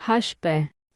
HP.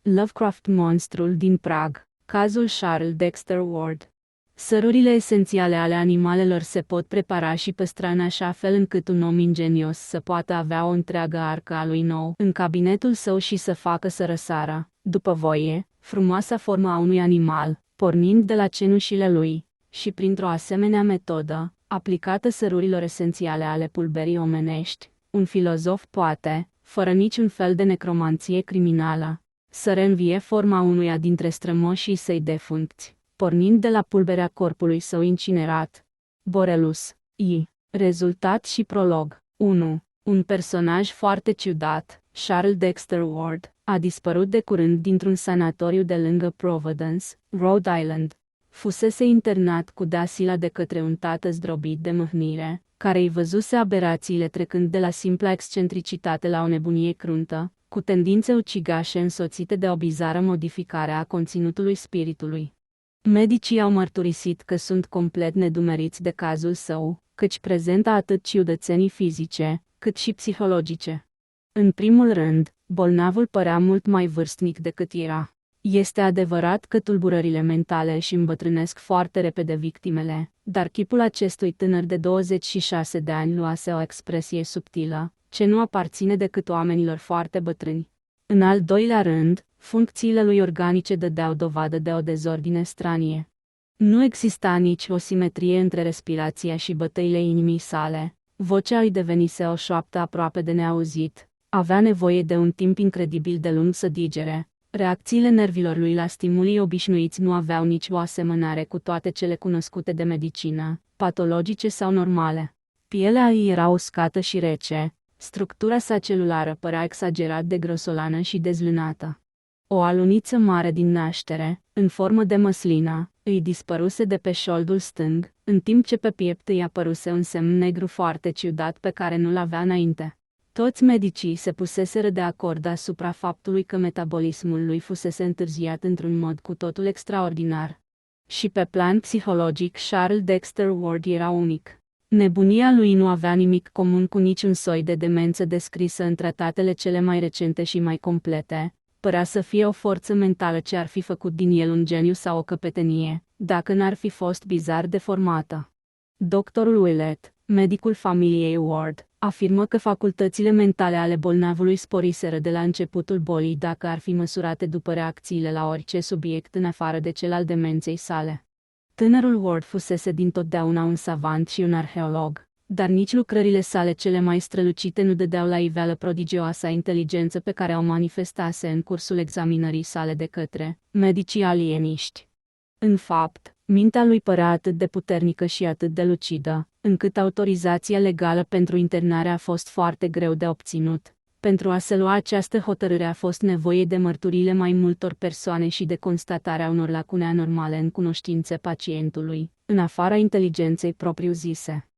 Lovecraft monstrul din Prag. Cazul Charles Dexter Ward. Sărurile esențiale ale animalelor se pot prepara și păstra în așa fel încât un om ingenios să poată avea o întreagă arcă a lui nou în cabinetul său și să facă să răsară, după voie, frumoasa formă a unui animal, pornind de la cenușile lui, și printr-o asemenea metodă, aplicată sărurilor esențiale ale pulberii omenești, un filozof poate, fără niciun fel de necromanție criminală, să reînvie forma unuia dintre strămoșii săi defuncți, pornind de la pulberea corpului său incinerat. Borelus. I. Rezultat și prolog. 1. Un personaj foarte ciudat, Charles Dexter Ward, a dispărut de curând dintr-un sanatoriu de lângă Providence, Rhode Island. Fusese internat cu Dasila de către un tată zdrobit de mâhnire, care îi văzuse aberațiile trecând de la simpla excentricitate la o nebunie cruntă, cu tendințe ucigașe însoțite de o bizară modificare a conținutului spiritului. Medicii au mărturisit că sunt complet nedumeriți de cazul său, căci prezentă atât ciudățenii fizice, cât și psihologice. În primul rând, bolnavul părea mult mai vârstnic decât era. Este adevărat că tulburările mentale își îmbătrânesc foarte repede victimele, dar chipul acestui tânăr de 26 de ani luase o expresie subtilă, ce nu aparține decât oamenilor foarte bătrâni. În al doilea rând, funcțiile lui organice dădeau dovadă de o dezordine stranie. Nu exista nici o simetrie între respirația și bătăile inimii sale, vocea îi devenise o șoaptă aproape de neauzit, avea nevoie de un timp incredibil de lung să digere. Reacțiile nervilor lui la stimulii obișnuiți nu aveau nicio asemănare cu toate cele cunoscute de medicină, patologice sau normale. Pielea ei era uscată și rece, structura sa celulară părea exagerat de grosolană și dezlânată. O aluniță mare din naștere, în formă de măslină, îi dispăruse de pe șoldul stâng, în timp ce pe piept îi apăruse un semn negru foarte ciudat pe care nu-l avea înainte. Toți medicii se puseseră de acord asupra faptului că metabolismul lui fusese întârziat într-un mod cu totul extraordinar. Și pe plan psihologic Charles Dexter Ward era unic. Nebunia lui nu avea nimic comun cu niciun soi de demență descrisă în tratatele cele mai recente și mai complete. Părea să fie o forță mentală ce ar fi făcut din el un geniu sau o căpetenie, dacă n-ar fi fost bizar deformată. Doctorul Willett, medicul familiei Ward, afirmă că facultățile mentale ale bolnavului sporiseră de la începutul bolii dacă ar fi măsurate după reacțiile la orice subiect în afară de cel al demenței sale. Tânărul Ward fusese dintotdeauna un savant și un arheolog, dar nici lucrările sale cele mai strălucite nu dădeau la iveală prodigioasa inteligență pe care o manifestase în cursul examinării sale de către medicii alieniști. În fapt, mintea lui părea atât de puternică și atât de lucidă, încât autorizația legală pentru internare a fost foarte greu de obținut. Pentru a se lua această hotărâre a fost nevoie de mărturiile mai multor persoane și de constatarea unor lacune anormale în cunoștințe pacientului, în afara inteligenței propriu-zise.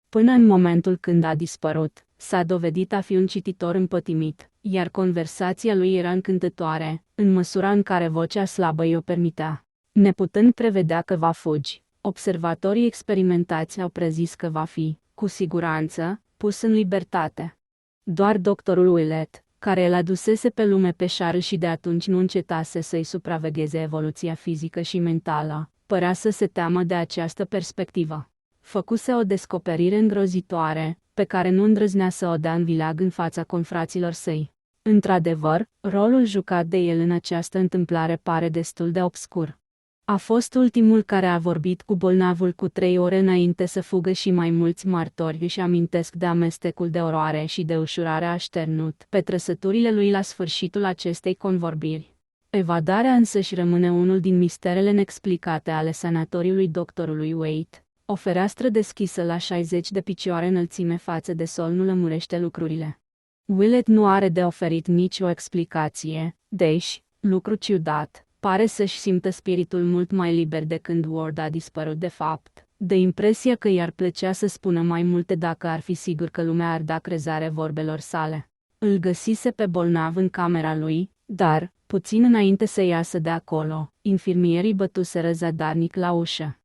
Până în momentul când a dispărut, s-a dovedit a fi un cititor împătimit, iar conversația lui era încântătoare, în măsura în care vocea slabă îi o permitea. Neputând prevedea că va fugi, observatorii experimentați au prezis că va fi, cu siguranță, pus în libertate. Doar doctorul Willett, care îl adusese pe lume pe Charles și de atunci nu încetase să-i supravegheze evoluția fizică și mentală, părea să se teamă de această perspectivă. Făcuse o descoperire îngrozitoare, pe care nu îndrăznea să o dea în vileag în fața confraților săi. Într-adevăr, rolul jucat de el în această întâmplare pare destul de obscur. A fost ultimul care a vorbit cu bolnavul cu 3 ore înainte să fugă și mai mulți martori își amintesc de amestecul de oroare și de ușurare așternut pe trăsăturile lui la sfârșitul acestei convorbiri. Evadarea însăși rămâne unul din misterele neexplicate ale sanatoriului doctorului Waite. O fereastră deschisă la 60 de picioare înălțime față de sol nu lămurește lucrurile. Willett nu are de oferit nicio explicație, deși, lucru ciudat, pare să-și simtă spiritul mult mai liber de când Ward a dispărut de fapt, de impresia că i-ar plăcea să spună mai multe dacă ar fi sigur că lumea ar da crezare vorbelor sale. Îl găsise pe bolnav în camera lui, dar, puțin înainte să iasă de acolo, infirmierii bătuseră zadarnic la ușă.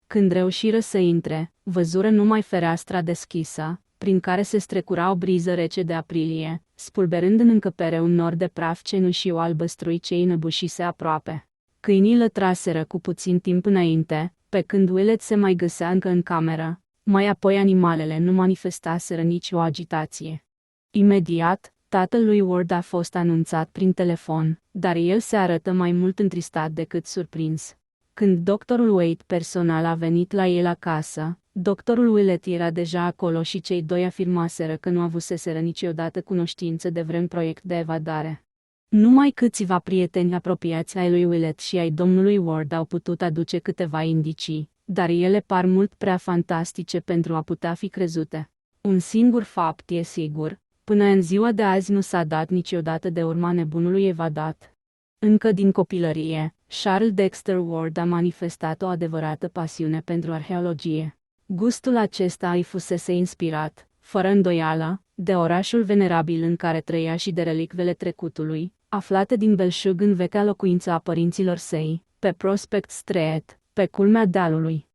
Când reușiră să intre, văzură numai fereastra deschisă, prin care se strecura o briză rece de aprilie, spulberând în încăpere un nor de praf cenușiu albăstrui ce îi înăbușise aproape. Câinii lătraseră cu puțin timp înainte, pe când Willett se mai găsea încă în cameră, mai apoi animalele nu manifestaseră nicio agitație. Imediat, tatăl lui Ward a fost anunțat prin telefon, dar el se arătă mai mult întristat decât surprins. Când doctorul Wade personal a venit la el acasă, doctorul Willett era deja acolo și cei doi afirmaseră că nu avuseseră niciodată cunoștință de vreun proiect de evadare. Numai câțiva prieteni apropiați ai lui Willett și ai domnului Ward au putut aduce câteva indicii, dar ele par mult prea fantastice pentru a putea fi crezute. Un singur fapt e sigur, până în ziua de azi nu s-a dat niciodată de urma nebunului evadat. Încă din copilărie, Charles Dexter Ward a manifestat o adevărată pasiune pentru arheologie. Gustul acesta îi fusese inspirat, fără îndoială, de orașul venerabil în care trăia și de relicvele trecutului, aflate din belșug în vechea locuință a părinților săi, pe Prospect Street, pe culmea dealului.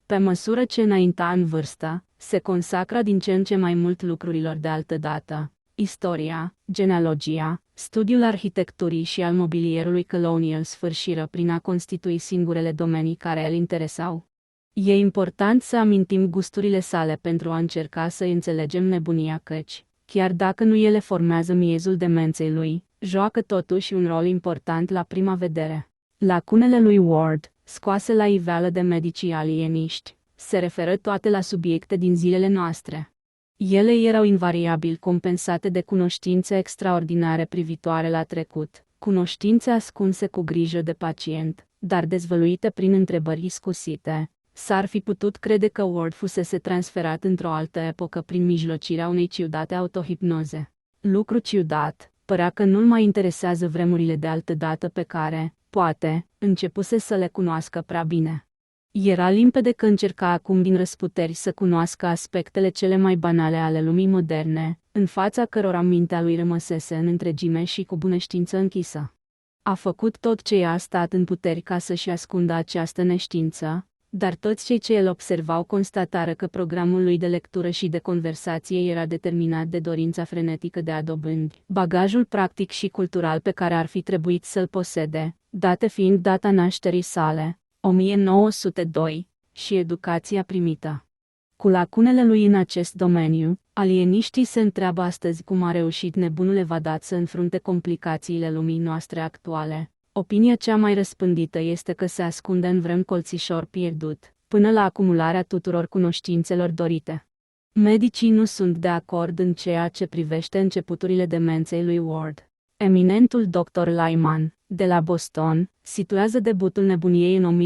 Pe măsură ce înainta în vârstă, se consacra din ce în ce mai mult lucrurilor de altădată. Istoria, genealogia, studiul arhitecturii și al mobilierului colonial sfârșiră prin a constitui singurele domenii care îl interesau. E important să amintim gusturile sale pentru a încerca să înțelegem nebunia căci, chiar dacă nu ele formează miezul demenței lui, joacă totuși un rol important la prima vedere. Lacunele lui Ward, scoase la iveală de medicii alieniști, se referă toate la subiecte din zilele noastre. Ele erau invariabil compensate de cunoștințe extraordinare privitoare la trecut, cunoștințe ascunse cu grijă de pacient, dar dezvăluite prin întrebări iscusite. S-ar fi putut crede că Ward fusese transferat într-o altă epocă prin mijlocirea unei ciudate autohipnoze. Lucru ciudat, părea că nu-l mai interesează vremurile de altădată pe care, poate, începuse să le cunoască prea bine. Era limpede că încerca acum din răsputeri să cunoască aspectele cele mai banale ale lumii moderne, în fața cărora mintea lui rămăsese în întregime și cu bună știință închisă. A făcut tot ce i-a stat în puteri ca să-și ascundă această neștiință, dar toți cei ce îl observau constatară că programul lui de lectură și de conversație era determinat de dorința frenetică de a dobândi bagajul practic și cultural pe care ar fi trebuit să-l posede, date fiind data nașterii sale, 1902, și educația primită. Cu lacunele lui în acest domeniu, alieniștii se întreabă astăzi cum a reușit nebunul evadat să înfrunte complicațiile lumii noastre actuale. Opinia cea mai răspândită este că se ascunde în vreun colțișor pierdut, până la acumularea tuturor cunoștințelor dorite. Medicii nu sunt de acord în ceea ce privește începuturile demenței lui Ward. Eminentul dr. Lyman, de la Boston, situează debutul nebuniei în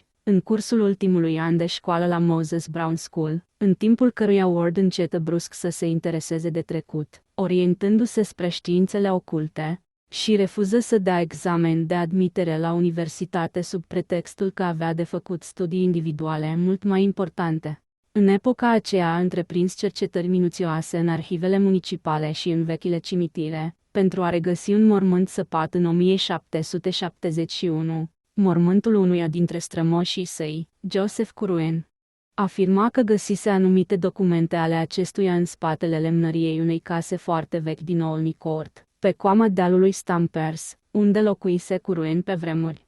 1919-1920, în cursul ultimului an de școală la Moses Brown School, în timpul căruia Ward încetă brusc să se intereseze de trecut, orientându-se spre științele oculte, și refuză să dea examen de admitere la universitate sub pretextul că avea de făcut studii individuale mult mai importante. În epoca aceea a întreprins cercetări minuțioase în arhivele municipale și în vechile cimitire, pentru a regăsi un mormânt săpat în 1771, mormântul unuia dintre strămoșii săi, Joseph Curwen. Afirma că găsise anumite documente ale acestuia în spatele lemnăriei unei case foarte vechi din Olney Court, pe coama dealului Stampers, unde locuise Curwen pe vremuri.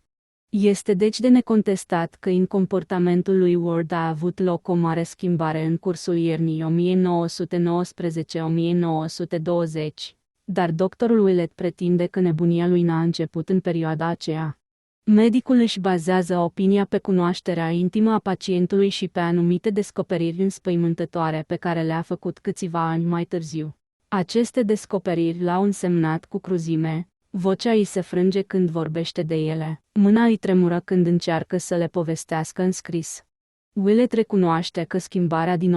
Este deci de necontestat că în comportamentul lui Ward a avut loc o mare schimbare în cursul iernii 1919-1920, dar doctorul Willett pretinde că nebunia lui n-a început în perioada aceea. Medicul își bazează opinia pe cunoașterea intimă a pacientului și pe anumite descoperiri înspăimântătoare pe care le-a făcut câțiva ani mai târziu. Aceste descoperiri l-au însemnat cu cruzime, vocea îi se frânge când vorbește de ele, mâna îi tremură când încearcă să le povestească în scris. Willett recunoaște că schimbarea din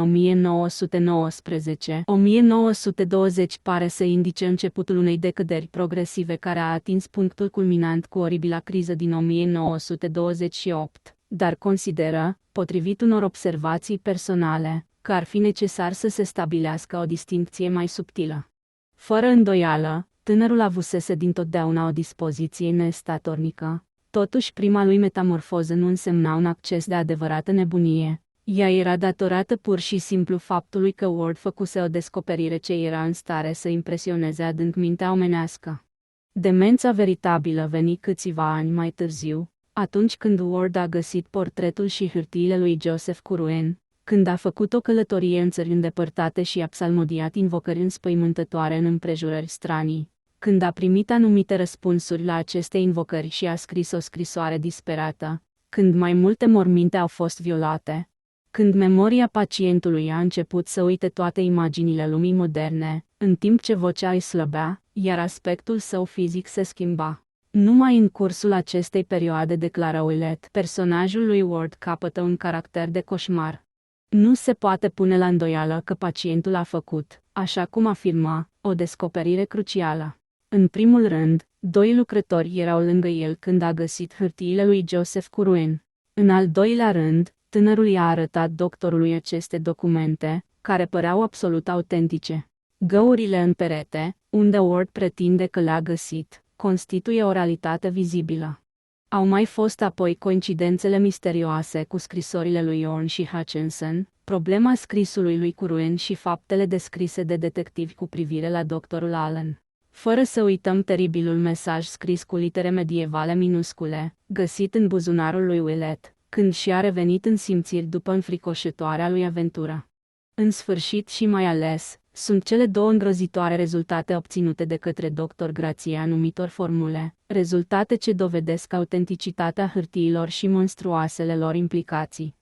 1919-1920 pare să indice începutul unei decăderi progresive care a atins punctul culminant cu oribila criză din 1928, dar consideră, potrivit unor observații personale, că ar fi necesar să se stabilească o distincție mai subtilă. Fără îndoială, tânărul avusese dintotdeauna o dispoziție nestatornică. Totuși prima lui metamorfoză nu însemna un acces de adevărată nebunie, Ea era datorată pur și simplu faptului că Ward făcuse o descoperire ce era în stare să impresioneze adânc mintea omenească. Demența veritabilă veni câțiva ani mai târziu, atunci când Ward a găsit portretul și hârtiile lui Joseph Curwen, când a făcut o călătorie în țări îndepărtate și a psalmodiat invocări înspăimântătoare în împrejurări stranii, când a primit anumite răspunsuri la aceste invocări și a scris o scrisoare disperată, când mai multe morminte au fost violate, când memoria pacientului a început să uite toate imaginile lumii moderne, în timp ce vocea îi slăbea, iar aspectul său fizic se schimba. Numai în cursul acestei perioade, declară Ouellet, personajul lui Ward capătă un caracter de coșmar. Nu se poate pune la îndoială că pacientul a făcut, așa cum afirma, o descoperire crucială. În primul rând, doi lucrători erau lângă el când a găsit hârtiile lui Joseph Curwen. În al doilea rând, tânărul i-a arătat doctorului aceste documente, care păreau absolut autentice. Găurile în perete, unde Ward pretinde că le-a găsit, constituie o realitate vizibilă. Au mai fost apoi coincidențele misterioase cu scrisorile lui Orne și Hutchinson, problema scrisului lui Curwen și faptele descrise de detectivi cu privire la doctorul Allen. Fără să uităm teribilul mesaj scris cu litere medievale minuscule, găsit în buzunarul lui Ouellet, când și-a revenit în simțiri după înfricoșătoarea lui aventură. În sfârșit și mai ales, sunt cele două îngrozitoare rezultate obținute de către dr. Grație numitor formule, rezultate ce dovedesc autenticitatea hârtiilor și monstruoasele lor implicații.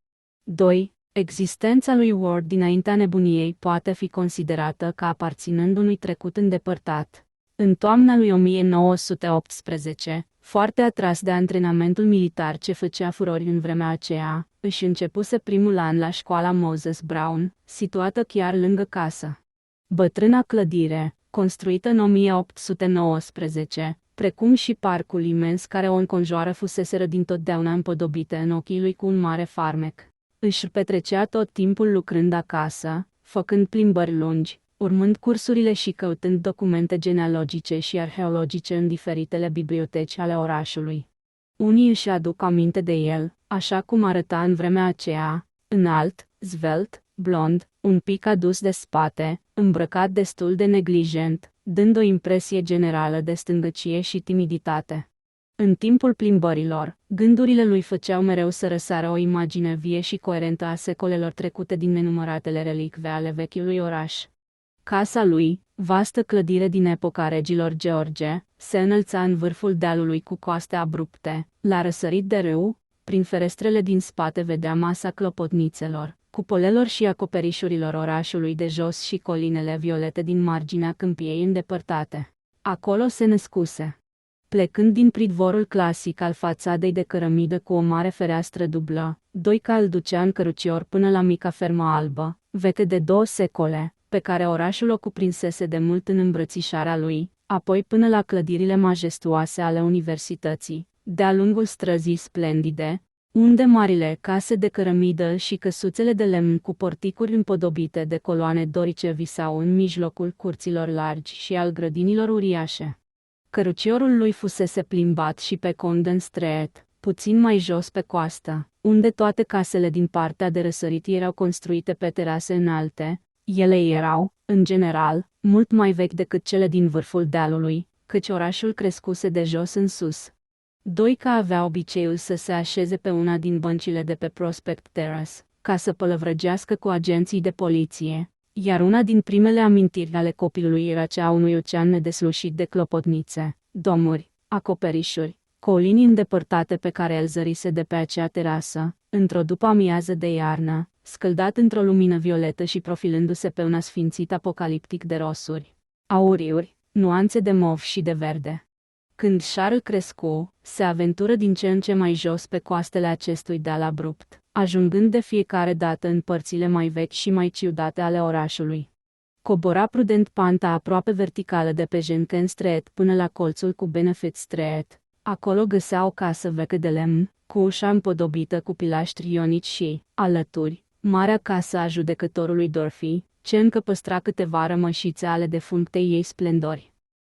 2. Existența lui Ward dinaintea nebuniei poate fi considerată ca aparținând unui trecut îndepărtat. În toamna lui 1918, foarte atras de antrenamentul militar ce făcea furori în vremea aceea, își începuse primul an la școala Moses Brown, situată chiar lângă casă. Bătrâna clădire, construită în 1819, precum și parcul imens care o înconjoară fuseseră dintotdeauna împodobite în ochii lui cu un mare farmec. Își petrecea tot timpul lucrând acasă, făcând plimbări lungi, urmând cursurile și căutând documente genealogice și arheologice în diferitele biblioteci ale orașului. Unii își aduc aminte de el, așa cum arăta în vremea aceea, înalt, zvelt, blond, un pic adus de spate, îmbrăcat destul de neglijent, dând o impresie generală de stângăcie și timiditate. În timpul plimbărilor, gândurile lui făceau mereu să răsară o imagine vie și coerentă a secolelor trecute din nenumăratele relicve ale vechiului oraș. Casa lui, vastă clădire din epoca regilor George, se înălța în vârful dealului cu coaste abrupte, la răsărit de râu, prin ferestrele din spate vedea masa clopotnițelor, cupolelor și acoperișurilor orașului de jos și colinele violete din marginea câmpiei îndepărtate. Acolo se născuse. Plecând din pridvorul clasic al fațadei de cărămidă cu o mare fereastră dublă, Doica îl ducea în cărucior până la mica fermă albă, veche de 2 secole, pe care orașul o cuprinsese de mult în îmbrățișarea lui, apoi până la clădirile majestuoase ale universității, de-a lungul străzii splendide, unde marile case de cărămidă și căsuțele de lemn cu porticuri împodobite de coloane dorice visau în mijlocul curților largi și al grădinilor uriașe. Căruciorul lui fusese plimbat și pe Condon Street, puțin mai jos pe coastă, unde toate casele din partea de răsărit erau construite pe terase înalte. Ele erau, în general, mult mai vechi decât cele din vârful dealului, căci orașul crescuse de jos în sus. Doica avea obiceiul să se așeze pe una din băncile de pe Prospect Terrace, ca să pălăvrăgească cu agenții de poliție, iar una din primele amintiri ale copilului era cea a unui ocean nedeslușit de clopotnițe, domuri, acoperișuri, colini îndepărtate pe care el zărise de pe acea terasă, într-o după-amiază de iarnă, scăldat într-o lumină violetă și profilându-se pe un asfințit apocaliptic de rosuri, auriuri, nuanțe de mov și de verde. Când Charles crescu, se aventură din ce în ce mai jos pe coastele acestui deal abrupt, ajungând de fiecare dată în părțile mai vechi și mai ciudate ale orașului. Cobora prudent panta aproape verticală de pe Jenkins Street până la colțul cu Benefit Street. Acolo găsea o casă veche de lemn, cu ușa împodobită cu pilaștri ionici și, alături, marea casă a judecătorului Dorothy, ce încă păstra câteva rămășițe ale defunctei ei splendori.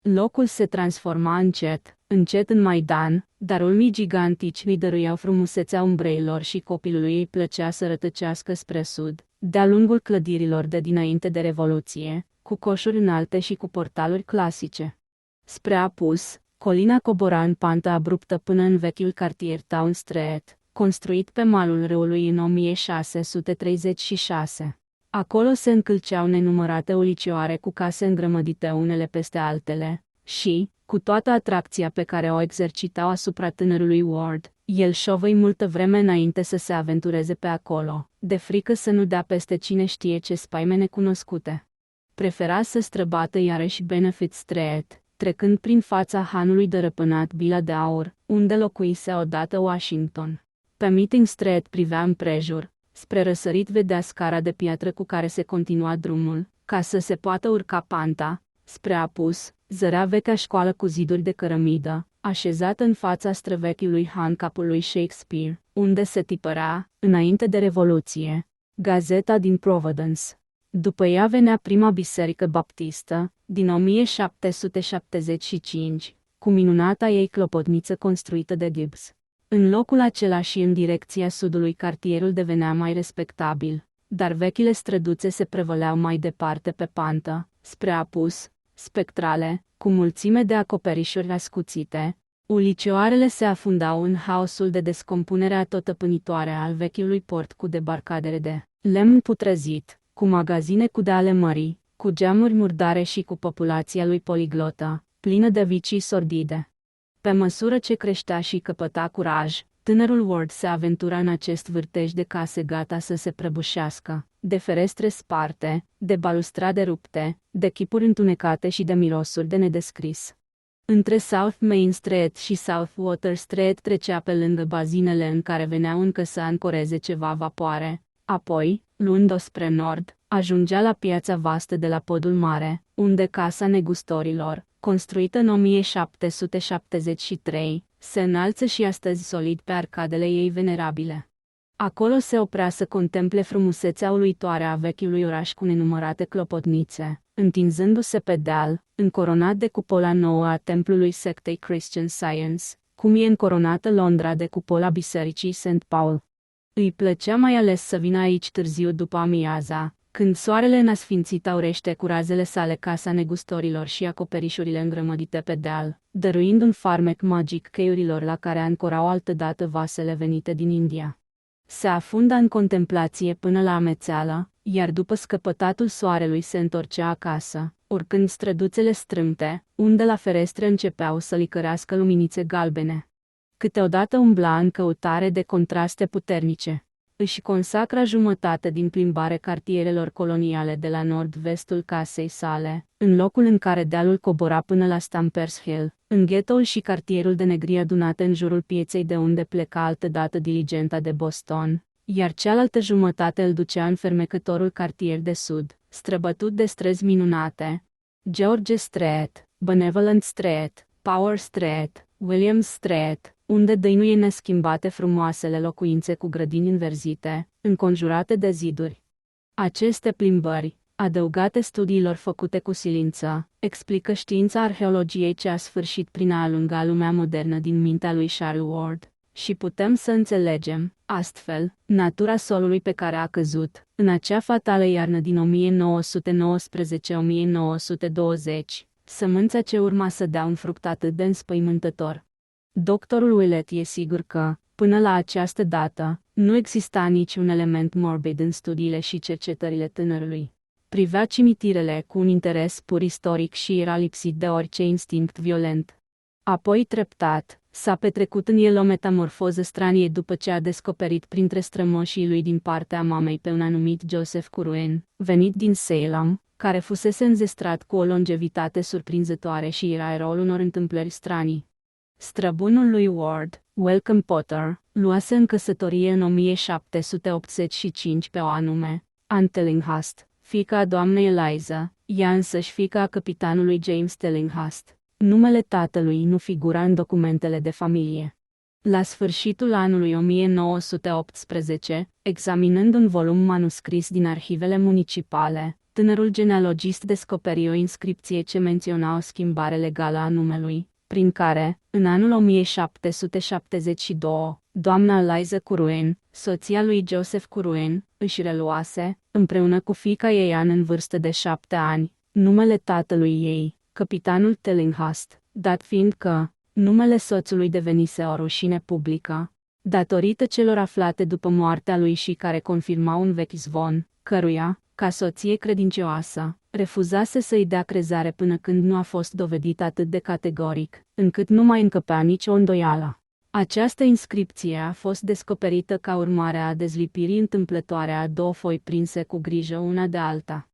Locul se transforma încet, încet în Maidan, dar ulmii gigantici îi dăruiau frumusețea umbreilor și copilului îi plăcea să rătăcească spre sud, de-a lungul clădirilor de dinainte de Revoluție, cu coșuri înalte și cu portaluri clasice. Spre apus, colina cobora în pantă abruptă până în vechiul cartier Town Street, construit pe malul râului în 1636. Acolo se încălceau nenumărate ulicioare cu case îngrămădite unele peste altele, și, cu toată atracția pe care o exercitau asupra tânărului Ward, el șovăi multă vreme înainte să se aventureze pe acolo, de frică să nu dea peste cine știe ce spaime necunoscute. Prefera să străbată iarăși Benefit Street, trecând prin fața hanului dărăpânat Bila de Aur, unde locuise odată Washington. Pe Meeting Street privea împrejur, spre răsărit vedea scara de piatră cu care se continua drumul, ca să se poată urca panta. Spre apus, zărea vechea școală cu ziduri de cărămidă, așezată în fața străvechiului han capului Shakespeare, unde se tipărea, înainte de Revoluție, Gazeta din Providence. După ea venea prima biserică baptistă, din 1775, cu minunata ei clopotniță construită de Gibbs. În locul acela și în direcția sudului cartierul devenea mai respectabil, dar vechile străduțe se prevăleau mai departe pe pantă, spre apus, spectrale, cu mulțime de acoperișuri ascuțite. Ulicioarele se afundau în haosul de descompunere atotăpânitoare al vechiului port cu debarcadere de lemn putrezit, cu magazine cu deale mării, cu geamuri murdare și cu populația lui poliglotă, plină de vicii sordide. Pe măsură ce creștea și căpăta curaj, tânărul Ward se aventura în acest vârtej de case gata să se prăbușească, de ferestre sparte, de balustrade rupte, de chipuri întunecate și de mirosuri de nedescris. Între South Main Street și South Water Street trecea pe lângă bazinele în care veneau încă să ancoreze ceva vapoare. Apoi, luând-o spre nord, ajungea la piața vastă de la Podul Mare, unde Casa Negustorilor, construită în 1773, se înalță și astăzi solid pe arcadele ei venerabile. Acolo se oprea să contemple frumusețea uluitoare a vechiului oraș cu nenumărate clopotnițe, întinzându-se pe deal, încoronat de cupola nouă a templului sectei Christian Science, cum e încoronată Londra de cupola bisericii St. Paul. Îi plăcea mai ales să vină aici târziu după amiaza, când soarele înasfințit aurește cu razele sale Casa Negustorilor și acoperișurile îngrămădite pe deal, dăruind un farmec magic cheiurilor la care ancorau altădată vasele venite din India. Se afunda în contemplație până la amețeală, iar după scăpătatul soarelui se întorcea acasă, urcând străduțele strâmte, unde la ferestre începeau să licărească luminițe galbene. Câteodată umbla în căutare de contraste puternice. Își consacra jumătate din plimbare cartierelor coloniale de la nord-vestul casei sale, în locul în care dealul cobora până la Stampers Hill, în ghetoul și cartierul de negri adunate în jurul pieței de unde pleca altădată diligenta de Boston, iar cealaltă jumătate îl ducea în fermecătorul cartier de sud, străbătut de străzi minunate: George Street, Benevolent Street, Power Street, Williams Street, unde dăinuie neschimbate frumoasele locuințe cu grădini înverzite, înconjurate de ziduri. Aceste plimbări, adăugate studiilor făcute cu silință, explică știința arheologiei ce a sfârșit prin a alunga lumea modernă din mintea lui Charles Ward, și putem să înțelegem, astfel, natura solului pe care a căzut, în acea fatală iarnă din 1919-1920, sămânța ce urma să dea un fruct atât de înspăimântător. Doctorul Willett e sigur că, până la această dată, nu exista niciun element morbid în studiile și cercetările tânărului. Privea cimitirele cu un interes pur istoric și era lipsit de orice instinct violent. Apoi, treptat, s-a petrecut în el o metamorfoză stranie după ce a descoperit printre strămoșii lui din partea mamei pe un anumit Joseph Curwen, venit din Salem, care fusese înzestrat cu o longevitate surprinzătoare și era eroul unor întâmplări stranii. Străbunul lui Ward, Welcome Potter, luase în căsătorie în 1785 pe o anume, Anne Tillinghast, fiica a doamnei Eliza, ea însăși fiica a capitanului James Tillinghast. Numele tatălui nu figura în documentele de familie. La sfârșitul anului 1918, examinând un volum manuscris din arhivele municipale, tânărul genealogist descoperi o inscripție ce menționa o schimbare legală a numelui, prin care, în anul 1772, doamna Eliza Curwen, soția lui Joseph Curwen, își reluase, împreună cu fiica ei Anne în vârstă de 7 ani, numele tatălui ei, capitanul Tillinghast, dat fiind că numele soțului devenise o rușine publică, datorită celor aflate după moartea lui și care confirmau un vechi zvon, căruia, ca soție credincioasă, refuzase să-i dea crezare până când nu a fost dovedit atât de categoric, încât nu mai încăpea nicio îndoială. Această inscripție a fost descoperită ca urmare a dezlipirii întâmplătoare a două foi prinse cu grijă una de alta.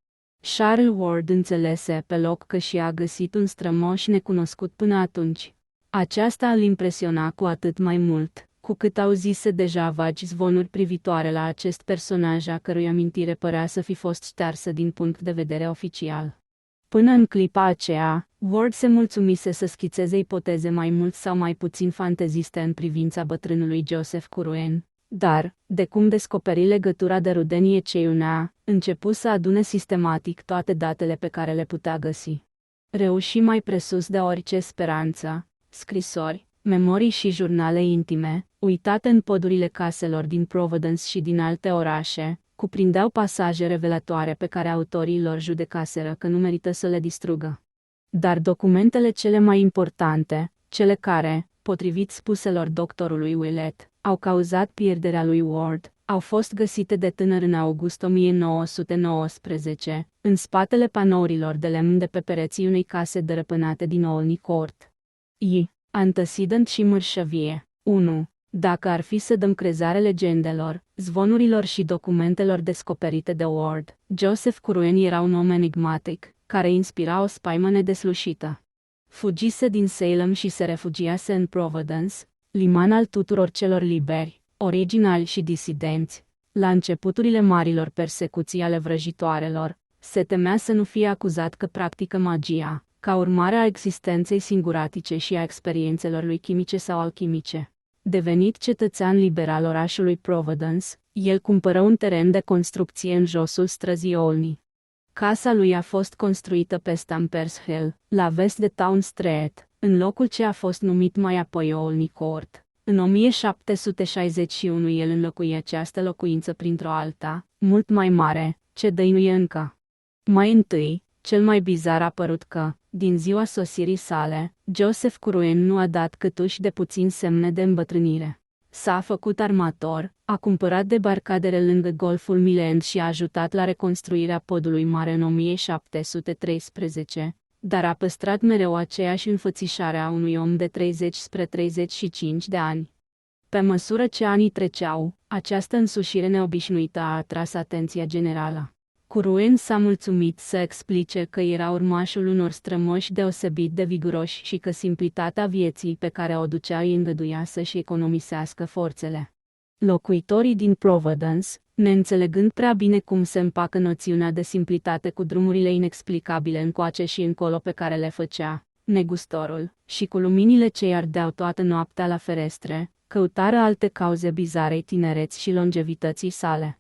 Charles Ward înțelese pe loc că și-a găsit un strămoș necunoscut până atunci. Aceasta îl impresiona cu atât mai mult, cu cât auzise deja vagi zvonuri privitoare la acest personaj a cărui amintire părea să fi fost ștearsă din punct de vedere oficial. Până în clipa aceea, Ward se mulțumise să schițeze ipoteze mai mult sau mai puțin fanteziste în privința bătrânului Joseph Curwen, dar, de cum descoperi legătura de rudenie ce unea, începu să adune sistematic toate datele pe care le putea găsi. Reuși mai presus de orice speranță, scrisori, memorii și jurnale intime, uitate în podurile caselor din Providence și din alte orașe, cuprindeau pasaje revelatoare pe care autorii lor judecaseră că nu merită să le distrugă. Dar documentele cele mai importante, cele care, potrivit spuselor doctorului Willett, au cauzat pierderea lui Ward, au fost găsite de tânăr în august 1919, în spatele panourilor de lemn de pe pereții unei case dărăpânate din Olney Court. Antecedent și mărșăvie. 1. Dacă ar fi să dăm crezare legendelor, zvonurilor și documentelor descoperite de Ward, Joseph Curwen era un om enigmatic, care inspira o spaimă nedeslușită. Fugise din Salem și se refugiase în Providence, liman al tuturor celor liberi, originali și disidenți. La începuturile marilor persecuții ale vrăjitoarelor, se temea să nu fie acuzat că practică magia, ca urmare a existenței singuratice și a experiențelor lui chimice sau alchimice. Devenit cetățean liber al orașului Providence, el cumpără un teren de construcție în josul străzii Olney. Casa lui a fost construită pe Stampers Hill, la vest de Town Street, în locul ce a fost numit mai apoi Olney Court. În 1761 el înlocuie această locuință printr-o alta, mult mai mare, ce dăinuie încă. Mai întâi, cel mai bizar a părut că, din ziua sosirii sale, Joseph Curwen nu a dat câtuși de puțin semne de îmbătrânire. S-a făcut armator, a cumpărat debarcadere lângă Golful Milend și a ajutat la reconstruirea podului mare în 1713, dar a păstrat mereu aceeași înfățișare a unui om de 30-35 de ani. Pe măsură ce anii treceau, această însușire neobișnuită a atras atenția generală. Curwen s-a mulțumit să explice că era urmașul unor strămoși deosebit de viguroși și că simplitatea vieții pe care o ducea îi îngăduia să-și economisească forțele. Locuitorii din Providence, neînțelegând prea bine cum se împacă noțiunea de simplitate cu drumurile inexplicabile încoace și încolo pe care le făcea, negustorul, și cu luminile ce ardeau toată noaptea la ferestre, căutară alte cauze bizarei tinereți și longevității sale.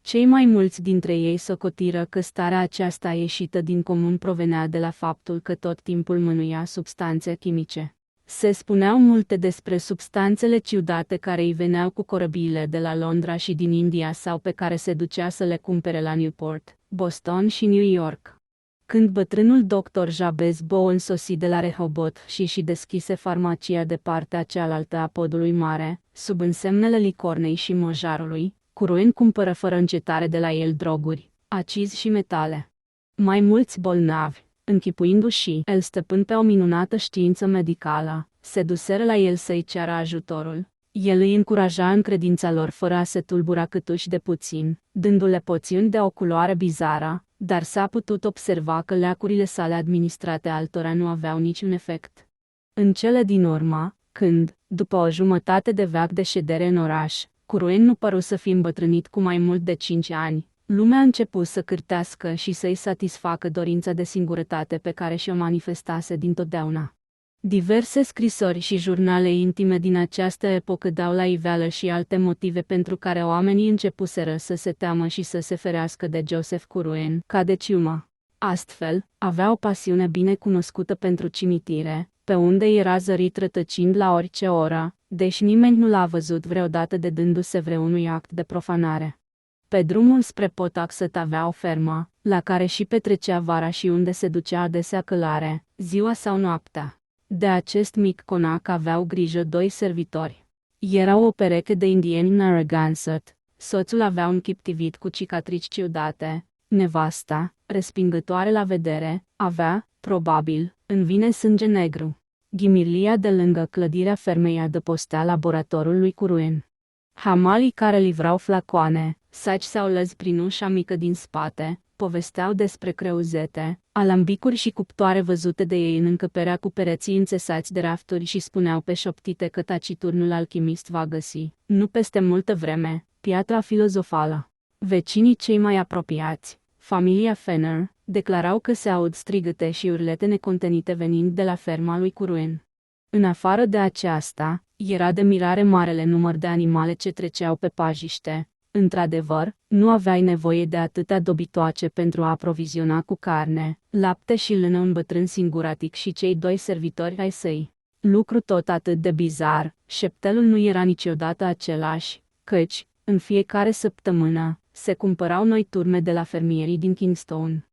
Cei mai mulți dintre ei socotiră că starea aceasta ieșită din comun provenea de la faptul că tot timpul mânuia substanțe chimice. Se spuneau multe despre substanțele ciudate care îi veneau cu corăbiile de la Londra și din India sau pe care se ducea să le cumpere la Newport, Boston și New York. Când bătrânul doctor Jabez Bowen sosi de la Rehoboth și deschise farmacia de partea cealaltă a podului mare, sub însemnele licornei și mojarului, Curwen cumpără fără încetare de la el droguri, acizi și metale. Mai mulți bolnavi, închipuindu-și el stăpân pe o minunată știință medicală, se duseră la el să-i ceară ajutorul. El îi încuraja în credința lor fără a se tulbura câtuși de puțin, dându-le poțiuni de o culoare bizară, dar s-a putut observa că leacurile sale administrate altora nu aveau niciun efect. În cele din urmă, când, după o jumătate de veac de ședere în oraș, Curwen nu păru să fi îmbătrânit cu mai mult de 5 ani, lumea a început să cârtească și să-i satisfacă dorința de singurătate pe care și-o manifestase dintotdeauna. Diverse scrisori și jurnale intime din această epocă dau la iveală și alte motive pentru care oamenii începuseră să se teamă și să se ferească de Joseph Curwen, ca de ciumă. Astfel, avea o pasiune bine cunoscută pentru cimitire, pe unde era zărit rătăcind la orice oră, deși nimeni nu l-a văzut vreodată dedându-se vreunui act de profanare. Pe drumul spre Pawtuxet avea o fermă, la care și petrecea vara și unde se ducea adesea călare, ziua sau noaptea. De acest mic conac aveau grijă 2 servitori. Erau o pereche de indieni în Narragansett. Soțul avea un chip tivit cu cicatrici ciudate. Nevasta, respingătoare la vedere, avea, probabil, în vine sânge negru. Ghimilia de lângă clădirea fermei adăpostea laboratorul lui Curwen. Hamalii care livrau flacoane, saci sau lăzi prin ușa mică din spate, povesteau despre creuzete, alambicuri și cuptoare văzute de ei în încăperea cu pereții înțesați de rafturi și spuneau pe șoptite că taciturnul alchimist va găsi, nu peste multă vreme, piatra filozofală. Vecinii cei mai apropiați, familia Fenner, declarau că se aud strigăte și urlete necontenite venind de la ferma lui Curwen. În afară de aceasta, era de mirare marele număr de animale ce treceau pe pajiște. Într-adevăr, nu aveai nevoie de atâtea dobitoace pentru a aproviziona cu carne, lapte și lână un bătrân singuratic și cei 2 servitori ai săi. Lucru tot atât de bizar, șeptelul nu era niciodată același, căci, în fiecare săptămână, se cumpărau noi turme de la fermierii din Kingston.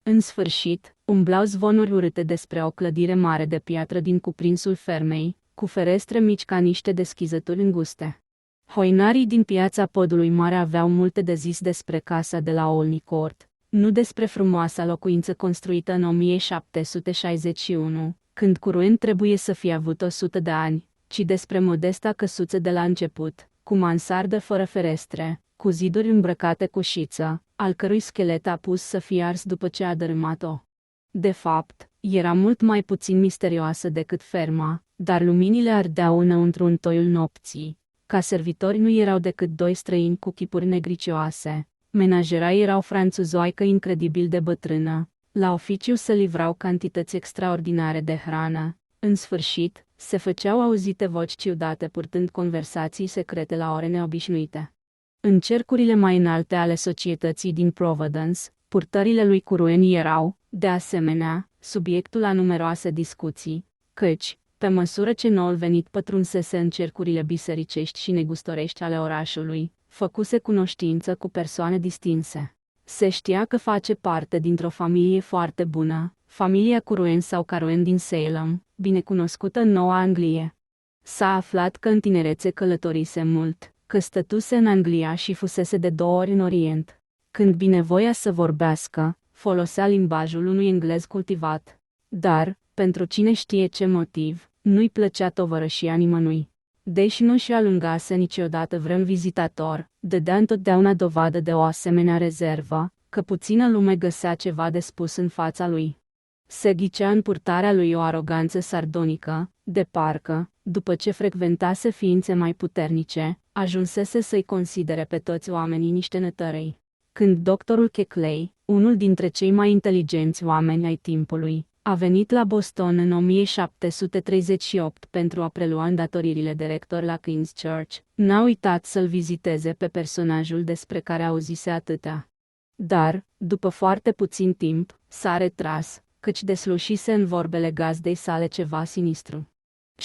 În sfârșit, umblau zvonuri urâte despre o clădire mare de piatră din cuprinsul fermei, cu ferestre mici ca niște deschizături înguste. Hoinarii din piața Podului Mare aveau multe de zis despre casa de la Olney Court, nu despre frumoasa locuință construită în 1761, când Curwen trebuie să fie avut 100 de ani, ci despre modesta căsuță de la început, cu mansardă fără ferestre, cu ziduri îmbrăcate cu șiță, al cărui schelet a pus să fie ars după ce a dărâmat-o. De fapt, era mult mai puțin misterioasă decât ferma, dar luminile ardeau înăuntru în toiul nopții. Ca servitori nu erau decât 2 străini cu chipuri negricioase. Menajera erau franțuzoaică incredibil de bătrână. La oficiu se livrau cantități extraordinare de hrană. În sfârșit, se făceau auzite voci ciudate purtând conversații secrete la ore neobișnuite. În cercurile mai înalte ale societății din Providence, purtările lui Curwen erau, de asemenea, subiectul a numeroase discuții, căci, pe măsură ce noul venit pătrunsese în cercurile bisericești și negustorești ale orașului, făcuse cunoștință cu persoane distinse. Se știa că face parte dintr-o familie foarte bună, familia Curwen sau Caroen din Salem, binecunoscută în Noua Anglie. S-a aflat că în tinerețe călătorise mult, că stătuse în Anglia și fusese de 2 ori în Orient. Când binevoia să vorbească, folosea limbajul unui englez cultivat. Dar, pentru cine știe ce motiv, nu-i plăcea tovărășia nimănui. Deși nu și alungase niciodată vreun vizitator, dădea întotdeauna dovadă de o asemenea rezervă, că puțină lume găsea ceva de spus în fața lui. Se ghicea în purtarea lui o aroganță sardonică, de parcă, după ce frecventase ființe mai puternice, ajunsese să-i considere pe toți oamenii niște nătărei. Când doctorul Keckley, unul dintre cei mai inteligenți oameni ai timpului, a venit la Boston în 1738 pentru a prelua îndatoririle de rector la King's Church, n-a uitat să-l viziteze pe personajul despre care auzise atâtea. Dar, după foarte puțin timp, s-a retras, căci deslușise în vorbele gazdei sale ceva sinistru.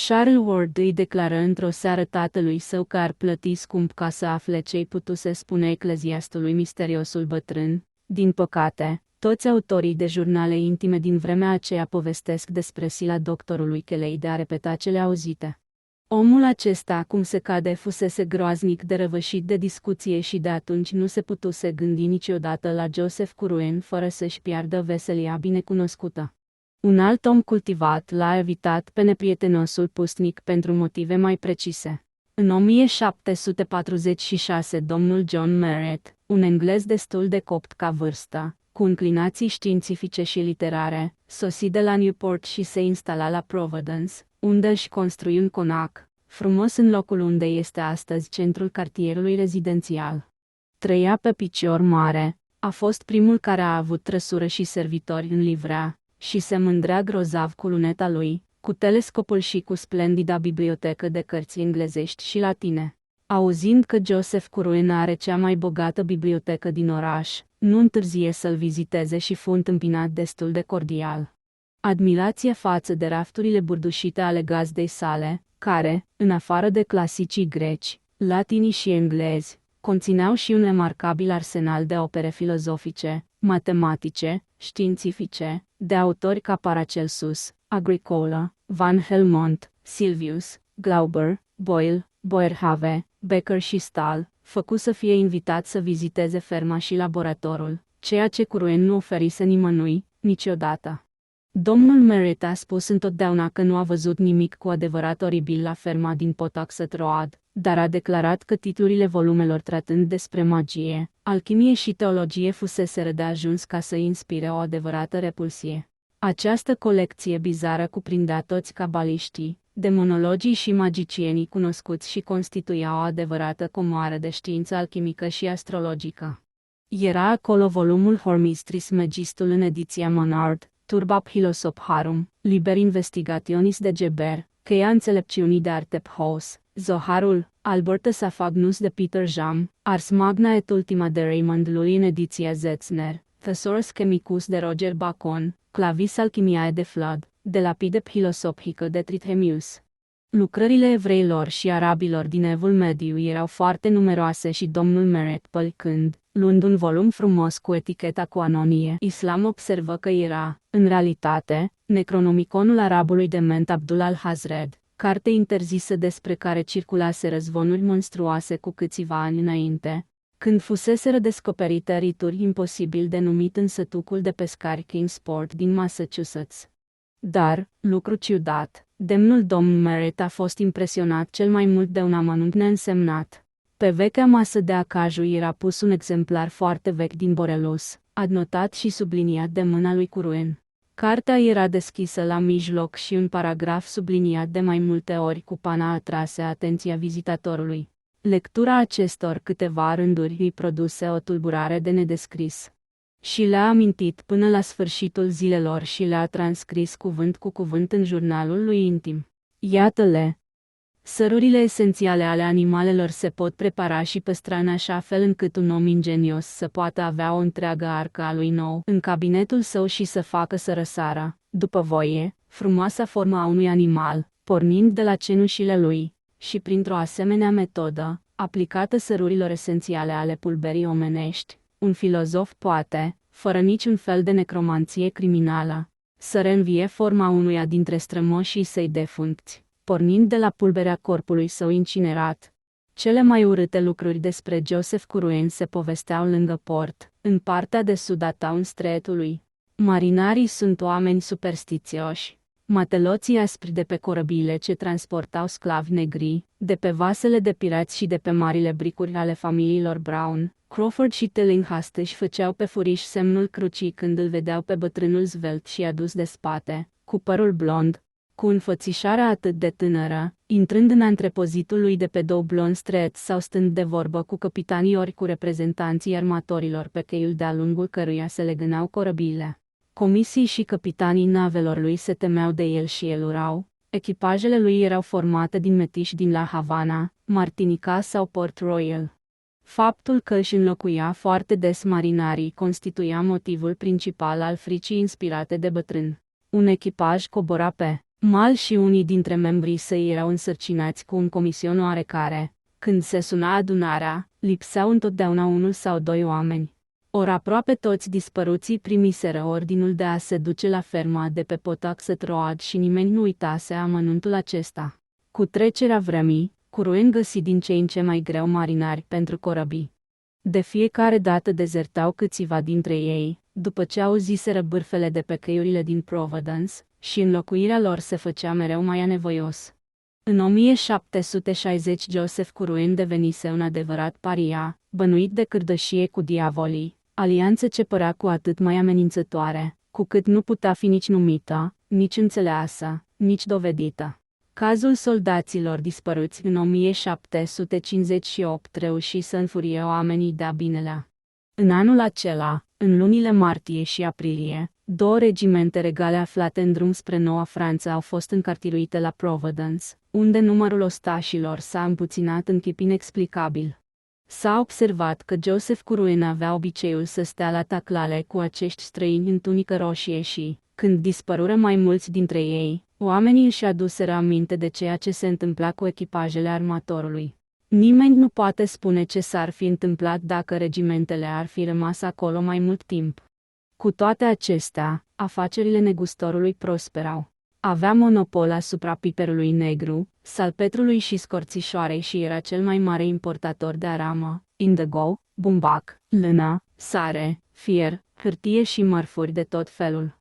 Charles Ward îi declară într-o seară tatălui său că ar plăti scump ca să afle ce-i putuse spune ecleziastului misteriosul bătrân. Din păcate, toți autorii de jurnale intime din vremea aceea povestesc despre sila doctorului Kelly de a repeta cele auzite. Omul acesta, cum se cade, fusese groaznic de răvășit de discuție și de atunci nu se putuse gândi niciodată la Joseph Curwen fără să-și piardă veselia binecunoscută. Un alt om cultivat l-a evitat pe neprietenosul pustnic pentru motive mai precise. În 1746 domnul John Marrett, un englez destul de copt ca vârstă, cu inclinații științifice și literare, sosi de la Newport și se instala la Providence, unde își construi un conac, frumos în locul unde este astăzi centrul cartierului rezidențial. Trăia pe picior mare, a fost primul care a avut trăsură și servitori în livrea, și se mândrea grozav cu luneta lui, cu telescopul și cu splendida bibliotecă de cărți englezești și latine. Auzind că Joseph Curwen are cea mai bogată bibliotecă din oraș, nu întârzie să-l viziteze și fu întâmpinat destul de cordial. Admirație față de rafturile burdușite ale gazdei sale, care, în afară de clasicii greci, latini și englezi, conțineau și un remarcabil arsenal de opere filozofice, matematice, științifice, de autori ca Paracelsus, Agricola, Van Helmont, Silvius, Glauber, Boyle, Boerhaave, Becker și Stahl, făcu să fie invitat să viziteze ferma și laboratorul, ceea ce Curwen nu oferise nimănui, niciodată. Domnul Merritt a spus întotdeauna că nu a văzut nimic cu adevărat oribil la ferma din Pawtuxet Road, dar a declarat că titlurile volumelor tratând despre magie, alchimie și teologie fuseseră de ajuns ca să inspire o adevărată repulsie. Această colecție bizară cuprindea toți cabaliștii, demonologii și magicienii cunoscuți și constituia o adevărată comoară de știință alchimică și astrologică. Era acolo volumul Hormistris Magistul în ediția Monard, Turba Philosopharum, Liber Investigationis de Geber, Cheia înțelepciunii de Artephaus, Zoharul, Albertus Afagnus de Peter Jam, Ars Magna et Ultima de Raymond Lull în ediția Zetzner, Thesaurus Chemicus de Roger Bacon, Clavis Alchimiae de Flood, De Lapide Philosophică de Trithemius. Lucrările evreilor și arabilor din Evul Mediu erau foarte numeroase și domnul Merritt, pălcând, luând un volum frumos cu eticheta cu anonie, Islam observă că era, în realitate, Necronomiconul arabului de Ment Abdul al-Hazred, carte interzisă despre care circulase răzvonuri monstruoase cu câțiva ani înainte, când fuseseră descoperite rituri imposibil de numit în sătucul de pescari Kingsport din Massachusetts. Dar, lucru ciudat, demnul domn Merritt a fost impresionat cel mai mult de un amănunt neînsemnat. Pe vechea masă de acajou era pus un exemplar foarte vechi din Borelus, adnotat și subliniat de mâna lui Curwen. Cartea era deschisă la mijloc și un paragraf subliniat de mai multe ori cu pana atrase atenția vizitatorului. Lectura acestor câteva rânduri îi produse o tulburare de nedescris. Și le-a amintit până la sfârșitul zilelor și le-a transcris cuvânt cu cuvânt în jurnalul lui intim. Iată-le! Sărurile esențiale ale animalelor se pot prepara și păstra în așa fel încât un om ingenios să poată avea o întreagă arcă a lui nou în cabinetul său și să facă să răsară, după voie, frumoasa formă a unui animal, pornind de la cenușile lui, și printr-o asemenea metodă, aplicată sărurilor esențiale ale pulberii omenești, un filozof poate, fără niciun fel de necromanție criminală, să reînvie forma unuia dintre strămoșii săi defuncți, pornind de la pulberea corpului său incinerat. Cele mai urâte lucruri despre Joseph Curwen se povesteau lângă port, în partea de sud a Town Street-ului. Marinarii sunt oameni superstițioși. Mateloții aspri de pe corăbiile ce transportau sclavi negri, de pe vasele de pirați și de pe marile bricuri ale familiilor Brown, Crawford și Tillinghast își făceau pe furiș semnul crucii când îl vedeau pe bătrânul zvelt și adus de spate, cu părul blond, cu înfățișarea atât de tânără, intrând în antrepozitul lui de pe Doublon Street sau stând de vorbă cu capitanii ori cu reprezentanții armatorilor pe cheiul de-a lungul căruia se legănau corăbiile. Comisii și capitanii navelor lui se temeau de el și el urau. Echipajele lui erau formate din metiși din La Havana, Martinica sau Port Royal. Faptul că își înlocuia foarte des marinarii constituia motivul principal al fricii inspirate de bătrân. Un echipaj cobora pe mal și unii dintre membrii săi erau însărcinați cu un comision oarecare. Când se suna adunarea, lipseau întotdeauna unul sau doi oameni. Ori aproape toți dispăruții primiseră ordinul de a se duce la ferma de pe Pawtuxet Road și nimeni nu uitase amănuntul acesta. Cu trecerea vremii, Curwen găsi din ce în ce mai greu marinari pentru corăbii. De fiecare dată dezertau câțiva dintre ei, după ce auziseră bârfele de pe căiurile din Providence, și înlocuirea lor se făcea mereu mai anevoios. În 1760 Joseph Curwen devenise un adevărat paria, bănuit de cârdășie cu diavolii, alianță ce părea cu atât mai amenințătoare, cu cât nu putea fi nici numită, nici înțeleasă, nici dovedită. Cazul soldaților dispăruți în 1758 reuși să înfurie oamenii de-a binelea. În anul acela, în lunile martie și aprilie, 2 regimente regale aflate în drum spre Noua Franță au fost încartiruite la Providence, unde numărul ostașilor s-a împuținat în chip inexplicabil. S-a observat că Joseph Curwen avea obiceiul să stea la taclale cu acești străini în tunică roșie și, Când dispărură mai mulți dintre ei, oamenii își aduseră aminte de ceea ce se întâmpla cu echipajele armatorului. Nimeni nu poate spune ce s-ar fi întâmplat dacă regimentele ar fi rămas acolo mai mult timp. Cu toate acestea, afacerile negustorului prosperau. Avea monopol asupra piperului negru, salpetrului și scorțișoarei și era cel mai mare importator de aramă, indigo, bumbac, lână, sare, fier, hârtie și mărfuri de tot felul.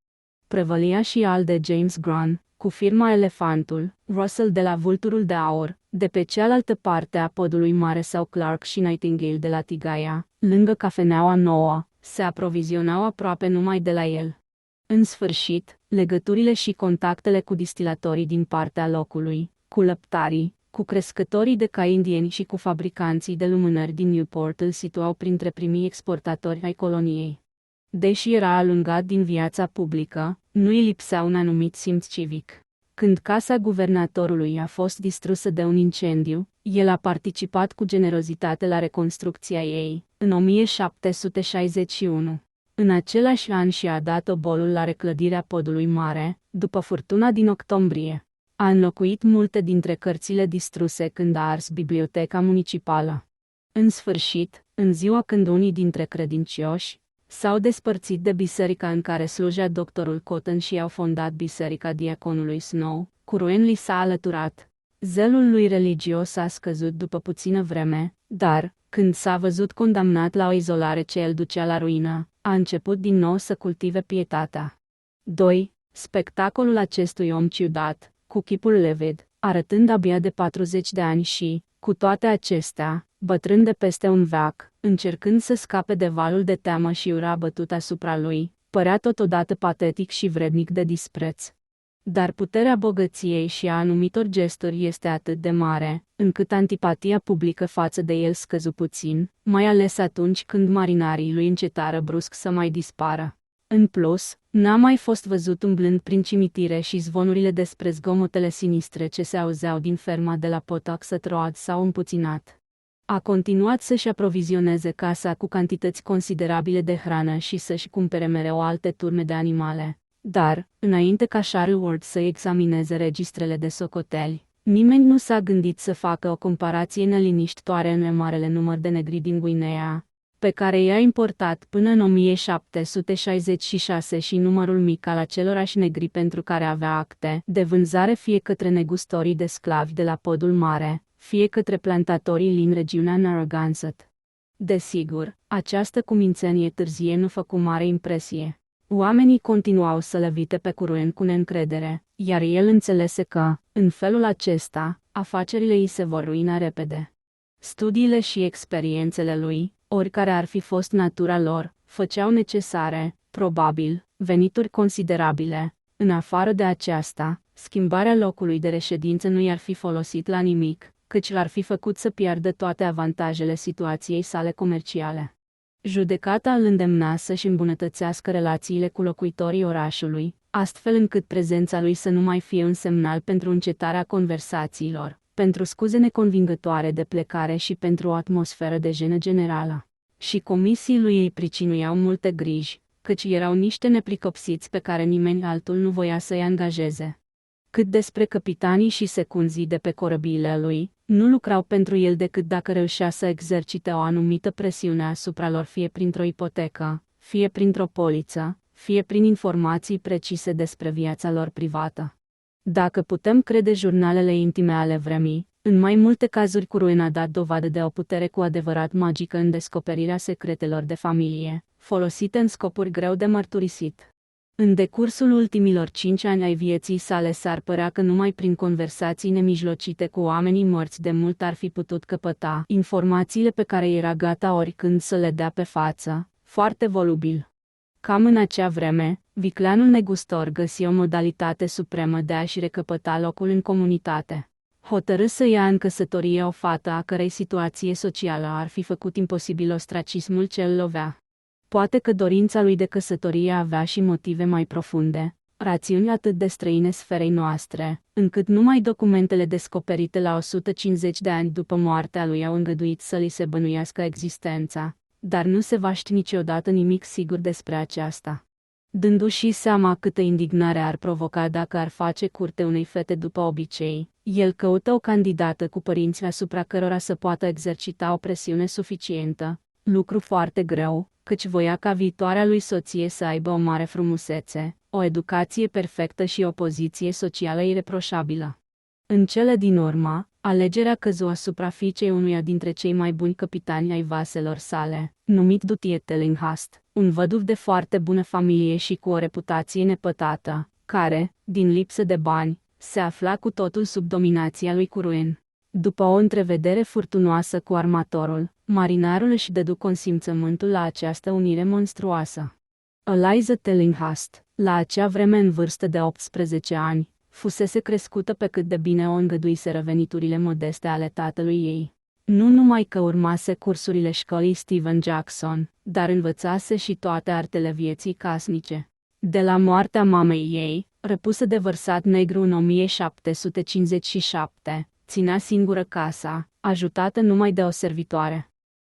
Prăvălia și al de James Grant, cu firma Elefantul, Russell de la Vulturul de Aur, de pe cealaltă parte a podului mare sau Clark și Nightingale de la Tigaia, lângă Cafeneaua Nouă, se aprovizionau aproape numai de la el. În sfârșit, legăturile și contactele cu distilatorii din partea locului, cu lăptarii, cu crescătorii de cai indieni și cu fabricanții de lumânări din Newport îl situau printre primii exportatori ai coloniei. Deși era alungat din viața publică, nu îi lipsea un anumit simț civic. Când casa guvernatorului a fost distrusă de un incendiu, el a participat cu generozitate la reconstrucția ei, în 1761. În același an și-a dat obolul la reclădirea podului mare, după furtuna din octombrie. A înlocuit multe dintre cărțile distruse când a ars biblioteca municipală. În sfârșit, în ziua când unii dintre credincioși s-au despărțit de biserica în care slujea doctorul Cotton și au fondat biserica diaconului Snow, Curwen li s-a alăturat. Zelul lui religios a scăzut după puțină vreme, dar, când s-a văzut condamnat la o izolare ce îl ducea la ruină, a început din nou să cultive pietatea. 2. Spectacolul acestui om ciudat, cu chipul levid, arătând abia de 40 de ani și, cu toate acestea, bătrân de peste un veac, încercând să scape de valul de teamă și ura bătut asupra lui, părea totodată patetic și vrednic de dispreț. Dar puterea bogăției și a anumitor gesturi este atât de mare, încât antipatia publică față de el scăzu puțin, mai ales atunci când marinarii lui încetară brusc să mai dispară. În plus, n-a mai fost văzut umblând prin cimitire și zvonurile despre zgomotele sinistre ce se auzeau din ferma de la Pawtuxet Road s-au împuținat. A continuat să-și aprovizioneze casa cu cantități considerabile de hrană și să-și cumpere mereu alte turme de animale. Dar, înainte ca Charles Ward să examineze registrele de socoteli, nimeni nu s-a gândit să facă o comparație neliniștitoare în marele număr de negri din Guinea, pe care i-a importat până în 1766 și numărul mic al acelorași negri pentru care avea acte de vânzare fie către negustorii de sclavi de la Podul Mare, fie către plantatorii din regiunea Narragansett. Desigur, această cumințenie târzie nu făcu mare impresie. Oamenii continuau să le vite pe Curwen cu neîncredere, iar el înțelese că, în felul acesta, afacerile îi se vor ruina repede. Studiile și experiențele lui, oricare ar fi fost natura lor, făceau necesare, probabil, venituri considerabile. În afară de aceasta, schimbarea locului de reședință nu i-ar fi folosit la nimic, căci l-ar fi făcut să piardă toate avantajele situației sale comerciale. Judecata îl îndemna să-și îmbunătățească relațiile cu locuitorii orașului, astfel încât prezența lui să nu mai fie un semnal pentru încetarea conversațiilor, pentru scuze neconvingătoare de plecare și pentru o atmosferă de jenă generală. Și comisii lui îi pricinuiau multe griji, căci erau niște nepricopsiți pe care nimeni altul nu voia să-i angajeze. Cât despre capitanii și secunzii de pe corăbiile lui, nu lucrau pentru el decât dacă reușea să exercite o anumită presiune asupra lor fie printr-o ipotecă, fie printr-o poliță, fie prin informații precise despre viața lor privată. Dacă putem crede jurnalele intime ale vremii, în mai multe cazuri Curwen a dat dovadă de o putere cu adevărat magică în descoperirea secretelor de familie, folosite în scopuri greu de mărturisit. În decursul ultimilor 5 ani ai vieții sale s-ar părea că numai prin conversații nemijlocite cu oamenii morți de mult ar fi putut căpăta informațiile pe care era gata oricând să le dea pe față, foarte volubil. Cam în acea vreme, vicleanul negustor găsi o modalitate supremă de a-și recăpăta locul în comunitate. Hotărâ să ia în căsătorie o fată a cărei situație socială ar fi făcut imposibil ostracismul ce îl lovea. Poate că dorința lui de căsătorie avea și motive mai profunde, rațiuni atât de străine sferei noastre, încât numai documentele descoperite la 150 de ani după moartea lui au îngăduit să li se bănuiască existența, dar nu se va ști niciodată nimic sigur despre aceasta. Dându-și seama câtă indignare ar provoca dacă ar face curte unei fete după obicei, el căută o candidată cu părinți asupra cărora să poată exercita o presiune suficientă, lucru foarte greu, căci voia ca viitoarea lui soție să aibă o mare frumusețe, o educație perfectă și o poziție socială ireproșabilă. În cele din urmă, alegerea căzu asupra fiicei unuia dintre cei mai buni capitani ai vaselor sale, numit Duttie Tillinghast, un văduv de foarte bună familie și cu o reputație nepătată, care, din lipsă de bani, se afla cu totul sub dominația lui Curwen. După o întrevedere furtunoasă cu armatorul, marinarul își dădu consimțământul la această unire monstruoasă. Eliza Tillinghast, la acea vreme în vârstă de 18 ani, fusese crescută pe cât de bine o îngăduiseră veniturile modeste ale tatălui ei. Nu numai că urmase cursurile școlii Stephen Jackson, dar învățase și toate artele vieții casnice. De la moartea mamei ei, răpusă de vărsat negru în 1757, ținea singură casa, ajutată numai de o servitoare.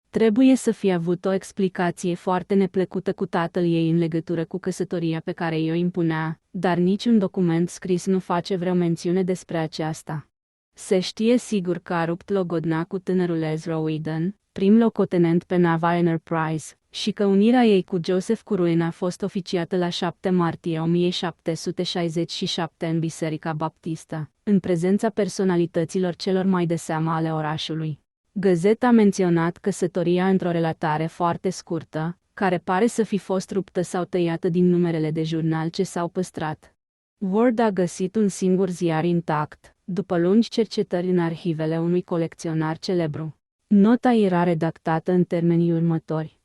Trebuie să fie avut o explicație foarte neplăcută cu tatăl ei în legătură cu căsătoria pe care i-o impunea, dar niciun document scris nu face vreo mențiune despre aceasta. Se știe sigur că a rupt logodna cu tânărul Ezra Whedon, prim locotenent pe nava Enterprise, și că unirea ei cu Joseph Curwen a fost oficiată la 7 martie 1767 în Biserica Baptistă, în prezența personalităților celor mai de seamă ale orașului. Gazeta a menționat căsătoria într-o relatare foarte scurtă, care pare să fi fost ruptă sau tăiată din numerele de jurnal ce s-au păstrat. Ward a găsit un singur ziar intact, după lungi cercetări în arhivele unui colecționar celebru. Nota era redactată în termenii următori.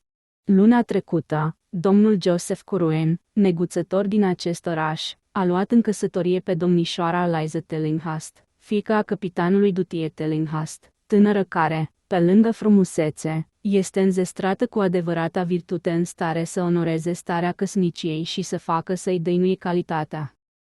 Luna trecută, domnul Joseph Curwen, neguțător din acest oraș, a luat în căsătorie pe domnișoara Eliza Tillinghast, fiica a capitanului Duttie Tillinghast, tânără care, pe lângă frumusețe, este înzestrată cu adevărata virtute în stare să onoreze starea căsniciei și să facă să-i dăinuie calitatea.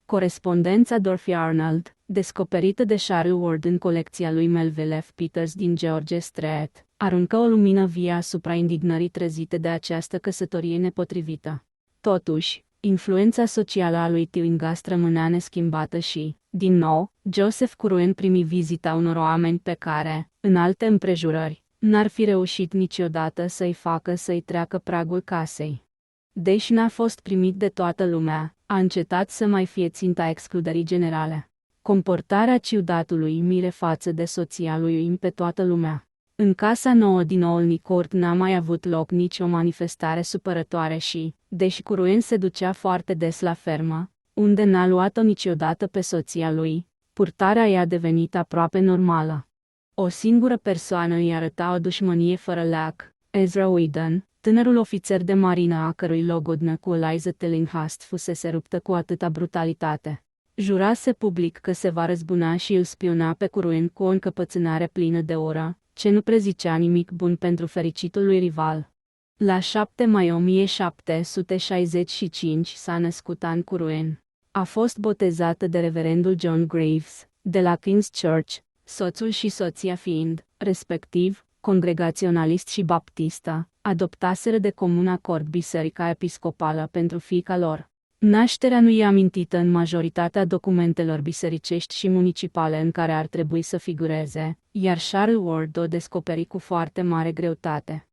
Corespondența Dorothy Arnold, descoperită de Charles Ward în colecția lui Melville F. Peters din George Street, aruncă o lumină vie asupra indignării trezite de această căsătorie nepotrivită. Totuși, influența socială a lui Tillinghast rămânea neschimbată și, din nou, Joseph Curwen primi vizita unor oameni pe care, în alte împrejurări, n-ar fi reușit niciodată să-i facă să-i treacă pragul casei. Deși n-a fost primit de toată lumea, a încetat să mai fie ținta excluderii generale. Comportarea ciudatului mire față de soția lui uimi pe toată lumea. În casa nouă din Olney Court n-a mai avut loc nicio manifestare supărătoare și, deși Curwen se ducea foarte des la fermă, unde n-a luat-o niciodată pe soția lui, purtarea i-a devenit aproape normală. O singură persoană îi arăta o dușmănie fără leac, Ezra Whedon, tânărul ofițer de marină a cărui logodnă cu Eliza Tillinghast fusese ruptă cu atâta brutalitate. Jurase public că se va răzbuna și îl spiona pe Curwen cu o încăpățânare plină de ură, ce nu prezicea nimic bun pentru fericitul lui rival. La 7 mai 1765 s-a născut Anne Curwen. A fost botezată de reverendul John Graves, de la King's Church, soțul și soția fiind, respectiv, congregaționalist și baptistă, adoptaseră de comun acord biserica episcopală pentru fiica lor. Nașterea nu e amintită în majoritatea documentelor bisericești și municipale în care ar trebui să figureze, iar Charles Ward o descoperi cu foarte mare greutate.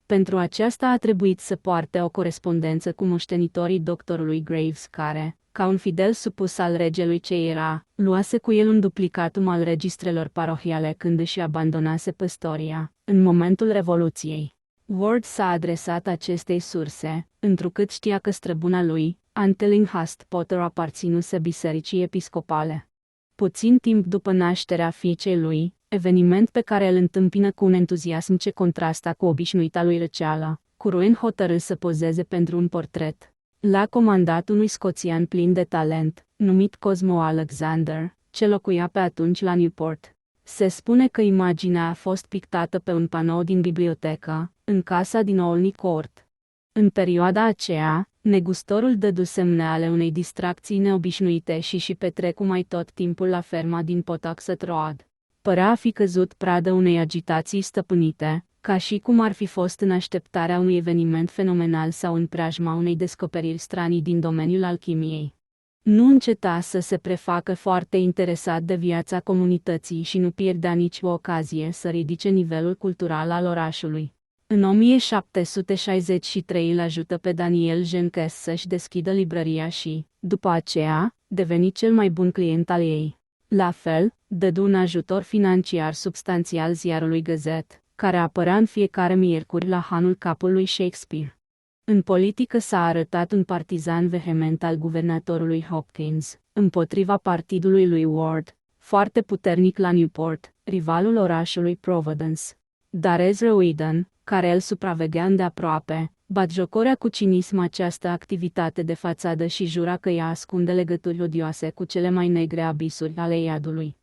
Pentru aceasta a trebuit să poarte o corespondență cu moștenitorii doctorului Graves care, ca un fidel supus al regelui ce era, luase cu el un duplicatum al registrelor parohiale când își abandonase păstoria, în momentul Revoluției. Ward s-a adresat acestei surse, întrucât știa că străbuna lui, Anne Tillinghast Potter aparținuse bisericii episcopale. Puțin timp după nașterea fiicei lui, eveniment pe care îl întâmpină cu un entuziasm ce contrasta cu obișnuita lui răceală, Curwen hotărâ să pozeze pentru un portret. L-a comandat unui scoțian plin de talent, numit Cosmo Alexander, ce locuia pe atunci la Newport. Se spune că imaginea a fost pictată pe un panou din bibliotecă, în casa din Olney Court. În perioada aceea, negustorul dădu semne ale unei distracții neobișnuite și petrecu mai tot timpul la ferma din Pawtuxet Road. Părea a fi căzut pradă unei agitații stăpânite, ca și cum ar fi fost în așteptarea unui eveniment fenomenal sau în preajma unei descoperiri stranii din domeniul alchimiei. Nu înceta să se prefacă foarte interesat de viața comunității și nu pierdea nici o ocazie să ridice nivelul cultural al orașului. În 1763 îl ajută pe Daniel Jenkes să-și deschidă librăria și, după aceea, deveni cel mai bun client al ei. La fel, dădu un ajutor financiar substanțial ziarului Gazette, care apărea în fiecare miercuri la hanul capului Shakespeare. În politică s-a arătat un partizan vehement al guvernatorului Hopkins, împotriva partidului lui Ward, foarte puternic la Newport, rivalul orașului Providence. Dar Ezra Whedon, care îl supraveghea îndeaproape, batjocorea cu cinism această activitate de fațadă și jura că ea ascunde legături odioase cu cele mai negre abisuri ale iadului.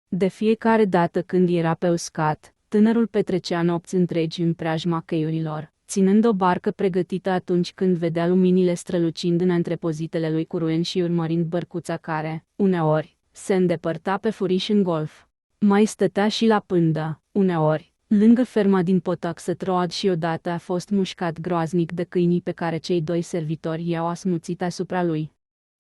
De fiecare dată când era pe uscat, tânărul petrecea nopți întregi în preajma cheiurilor, ținând o barcă pregătită atunci când vedea luminile strălucind în antrepozitele lui Curwen și urmărind bărcuța care, uneori, se îndepărta pe furiș în golf. Mai stătea și la pândă, uneori, lângă ferma din Pawtuxet Road și odată a fost mușcat groaznic de câinii pe care cei doi servitori i-au asmuțit asupra lui.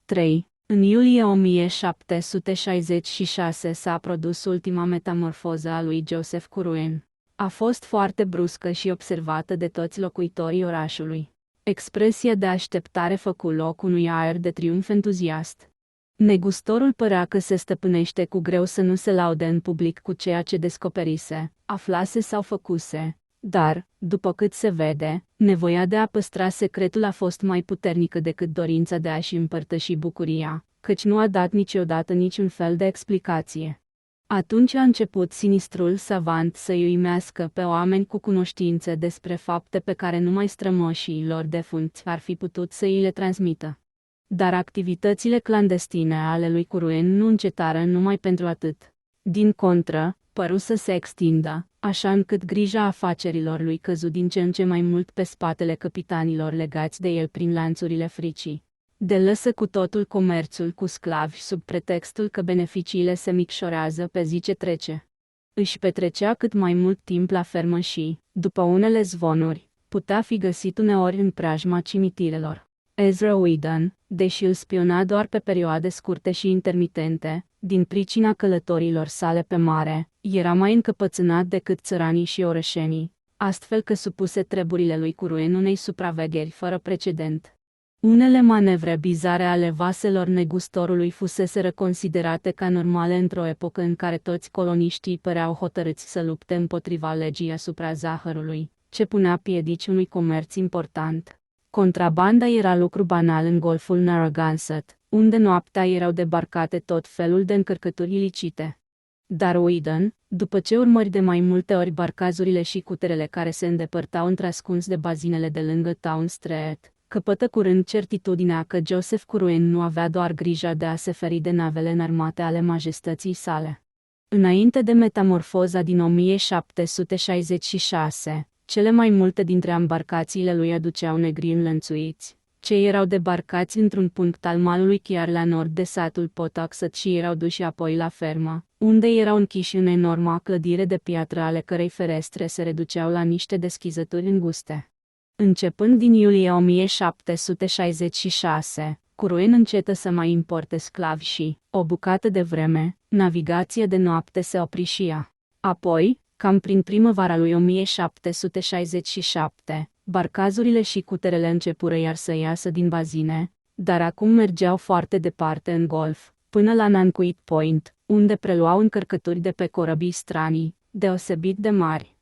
3. În iulie 1766 s-a produs ultima metamorfoză a lui Joseph Curwen. A fost foarte bruscă și observată de toți locuitorii orașului. Expresia de așteptare făcu loc unui aer de triumf entuziast. Negustorul părea că se stăpânește cu greu să nu se laude în public cu ceea ce descoperise, aflase sau făcuse, dar, după cât se vede, nevoia de a păstra secretul a fost mai puternică decât dorința de a-și împărtăși bucuria, căci nu a dat niciodată niciun fel de explicație. Atunci a început sinistrul savant să-i uimească pe oameni cu cunoștințe despre fapte pe care numai strămoșii lor defunți ar fi putut să îi le transmită. Dar activitățile clandestine ale lui Curwen nu încetară numai pentru atât. Din contră, păru să se extindă, așa încât grija afacerilor lui căzu din ce în ce mai mult pe spatele căpitanilor legați de el prin lanțurile fricii. De lăsă cu totul comerțul cu sclavi sub pretextul că beneficiile se micșorează pe zi ce trece. Își petrecea cât mai mult timp la fermă și, după unele zvonuri, putea fi găsit uneori în preajma cimitirelor. Ezra Whedon, deși îl spiona doar pe perioade scurte și intermitente, din pricina călătorilor sale pe mare, era mai încăpățânat decât țăranii și orășenii, astfel că supuse treburile lui Curwen unei supravegheri fără precedent. Unele manevre bizare ale vaselor negustorului fuseseră considerate ca normale într-o epocă în care toți coloniștii păreau hotărâți să lupte împotriva legii asupra zahărului, ce punea piedici unui comerț important. Contrabanda era lucru banal în golful Narragansett, unde noaptea erau debarcate tot felul de încărcături ilicite. Dar Whedon, după ce urmări de mai multe ori barcazurile și cuterele care se îndepărtau întrascuns de bazinele de lângă Town Street, căpătă curând certitudinea că Joseph Curwen nu avea doar grija de a se feri de navele înarmate ale majestății sale. Înainte de metamorfoza din 1766, cele mai multe dintre embarcațiile lui aduceau negri înlănțuiți, cei erau debarcați într-un punct al malului chiar la nord de satul Pawtuxet și erau duși apoi la fermă, unde erau închiși în enorma clădire de piatră ale cărei ferestre se reduceau la niște deschizături înguste. Începând din iulie 1766, Curwen încetă să mai importe sclavi și, o bucată de vreme, navigația de noapte se opri și ea. Apoi, cam prin primăvara lui 1767, barcazurile și cuterele începură iar să iasă din bazine, dar acum mergeau foarte departe în golf, până la Nantucket Point, unde preluau încărcături de pe corăbii stranii, deosebit de mari.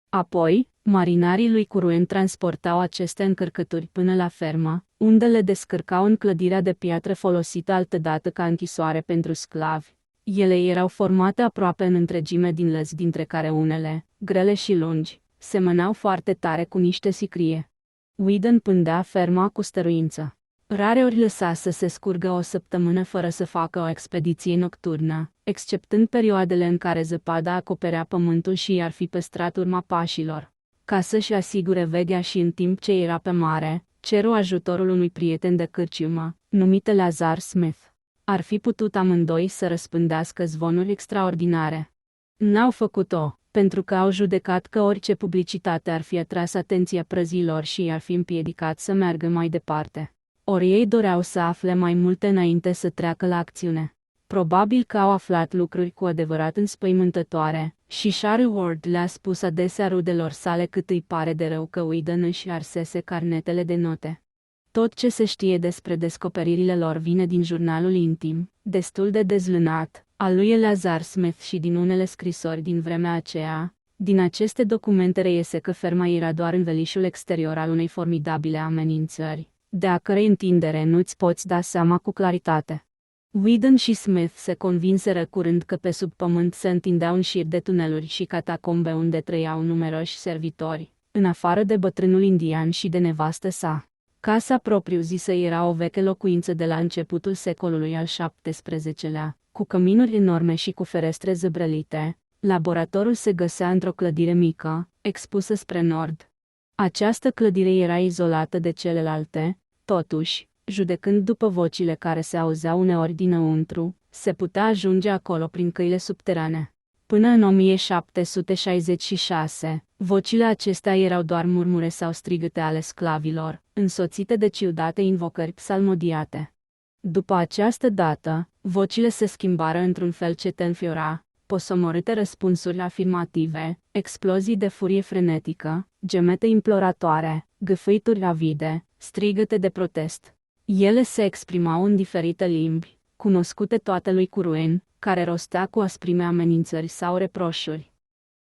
Apoi, marinarii lui Curwen transportau aceste încărcături până la fermă, unde le descărcau în clădirea de piatră folosită altădată ca închisoare pentru sclavi. Ele erau formate aproape în întregime din lăzi, dintre care unele, grele și lungi, semănau foarte tare cu niște sicrie. Whedon pândea ferma cu stăruință. Rareori lăsa să se scurgă o săptămână fără să facă o expediție nocturnă, exceptând perioadele în care zăpada acoperea pământul și i-ar fi păstrat urma pașilor. Ca să-și asigure veghea și în timp ce era pe mare, ceru ajutorul unui prieten de cârciumă, numit Lazar Smith. Ar fi putut amândoi să răspândească zvonuri extraordinare. N-au făcut-o, pentru că au judecat că orice publicitate ar fi atras atenția prăzilor și i-ar fi împiedicat să meargă mai departe. Ori ei doreau să afle mai multe înainte să treacă la acțiune. Probabil că au aflat lucruri cu adevărat înspăimântătoare, și Charles Ward le-a spus adesea rudelor sale cât îi pare de rău că Whedon își arsese carnetele de note. Tot ce se știe despre descoperirile lor vine din jurnalul intim, destul de dezlănat, al lui Eleazar Smith și din unele scrisori din vremea aceea. Din aceste documente reiese că ferma era doar învelișul exterior al unei formidabile amenințări, de a cărei întindere nu-ți poți da seama cu claritate. Whedon și Smith se convinseră curând că pe sub pământ se întindeau un șir de tuneluri și catacombe unde trăiau numeroși servitori, în afară de bătrânul indian și de nevastă sa. Casa propriu-zisă era o veche locuință de la începutul secolului al XVII-lea, cu căminuri enorme și cu ferestre zăbrălite. Laboratorul se găsea într-o clădire mică, expusă spre nord. Această clădire era izolată de celelalte, totuși, judecând după vocile care se auzeau uneori dinăuntru, se putea ajunge acolo prin căile subterane. Până în 1766, vocile acestea erau doar murmure sau strigăte ale sclavilor, însoțite de ciudate invocări psalmodiate. După această dată, vocile se schimbară într-un fel ce te înfiora, posomorâte răspunsuri afirmative, explozii de furie frenetică, gemete imploratoare, gâfâituri avide, strigăte de protest. Ele se exprimau în diferite limbi, cunoscute toate lui Curwen, care rostea cu asprime amenințări sau reproșuri.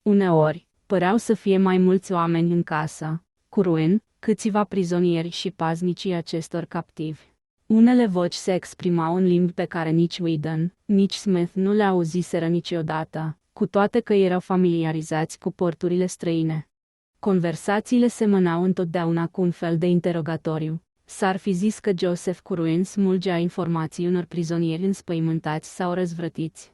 Uneori, păreau să fie mai mulți oameni în casă, Curwen, câțiva prizonieri și paznicii acestor captivi. Unele voci se exprimau în limbi pe care nici Whedon, nici Smith nu le auziseră niciodată, cu toate că erau familiarizați cu porturile străine. Conversațiile semănau întotdeauna cu un fel de interogatoriu. S-ar fi zis că Joseph Curwen smulgea informații unor prizonieri înspăimântați sau răzvrătiți.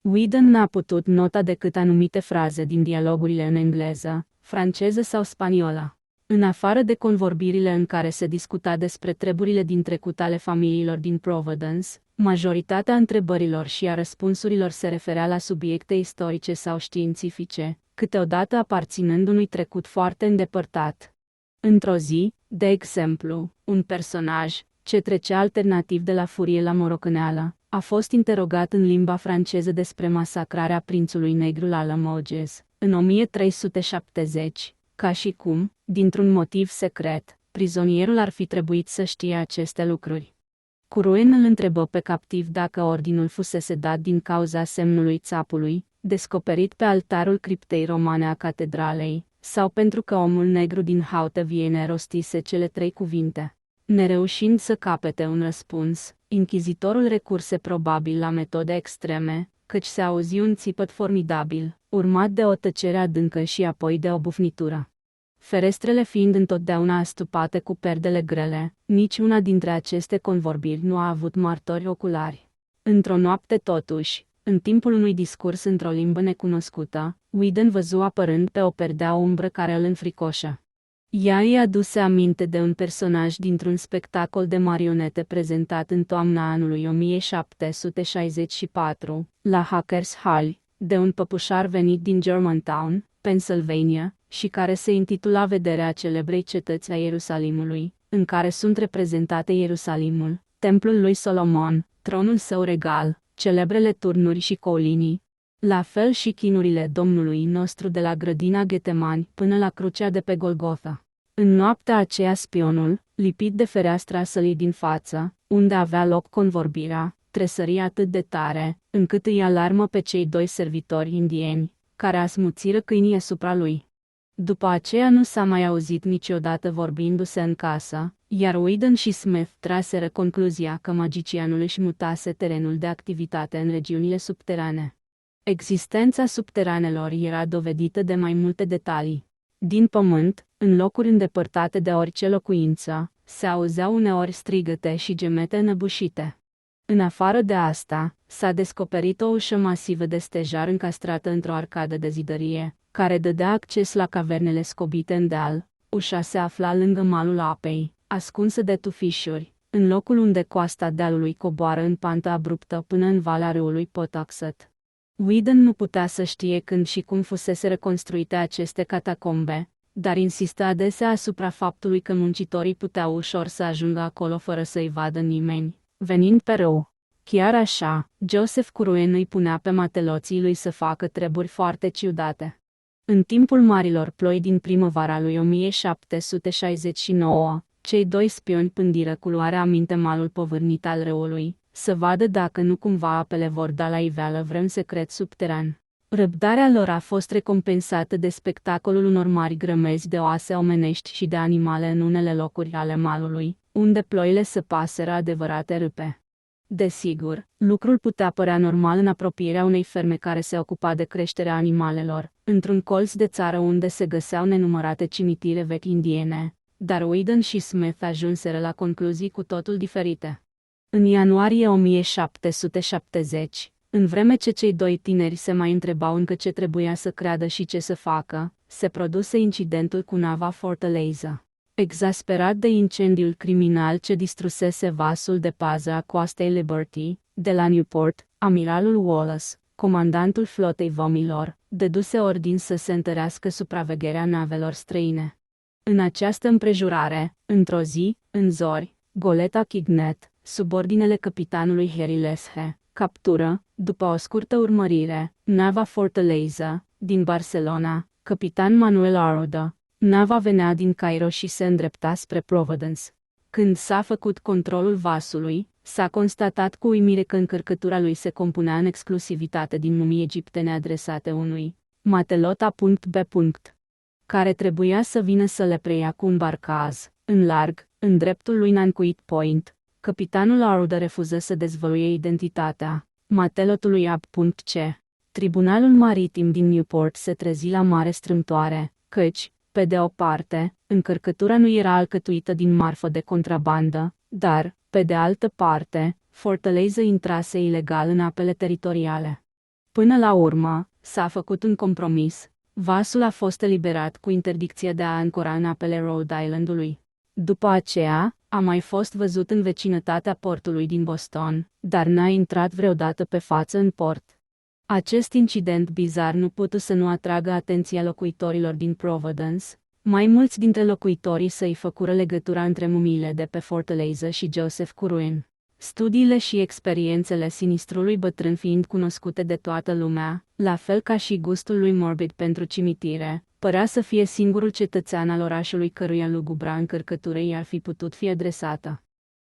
Whedon n-a putut nota decât anumite fraze din dialogurile în engleză, franceză sau spaniolă. În afară de convorbirile în care se discuta despre treburile din trecut ale familiilor din Providence, majoritatea întrebărilor și a răspunsurilor se referea la subiecte istorice sau științifice, câteodată aparținând unui trecut foarte îndepărtat. Într-o zi, de exemplu, un personaj, ce trecea alternativ de la furie la morocăneală, a fost interogat în limba franceză despre masacrarea prințului negru la Limoges, în 1370, ca și cum, dintr-un motiv secret, prizonierul ar fi trebuit să știe aceste lucruri. Curwen îl întrebă pe captiv dacă ordinul fusese dat din cauza semnului țapului, descoperit pe altarul criptei romane a catedralei, sau pentru că omul negru din Haute-Vienne rostise cele 3 cuvinte. Nereușind să capete un răspuns, inchizitorul recurse probabil la metode extreme, căci se auzi un țipăt formidabil, urmat de o tăcere adâncă și apoi de o bufnitură. Ferestrele fiind întotdeauna astupate cu perdele grele, niciuna dintre aceste convorbiri nu a avut martori oculari. Într-o noapte totuși, în timpul unui discurs într-o limbă necunoscută, Whedon văzu apărând pe o perdea o umbră care îl înfricoșă. Ea îi aduse aminte de un personaj dintr-un spectacol de marionete prezentat în toamna anului 1764, la Hackers Hall, de un păpușar venit din Germantown, Pennsylvania, și care se intitula Vederea celebrei cetăți a Ierusalimului, în care sunt reprezentate Ierusalimul, templul lui Solomon, tronul său regal, celebrele turnuri și colinii, la fel și chinurile Domnului nostru de la grădina Ghetemani până la crucea de pe Golgotha. În noaptea aceea spionul, lipit de fereastra sălii din față, unde avea loc convorbirea, tresări atât de tare, încât îi alarmă pe cei 2 servitori indieni, care asmuțiră câinii asupra lui. După aceea nu s-a mai auzit niciodată vorbindu-se în casă, iar Whedon și Smith traseră concluzia că magicianul își mutase terenul de activitate în regiunile subterane. Existența subteranelor era dovedită de mai multe detalii. Din pământ, în locuri îndepărtate de orice locuință, se auzeau uneori strigăte și gemete înăbușite. În afară de asta, s-a descoperit o ușă masivă de stejar încastrată într-o arcadă de zidărie, care dădea acces la cavernele scobite în deal. Ușa se afla lângă malul apei, ascunsă de tufișuri, în locul unde coasta dealului coboară în pantă abruptă până în valea râului Pawtuxet. Whedon nu putea să știe când și cum fusese reconstruite aceste catacombe, dar insista adesea asupra faptului că muncitorii puteau ușor să ajungă acolo fără să-i vadă nimeni, venind pe râu. Chiar așa, Joseph Curwen îi punea pe mateloții lui să facă treburi foarte ciudate. În timpul marilor ploi din primăvara lui 1769, cei doi spioni pândiră cu luarea aminte malul povârnit al râului, să vadă dacă nu cumva apele vor da la iveală vreun secret subteran. Răbdarea lor a fost recompensată de spectacolul unor mari grămezi de oase omenești și de animale în unele locuri ale malului, unde ploile săpaseră adevărate râpe. Desigur, lucrul putea părea normal în apropierea unei ferme care se ocupa de creșterea animalelor, într-un colț de țară unde se găseau nenumărate cimitire vechi indiene, dar Whedon și Smith ajunseră la concluzii cu totul diferite. În ianuarie 1770, în vreme ce cei doi tineri se mai întrebau încă ce trebuia să creadă și ce să facă, se produse incidentul cu nava Fortaleza. Exasperat de incendiul criminal ce distrusese vasul de pază a coastei Liberty, de la Newport, amiralul Wallace, comandantul flotei vămilor, dăduse ordin să se întărească supravegherea navelor străine. În această împrejurare, într-o zi, în zori, goleta Kignet, sub ordinele capitanului Harry Leshe, captură, după o scurtă urmărire, nava Fortaleza, din Barcelona, capitan Manuel Aroda. Nava venea din Cairo și se îndrepta spre Providence. Când s-a făcut controlul vasului, s-a constatat cu uimire că încărcătura lui se compunea în exclusivitate din mumii egiptene adresate unui matelot A.B. care trebuia să vină să le preia cu un barcaz, în larg, în dreptul lui Nanquit Point. Capitanul Aruda refuză să dezvăluie identitatea matelotului A.C. Tribunalul maritim din Newport se trezi la mare strâmtoare, căci, pe de o parte, încărcătura nu era alcătuită din marfă de contrabandă, dar, pe de altă parte, Fortaleza intrase ilegal în apele teritoriale. Până la urmă, s-a făcut un compromis. Vasul a fost eliberat cu interdicția de a ancora în apele Rhode Islandului. După aceea, a mai fost văzut în vecinătatea portului din Boston, dar n-a intrat vreodată pe față în port. Acest incident bizar nu putu să nu atragă atenția locuitorilor din Providence. Mai mulți dintre locuitorii săi făcură legătura între mumiile de pe Fortaleza și Joseph Curwen. Studiile și experiențele sinistrului bătrân fiind cunoscute de toată lumea, la fel ca și gustul lui morbid pentru cimitire, părea să fie singurul cetățean al orașului căruia lugubra încărcătură i-ar fi putut fi adresată.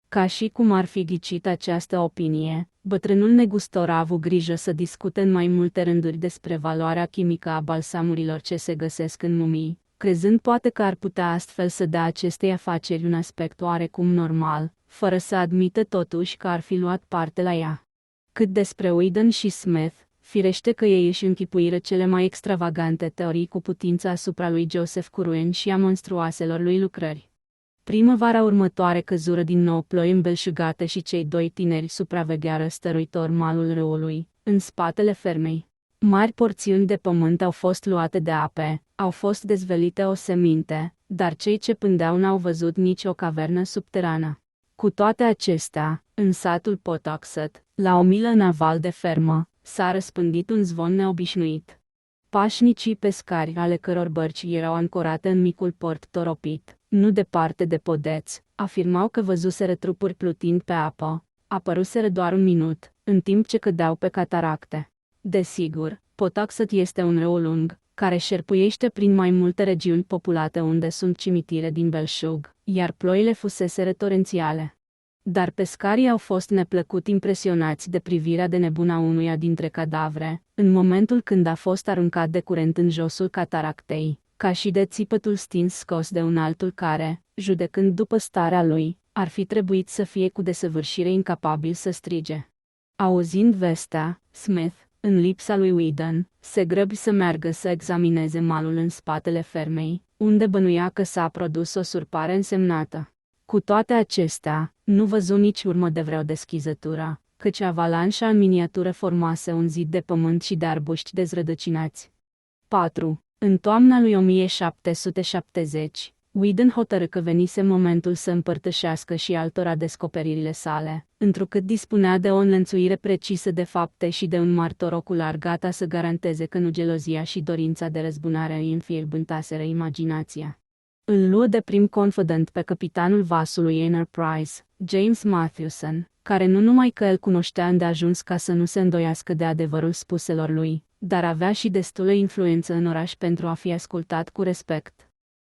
Ca și cum ar fi ghicit această opinie, bătrânul negustor a avut grijă să discute în mai multe rânduri despre valoarea chimică a balsamurilor ce se găsesc în mumii, crezând poate că ar putea astfel să dea acestei afaceri un aspect oarecum normal, fără să admită totuși că ar fi luat parte la ea. Cât despre Whedon și Smith, firește că ei își închipuiră cele mai extravagante teorii cu putință asupra lui Joseph Curwen și a monstruoaselor lui lucrări. Primăvara următoare căzură din nou ploi îmbelșugate și cei doi tineri supravegheară stăruitor malul râului, în spatele fermei. Mari porțiuni de pământ au fost luate de ape, au fost dezvelite oseminte, dar cei ce pândeau n-au văzut nici o cavernă subterană. Cu toate acestea, în satul Pawtuxet, la o milă în aval de fermă, s-a răspândit un zvon neobișnuit. Pașnicii pescari ale căror bărci erau ancorate în micul port toropit, nu departe de podeț, afirmau că văzuseră trupuri plutind pe apă. Apăruseră doar un minut, în timp ce cădeau pe cataracte. Desigur, Pawtuxet este un râu lung, care șerpuiește prin mai multe regiuni populate unde sunt cimitire din belșug, iar ploile fuseseră torențiale. Dar pescarii au fost neplăcut impresionați de privirea de nebună a unuia dintre cadavre, în momentul când a fost aruncat de curent în josul cataractei, ca și de țipătul stins scos de un altul care, judecând după starea lui, ar fi trebuit să fie cu desăvârșire incapabil să strige. Auzind vestea, Smith, în lipsa lui Whedon, se grăbi să meargă să examineze malul în spatele fermei, unde bănuia că s-a produs o surpare însemnată. Cu toate acestea, nu văzu nici urmă de vreo deschizătură, căci avalanșa în miniatură formase un zid de pământ și de arbuști dezrădăcinați. 4. În toamna lui 1770, Whedon hotărâ că venise momentul să împărtășească și altora descoperirile sale, întrucât dispunea de o înlănțuire precisă de fapte și de un martor ocular gata să garanteze că nu gelozia și dorința de răzbunare îi înfierbântaseră imaginația. Îl luă de prim confident pe capitanul vasului Enterprise, James Mathewson, care nu numai că îl cunoștea îndeajuns ca să nu se îndoiască de adevărul spuselor lui, dar avea și destulă influență în oraș pentru a fi ascultat cu respect.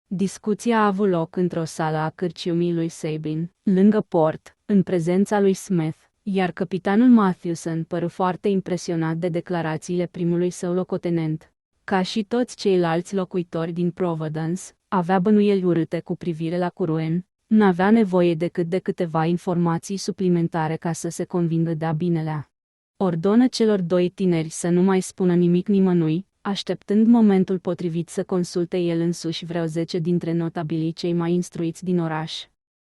Discuția a avut loc într-o sală a cârciumii lui Sabin, lângă port, în prezența lui Smith, iar capitanul Mathewson păru foarte impresionat de declarațiile primului său locotenent. Ca și toți ceilalți locuitori din Providence, avea bănuieli urâte cu privire la Curwen, n-avea nevoie decât de câteva informații suplimentare ca să se convingă de-a binelea. Ordonă celor doi tineri să nu mai spună nimic nimănui, așteptând momentul potrivit să consulte el însuși vreo 10 dintre notabilii cei mai instruiți din oraș.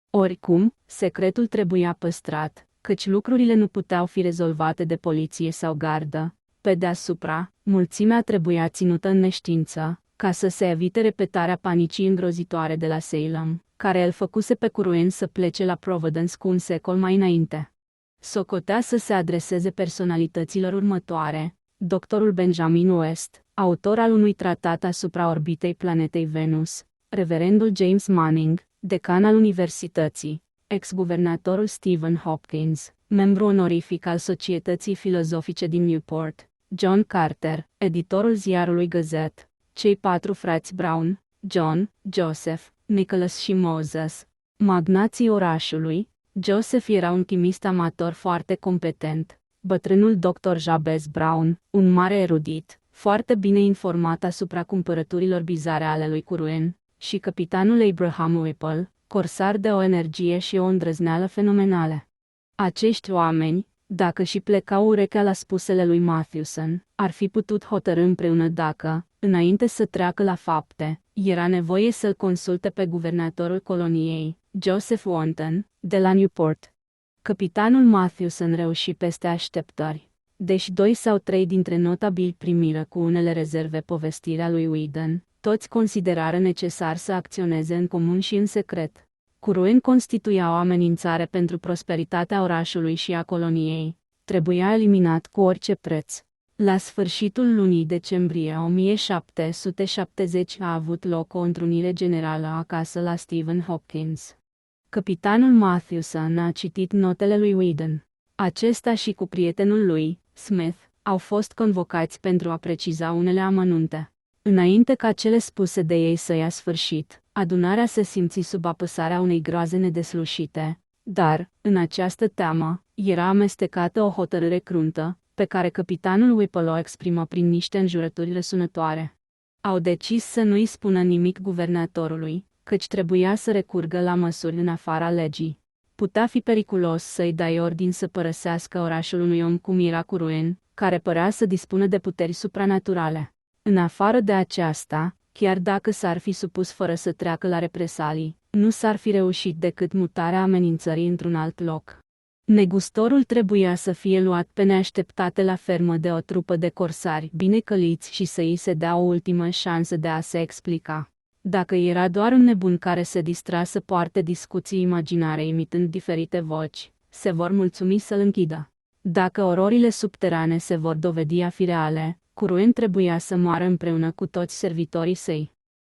Oricum, secretul trebuia păstrat, căci lucrurile nu puteau fi rezolvate de poliție sau gardă. Pe deasupra, mulțimea trebuia ținută în neștiință, ca să se evite repetarea panicii îngrozitoare de la Salem, care îl făcuse pe Curwen să plece la Providence cu un secol mai înainte. Socotea să se adreseze personalităților următoare: doctorul Benjamin West, autor al unui tratat asupra orbitei planetei Venus, reverendul James Manning, decan al universității, ex-guvernatorul Stephen Hopkins, membru onorific al Societății Filozofice din Newport, John Carter, editorul ziarului Gazette, cei 4 frați Brown, John, Joseph, Nicholas și Moses, magnații orașului. Joseph era un chimist amator foarte competent, bătrânul dr. Jabez Brown, un mare erudit, foarte bine informat asupra cumpărăturilor bizare ale lui Curwen, și capitanul Abraham Whipple, corsar de o energie și o îndrăzneală fenomenale. Acești oameni, dacă și plecau urechea la spusele lui Mathewson, ar fi putut hotărî împreună dacă, înainte să treacă la fapte, era nevoie să-l consulte pe guvernatorul coloniei, Joseph Wanton, de la Newport. Capitanul Mathewson reuși peste așteptări. Deși 2 sau 3 dintre notabili primiră cu unele rezerve povestirea lui Whedon, toți considerară necesar să acționeze în comun și în secret. Curwen constituia o amenințare pentru prosperitatea orașului și a coloniei. Trebuia eliminat cu orice preț. La sfârșitul lunii decembrie 1770 a avut loc o întrunire generală acasă la Stephen Hopkins. Capitanul Mathewson a citit notele lui Whedon. Acesta și cu prietenul lui, Smith, au fost convocați pentru a preciza unele amănunte. Înainte ca cele spuse de ei să ia sfârșit, adunarea se simți sub apăsarea unei groaze nedeslușite, dar, în această teamă, era amestecată o hotărâre cruntă, pe care capitanul Whipple o exprimă prin niște înjurături răsunătoare. Au decis să nu-i spună nimic guvernatorului, căci trebuia să recurgă la măsuri în afara legii. Putea fi periculos să-i dai ordin să părăsească orașul unui om cum era Curwen, care părea să dispună de puteri supranaturale. În afară de aceasta, chiar dacă s-ar fi supus fără să treacă la represalii, nu s-ar fi reușit decât mutarea amenințării într-un alt loc. Negustorul trebuia să fie luat pe neașteptate la fermă de o trupă de corsari bine căliți și să îi se dea o ultimă șansă de a se explica. Dacă era doar un nebun care se distra să poarte discuții imaginare imitând diferite voci, se vor mulțumi să-l închidă. Dacă ororile subterane se vor dovedi a fi reale, Curwen trebuia să moară împreună cu toți servitorii săi.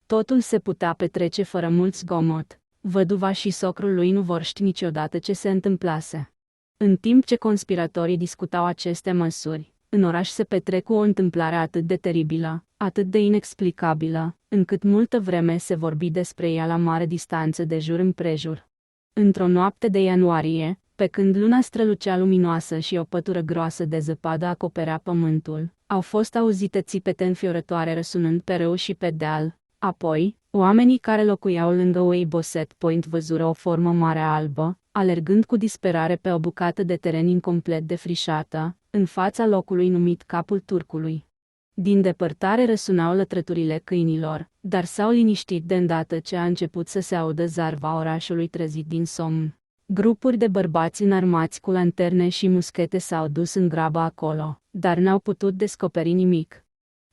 Totul se putea petrece fără mult zgomot. Văduva și socrul lui nu vor ști niciodată ce se întâmplase. În timp ce conspiratorii discutau aceste măsuri, în oraș se petrecu o întâmplare atât de teribilă, atât de inexplicabilă, încât multă vreme se vorbi despre ea la mare distanță de jur împrejur. Într-o noapte de ianuarie, pe când luna strălucea luminoasă și o pătură groasă de zăpadă acoperea pământul, au fost auzite țipete înfiorătoare răsunând pe râu și pe deal. Apoi, oamenii care locuiau lângă Weybosset Point văzură o formă mare albă, alergând cu disperare pe o bucată de teren incomplet defrișată, în fața locului numit Capul Turcului. Din depărtare răsunau lătrăturile câinilor, dar s-au liniștit de îndată ce a început să se audă zarva orașului trezit din somn. Grupuri de bărbați înarmați cu lanterne și muschete s-au dus în grabă acolo, dar n-au putut descoperi nimic.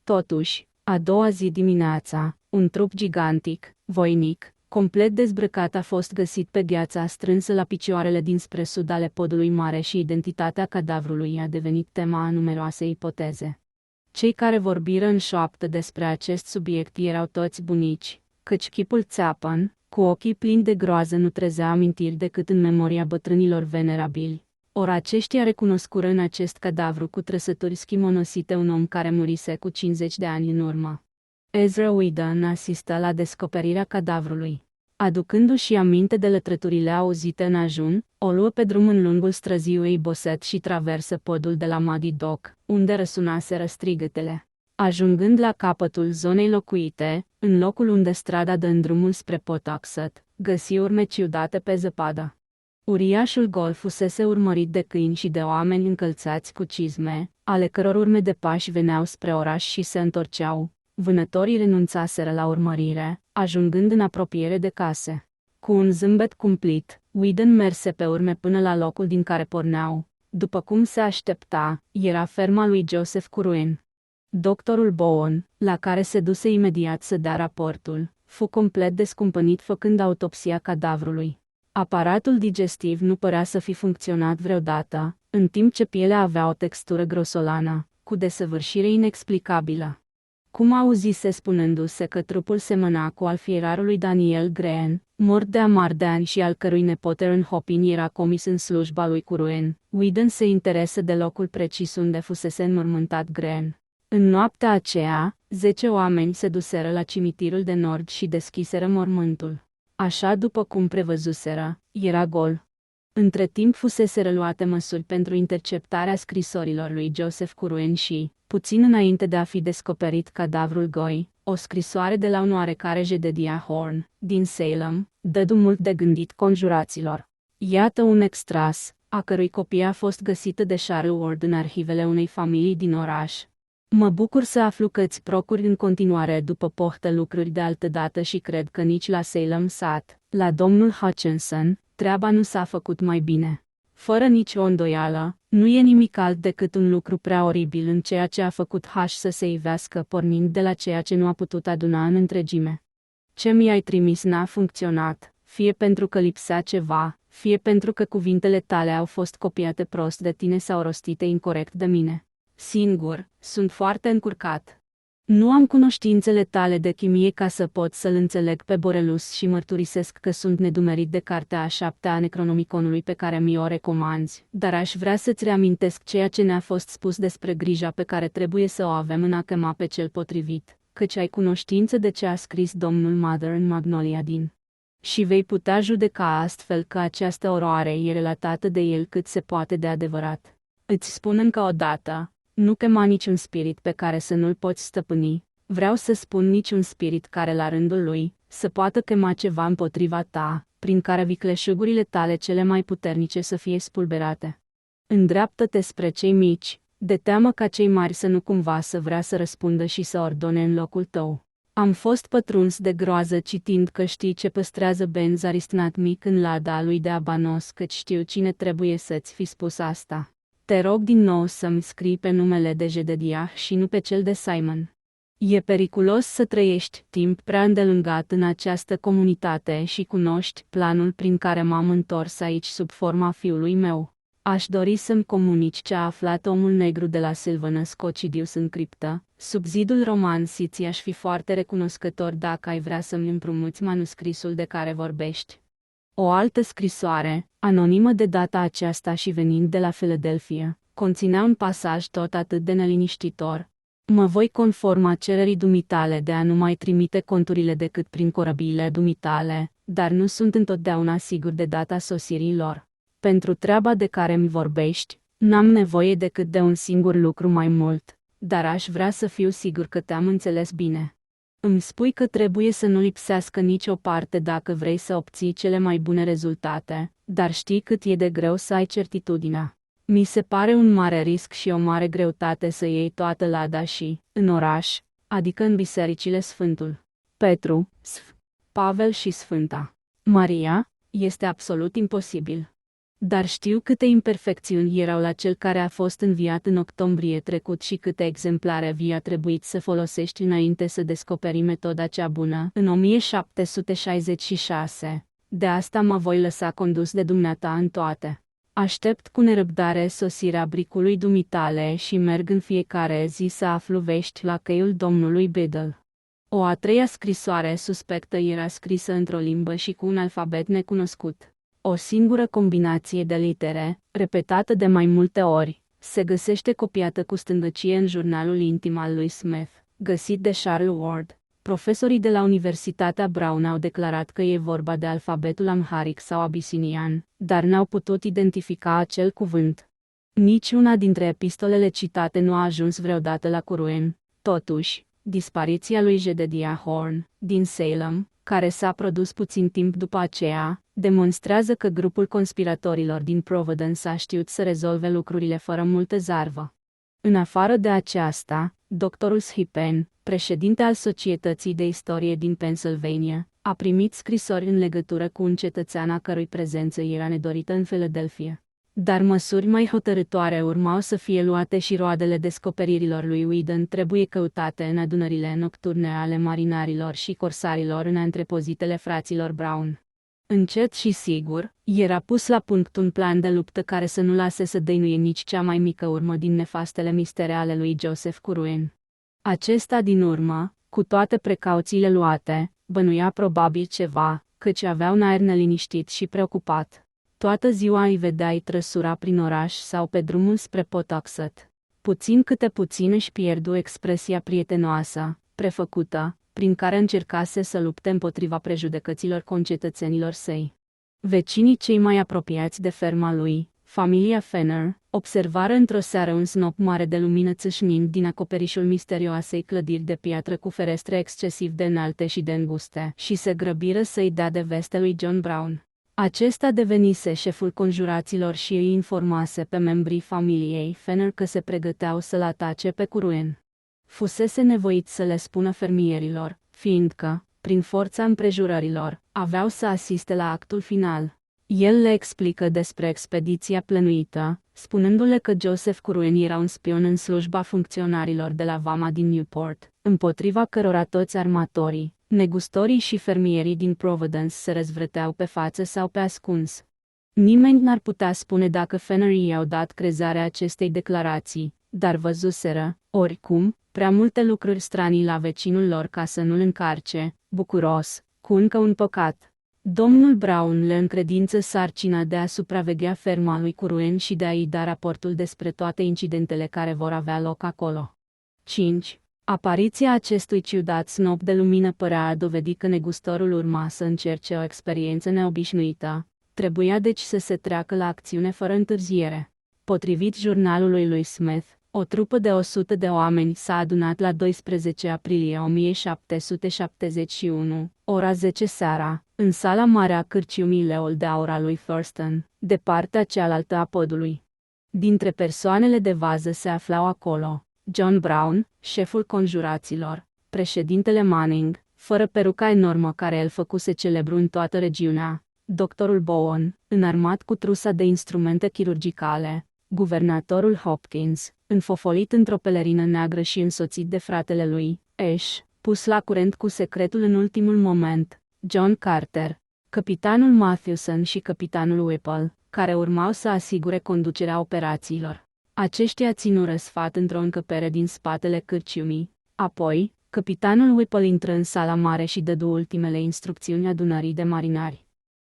Totuși, a doua zi dimineața, un trup gigantic, voinic, Complet dezbrăcat a fost găsit pe gheața strânsă la picioarele dinspre sud ale podului mare și identitatea cadavrului a devenit tema a numeroase ipoteze. Cei care vorbiră în șoaptă despre acest subiect erau toți bunici, căci chipul țeapăn, cu ochii plini de groază, nu trezea amintiri decât în memoria bătrânilor venerabili. Ori aceștia recunoscură în acest cadavru cu trăsături schimonosite un om care murise cu 50 de ani în urmă. Ezra Whedon asistă la descoperirea cadavrului. Aducându-și aminte de lătrăturile auzite în ajun, o luă pe drum în lungul străziului Boset și traversă podul de la Muddy Dock, unde răsunaseră strigătele. Ajungând la capătul zonei locuite, în locul unde strada dă în drumul spre Pawtuxet, găsi urme ciudate pe zăpadă. Uriașul gol fusese urmărit de câini și de oameni încălțați cu cizme, ale căror urme de pași veneau spre oraș și se întorceau. Vânătorii renunțaseră la urmărire, ajungând în apropiere de case. Cu un zâmbet cumplit, Whedon merse pe urme până la locul din care porneau. După cum se aștepta, era ferma lui Joseph Curwen. Doctorul Bowen, la care se duse imediat să dea raportul, fu complet descumpănit făcând autopsia cadavrului. Aparatul digestiv nu părea să fi funcționat vreodată, în timp ce pielea avea o textură grosolană, cu desăvârșire inexplicabilă. Cum auzise spunându-se că trupul semăna cu al fierarului Daniel Green, mort de amar de ani și al cărui nepot Aaron Hopin era comis în slujba lui Curwen, Whedon se interesă de locul precis unde fusese înmormântat Green. În noaptea aceea, 10 oameni se duseră la cimitirul de nord și deschiseră mormântul. Așa după cum prevăzuseră, era gol. Între timp fuseseră luate măsuri pentru interceptarea scrisorilor lui Joseph Curwen și, puțin înainte de a fi descoperit cadavrul goi, o scrisoare de la un oarecare Jedediah Horn, din Salem, dădu mult de gândit conjuraților. Iată un extras, a cărui copie a fost găsită de Charles Ward în arhivele unei familii din oraș. Mă bucur să aflu că îți procuri în continuare după pohtă lucruri de altădată și cred că nici la Salem Sat, la domnul Hutchinson, treaba nu s-a făcut mai bine. Fără nicio îndoială, nu e nimic alt decât un lucru prea oribil în ceea ce a făcut H să se ivească pornind de la ceea ce nu a putut aduna în întregime. Ce mi-ai trimis n-a funcționat, fie pentru că lipsea ceva, fie pentru că cuvintele tale au fost copiate prost de tine sau rostite incorect de mine. Singur, sunt foarte încurcat. Nu am cunoștințele tale de chimie ca să pot să-l înțeleg pe Borelus și mărturisesc că sunt nedumerit de cartea a 7-a a Necronomiconului pe care mi-o recomanzi, dar aș vrea să-ți reamintesc ceea ce ne-a fost spus despre grija pe care trebuie să o avem în a chema pe cel potrivit, căci ai cunoștință de ce a scris domnul Mather în Magnolia din. Și vei putea judeca astfel că această oroare e relatată de el cât se poate de adevărat. Îți spun încă o dată, nu chema niciun spirit pe care să nu-l poți stăpâni, vreau să spun niciun spirit care la rândul lui, să poată chema ceva împotriva ta, prin care vicleșugurile tale cele mai puternice să fie spulberate. Îndreaptă-te spre cei mici, de teamă ca cei mari să nu cumva să vrea să răspundă și să ordone în locul tău. Am fost pătruns de groază citind că știi ce păstrează Ben Zaristnat mic în lada lui de abanos, căci știu cine trebuie să-ți fi spus asta. Te rog din nou să-mi scrii pe numele de Jedediah și nu pe cel de Simon. E periculos să trăiești timp prea îndelungat în această comunitate și cunoști planul prin care m-am întors aici sub forma fiului meu. Aș dori să-mi comunici ce a aflat omul negru de la Sylvanus Cocidius în criptă, sub zidul roman și ți-aș fi foarte recunoscător dacă ai vrea să-mi împrumuți manuscrisul de care vorbești. O altă scrisoare, anonimă de data aceasta și venind de la Philadelphia, conținea un pasaj tot atât de neliniștitor. Mă voi conforma cererii dumitale de a nu mai trimite conturile decât prin corăbiile dumitale, dar nu sunt întotdeauna sigur de data sosirii lor. Pentru treaba de care mi vorbești, n-am nevoie decât de un singur lucru mai mult, dar aș vrea să fiu sigur că te-am înțeles bine. Îmi spui că trebuie să nu lipsească nicio parte dacă vrei să obții cele mai bune rezultate, dar știi cât e de greu să ai certitudinea. Mi se pare un mare risc și o mare greutate să iei toată lada și, în oraș, adică în bisericile Sfântul Petru, Pavel și Sfânta Maria, este absolut imposibil. Dar știu câte imperfecțiuni erau la cel care a fost înviat în octombrie trecut și câte exemplare vii a trebuit să folosești înainte să descoperi metoda cea bună. În 1766. De asta mă voi lăsa condus de dumneata în toate. Aștept cu nerăbdare sosirea bricului dumitale și merg în fiecare zi să aflu vești la căiul domnului Biddle. O a treia scrisoare suspectă era scrisă într-o limbă și cu un alfabet necunoscut. O singură combinație de litere, repetată de mai multe ori, se găsește copiată cu stângăcie în jurnalul intim al lui Smith, găsit de Charles Ward. Profesorii de la Universitatea Brown au declarat că e vorba de alfabetul amharic sau abisinian, dar n-au putut identifica acel cuvânt. Niciuna dintre epistolele citate nu a ajuns vreodată la Curwen. Totuși, dispariția lui Jedediah Horn, din Salem, care s-a produs puțin timp după aceea, demonstrează că grupul conspiratorilor din Providence a știut să rezolve lucrurile fără multă zarvă. În afară de aceasta, doctorul Shippen, președinte al Societății de Istorie din Pennsylvania, a primit scrisori în legătură cu un cetățean a cărui prezență era nedorită în Philadelphia. Dar măsuri mai hotărâtoare urmau să fie luate și roadele descoperirilor lui Whedon trebuie căutate în adunările nocturne ale marinarilor și corsarilor în antrepozitele fraților Brown. Încet și sigur, era pus la punct un plan de luptă care să nu lase să dăinuie nici cea mai mică urmă din nefastele mistere ale lui Joseph Curwen. Acesta din urmă, cu toate precauțiile luate, bănuia probabil ceva, căci avea un aer neliniștit și preocupat. Toată ziua îi vedeai trăsura prin oraș sau pe drumul spre Pawtuxet. Puțin câte puțin își pierdu expresia prietenoasă, prefăcută, prin care încercase să lupte împotriva prejudecăților concetățenilor săi. Vecinii cei mai apropiați de ferma lui, familia Fenner, observară într-o seară un snop mare de lumină țâșnind din acoperișul misterioasei clădiri de piatră cu ferestre excesiv de înalte și de înguste și se grăbiră să-i dea de veste lui John Brown. Acesta devenise șeful conjuraților și îi informase pe membrii familiei Fenner că se pregăteau să-l atace pe Curwen. Fusese nevoit să le spună fermierilor, fiindcă, prin forța împrejurărilor, aveau să asiste la actul final. El le explică despre expediția plănuită, spunându-le că Joseph Curwen era un spion în slujba funcționarilor de la vama din Newport, împotriva cărora toți armatorii, negustorii și fermierii din Providence se răzvrăteau pe față sau pe ascuns. Nimeni n-ar putea spune dacă Fennerii i-au dat crezare acestei declarații, dar văzuseră, oricum, prea multe lucruri stranii la vecinul lor ca să nu-l încarce, bucuros, cu încă un păcat. Domnul Brown le încredință sarcina de a supraveghea ferma lui Curwen și de a-i da raportul despre toate incidentele care vor avea loc acolo. 5. Apariția acestui ciudat snop de lumină părea a dovedi că negustorul urma să încerce o experiență neobișnuită. Trebuia deci să se treacă la acțiune fără întârziere. Potrivit jurnalului lui Smith, o trupă de 100 de oameni s-a adunat la 12 aprilie 1771, ora 10 seara, în sala mare a cârciumii Leul de Aur a lui Thurston, de partea cealaltă a podului. Dintre persoanele de vază se aflau acolo John Brown, șeful conjuraților, președintele Manning, fără peruca enormă care îl făcuse celebru în toată regiunea, doctorul Bowen, înarmat cu trusa de instrumente chirurgicale, guvernatorul Hopkins, înfofolit într-o pelerină neagră și însoțit de fratele lui, Ash, pus la curent cu secretul în ultimul moment, John Carter, capitanul Mathewson și capitanul Whipple, care urmau să asigure conducerea operațiilor. Aceștia ținură sfat într-o încăpere din spatele cârciumii. Apoi, capitanul Whipple intră în sala mare și dădu ultimele instrucțiuni adunării de marinari.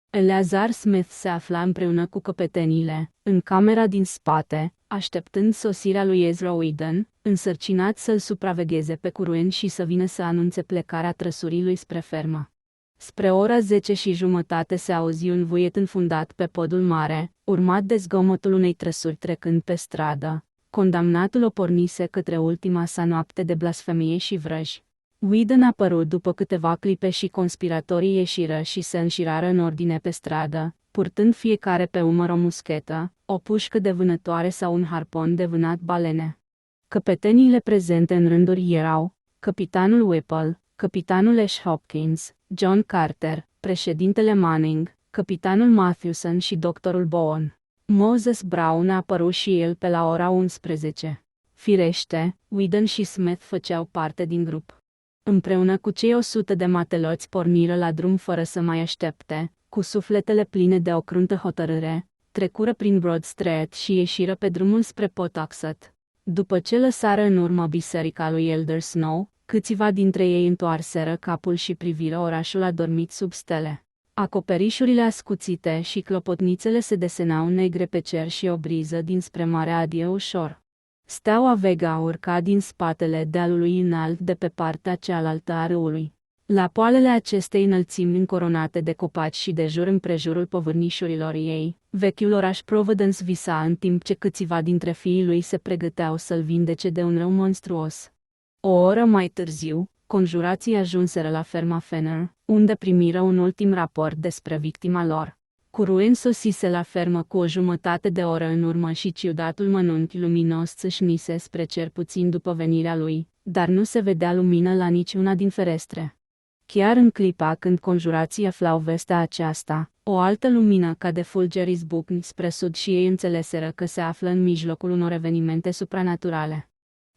Eleazar Smith se afla împreună cu căpetenile, în camera din spate, așteptând sosirea lui Ezra Whedon, însărcinat să-l supravegheze pe Curwen și să vină să anunțe plecarea trăsurii lui spre fermă. Spre ora 10:30 se auzi un vuiet înfundat pe podul mare, urmat de zgomotul unei trăsuri trecând pe stradă. Condamnatul o pornise către ultima sa noapte de blasfemie și vrăji. Whedon a apărut după câteva clipe și conspiratorii ieșiră și se înșirară în ordine pe stradă, purtând fiecare pe umăr o muschetă, o pușcă de vânătoare sau un harpon de vânat balene. Căpeteniile prezente în rânduri erau capitanul Whipple, capitanul Ash Hopkins, John Carter, președintele Manning, capitanul Mathewson și doctorul Bowen. Moses Brown a apărut și el pe la ora 11. Firește, Whedon și Smith făceau parte din grup. Împreună cu cei 100 de mateloți porniră la drum fără să mai aștepte, cu sufletele pline de o cruntă hotărâre, trecură prin Broad Street și ieșiră pe drumul spre Pawtuxet. După ce lăsară în urmă biserica lui Elder Snow, câțiva dintre ei întoarseră capul și priviră orașul adormit sub stele. Acoperișurile ascuțite și clopotnițele se desenau negre pe cer și o briză dinspre mare adie ușor. Steaua Vega urca din spatele dealului înalt de pe partea cealaltă a râului. La poalele acestei înălțimi încoronate de copaci și de jur împrejurul povârnișurilor ei, vechiul oraș Providence visa în timp ce câțiva dintre fiii lui se pregăteau să-l vindece de un rău monstruos. O oră mai târziu, conjurații ajunseră la ferma Fenner, unde primiră un ultim raport despre victima lor. Curuen sosise la fermă cu o jumătate de oră în urmă și ciudatul mănunchi luminos țâșnise spre cer puțin după venirea lui, dar nu se vedea lumină la niciuna din ferestre. Chiar în clipa când conjurații aflau vestea aceasta, o altă lumină ca de fulgeri izbucni spre sud și ei înțeleseră că se află în mijlocul unor evenimente supranaturale.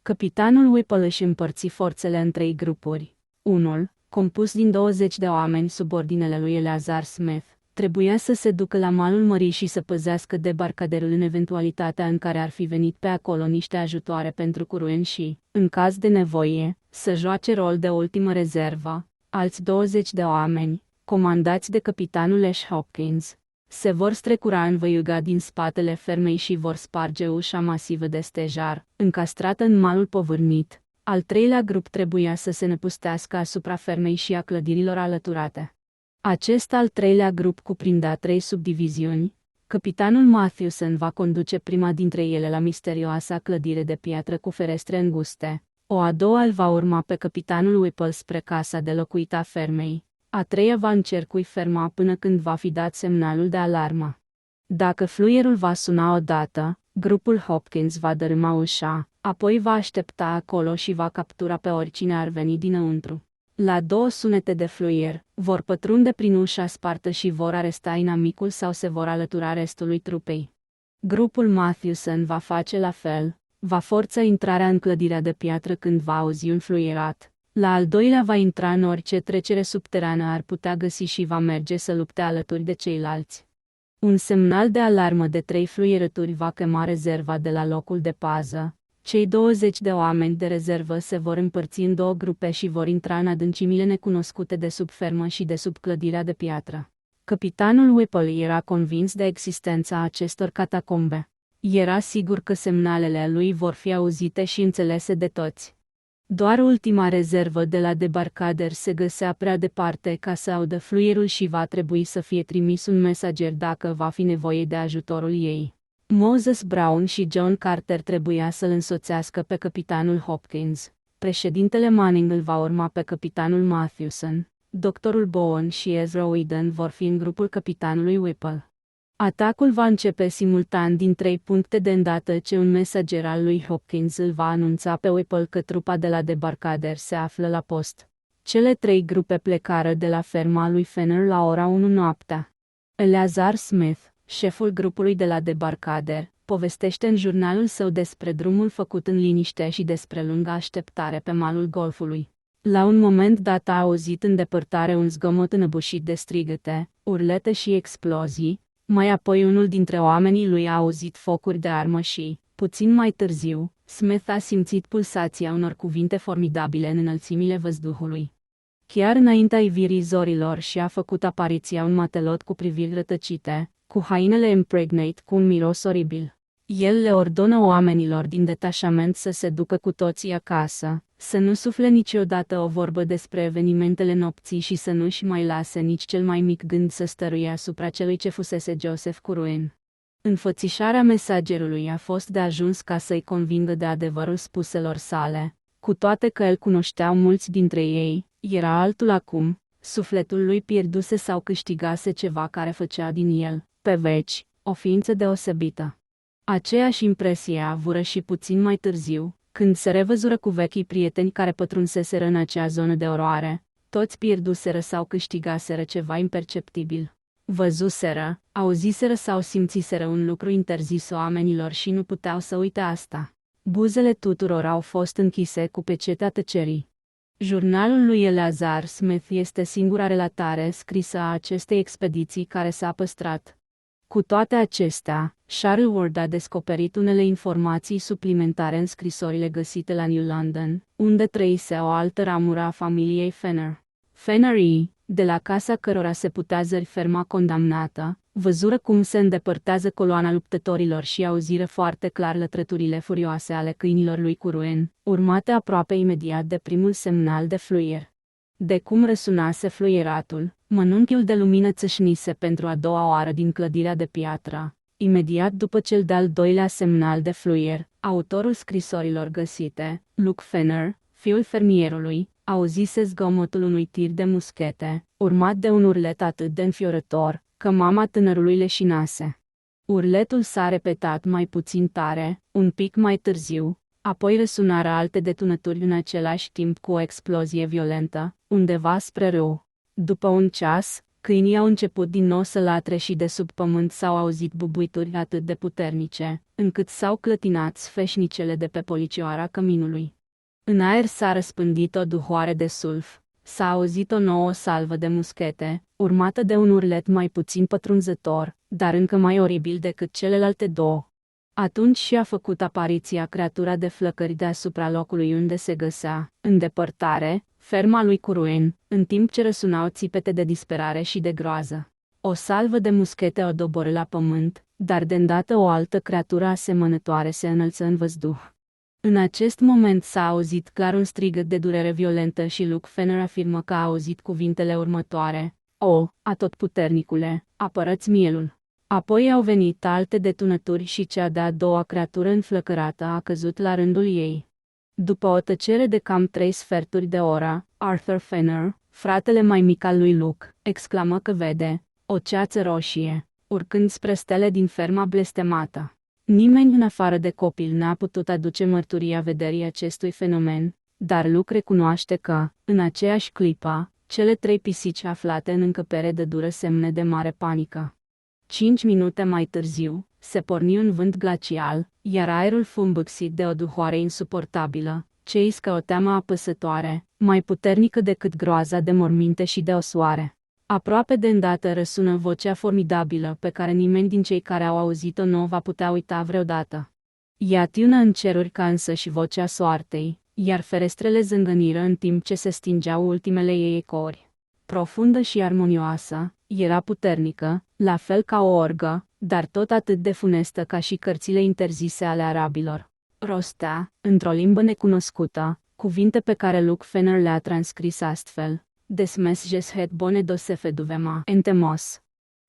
Capitanul Whipple își împărți forțele în 3 grupuri. Unul, compus din 20 de oameni sub ordinele lui Eleazar Smith, trebuia să se ducă la malul mării și să păzească debarcaderul în eventualitatea în care ar fi venit pe acolo niște ajutoare pentru Curuen și, în caz de nevoie, să joace rol de ultimă rezervă. Alți 20 de oameni, comandați de capitanul Ash Hopkins, se vor strecura în văiuga din spatele fermei și vor sparge ușa masivă de stejar, încastrată în malul povârnit. Al 3-lea grup trebuia să se năpustească asupra fermei și a clădirilor alăturate. Acest al 3-lea grup cuprindea 3 subdiviziuni. Capitanul Matthewson va conduce prima dintre ele la misterioasa clădire de piatră cu ferestre înguste. O a doua îl va urma pe capitanul Whipple spre casa de locuit a fermei. A treia va încercui ferma până când va fi dat semnalul de alarmă. Dacă fluierul va suna odată, grupul Hopkins va dărâma ușa, apoi va aștepta acolo și va captura pe oricine ar veni dinăuntru. La 2 sunete de fluier, vor pătrunde prin ușa spartă și vor aresta inamicul sau se vor alătura restului trupei. Grupul Matthewson va face la fel, va forța intrarea în clădirea de piatră când va auzi un fluierat. La al 2-lea va intra în orice trecere subterană ar putea găsi și va merge să lupte alături de ceilalți. Un semnal de alarmă de 3 fluierături va chema rezerva de la locul de pază. Cei 20 de oameni de rezervă se vor împărți în 2 grupe și vor intra în adâncimile necunoscute de sub fermă și de sub clădirea de piatră. Capitanul Whipple era convins de existența acestor catacombe. Era sigur că semnalele lui vor fi auzite și înțelese de toți. Doar ultima rezervă de la debarcader se găsea prea departe ca să audă fluierul și va trebui să fie trimis un mesager dacă va fi nevoie de ajutorul ei. Moses Brown și John Carter trebuia să-l însoțească pe capitanul Hopkins. Președintele Manning îl va urma pe capitanul Matthewson. Doctorul Bowen și Ezra Whedon vor fi în grupul capitanului Whipple. Atacul va începe simultan din 3 puncte de îndată ce un mesager al lui Hopkins îl va anunța pe Whipple că trupa de la debarcader se află la post. Cele 3 grupe plecară de la ferma lui Fenner la ora 1 noaptea. Eleazar Smith, șeful grupului de la debarcader, povestește în jurnalul său despre drumul făcut în liniște și despre lunga așteptare pe malul golfului. La un moment dat a auzit în depărtare un zgomot înăbușit de strigăte, urlete și explozii. Mai apoi unul dintre oamenii lui a auzit focuri de armă și, puțin mai târziu, Smith a simțit pulsația unor cuvinte formidabile în înălțimile văzduhului. Chiar înaintea ivirii zorilor și-a făcut apariția un matelot cu priviri rătăcite, cu hainele impregnate cu un miros oribil. El le ordonă oamenilor din detașament să se ducă cu toții acasă, să nu sufle niciodată o vorbă despre evenimentele nopții și să nu-și mai lase nici cel mai mic gând să stăruie asupra celui ce fusese Joseph Curwen. Înfățișarea mesagerului a fost de ajuns ca să-i convingă de adevărul spuselor sale, cu toate că el cunoșteau mulți dintre ei, era altul acum, sufletul lui pierduse sau câștigase ceva care făcea din el, pe veci, o ființă deosebită. Aceeași impresie avură și puțin mai târziu, când se revăzură cu vechii prieteni care pătrunseseră în acea zonă de oroare, toți pierduseră sau câștigaseră ceva imperceptibil. Văzuseră, auziseră sau simțiseră un lucru interzis oamenilor și nu puteau să uite asta. Buzele tuturor au fost închise cu pecetea tăcerii. Jurnalul lui Eleazar Smith este singura relatare scrisă a acestei expediții care s-a păstrat. Cu toate acestea, Charles Ward a descoperit unele informații suplimentare în scrisorile găsite la New London, unde trăise o altă ramură a familiei Fenner. Fennerii, de la casa cărora se putea zări ferma condamnată, văzură cum se îndepărtează coloana luptătorilor și auziră foarte clar lătrăturile furioase ale câinilor lui Curuen, urmate aproape imediat de primul semnal de fluier. De cum răsunase fluieratul, mănunchiul de lumină țâșnise pentru a doua oară din clădirea de piatră. Imediat după cel de-al doilea semnal de fluier, autorul scrisorilor găsite, Luke Fenner, fiul fermierului, auzise zgomotul unui tir de muschete, urmat de un urlet atât de înfiorător, că mama tânărului leșinase. Urletul s-a repetat mai puțin tare, un pic mai târziu, apoi răsunară alte detunături în același timp cu o explozie violentă, undeva spre râu. După un ceas, câinii au început din nou să latre și de sub pământ s-au auzit bubuituri atât de puternice, încât s-au clătinat sfeșnicele de pe policioara căminului. În aer s-a răspândit o duhoare de sulf, s-a auzit o nouă salvă de muschete, urmată de un urlet mai puțin pătrunzător, dar încă mai oribil decât celelalte două. Atunci și-a făcut apariția creatura de flăcări deasupra locului unde se găsea, în depărtare, ferma lui Curuen, în timp ce răsunau țipete de disperare și de groază. O salvă de muschete o doborâ la pământ, dar de îndată o altă creatură asemănătoare se înălță în văzduh. În acest moment s-a auzit clar un strigăt de durere violentă și Luke Fenner afirmă că a auzit cuvintele următoare: "O, atotputernicule, apără-ți mielul." Apoi au venit alte detunături și cea de-a doua creatură înflăcărată a căzut la rândul ei. După o tăcere de cam 3 sferturi de oră, Arthur Fenner, fratele mai mic al lui Luke, exclamă că vede o ceață roșie, urcând spre stele din ferma blestemată. Nimeni în afară de copil n-a putut aduce mărturia vederii acestui fenomen, dar Luke recunoaște că, în aceeași clipă, cele 3 pisici aflate în încăpere dădură semne de mare panică. 5 minute mai târziu, se porni un vânt glacial, iar aerul fu îmbâxit de o duhoare insuportabilă, ce iscă o teamă apăsătoare, mai puternică decât groaza de morminte și de osoare. Aproape de îndată răsună vocea formidabilă pe care nimeni din cei care au auzit-o nu o va putea uita vreodată. Ea tiună în ceruri ca însă și vocea soartei, iar ferestrele zângăniră în timp ce se stingeau ultimele ei ecouri. Profundă și armonioasă, era puternică, la fel ca o orgă, dar tot atât de funestă ca și cărțile interzise ale arabilor. Rostea, într-o limbă necunoscută, cuvinte pe care Luke Fenner le-a transcris astfel: Desmesges het bone dosefe duvema entemos.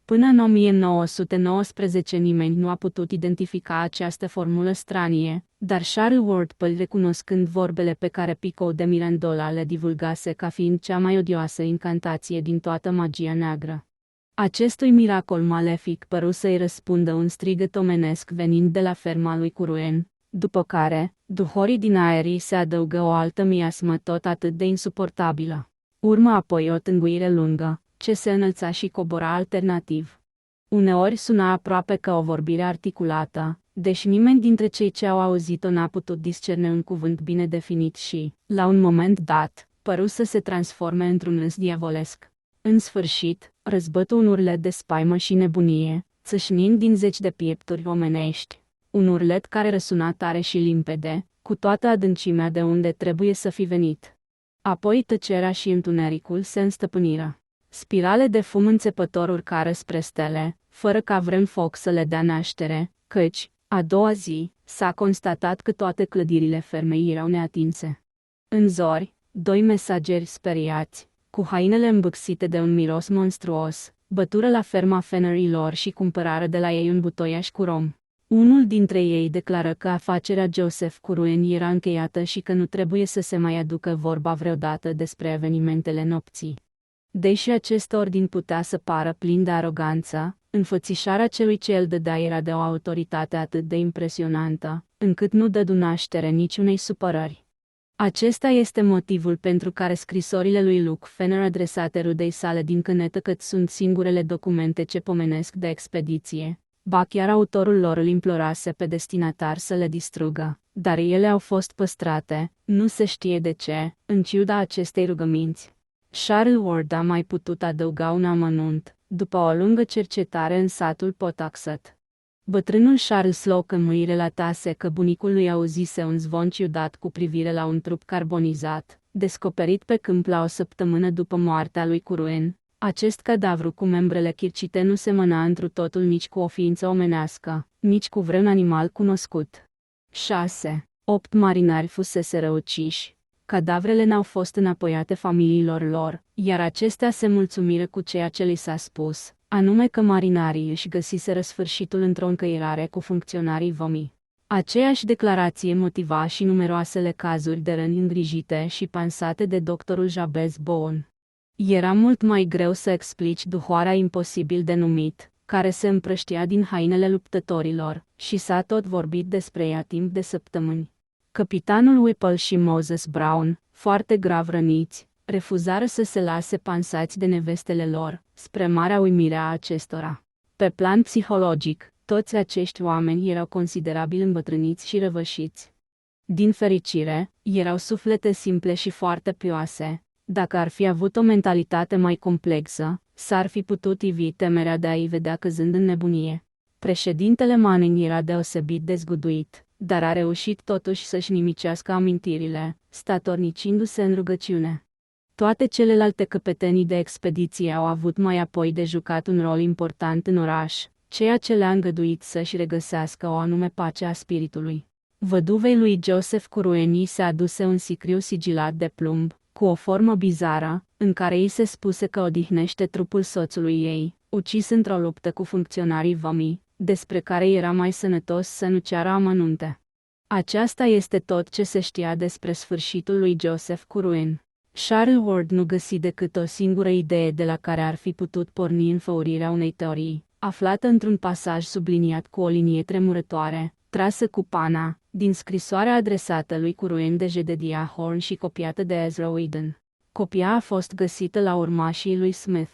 Până în 1919 nimeni nu a putut identifica această formulă stranie, dar Charles Ward Pell, recunoscând vorbele pe care Pico de Mirandola le divulgase ca fiind cea mai odioasă incantație din toată magia neagră. Acestui miracol malefic păru să-i răspundă un strigăt omenesc venind de la ferma lui Curuen, după care, duhorii din aerii se adăugă o altă miasmă tot atât de insuportabilă. Urmă apoi o tânguire lungă, ce se înălța și cobora alternativ. Uneori suna aproape ca o vorbire articulată, deși nimeni dintre cei ce au auzit-o n-a putut discerne un cuvânt bine definit și, la un moment dat, păru să se transforme într-un râs diavolesc. În sfârșit, răzbătu un urlet de spaimă și nebunie, țâșnind din 10 de piepturi omenești. Un urlet care răsuna tare și limpede, cu toată adâncimea de unde trebuie să fi venit. Apoi tăcerea și întunericul se înstăpâniră. Spirale de fum înțepător urcară spre stele, fără ca vreun foc să le dea naștere, căci, a doua zi, s-a constatat că toate clădirile fermei erau neatinse. În zori, 2 mesageri speriați, cu hainele îmbâxite de un miros monstruos, bătură la ferma Fennerilor și cumpărară de la ei un butoiaș cu rom. Unul dintre ei declară că afacerea Joseph Curuen era încheiată și că nu trebuie să se mai aducă vorba vreodată despre evenimentele nopții. Deși acest ordin putea să pară plin de aroganță, înfățișarea celui ce îl dădea era de o autoritate atât de impresionantă, încât nu dădu naștere niciunei supărări. Acesta este motivul pentru care scrisorile lui Luke Fenner adresate rudei sale din Connecticut sunt singurele documente ce pomenesc de expediție. Ba chiar autorul lor îl implorase pe destinatar să le distrugă, dar ele au fost păstrate, nu se știe de ce, în ciuda acestei rugăminți. Charles Ward a mai putut adăuga un amănunt, după o lungă cercetare în satul Pawtuxet. Bătrânul Charles Slocum îi relatase că bunicul lui auzise un zvon ciudat cu privire la un trup carbonizat, descoperit pe câmp la o săptămână după moartea lui Curwen. Acest cadavru cu membrele chircite nu semăna întru totul nici cu o ființă omenească, nici cu vreun animal cunoscut. 6. 8 marinari fuseseră uciși. Cadavrele n-au fost înapoiate familiilor lor, iar acestea se mulțumiră cu ceea ce li s-a spus, anume că marinarii își găsiseră sfârșitul într-o încăierare cu funcționarii vămii. Aceeași declarație motiva și numeroasele cazuri de răni îngrijite și pansate de doctorul Jabez Bowen. Era mult mai greu să explici duhoarea imposibil de numit, care se împrăștia din hainele luptătorilor, și s-a tot vorbit despre ea timp de săptămâni. Capitanul Whipple și Moses Brown, foarte grav răniți, refuzară să se lase pansați de nevestele lor, spre marea uimire a acestora. Pe plan psihologic, toți acești oameni erau considerabil îmbătrâniți și răvășiți. Din fericire, erau suflete simple și foarte pioase. Dacă ar fi avut o mentalitate mai complexă, s-ar fi putut ivi temerea de a-i vedea căzând în nebunie. Președintele Manning era deosebit de zguduit, dar a reușit totuși să-și nimicească amintirile, statornicindu-se în rugăciune. Toate celelalte căpetenii de expediție au avut mai apoi de jucat un rol important în oraș, ceea ce le-a îngăduit să-și regăsească o anume pace a spiritului. Văduvei lui Joseph Curwen se aduse un sicriu sigilat de plumb, cu o formă bizară, în care îi se spuse că odihnește trupul soțului ei, ucis într-o luptă cu funcționarii vămii, despre care era mai sănătos să nu ceară amănunte. Aceasta este tot ce se știa despre sfârșitul lui Joseph Curwen. Charles Ward nu găsi decât o singură idee de la care ar fi putut porni înfăurirea unei teorii, aflată într-un pasaj subliniat cu o linie tremurătoare, trasă cu pana, din scrisoarea adresată lui Curwen de Jedediah Horn și copiată de Ezra Whedon. Copia a fost găsită la urmașii lui Smith.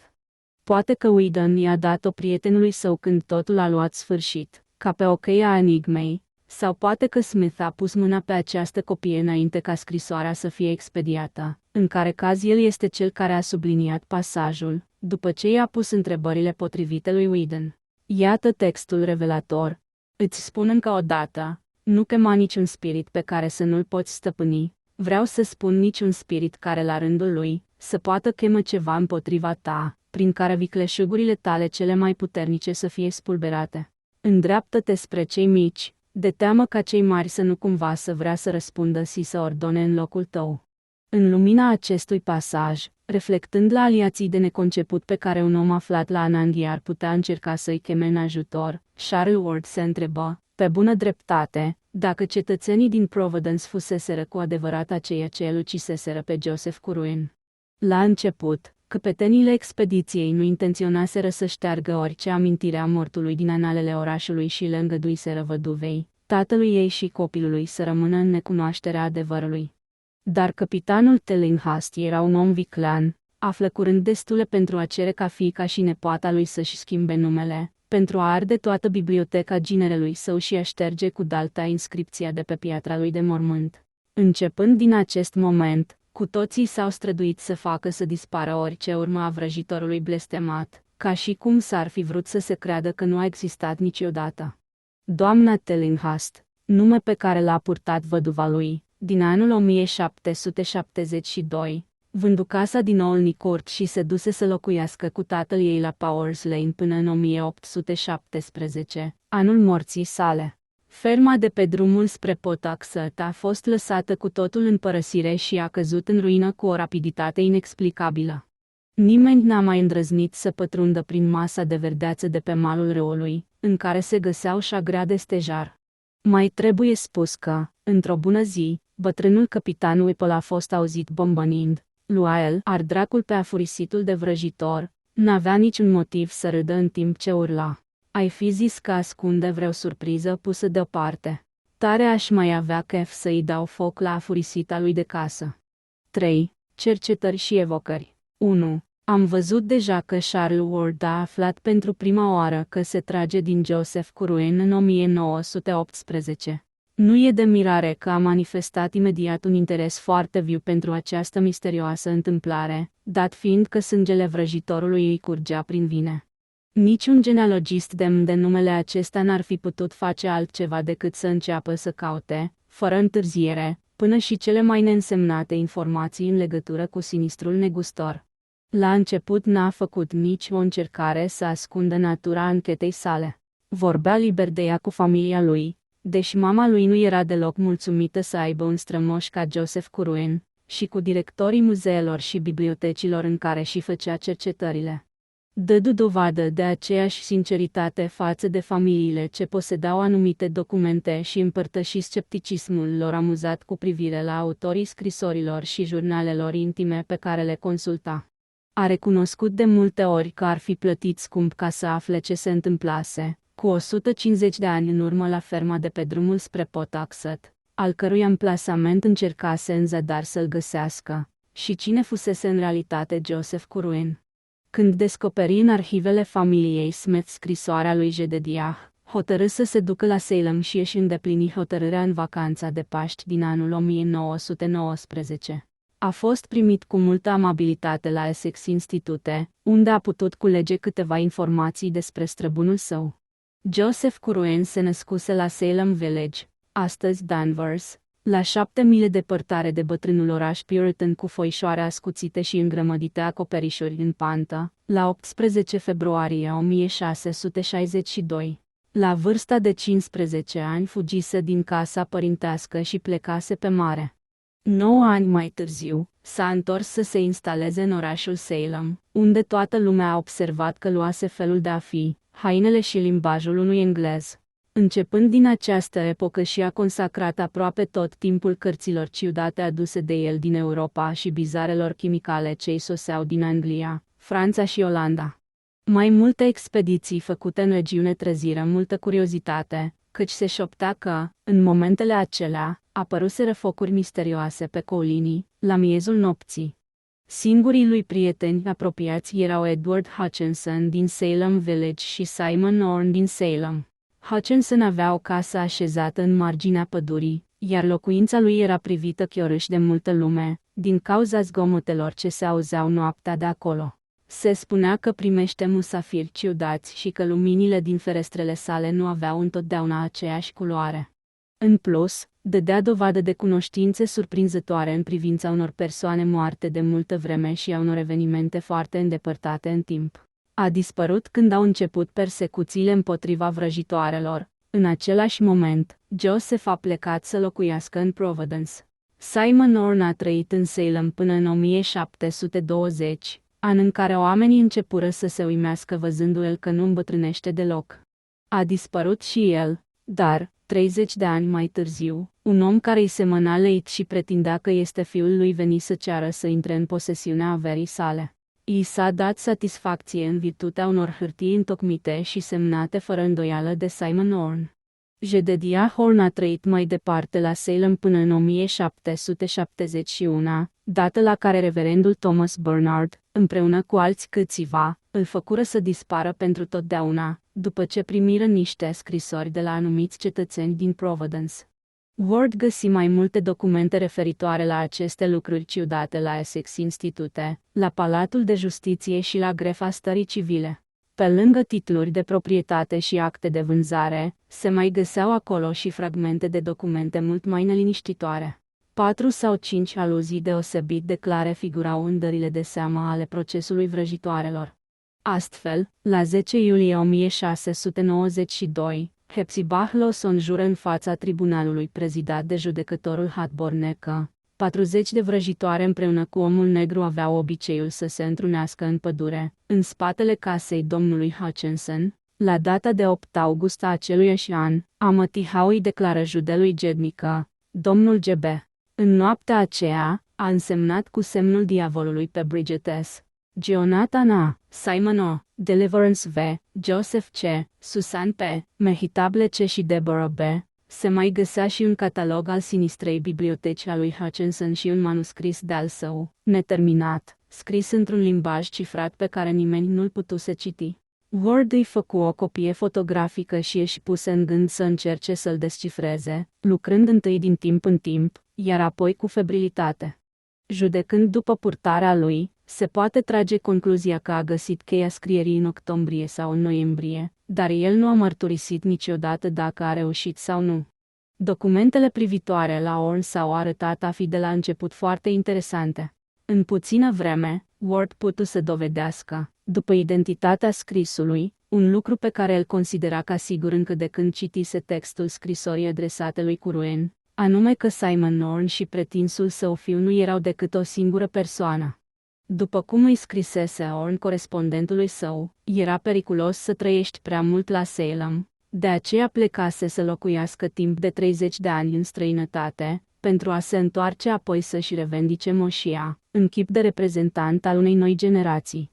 Poate că Whedon i-a dat-o prietenului său când totul a luat sfârșit, ca pe o cheie a enigmei, sau poate că Smith a pus mâna pe această copie înainte ca scrisoarea să fie expediată, în care caz el este cel care a subliniat pasajul, după ce i-a pus întrebările potrivite lui Whedon. Iată textul revelator. Îți spun încă o dată, nu chema niciun spirit pe care să nu-l poți stăpâni, vreau să spun niciun spirit care la rândul lui, să poată chemă ceva împotriva ta, prin care vicleșugurile tale cele mai puternice să fie spulberate. Îndreaptă-te spre cei mici, de teamă ca cei mari să nu cumva să vrea să răspundă și să ordone în locul tău. În lumina acestui pasaj, reflectând la aliații de neconceput pe care un om aflat la Anandi ar putea încerca să-i cheme în ajutor, Charles Ward se întrebă, pe bună dreptate, dacă cetățenii din Providence fuseseră cu adevărat aceia ce îl uciseseră pe Joseph Curwen. La început, căpetenile expediției nu intenționaseră să șteargă orice amintire a mortului din analele orașului și le îngăduiseră văduvei, tatălui ei și copilului să rămână în necunoașterea adevărului. Dar capitanul Tillinghast era un om viclean, află curând destule pentru a cere ca fiica și nepoata lui să-și schimbe numele, pentru a arde toată biblioteca ginerelui său și a șterge cu dalta inscripția de pe piatra lui de mormânt. Începând din acest moment, cu toții s-au străduit să facă să dispară orice urmă a vrăjitorului blestemat, ca și cum s-ar fi vrut să se creadă că nu a existat niciodată. Doamna Tillinghast, nume pe care l-a purtat văduva lui, din anul 1772, vându casa din Olney Court și se duse să locuiască cu tatăl ei la Powers Lane până în 1817, anul morții sale. Ferma de pe drumul spre Pawtuxet a fost lăsată cu totul în părăsire și a căzut în ruină cu o rapiditate inexplicabilă. Nimeni n-a mai îndrăznit să pătrundă prin masa de verdeață de pe malul râului, în care se găseau șagrea de stejar. Mai trebuie spus că, într-o bună zi, bătrânul capitan Whipple a fost auzit bombănind. Lua el, ardracul pe afurisitul de vrăjitor, n-avea niciun motiv să râdă în timp ce urla. Ai fi zis că ascunde vreo surpriză pusă deoparte. Tare aș mai avea chef să-i dau foc la afurisita lui de casă. 3. Cercetări și evocări. 1. Am văzut deja că Charles Ward a aflat pentru prima oară că se trage din Joseph Curwen în 1918. Nu e de mirare că a manifestat imediat un interes foarte viu pentru această misterioasă întâmplare, dat fiind că sângele vrăjitorului îi curgea prin vine. Niciun genealogist demn de numele acesta n-ar fi putut face altceva decât să înceapă să caute, fără întârziere, până și cele mai neînsemnate informații în legătură cu sinistrul negustor. La început n-a făcut nici o încercare să ascundă natura anchetei sale. Vorbea liber de ea cu familia lui, deși mama lui nu era deloc mulțumită să aibă un strămoș ca Joseph Curwen, și cu directorii muzeelor și bibliotecilor în care și făcea cercetările. Dădu dovadă de aceeași sinceritate față de familiile ce posedau anumite documente și împărtăși scepticismul lor amuzat cu privire la autorii scrisorilor și jurnalelor intime pe care le consulta. A recunoscut de multe ori că ar fi plătit scump ca să afle ce se întâmplase, cu 150 de ani în urmă la ferma de pe drumul spre Pawtuxet, al cărui amplasament încercase în zadar să-l găsească, și cine fusese în realitate Joseph Curwen. Când descoperi în arhivele familiei Smith scrisoarea lui Jedediah, hotărâ să se ducă la Salem și își îndeplini hotărârea în vacanța de Paști din anul 1919. A fost primit cu multă amabilitate la Essex Institute, unde a putut culege câteva informații despre străbunul său. Joseph Curwen se născuse la Salem Village, astăzi Danvers, la 7 mile departare de bătrânul oraș Puritan cu foișoare ascuțite și îngrămădite acoperișuri în pantă, la 18 februarie 1662. La vârsta de 15 ani fugise din casa părintească și plecase pe mare. 9 ani mai târziu, s-a întors să se instaleze în orașul Salem, unde toată lumea a observat că luase felul de a fi, hainele și limbajul unui englez. Începând din această epocă și-a consacrat aproape tot timpul cărților ciudate aduse de el din Europa și bizarelor chimicale ce-i soseau din Anglia, Franța și Olanda. Mai multe expediții făcute în regiune treziră multă curiozitate, căci se șoptea că, în momentele acelea, apăruseră focuri misterioase pe colinii, la miezul nopții. Singurii lui prieteni apropiați erau Edward Hutchinson din Salem Village și Simon Orne din Salem. Hutchinson avea o casă așezată în marginea pădurii, iar locuința lui era privită chiorâș de multă lume, din cauza zgomotelor ce se auzeau noaptea de acolo. Se spunea că primește musafiri ciudați și că luminile din ferestrele sale nu aveau întotdeauna aceeași culoare. În plus, dădea dovadă de cunoștințe surprinzătoare în privința unor persoane moarte de multă vreme și a unor evenimente foarte îndepărtate în timp. A dispărut când au început persecuțiile împotriva vrăjitoarelor. În același moment, Joseph a plecat să locuiască în Providence. Simon Orne a trăit în Salem până în 1720, an în care oamenii începură să se uimească văzându-l că nu îmbătrânește deloc. A dispărut și el, dar, 30 de ani mai târziu, un om care îi semăna leit și pretindea că este fiul lui veni să ceară să intre în posesiunea averii sale. I s-a dat satisfacție în virtutea unor hârtii întocmite și semnate fără îndoială de Simon Orne. Jedediah Orne a trăit mai departe la Salem până în 1771, dată la care reverendul Thomas Bernard, împreună cu alți câțiva, îl făcură să dispară pentru totdeauna, după ce primiră niște scrisori de la anumiți cetățeni din Providence. Ward găsi mai multe documente referitoare la aceste lucruri ciudate la Essex Institute, la Palatul de Justiție și la Grefa Stării Civile. Pe lângă titluri de proprietate și acte de vânzare, se mai găseau acolo și fragmente de documente mult mai neliniștitoare. 4 sau 5 aluzii deosebit de clare figurau în dările de seamă ale procesului vrăjitoarelor. Astfel, la 10 iulie 1692, Hepzibah Lawson jură în fața tribunalului prezidat de judecătorul Hatborne că 40 de vrăjitoare împreună cu omul negru aveau obiceiul să se întrunească în pădure, în spatele casei domnului Hutchinson, la data de 8 august a aceluiași an. Amati Howe declară judelui Gedney că domnul GB, în noaptea aceea, a însemnat cu semnul diavolului pe Bridget S. Jonathan A. Simon O. Deliverance V. Joseph C. Susan P. Mehitable C. și Deborah B. Se mai găsea și un catalog al sinistrei biblioteci a lui Hutchinson și un manuscris de-al său, neterminat, scris într-un limbaj cifrat pe care nimeni nu-l putuse citi. Ward îi făcu o copie fotografică și își puse în gând să încerce să-l descifreze, lucrând întâi din timp în timp, iar apoi cu febrilitate. Judecând după purtarea lui, se poate trage concluzia că a găsit cheia scrierii în octombrie sau în noiembrie, dar el nu a mărturisit niciodată dacă a reușit sau nu. Documentele privitoare la Orne s-au arătat a fi de la început foarte interesante. În puțină vreme, Ward putu să dovedească, după identitatea scrisului, un lucru pe care îl considera ca sigur încă de când citise textul scrisorii adresate lui Curwen, anume că Simon Orne și pretinsul său fiu nu erau decât o singură persoană. După cum îi scrisese Orne corespondentului său, era periculos să trăiești prea mult la Salem, de aceea plecase să locuiască timp de 30 de ani în străinătate, pentru a se întoarce apoi să-și revendice moșia, în chip de reprezentant al unei noi generații.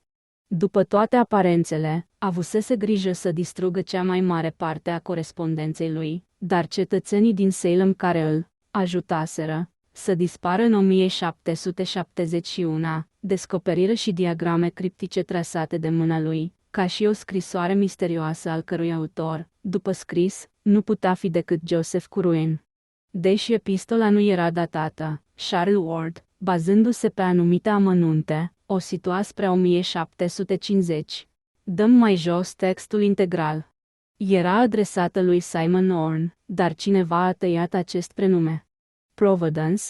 După toate aparențele, avusese grijă să distrugă cea mai mare parte a corespondenței lui, dar cetățenii din Salem care îl ajutaseră să dispară în 1771, descoperiră și diagrame criptice trasate de mâna lui, ca și o scrisoare misterioasă al cărui autor, după scris, nu putea fi decât Joseph Curwen. Deși epistola nu era datată, Charles Ward, bazându-se pe anumite amănunte, o situa spre 1750. Dăm mai jos textul integral. Era adresată lui Simon Orne, dar cineva a tăiat acest prenume. Providence,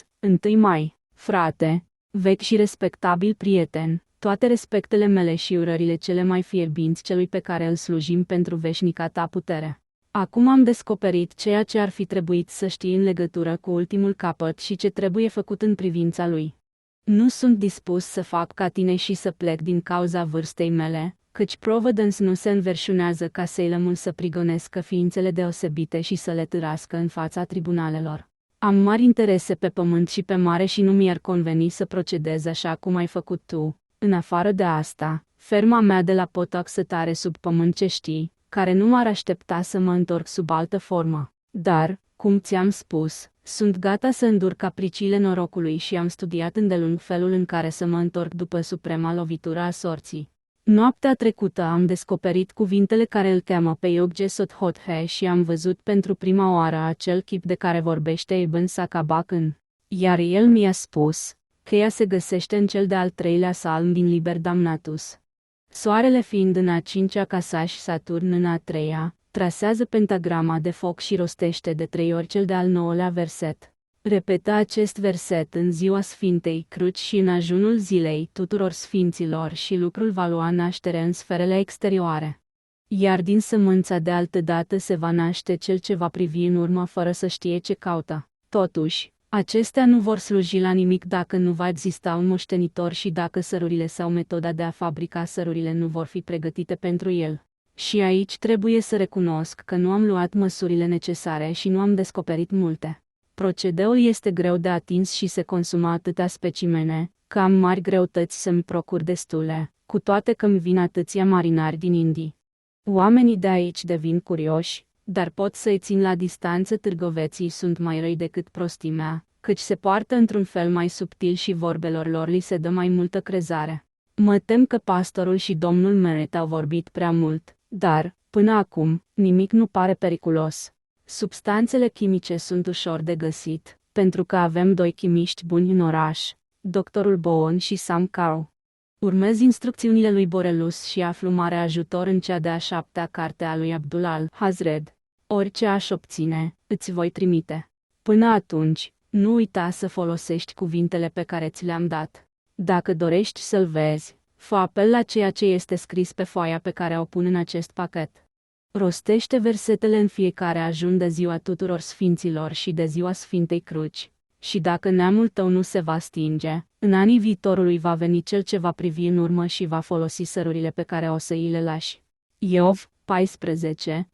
1 mai, frate, vechi și respectabil prieten, toate respectele mele și urările cele mai fierbinți celui pe care îl slujim pentru veșnica ta putere. Acum am descoperit ceea ce ar fi trebuit să știi în legătură cu ultimul capăt și ce trebuie făcut în privința lui. Nu sunt dispus să fac ca tine și să plec din cauza vârstei mele, căci Providence nu se înverșunează ca Salemul să prigonească ființele deosebite și să le târască în fața tribunalelor. Am mari interese pe pământ și pe mare și nu mi-ar conveni să procedez așa cum ai făcut tu. În afară de asta, ferma mea de la Potoxet are sub pământ ce știi, care nu m-ar aștepta să mă întorc sub altă formă. Dar, cum ți-am spus, sunt gata să îndur capriciile norocului și am studiat îndelung felul în care să mă întorc după suprema lovitură a sorții. Noaptea trecută am descoperit cuvintele care îl cheamă pe Yogjesot Hothe și am văzut pentru prima oară acel chip de care vorbește Ibn Sakabakân. Iar el mi-a spus că ea se găsește în cel de-al 3-lea psalm din Liber Damnatus. Soarele fiind în a 5-a casa și Saturn în a 3-a, trasează pentagrama de foc și rostește de 3 ori cel de-al 9-lea verset. Repetă acest verset în ziua Sfintei Cruci și în ajunul zilei tuturor sfinților și lucrul va lua naștere în sferele exterioare. Iar din sămânța de altădată se va naște cel ce va privi în urmă fără să știe ce caută. Totuși, acestea nu vor sluji la nimic dacă nu va exista un moștenitor și dacă sărurile sau metoda de a fabrica sărurile nu vor fi pregătite pentru el. Și aici trebuie să recunosc că nu am luat măsurile necesare și nu am descoperit multe. Procedeul este greu de atins și se consumă atâtea specimene, că am mari greutăți să-mi procur destule, cu toate că îmi vin atâția marinari din Indii. Oamenii de aici devin curioși, dar pot să-i țin la distanță. Târgoveții sunt mai răi decât prostimea, căci se poartă într-un fel mai subtil și vorbelor lor li se dă mai multă crezare. Mă tem că pastorul și domnul Meret au vorbit prea mult, dar, până acum, nimic nu pare periculos. Substanțele chimice sunt ușor de găsit, pentru că avem 2 chimiști buni în oraș, doctorul Bowen și Sam Carroll. Urmez instrucțiunile lui Borelus și aflu mare ajutor în cea de-a 7-a carte a lui Abdul al-Hazred. Orice aș obține, îți voi trimite. Până atunci, nu uita să folosești cuvintele pe care ți le-am dat. Dacă dorești să-l vezi, fă apel la ceea ce este scris pe foaia pe care o pun în acest pachet. Rostește versetele în fiecare ajun de ziua tuturor sfinților și de ziua Sfintei Cruci. Și dacă neamul tău nu se va stinge, în anii viitorului va veni cel ce va privi în urmă și va folosi sărurile pe care o să îi le lași. Iov, 14.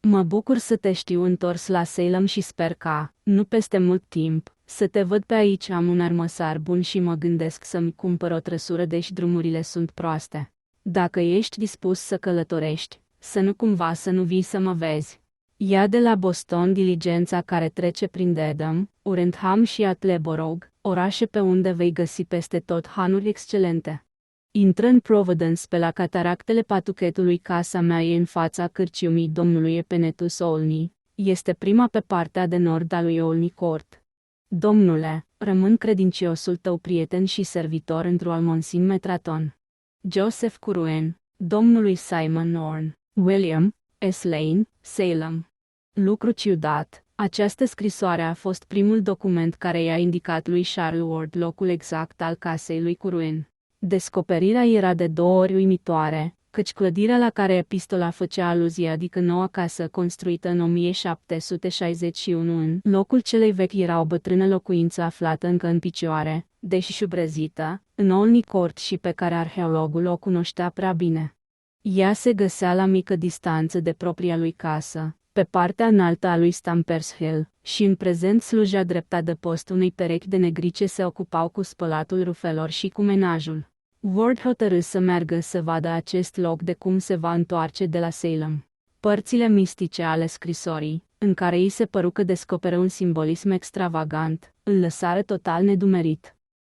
Mă bucur să te știu întors la Salem și sper ca, nu peste mult timp, să te văd pe aici. Am un armăsar bun și mă gândesc să-mi cumpăr o trăsură deși drumurile sunt proaste. Dacă ești dispus să călătorești, să nu cumva să nu vii să mă vezi. Ia de la Boston diligența care trece prin Dedham, Urenham și Attleborough, orașe pe unde vei găsi peste tot hanuri excelente. Intră în Providence pe la cataractele Patuchetului. Casa mea e în fața cârciumii domnului Epenetus Olney. Este prima pe partea de nord a lui Olney Court. Domnule, rămân credinciosul tău prieten și servitor într-o Almonsin Metraton. Joseph Curwen, domnului Simon Orne, William S. Lane, Salem. Lucru ciudat, această scrisoare a fost primul document care i-a indicat lui Charles Ward locul exact al casei lui Curwen. Descoperirea era de 2 ori uimitoare, căci clădirea la care epistola făcea aluzie, adică noua casă construită în 1761 în locul celei vechi, era o bătrână locuință aflată încă în picioare, deși șubrezită, în Olney Court și pe care arheologul o cunoștea prea bine. Ea se găsea la mică distanță de propria lui casă, pe partea înaltă a lui Stampers Hill, și în prezent slujea drept adăpost unei perechi de negri ce se ocupau cu spălatul rufelor și cu menajul. Ward hotărâ să meargă să vadă acest loc de cum se va întoarce de la Salem. Părțile mistice ale scrisorii, în care îi se păru că descoperă un simbolism extravagant, îl lăsară total nedumerit.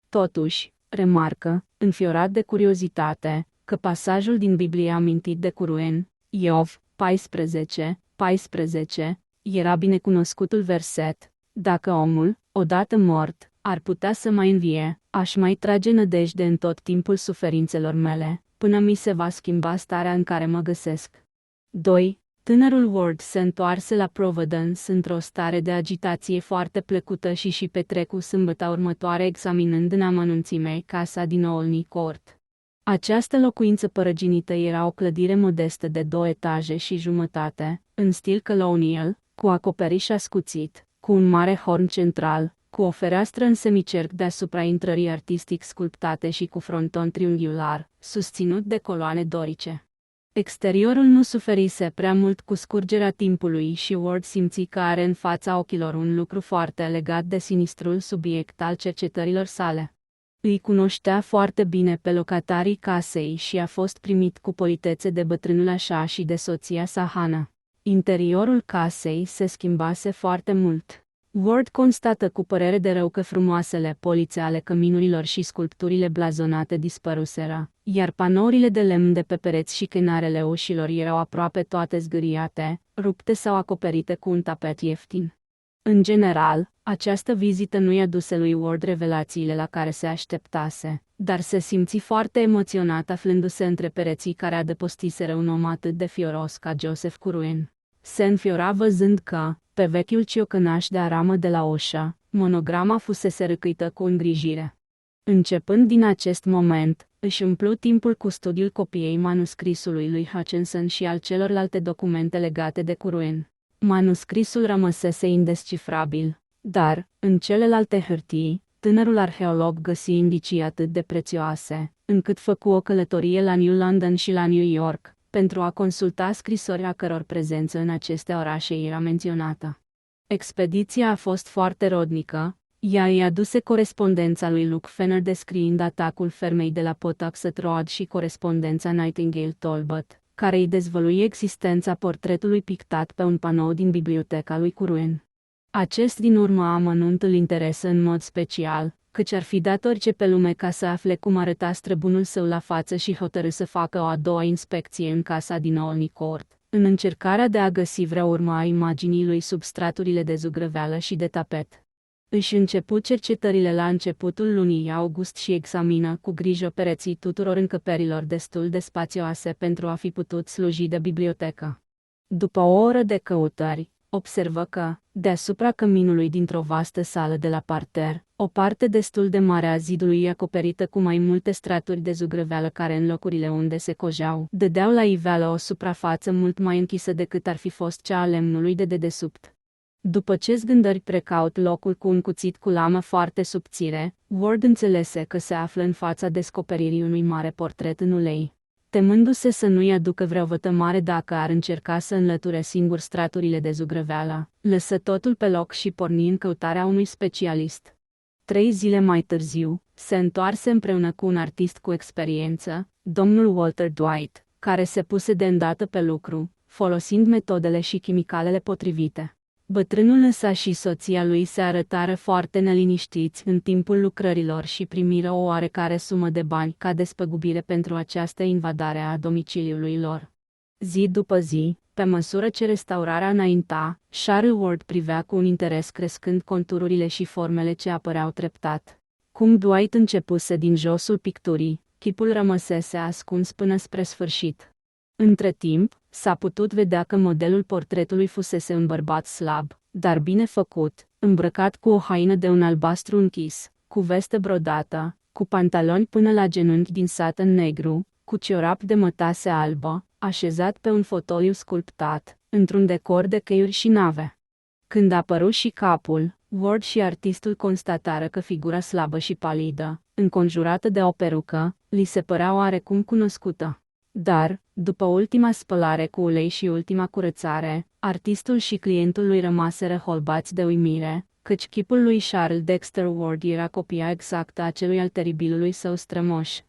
Totuși, remarcă, înfiorat de curiozitate, că pasajul din Biblie amintit de Curwen, Iov 14:14, era binecunoscutul verset: dacă omul, odată mort, ar putea să mai învie, aș mai trage nădejde în tot timpul suferințelor mele, până mi se va schimba starea în care mă găsesc. 2. Tânărul Ward se întoarse la Providence într-o stare de agitație foarte plăcută și petrecu sâmbăta următoare examinând în amănunțime casa din Olney Court. Această locuință părăginită era o clădire modestă de 2 etaje și jumătate, în stil colonial, cu acoperiș ascuțit, cu un mare horn central, cu o fereastră în semicerc deasupra intrării artistic sculptate și cu fronton triunghiular, susținut de coloane dorice. Exteriorul nu suferise prea mult cu scurgerea timpului și Ward simți că are în fața ochilor un lucru foarte legat de sinistrul subiect al cercetărilor sale. Îi cunoștea foarte bine pe locatarii casei și a fost primit cu politețe de bătrânul așa și de soția sa Hannah. Interiorul casei se schimbase foarte mult. Ward constată cu părere de rău că frumoasele polițe ale căminurilor și sculpturile blazonate dispăruseră, iar panourile de lemn de pe pereți și chenarele ușilor erau aproape toate zgâriate, rupte sau acoperite cu un tapet ieftin. În general, această vizită nu i-a dus lui Ward revelațiile la care se așteptase, dar se simți foarte emoționat aflându-se între pereții care adăpostiseră un om atât de fioros ca Joseph Curwen. Se înfiora văzând că, pe vechiul ciocănaș de aramă de la ușă, monograma fusese răcâită cu îngrijire. Începând din acest moment, își umplu timpul cu studiul copiei manuscrisului lui Hutchinson și al celorlalte documente legate de Curwen. Manuscrisul rămăsese indescifrabil, dar, în celelalte hârtii, tânărul arheolog găsi indicii atât de prețioase, încât făcu o călătorie la New London și la New York, pentru a consulta scrisori a căror prezență în aceste orașe era menționată. Expediția a fost foarte rodnică, ea îi aduse corespondența lui Luke Fenner descriind atacul fermei de la Pawtuxet Road și corespondența Nightingale Talbot, care îi dezvălui existența portretului pictat pe un panou din biblioteca lui Curwen. Acest din urmă amănunt îl interesă în mod special, căci ar fi dat orice pe lume ca să afle cum arăta străbunul său la față și hotărâ să facă o a doua inspecție în casa din Olney Court, în încercarea de a găsi vreo urmă a imaginii lui sub straturile de zugrăveală și de tapet. Își început cercetările la începutul lunii august și examină cu grijă pereții tuturor încăperilor destul de spațioase pentru a fi putut sluji de bibliotecă. După o oră de căutări, observă că, deasupra căminului dintr-o vastă sală de la parter, o parte destul de mare a zidului acoperită cu mai multe straturi de zugrăveală care în locurile unde se cojeau, dădeau la iveală o suprafață mult mai închisă decât ar fi fost cea a lemnului de dedesubt. După ce zgândări precaut locul cu un cuțit cu lamă foarte subțire, Ward înțelese că se află în fața descoperirii unui mare portret în ulei. Temându-se să nu-i aducă vreo vătămare dacă ar încerca să înlăture singur straturile de zugrăveală, lăsă totul pe loc și porni în căutarea unui specialist. 3 zile mai târziu, se întoarse împreună cu un artist cu experiență, domnul Walter Dwight, care se puse de îndată pe lucru, folosind metodele și chimicalele potrivite. Bătrânul însă și soția lui se arătară foarte neliniștiți în timpul lucrărilor și primiră o oarecare sumă de bani ca despăgubire pentru această invadare a domiciliului lor. Zi după zi, pe măsură ce restaurarea înainta, Charles Ward privea cu un interes crescând contururile și formele ce apăreau treptat. Cum Dwight începuse din josul picturii, chipul rămăsese ascuns până spre sfârșit. Între timp, s-a putut vedea că modelul portretului fusese un bărbat slab, dar bine făcut, îmbrăcat cu o haină de un albastru închis, cu vestă brodată, cu pantaloni până la genunchi din satin negru, cu ciorap de mătase albă, așezat pe un fotoliu sculptat, într-un decor de cheiuri și nave. Când apăru și capul, Ward și artistul constatară că figura slabă și palidă, înconjurată de o perucă, li se părea oarecum cunoscută. Dar, după ultima spălare cu ulei și ultima curățare, artistul și clientul lui rămaseră holbați de uimire, căci chipul lui Charles Dexter Ward era copia exactă a celui al teribilului său strămoș.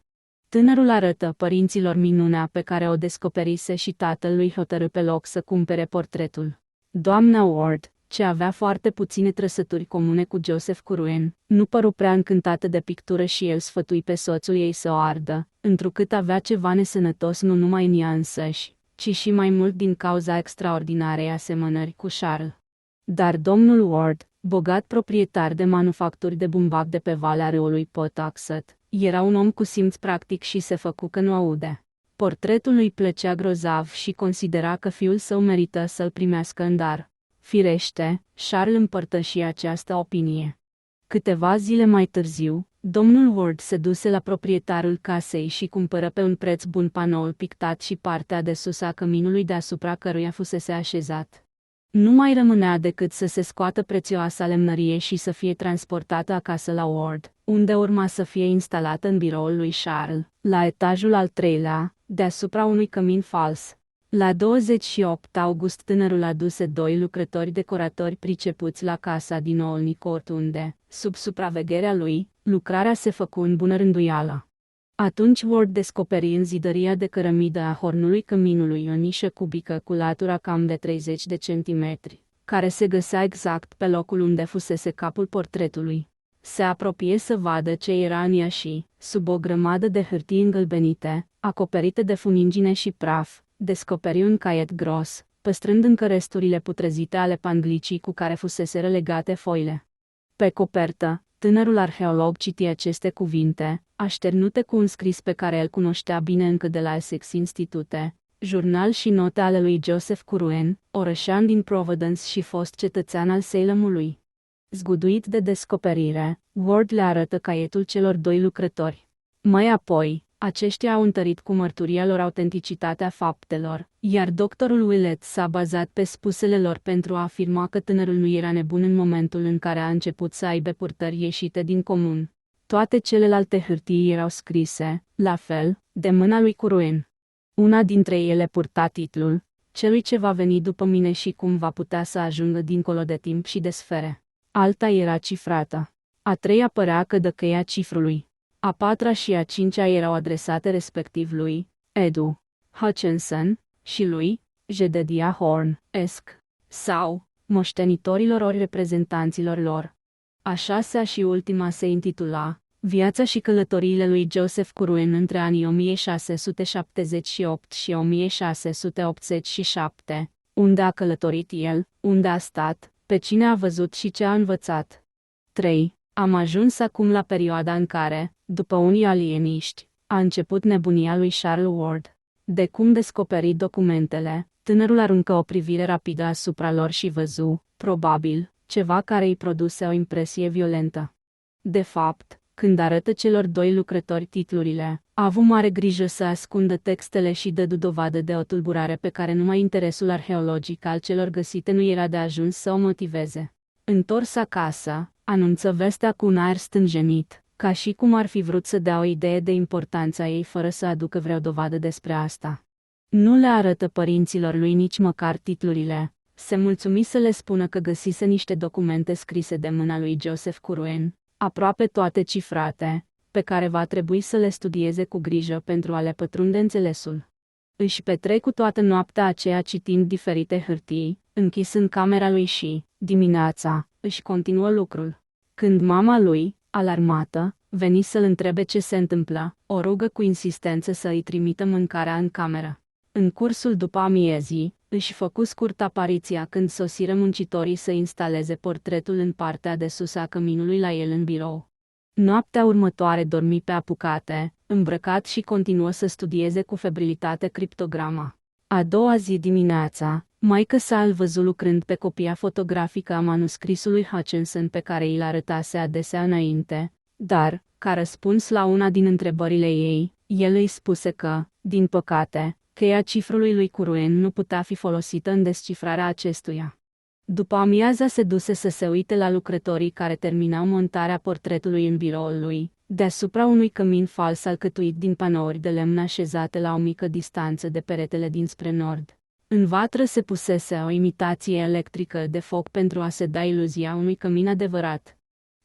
Tânărul arătă părinților minunea pe care o descoperise și tatăl lui hotărâ pe loc să cumpere portretul. Doamna Ward, ce avea foarte puține trăsături comune cu Joseph Curwen, nu păru prea încântată de pictură și el sfătui pe soțul ei să o ardă, întrucât avea ceva nesănătos nu numai în ea însăși, ci și mai mult din cauza extraordinarei asemănări cu Charles. Dar domnul Ward, bogat proprietar de manufacturi de bumbac de pe valea râului Pawtuxet, era un om cu simț practic și se făcu că nu aude. Portretul lui plăcea grozav și considera că fiul său merită să-l primească în dar. Firește, Charles împărtăși această opinie. Câteva zile mai târziu, domnul Ward se duse la proprietarul casei și cumpără pe un preț bun panoul pictat și partea de sus a căminului deasupra căruia fusese așezat. Nu mai rămânea decât să se scoată prețioasa lemnărie și să fie transportată acasă la Ward, unde urma să fie instalată în biroul lui Charles, la etajul al treilea, deasupra unui cămin fals. La 28 august tânărul aduse doi lucrători decoratori pricepuți la casa din Olney Court unde, sub supravegherea lui, lucrarea se făcu în bună rânduială. Atunci Ward descoperi în zidăria de cărămidă a hornului căminului o nișă cubică cu latura cam de 30 de centimetri, care se găsea exact pe locul unde fusese capul portretului. Se apropie să vadă ce era în ea și, sub o grămadă de hârtii îngălbenite, acoperite de funingine și praf, descoperi un caiet gros, păstrând încă resturile putrezite ale pandlicii cu care fuseseră legate foile. Pe copertă, tânărul arheolog citi aceste cuvinte, așternute cu un scris pe care îl cunoștea bine încă de la Essex Institute, jurnal și note ale lui Joseph Curwen, orășan din Providence și fost cetățean al Salemului. Zguduit de descoperire, Ward le arătă caietul celor doi lucrători. Mai apoi, aceștia au întărit cu mărturia lor autenticitatea faptelor, iar doctorul Willett s-a bazat pe spusele lor pentru a afirma că tânărul nu era nebun în momentul în care a început să aibă purtări ieșite din comun. Toate celelalte hârtii erau scrise, la fel, de mâna lui Curwen. Una dintre ele purta titlul, celui ce va veni după mine și cum va putea să ajungă dincolo de timp și de sfere. Alta era cifrată. A treia părea că dă cheia cifrului. A patra și a cincea erau adresate respectiv lui Edu Hutchinson și lui Jedediah Horn, esc, sau moștenitorilor ori reprezentanților lor. A șasea și ultima se intitula Viața și călătoriile lui Joseph Curwen între anii 1678 și 1687, unde a călătorit el, unde a stat, pe cine a văzut și ce a învățat. 3. Am ajuns acum la perioada în care, după unii alieniști, a început nebunia lui Charles Ward. De cum descoperi documentele, tânărul aruncă o privire rapidă asupra lor și văzu, probabil, ceva care îi produse o impresie violentă. De fapt, când arătă celor doi lucrători titlurile, a avut mare grijă să ascundă textele și dădu dovadă de o tulburare pe care numai interesul arheologic al celor găsite nu era de ajuns să o motiveze. Întors acasă, anunță vestea cu un aer stânjenit, ca și cum ar fi vrut să dea o idee de importanța ei fără să aducă vreo dovadă despre asta. Nu le arătă părinților lui nici măcar titlurile, se mulțumi să le spună că găsise niște documente scrise de mâna lui Joseph Curwen, aproape toate cifrate, pe care va trebui să le studieze cu grijă pentru a le pătrunde înțelesul. Își petrecu toată noaptea aceea citind diferite hârtii, închis în camera lui și, dimineața, își continuă lucrul. Când mama lui, alarmată, veni să-l întrebe ce se întâmplă, o rugă cu insistență să îi trimită mâncarea în cameră. În cursul după amiezii, își făcu scurt apariția când sosiră muncitorii să instaleze portretul în partea de sus a căminului la el în birou. Noaptea următoare dormi pe apucate, îmbrăcat și continuă să studieze cu febrilitate criptograma. A doua zi dimineața, maică-sa îl văzu lucrând pe copia fotografică a manuscrisului Hutchinson pe care îi arătase adesea înainte, dar, ca răspuns la una din întrebările ei, el îi spuse că, din păcate, cheia cifrului lui Curwen nu putea fi folosită în descifrarea acestuia. După amiaza se duse să se uite la lucrătorii care terminau montarea portretului în biroul lui, deasupra unui cămin fals alcătuit din panouri de lemn așezate la o mică distanță de peretele dinspre nord. În vatră se pusese o imitație electrică de foc pentru a se da iluzia unui cămin adevărat.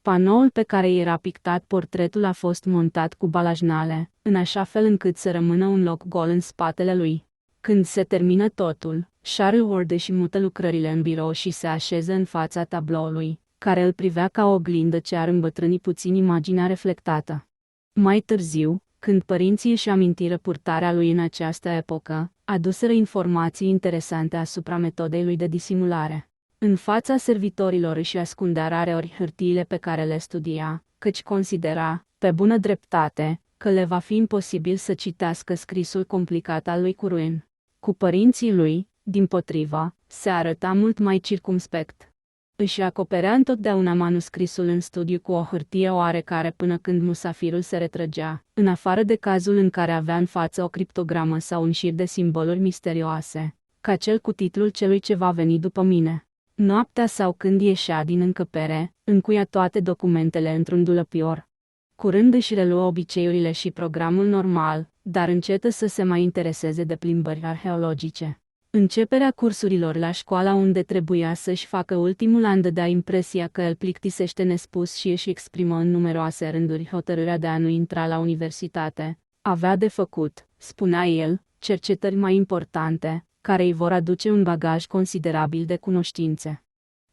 Panoul pe care era pictat portretul a fost montat cu balajnale, în așa fel încât să rămână un loc gol în spatele lui. Când se termină totul, Charles Ward își mută lucrările în birou și se așeză în fața tabloului, care îl privea ca o oglindă ce ar îmbătrâni puțin imaginea reflectată. Mai târziu, când părinții își amintiră purtarea lui în această epocă, aduseră informații interesante asupra metodei lui de disimulare. În fața servitorilor își ascundea rareori hârtiile pe care le studia, căci considera, pe bună dreptate, că le va fi imposibil să citească scrisul complicat al lui Curwen. Cu părinții lui, dimpotrivă, se arăta mult mai circumspect. Își acoperea întotdeauna manuscrisul în studiu cu o hârtie oarecare până când musafirul se retrăgea, în afară de cazul în care avea în față o criptogramă sau un șir de simboluri misterioase, ca cel cu titlul celui ce va veni după mine. Noaptea sau când ieșea din încăpere, încuia toate documentele într-un dulăpior. Curând își reluă obiceiurile și programul normal, dar încetă să se mai intereseze de plimbări arheologice. Începerea cursurilor la școala unde trebuia să-și facă ultimul an dădea impresia că îl plictisește nespus și își exprimă în numeroase rânduri hotărârea de a nu intra la universitate. Avea de făcut, spunea el, cercetări mai importante, care îi vor aduce un bagaj considerabil de cunoștințe.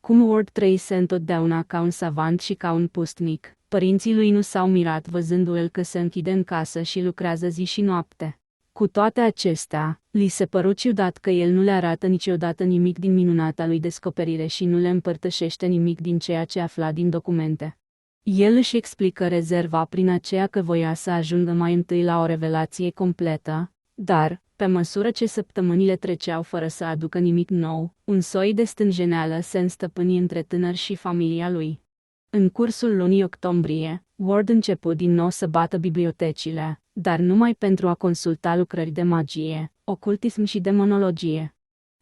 Cum Ward trăise întotdeauna ca un savant și ca un pustnic, părinții lui nu s-au mirat văzându-l că se închide în casă și lucrează zi și noapte. Cu toate acestea, li se păru ciudat că el nu le arată niciodată nimic din minunata lui descoperire și nu le împărtășește nimic din ceea ce afla din documente. El își explică rezerva prin aceea că voia să ajungă mai întâi la o revelație completă, dar, pe măsură ce săptămânile treceau fără să aducă nimic nou, un soi de stânjeneală se înstăpâni între tânăr și familia lui. În cursul lunii octombrie, Ward începu din nou să bată bibliotecile, dar numai pentru a consulta lucrări de magie, ocultism și demonologie.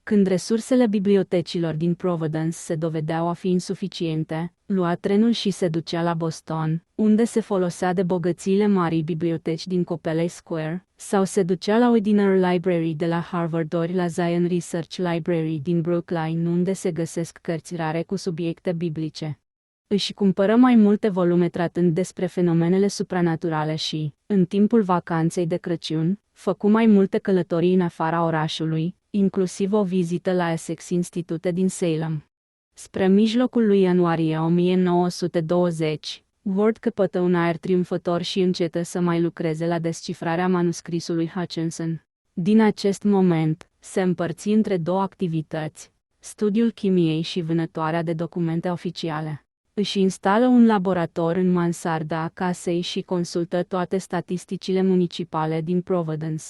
Când resursele bibliotecilor din Providence se dovedeau a fi insuficiente, lua trenul și se ducea la Boston, unde se folosea de bogățiile marii biblioteci din Copley Square, sau se ducea la Widener Library de la Harvard ori la Zion Research Library din Brookline, unde se găsesc cărți rare cu subiecte biblice. Își cumpără mai multe volume tratând despre fenomenele supranaturale și, în timpul vacanței de Crăciun, făcu mai multe călătorii în afara orașului, inclusiv o vizită la Essex Institute din Salem. Spre mijlocul lui ianuarie 1920, Ward căpătă un aer triumfător și încetă să mai lucreze la descifrarea manuscrisului Hutchinson. Din acest moment, se împărți între două activități, studiul chimiei și vânătoarea de documente oficiale. Își instală un laborator în mansarda casei și consultă toate statisticile municipale din Providence.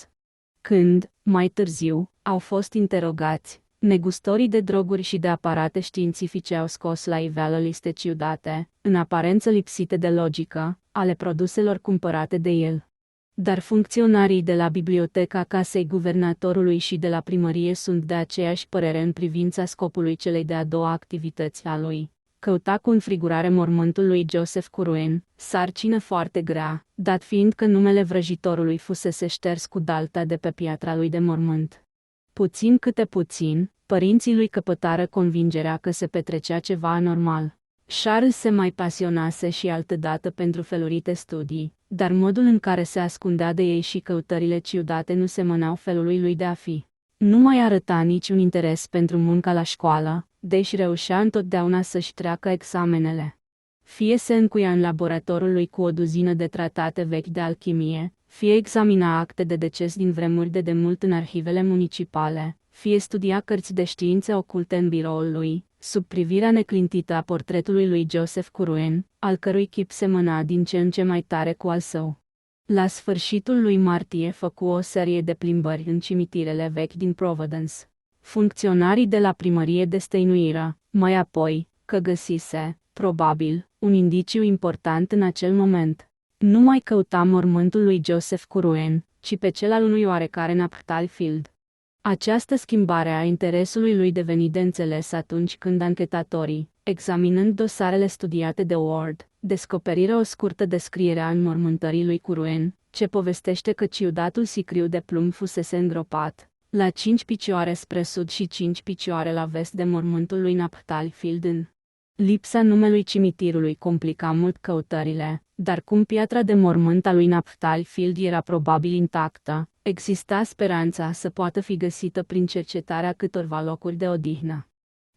Când, mai târziu, au fost interogați, negustorii de droguri și de aparate științifice au scos la iveală liste ciudate, în aparență lipsite de logică, ale produselor cumpărate de el. Dar funcționarii de la biblioteca casei guvernatorului și de la primărie sunt de aceeași părere în privința scopului celei de-a doua activități a lui. Căuta cu înfrigurare mormântul lui Joseph Curwen, sarcină foarte grea, dat fiind că numele vrăjitorului fusese șters cu dalta de pe piatra lui de mormânt. Puțin câte puțin, părinții lui căpătară convingerea că se petrecea ceva anormal. Charles se mai pasionase și altădată pentru felurite studii, dar modul în care se ascundea de ei și căutările ciudate nu semănau felului lui de a fi. Nu mai arăta niciun interes pentru munca la școală, deși reușea întotdeauna să-și treacă examenele. Fie se încuia în laboratorul lui cu o duzină de tratate vechi de alchimie, fie examina acte de deces din vremuri de demult în arhivele municipale, fie studia cărți de științe oculte în biroul lui, sub privirea neclintită a portretului lui Joseph Curwen, al cărui chip semăna din ce în ce mai tare cu al său. La sfârșitul lui martie făcu o serie de plimbări în cimitirele vechi din Providence. Funcționarii de la primărie destăinuiră, mai apoi, că găsise, probabil, un indiciu important în acel moment. Nu mai căuta mormântul lui Joseph Curwen, ci pe cel al unui oarecare Napthali Field. Această schimbare a interesului lui deveni de înțeles atunci când anchetatorii, examinând dosarele studiate de Ward, descoperiră o scurtă descriere a înmormântării lui Curwen, ce povestește că ciudatul sicriu de plumb fusese îngropat la 5 picioare spre sud și 5 picioare la vest de mormântul lui Napthali Field. Lipsa numelui cimitirului complica mult căutările, dar cum piatra de mormânt a lui Napthali Field era probabil intactă, exista speranța să poată fi găsită prin cercetarea câtorva locuri de odihnă.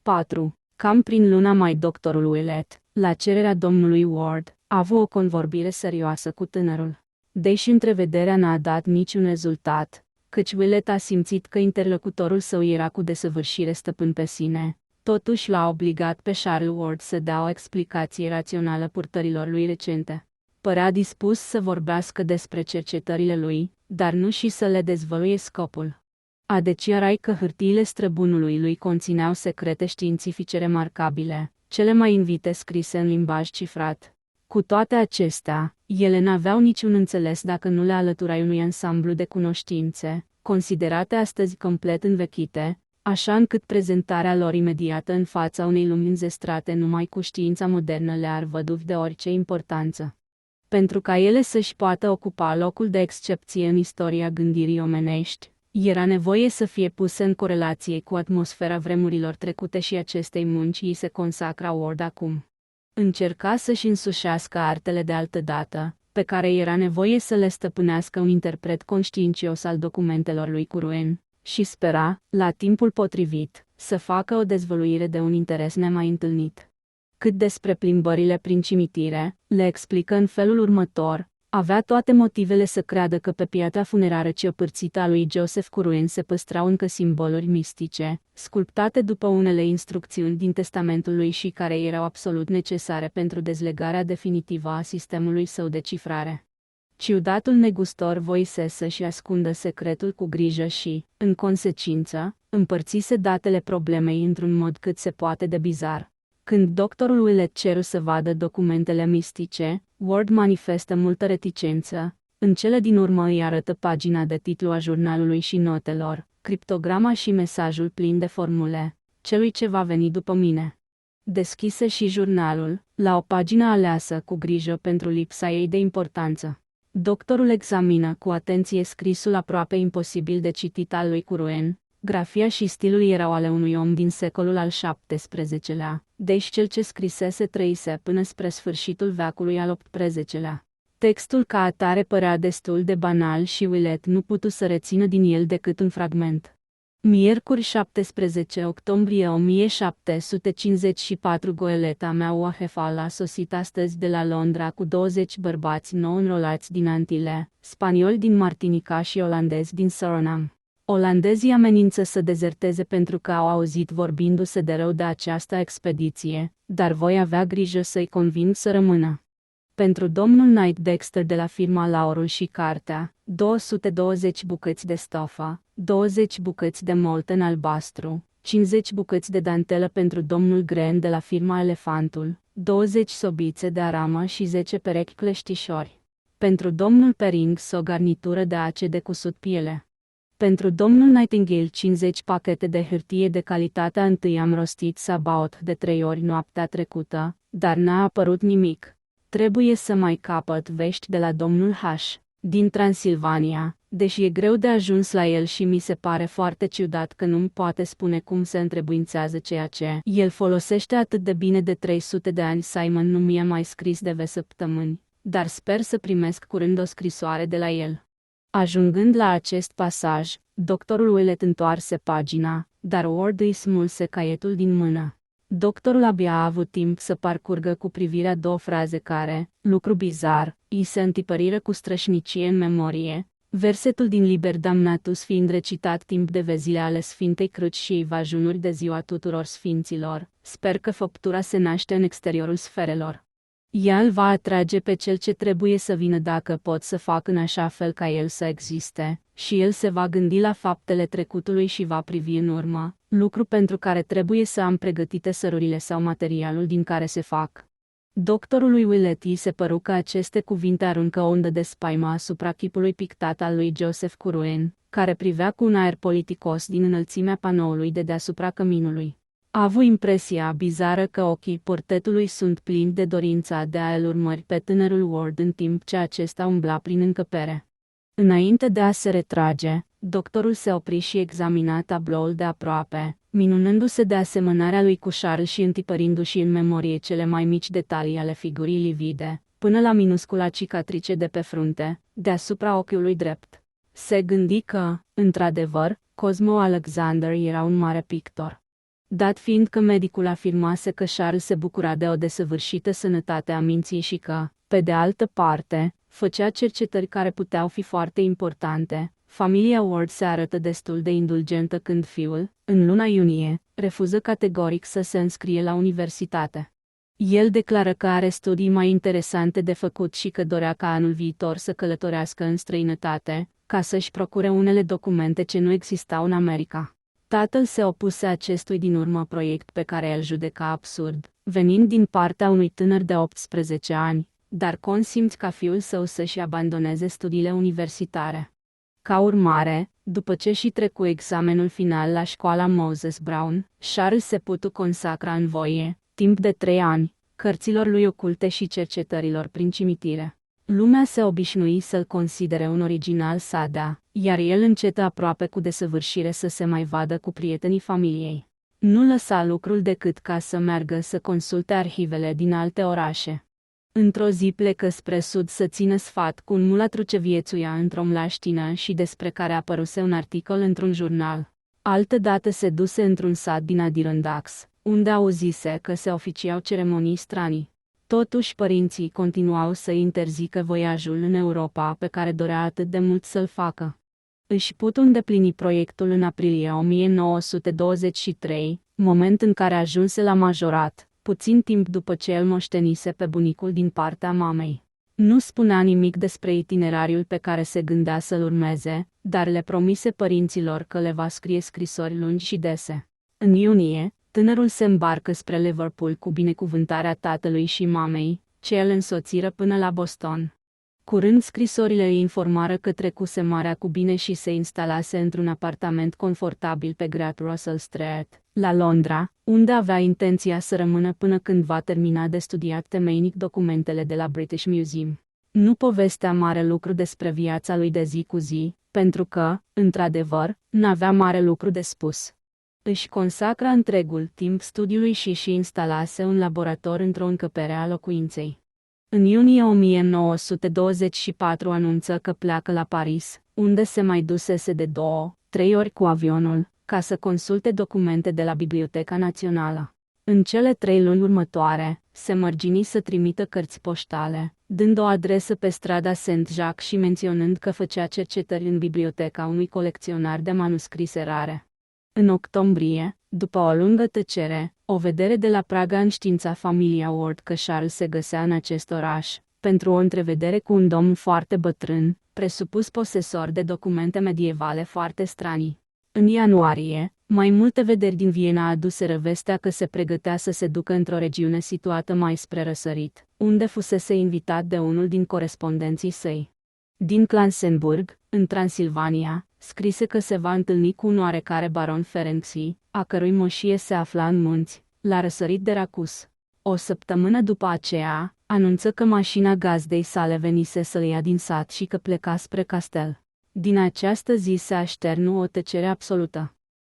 4. Cam prin luna mai doctorul Willett, la cererea domnului Ward, a avut o convorbire serioasă cu tânărul. Deși întrevederea n-a dat niciun rezultat, căci Willett a simțit că interlocutorul său era cu desăvârșire stăpân pe sine, totuși l-a obligat pe Charles Ward să dea o explicație rațională purtărilor lui recente. Părea dispus să vorbească despre cercetările lui, dar nu și să le dezvăluie scopul. A declarat că hârtiile străbunului lui conțineau secrete științifice remarcabile, cele mai invite scrise în limbaj cifrat. Cu toate acestea, ele n-aveau niciun înțeles dacă nu le alăturai unui ansamblu de cunoștințe, considerate astăzi complet învechite, așa încât prezentarea lor imediată în fața unei lumini înzestrate numai cu știința modernă le-ar văduvi de orice importanță. Pentru ca ele să-și poată ocupa locul de excepție în istoria gândirii omenești, era nevoie să fie puse în corelație cu atmosfera vremurilor trecute și acestei munci îi se consacra Ward acum. Încerca să-și însușească artele de altădată, pe care era nevoie să le stăpânească un interpret conștiincios al documentelor lui Curwen, și spera, la timpul potrivit, să facă o dezvăluire de un interes nemai întâlnit. Cât despre plimbările prin cimitire, le explică în felul următor: avea toate motivele să creadă că pe piatra funerară ciopârțită a lui Joseph Curwen se păstrau încă simboluri mistice, sculptate după unele instrucțiuni din testamentul lui și care erau absolut necesare pentru dezlegarea definitivă a sistemului său de cifrare. Ciudatul negustor voise să-și ascundă secretul cu grijă și, în consecință, împărțise datele problemei într-un mod cât se poate de bizar. Când doctorul Willett ceru să vadă documentele mistice, Ward manifestă multă reticență. În cele din urmă îi arătă pagina de titlu a jurnalului și notelor, criptograma și mesajul plin de formule: celui ce va veni după mine. Deschise și jurnalul, la o pagină aleasă cu grijă pentru lipsa ei de importanță. Doctorul examină cu atenție scrisul aproape imposibil de citit al lui Curwen. Grafia și stilul erau ale unui om din secolul al XVII-lea, deși cel ce scrisese trăise până spre sfârșitul veacului al XVIII-lea. Textul ca atare părea destul de banal și Willett nu putu să rețină din el decât un fragment. Miercuri 17 octombrie 1754. Goeleta mea Oahefal a sosit astăzi de la Londra cu 20 bărbați nou înrolați din Antile, spanioli din Martinica și olandezi din Surinam. Olandezii amenință să dezerteze pentru că au auzit vorbindu-se de rău de această expediție, dar voi avea grijă să-i conving să rămână. Pentru domnul Knight Dexter de la firma Laurul și Cartea, 220 bucăți de stofă, 20 bucăți de molten albastru, 50 bucăți de dantelă pentru domnul Grant de la firma Elefantul, 20 sobițe de aramă și 10 perechi cleștișori. Pentru domnul Perings o garnitură de ace de cusut piele. Pentru domnul Nightingale 50 pachete de hârtie de calitatea întâi. Am rostit Sabaot de 3 ori noaptea trecută, dar n-a apărut nimic. Trebuie să mai capăt vești de la domnul H. din Transilvania, deși e greu de ajuns la el și mi se pare foarte ciudat că nu-mi poate spune cum se întrebuințează ceea ce el folosește atât de bine de 300 de ani. Simon nu mi-a mai scris de săptămâni. dar sper să primesc curând o scrisoare de la el. Ajungând la acest pasaj, doctorul Willett întoarse pagina, dar Ward îi smulse caietul din mână. Doctorul abia a avut timp să parcurgă cu privirea două fraze care, lucru bizar, îi se întipăriră cu strășnicie în memorie, versetul din Liber Damnatus fiind recitat timp de vezile ale Sfintei Cruci și evajunuri de ziua tuturor sfinților, sper că făptura se naște în exteriorul sferelor. Ea îl va atrage pe cel ce trebuie să vină dacă pot să fac în așa fel ca el să existe, și el se va gândi la faptele trecutului și va privi în urmă, lucru pentru care trebuie să am pregătite sărurile sau materialul din care se fac. Doctorului Willett i se păru că aceste cuvinte aruncă o undă de spaimă asupra chipului pictat al lui Joseph Curwen, care privea cu un aer politicos din înălțimea panoului de deasupra căminului. A avut impresia bizară că ochii portetului sunt plini de dorința de a-l urmări pe tânărul Ward în timp ce acesta umbla prin încăpere. Înainte de a se retrage, doctorul se opri și examina tabloul de aproape, minunându-se de asemănarea lui cu Charles și întipărindu-și în memorie cele mai mici detalii ale figurii livide, până la minuscula cicatrice de pe frunte, deasupra ochiului drept. Se gândi că, într-adevăr, Cosmo Alexander era un mare pictor. Dat fiind că medicul afirmase că Charles se bucura de o desăvârșită sănătate a minții și că, pe de altă parte, făcea cercetări care puteau fi foarte importante, familia Ward se arătă destul de indulgentă când fiul, în luna iunie, refuză categoric să se înscrie la universitate. El declară că are studii mai interesante de făcut și că dorea ca anul viitor să călătorească în străinătate, ca să-și procure unele documente ce nu existau în America. Tatăl se opuse acestui din urmă proiect pe care îl judeca absurd, venind din partea unui tânăr de 18 ani, dar consimți ca fiul său să-și abandoneze studiile universitare. Ca urmare, după ce și trecu examenul final la școala Moses Brown, Charles se putu consacra în voie, timp de 3 ani, cărților lui oculte și cercetărilor prin cimitire. Lumea se obișnui să-l considere un original sadea, iar el încetă aproape cu desăvârșire să se mai vadă cu prietenii familiei. Nu lăsa lucrul decât ca să meargă să consulte arhivele din alte orașe. Într-o zi plecă spre sud să țină sfat cu un mulatru ce viețuia într-o mlaștină și despre care apăruse un articol într-un jurnal. Altădată se duse într-un sat din Adirondacks, unde auzise că se oficiau ceremonii stranii. Totuși părinții continuau să interzică voiajul în Europa pe care dorea atât de mult să-l facă. Își putu îndeplini proiectul în aprilie 1923, moment în care ajunse la majorat, puțin timp după ce el moștenise pe bunicul din partea mamei. Nu spunea nimic despre itinerariul pe care se gândea să-l urmeze, dar le promise părinților că le va scrie scrisori lungi și dese. În iunie, tânărul se îmbarcă spre Liverpool cu binecuvântarea tatălui și mamei, ce îl însoțiră până la Boston. Curând scrisorile îi informară că trecuse marea cu bine și se instalase într-un apartament confortabil pe Great Russell Street, la Londra, unde avea intenția să rămână până când va termina de studiat temeinic documentele de la British Museum. Nu povestea mare lucru despre viața lui de zi cu zi, pentru că, într-adevăr, n-avea mare lucru de spus. Își consacra întregul timp studiului și instalase un laborator într-o încăpere a locuinței. În iunie 1924 anunță că pleacă la Paris, unde se mai dusese de 2-3 ori cu avionul, ca să consulte documente de la Biblioteca Națională. În cele 3 luni următoare, se mărgini să trimită cărți poștale, dând o adresă pe strada Saint-Jacques și menționând că făcea cercetări în biblioteca unui colecționar de manuscrise rare. În octombrie, după o lungă tăcere, o vedere de la Praga înștiința familia Ward că Charles se găsea în acest oraș, pentru o întrevedere cu un domn foarte bătrân, presupus posesor de documente medievale foarte stranii. În ianuarie, mai multe vederi din Viena aduseră vestea că se pregătea să se ducă într-o regiune situată mai spre răsărit, unde fusese invitat de unul din corespondenții săi. Din Clansenburg, în Transilvania, scrise că se va întâlni cu un oarecare baron Ferenczy, a cărui moșie se afla în munți, la răsărit de Racus. O săptămână după aceea, anunță că mașina gazdei sale venise să-l ia din sat și că pleca spre castel. Din această zi se așternu o tăcere absolută.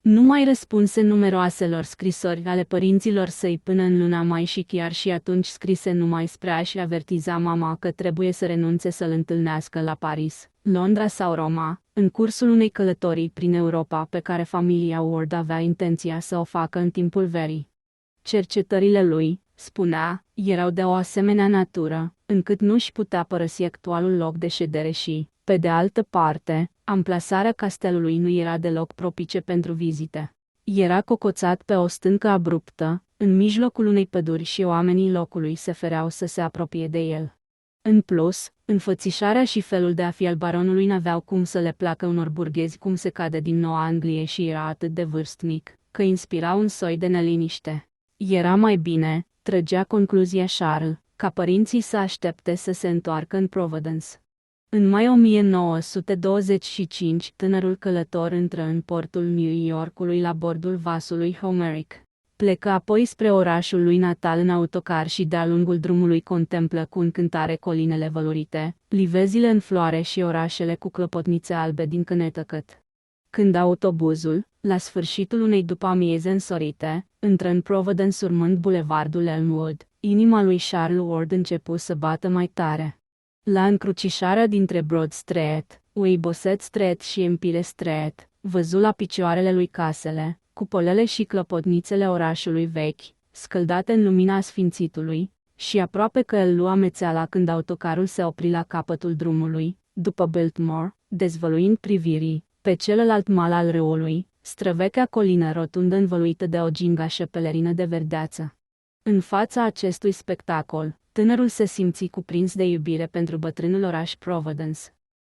Nu mai răspunse numeroaselor scrisori ale părinților săi până în luna mai și chiar și atunci scrise numai spre a-și avertiza mama că trebuie să renunțe să-l întâlnească la Paris, Londra sau Roma, în cursul unei călătorii prin Europa pe care familia Ward avea intenția să o facă în timpul verii. Cercetările lui, spunea, erau de o asemenea natură, încât nu-și putea părăsi actualul loc de ședere și, pe de altă parte, amplasarea castelului nu era deloc propice pentru vizite. Era cocoțat pe o stâncă abruptă, în mijlocul unei păduri și oamenii locului se fereau să se apropie de el. În plus, înfățișarea și felul de a fi al baronului n-aveau cum să le placă unor burghezi cum se cade din Noua Anglie și era atât de vârstnic, că inspira un soi de neliniște. Era mai bine, trăgea concluzia Charles, ca părinții să aștepte să se întoarcă în Providence. În mai 1925, tânărul călător intră în portul New Yorkului la bordul vasului Homeric. Plecă apoi spre orașul lui natal în autocar și de-a lungul drumului contemplă cu încântare colinele vălurite, livezile în floare și orașele cu clopotnițe albe din Connecticut. Când autobuzul, la sfârșitul unei după-amieze însorite, intră în Providence urmând bulevardul Elmwood, inima lui Charles Ward începu să bată mai tare. La încrucișarea dintre Broad Street, Weybosset Street și Empire Street, văzu la picioarele lui casele, cupolele și clopotnițele orașului vechi, scăldate în lumina sfințitului, și aproape că îl lua mețeala când autocarul se opri la capătul drumului, după Biltmore, dezvăluind privirii, pe celălalt mal al râului, străvechea colină rotundă învăluită de o gingașă pelerină de verdeață. În fața acestui spectacol, tânărul se simți cuprins de iubire pentru bătrânul oraș Providence.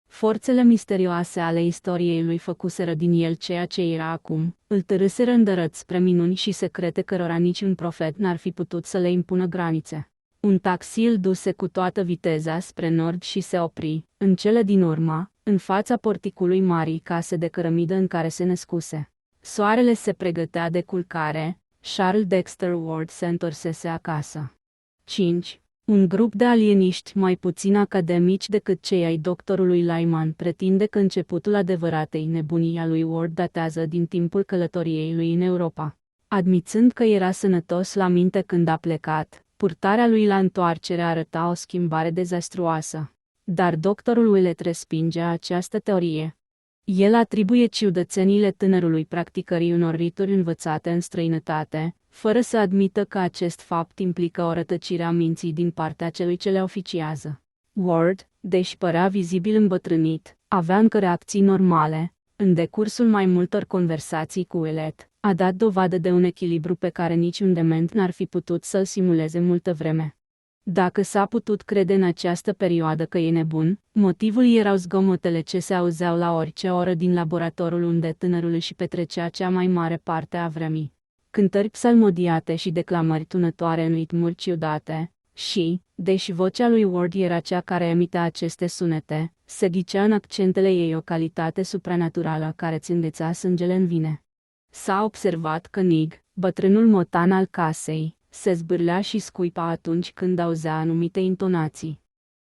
Forțele misterioase ale istoriei lui făcuseră din el ceea ce era acum, îl târâseră îndărăt spre minuni și secrete cărora niciun profet n-ar fi putut să le impună granițe. Un taxi îl duse cu toată viteza spre nord și se opri, în cele din urmă, în fața porticului marii case de cărămidă în care se născuse. Soarele se pregătea de culcare, Charles Dexter Ward se întorsese acasă. 5. Un grup de alieniști mai puțin academici decât cei ai doctorului Lyman pretinde că începutul adevăratei nebunii a lui Ward datează din timpul călătoriei lui în Europa. Admițând că era sănătos la minte când a plecat, purtarea lui la întoarcere arăta o schimbare dezastruoasă. Dar doctorul Willett respingea această teorie. El atribuie ciudățenile tânărului practicării unor rituri învățate în străinătate, fără să admită că acest fapt implică o rătăcire a minții din partea celui ce le oficiază. Ward, deși părea vizibil îmbătrânit, avea încă reacții normale. În decursul mai multor conversații cu Willett, a dat dovadă de un echilibru pe care niciun dement n-ar fi putut să-l simuleze multă vreme. Dacă s-a putut crede în această perioadă că e nebun, motivul erau zgomotele ce se auzeau la orice oră din laboratorul unde tânărul își petrecea cea mai mare parte a vremii. Cântări psalmodiate și declamări tunătoare în ritmuri ciudate, și, deși vocea lui Ward era cea care emitea aceste sunete, se ghicea în accentele ei o calitate supranaturală care ți îngheța sângele în vine. S-a observat că Nig, bătrânul motan al casei, se zbârlea și scuipa atunci când auzea anumite intonații.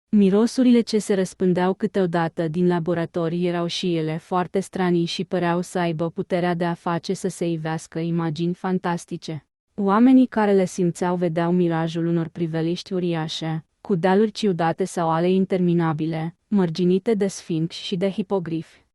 Mirosurile ce se răspândeau câteodată din laboratori erau și ele foarte stranii și păreau să aibă puterea de a face să se ivească imagini fantastice. Oamenii care le simțeau vedeau mirajul unor priveliști uriașe, cu dealuri ciudate sau ale interminabile, mărginite de sfinx și de hipogrifi.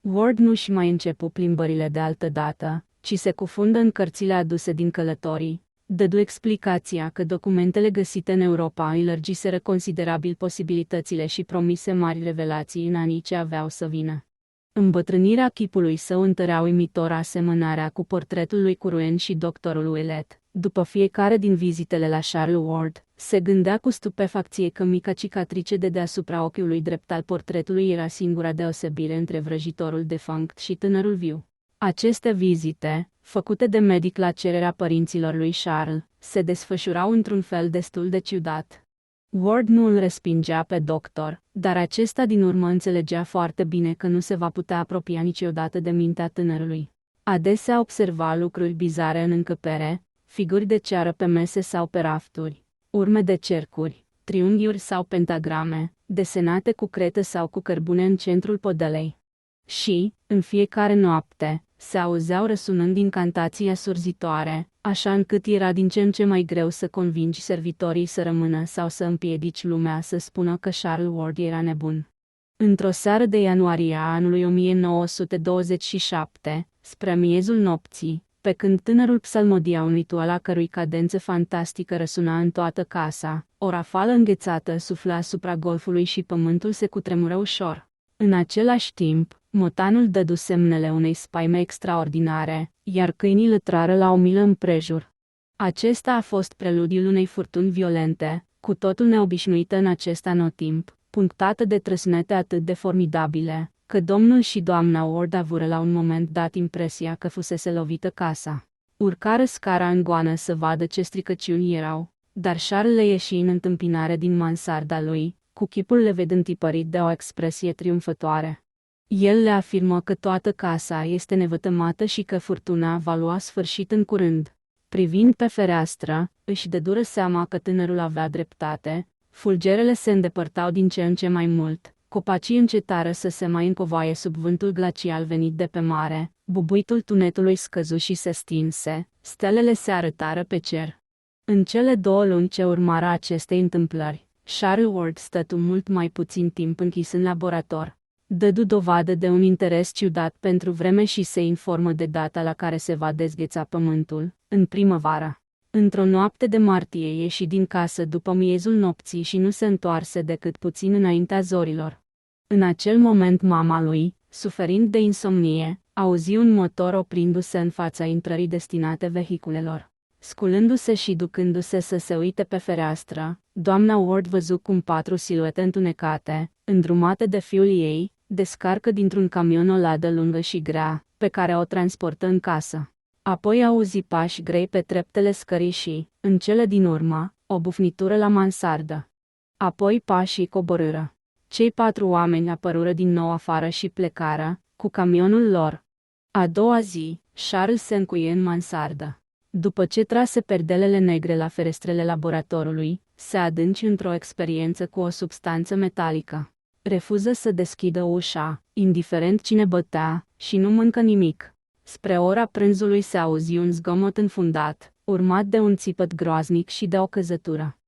Ward nu-și mai începu plimbările de altă dată, ci se cufundă în cărțile aduse din călătorii. Dădu explicația că documentele găsite în Europa îi lărgiseră considerabil posibilitățile și promise mari revelații în anii ce aveau să vină. Îmbătrânirea chipului său întărea uimitor asemănarea cu portretul lui Curwen și doctorul Willett. După fiecare din vizitele la Charles Ward, se gândea cu stupefacție că mica cicatrice de deasupra ochiului drept al portretului era singura deosebire între vrăjitorul defunct și tânărul viu. Aceste vizite, făcute de medic la cererea părinților lui Charles, se desfășurau într-un fel destul de ciudat. Ward nu îl respingea pe doctor, dar acesta din urmă înțelegea foarte bine că nu se va putea apropia niciodată de mintea tânărului. Adesea observa lucruri bizare în încăpere, figuri de ceară pe mese sau pe rafturi, urme de cercuri, triunghiuri sau pentagrame, desenate cu cretă sau cu cărbune în centrul podelei. Și, în fiecare noapte, Se auzeau răsunând incantații asurzitoare, așa încât era din ce în ce mai greu să convingi servitorii să rămână sau să împiedici lumea să spună că Charles Ward era nebun. Într-o seară de ianuarie a anului 1927, spre miezul nopții, pe când tânărul psalmodia un ritual a cărui cadență fantastică răsuna în toată casa, o rafală înghețată sufla asupra golfului și pământul se cutremură ușor. În același timp, motanul dădu semnele unei spaime extraordinare, iar câinii lătrară la o milă împrejur. Acesta a fost preludiul unei furtuni violente, cu totul neobișnuită în acest anotimp, punctată de trăsnete atât de formidabile, că domnul și doamna Ward avură la un moment dat impresia că fusese lovită casa. Urcară scara în goană să vadă ce stricăciuni erau, dar Charles le ieși în întâmpinare din mansarda lui, cu chipul levid întipărit de o expresie triumfătoare. El le afirmă că toată casa este nevătămată și că furtuna va lua sfârșit în curând. Privind pe fereastră, își dădură seama că tânărul avea dreptate, fulgerele se îndepărtau din ce în ce mai mult, copacii încetară să se mai încovoaie sub vântul glacial venit de pe mare, bubuitul tunetului scăzu și se stinse, stelele se arătară pe cer. În cele 2 luni ce urmară acestei întâmplări, Charles Ward stătu mult mai puțin timp închis în laborator. Dădu dovadă de un interes ciudat pentru vreme și se informă de data la care se va dezgheța pământul, în primăvară. Într-o noapte de martie ieși din casă după miezul nopții și nu se întoarse decât puțin înaintea zorilor. În acel moment mama lui, suferind de insomnie, auzi un motor oprindu-se în fața intrării destinate vehiculelor. Sculându-se și ducându-se să se uite pe fereastră, doamna Ward văzu cum 4 siluete întunecate, îndrumate de fiul ei, descarcă dintr-un camion o ladă lungă și grea, pe care o transportă în casă. Apoi auzi pași grei pe treptele scării și, în cele din urmă, o bufnitură la mansardă. Apoi pașii coborâră. Cei 4 oameni apărură din nou afară și plecară, cu camionul lor. A doua zi, Charles se încuie în mansardă. După ce trase perdelele negre la ferestrele laboratorului, se adânci într-o experiență cu o substanță metalică. Refuză să deschidă ușa, indiferent cine bătea, și nu mâncă nimic. Spre ora prânzului se auzi un zgomot înfundat, urmat de un țipăt groaznic și de o căzătură.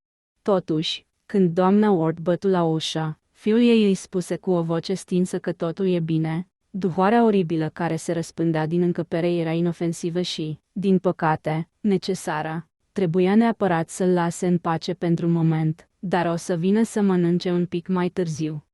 Totuși, când doamna Ward bătu la ușă, fiul ei îi spuse cu o voce stinsă că totul e bine. Duhoarea oribilă care se răspândea din încăpere era inofensivă și, din păcate, necesară. Trebuia neapărat să-l lase în pace pentru un moment, dar o să vină să mănânce un pic mai târziu.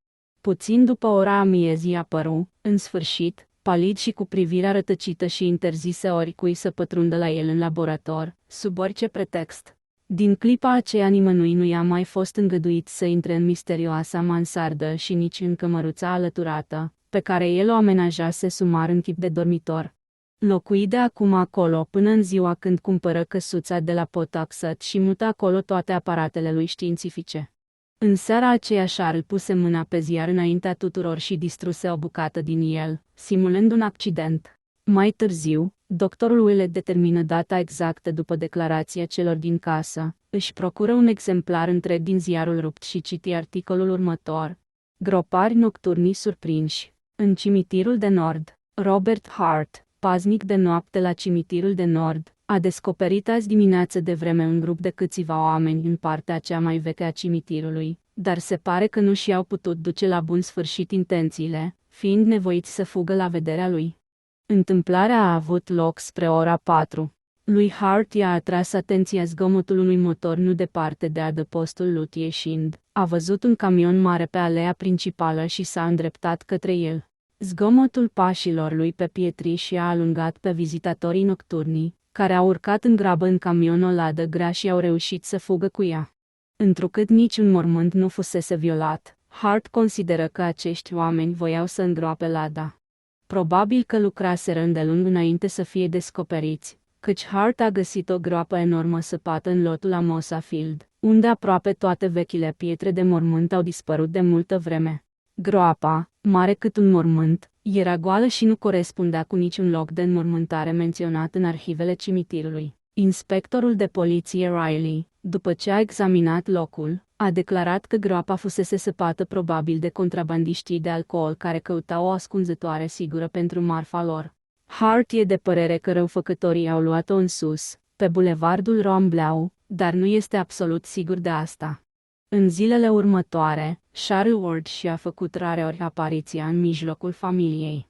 Puțin după ora amiezii apăru, în sfârșit, palid și cu privirea rătăcită și interzise oricui să pătrundă la el în laborator, sub orice pretext. Din clipa aceea nimănui nu i-a mai fost îngăduit să intre în misterioasa mansardă și nici în cămăruța alăturată, pe care el o amenajase sumar în chip de dormitor. Locui de acum acolo până în ziua când cumpără căsuța de la Pawtuxet și mută acolo toate aparatele lui științifice. În seara aceea Charles puse mâna pe ziar înaintea tuturor și distruse o bucată din el, simulând un accident. Mai târziu, doctorul Willett determină data exactă după declarația celor din casă, își procură un exemplar întreg din ziarul rupt și citi articolul următor. Gropari nocturni surprinși. În cimitirul de nord, Robert Hart, paznic de noapte la cimitirul de nord, a descoperit azi dimineață de vreme un grup de câțiva oameni în partea cea mai veche a cimitirului, dar se pare că nu și-au putut duce la bun sfârșit intențiile, fiind nevoiți să fugă la vederea lui. Întâmplarea a avut loc spre ora 4. Lui Hart i-a atras atenția zgomotul unui motor nu departe de adăpostul lui ieșind. A văzut un camion mare pe alea principală și s-a îndreptat către el. Zgomotul pașilor lui pe pietriș i-a alungat pe vizitatorii nocturni, care au urcat în grabă în camion o ladă grea și au reușit să fugă cu ea. Întrucât niciun mormânt nu fusese violat, Hart consideră că acești oameni voiau să îngroape lada. Probabil că lucraseră îndelung înainte să fie descoperiți, căci Hart a găsit o groapă enormă săpată în lotul Amosa Field, unde aproape toate vechile pietre de mormânt au dispărut de multă vreme. Groapa, mare cât un mormânt, era goală și nu corespundea cu niciun loc de înmormântare menționat în arhivele cimitirului. Inspectorul de poliție Riley, după ce a examinat locul, a declarat că groapa fusese săpată probabil de contrabandiștii de alcool care căutau o ascunzătoare sigură pentru marfa lor. Hart e de părere că răufăcătorii au luat-o în sus, pe bulevardul Rombleu, dar nu este absolut sigur de asta. În zilele următoare, Charles Ward și-a făcut rareori apariția în mijlocul familiei.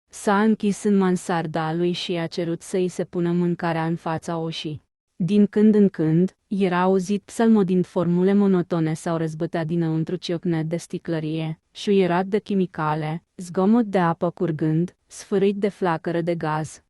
S-a închis în mansarda lui și a cerut să îi se pună mâncarea în fața ușii. Din când în când, era auzit psalmodind formule monotone sau răzbătea dinăuntru ciocnet de sticlărie, șuierat de chimicale, zgomot de apă curgând, sfârâit de flacără de gaz.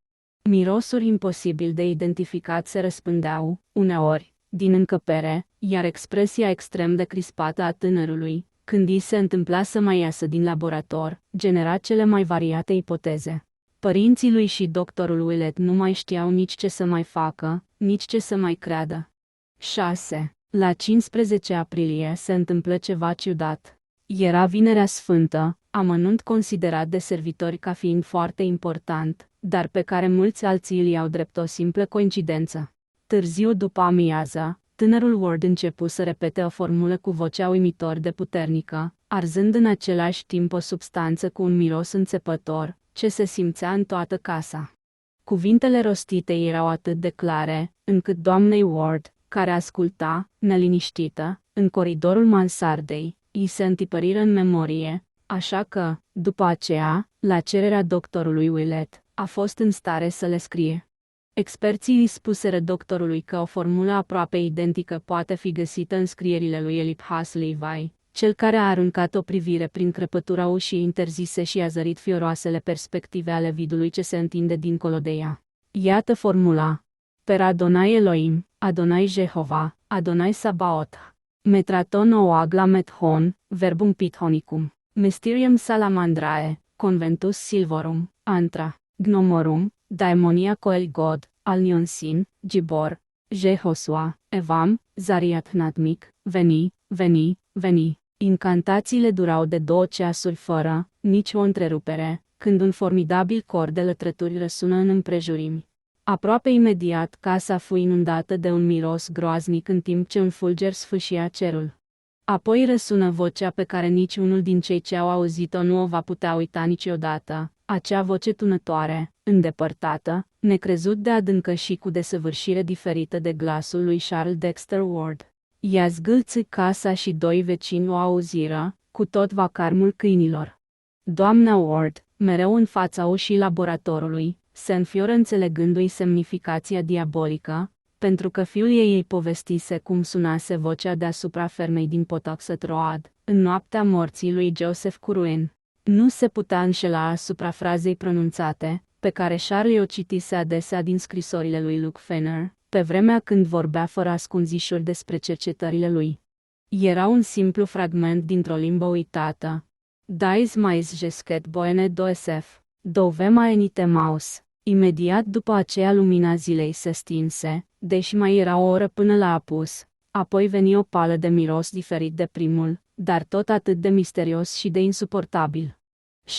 Mirosuri imposibil de identificat se răspândeau, uneori, din încăpere, iar expresia extrem de crispată a tânărului, când i se întâmpla să mai iasă din laborator, genera cele mai variate ipoteze. Părinții lui și doctorul Willett nu mai știau nici ce să mai facă, nici ce să mai creadă. 6. La 15 aprilie se întâmplă ceva ciudat. Era Vinerea Sfântă, amănunt considerat de servitori ca fiind foarte important, dar pe care mulți alții îl iau drept o simplă coincidență. Târziu după amiază, tânărul Ward începu să repete o formulă cu vocea uimitor de puternică, arzând în același timp o substanță cu un miros înțepător, ce se simțea în toată casa. Cuvintele rostite erau atât de clare, încât doamnei Ward, care asculta, neliniștită, în coridorul mansardei, îi se întipăriră în memorie, așa că, după aceea, la cererea doctorului Willett, a fost în stare să le scrie. Experții îi spuseră doctorului că o formulă aproape identică poate fi găsită în scrierile lui Eliphas Levi, cel care a aruncat o privire prin crăpătura ușii interzise și a zărit fioroasele perspective ale vidului ce se întinde dincolo de ea. Iată formula. Per Adonai Elohim, Adonai Jehova, Adonai Sabaoth. Metraton oag lamet hon, verbum pithonicum. Mysterium salamandrae, conventus silvorum, antra, gnomorum, daemonia coel god, al Nionsin, Gibor, Jehosua, Evam, Zariat Natmic, veni, veni, veni. Incantațiile durau de 2 ceasuri fără nici o întrerupere, când un formidabil cor de lătrături răsună în împrejurimi. Aproape imediat casa fu inundată de un miros groaznic în timp ce un fulger sfâșia cerul. Apoi răsună vocea pe care nici unul din cei ce au auzit-o nu o va putea uita niciodată, acea voce tunătoare, îndepărtată, necrezut de adâncă și cu desăvârșire diferită de glasul lui Charles Dexter Ward. Ea zgâlță casa și 2 vecini o auziră, cu tot vacarmul câinilor. Doamna Ward, mereu în fața ușii laboratorului, se înfioră înțelegându-i semnificația diabolică, pentru că fiul ei îi povestise cum sunase vocea deasupra fermei din Pawtuxet Road, în noaptea morții lui Joseph Curwen. Nu se putea înșela asupra frazei pronunțate, pe care Charlie o citise adesea din scrisorile lui Luke Fenner, pe vremea când vorbea fără ascunzișuri despre cercetările lui. Era un simplu fragment dintr-o limbă uitată. Dais mais jesket boene doesef, dovema enite maus. Imediat după aceea lumina zilei se stinse, deși mai era o oră până la apus. Apoi veni o pală de miros diferit de primul, dar tot atât de misterios și de insuportabil.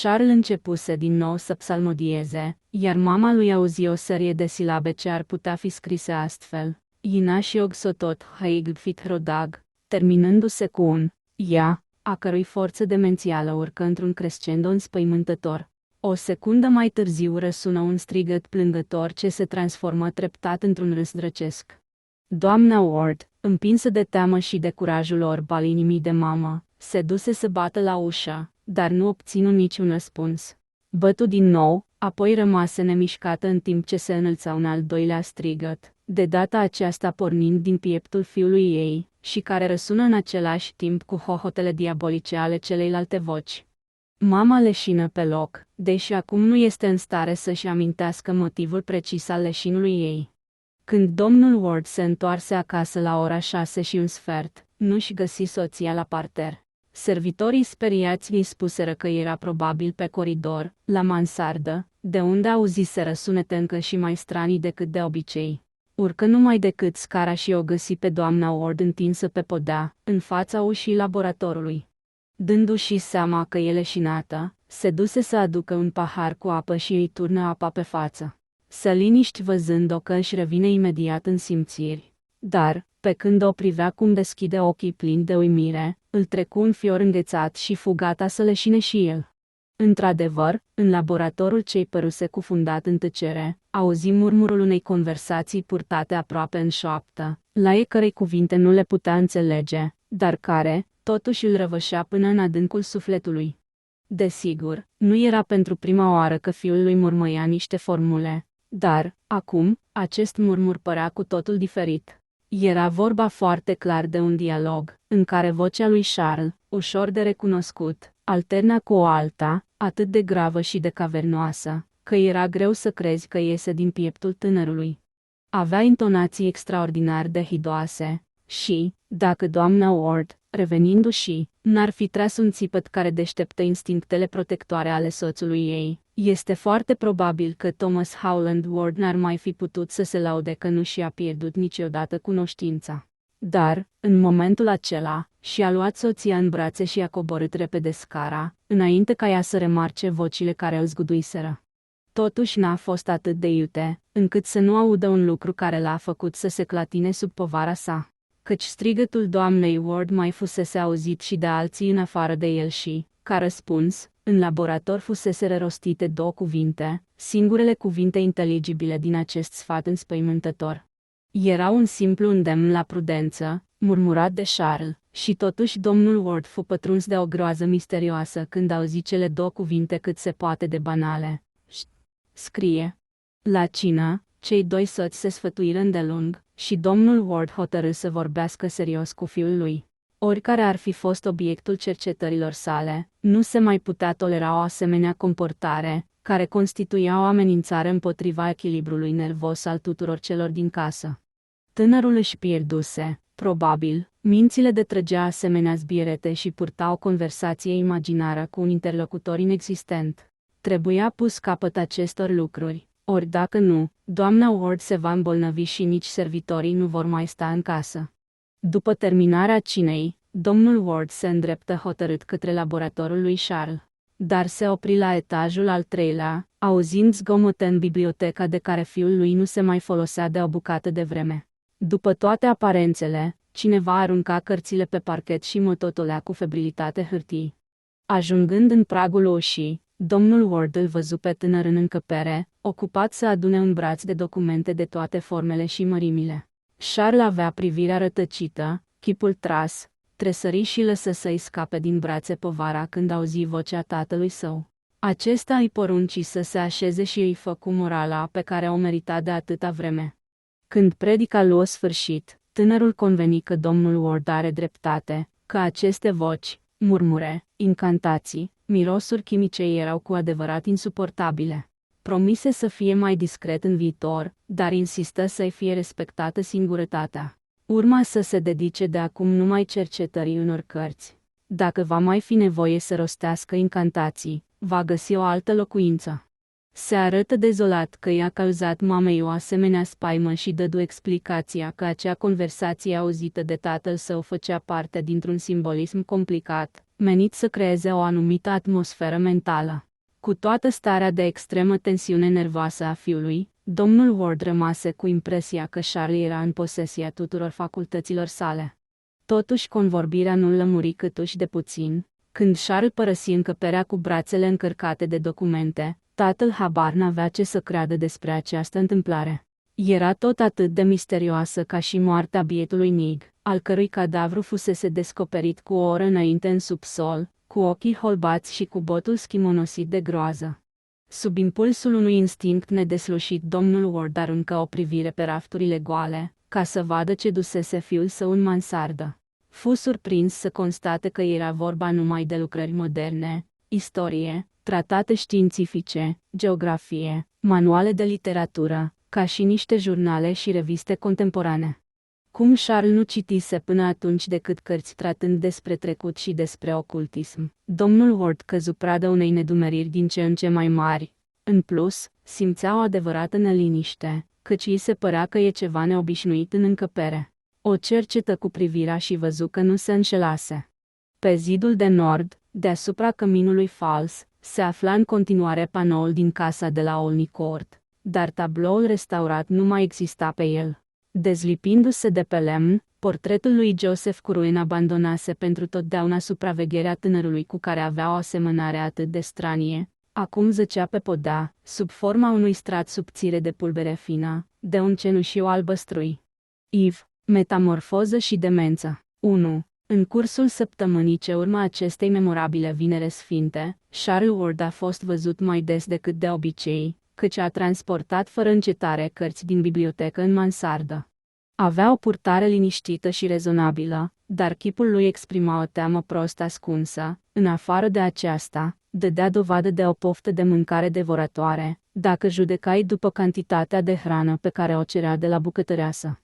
Charles începuse din nou să psalmodieze, iar mama lui auzi o serie de silabe ce ar putea fi scrise astfel: Ina și ogsotot haigfit rodag, terminându-se cu un ia, a cărui forță demențială urcă într-un crescendo înspăimântător. O secundă mai târziu răsună un strigăt plângător ce se transformă treptat într-un râs drăcesc. Doamna Ward, împinsă de teamă și de curajul orb al inimii de mamă, se duse să bată la ușă, dar nu obținu niciun răspuns. Bătu din nou, apoi rămase nemișcată în timp ce se înălța un al doilea strigăt, de data aceasta pornind din pieptul fiului ei, și care răsună în același timp cu hohotele diabolice ale celeilalte voci. Mama leșină pe loc, deși acum nu este în stare să-și amintească motivul precis al leșinului ei. Când domnul Ward se întoarse acasă la ora 6:15, nu-și găsi soția la parter. Servitorii speriați îi spuseră că era probabil pe coridor, la mansardă, de unde auziseră sunete încă și mai stranii decât de obicei. Urcă numai decât scara și o găsi pe doamna Ward întinsă pe podea, în fața ușii laboratorului. Dându-și seama că e leșinată, se duse să aducă un pahar cu apă și îi turnă apa pe față. Se liniști văzând-o că își revine imediat în simțiri. Dar, pe când o privea cum deschide ochii plini de uimire, îl trecu un fior înghețat și fu gata să leșine și el. Într-adevăr, în laboratorul ce-i păruse cufundat în tăcere, auzi murmurul unei conversații purtate aproape în șoaptă, la ei cărei cuvinte nu le putea înțelege, dar care, totuși îl răvășea până în adâncul sufletului. Desigur, nu era pentru prima oară că fiul lui murmăia niște formule, dar, acum, acest murmur părea cu totul diferit. Era vorba foarte clar de un dialog, în care vocea lui Charles, ușor de recunoscut, alterna cu o alta, atât de gravă și de cavernoasă, că era greu să crezi că iese din pieptul tânărului. Avea intonații extraordinar de hidoase și, dacă doamna Ward, revenindu-și, n-ar fi tras un țipăt care deșteptă instinctele protectoare ale soțului ei, este foarte probabil că Thomas Howland Ward n-ar mai fi putut să se laude că nu și-a pierdut niciodată cunoștința. Dar, în momentul acela, și-a luat soția în brațe și a coborât repede scara, înainte ca ea să remarce vocile care îl zguduiseră. Totuși n-a fost atât de iute, încât să nu audă un lucru care l-a făcut să se clatine sub povara sa. Căci strigătul doamnei Ward mai fusese auzit și de alții în afară de el și, ca răspuns, în laborator fuseseră rostite două cuvinte, singurele cuvinte inteligibile din acest sfat înspăimântător. Era un simplu îndemn la prudență, murmurat de Charles, și totuși domnul Ward fu pătruns de o groază misterioasă când auzi cele două cuvinte cât se poate de banale. Scrie. La cină, cei doi soți se sfătuiră îndelung, și domnul Ward hotărâ să vorbească serios cu fiul lui. Oricare ar fi fost obiectul cercetărilor sale, nu se mai putea tolera o asemenea comportare, care constituia o amenințare împotriva echilibrului nervos al tuturor celor din casă. Tânărul își pierduse, probabil, mințile de trăgea asemenea zbierete și purta o conversație imaginară cu un interlocutor inexistent. Trebuia pus capăt acestor lucruri, ori dacă nu, doamna Ward se va îmbolnăvi și nici servitorii nu vor mai sta în casă. După terminarea cinei, domnul Ward se îndreptă hotărât către laboratorul lui Charles. Dar se opri la etajul al treilea, auzind zgomote în biblioteca de care fiul lui nu se mai folosea de o bucată de vreme. După toate aparențele, cineva arunca cărțile pe parchet și mototolea cu febrilitate hârtii. Ajungând în pragul ușii, domnul Ward îl văzu pe tânăr în încăpere, ocupat să adune un braț de documente de toate formele și mărimile. Charles avea privirea rătăcită, chipul tras, tresări și lăsă să-i scape din brațe povara când auzi vocea tatălui său. Acesta îi porunci să se așeze și îi făcu morala pe care o merita de atâta vreme. Când predica luă sfârșit, tânărul conveni că domnul Ward are dreptate, că aceste voci, murmure, incantații, mirosuri chimice erau cu adevărat insuportabile. Promise să fie mai discret în viitor, dar insistă să-i fie respectată singurătatea. Urma să se dedice de acum numai cercetării unor cărți. Dacă va mai fi nevoie să rostească incantații, va găsi o altă locuință. Se arătă dezolat că i-a cauzat mamei o asemenea spaimă și dădu explicația că acea conversație auzită de tatăl său făcea parte dintr-un simbolism complicat, menit să creeze o anumită atmosferă mentală. Cu toată starea de extremă tensiune nervoasă a fiului, domnul Ward rămase cu impresia că Charlie era în posesia tuturor facultăților sale. Totuși convorbirea nu-l lămuri câtuși de puțin. Când Charles părăsi încăperea cu brațele încărcate de documente, tatăl habar n-avea ce să creadă despre această întâmplare. Era tot atât de misterioasă ca și moartea bietului Nig, al cărui cadavru fusese descoperit cu o oră înainte în subsol, cu ochii holbați și cu botul schimonosit de groază. Sub impulsul unui instinct nedeslușit, domnul Ward aruncă o privire pe rafturile goale, ca să vadă ce dusese fiul său în mansardă. Fu surprins să constate că era vorba numai de lucrări moderne, istorie, tratate științifice, geografie, manuale de literatură, ca și niște jurnale și reviste contemporane. Cum Charles nu citise până atunci decât cărți tratând despre trecut și despre ocultism, domnul Ward căzu pradă unei nedumeriri din ce în ce mai mari. În plus, simțea o adevărată neliniște, căci îi se părea că e ceva neobișnuit în încăpere. O cercetă cu privirea și văzu că nu se înșelase. Pe zidul de nord, deasupra căminului fals, se afla în continuare panoul din casa de la Olney Court, dar tabloul restaurat nu mai exista pe el. Dezlipindu-se de pe lemn, Portretul lui Joseph Curwen abandonase pentru totdeauna supravegherea tânărului cu care avea o asemănare atât de stranie. Acum zăcea pe podea, sub forma unui strat subțire de pulbere fină, de un cenușiu albăstrui. Iv, metamorfoză și demență. 1. În cursul săptămânii ce urmă acestei memorabile Vinere Sfinte, Charles Ward a fost văzut mai des decât de obicei, căci a transportat fără încetare cărți din bibliotecă în mansardă. Avea o purtare liniștită și rezonabilă, dar chipul lui exprima o teamă prost ascunsă. În afară de aceasta, dădea dovadă de o poftă de mâncare devoratoare, dacă judecai după cantitatea de hrană pe care o cerea de la bucătăreasă.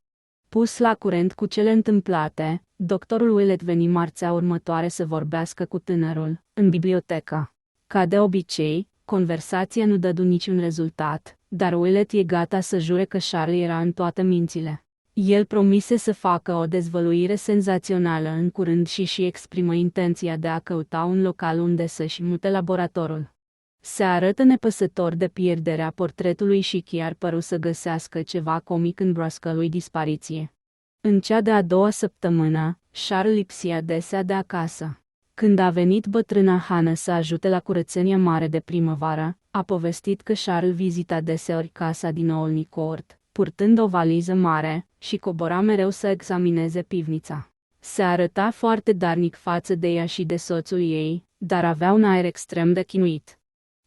Pus la curent cu cele întâmplate, doctorul Willett veni marțea următoare să vorbească cu tânărul, în bibliotecă. Ca de obicei, conversația nu dădu niciun rezultat, dar Willett e gata să jure că Charlie era în toate mințile. El promise să facă o dezvăluire senzațională în curând și exprimă intenția de a căuta un local unde să-și mute laboratorul. Se arătă nepăsător de pierderea portretului și chiar păru să găsească ceva comic în broască lui dispariție. În cea de-a doua săptămână, Charles lipsia desea de acasă. Când a venit bătrâna Hannah să ajute la curățenia mare de primăvară, a povestit că Charles vizita deseori casa din Olney Court, purtând o valiză mare, și cobora mereu să examineze pivnița. Se arăta foarte darnic față de ea și de soțul ei, dar avea un aer extrem de chinuit.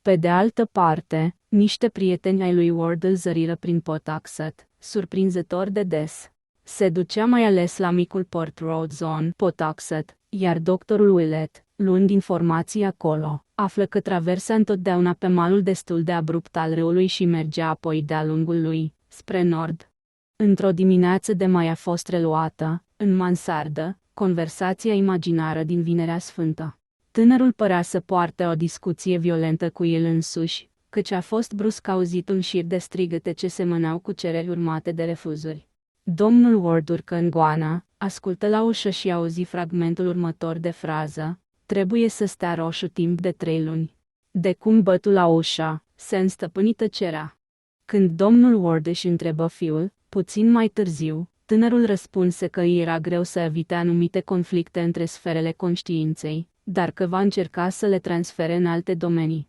Pe de altă parte, niște prieteni ai lui Ward îl zăriră prin Pawtuxet, surprinzător de des. Se ducea mai ales la micul Port Road Zone, Pawtuxet, iar doctorul Willett, luând informații acolo, află că traversa întotdeauna pe malul destul de abrupt al râului și mergea apoi de-a lungul lui, spre nord. Într-o dimineață de mai a fost reluată, în mansardă, conversația imaginară din Vinerea Sfântă. Tânărul părea să poarte o discuție violentă cu el însuși, căci a fost brusc auzit un șir de strigăte ce semănau cu cereri urmate de refuzuri. Domnul Ward urcă în goană, ascultă la ușă și auzi fragmentul următor de frază: "Trebuie să stea roșu timp de 3 luni." De cum bătu la ușă, se înstăpâni tăcerea. Când domnul Ward își întrebă fiul, puțin mai târziu, tânărul răspunse că îi era greu să evite anumite conflicte între sferele conștiinței, dar că va încerca să le transfere în alte domenii.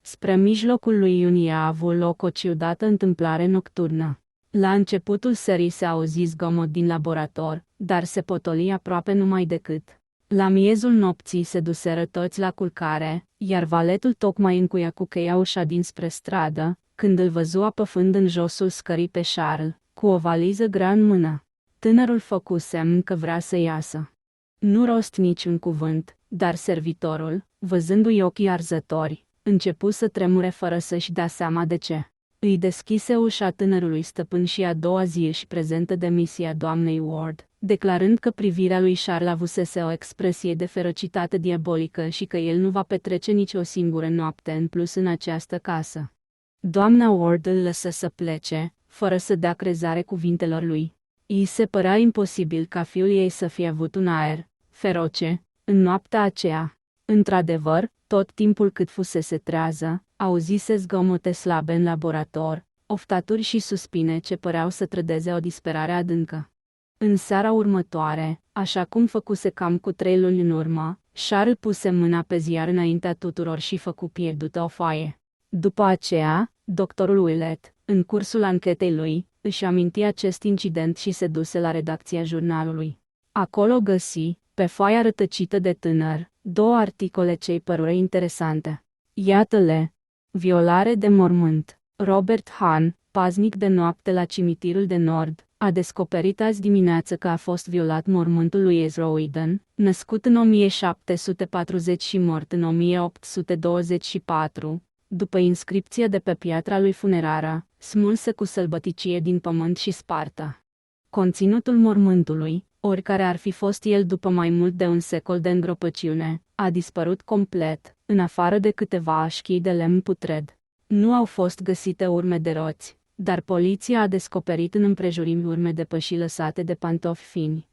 Spre mijlocul lui iunie a avut loc o ciudată întâmplare nocturnă. La începutul serii se auzi zgomot din laborator, dar se potoli aproape numai decât. La miezul nopții se duseră toți la culcare, iar valetul tocmai încuia cu cheia ușa dinspre stradă, când îl văzu apăfând în josul scării pe Charles, cu o valiză grea în mână. Tânărul făcu semn că vrea să iasă. Nu rosti niciun cuvânt, dar servitorul, văzându-i ochii arzători, începu să tremure fără să-și dea seama de ce. Îi deschise ușa tânărului stăpân și a doua zi își prezentă demisia doamnei Ward, declarând că privirea lui Charles avusese o expresie de ferocitate diabolică și că el nu va petrece nici o singură noapte în plus în această casă. Doamna Ward îl lăsă să plece, fără să dea crezare cuvintelor lui. Îi se părea imposibil ca fiul ei să fie avut un aer feroce în noaptea aceea. Într-adevăr, tot timpul cât fusese trează, auzise zgomote slabe în laborator, oftaturi și suspine ce păreau să trădeze o disperare adâncă. În seara următoare, așa cum făcuse cam cu 3 luni în urmă, Charles puse mâna pe ziar înaintea tuturor și făcu pierdută o foaie. După aceea, doctorul Willett, în cursul anchetei lui, își aminti acest incident și se duse la redacția jurnalului. Acolo găsi, pe foaia rătăcită de tânăr, 2 articole ce-i părură interesante. Iată-le: violare de mormânt. Robert Hahn, paznic de noapte la cimitirul de nord, a descoperit azi dimineață că a fost violat mormântul lui Ezra Whedon, născut în 1740 și mort în 1824, după inscripția de pe piatra lui funerară, smulsă cu sălbăticie din pământ și spartă. Conținutul mormântului, oricare ar fi fost el după mai mult de un secol de îngropăciune, a dispărut complet, în afară de câteva așchii de lemn putred. Nu au fost găsite urme de roți, dar poliția a descoperit în împrejurimi urme de pășii lăsate de pantofi fini.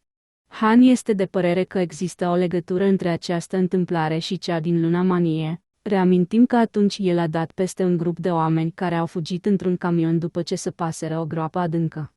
Han este de părere că există o legătură între această întâmplare și cea din luna Manie. Reamintim că atunci el a dat peste un grup de oameni care au fugit într-un camion după ce săpaseră o groapă adâncă.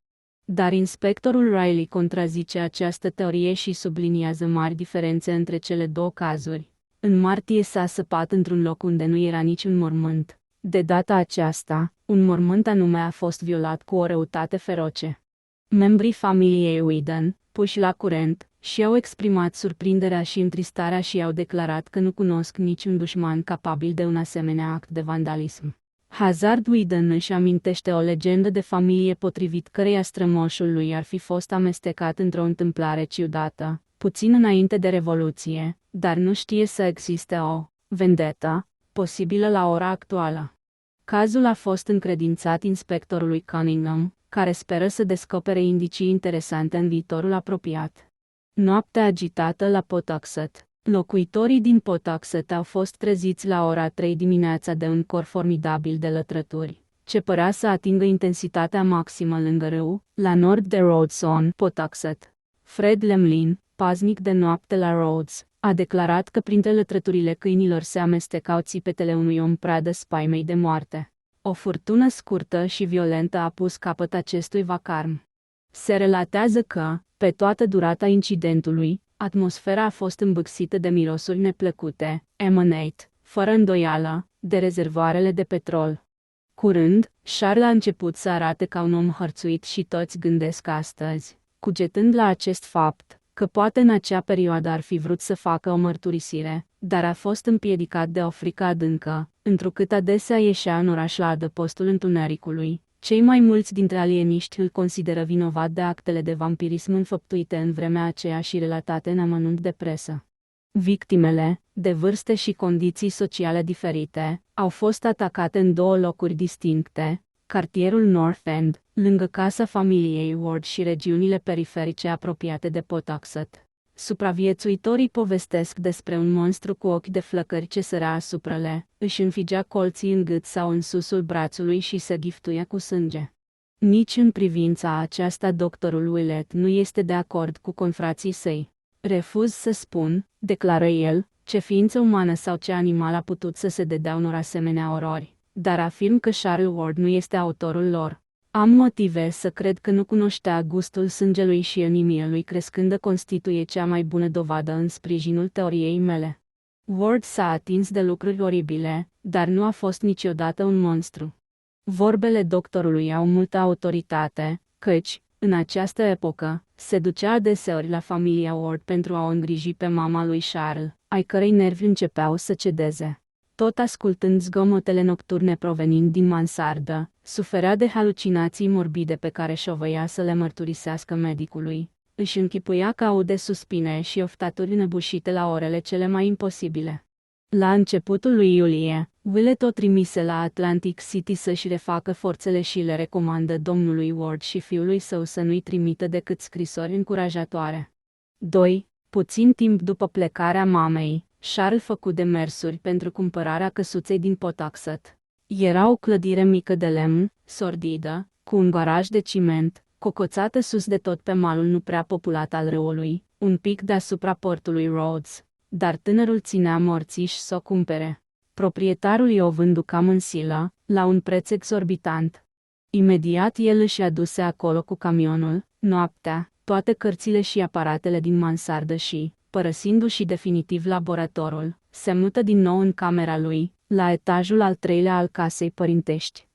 Dar inspectorul Riley contrazice această teorie și subliniază mari diferențe între cele două cazuri. În martie s-a săpat într-un loc unde nu era niciun mormânt. De data aceasta, un mormânt anume a fost violat cu o răutate feroce. Membrii familiei Whedon, puși la curent, și-au exprimat surprinderea și întristarea și au declarat că nu cunosc niciun dușman capabil de un asemenea act de vandalism. Hazard Whedon își amintește o legendă de familie potrivit căreia strămoșul lui ar fi fost amestecat într-o întâmplare ciudată, puțin înainte de Revoluție, dar nu știe să existe o vendetă posibilă la ora actuală. Cazul a fost încredințat inspectorului Cunningham, care speră să descopere indicii interesante în viitorul apropiat. Noaptea agitată la Pawtuxet. Locuitorii din Pawtuxet au fost treziți la ora 3 dimineața de un cor formidabil de lătrături, ce părea să atingă intensitatea maximă lângă râu, la nord de Rhodes on Pawtuxet. Fred Lemlin, paznic de noapte la Rhodes, a declarat că printre lătrăturile câinilor se amestecau țipetele unui om pradă spaimei de moarte. O furtună scurtă și violentă a pus capăt acestui vacarm. Se relatează că, pe toată durata incidentului, atmosfera a fost îmbâxită de mirosuri neplăcute, emanate, fără îndoială, de rezervoarele de petrol. Curând, Charles a început să arate ca un om hărțuit și toți gândesc astăzi, cugetând la acest fapt, că poate în acea perioadă ar fi vrut să facă o mărturisire, dar a fost împiedicat de o frică adâncă, întrucât adesea ieșea în oraș la adăpostul întunericului. Cei mai mulți dintre alieniști îl consideră vinovat de actele de vampirism înfăptuite în vremea aceea și relatate în amănunt de presă. Victimele, de vârste și condiții sociale diferite, au fost atacate în două locuri distincte, cartierul North End, lângă casa familiei Ward și regiunile periferice apropiate de Pawtuxet. Supraviețuitorii povestesc despre un monstru cu ochi de flăcări ce sărea asupra le, își înfigea colții în gât sau în susul brațului și se giftuia cu sânge. Nici în privința aceasta doctorul Willett nu este de acord cu confrații săi. Refuz să spun, declară el, ce ființă umană sau ce animal a putut să se dedea unor asemenea orori, dar afirm că Charles Ward nu este autorul lor. Am motive să cred că nu cunoștea gustul sângelui și anemia lui crescândă constituie cea mai bună dovadă în sprijinul teoriei mele. Ward s-a atins de lucruri oribile, dar nu a fost niciodată un monstru. Vorbele doctorului au multă autoritate, căci, în această epocă, se ducea adeseori la familia Ward pentru a o îngriji pe mama lui Charles, ai cărei nervi începeau să cedeze. Tot ascultând zgomotele nocturne provenind din mansardă, suferea de halucinații morbide pe care șovăia să le mărturisească medicului. Își închipuia că aude suspine și oftaturi înăbușite la orele cele mai imposibile. La începutul lui iulie, Willett o trimise la Atlantic City să-și refacă forțele și le recomandă domnului Ward și fiului său să nu-i trimită decât scrisori încurajatoare. 2. Puțin timp după plecarea mamei, Charles făcu demersuri pentru cumpărarea căsuței din Pawtuxet. Era o clădire mică de lemn, sordidă, cu un garaj de ciment, cocoțată sus de tot pe malul nu prea populat al râului, un pic deasupra portului Rhodes, dar tânărul ținea morțiș să o cumpere. Proprietarul i-o vându cam în silă, la un preț exorbitant. Imediat el își aduse acolo cu camionul, noaptea, toate cărțile și aparatele din mansardă și, părăsindu-și definitiv laboratorul, se mută din nou în camera lui, la etajul al treilea al casei părintești.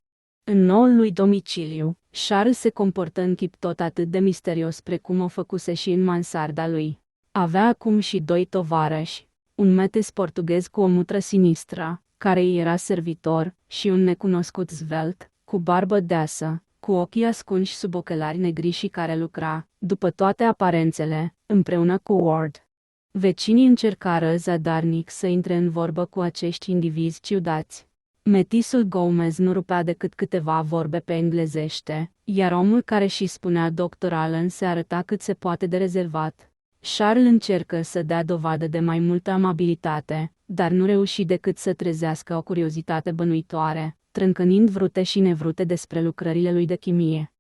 În noul lui domiciliu, Charles se comportă în chip tot atât de misterios precum o făcuse și în mansarda lui. Avea acum și 2 tovarăși, un metes portughez cu o mutră sinistră, care îi era servitor, și un necunoscut zvelt, cu barbă deasă, cu ochii ascunși sub ochelari negri și care lucra, după toate aparențele, împreună cu Ward. Vecinii încercară zadarnic să intre în vorbă cu acești indivizi ciudați. Metisul Gomez nu rupea decât câteva vorbe pe englezește, iar omul care și spunea Dr. Allen se arăta cât se poate de rezervat. Charles încercă să dea dovadă de mai multă amabilitate, dar nu reuși decât să trezească o curiozitate bănuitoare, trâncănind vrute și nevrute despre lucrările lui de chimie.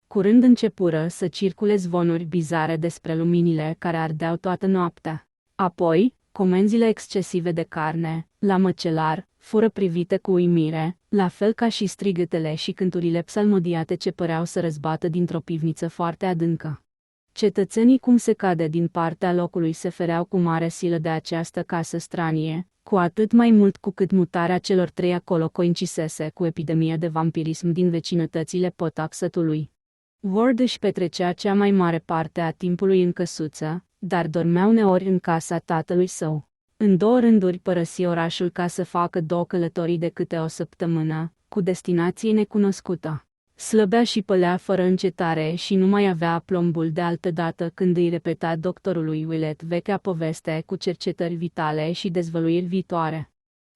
Curând începură să circule zvonuri bizare despre luminile care ardeau toată noaptea. Apoi, Comenzile excesive de carne, la măcelar, fură privite cu uimire, la fel ca și strigătele și cânturile psalmodiate ce păreau să răzbată dintr-o pivniță foarte adâncă. Cetățenii cum se cade din partea locului se fereau cu mare silă de această casă stranie, cu atât mai mult cu cât mutarea celor trei acolo coincisese cu epidemia de vampirism din vecinătățile Pawtuxetului. Ward își petrecea cea mai mare parte a timpului în căsuță, dar dormea uneori în casa tatălui său. În 2 rânduri părăsi orașul ca să facă 2 călătorii de câte o săptămână, cu destinație necunoscută. Slăbea și pălea fără încetare și nu mai avea plombul de altădată când îi repeta doctorului Willett vechea poveste cu cercetări vitale și dezvăluiri viitoare.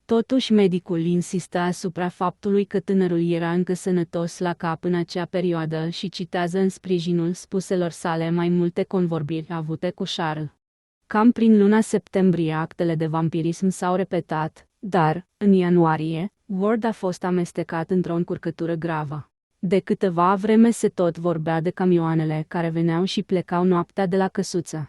Totuși medicul insista asupra faptului că tânărul era încă sănătos la cap în acea perioadă și citează în sprijinul spuselor sale mai multe convorbiri avute cu Charles. Cam prin luna septembrie actele de vampirism s-au repetat, dar, în ianuarie, Ward a fost amestecat într-o încurcătură gravă. De câteva vreme se tot vorbea de camioanele care veneau și plecau noaptea de la căsuță.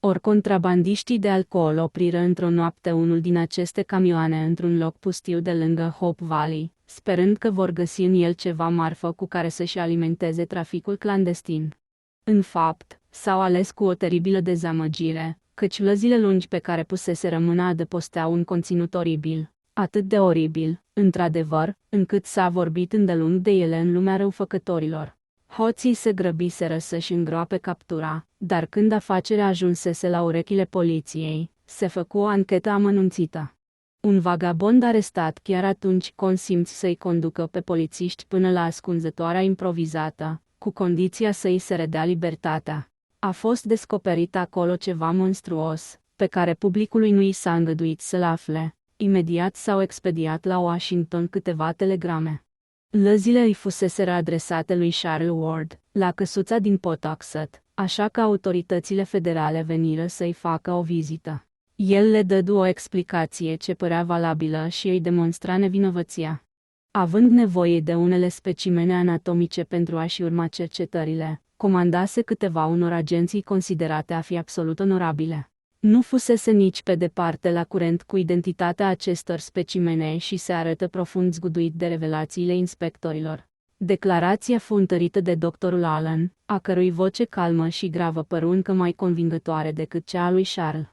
Ori contrabandiștii de alcool opriră într-o noapte unul din aceste camioane într-un loc pustiu de lângă Hope Valley, sperând că vor găsi în el ceva marfă cu care să-și alimenteze traficul clandestin. În fapt, s-au ales cu o teribilă dezamăgire, căci lăzile lungi pe care puseseră mâna adăposteau un conținut oribil. Atât de oribil, într-adevăr, încât s-a vorbit îndelung de ele în lumea răufăcătorilor. Hoții se grăbiseră să-și îngroape captura, dar când afacerea ajunsese la urechile poliției, se făcu o anchetă amănunțită. Un vagabond arestat chiar atunci consimți să-i conducă pe polițiști până la ascunzătoarea improvizată, cu condiția să-i se redea libertatea. A fost descoperit acolo ceva monstruos, pe care publicului nu i s-a îngăduit să-l afle. Imediat s-au expediat la Washington câteva telegrame. Lăzile îi fuseseră adresate lui Charles Ward, la căsuța din Pawtuxet, așa că autoritățile federale veniră să-i facă o vizită. El le dădu o explicație ce părea valabilă și îi demonstra nevinovăția. Având nevoie de unele specimene anatomice pentru a-și urma cercetările, comandase câteva unor agenții considerate a fi absolut onorabile. Nu fusese nici pe departe la curent cu identitatea acestor specimene și se arătă profund zguduit de revelațiile inspectorilor. Declarația fu întărită de doctorul Allen, a cărui voce calmă și gravă păru încă mai convingătoare decât cea a lui Charles.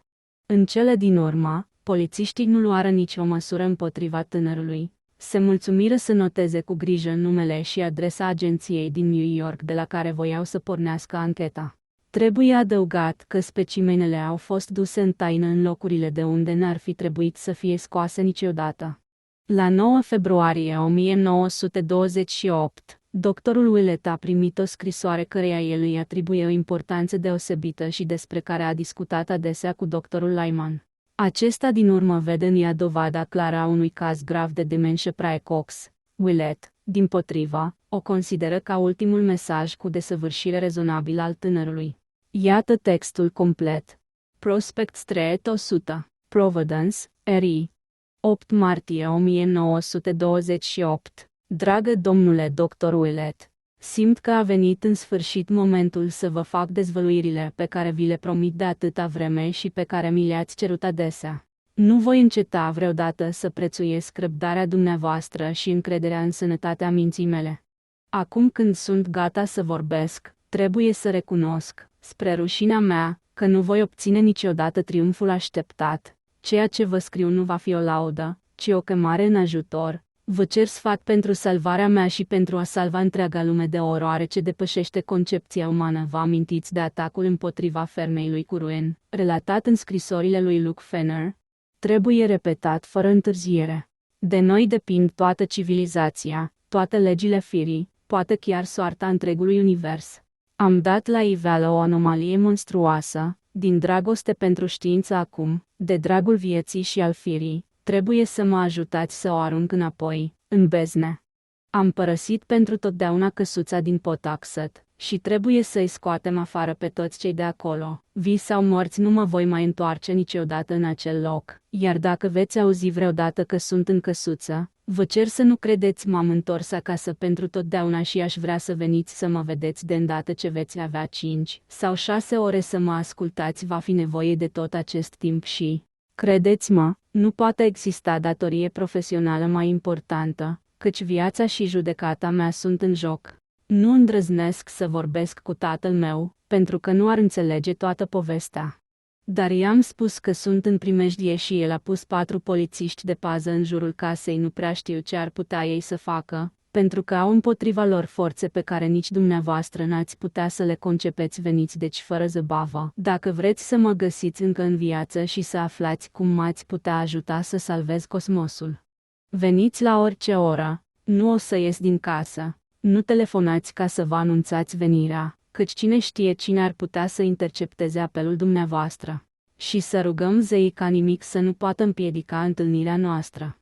În cele din urmă, polițiștii nu luară nicio măsură împotriva tânărului. Se mulțumiră să noteze cu grijă numele și adresa agenției din New York de la care voiau să pornească ancheta. Trebuie adăugat că specimenele au fost duse în taină în locurile de unde n-ar fi trebuit să fie scoase niciodată. La 9 februarie 1928, doctorul Willett a primit o scrisoare căreia el îi atribuie o importanță deosebită și despre care a discutat adesea cu doctorul Lyman. Acesta din urmă vede în ea dovada clară a unui caz grav de demenție praecox. Willett, dimpotrivă, o consideră ca ultimul mesaj cu desăvârșire rezonabilă al tânărului. Iată textul complet. Prospect Street 100, Providence, R.I. 8 martie 1928. Dragă domnule dr. Willett, simt că a venit în sfârșit momentul să vă fac dezvăluirile pe care vi le promit de atâta vreme și pe care mi le-ați cerut adesea. Nu voi înceta vreodată să prețuiesc răbdarea dumneavoastră și încrederea în sănătatea minții mele. Acum când sunt gata să vorbesc, trebuie să recunosc, spre rușinea mea, că nu voi obține niciodată triumful așteptat. Ceea ce vă scriu nu va fi o laudă, ci o chemare în ajutor. Vă cer sfat pentru salvarea mea și pentru a salva întreaga lume de o oroare ce depășește concepția umană. Vă amintiți de atacul împotriva fermei lui Curwen, relatat în scrisorile lui Luke Fenner? Trebuie repetat fără întârziere. De noi depind toată civilizația, toate legile firii, poate chiar soarta întregului univers. Am dat la iveală o anomalie monstruoasă, din dragoste pentru știință acum, de dragul vieții și al firii, trebuie să mă ajutați să o arunc înapoi, în bezne. Am părăsit pentru totdeauna căsuța din Pawtuxet și trebuie să-i scoatem afară pe toți cei de acolo. Vii sau morți, nu mă voi mai întoarce niciodată în acel loc, iar dacă veți auzi vreodată că sunt în căsuță, vă cer să nu credeți m-am întors acasă pentru totdeauna și aș vrea să veniți să mă vedeți de îndată ce veți avea 5 sau 6 ore să mă ascultați. Va fi nevoie de tot acest timp și, Credeți-mă, nu poate exista datorie profesională mai importantă, căci viața și judecata mea sunt în joc. Nu îndrăznesc să vorbesc cu tatăl meu, pentru că nu ar înțelege toată povestea. Dar i-am spus că sunt în primejdie și el a pus 4 polițiști de pază în jurul casei. Nu prea știu ce ar putea ei să facă, pentru că au împotriva lor forțe pe care nici dumneavoastră n-ați putea să le concepeți. Veniți deci fără zăbavă. Dacă vreți să mă găsiți încă în viață și să aflați cum m-ați putea ajuta să salvez cosmosul. Veniți la orice oră, nu o să ies din casă. Nu telefonați ca să vă anunțați venirea, căci cine știe cine ar putea să intercepteze apelul dumneavoastră. Și să rugăm zeii ca nimic să nu poată împiedica întâlnirea noastră.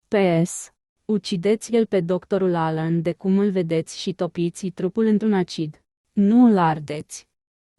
PS. Ucideți-l pe doctorul Allen de cum îl vedeți și topiți-i trupul într-un acid. Nu îl ardeți.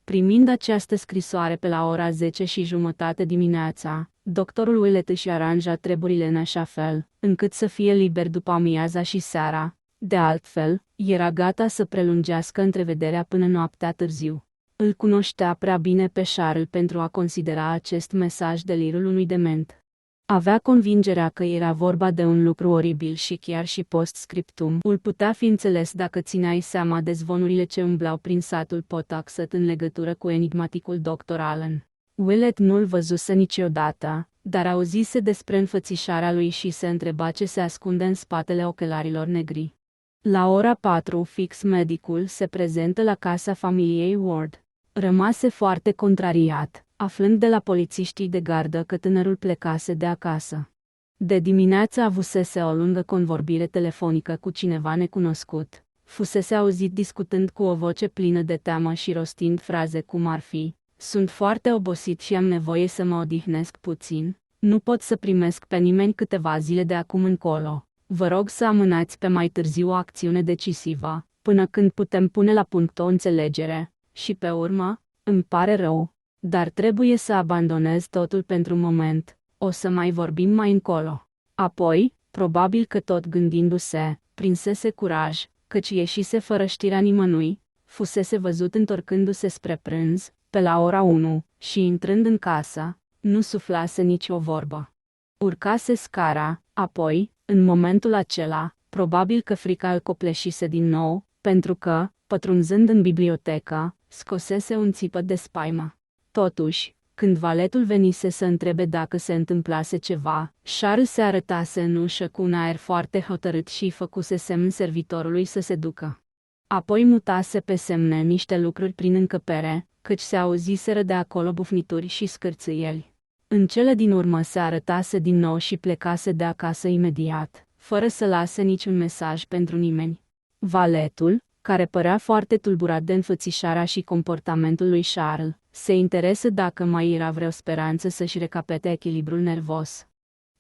Primind această scrisoare pe la ora 10:30 dimineața, doctorul Willett își aranja treburile în așa fel, încât să fie liber după amiaza și seara. De altfel, era gata să prelungească întrevederea până noaptea târziu. Îl cunoștea prea bine pe Charles pentru a considera acest mesaj delirul unui dement. Avea convingerea că era vorba de un lucru oribil și chiar și post-scriptum îl putea fi înțeles dacă țineai seama de zvonurile ce umblau prin satul Pawtuxet în legătură cu enigmaticul Dr. Allen. Willett nu-l văzuse niciodată, dar auzise despre înfățișarea lui și se întreba ce se ascunde în spatele ochelarilor negri. La ora 4 fix medicul se prezentă la casa familiei Ward. Rămase foarte contrariat, aflând de la polițiștii de gardă că tânărul plecase de acasă. De dimineață avusese o lungă convorbire telefonică cu cineva necunoscut. Fusese auzit discutând cu o voce plină de teamă și rostind fraze cum ar fi: "Sunt foarte obosit și am nevoie să mă odihnesc puțin. Nu pot să primesc pe nimeni câteva zile de acum încolo. Vă rog să amânați pe mai târziu o acțiune decisivă, până când putem pune la punct o înțelegere. Și pe urmă, îmi pare rău, dar trebuie să abandonez totul pentru moment, o să mai vorbim mai încolo." Apoi, probabil că tot gândindu-se, prinsese curaj, căci ieșise fără știrea nimănui, fusese văzut întorcându-se spre prânz, pe la ora 1, și intrând în casă, nu suflase nici o vorbă. Urcase scara, apoi, în momentul acela, probabil că frica îl copleșise din nou, pentru că, pătrunzând în bibliotecă, scosese un țipăt de spaimă. Totuși, când valetul venise să întrebe dacă se întâmplase ceva, Charles se arătase în ușă cu un aer foarte hotărât și făcuse semn servitorului să se ducă. Apoi mutase pe semne niște lucruri prin încăpere, căci se auziseră de acolo bufnituri și scârțâieli. În cele din urmă se arătase din nou și plecase de acasă imediat, fără să lase niciun mesaj pentru nimeni. Valetul, care părea foarte tulburat de înfățișarea și comportamentul lui Charles, se interesă dacă mai era vreo speranță să-și recapete echilibrul nervos.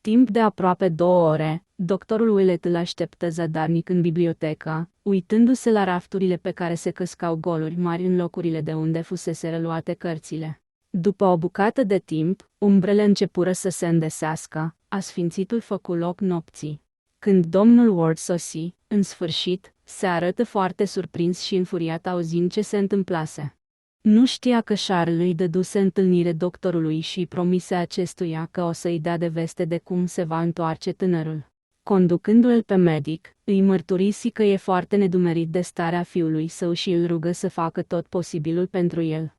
Timp de aproape 2 ore, doctorul Willett îl așteptă zadarnic în bibliotecă, uitându-se la rafturile pe care se căscau goluri mari în locurile de unde fusese reluate cărțile. După o bucată de timp, umbrele începură să se îndesească, asfințitul făcu loc nopții. Când domnul Ward sosi, în sfârșit, se arătă foarte surprins și înfuriat auzind ce se întâmplase. Nu știa că Charles îi dăduse întâlnire doctorului și îi promise acestuia că o să-i dea de veste de cum se va întoarce tânărul. Conducându-l pe medic, îi mărturisi că e foarte nedumerit de starea fiului său și îl rugă să facă tot posibilul pentru el.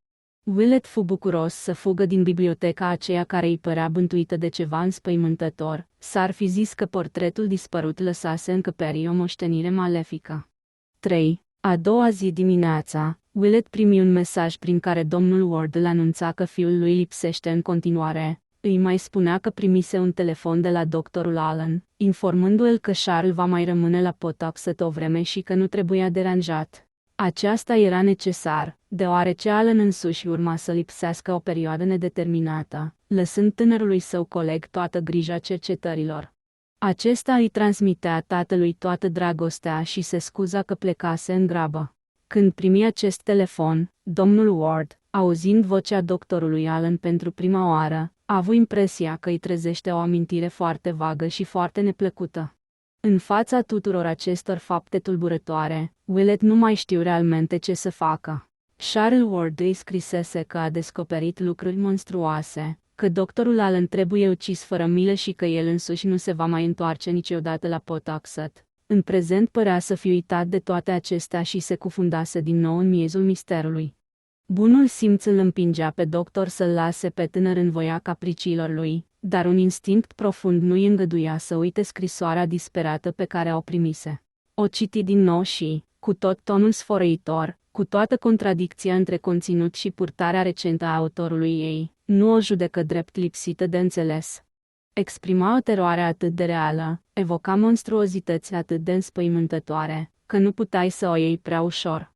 Willett fu bucuros să fugă din biblioteca aceea care îi părea bântuită de ceva înspăimântător. S-ar fi zis că portretul dispărut lăsase încăperii o moștenire malefică. 3. A doua zi dimineața, Willett primi un mesaj prin care domnul Ward îl anunța că fiul lui lipsește în continuare. Îi mai spunea că primise un telefon de la doctorul Allen, informându-l că Charles va mai rămâne la Pawtuxet o vreme și că nu trebuia deranjat. Aceasta era necesar, deoarece Allen însuși urma să lipsească o perioadă nedeterminată, lăsând tânărului său coleg toată grija cercetărilor. Acesta îi transmitea tatălui toată dragostea și se scuza că plecase în grabă. Când primi acest telefon, domnul Ward, auzind vocea doctorului Allen pentru prima oară, a avut impresia că îi trezește o amintire foarte vagă și foarte neplăcută. În fața tuturor acestor fapte tulburătoare, Willett nu mai știu realmente ce să facă. Charles Ward îi scrisese că a descoperit lucruri monstruoase, că doctorul Allen trebuie ucis fără milă și că el însuși nu se va mai întoarce niciodată la Pawtuxet. În prezent părea să fi uitat de toate acestea și se cufundase din nou în miezul misterului. Bunul simț îl împingea pe doctor să-l lase pe tânăr în voia capriciilor lui, dar un instinct profund nu-i îngăduia să uite scrisoarea disperată pe care o primise. O citi din nou și, cu tot tonul sfărăitor, cu toată contradicția între conținut și purtarea recentă a autorului ei, nu o judecă drept lipsită de înțeles. Exprima o teroare atât de reală, evoca monstruozități atât de înspăimântătoare, că nu puteai să o iei prea ușor.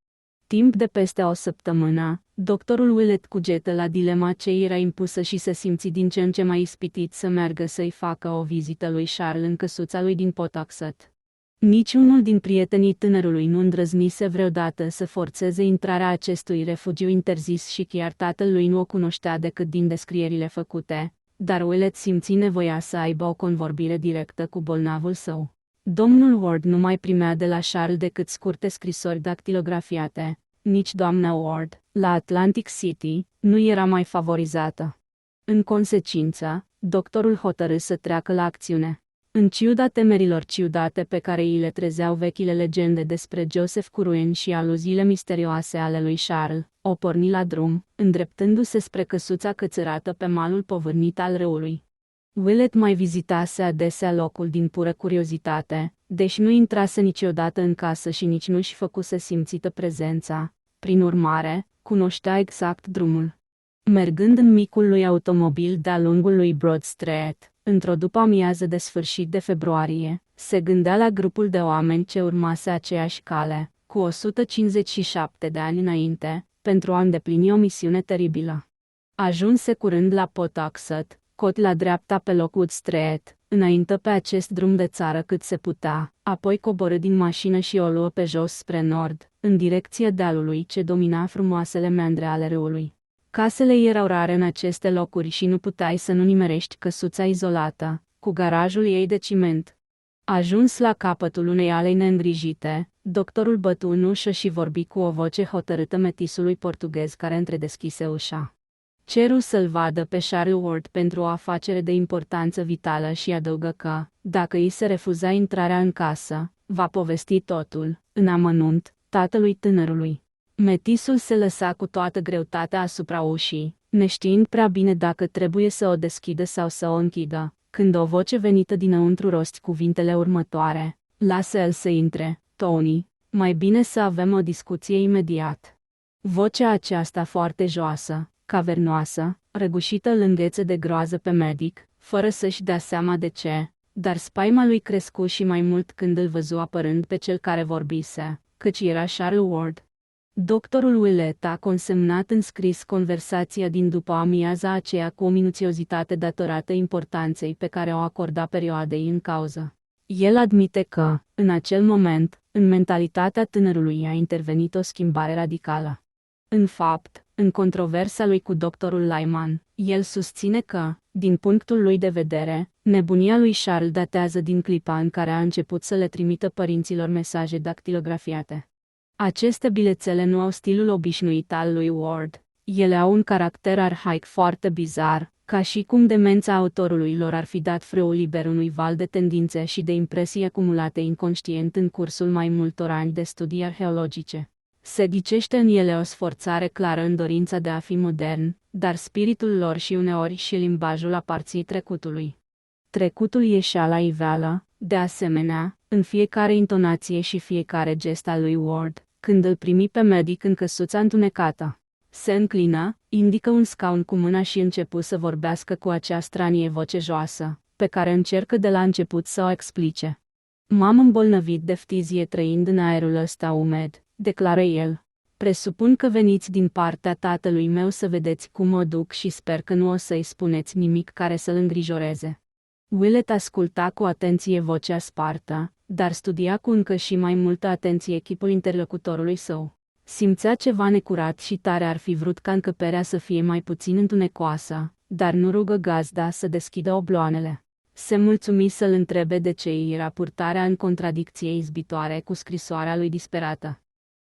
Timp de peste o săptămână, doctorul Willett cugetă la dilema ce i era impusă și se simți din ce în ce mai ispitit să meargă să-i facă o vizită lui Charles în căsuța lui din Pawtuxet. Niciunul din prietenii tânărului nu îndrăznise vreodată să forțeze intrarea acestui refugiu interzis și chiar tatăl lui nu o cunoștea decât din descrierile făcute, dar Willett simți nevoia să aibă o convorbire directă cu bolnavul său. Domnul Ward nu mai primea de la Charles decât scurte scrisori dactilografiate, nici doamna Ward, la Atlantic City, nu era mai favorizată. În consecință, doctorul hotărâ să treacă la acțiune. În ciuda temerilor ciudate pe care îi le trezeau vechile legende despre Joseph Curwen și aluziile misterioase ale lui Charles, o porni la drum, îndreptându-se spre căsuța cățărată pe malul povârnit al râului. Willett mai vizitase adesea locul din pură curiozitate, deși nu intrase niciodată în casă și nici nu-și făcuse simțită prezența. Prin urmare, cunoștea exact drumul. Mergând în micul lui automobil de-a lungul lui Broad Street, într-o după-amiază de sfârșit de februarie, se gândea la grupul de oameni ce urmase aceeași cale, cu 157 de ani înainte, pentru a îndeplini o misiune teribilă. Ajunse curând la Pawtuxet, cot la dreapta pe Lockwood Street, înainte pe acest drum de țară cât se putea, apoi coborâ din mașină și o luă pe jos spre nord, în direcția dealului ce domina frumoasele meandre ale râului. Casele erau rare în aceste locuri și nu puteai să nu nimerești căsuța izolată, cu garajul ei de ciment. Ajuns la capătul unei alei neîngrijite, doctorul bătu în ușă și vorbi cu o voce hotărâtă metisului portughez care întredeschise ușa. Ceru să-l vadă pe Charles Ward pentru o afacere de importanță vitală și adăugă că, dacă îi se refuza intrarea în casă, va povesti totul, în amănunt, tatălui tânărului. Metisul se lăsa cu toată greutatea asupra ușii, neștiind prea bine dacă trebuie să o deschidă sau să o închidă, când o voce venită dinăuntru rosti cuvintele următoare: "Lasă-l să intre, Tony, mai bine să avem o discuție imediat." Vocea aceasta foarte joasă, cavernoasă, răgușită îl îngheță de groază pe medic, fără să-și dea seama de ce, dar spaima lui crescu și mai mult când îl văzu apărând pe cel care vorbise, căci era Charles Ward. Doctorul Willett a consemnat în scris conversația din după amiaza aceea cu o minuțiozitate datorată importanței pe care o acorda perioadei în cauză. El admite că, în acel moment, în mentalitatea tânărului a intervenit o schimbare radicală. În fapt, în controversa lui cu doctorul Lyman, el susține că, din punctul lui de vedere, nebunia lui Charles datează din clipa în care a început să le trimită părinților mesaje dactilografiate. Aceste bilețele nu au stilul obișnuit al lui Ward, ele au un caracter arhaic foarte bizar, ca și cum demența autorului lor ar fi dat frâul liber unui val de tendințe și de impresii acumulate inconștient în cursul mai multor ani de studii arheologice. Se ghicește în ele o sforțare clară în dorința de a fi modern, dar spiritul lor și uneori și limbajul aparții trecutului. Trecutul ieșea la iveală, de asemenea, în fiecare intonație și fiecare gest al lui Ward, când îl primi pe medic în căsuța întunecată. Se înclină, indică un scaun cu mâna și începu să vorbească cu acea stranie voce joasă, pe care încercă de la început să o explice. "M-am îmbolnăvit de ftizie trăind în aerul ăsta umed," declară el. "Presupun că veniți din partea tatălui meu să vedeți cum mă duc și sper că nu o să-i spuneți nimic care să-l îngrijoreze." Willett asculta cu atenție vocea spartă, dar studia cu încă și mai multă atenție chipul interlocutorului său. Simțea ceva necurat și tare ar fi vrut ca încăperea să fie mai puțin întunecoasă, dar nu rugă gazda să deschidă obloanele. Se mulțumi să-l întrebe de ce era purtarea în contradicție izbitoare cu scrisoarea lui disperată.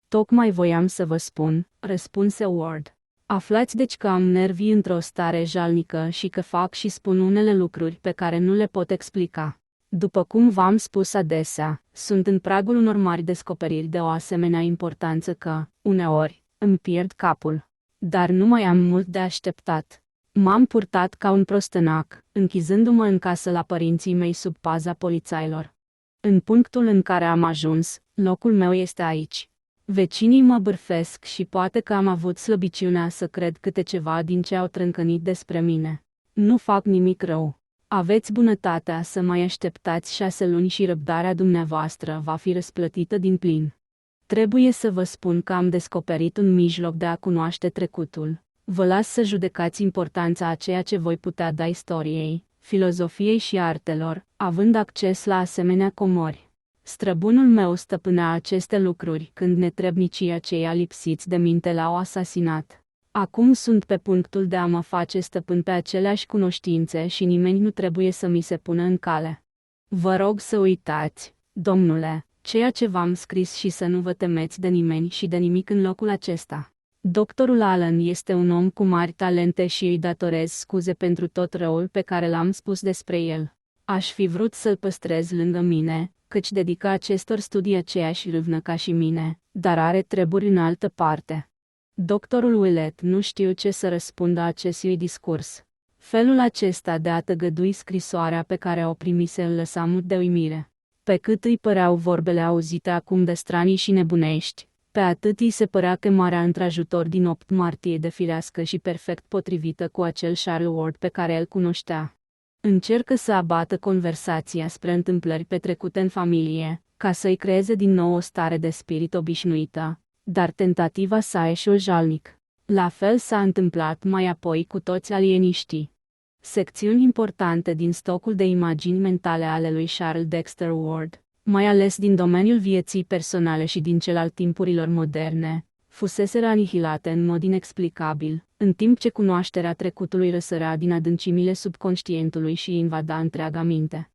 "Tocmai voiam să vă spun," răspunse Ward. Aflați deci că am nervii într-o stare jalnică și că fac și spun unele lucruri pe care nu le pot explica. După cum v-am spus adesea, sunt în pragul unor mari descoperiri de o asemenea importanță că, uneori, îmi pierd capul. Dar nu mai am mult de așteptat. M-am purtat ca un prostănac, închizându-mă în casă la părinții mei sub paza polițailor. În punctul în care am ajuns, locul meu este aici. Vecinii mă bârfesc și poate că am avut slăbiciunea să cred câte ceva din ce au trâncănit despre mine. Nu fac nimic rău. Aveți bunătatea să mai așteptați 6 luni și răbdarea dumneavoastră va fi răsplătită din plin. Trebuie să vă spun că am descoperit un mijloc de a cunoaște trecutul. Vă las să judecați importanța a ceea ce voi putea da istoriei, filozofiei și artelor, având acces la asemenea comori. Străbunul meu stăpânea aceste lucruri când netrebnicii aceia lipsiți de minte l-au asasinat. Acum sunt pe punctul de a mă face stăpân pe aceleași cunoștințe și nimeni nu trebuie să mi se pună în cale. Vă rog să uitați, domnule, ceea ce v-am scris și să nu vă temeți de nimeni și de nimic în locul acesta. Doctorul Allen este un om cu mari talente și îi datorez scuze pentru tot răul pe care l-am spus despre el. Aș fi vrut să-l păstrez lângă mine, căci dedică acestor studii aceeași râvnă ca și mine, dar are treburi în altă parte. Doctorul Willett nu știu ce să răspundă acestui discurs. Felul acesta de a tăgădui scrisoarea pe care o primise îl lăsa mut de uimire. Pe cât îi păreau vorbele auzite acum de stranii și nebunești, pe atât îi se părea chemarea într-ajutor din 8 martie de firească și perfect potrivită cu acel Charles Ward pe care îl cunoștea. Încercă să abată conversația spre întâmplări petrecute în familie, ca să-i creeze din nou o stare de spirit obișnuită, dar tentativa sa a eșuat jalnic. La fel s-a întâmplat mai apoi cu toți alieniștii. Secțiuni importante din stocul de imagini mentale ale lui Charles Dexter Ward, mai ales din domeniul vieții personale și din cel al timpurilor moderne, fuseseră anihilate în mod inexplicabil, în timp ce cunoașterea trecutului răsărea din adâncimile subconștientului și invada întreaga minte.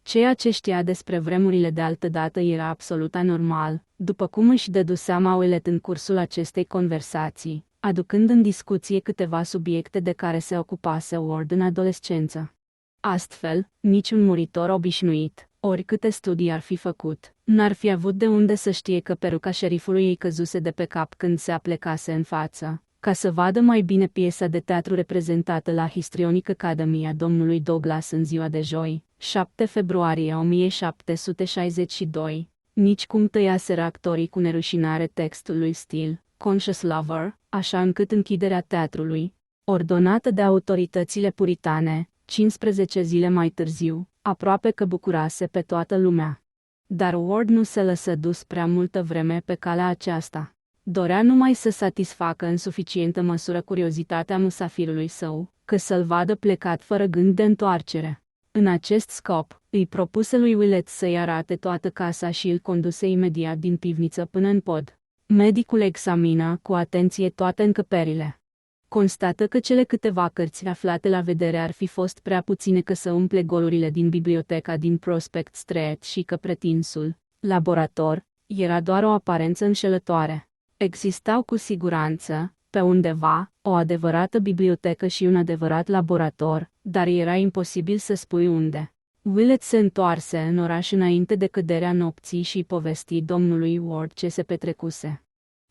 Ceea ce știa despre vremurile de altădată era absolut anormal, după cum își dădu seama Willett în cursul acestei conversații, aducând în discuție câteva subiecte de care se ocupase Ward în adolescență. Astfel, niciun muritor obișnuit, oricâte studii ar fi făcut, n-ar fi avut de unde să știe că peruca șerifului îi căzuse de pe cap când se aplecase în față, ca să vadă mai bine piesa de teatru reprezentată la Histrionic Academy a domnului Douglas în ziua de joi, 7 februarie 1762, nici cum tăiaseră actorii cu nerușinare textul lui Steele, Conscious Lover, așa încât închiderea teatrului, ordonată de autoritățile puritane, 15 zile mai târziu, aproape că bucurase pe toată lumea. Dar Ward nu se lăsă dus prea multă vreme pe calea aceasta. Dorea numai să satisfacă în suficientă măsură curiozitatea musafirului său, că să-l vadă plecat fără gând de întoarcere. În acest scop, îi propuse lui Willett să-i arate toată casa și îl conduse imediat din pivniță până în pod. Medicul examină cu atenție toate încăperile. Constată că cele câteva cărți aflate la vedere ar fi fost prea puține ca să umple golurile din biblioteca din Prospect Street și că pretinsul laborator era doar o aparență înșelătoare. Existau cu siguranță, pe undeva, o adevărată bibliotecă și un adevărat laborator, dar era imposibil să spui unde. Willett se întoarse în oraș înainte de căderea nopții și povesti domnului Ward ce se petrecuse.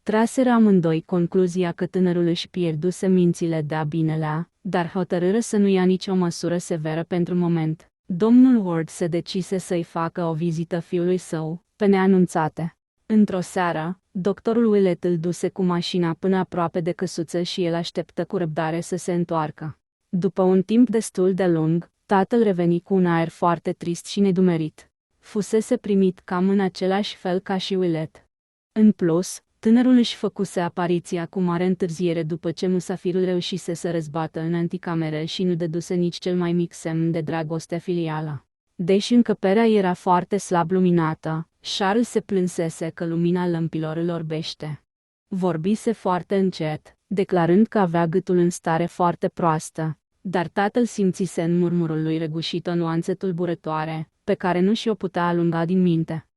Traseră amândoi concluzia că tânărul își pierduse mințile de-a binelea, dar hotărâră să nu ia nicio măsură severă pentru moment. Domnul Ward se decise să-i facă o vizită fiului său, pe neanunțate. Într-o seară, doctorul Willett îl duse cu mașina până aproape de căsuță și el așteptă cu răbdare să se întoarcă. După un timp destul de lung, tatăl reveni cu un aer foarte trist și nedumerit. Fusese primit cam în același fel ca și Willett. În plus, tânărul își făcuse apariția cu mare întârziere după ce musafirul reușise să răzbată în anticamere și nu dăduse nici cel mai mic semn de dragoste filială. Deși încăperea era foarte slab luminată, Charles se plânsese că lumina lămpilor îl orbește. Vorbise foarte încet, declarând că avea gâtul în stare foarte proastă, dar tatăl simțise în murmurul lui răgușit o nuanță tulburătoare, pe care nu și-o putea alunga din minte.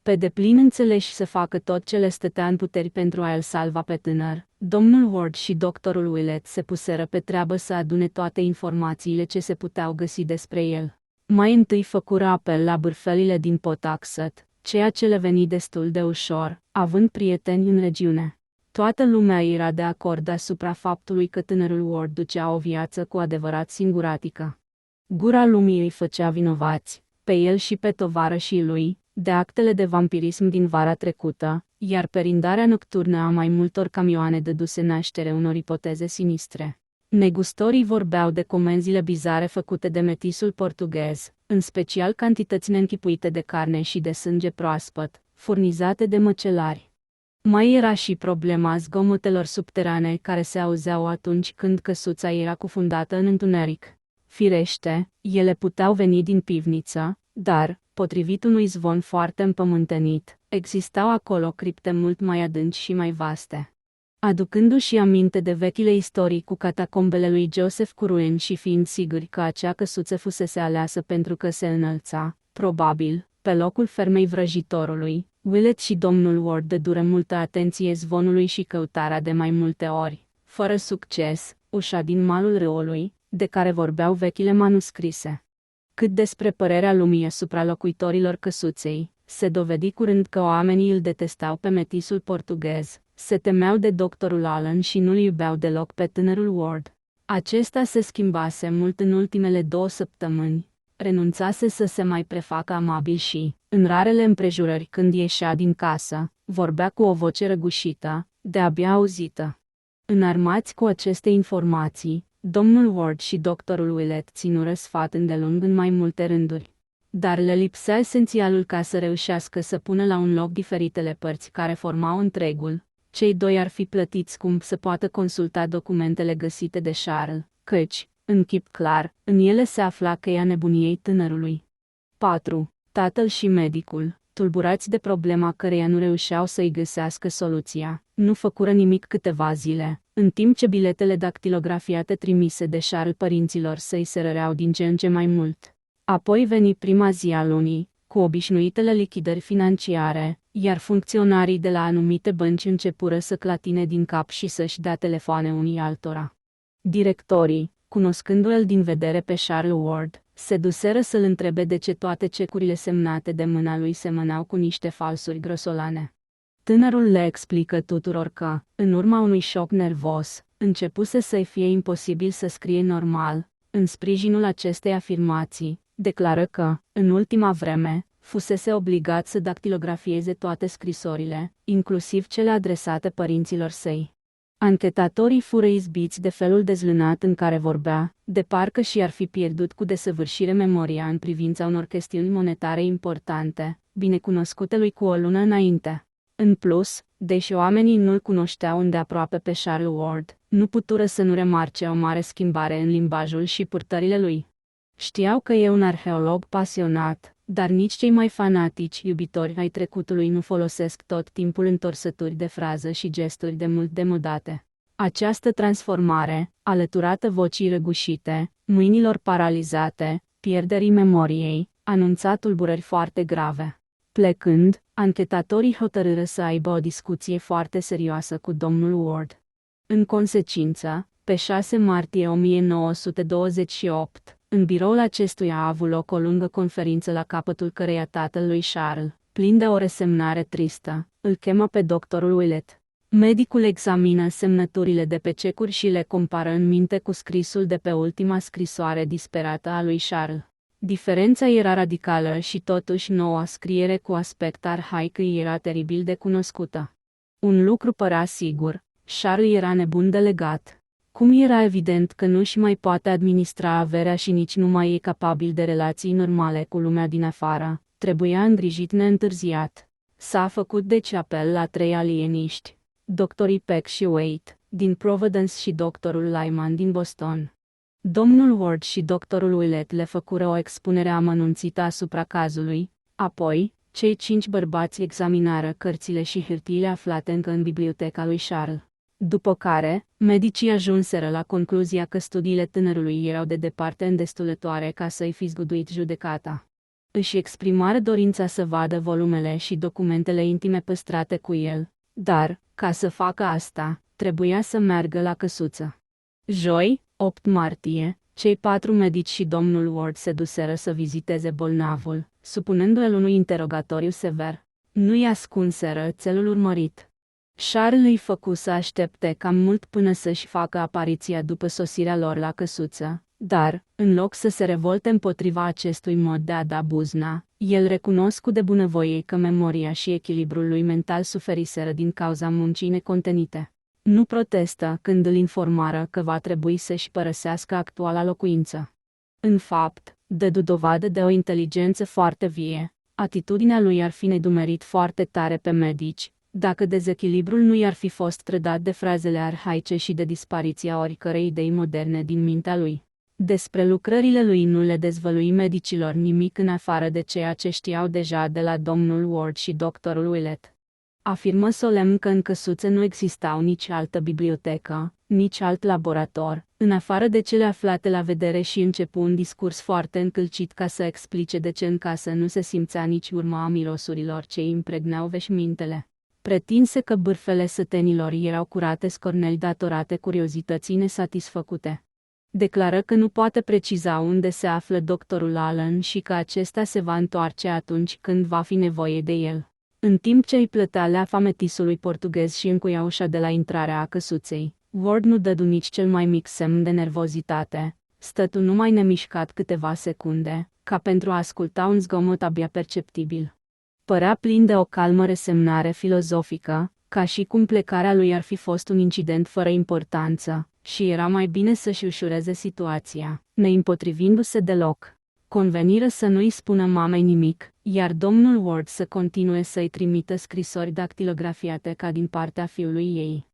Pe deplin înțeleși să facă tot ce le stătea în puteri pentru a-l salva pe tânăr, domnul Ward și doctorul Willett se puseră pe treabă să adune toate informațiile ce se puteau găsi despre el. Mai întâi făcură apel la bârfelile din Pawtuxet, ceea ce le veni destul de ușor, având prieteni în regiune. Toată lumea era de acord asupra faptului că tânărul Ward ducea o viață cu adevărat singuratică. Gura lumii îi făcea vinovați, pe el și pe tovarășii lui, de actele de vampirism din vara trecută, iar perindarea nocturnă a mai multor camioane dăduse naștere unor ipoteze sinistre. Negustorii vorbeau de comenzile bizare făcute de metisul portughez, în special cantități neînchipuite de carne și de sânge proaspăt, furnizate de măcelari. Mai era și problema zgomotelor subterane care se auzeau atunci când căsuța era cufundată în întuneric. Firește, ele puteau veni din pivniță, dar, potrivit unui zvon foarte împământenit, existau acolo cripte mult mai adânci și mai vaste. Aducându-și aminte de vechile istorii cu catacombele lui Joseph Curwen și fiind siguri că acea căsuță fusese aleasă pentru că se înălța, probabil, pe locul fermei vrăjitorului, Willett și domnul Ward dădură multă atenție zvonului și căutarea de mai multe ori, fără succes, ușa din malul râului, de care vorbeau vechile manuscrise. Cât despre părerea lumii asupra locuitorilor căsuței, se dovedi curând că oamenii îl detestau pe metisul portughez, se temeau de doctorul Allen și nu-l iubeau deloc pe tânărul Ward. Acesta se schimbase mult în ultimele 2 săptămâni, renunțase să se mai prefacă amabil și, în rarele împrejurări când ieșea din casă, vorbea cu o voce răgușită, de-abia auzită. Înarmați cu aceste informații, domnul Ward și doctorul Willett ținură sfat îndelung în mai multe rânduri. Dar le lipsea esențialul ca să reușească să pună la un loc diferitele părți care formau întregul. Cei doi ar fi plătit scump să poată consulta documentele găsite de Charles, căci, în chip clar, în ele se afla cheia nebuniei tânărului. 4. Tatăl și medicul, tulburați de problema căreia nu reușeau să-i găsească soluția, nu făcură nimic câteva zile, în timp ce biletele dactilografiate trimise de Charles părinților săi se răreau din ce în ce mai mult. Apoi veni prima zi a lunii, cu obișnuitele lichidări financiare, iar funcționarii de la anumite bănci începură să clatine din cap și să-și dea telefoane unii altora. Directorii, cunoscându-l din vedere pe Charles Ward, se duseră să-l întrebe de ce toate cecurile semnate de mâna lui semănau cu niște falsuri grosolane. Tânărul le explică tuturor că, în urma unui șoc nervos, începuse să-i fie imposibil să scrie normal. În sprijinul acestei afirmații, declară că, în ultima vreme, fusese obligat să dactilografieze toate scrisorile, inclusiv cele adresate părinților săi. Anchetatorii fură izbiți de felul dezlănat în care vorbea, de parcă și-ar fi pierdut cu desăvârșire memoria în privința unor chestiuni monetare importante, binecunoscute lui cu o lună înainte. În plus, deși oamenii nu-l cunoșteau îndeaproape pe Charles Ward, nu putură să nu remarce o mare schimbare în limbajul și purtările lui. Știau că e un arheolog pasionat, dar nici cei mai fanatici iubitori ai trecutului nu folosesc tot timpul întorsături de frază și gesturi de mult demodate. Această transformare, alăturată vocii răgușite, mâinilor paralizate, pierderii memoriei, anunța tulburări foarte grave. Plecând, anchetatorii hotărâră să aibă o discuție foarte serioasă cu domnul Ward. În consecință, pe 6 martie 1928, în biroul acestuia a avut loc o lungă conferință la capătul căreia tatăl lui Charles, plin de o resemnare tristă, îl chemă pe doctorul Willett. Medicul examină semnăturile de pe cecuri și le compară în minte cu scrisul de pe ultima scrisoare disperată a lui Charles. Diferența era radicală și totuși noua scriere cu aspect arhaic îi era teribil de cunoscută. Un lucru părea sigur, Charles era nebun de legat. Cum era evident că nu și mai poate administra averea și nici nu mai e capabil de relații normale cu lumea din afară, trebuia îngrijit neîntârziat. S-a făcut deci apel la 3 alieniști, doctorii Peck și Waite, din Providence și doctorul Lyman din Boston. Domnul Ward și doctorul Willett le făcură o expunere amănunțită asupra cazului, apoi, cei 5 bărbați examinară cărțile și hârtiile aflate încă în biblioteca lui Charles. După care, medicii ajunseră la concluzia că studiile tânărului erau de departe îndestulătoare ca să-i fi zguduit judecata. Își exprimară dorința să vadă volumele și documentele intime păstrate cu el, dar, ca să facă asta, trebuia să meargă la căsuță. Joi, 8 martie, cei 4 medici și domnul Ward se duseră să viziteze bolnavul, supunându-l unui interogatoriu sever. Nu-i ascunseră țelul urmărit. Charles îi făcu să aștepte cam mult până să-și facă apariția după sosirea lor la căsuță, dar, în loc să se revolte împotriva acestui mod de a da buzna, el recunoscu de bunăvoie că memoria și echilibrul lui mental suferiseră din cauza muncii necontenite. Nu protestă când îl informară că va trebui să-și părăsească actuala locuință. În fapt, dădu dovadă de o inteligență foarte vie. Atitudinea lui ar fi nedumerit foarte tare pe medici, dacă dezechilibrul nu i-ar fi fost trădat de frazele arhaice și de dispariția oricărei idei moderne din mintea lui. Despre lucrările lui nu le dezvălui medicilor nimic în afară de ceea ce știau deja de la domnul Ward și doctorul Willett. Afirmă solemn că în căsuță nu existau nici altă bibliotecă, nici alt laborator, în afară de cele aflate la vedere și începu un discurs foarte încălcit ca să explice de ce în casă nu se simțea nici urma a mirosurilor ce îi impregnau veșmintele. Pretinse că bârfele sătenilor erau curate scorneli datorate curiozității nesatisfăcute. Declară că nu poate preciza unde se află doctorul Allen și că acesta se va întoarce atunci când va fi nevoie de el. În timp ce îi plătea leafa metisului portughez și încuia ușa de la intrarea a căsuței, Ward nu dădu nici cel mai mic semn de nervozitate. Stătu numai nemișcat câteva secunde, ca pentru a asculta un zgomot abia perceptibil. Părea plin de o calmă resemnare filozofică, ca și cum plecarea lui ar fi fost un incident fără importanță, și era mai bine să-și ușureze situația, neîmpotrivindu-se deloc. Conveniră să nu-i spună mamei nimic, iar domnul Ward să continue să-i trimită scrisori dactilografiate ca din partea fiului ei.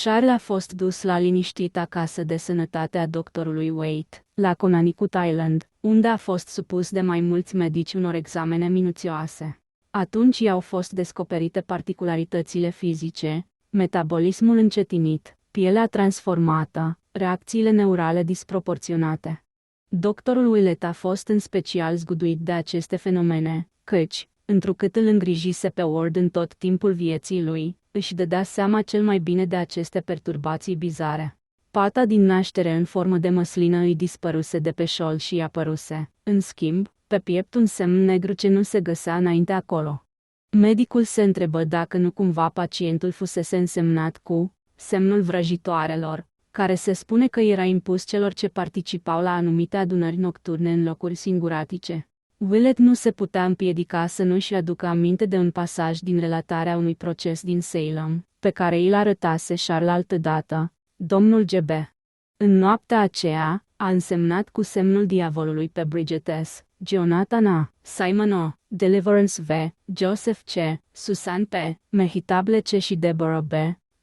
Charles a fost dus la liniștita casă de sănătate a doctorului Waite, la Conanicut Island, unde a fost supus de mai mulți medici unor examene minuțioase. Atunci i-au fost descoperite particularitățile fizice, metabolismul încetinit, pielea transformată, reacțiile neurale disproporționate. Doctorul Willett a fost în special zguduit de aceste fenomene, căci, întrucât îl îngrijise pe Ward în tot timpul vieții lui, își dădea seama cel mai bine de aceste perturbații bizare. Pata din naștere în formă de măslină îi dispăruse de pe șol și îi apăruse, în schimb, pe piept un semn negru ce nu se găsea înainte acolo. Medicul se întrebă dacă nu cumva pacientul fusese însemnat cu semnul vrăjitoarelor, care se spune că era impus celor ce participau la anumite adunări nocturne în locuri singuratice. Willett nu se putea împiedica să nu-și aducă aminte de un pasaj din relatarea unui proces din Salem, pe care îl arătase Charles altădată, domnul G.B. În noaptea aceea, a însemnat cu semnul diavolului pe Bridget S., Jonathan A., Simon O., Deliverance V., Joseph C., Susan P., Mehitable C. și Deborah B.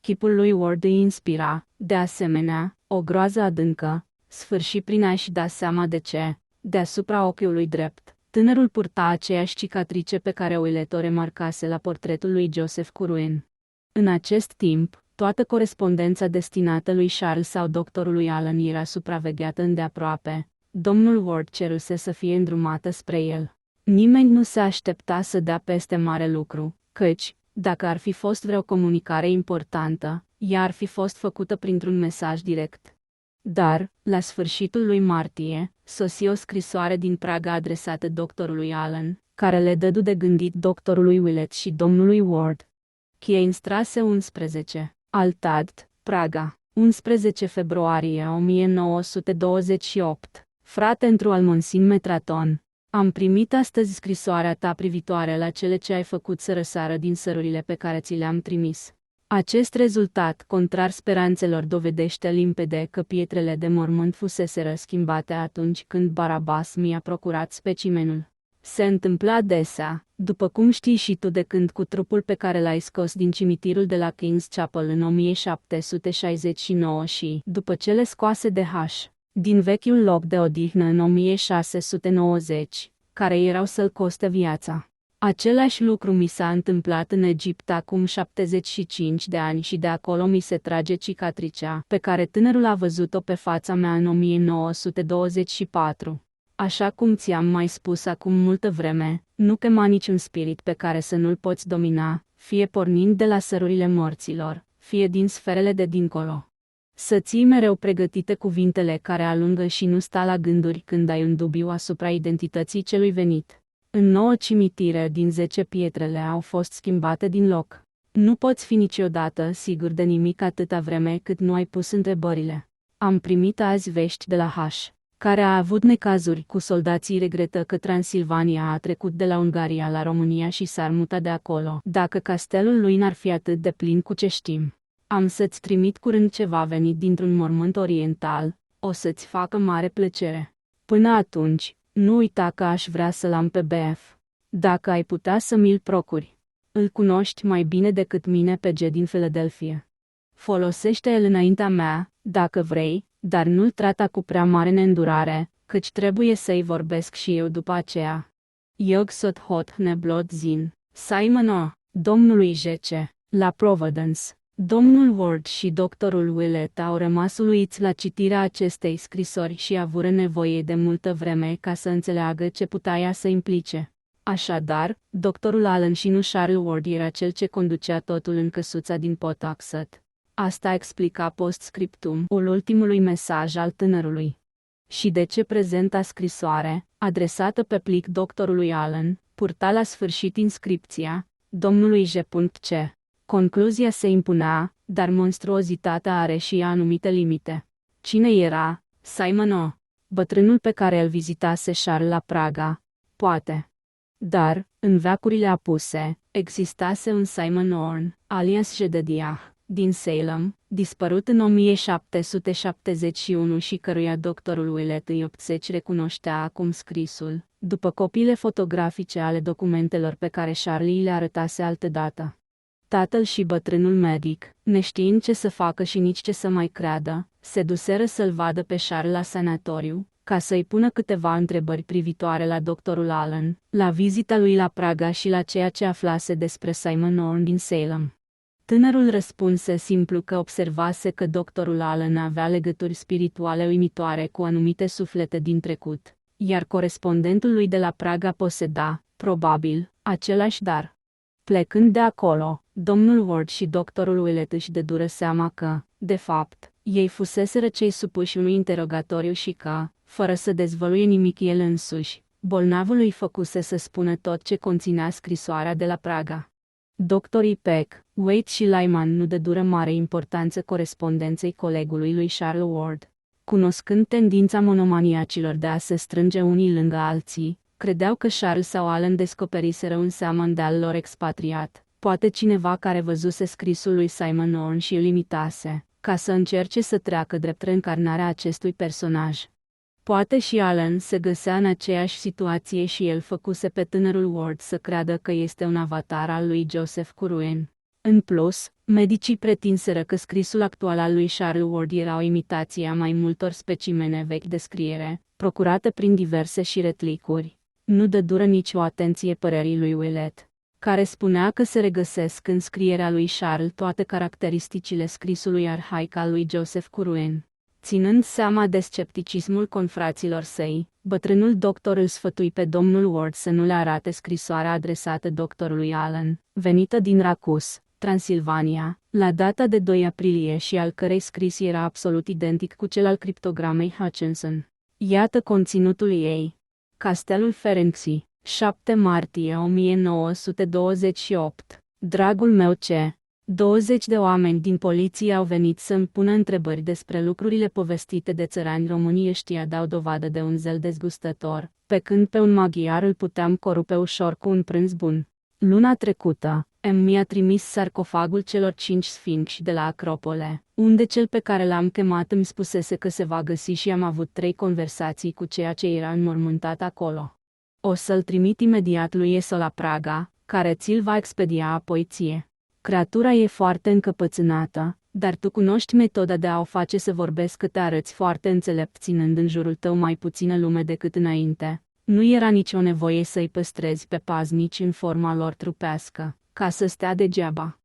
Chipul lui Ward îi inspira, de asemenea, o groază adâncă, sfârși prin a-și da seama de ce, deasupra ochiului drept, tânărul purta aceeași cicatrice pe care Willett o remarcase la portretul lui Joseph Curwen. În acest timp, toată corespondența destinată lui Charles sau doctorului Allen era supravegheată îndeaproape. Domnul Ward ceruse să fie îndrumată spre el. Nimeni nu se aștepta să dea peste mare lucru, căci, dacă ar fi fost vreo comunicare importantă, ea ar fi fost făcută printr-un mesaj direct. Dar, la sfârșitul lui martie, sosi o scrisoare din Praga adresată doctorului Allen, care le dădu de gândit doctorului Willett și domnului Ward. Chieinstrase 11. Altad, Praga, 11 februarie 1928. Frate într-o Almonsin Metraton. Am primit astăzi scrisoarea ta privitoare la cele ce ai făcut să răsară din sărurile pe care ți le-am trimis. Acest rezultat, contrar speranțelor, dovedește limpede că pietrele de mormânt fuseseră schimbate atunci când Barabas mi-a procurat specimenul. Se întâmplă adesea, după cum știi și tu, de când cu trupul pe care l-ai scos din cimitirul de la King's Chapel în 1769 și, după cele scoase de H. din vechiul loc de odihnă în 1690, care erau să-l coste viața. Același lucru mi s-a întâmplat în Egipt acum 75 de ani și de acolo mi se trage cicatricea pe care tânărul a văzut-o pe fața mea în 1924. Așa cum ți-am mai spus acum multă vreme, nu chema niciun spirit pe care să nu-l poți domina, fie pornind de la sărurile morților, fie din sferele de dincolo. Să ții mereu pregătite cuvintele care alungă și nu sta la gânduri când ai un dubiu asupra identității celui venit. În 9 cimitire din 10 pietrele au fost schimbate din loc. Nu poți fi niciodată sigur de nimic atâta vreme cât nu ai pus întrebările. Am primit azi vești de la H, care a avut necazuri cu soldații, regretă că Transilvania a trecut de la Ungaria la România și s-ar muta de acolo. Dacă castelul lui n-ar fi atât de plin cu ce știm. Am să-ți trimit curând ceva venit dintr-un mormânt oriental, o să-ți facă mare plăcere. Până atunci, nu uita că aș vrea să-l am pe BF. Dacă ai putea să mi-l procuri. Îl cunoști mai bine decât mine pe G din Philadelphia. Folosește-l înaintea mea, dacă vrei, dar nu-l trata cu prea mare neîndurare, căci trebuie să-i vorbesc și eu după aceea. Iog sot hot neblot zin, Simon O, domnului J.C., la Providence. Domnul Ward și doctorul Willett au rămas uluiți la citirea acestei scrisori și avură nevoie de multă vreme ca să înțeleagă ce putea ea să implice. Așadar, doctorul Allen și nu Charles Ward era cel ce conducea totul în căsuța din Pawtuxet. Asta explica post-scriptum-ul ultimului mesaj al tânărului. Și de ce prezenta scrisoare, adresată pe plic doctorului Allen, purta la sfârșit inscripția, domnului J.C. Concluzia se impunea, dar monstruozitatea are și ea anumite limite. Cine era? Simon O. Bătrânul pe care îl vizitase Charles la Praga? Poate. Dar, în veacurile apuse, existase un Simon Orne, alias Jedediah, din Salem, dispărut în 1771 și căruia doctorul Willett îi recunoștea acum scrisul, după copiile fotografice ale documentelor pe care Charlie le arătase altădată. Tatăl și bătrânul medic, neștiind ce să facă și nici ce să mai creadă, se duseră să-l vadă pe Charles la sanatoriu, ca să-i pună câteva întrebări privitoare la doctorul Allen, la vizita lui la Praga și la ceea ce aflase despre Simon Orne din Salem. Tânărul răspunse simplu că observase că doctorul Allen avea legături spirituale uimitoare cu anumite suflete din trecut, iar corespondentul lui de la Praga poseda, probabil, același dar. Plecând de acolo, domnul Ward și doctorul Willett își dădură seama că, de fapt, ei fuseseră cei supuși unui interogatoriu și că, fără să dezvăluie nimic el însuși, bolnavul îi făcuse să spună tot ce conținea scrisoarea de la Praga. Doctorii Peck, Waite și Lyman nu dădură mare importanță corespondenței colegului lui Charles Ward. Cunoscând tendința monomaniacilor de a se strânge unii lângă alții, credeau că Charles sau Allen descoperiseră un seamăn de-al lor expatriat, poate cineva care văzuse scrisul lui Simon Orne și îl imitase, ca să încerce să treacă drept reîncarnarea acestui personaj. Poate și Allen se găsea în aceeași situație și el făcuse pe tânărul Ward să creadă că este un avatar al lui Joseph Curwen. În plus, medicii pretinseră că scrisul actual al lui Charles Ward era o imitație a mai multor specimene vechi de scriere, procurate prin diverse șiretlicuri. Nu dădură nicio atenție părerii lui Willett, care spunea că se regăsesc în scrierea lui Charles toate caracteristicile scrisului arhaic al lui Joseph Curwen. Ținând seama de scepticismul confraților săi, bătrânul doctor îl sfătui pe domnul Ward să nu le arate scrisoarea adresată doctorului Allen, venită din Racus, Transilvania, la data de 2 aprilie și al cărei scris era absolut identic cu cel al criptogramei Hutchinson. Iată conținutul ei. Castelul Ferenczy, 7 martie 1928. Dragul meu C. 20 de oameni din poliție au venit să-mi pună întrebări despre lucrurile povestite de țărani români. Ăștia dau dovadă de un zel dezgustător, pe când pe un maghiar îl puteam corupe ușor cu un prânz bun. Luna trecută, mi-a trimis sarcofagul celor 5 sfinxi de la Acropole, unde cel pe care l-am chemat îmi spusese că se va găsi și am avut 3 conversații cu ceea ce era înmormântat acolo. O să-l trimit imediat lui Eso la Praga, care ți-l va expedia apoi ție. Creatura e foarte încăpățânată, dar tu cunoști metoda de a o face să vorbesc că te arăți foarte înțelept ținând în jurul tău mai puțină lume decât înainte. Nu era nicio nevoie să-i păstrezi pe paznici în forma lor trupească, ca să stea degeaba.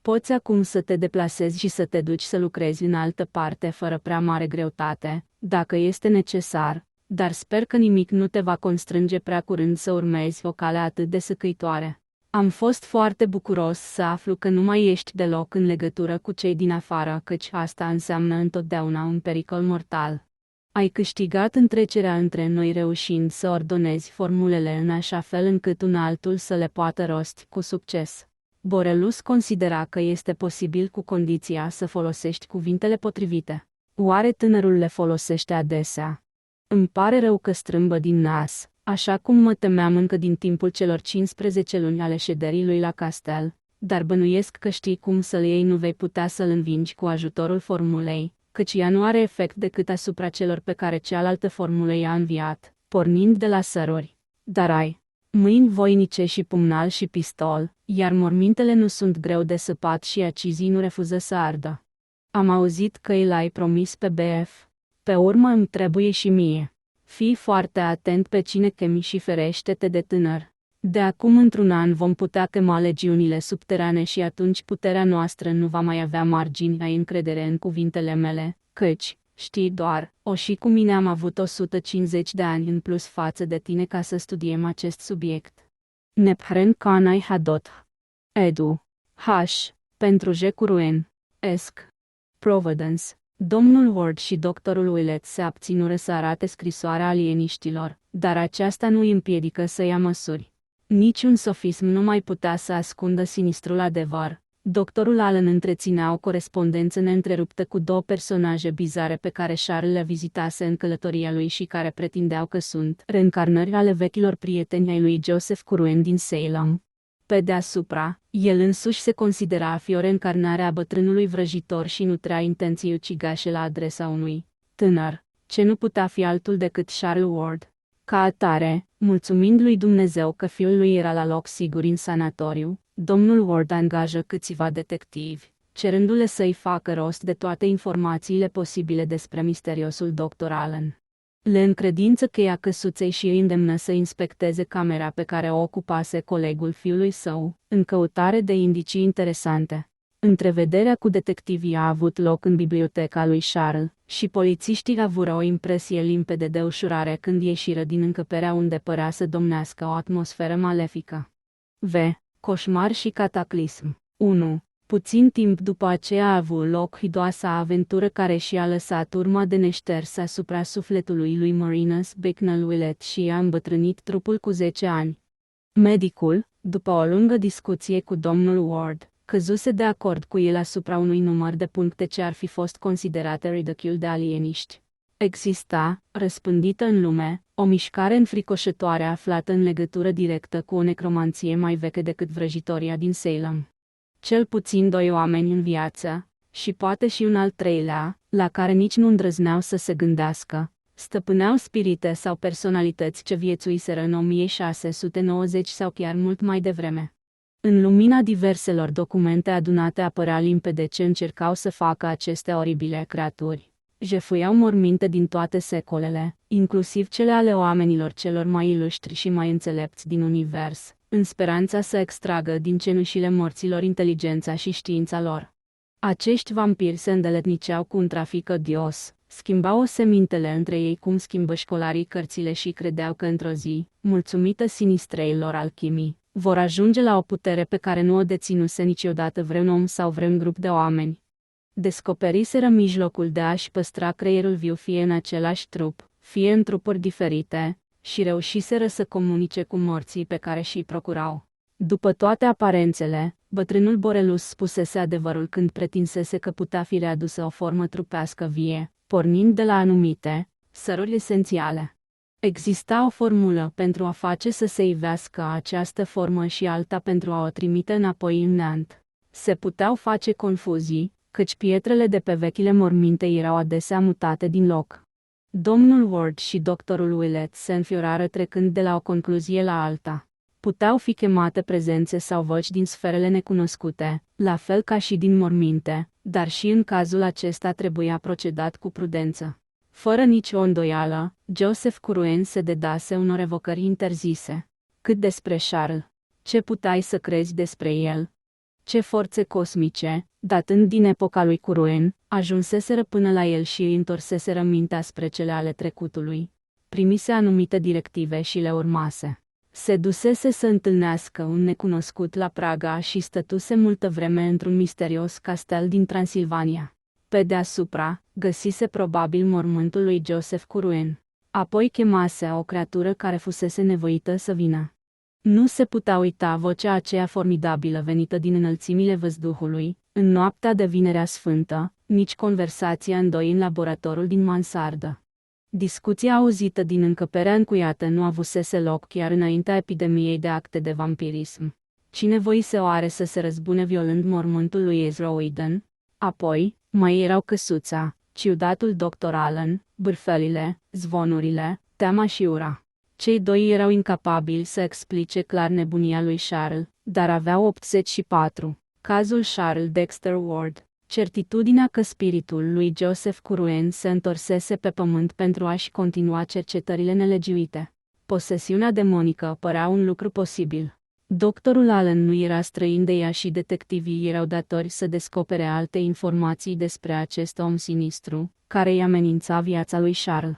Poți acum să te deplasezi și să te duci să lucrezi în altă parte fără prea mare greutate, dacă este necesar, dar sper că nimic nu te va constrânge prea curând să urmezi o cale atât de săcăitoare. Am fost foarte bucuros să aflu că nu mai ești deloc în legătură cu cei din afară, căci asta înseamnă întotdeauna un pericol mortal. Ai câștigat întrecerea între noi reușind să ordonezi formulele în așa fel încât un altul să le poată rosti cu succes. Borelus considera că este posibil cu condiția să folosești cuvintele potrivite. Oare tânărul le folosește adesea? Îmi pare rău că strâmbă din nas, așa cum mă temeam încă din timpul celor 15 luni ale șederii lui la castel, dar bănuiesc că știi cum să-l iei, nu vei putea să-l învingi cu ajutorul formulei, căci ea nu are efect decât asupra celor pe care cealaltă formulă i-a înviat, pornind de la sărori. Dar ai mâini voinice și pumnal și pistol, iar mormintele nu sunt greu de săpat și acizii nu refuză să ardă. Am auzit că îi l-ai promis pe BF. Pe urmă îmi trebuie și mie. Fii foarte atent pe cine chemi și ferește-te de tânăr. De acum într-un an vom putea chema legiunile subterane și atunci puterea noastră nu va mai avea margini ai încredere în cuvintele mele, căci, știi doar, și cu mine am avut 150 de ani în plus față de tine ca să studiem acest subiect. Nephren canai hadot. Edu. H. Pentru Jecuruen. Esc. Providence. Domnul Ward și doctorul Willett se abținură să arate scrisoarea alieniștilor, dar aceasta nu îi împiedică să ia măsuri. Niciun sofism nu mai putea să ascundă sinistrul adevăr. Doctorul Allen întreținea o corespondență neîntreruptă cu două personaje bizare pe care Charles le vizitase în călătoria lui și care pretindeau că sunt reîncarnări ale vechilor prieteni ai lui Joseph Curwen din Salem. Pe deasupra, el însuși se considera a fi o reîncarnare a bătrânului vrăjitor și nutrea intenții ucigașe la adresa unui tânăr, ce nu putea fi altul decât Charles Ward. Ca atare, mulțumind lui Dumnezeu că fiul lui era la loc sigur în sanatoriu, domnul Ward angajă câțiva detectivi, cerându-le să-i facă rost de toate informațiile posibile despre misteriosul dr. Allen. Le încredință cheia căsuței și îi îndemnă să inspecteze camera pe care o ocupase colegul fiului său, în căutare de indicii interesante. Întrevederea cu detectivii a avut loc în biblioteca lui Charles, și polițiștii avură o impresie limpede de ușurare când ieșiră din încăperea unde părea să domnească o atmosferă malefică. V. Coșmar și cataclism. 1. Puțin timp după aceea a avut loc hidoasa aventură care și-a lăsat urma de neșters asupra sufletului lui Marinus Bicknell Willett și i-a îmbătrânit trupul cu 10 ani. Medicul, după o lungă discuție cu domnul Ward, căzuse de acord cu el asupra unui număr de puncte ce ar fi fost considerate ridicule de alieniști. Exista, răspândită în lume, o mișcare înfricoșătoare aflată în legătură directă cu o necromanție mai veche decât vrăjitoria din Salem. Cel puțin 2 oameni în viață, și poate și un al treilea, la care nici nu îndrăzneau să se gândească, stăpâneau spirite sau personalități ce viețuiseră în 1690 sau chiar mult mai devreme. În lumina diverselor documente adunate apărea limpede ce încercau să facă aceste oribile creaturi. Jefuiau morminte din toate secolele, inclusiv cele ale oamenilor celor mai ilustri și mai înțelepți din univers, în speranța să extragă din cenușile morților inteligența și știința lor. Acești vampiri se îndeletniceau cu un trafic odios, schimbau semintele între ei cum schimbă școlarii cărțile și credeau că într-o zi, mulțumită sinistrei lor alchimii, vor ajunge la o putere pe care nu o deținuse niciodată vreun om sau vreun grup de oameni. Descoperiseră mijlocul de a-și păstra creierul viu fie în același trup, fie în trupuri diferite, și reușiseră să comunice cu morții pe care și-i procurau. După toate aparențele, bătrânul Borelus spusese adevărul când pretinsese că putea fi readusă o formă trupească vie, pornind de la anumite săruri esențiale. Exista o formulă pentru a face să se ivească această formă și alta pentru a o trimite înapoi în neant. Se puteau face confuzii, căci pietrele de pe vechile morminte erau adesea mutate din loc. Domnul Ward și doctorul Willett se înfiorară trecând de la o concluzie la alta. Puteau fi chemate prezențe sau voci din sferele necunoscute, la fel ca și din morminte, dar și în cazul acesta trebuia procedat cu prudență. Fără nicio îndoială, Joseph Curwen se dedase unor evocări interzise. Cât despre Charles, ce puteai să crezi despre el? Ce forțe cosmice, datând din epoca lui Curwen, ajunseseră până la el și îi întorseseră mintea spre cele ale trecutului? primise anumite directive și le urmase. Se dusese să întâlnească un necunoscut la Praga și stătuse multă vreme într-un misterios castel din Transilvania. Pe deasupra, găsise probabil mormântul lui Joseph Curwen. Apoi chemase o creatură care fusese nevoită să vină. Nu se putea uita vocea aceea formidabilă venită din înălțimile văzduhului, în noaptea de Vinerea Sfântă, nici conversația îndoi în laboratorul din mansardă. Discuția auzită din încăperea încuiată nu avusese loc chiar înaintea epidemiei de acte de vampirism. Cine voise oare să se răzbune violând mormântul lui Ezra Whedon? Apoi, mai erau căsuța, ciudatul Dr. Allen, bârfelile, zvonurile, teama și ura. Cei doi erau incapabili să explice clar nebunia lui Charles, dar aveau 84. Cazul Charles Dexter Ward. Certitudinea că spiritul lui Joseph Curwen se întorsese pe pământ pentru a-și continua cercetările nelegiuite. Posesiunea demonică părea un lucru posibil. Doctorul Allen nu era străin de ea și detectivii erau datori să descopere alte informații despre acest om sinistru, care îi amenința viața lui Charles.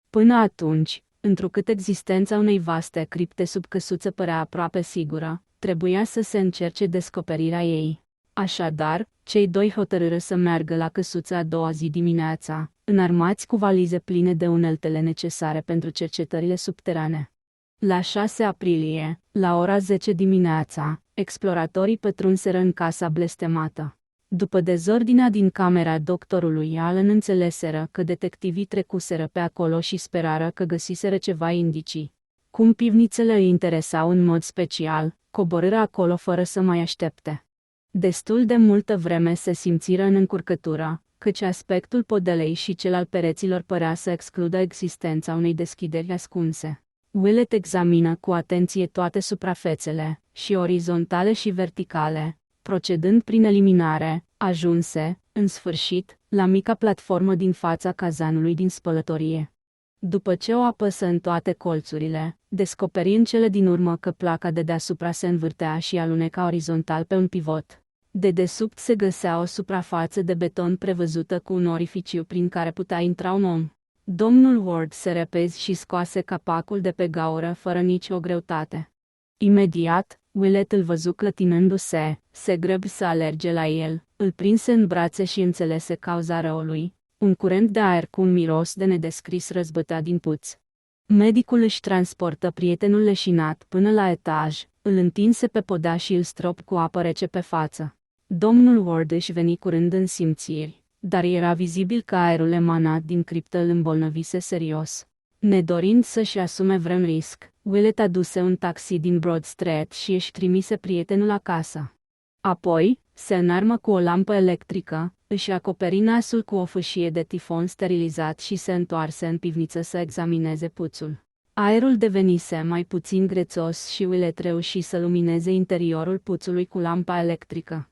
Până atunci, întrucât existența unei vaste cripte sub căsuță părea aproape sigură, trebuia să se încerce descoperirea ei. Așadar, cei doi hotărâră să meargă la căsuță a doua zi dimineața, înarmați cu valize pline de uneltele necesare pentru cercetările subterane. La 6 aprilie, la ora 10 dimineața, exploratorii pătrunseră în casa blestemată. După dezordinea din camera doctorului Allen înțeleseră că detectivii trecuseră pe acolo și sperară că găsiseră ceva indicii. Cum pivnițele îi interesau în mod special, coborâră acolo fără să mai aștepte. Destul de multă vreme se simțiră în încurcătură, căci aspectul podelei și cel al pereților părea să excludă existența unei deschideri ascunse. Willett examină cu atenție toate suprafețele, și orizontale și verticale. Procedând prin eliminare, ajunse, în sfârșit, la mica platformă din fața cazanului din spălătorie. După ce o apăsă în toate colțurile, descoperi în cele din urmă că placa de deasupra se învârtea și aluneca orizontal pe un pivot. De desubt se găsea o suprafață de beton prevăzută cu un orificiu prin care putea intra un om. Domnul Ward se repezi și scoase capacul de pe gaură fără nicio greutate. Imediat, Willett îl văzu clătinându-se, se grăbi să alerge la el, îl prinse în brațe și înțelese cauza răului. Un curent de aer cu un miros de nedescris răzbătea din puț. Medicul își transportă prietenul leșinat până la etaj, îl întinse pe podea și îl strop cu apă rece pe față. Domnul Ward își veni curând în simțiri, dar era vizibil că aerul emanat din criptă îl îmbolnăvise serios. Nedorind să-și asume vreun risc, Willett aduse un taxi din Broad Street și își trimise prietenul acasă. Apoi, se înarmă cu o lampă electrică, își acoperi nasul cu o fâșie de tifon sterilizat și se întoarse în pivniță să examineze puțul. Aerul devenise mai puțin grețos și Willett reuși să lumineze interiorul puțului cu lampa electrică.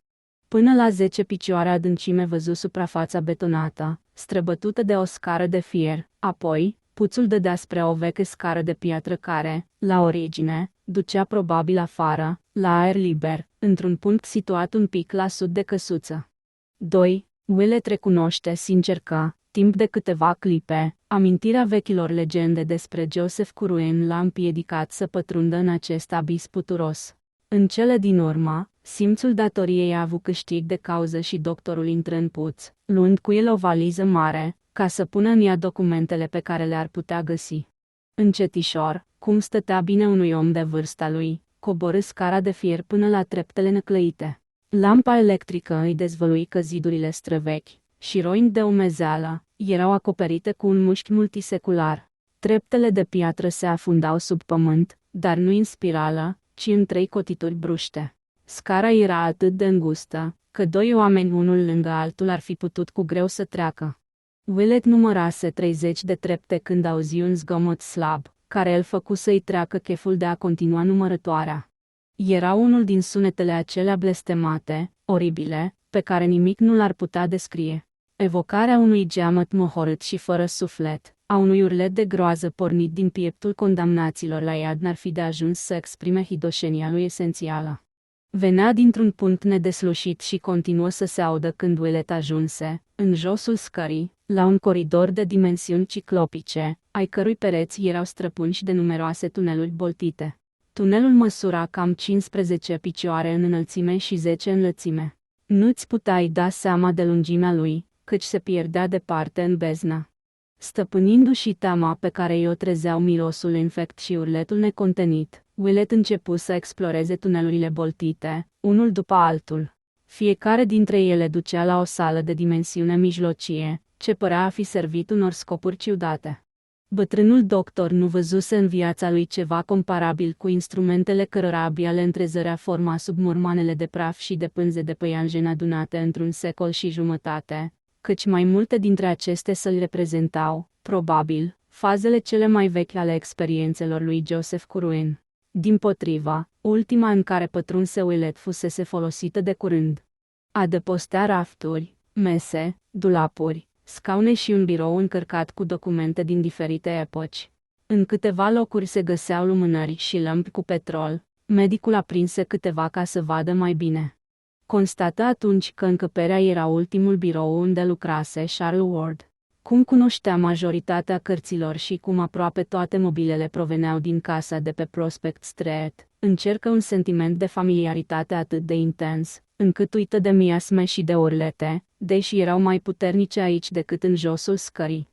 Până la 10 picioare adâncime văzu suprafața betonată, străbătută de o scară de fier, apoi, puțul dădea spre o veche scară de piatră care, la origine, ducea probabil afară, la aer liber, într-un punct situat un pic la sud de căsuță. 2. Willett recunoaște sincer că, timp de câteva clipe, amintirea vechilor legende despre Joseph Curwen l-a împiedicat să pătrundă în acest abis puturos. În cele din urmă, simțul datoriei a avut câștig de cauză și doctorul intră în puț, luând cu el o valiză mare, ca să pună în ea documentele pe care le-ar putea găsi. Încetișor, cum stătea bine unui om de vârsta lui, coborî scara de fier până la treptele năclăite. Lampa electrică îi dezvălui că zidurile străvechi, și roini de umezeală, erau acoperite cu un mușchi multisecular. Treptele de piatră se afundau sub pământ, dar nu în spirală, ci în 3 cotituri bruște. Scara era atât de îngustă, că 2 oameni unul lângă altul ar fi putut cu greu să treacă. Willett numărase 30 de trepte când auzi un zgomot slab, care îl făcu să-i treacă cheful de a continua numărătoarea. Era unul din sunetele acelea blestemate, oribile, pe care nimic nu l-ar putea descrie. Evocarea unui geamăt mohorât și fără suflet, a unui urlet de groază pornit din pieptul condamnaților la iad n-ar fi de ajuns să exprime hidoșenia lui esențială. Venea dintr-un punct nedeslușit și continuă să se audă când Willett ajunse, în josul scării, la un coridor de dimensiuni ciclopice, ai cărui pereți erau străpunși de numeroase tuneluri boltite. Tunelul măsura cam 15 picioare în înălțime și 10 în lățime. Nu-ți puteai da seama de lungimea lui, căci se pierdea departe în beznă. Stăpânindu-și teama pe care i-o trezeau mirosul infect și urletul necontenit, Willett începu să exploreze tunelurile boltite, unul după altul. Fiecare dintre ele ducea la o sală de dimensiune mijlocie, ce părea a fi servit unor scopuri ciudate. Bătrânul doctor nu văzuse în viața lui ceva comparabil cu instrumentele cărora abia le întrezărea forma sub mormanele de praf și de pânze de păianjen adunate într-un secol și jumătate, căci mai multe dintre aceste săli reprezentau, probabil, fazele cele mai vechi ale experiențelor lui Joseph Curwen. Dimpotriva, ultima în care pătrunse Willett fusese folosită de curând. Adăpostea rafturi, mese, dulapuri, scaune și un birou încărcat cu documente din diferite epoci. În câteva locuri se găseau lumânări și lămpi cu petrol. Medicul aprinse câteva ca să vadă mai bine. Constată atunci că încăperea era ultimul birou unde lucrase Charles Ward. Cum cunoștea majoritatea cărților și cum aproape toate mobilele proveneau din casa de pe Prospect Street, încercă un sentiment de familiaritate atât de intens, încât uită de miasme și de urlete, deși erau mai puternice aici decât în josul scării.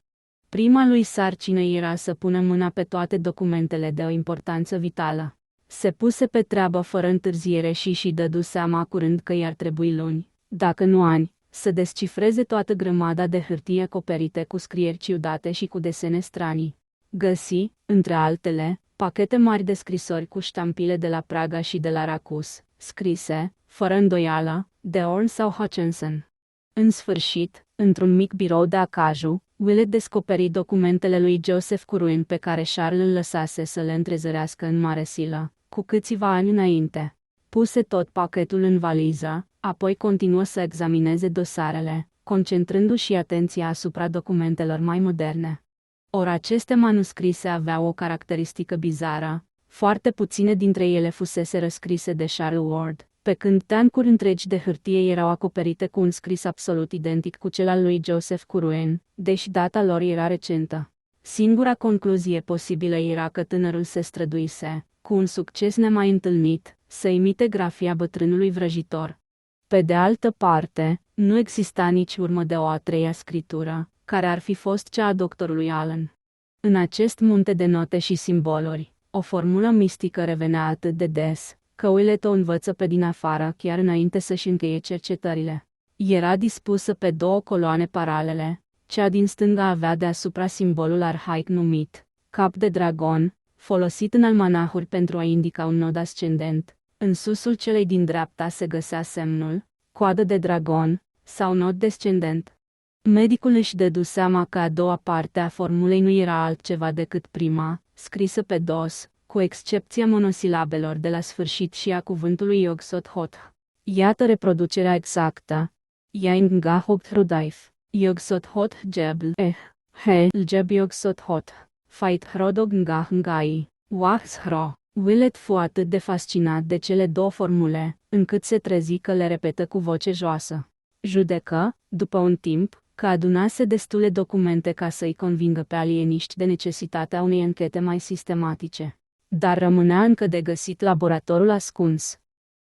Prima lui sarcină era să pună mâna pe toate documentele de o importanță vitală. Se puse pe treabă fără întârziere și dădu seama curând că i-ar trebui luni, dacă nu ani, să descifreze toată grămada de hârtie acoperite cu scrieri ciudate și cu desene stranii. Găsi, între altele, pachete mari de scrisori cu ștampile de la Praga și de la Racus, scrise, fără îndoială, de Orne sau Hutchinson. În sfârșit, într-un mic birou de acaju, Willett descoperi documentele lui Joseph Curwen pe care Charles îl lăsase să le întrezărească în mare silă, cu câțiva ani înainte. Puse tot pachetul în valiză, apoi continuă să examineze dosarele, concentrându-și atenția asupra documentelor mai moderne. Ori aceste manuscrise aveau o caracteristică bizară, foarte puține dintre ele fusese răscrise de Charles Ward, pe când teancuri întregi de hârtie erau acoperite cu un scris absolut identic cu cel al lui Joseph Curwen, deși data lor era recentă. Singura concluzie posibilă era că tânărul se străduise, cu un succes nemai întâlnit, să imite grafia bătrânului vrăjitor. Pe de altă parte, nu exista nici urmă de o a treia scritură, care ar fi fost cea a doctorului Allen. În acest munte de note și simboluri, o formulă mistică revenea atât de des, că Willett o învăță pe din afară chiar înainte să-și încheie cercetările. Era dispusă pe două coloane paralele, cea din stânga avea deasupra simbolul arhaic numit cap de dragon, folosit în almanahuri pentru a indica un nod ascendent. În susul celei din dreapta se găsea semnul coadă de dragon sau nod descendent. Medicul își dădu seama că a doua parte a formulei nu era altceva decât prima, scrisă pe dos, cu excepția monosilabelor de la sfârșit și a cuvântului Yog-Sothoth. Iată reproducerea exactă. Yaing-Nga Hogtrudaif, Yog-Sothoth Jebl He Jeb Yog-Sothoth, Fait Hrodog-Nga Ngai, Wahshro. Willett fu atât de fascinat de cele două formule, încât se trezi că le repetă cu voce joasă. Judecă, după un timp, că adunase destule documente ca să-i convingă pe alieniști de necesitatea unei închete mai sistematice. Dar rămânea încă de găsit laboratorul ascuns.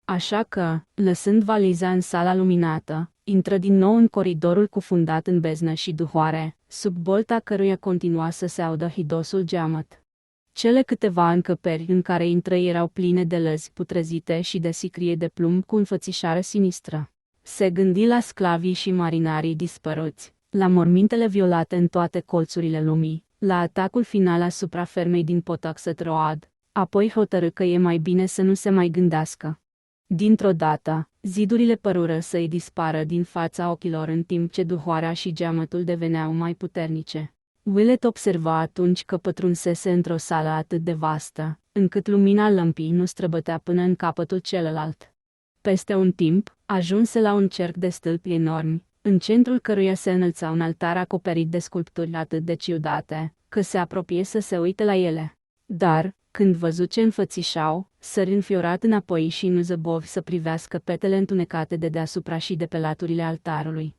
Așa că, lăsând valiza în sala luminată, intră din nou în coridorul cufundat în beznă și duhoare, sub bolta căruia continua să se audă hidosul geamăt. Cele câteva încăperi în care intră erau pline de lăzi putrezite și de sicrie de plumb cu înfățișare sinistră. Se gândi la sclavii și marinarii dispăruți, la mormintele violate în toate colțurile lumii, la atacul final asupra fermei din Pawtuxet Road, apoi hotărâ că e mai bine să nu se mai gândească. Dintr-o dată, zidurile părură să-i dispară din fața ochilor în timp ce duhoarea și geamătul deveneau mai puternice. Willett observa atunci că pătrunsese într-o sală atât de vastă, încât lumina lămpii nu străbătea până în capătul celălalt. Peste un timp, ajunse la un cerc de stâlpi enormi, în centrul căruia se înălța un altar acoperit de sculpturi atât de ciudate, că se apropie să se uite la ele. Dar, când văzu ce înfățișau, sări înfiorat înapoi și nu zăbovi să privească petele întunecate de deasupra și de pe laturile altarului.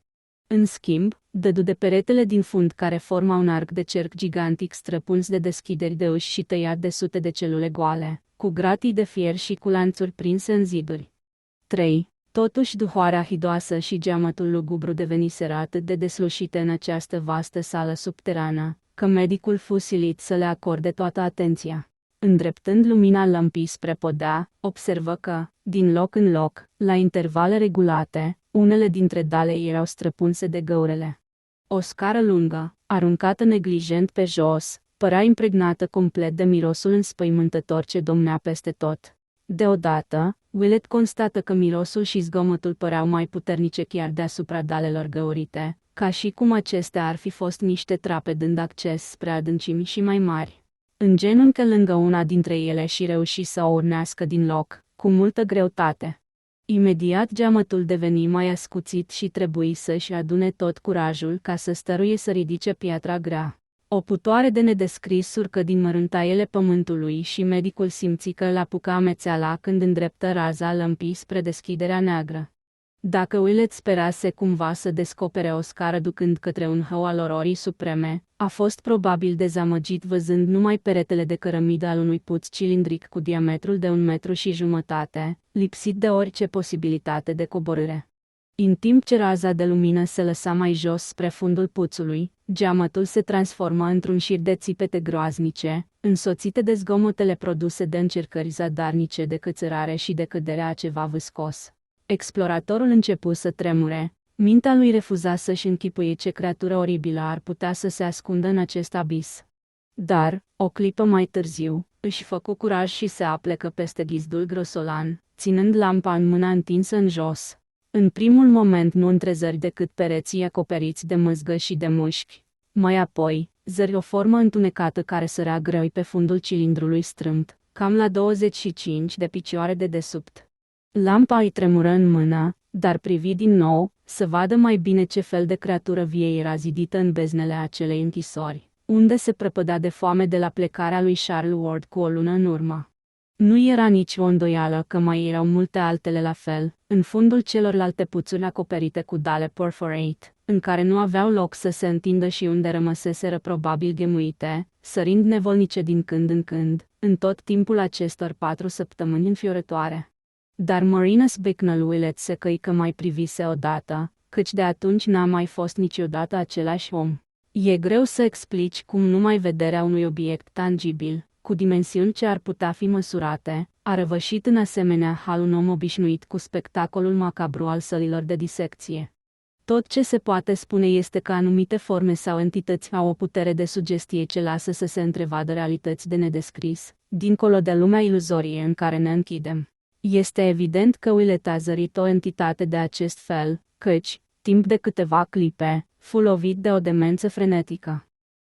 În schimb, dădu de peretele din fund care forma un arc de cerc gigantic străpuns de deschideri de uși și tăiat de sute de celule goale, cu gratii de fier și cu lanțuri prinse în ziduri. 3. Totuși duhoarea hidoasă și geamătul lugubru deveniseră atât de deslușite în această vastă sală subterană, că medicul fu silit să le acorde toată atenția. Îndreptând lumina lămpii spre podea, observă că, din loc în loc, la intervale regulate, unele dintre dale erau străpunse de găurele. O scară lungă, aruncată neglijent pe jos, părea impregnată complet de mirosul înspăimântător ce domnea peste tot. Deodată, Willett constată că mirosul și zgomotul păreau mai puternice chiar deasupra dalelor găurite, ca și cum acestea ar fi fost niște trape dând acces spre adâncimi și mai mari. Îngenuncă lângă una dintre ele și reuși să o urnească din loc, cu multă greutate. Imediat geamătul deveni mai ascuțit și trebuie să-și adune tot curajul ca să stăruie să ridice piatra grea. O putoare de nedescris urcă din măruntaiele pământului și medicul simți că îl apucă amețeala când îndreptă raza lămpii spre deschiderea neagră. Dacă Willett sperase cumva să descopere o scară ducând către un hău al ororii supreme, a fost probabil dezamăgit văzând numai peretele de cărămidă al unui puț cilindric cu diametrul de 1,5 metri, lipsit de orice posibilitate de coborâre. În timp ce raza de lumină se lăsa mai jos spre fundul puțului, geamătul se transformă într-un șir de țipete groaznice, însoțite de zgomotele produse de încercări zadarnice de cățărare și de căderea a ceva vâscos. Exploratorul începu să tremure, mintea lui refuza să-și închipuie ce creatură oribilă ar putea să se ascundă în acest abis. Dar, o clipă mai târziu, își făcu curaj și se aplecă peste ghizdul grosolan, ținând lampa în mână întinsă în jos. În primul moment nu întrezări decât pereții acoperiți de mâzgă și de mușchi. Mai apoi, zări o formă întunecată care sărea greu pe fundul cilindrului strâmt, cam la 25 de picioare de desubt. Lampa îi tremură în mână, dar privi din nou, să vadă mai bine ce fel de creatură vie era zidită în beznele acelei închisori, unde se prăpăda de foame de la plecarea lui Charles Ward cu o lună în urmă. Nu era nici o îndoială că mai erau multe altele la fel, în fundul celorlalte puțuri acoperite cu dale perforate, în care nu aveau loc să se întindă și unde rămăseseră probabil ghemuite, sărind nevolnice din când în când, în tot timpul acestor 4 săptămâni înfiorătoare. Dar Marinus Bicknell Willett se căică mai privise odată, căci de atunci n-a mai fost niciodată același om. E greu să explici cum numai vederea unui obiect tangibil, cu dimensiuni ce ar putea fi măsurate, a răvășit în asemenea hal un om obișnuit cu spectacolul macabru al sălilor de disecție. Tot ce se poate spune este că anumite forme sau entități au o putere de sugestie ce lasă să se întrevadă realități de nedescris, dincolo de lumea iluzorie în care ne închidem. Este evident că Willett a zărit o entitate de acest fel, căci, timp de câteva clipe, fu lovit de o demență frenetică.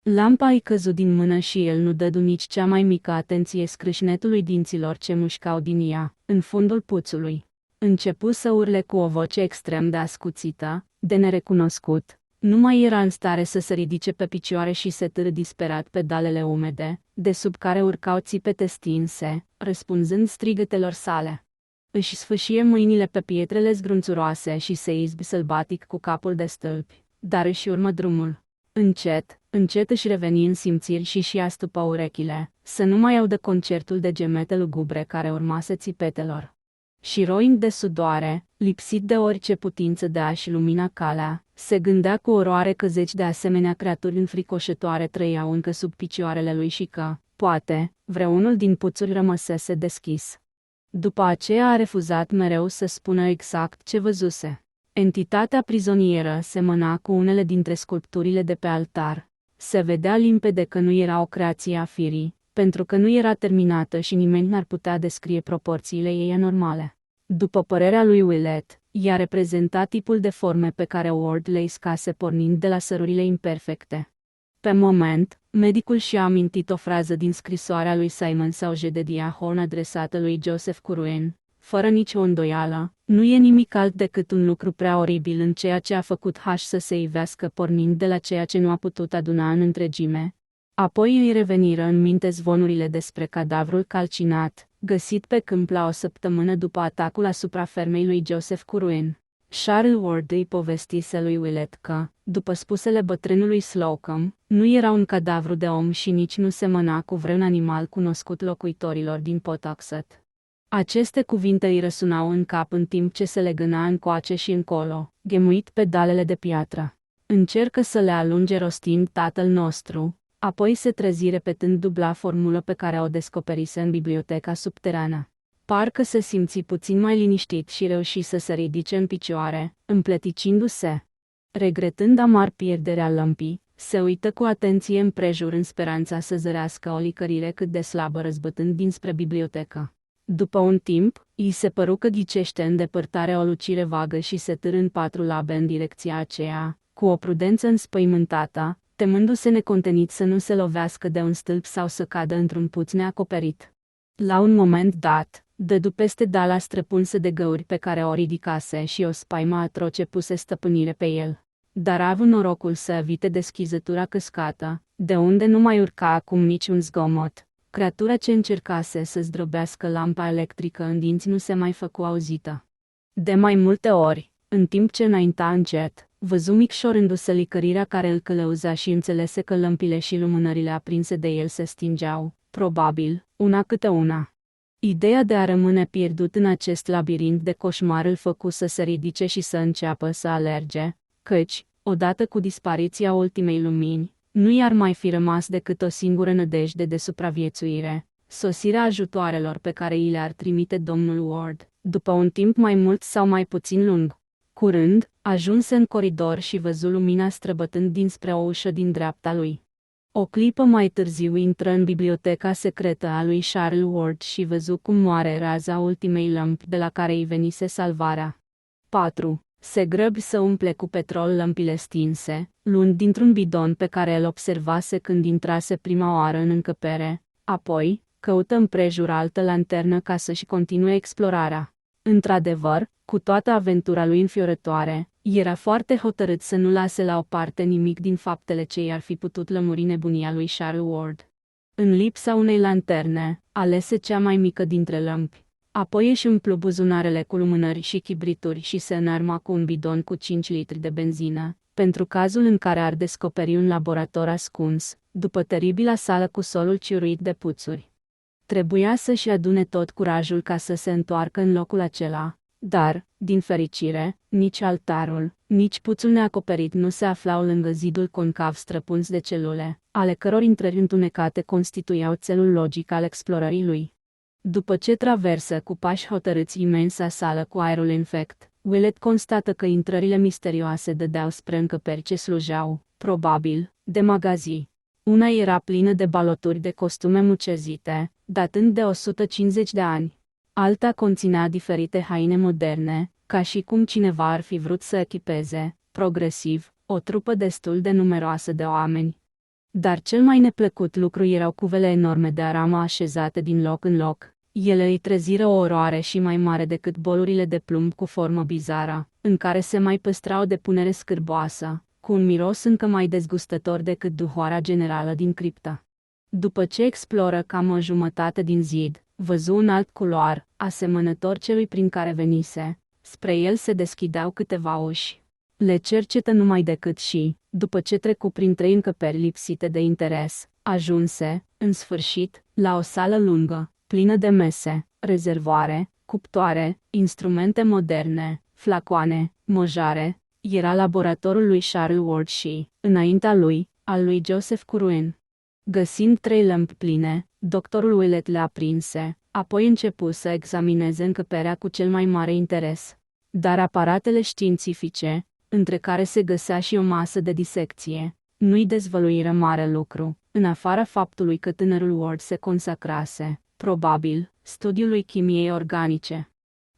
Lampa îi căzu din mână și el nu dădu nici cea mai mică atenție scrâșnetului dinților ce mușcau din ea, în fundul puțului. Începu să urle cu o voce extrem de ascuțită, de nerecunoscut. Nu mai era în stare să se ridice pe picioare și se târâ disperat pe dalele umede, de sub care urcau țipete stinse, răspunzând strigătelor sale. Își sfâșie mâinile pe pietrele zgrunțuroase și se izbi sălbatic cu capul de stâlpi, dar își urmă drumul. Încet, încet își reveni în simțiri și astupă urechile, să nu mai audă concertul de gemete lugubre care urmase țipetelor. Și roind de sudoare, lipsit de orice putință de a-și lumina calea, se gândea cu oroare că zeci de asemenea creaturi înfricoșătoare trăiau încă sub picioarele lui și că, poate, vreunul din puțuri rămăsese deschis. După aceea a refuzat mereu să spună exact ce văzuse. Entitatea prizonieră semăna cu unele dintre sculpturile de pe altar. Se vedea limpede că nu era o creație a firii, pentru că nu era terminată și nimeni n-ar putea descrie proporțiile ei anormale. După părerea lui Willett, ea reprezenta tipul de forme pe care Ward le iscase pornind de la sărurile imperfecte. Pe moment, medicul și-a amintit o frază din scrisoarea lui Simon sau Jedediah Horn adresată lui Joseph Curwen. Fără nicio îndoială, nu e nimic alt decât un lucru prea oribil în ceea ce a făcut H să se ivească pornind de la ceea ce nu a putut aduna în întregime. Apoi îi reveniră în minte zvonurile despre cadavrul calcinat, găsit pe câmp la o săptămână după atacul asupra fermei lui Joseph Curwen. Charles Ward îi povestise lui Willett că, după spusele bătrânului Slocum, nu era un cadavru de om și nici nu semăna cu vreun animal cunoscut locuitorilor din Pawtuxet. Aceste cuvinte îi răsunau în cap în timp ce se legăna încoace și încolo, ghemuit pe dalele de piatră. Încercă să le alunge rostind Tatăl nostru, apoi se trezi repetând dubla formulă pe care o descoperise în biblioteca subterană. Parcă se simți puțin mai liniștit și reuși să se ridice în picioare, împleticindu-se. Regretând amar pierderea lămpii, se uită cu atenție împrejur în speranța să zărească o licărire cât de slabă răzbătând dinspre bibliotecă. După un timp, îi se păru că ghicește în depărtare o lucire vagă și se târâ în patru labe în direcția aceea, cu o prudență înspăimântată, temându-se necontenit să nu se lovească de un stâlp sau să cadă într-un puț neacoperit. La un moment dat, dădu peste dala străpunsă de găuri pe care o ridicase și o spaimă atroce puse stăpânire pe el. Dar a avut norocul să evite deschizătura căscată, de unde nu mai urca acum niciun zgomot. Creatura ce încercase să zdrobească lampa electrică în dinți nu se mai făcu auzită. De mai multe ori, în timp ce înainta încet, văzu micșorându-se licărirea care îl călăuza și înțelese că lămpile și lumânările aprinse de el se stingeau, probabil, una câte una. Ideea de a rămâne pierdut în acest labirint de coșmar îl făcu să se ridice și să înceapă să alerge, căci, odată cu dispariția ultimei lumini, nu i-ar mai fi rămas decât o singură nădejde de supraviețuire, sosirea ajutoarelor pe care îi le-ar trimite domnul Ward, după un timp mai mult sau mai puțin lung. Curând, ajunse în coridor și văzu lumina străbătând dinspre o ușă din dreapta lui. O clipă mai târziu intră în biblioteca secretă a lui Charles Ward și văzu cum moare raza ultimei lămpi de la care îi venise salvarea. 4. Se grăbi să umple cu petrol lămpile stinse, luând dintr-un bidon pe care îl observase când intrase prima oară în încăpere, apoi, căută împrejur altă lanternă ca să-și continue explorarea. Într-adevăr, cu toată aventura lui înfiorătoare, era foarte hotărât să nu lase la o parte nimic din faptele ce i-ar fi putut lămuri nebunia lui Charles Ward. În lipsa unei lanterne, alese cea mai mică dintre lămpi. Apoi își umplu buzunarele cu lumânări și chibrituri și se înarma cu un bidon cu 5 litri de benzină, pentru cazul în care ar descoperi un laborator ascuns, după teribila sală cu solul ciuruit de puțuri. Trebuia să-și adune tot curajul ca să se întoarcă în locul acela, dar, din fericire, nici altarul, nici puțul neacoperit nu se aflau lângă zidul concav străpuns de celule, ale căror intrări întunecate constituiau țelul logic al explorării lui. După ce traversă cu pași hotărâți imensa sală cu aerul infect, Willett constată că intrările misterioase dădeau spre încăperi ce slujeau, probabil, de magazii. Una era plină de baloturi de costume mucezite, datând de 150 de ani. Alta conținea diferite haine moderne, ca și cum cineva ar fi vrut să echipeze, progresiv, o trupă destul de numeroasă de oameni. Dar cel mai neplăcut lucru erau cuvele enorme de aramă așezate din loc în loc. Ele îi treziră o oroare și mai mare decât bolurile de plumb cu formă bizară, în care se mai păstra o depunere scârboasă, cu un miros încă mai dezgustător decât duhoarea generală din criptă. După ce exploră cam o jumătate din zid, văzu un alt culoar, asemănător celui prin care venise. Spre el se deschideau câteva uși. Le cercetă numai decât și, după ce trecu prin 3 încăperi lipsite de interes, ajunse, în sfârșit, la o sală lungă, plină de mese, rezervoare, cuptoare, instrumente moderne, flacoane, mojare. Era laboratorul lui Charles Ward și, înaintea lui, al lui Joseph Curwen. Găsind 3 lămpi pline, doctorul Willett le aprinse, apoi începu să examineze încăperea cu cel mai mare interes. Dar aparatele științifice, între care se găsea și o masă de disecție, nu-i dezvăluiră mare lucru, în afara faptului că tânărul Ward se consacrase, probabil, studiului chimiei organice.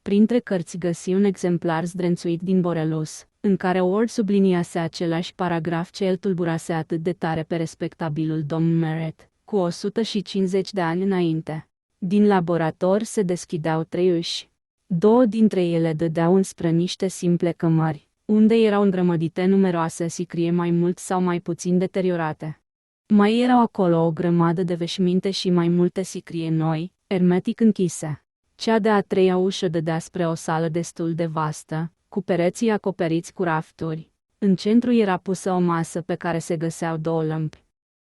Printre cărți găsi un exemplar zdrențuit din Borelus, în care Ward subliniase același paragraf ce el tulburase atât de tare pe respectabilul domn Merritt, cu 150 de ani înainte. Din laborator se deschideau 3 uși. 2 dintre ele dădeau înspre niște simple cămări, unde erau îngrămădite numeroase sicrie mai mult sau mai puțin deteriorate. Mai erau acolo o grămadă de veșminte și mai multe sicrie noi, ermetic închise. Cea de-a 3-a ușă dădea spre o sală destul de vastă, cu pereții acoperiți cu rafturi. În centru era pusă o masă pe care se găseau 2 lămpi.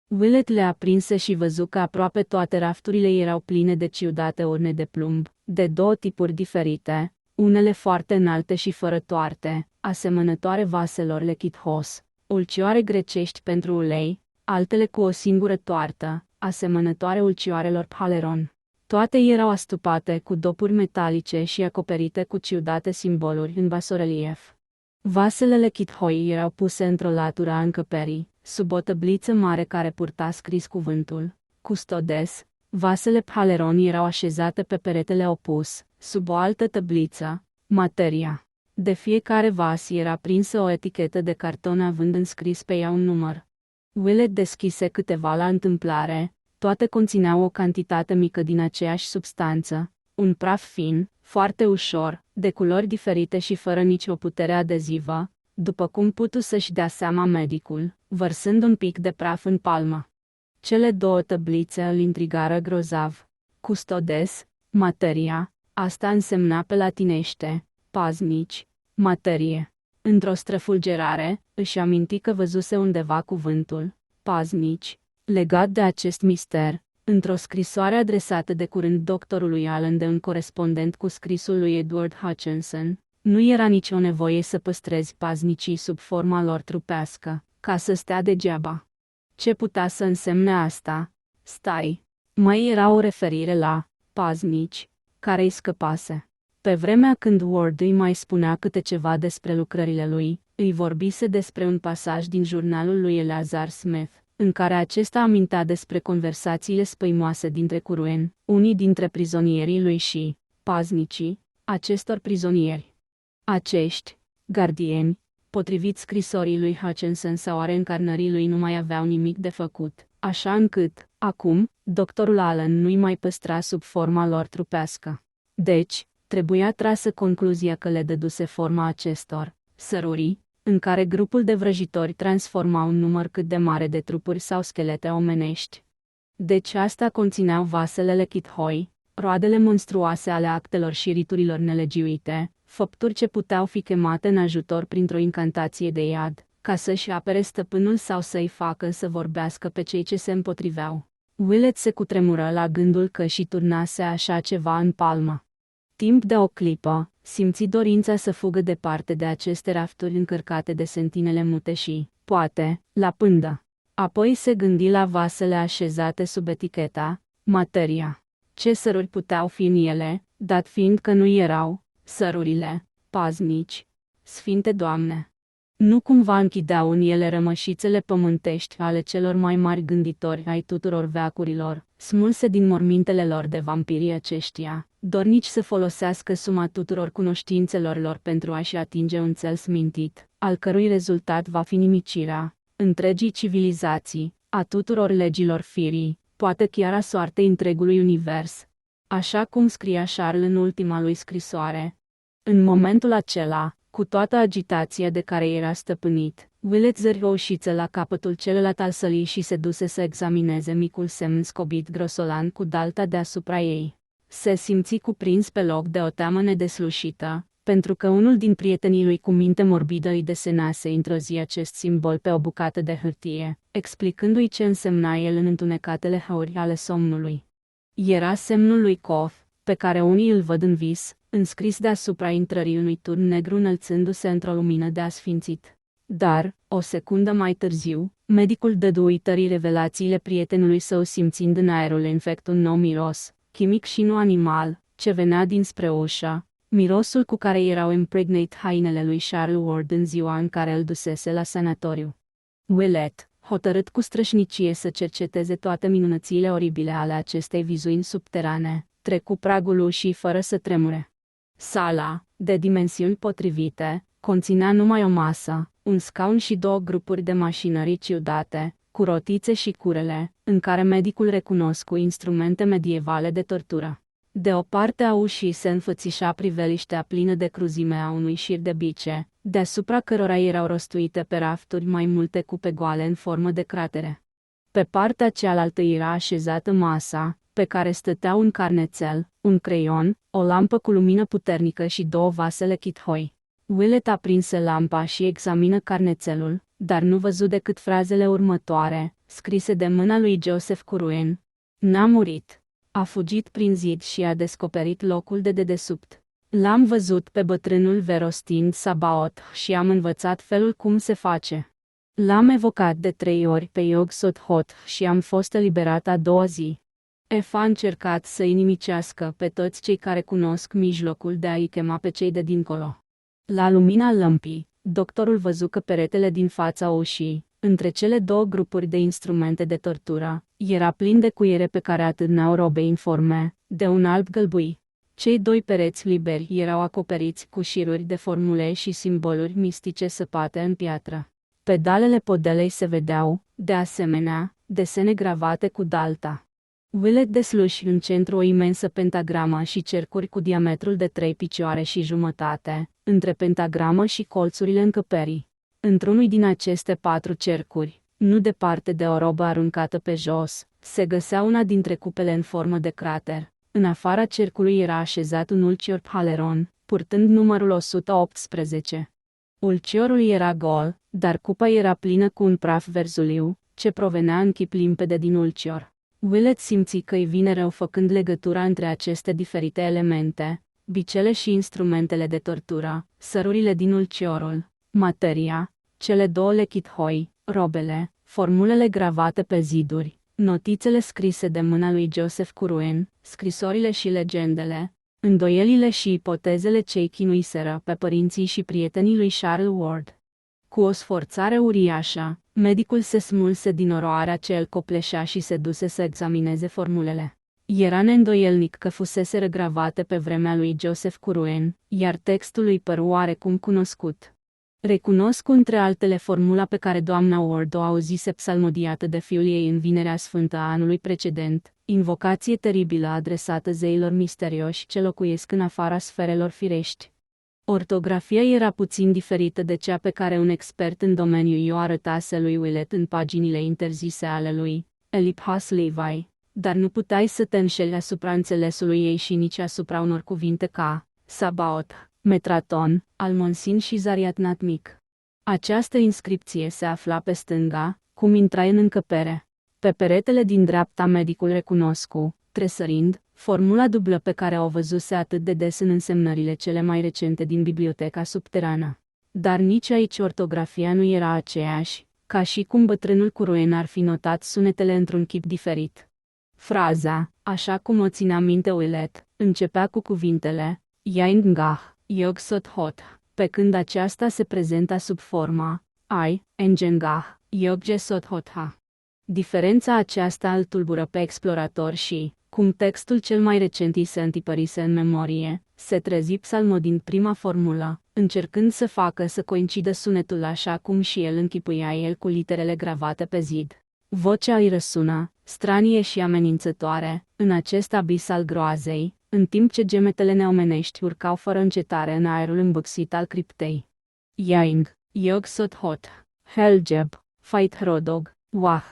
Willett le aprinse și văzu că aproape toate rafturile erau pline de ciudate urne de plumb, de 2 tipuri diferite, unele foarte înalte și fără toarte, asemănătoare vaselor lechithos, ulcioare grecești pentru ulei, altele cu o singură toartă, asemănătoare ulcioarelor paleron. Toate erau astupate cu dopuri metalice și acoperite cu ciudate simboluri în basorelief. Vasele lechithoi erau puse într-o latură a încăperii, sub o tăbliță mare care purta scris cuvântul Custodes. Vasele paleron erau așezate pe peretele opus, sub o altă tăbliță, Materia. De fiecare vas era prinsă o etichetă de carton având înscris pe ea un număr. Willett deschise câteva la întâmplare, toate conțineau o cantitate mică din aceeași substanță, un praf fin, foarte ușor, de culori diferite și fără nicio putere adezivă, după cum putu să-și dea seama medicul, vărsând un pic de praf în palmă. Cele 2 tăblițe îl intrigară grozav. Custodes, Materia, asta însemna pe latinește, paznici, materie. Într-o străfulgerare, își aminti că văzuse undeva cuvântul, paznici, legat de acest mister, într-o scrisoare adresată de curând doctorului Allen de un corespondent cu scrisul lui Edward Hutchinson. Nu era nicio nevoie să păstrezi paznicii sub forma lor trupească, ca să stea degeaba. Ce putea să însemne asta? Stai! Mai era o referire la paznici, care îi scăpase. Pe vremea când Ward îi mai spunea câte ceva despre lucrările lui, îi vorbise despre un pasaj din jurnalul lui Eleazar Smith, în care acesta amintea despre conversațiile spăimoase dintre Curwen, unii dintre prizonierii lui și paznicii acestor prizonieri. Acești gardieni, potrivit scrisorii lui Hutchinson sau a reîncarnării lui, nu mai aveau nimic de făcut, așa încât, acum, doctorul Allen nu-i mai păstra sub forma lor trupească. Deci, trebuia trasă concluzia că le dăduse forma acestor săruri, în care grupul de vrăjitori transforma un număr cât de mare de trupuri sau schelete omenești. Deci asta conțineau vasele lechithoi, roadele monstruoase ale actelor și riturilor nelegiuite, făpturi ce puteau fi chemate în ajutor printr-o incantație de iad, ca să-și apere stăpânul sau să-i facă să vorbească pe cei ce se împotriveau. Willett se cutremură la gândul că și turnase așa ceva în palmă. Timp de o clipă, simți dorința să fugă departe de aceste rafturi încărcate de sentinele mute și, poate, la pândă. Apoi se gândi la vasele așezate sub eticheta Materia. Ce săruri puteau fi în ele, dat fiind că nu erau sărurile paznici? Sfinte Doamne! Nu cumva închideau în ele rămășițele pământești ale celor mai mari gânditori ai tuturor veacurilor, smulse din mormintele lor de vampirii aceștia, dornici să folosească suma tuturor cunoștințelor lor pentru a-și atinge un cel smintit, al cărui rezultat va fi nimicirea întregii civilizații, a tuturor legilor firii, poate chiar a soartei întregului univers. Așa cum scria Charles în ultima lui scrisoare. În momentul acela, cu toată agitația de care era stăpânit, Willett zări o ușiță la capătul celălalt al sălii și se duse să examineze micul semn scobit grosolan cu dalta deasupra ei. Se simți cuprins pe loc de o teamă nedeslușită, pentru că unul din prietenii lui cu minte morbidă îi desenase într-o zi acest simbol pe o bucată de hârtie, explicându-i ce însemna el în întunecatele hăuri ale somnului. Era semnul lui Koth, pe care unii îl văd în vis, înscris deasupra intrării unui turn negru înălțându-se într-o lumină de asfințit. Dar, o secundă mai târziu, medicul dădu uitării revelațiile prietenului său simțind în aerul infect un nou miros, chimic și nu animal, ce venea dinspre ușă, mirosul cu care erau impregnate hainele lui Charles Ward în ziua în care îl dusese la sanatoriu. Willett, hotărât cu strășnicie să cerceteze toate minunățile oribile ale acestei vizuini subterane, trecu pragul ușii fără să tremure. Sala, de dimensiuni potrivite, conținea numai o masă, un scaun și 2 grupuri de mașinării ciudate, cu rotițe și curele, în care medicul recunoscu instrumente medievale de tortură. De o parte a ușii se înfățișa priveliștea plină de cruzime a unui șir de bice, deasupra cărora erau rostuite pe rafturi mai multe cupe goale în formă de cratere. Pe partea cealaltă era așezată masa, pe care stăteau un carnețel, un creion, o lampă cu lumină puternică și 2 vase lechithoi. Willett aprinse lampa și examină carnețelul, dar nu văzu decât frazele următoare, scrise de mâna lui Joseph Curwen. N-a murit. A fugit prin zid și a descoperit locul de dedesubt. L-am văzut pe bătrânul verostind Sabaot și am învățat felul cum se face. L-am evocat de 3 ori pe Yog Sothoth și am fost eliberat a doua zi. F a încercat să inimicească pe toți cei care cunosc mijlocul de a-i chema pe cei de dincolo. La lumina lămpii, doctorul văzu că peretele din fața ușii, între cele două grupuri de instrumente de tortură, era plin de cuiere pe care atârnau robe informe, de un alb gălbui. Cei 2 pereți liberi erau acoperiți cu șiruri de formule și simboluri mistice săpate în piatră. Pe dalele podelei se vedeau, de asemenea, desene gravate cu dalta. Willett desluși în centru o imensă pentagramă și cercuri cu diametrul de 3 picioare și jumătate, între pentagramă și colțurile încăperii. Într-unul din aceste 4 cercuri, nu departe de o robă aruncată pe jos, se găsea una dintre cupele în formă de crater. În afara cercului era așezat un ulcior Paleron, purtând numărul 118. Ulciorul era gol, dar cupa era plină cu un praf verzuliu, ce provenea în chip limpede din ulcior. Willett simți că îi vine rău făcând legătura între aceste diferite elemente, bicele și instrumentele de tortură, sărurile din ulciorul, materia, cele 2 lechithoi, robele, formulele gravate pe ziduri, notițele scrise de mâna lui Joseph Curwen, scrisorile și legendele, îndoielile și ipotezele ce îi chinuiseră pe părinții și prietenii lui Charles Ward. Cu o sforțare uriașă, medicul se smulse din oroarea ce îl copleșea și se duse să examineze formulele. Era neîndoielnic că fusese gravate pe vremea lui Joseph Curwen, iar textul îi păru oarecum cunoscut. Recunosc între altele formula pe care doamna Ward o auzise psalmodiată de fiul ei în Vinerea Sfântă a anului precedent, invocație teribilă adresată zeilor misterioși ce locuiesc în afara sferelor firești. Ortografia era puțin diferită de cea pe care un expert în domeniu i-o arătase lui Willett în paginile interzise ale lui, Eliphas Levi, dar nu puteai să te înșeli asupra înțelesului ei și nici asupra unor cuvinte ca Sabaot, Metraton, Almonsin și Zariatnat mic. Această inscripție se afla pe stânga, cum intrai în încăpere. Pe peretele din dreapta medicul recunoscu, tresărind, formula dublă pe care o văzuse atât de des în însemnările cele mai recente din biblioteca subterană. Dar nici aici ortografia nu era aceeași, ca și cum bătrânul Curwen ar fi notat sunetele într-un chip diferit. Fraza, așa cum o ținea minte Willett, începea cu cuvintele Yaingah, Yog Sothoth, pe când aceasta se prezenta sub forma Ai, Engengah, Yog Sothoth. Diferența aceasta îl tulbură pe explorator și, cum textul cel mai recent îi se întipărise în memorie, se trezi psalmodind prima formulă, încercând să facă să coincidă sunetul așa cum și el închipuia el cu literele gravate pe zid. Vocea îi răsună, stranie și amenințătoare, în acest abis al groazei, în timp ce gemetele neomenești urcau fără încetare în aerul îmbâxit al criptei. Yaing, Yog Sothoth, Helgeb, Fait Hrodog, Wah.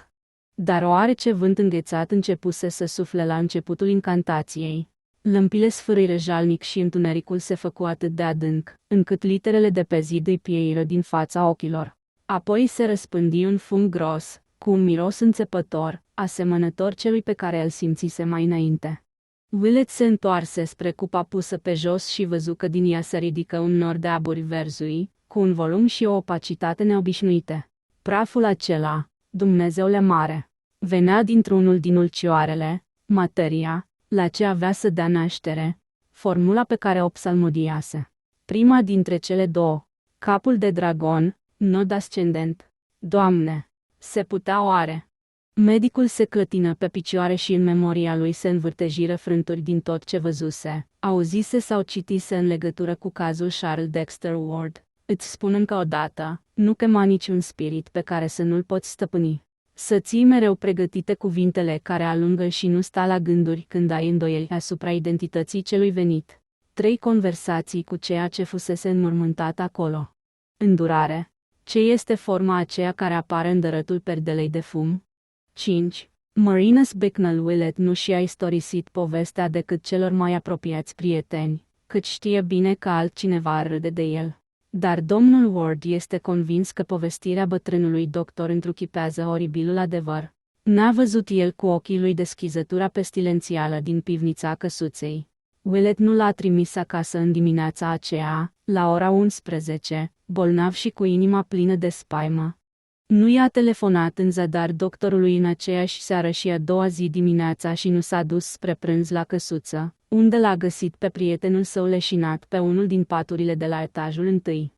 Dar oarece vânt înghețat începuse să sufle la începutul incantației. Lămpile sfârâiră jalnic și întunericul se făcu atât de adânc, încât literele de pe zid îi pieiră din fața ochilor. Apoi se răspândi un fum gros, cu un miros înțepător, asemănător celui pe care îl simțise mai înainte. Willett se întoarse spre cupa pusă pe jos și văzu că din ea se ridică un nor de aburi verzui, cu un volum și o opacitate neobișnuite. Praful acela, Dumnezeule mare, venea dintr-unul din ulcioarele, materia, la ce avea să dea naștere, formula pe care o psalmodiase. Prima dintre cele 2, capul de dragon, nod ascendent. Doamne, se putea oare? Medicul se clătină pe picioare și în memoria lui se învârtejiră frânturi din tot ce văzuse, auzise sau citise în legătură cu cazul Charles Dexter Ward. Îți spun încă o dată, nu chema niciun spirit pe care să nu-l poți stăpâni. Să ții mereu pregătite cuvintele care alungă și nu sta la gânduri când ai îndoieli asupra identității celui venit. 3 conversații cu ceea ce fusese înmormântat acolo. Îndurare. Ce este forma aceea care apare în dărătul perdelei de fum? 5. Marinus Bicknell Willett nu și-a istorisit povestea decât celor mai apropiați prieteni, cât știe bine că altcineva ar râde de el. Dar domnul Ward este convins că povestirea bătrânului doctor întruchipează oribilul adevăr. N-a văzut el cu ochii lui deschizătura pestilențială din pivnița căsuței. Willett nu l-a trimis acasă în dimineața aceea, la ora 11, bolnav și cu inima plină de spaimă. Nu i-a telefonat în zadar doctorului în aceeași seară și a doua zi dimineața și nu s-a dus spre prânz la căsuță, unde l-a găsit pe prietenul său leșinat pe unul din paturile de la etajul întâi.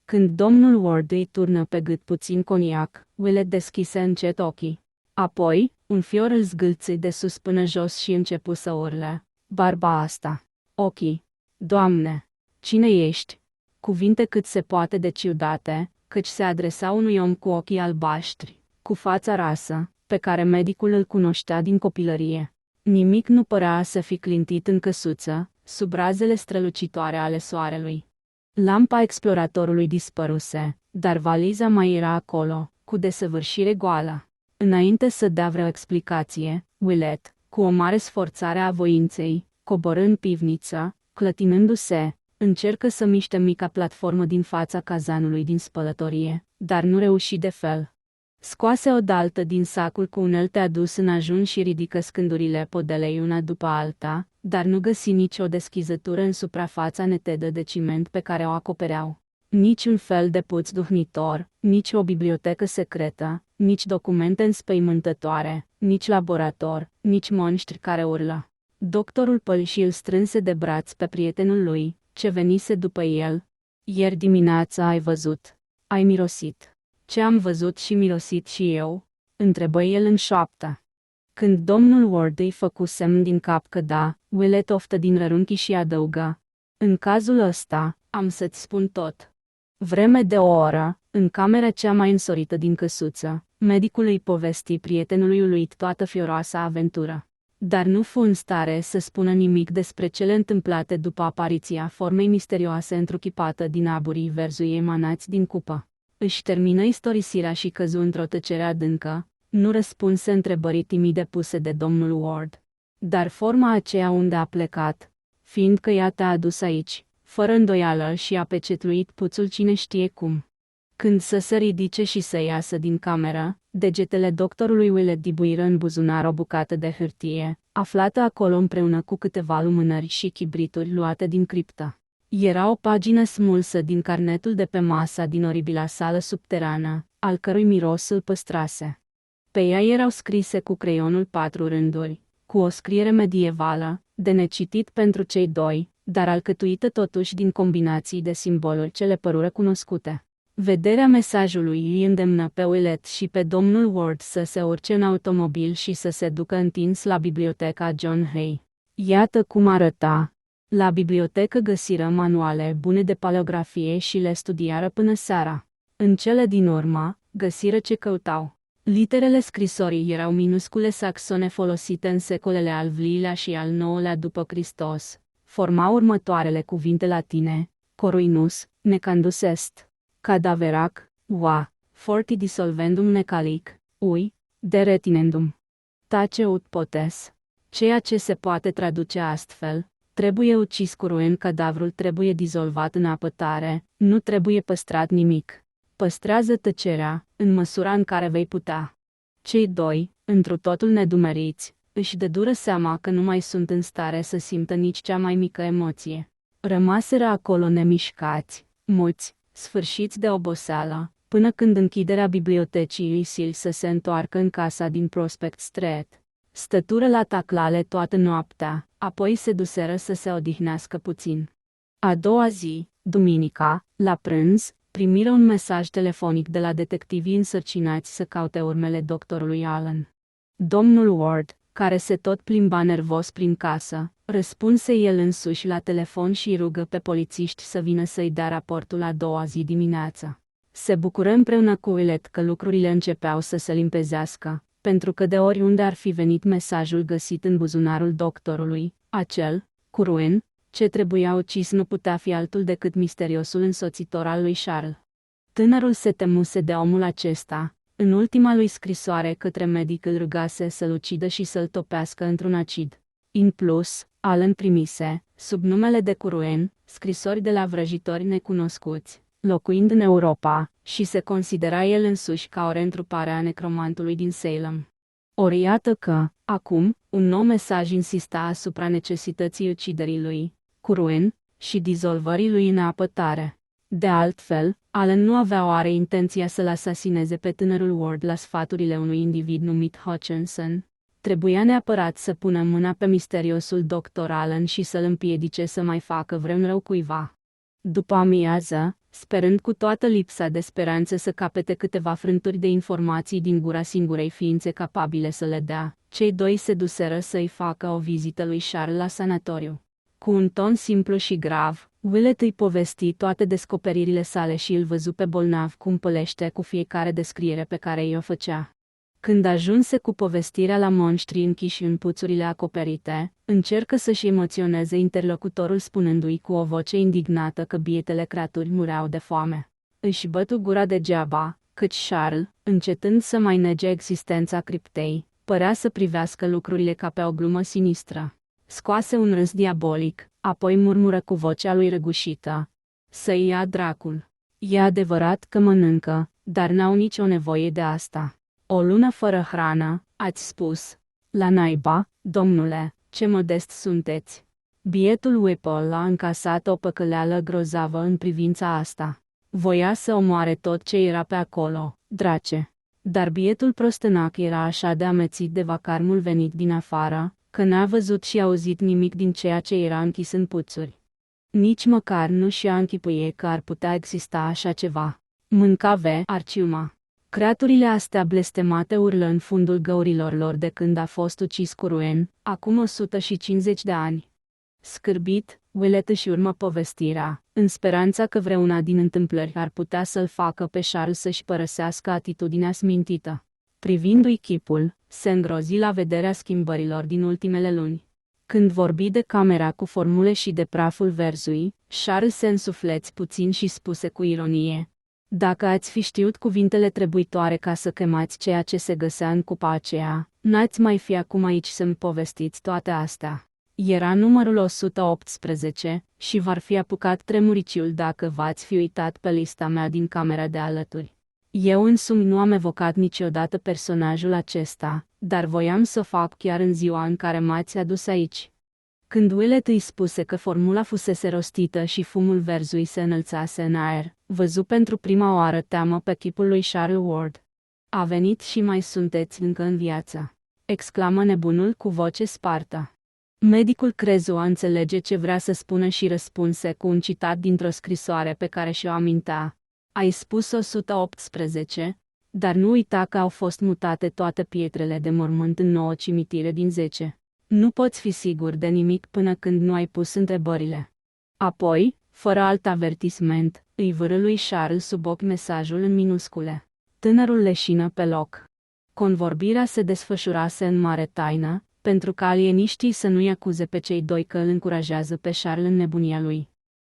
Când domnul Ward îi turnă pe gât puțin coniac, Willett deschise încet ochii. Apoi, un fior îl zgâlți de sus până jos și începu să urle. Barba asta! Ochii! Doamne! Cine ești? Cuvinte cât se poate de ciudate, căci se adresa unui om cu ochii albaștri, cu fața rasă, pe care medicul îl cunoștea din copilărie. Nimic nu părea să fi clintit în căsuță, sub razele strălucitoare ale soarelui. Lampa exploratorului dispăruse, dar valiza mai era acolo, cu desăvârșire goală. Înainte să dea vreo explicație, Willett, cu o mare sforțare a voinței, coborâ în pivniță, clătinându-se, încercă să miște mica platformă din fața cazanului din spălătorie, dar nu reuși de fel. Scoase odaltă din sacul cu unelte adus în ajun și ridică scândurile podelei una după alta, dar nu găsi nicio deschizătură în suprafața netedă de ciment pe care o acopereau. Nici un fel de puț duhnitor, nici o bibliotecă secretă, nici documente înspăimântătoare, nici laborator, nici monștri care urlă. Doctorul Pălși îl strânse de braț pe prietenul lui, ce venise după el. Ieri dimineața ai văzut. Ai mirosit. Ce am văzut și mirosit și eu? Întrebă el în șoaptă. Când domnul Ward îi făcu semn din cap că da, Willett oftă din rărunchi și adăugă. În cazul ăsta, am să-ți spun tot. Vreme de o oră, în camera cea mai însorită din căsuță, medicul îi povesti prietenului uluit toată fioroasa aventură. Dar nu fu în stare să spună nimic despre cele întâmplate după apariția formei misterioase întruchipată din aburii verzui emanați din cupă. Își termină istorisirea și căzu într-o tăcere adâncă, nu răspunse întrebării timide puse de domnul Ward. Dar forma aceea unde a plecat, fiindcă ea te-a adus aici, fără îndoială și a pecetluit puțul cine știe cum. Când să se ridice și să iasă din cameră, degetele doctorului Willett dibuiră în buzunar o bucată de hârtie, aflată acolo împreună cu câteva lumânări și chibrituri luate din criptă. Era o pagină smulsă din carnetul de pe masa din oribila sală subterană, al cărui miros îl păstrase. Pe ea erau scrise cu creionul 4 rânduri, cu o scriere medievală, de necitit pentru cei doi, dar alcătuită totuși din combinații de simboluri ce le părură cunoscute. Vederea mesajului îi îndemnă pe Willett și pe domnul Ward să se urce în automobil și să se ducă întins la biblioteca John Hay. Iată cum arăta. La bibliotecă găsiră manuale bune de paleografie și le studiară până seara. În cele din urmă, găsiră ce căutau. Literele scrisorii erau minuscule saxone folosite în secolele al VI-lea și al IX-lea după Hristos. Formau următoarele cuvinte latine: Coruinus, necandus est. Cadaverac, ua, forti dissolvendum necalic, ui, de retinendum. Tace ut potes. Ceea ce se poate traduce astfel: trebuie ucis curuen, cadavrul trebuie dizolvat în apă tare, nu trebuie păstrat nimic. Păstrează tăcerea, în măsura în care vei putea. Cei doi, întru totul nedumeriți, își dădură seama că nu mai sunt în stare să simtă nici cea mai mică emoție. Rămaseră acolo nemișcați, muți, sfârșiți de oboseală, până când închiderea bibliotecii îi sil să se întoarcă în casa din Prospect Street. Stătură la taclale toată noaptea, apoi se duseră să se odihnească puțin. A doua zi, duminica, la prânz, primiră un mesaj telefonic de la detectivii însărcinați să caute urmele doctorului Allen. Domnul Ward, care se tot plimba nervos prin casă, răspunse el însuși la telefon și rugă pe polițiști să vină să-i dea raportul a doua zi dimineață. Se bucură împreună cu Willett că lucrurile începeau să se limpezească, pentru că de oriunde ar fi venit mesajul găsit în buzunarul doctorului, acel, Curwen, ce trebuia ucis nu putea fi altul decât misteriosul însoțitor al lui Charles. Tânărul se temuse de omul acesta. În ultima lui scrisoare către medic îl rugase să-l ucidă și să-l topească într-un acid. In plus, Allen primise, sub numele de Curwen, scrisori de la vrăjitori necunoscuți, locuind în Europa, și se considera el însuși ca o reîntrupare a necromantului din Salem. Ori iată că, acum, un nou mesaj insista asupra necesității uciderii lui, Curwen, și dizolvării lui în apă tare. De altfel, Allen nu avea oare intenția să-l asasineze pe tânărul Ward la sfaturile unui individ numit Hutchinson. Trebuia neapărat să pună mâna pe misteriosul Dr. Allen și să-l împiedice să mai facă vreun rău cuiva. După amiază, sperând cu toată lipsa de speranță să capete câteva frânturi de informații din gura singurei ființe capabile să le dea, cei doi se duseră să-i facă o vizită lui Charles la sanatoriu. Cu un ton simplu și grav, Willett îi povesti toate descoperirile sale și îl văzu pe bolnav cum pălește cu fiecare descriere pe care i-o făcea. Când ajunse cu povestirea la monștri închiși în puțurile acoperite, încercă să-și emoționeze interlocutorul spunându-i cu o voce indignată că bietele creaturi mureau de foame. Își bătu gura degeaba, căci Charles, încetând să mai nege existența criptei, părea să privească lucrurile ca pe o glumă sinistră. Scoase un râs diabolic, apoi murmură cu vocea lui răgușită: "Să-i ia dracul. E adevărat că mănâncă, dar n-au nicio nevoie de asta. O lună fără hrană, ați spus. La naiba, domnule, ce modest sunteți." Bietul Whipple a încasat o păcăleală grozavă în privința asta. Voia să omoare tot ce era pe acolo, drace. Dar bietul prostănac era așa de amețit de vacarmul venit din afară, că n-a văzut și auzit nimic din ceea ce era închis în puțuri. Nici măcar nu și-a închipuie că ar putea exista așa ceva. Mâncave, arciuma. Creaturile astea blestemate urlă în fundul găurilor lor de când a fost ucis Curwen, acum 150 de ani. Scârbit, Willett își urmă povestirea, în speranța că vreuna din întâmplări ar putea să-l facă pe Charles să-și părăsească atitudinea smintită. Privindu-i chipul, se îngrozi la vederea schimbărilor din ultimele luni. Când vorbi de camera cu formule și de praful verzui, Charles se însufleți puțin și spuse cu ironie: "Dacă ați fi știut cuvintele trebuitoare ca să chemați ceea ce se găsea în cupa aceea, n-ați mai fi acum aici să-mi povestiți toate astea." Era numărul 118, și v-ar fi apucat tremuriciul dacă v-ați fi uitat pe lista mea din camera de alături. Eu însumi nu am evocat niciodată personajul acesta, dar voiam să o fac chiar în ziua în care m-ați adus aici. Când Willett îi spuse că formula fusese rostită și fumul verzui se înălțase în aer, văzu pentru prima oară teamă pe chipul lui Charles Ward. "A venit și mai sunteți încă în viață!" exclamă nebunul cu voce spartă. Medicul crezu a înțelege ce vrea să spună și răspunse cu un citat dintr-o scrisoare pe care și-o amintea: "Ai spus 118, dar nu uita că au fost mutate toate pietrele de mormânt în 9 cimitire din 10. Nu poți fi sigur de nimic până când nu ai pus întrebările." Apoi, fără alt avertisment, îi vârâ lui Charles sub ochi mesajul în minuscule. Tânărul leșină pe loc. Convorbirea se desfășurase în mare taină, pentru ca alieniștii să nu-i acuze pe cei doi că îl încurajează pe Charles în nebunia lui.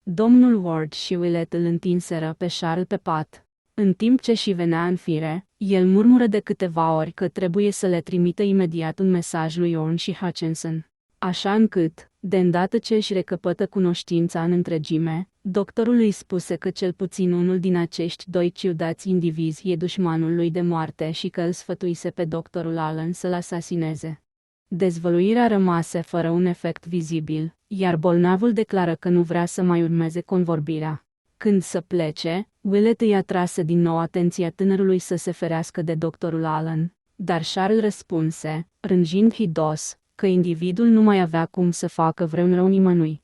Domnul Ward și Willett îl întinseră pe Charles pe pat. În timp ce și venea în fire, el murmură de câteva ori că trebuie să le trimită imediat un mesaj lui Orne și Hutchinson. Așa încât, de îndată ce își recăpătă cunoștința în întregime, doctorul îi spuse că cel puțin unul din acești doi ciudați indivizi e dușmanul lui de moarte și că îl sfătuise pe doctorul Allen să-l asasineze. Dezvăluirea rămase fără un efect vizibil, iar bolnavul declară că nu vrea să mai urmeze convorbirea. Când să plece, Willett îi atrase din nou atenția tânărului să se ferească de doctorul Allen, dar Charles răspunse, rânjind hidos, că individul nu mai avea cum să facă vreun rău nimănui.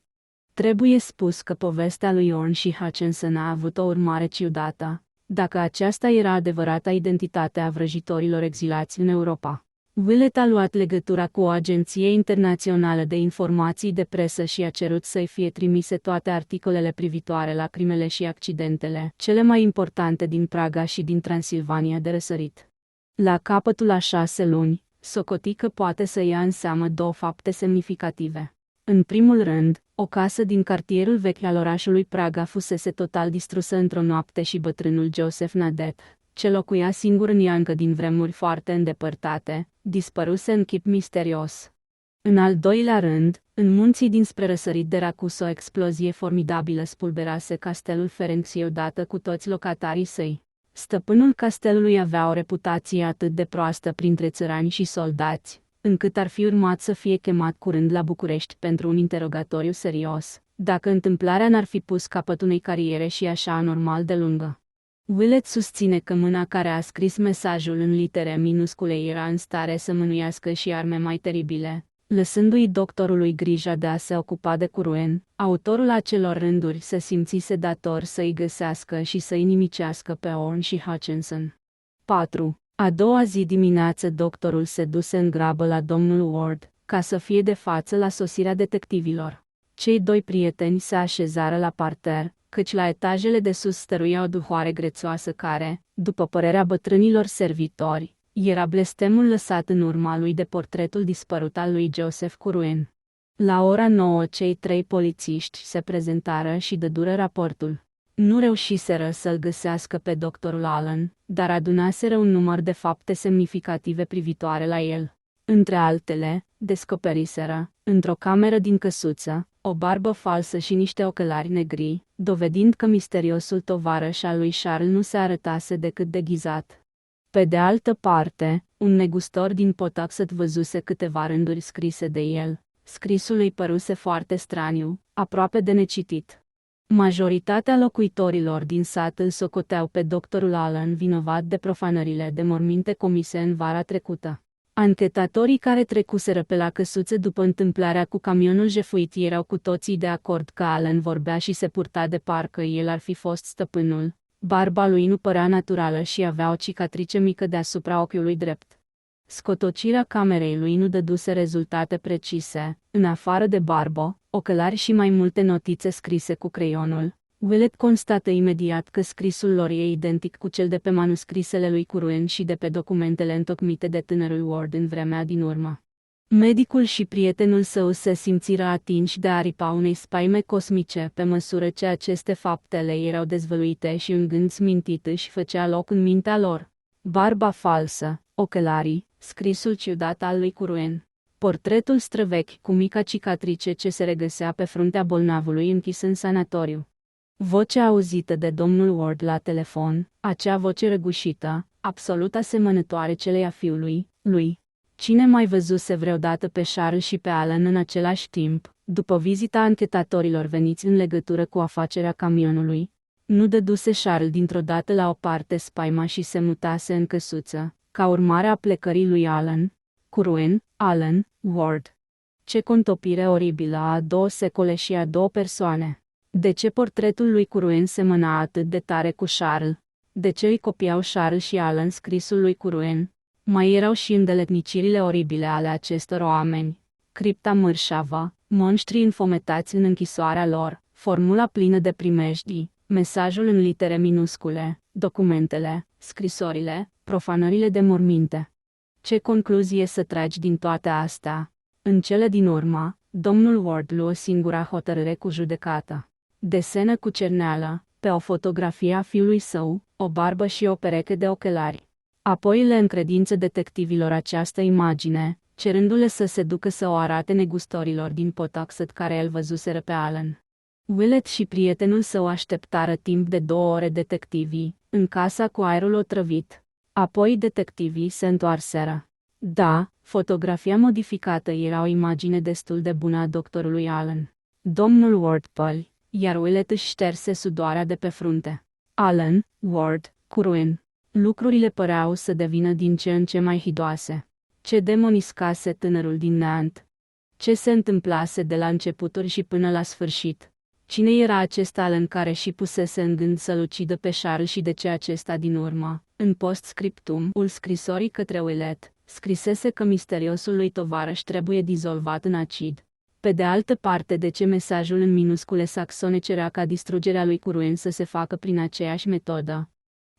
Trebuie spus că povestea lui Orne și Hutchinson a avut o urmare ciudată, dacă aceasta era adevărata identitate a vrăjitorilor exilați în Europa. Willett a luat legătura cu o agenție internațională de informații de presă și a cerut să-i fie trimise toate articolele privitoare la crimele și accidentele, cele mai importante din Praga și din Transilvania de răsărit. La capătul a 6 luni, socoti că poate să ia în seamă două fapte semnificative. În primul rând, o casă din cartierul vechi al orașului Praga fusese total distrusă într-o noapte și bătrânul Joseph Nadet, ce locuia singur în ea încă din vremuri foarte îndepărtate, dispăruse în chip misterios. În al doilea rând, în munții dinspre răsărit de Racus o explozie formidabilă spulberase castelul Ferenczy odată cu toți locatarii săi. Stăpânul castelului avea o reputație atât de proastă printre țărani și soldați, încât ar fi urmat să fie chemat curând la București pentru un interogatoriu serios, dacă întâmplarea n-ar fi pus capăt unei cariere și așa anormal de lungă. Willett susține că mâna care a scris mesajul în litere minuscule era în stare să mânuiască și arme mai teribile, lăsându-i doctorului grija de a se ocupa de Curwen. Autorul acelor rânduri se simțise dator să-i găsească și să-i nimicească pe Orne și Hutchinson. 4. A doua zi dimineață doctorul se duse în grabă la domnul Ward, ca să fie de față la sosirea detectivilor. Cei doi prieteni se așezară la parter, căci la etajele de sus stăruia o duhoare grețoasă care, după părerea bătrânilor servitori, era blestemul lăsat în urma lui de portretul dispărut al lui Joseph Curwen. La ora 9 cei 3 polițiști se prezentară și dădură raportul. Nu reușiseră să-l găsească pe doctorul Allen, dar adunaseră un număr de fapte semnificative privitoare la el. Între altele, descoperiseră, într-o cameră din căsuță, o barbă falsă și niște ochelari negri, dovedind că misteriosul tovarăș al lui Charles nu se arătase decât deghizat. Pe de altă parte, un negustor din Pawtuxet văzuse câteva rânduri scrise de el. Scrisul îi păruse foarte straniu, aproape de necitit. Majoritatea locuitorilor din sat îl socoteau pe doctorul Allen vinovat de profanările de morminte comise în vara trecută. Anchetatorii care trecuseră pe la căsuțe după întâmplarea cu camionul jefuit erau cu toții de acord că Allen vorbea și se purta de parcă el ar fi fost stăpânul. Barba lui nu părea naturală și avea o cicatrice mică deasupra ochiului drept. Scotocirea camerei lui nu dăduse rezultate precise, în afară de barbă, ochelari și mai multe notițe scrise cu creionul. Willett constată imediat că scrisul lor e identic cu cel de pe manuscrisele lui Curwen și de pe documentele întocmite de tânărul Ward în vremea din urmă. Medicul și prietenul său se simțiră atinși de aripa unei spaime cosmice pe măsură ce aceste faptele erau dezvăluite și un gând smintit își făcea loc în mintea lor. Barba falsă, ochelarii, scrisul ciudat al lui Curwen, portretul străvechi cu mica cicatrice ce se regăsea pe fruntea bolnavului închis în sanatoriu. Vocea auzită de domnul Ward la telefon, acea voce răgușită, absolut asemănătoare celei a fiului lui. Cine mai văzuse vreodată pe Charles și pe Allen în același timp, după vizita anchetatorilor veniți în legătură cu afacerea camionului? Nu dăduse Charles dintr-o dată la o parte spaima și se mutase în căsuță, ca urmare a plecării lui Allen? Curwen, Allen, Ward. Ce contopire oribilă a 2 secole și a 2 persoane! De ce portretul lui Curwen semăna atât de tare cu Charles? De ce îi copiau Charles și Allen scrisul lui Curwen? Mai erau și îndeletnicirile oribile ale acestor oameni. Cripta mărșavă, monștrii înfometați în închisoarea lor, formula plină de primejdii, mesajul în litere minuscule, documentele, scrisorile, profanările de morminte. Ce concluzie să tragi din toate astea? În cele din urmă, domnul Ward luă singura hotărâre cu judecată. Desenă cu cerneală, pe o fotografie a fiului său, o barbă și o pereche de ochelari. Apoi le încredință detectivilor această imagine, cerându-le să se ducă să o arate negustorilor din Pawtuxet care îl văzuseră pe Allen. Willett și prietenul său așteptară timp de 2 ore detectivii, în casa cu aerul otrăvit. Apoi detectivii se întoarseră. Da, fotografia modificată era o imagine destul de bună a doctorului Allen. Domnul Ward păli, iar Willett își șterse sudoarea de pe frunte. Allen, Ward, Curwen. Lucrurile păreau să devină din ce în ce mai hidoase. Ce demoniscase tânărul din neant? Ce se întâmplase de la începuturi și până la sfârșit? Cine era acest Allen care și pusese în gând să-l ucidă pe Charles și de ce acesta din urmă, în post-scriptum-ul scrisorii către Willett, scrisese că misteriosul lui tovarăș trebuie dizolvat în acid? Pe de altă parte, de ce mesajul în minuscule saxone cerea ca distrugerea lui Curwen să se facă prin aceeași metodă?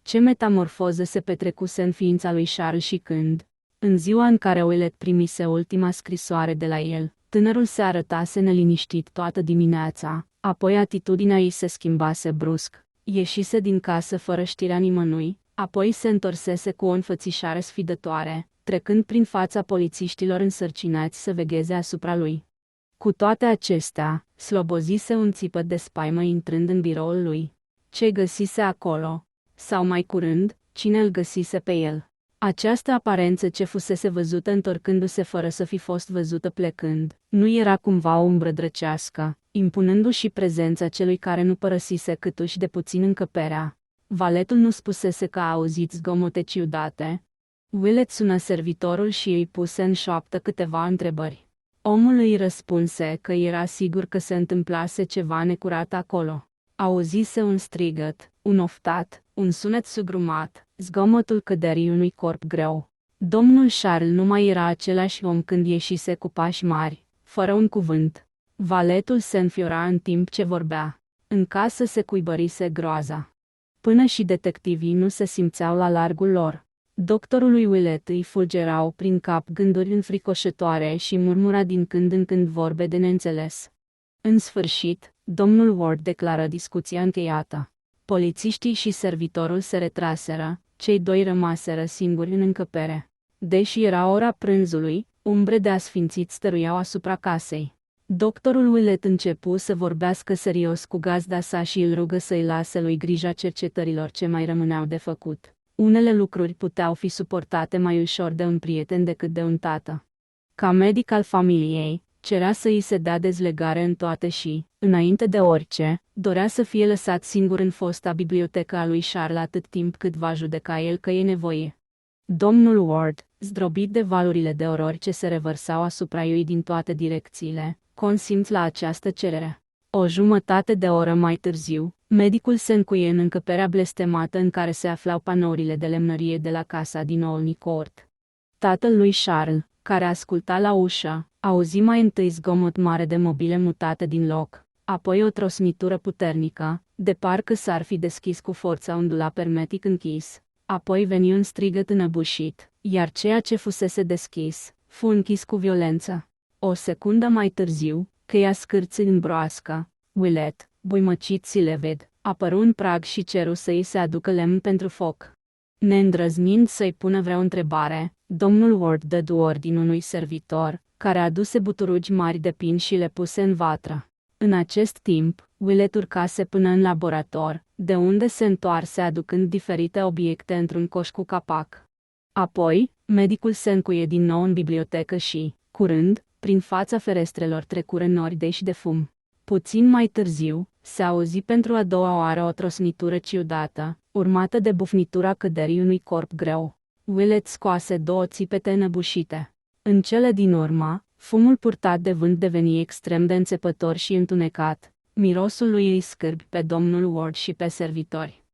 Ce metamorfoză se petrecuse în ființa lui Charles și când, în ziua în care Willett primise ultima scrisoare de la el, tânărul se arătase neliniștit toată dimineața, apoi atitudinea ei se schimbase brusc, ieșise din casă fără știrea nimănui, apoi se întorsese cu o înfățișare sfidătoare, trecând prin fața polițiștilor însărcinați să vegheze asupra lui. Cu toate acestea, slobozise un țipăt de spaimă intrând în biroul lui. Ce găsise acolo? Sau mai curând, cine îl găsise pe el? Această aparență ce fusese văzută întorcându-se fără să fi fost văzută plecând, nu era cumva o umbră drăcească, impunându-și prezența celui care nu părăsise câtuși de puțin încăperea. Valetul nu spusese că a auzit zgomote ciudate. Willett sună servitorul și îi puse în șoaptă câteva întrebări. Omul îi răspunse că era sigur că se întâmplase ceva necurat acolo. Auzise un strigăt, un oftat, un sunet sugrumat, zgomotul căderii unui corp greu. Domnul Charles nu mai era același om când ieșise cu pași mari, fără un cuvânt. Valetul se înfiora în timp ce vorbea. În casă se cuibărise groaza. Până și detectivii nu se simțeau la largul lor. Doctorului Willett îi fulgerau prin cap gânduri înfricoșătoare și murmura din când în când vorbe de neînțeles. În sfârșit, domnul Ward declară discuția încheiată. Polițiștii și servitorul se retraseră, cei doi rămaseră singuri în încăpere. Deși era ora prânzului, umbre de asfințit stăruiau asupra casei. Doctorul Willett începu să vorbească serios cu gazda sa și îl rugă să-i lase lui grija cercetărilor ce mai rămâneau de făcut. Unele lucruri puteau fi suportate mai ușor de un prieten decât de un tată. Ca medic al familiei, cerea să îi se dea dezlegare în toate și, înainte de orice, dorea să fie lăsat singur în fosta bibliotecă a lui Charles atât timp cât va judeca el că e nevoie. Domnul Ward, zdrobit de valurile de orori ce se revărsau asupra lui din toate direcțiile, consimți la această cerere. O jumătate de oră mai târziu, medicul se încuie în încăperea blestemată în care se aflau panourile de lemnărie de la casa din Olney Court. Tatăl lui Charles, care asculta la ușă, auzi mai întâi zgomot mare de mobile mutate din loc, apoi o trosnitură puternică, de parcă s-ar fi deschis cu forța un dulap hermetic închis. Apoi veni un strigăt înăbușit, iar ceea ce fusese deschis, fu închis cu violență. O secundă mai târziu, cheia scârții în broască. Willett, buimăcit sileved, apăru în prag și ceru să îi se aducă lemn pentru foc. Neîndrăznind să-i pună vreo întrebare, domnul Ward dădu ordin unui servitor, care aduse buturugi mari de pin și le puse în vatră. În acest timp, Willett urcase până în laborator, de unde se întoarse aducând diferite obiecte într-un coș cu capac. Apoi, medicul se încuie din nou în bibliotecă și, curând, prin fața ferestrelor trecură nori deși de fum. Puțin mai târziu, se auzi pentru a doua oară o trosnitură ciudată, urmată de bufnitura căderii unui corp greu. Willett scoase două țipete înăbușite. În cele din urmă, fumul purtat de vânt deveni extrem de înțepător și întunecat. Mirosul lui îi scârbi pe domnul Ward și pe servitori.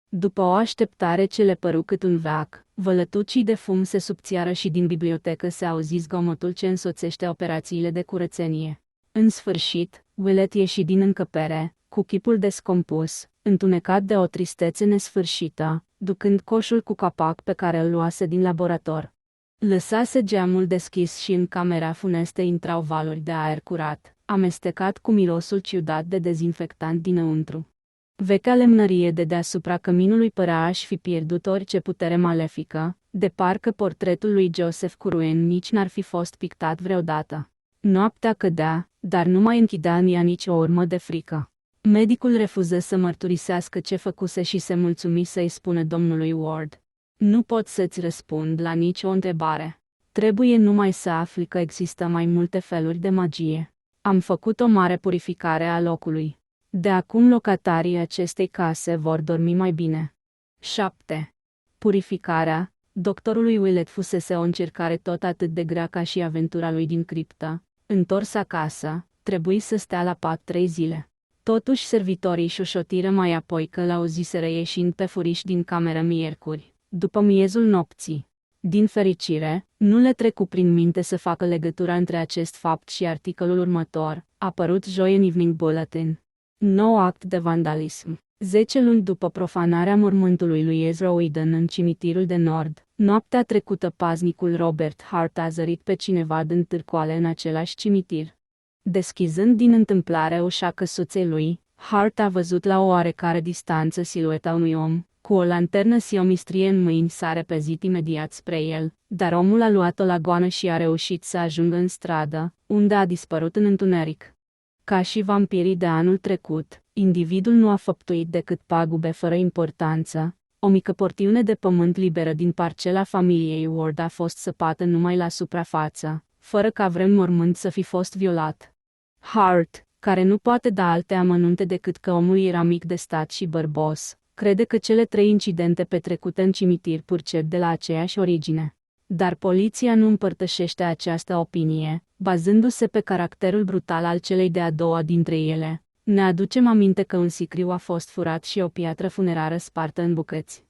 După o așteptare ce le păru cât un veac, vălătucii de fum se subțiară și din bibliotecă se auzi zgomotul ce însoțește operațiile de curățenie. În sfârșit, Willett ieși din încăpere, cu chipul descompus, întunecat de o tristețe nesfârșită, ducând coșul cu capac pe care îl luase din laborator. Lăsase geamul deschis și în camera funestă intrau valuri de aer curat, amestecat cu mirosul ciudat de dezinfectant dinăuntru. Vechea lemnărie de deasupra căminului părea a-și fi pierdut orice putere malefică, de parcă portretul lui Joseph Curwen nici n-ar fi fost pictat vreodată. Noaptea cădea, dar nu mai închidea în ea nici o urmă de frică. Medicul refuză să mărturisească ce făcuse și se mulțumi să-i spună domnului Ward: "Nu pot să-ți răspund la nicio întrebare. Trebuie numai să afli că există mai multe feluri de magie. Am făcut o mare purificare a locului. De acum locatarii acestei case vor dormi mai bine." 7. Purificarea. Doctorului Willett fusese o încercare tot atât de grea ca și aventura lui din criptă. Întors acasă, trebuie să stea la pat 3 zile. Totuși servitorii șușotiră mai apoi că l-auziseră ieșind pe furiș din cameră miercuri, după miezul nopții. Din fericire, nu le trecu prin minte să facă legătura între acest fapt și articolul următor, apărut joi în Evening Bulletin. 9 act de vandalism. 10 luni după profanarea mormântului lui Ezra Whedon în cimitirul de nord, noaptea trecută paznicul Robert Hart a zărit pe cineva dând târcoale în același cimitir. Deschizând din întâmplare ușa căsuței lui, Hart a văzut la o oarecare distanță silueta unui om, Cu o lanternă și o mistrie în mâini s-a repezit imediat spre el, dar omul a luat-o la goană și a reușit să ajungă în stradă, unde a dispărut în întuneric. Ca și vampirii de anul trecut, individul nu a făptuit decât pagube fără importanță. O mică porțiune de pământ liberă din parcela familiei Ward a fost săpată numai la suprafață, fără ca vreun mormânt să fi fost violat. Hart, care nu poate da alte amănunte decât că omul era mic de stat și bărbos, crede că cele 3 incidente petrecute în cimitir purcep de la aceeași origine. Dar poliția nu împărtășește această opinie, bazându-se pe caracterul brutal al celei de-a doua dintre ele. Ne aducem aminte că un sicriu a fost furat și o piatră funerară spartă în bucăți.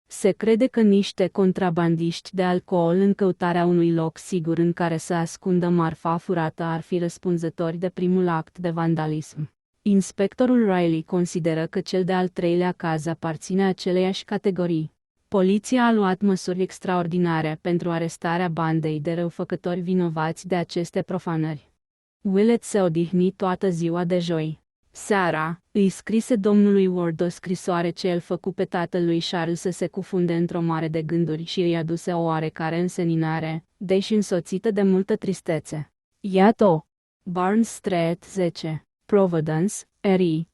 Se crede că niște contrabandiști de alcool în căutarea unui loc sigur în care să ascundă marfa furată ar fi răspunzători de primul act de vandalism. Inspectorul Riley consideră că cel de-al 3-lea caz aparține aceleiași categorii. Poliția a luat măsuri extraordinare pentru arestarea bandei de răufăcători vinovați de aceste profanări. Willett se odihni toată ziua de joi. Seara, îi scrise domnului Ward o scrisoare ce îl făcu pe tatălui Charles să se cufunde într-o mare de gânduri și îi aduse o oarecare înseninare, deși însoțită de multă tristețe. Iată-o! Barnes Street 10, Providence, R.I.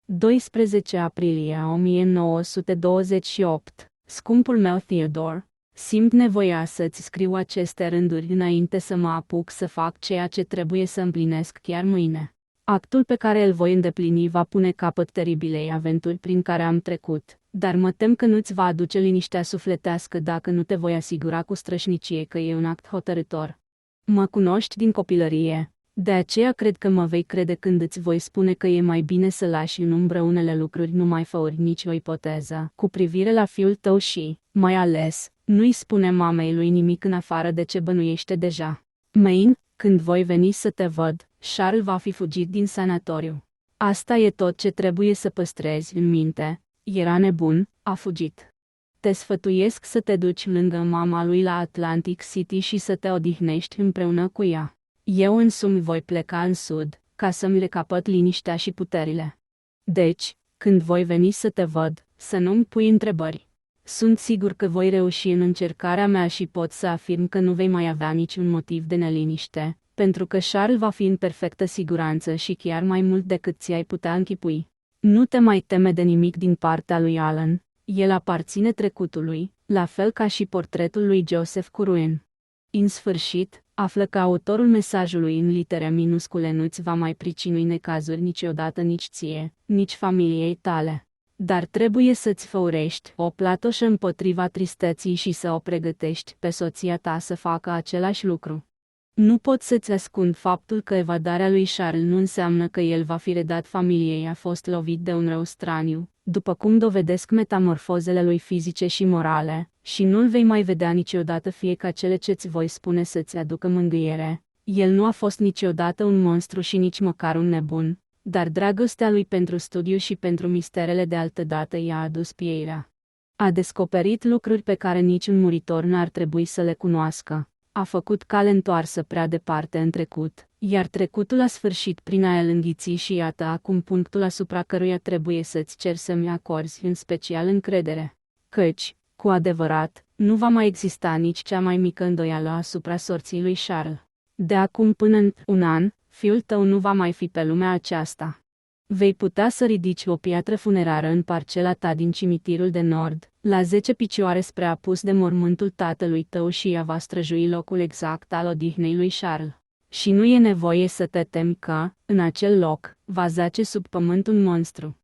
12 aprilie 1928. Scumpul meu Theodore, simt nevoia să-ți scriu aceste rânduri înainte să mă apuc să fac ceea ce trebuie să împlinesc chiar mâine. Actul pe care îl voi îndeplini va pune capăt teribilei aventuri prin care am trecut, dar mă tem că nu-ți va aduce liniștea sufletească dacă nu te voi asigura cu strășnicie că e un act hotărâtor. Mă cunoști din copilărie, de aceea cred că mă vei crede când îți voi spune că e mai bine să lași în umbră unele lucruri, nu mai făuri nicio ipoteză cu privire la fiul tău și, mai ales, nu-i spune mamei lui nimic în afară de ce bănuiește deja. Maine, când voi veni să te văd, Charles va fi fugit din sanatoriu. Asta e tot ce trebuie să păstrezi în minte. Era nebun, a fugit. Te sfătuiesc să te duci lângă mama lui la Atlantic City și să te odihnești împreună cu ea. Eu însumi voi pleca în sud, ca să-mi recapăt liniștea și puterile. Deci, când voi veni să te văd, să nu-mi pui întrebări. Sunt sigur că voi reuși în încercarea mea și pot să afirm că nu vei mai avea niciun motiv de neliniște, pentru că Charles va fi în perfectă siguranță și chiar mai mult decât ți-ai putea închipui. Nu te mai teme de nimic din partea lui Alan, el aparține trecutului, la fel ca și portretul lui Joseph Curwen. În sfârșit, află că autorul mesajului în litere minuscule nu-ți va mai pricinui necazuri niciodată nici ție, nici familiei tale. Dar trebuie să-ți făurești o platoșă împotriva tristeții și să o pregătești pe soția ta să facă același lucru. Nu pot să-ți ascund faptul că evadarea lui Charles nu înseamnă că el va fi redat familiei, a fost lovit de un rău straniu, după cum dovedesc metamorfozele lui fizice și morale, și nu-l vei mai vedea niciodată, fie ca cele ce-ți voi spune să-ți aducă mângâiere. El nu a fost niciodată un monstru și nici măcar un nebun, dar dragostea lui pentru studiu și pentru misterele de altădată i-a adus pieirea. A descoperit lucruri pe care niciun muritor n-ar trebui să le cunoască. A făcut cale întoarsă prea departe în trecut, iar trecutul a sfârșit prin a el înghiți și iată acum punctul asupra căruia trebuie să-ți ceri să-mi acorzi în special încredere. Căci, cu adevărat, nu va mai exista nici cea mai mică îndoială asupra sorții lui Charles. De acum până în un an, fiul tău nu va mai fi pe lumea aceasta. Vei putea să ridici o piatră funerară în parcela ta din cimitirul de nord, la 10 picioare spre apus de mormântul tatălui tău și ea va străjui locul exact al odihnei lui Charles. Și nu e nevoie să te temi că, în acel loc, va zace sub pământ un monstru.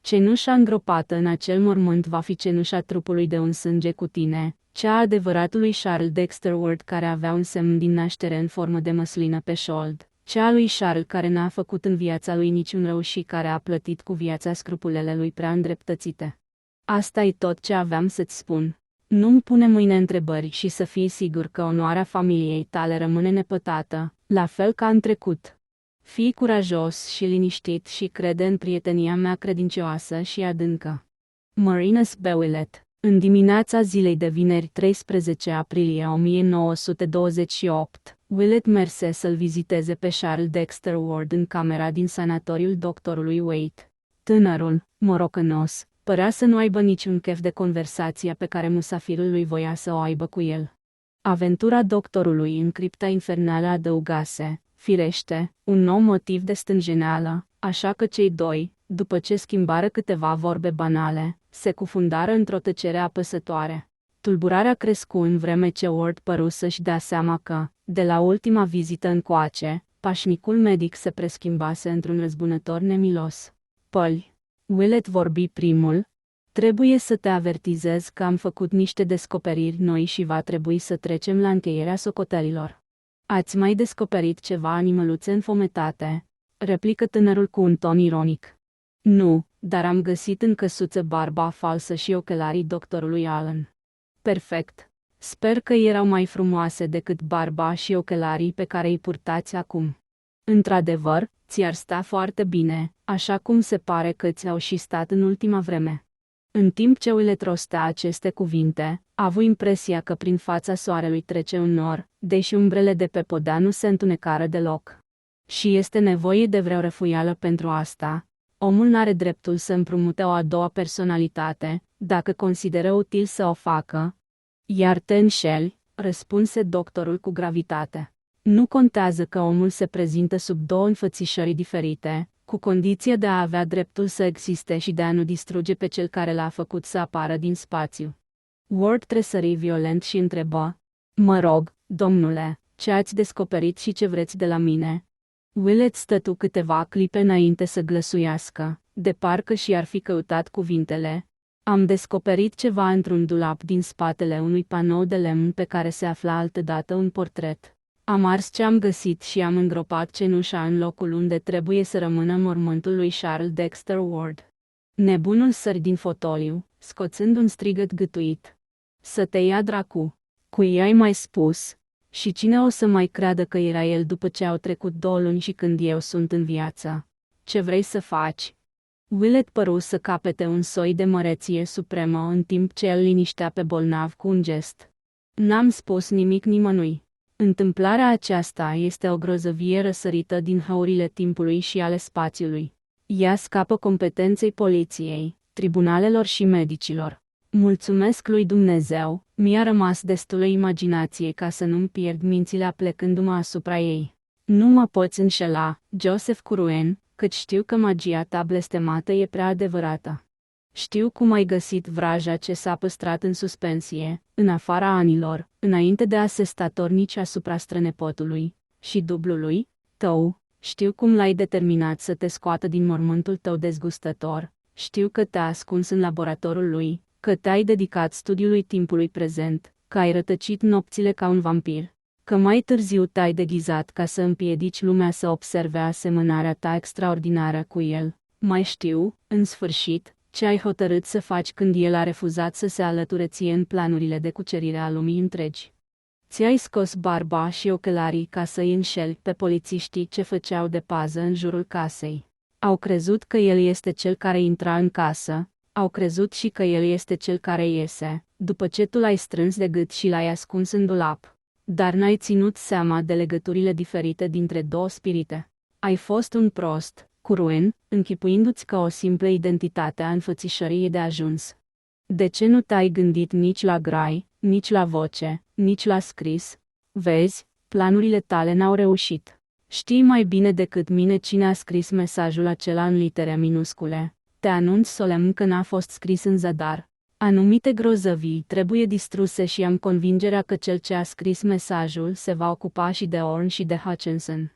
Cenușa îngropată în acel mormânt va fi cenușa trupului de un sânge cu tine, cea a adevăratului Charles Dexter Ward care avea un semn din naștere în formă de măslină pe șold. Cea a lui Charles care n-a făcut în viața lui niciun rău și care a plătit cu viața scrupulele lui prea îndreptățite. Asta e tot ce aveam să-ți spun. Nu-mi pune mâine întrebări și să fii sigur că onoarea familiei tale rămâne nepătată, la fel ca în trecut. Fii curajos și liniștit și crede în prietenia mea credincioasă și adâncă. Marinus B. Willett. În dimineața zilei de vineri 13 aprilie 1928, Willett merse să-l viziteze pe Charles Dexter Ward în camera din sanatoriul doctorului Waite. Tânărul, morocănos, Părea să nu aibă niciun chef de conversația pe care musafirul lui voia să o aibă cu el. Aventura doctorului în cripta infernală adăugase, firește, un nou motiv de stânjeneală, așa că cei doi, după ce schimbară câteva vorbe banale, se cufundară într-o tăcere apăsătoare. Tulburarea crescu în vreme ce Ward păru să-și dea seama că, de la ultima vizită încoace, pașnicul medic se preschimbase într-un răzbunător nemilos. Păli. Willett vorbi primul. Trebuie să te avertizez că am făcut niște descoperiri noi și va trebui să trecem la încheierea socotelilor. Ați mai descoperit ceva animăluțe înfometate? Replică tânărul cu un ton ironic. Nu, dar am găsit în căsuță barba falsă și ochelarii doctorului Allen. Perfect. Sper că erau mai frumoase decât barba și ochelarii pe care îi purtați acum. Într-adevăr, ți-ar sta foarte bine, așa cum se pare că ți-au și stat în ultima vreme. În timp ce Willett rostea aceste cuvinte, a avut impresia că prin fața soarelui trece un nor, deși umbrele de pe podea nu se întunecară deloc. Și este nevoie de vreo răfuială pentru asta. Omul n-are dreptul să împrumute o a doua personalitate, dacă consideră util să o facă. Iar te înșeli, răspunse doctorul cu gravitate. Nu contează că omul se prezintă sub două înfățișări diferite, cu condiția de a avea dreptul să existe și de a nu distruge pe cel care l-a făcut să apară din spațiu. Ward tresări violent și întrebă: Mă rog, domnule, ce ați descoperit și ce vreți de la mine? Willett stătu câteva clipe înainte să glăsuiască, de parcă și-ar fi căutat cuvintele. Am descoperit ceva într-un dulap din spatele unui panou de lemn pe care se afla altădată un portret. Am ars ce am găsit și am îngropat cenușa în locul unde trebuie să rămână mormântul lui Charles Dexter Ward. Nebunul sări din fotoliu, scoțând un strigăt gâtuit. Să te ia dracu! Cui i-ai mai spus? Și cine o să mai creadă că era el după ce au trecut 2 luni și când eu sunt în viață? Ce vrei să faci? Willett păru să capete un soi de măreție supremă în timp ce el liniștea pe bolnav cu un gest. N-am spus nimic nimănui. Întâmplarea aceasta este o grozăvie răsărită din hăurile timpului și ale spațiului. Ea scapă competenței poliției, tribunalelor și medicilor. Mulțumesc lui Dumnezeu, mi-a rămas destulă imaginație ca să nu-mi pierd mințile aplecându-mă asupra ei. Nu mă poți înșela, Joseph Curwen, căci știu că magia ta blestemată e prea adevărată. Știu cum ai găsit vraja ce s-a păstrat în suspensie, în afara anilor, înainte de a se statornici asupra strănepotului și dublului tău. Știu cum l-ai determinat să te scoată din mormântul tău dezgustător. Știu că te-a ascuns în laboratorul lui, că te-ai dedicat studiului timpului prezent, că ai rătăcit nopțile ca un vampir, că mai târziu te-ai deghizat ca să împiedici lumea să observe asemănarea ta extraordinară cu el. Mai știu, în sfârșit, ce ai hotărât să faci când el a refuzat să se alăture ție în planurile de cucerire a lumii întregi. Ți-ai scos barba și ochelarii ca să-i înșeli pe polițiștii ce făceau de pază în jurul casei. Au crezut că el este cel care intra în casă, au crezut și că el este cel care iese, după ce tu l-ai strâns de gât și l-ai ascuns în dulap. Dar n-ai ținut seama de legăturile diferite dintre două spirite. Ai fost un prost, Curwen, închipuindu-ți că o simplă identitate a înfățișării e de ajuns. De ce nu te-ai gândit nici la grai, nici la voce, nici la scris? Vezi, planurile tale n-au reușit. Știi mai bine decât mine cine a scris mesajul acela în litere minuscule. Te anunț solemn că n-a fost scris în zadar. Anumite grozăvii trebuie distruse și am convingerea că cel ce a scris mesajul se va ocupa și de Orne și de Hutchinson.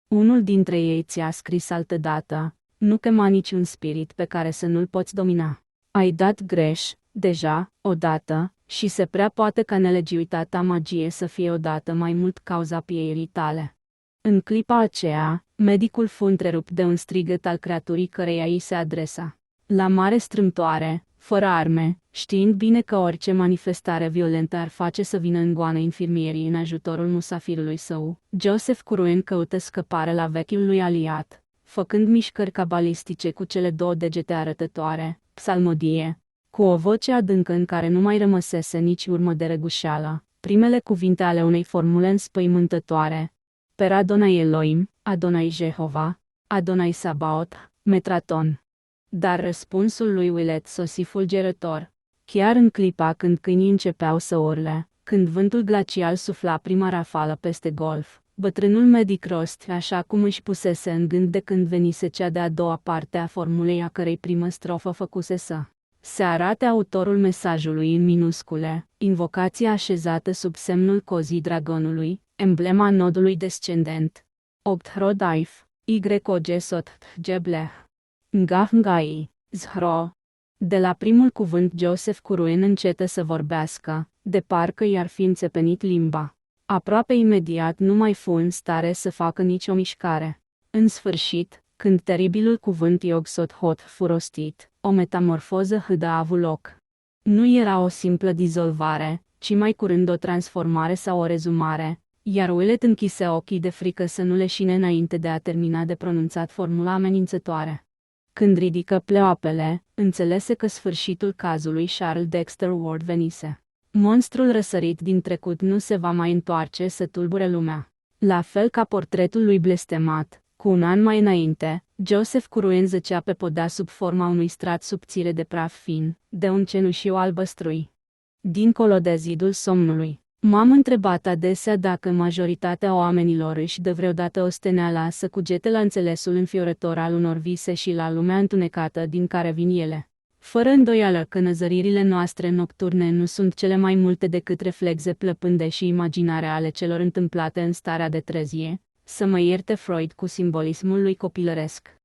Unul dintre ei ți-a scris altădată: nu chema niciun spirit pe care să nu-l poți domina. Ai dat greș, deja, odată, și se prea poate ca nelegiuita ta magie să fie odată mai mult cauza pierii tale. În clipa aceea, medicul fu întrerupt de un strigăt al creaturii căreia îi se adresa. La mare strâmtoare, fără arme, știind bine că orice manifestare violentă ar face să vină în goană infirmierii în ajutorul musafirului său, Joseph Curwen căută scăpare la vechiul lui aliat, făcând mișcări cabalistice cu cele 2 degete arătătoare, psalmodie, cu o voce adâncă în care nu mai rămăsese nici urmă de răgușeală, primele cuvinte ale unei formule înspăimântătoare: Per Adonai Elohim, Adonai Jehova, Adonai Sabaoth, Metraton. Dar răspunsul lui Willett sosi fulgerător. Chiar în clipa când câinii începeau să urle, când vântul glacial sufla prima rafală peste golf, bătrânul medic rost, așa cum își pusese în gând de când venise cea de-a doua parte a formulei a cărei primă strofă făcuse să se arate autorul mesajului în minuscule, invocația așezată sub semnul cozii dragonului, emblema nodului descendent. 8 Hrodaif, Y-O-G-S-O-T, Gebleh. Ngah-ngai, Zhro. De la primul cuvânt Joseph Curwen încetă să vorbească, de parcă i-ar fi înțepenit limba. Aproape imediat nu mai fu în stare să facă nicio mișcare. În sfârșit, când teribilul cuvânt Yog-Sothoth fu rostit, o metamorfoză hâdă a avut loc. Nu era o simplă dizolvare, ci mai curând o transformare sau o rezumare, iar Willett închise ochii de frică să nu leșine înainte de a termina de pronunțat formula amenințătoare. Când ridică pleoapele, înțelese că sfârșitul cazului Charles Dexter Ward venise. Monstrul răsărit din trecut nu se va mai întoarce să tulbure lumea. La fel ca portretul lui blestemat, cu un an mai înainte, Joseph Curwen zăcea pe podea sub forma unui strat subțire de praf fin, de un cenușiu albăstrui. Dincolo de zidul somnului, m-am întrebat adesea dacă majoritatea oamenilor își dă vreodată osteneala să cugete la înțelesul înfiorător al unor vise și la lumea întunecată din care vin ele. Fără îndoială că năzăririle noastre nocturne nu sunt cele mai multe decât reflexe plăpânde și imaginare ale celor întâmplate în starea de trezie, să mă ierte Freud cu simbolismul lui copilăresc.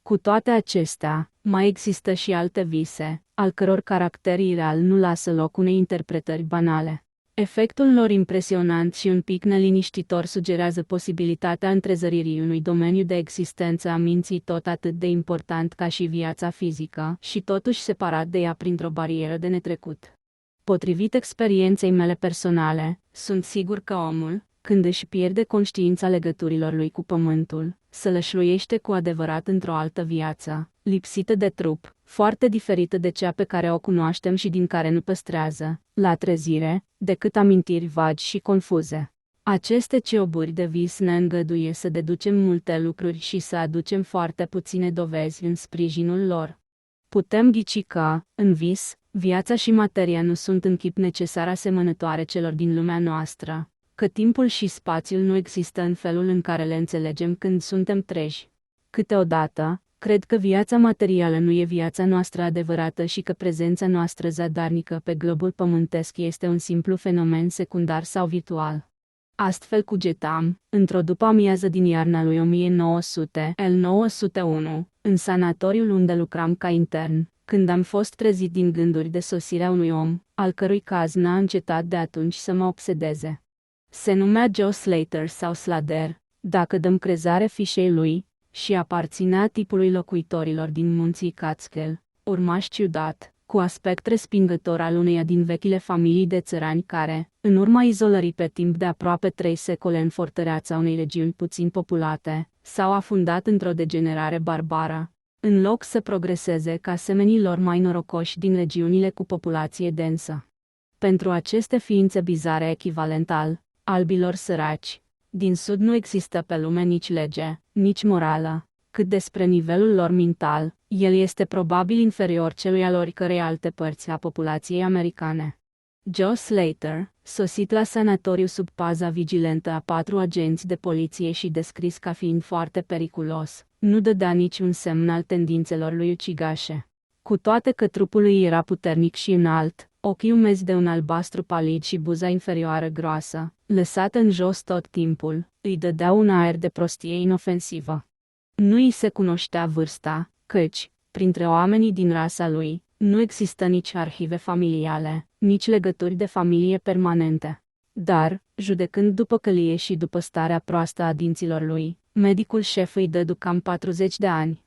Cu toate acestea, mai există și alte vise, al căror caracter ireal nu lasă loc unei interpretări banale. Efectul lor impresionant și un pic neliniștitor sugerează posibilitatea întrezăririi unui domeniu de existență a minții tot atât de important ca și viața fizică, și totuși separat de ea printr-o barieră de netrecut. Potrivit experienței mele personale, sunt sigur că omul, când își pierde conștiința legăturilor lui cu pământul, sălășluiește cu adevărat într-o altă viață, lipsită de trup, foarte diferită de cea pe care o cunoaștem și din care nu păstrează, la trezire, decât amintiri vagi și confuze. Aceste cioburi de vis ne îngăduie să deducem multe lucruri și să aducem foarte puține dovezi în sprijinul lor. Putem ghici că, în vis, viața și materia nu sunt în chip necesar asemănătoare celor din lumea noastră, că timpul și spațiul nu există în felul în care le înțelegem când suntem treji. Câteodată, cred că viața materială nu e viața noastră adevărată și că prezența noastră zadarnică pe globul pământesc este un simplu fenomen secundar sau virtual. Astfel cugetam, într-o după-amiază din iarna lui 1901, în sanatoriul unde lucram ca intern, când am fost trezit din gânduri de sosirea unui om, al cărui caz n-a încetat de atunci să mă obsedeze. Se numea Joe Slater sau Slader, dacă dăm crezare fișei lui, și aparținea tipului locuitorilor din munții Catskill, urmaș ciudat, cu aspect respingător al uneia din vechile familii de țărani care, în urma izolării pe timp de aproape 3 secole în fortăreața unei regiuni puțin populate, s-au afundat într-o degenerare barbară, în loc să progreseze ca semenii lor mai norocoși din regiunile cu populație densă. Pentru aceste ființe bizare echivalent al albilor săraci, din sud nu există pe lume nici lege, nici morală. Cât despre nivelul lor mental, el este probabil inferior celui al oricărei alte părți a populației americane. Joe Slater, sosit la sanatoriu sub paza vigilentă a 4 agenți de poliție și descris ca fiind foarte periculos, nu dădea niciun semn al tendințelor lui ucigașe. Cu toate că trupul lui era puternic și înalt, ochii umezi de un albastru palid și buza inferioară groasă, lăsată în jos tot timpul, îi dădeau un aer de prostie inofensivă. Nu îi se cunoștea vârsta, căci, printre oamenii din rasa lui, nu există nici arhive familiale, nici legături de familie permanente. Dar, judecând după călie și după starea proastă a dinților lui, medicul șef îi dădu cam 40 de ani.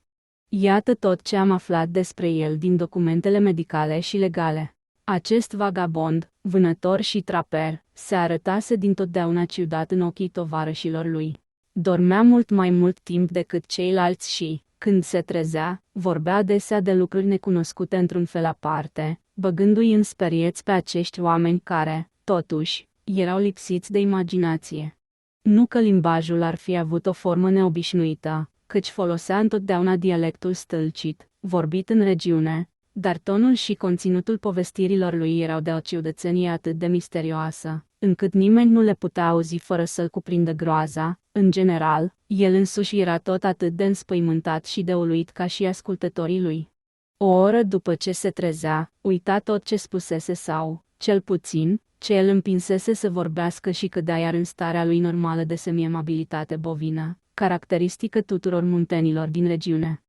Iată tot ce am aflat despre el din documentele medicale și legale. Acest vagabond, vânător și traper, se arătase dintotdeauna ciudat în ochii tovarășilor lui. Dormea mult mai mult timp decât ceilalți și, când se trezea, vorbea adesea de lucruri necunoscute într-un fel aparte, băgându-i în sperieți pe acești oameni care, totuși, erau lipsiți de imaginație. Nu că limbajul ar fi avut o formă neobișnuită, căci folosea întotdeauna dialectul stâlcit, vorbit în regiune, dar tonul și conținutul povestirilor lui erau de o ciudățenie atât de misterioasă, încât nimeni nu le putea auzi fără să-l cuprindă groaza. În general, el însuși era tot atât de înspăimântat și de uluit ca și ascultătorii lui. O oră după ce se trezea, uita tot ce spusese sau, cel puțin, ce el împinsese să vorbească și cădea iar în starea lui normală de semiamabilitate bovină, caracteristică tuturor muntenilor din regiune.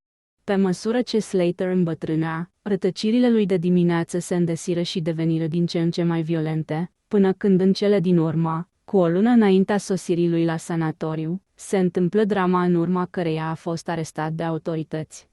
Pe măsură ce Slater îmbătrânea, rătăcirile lui de dimineață se îndesiră și deveniră din ce în ce mai violente, până când în cele din urmă, cu o lună înaintea sosirii lui la sanatoriu, se întâmplă drama în urma căreia a fost arestat de autorități.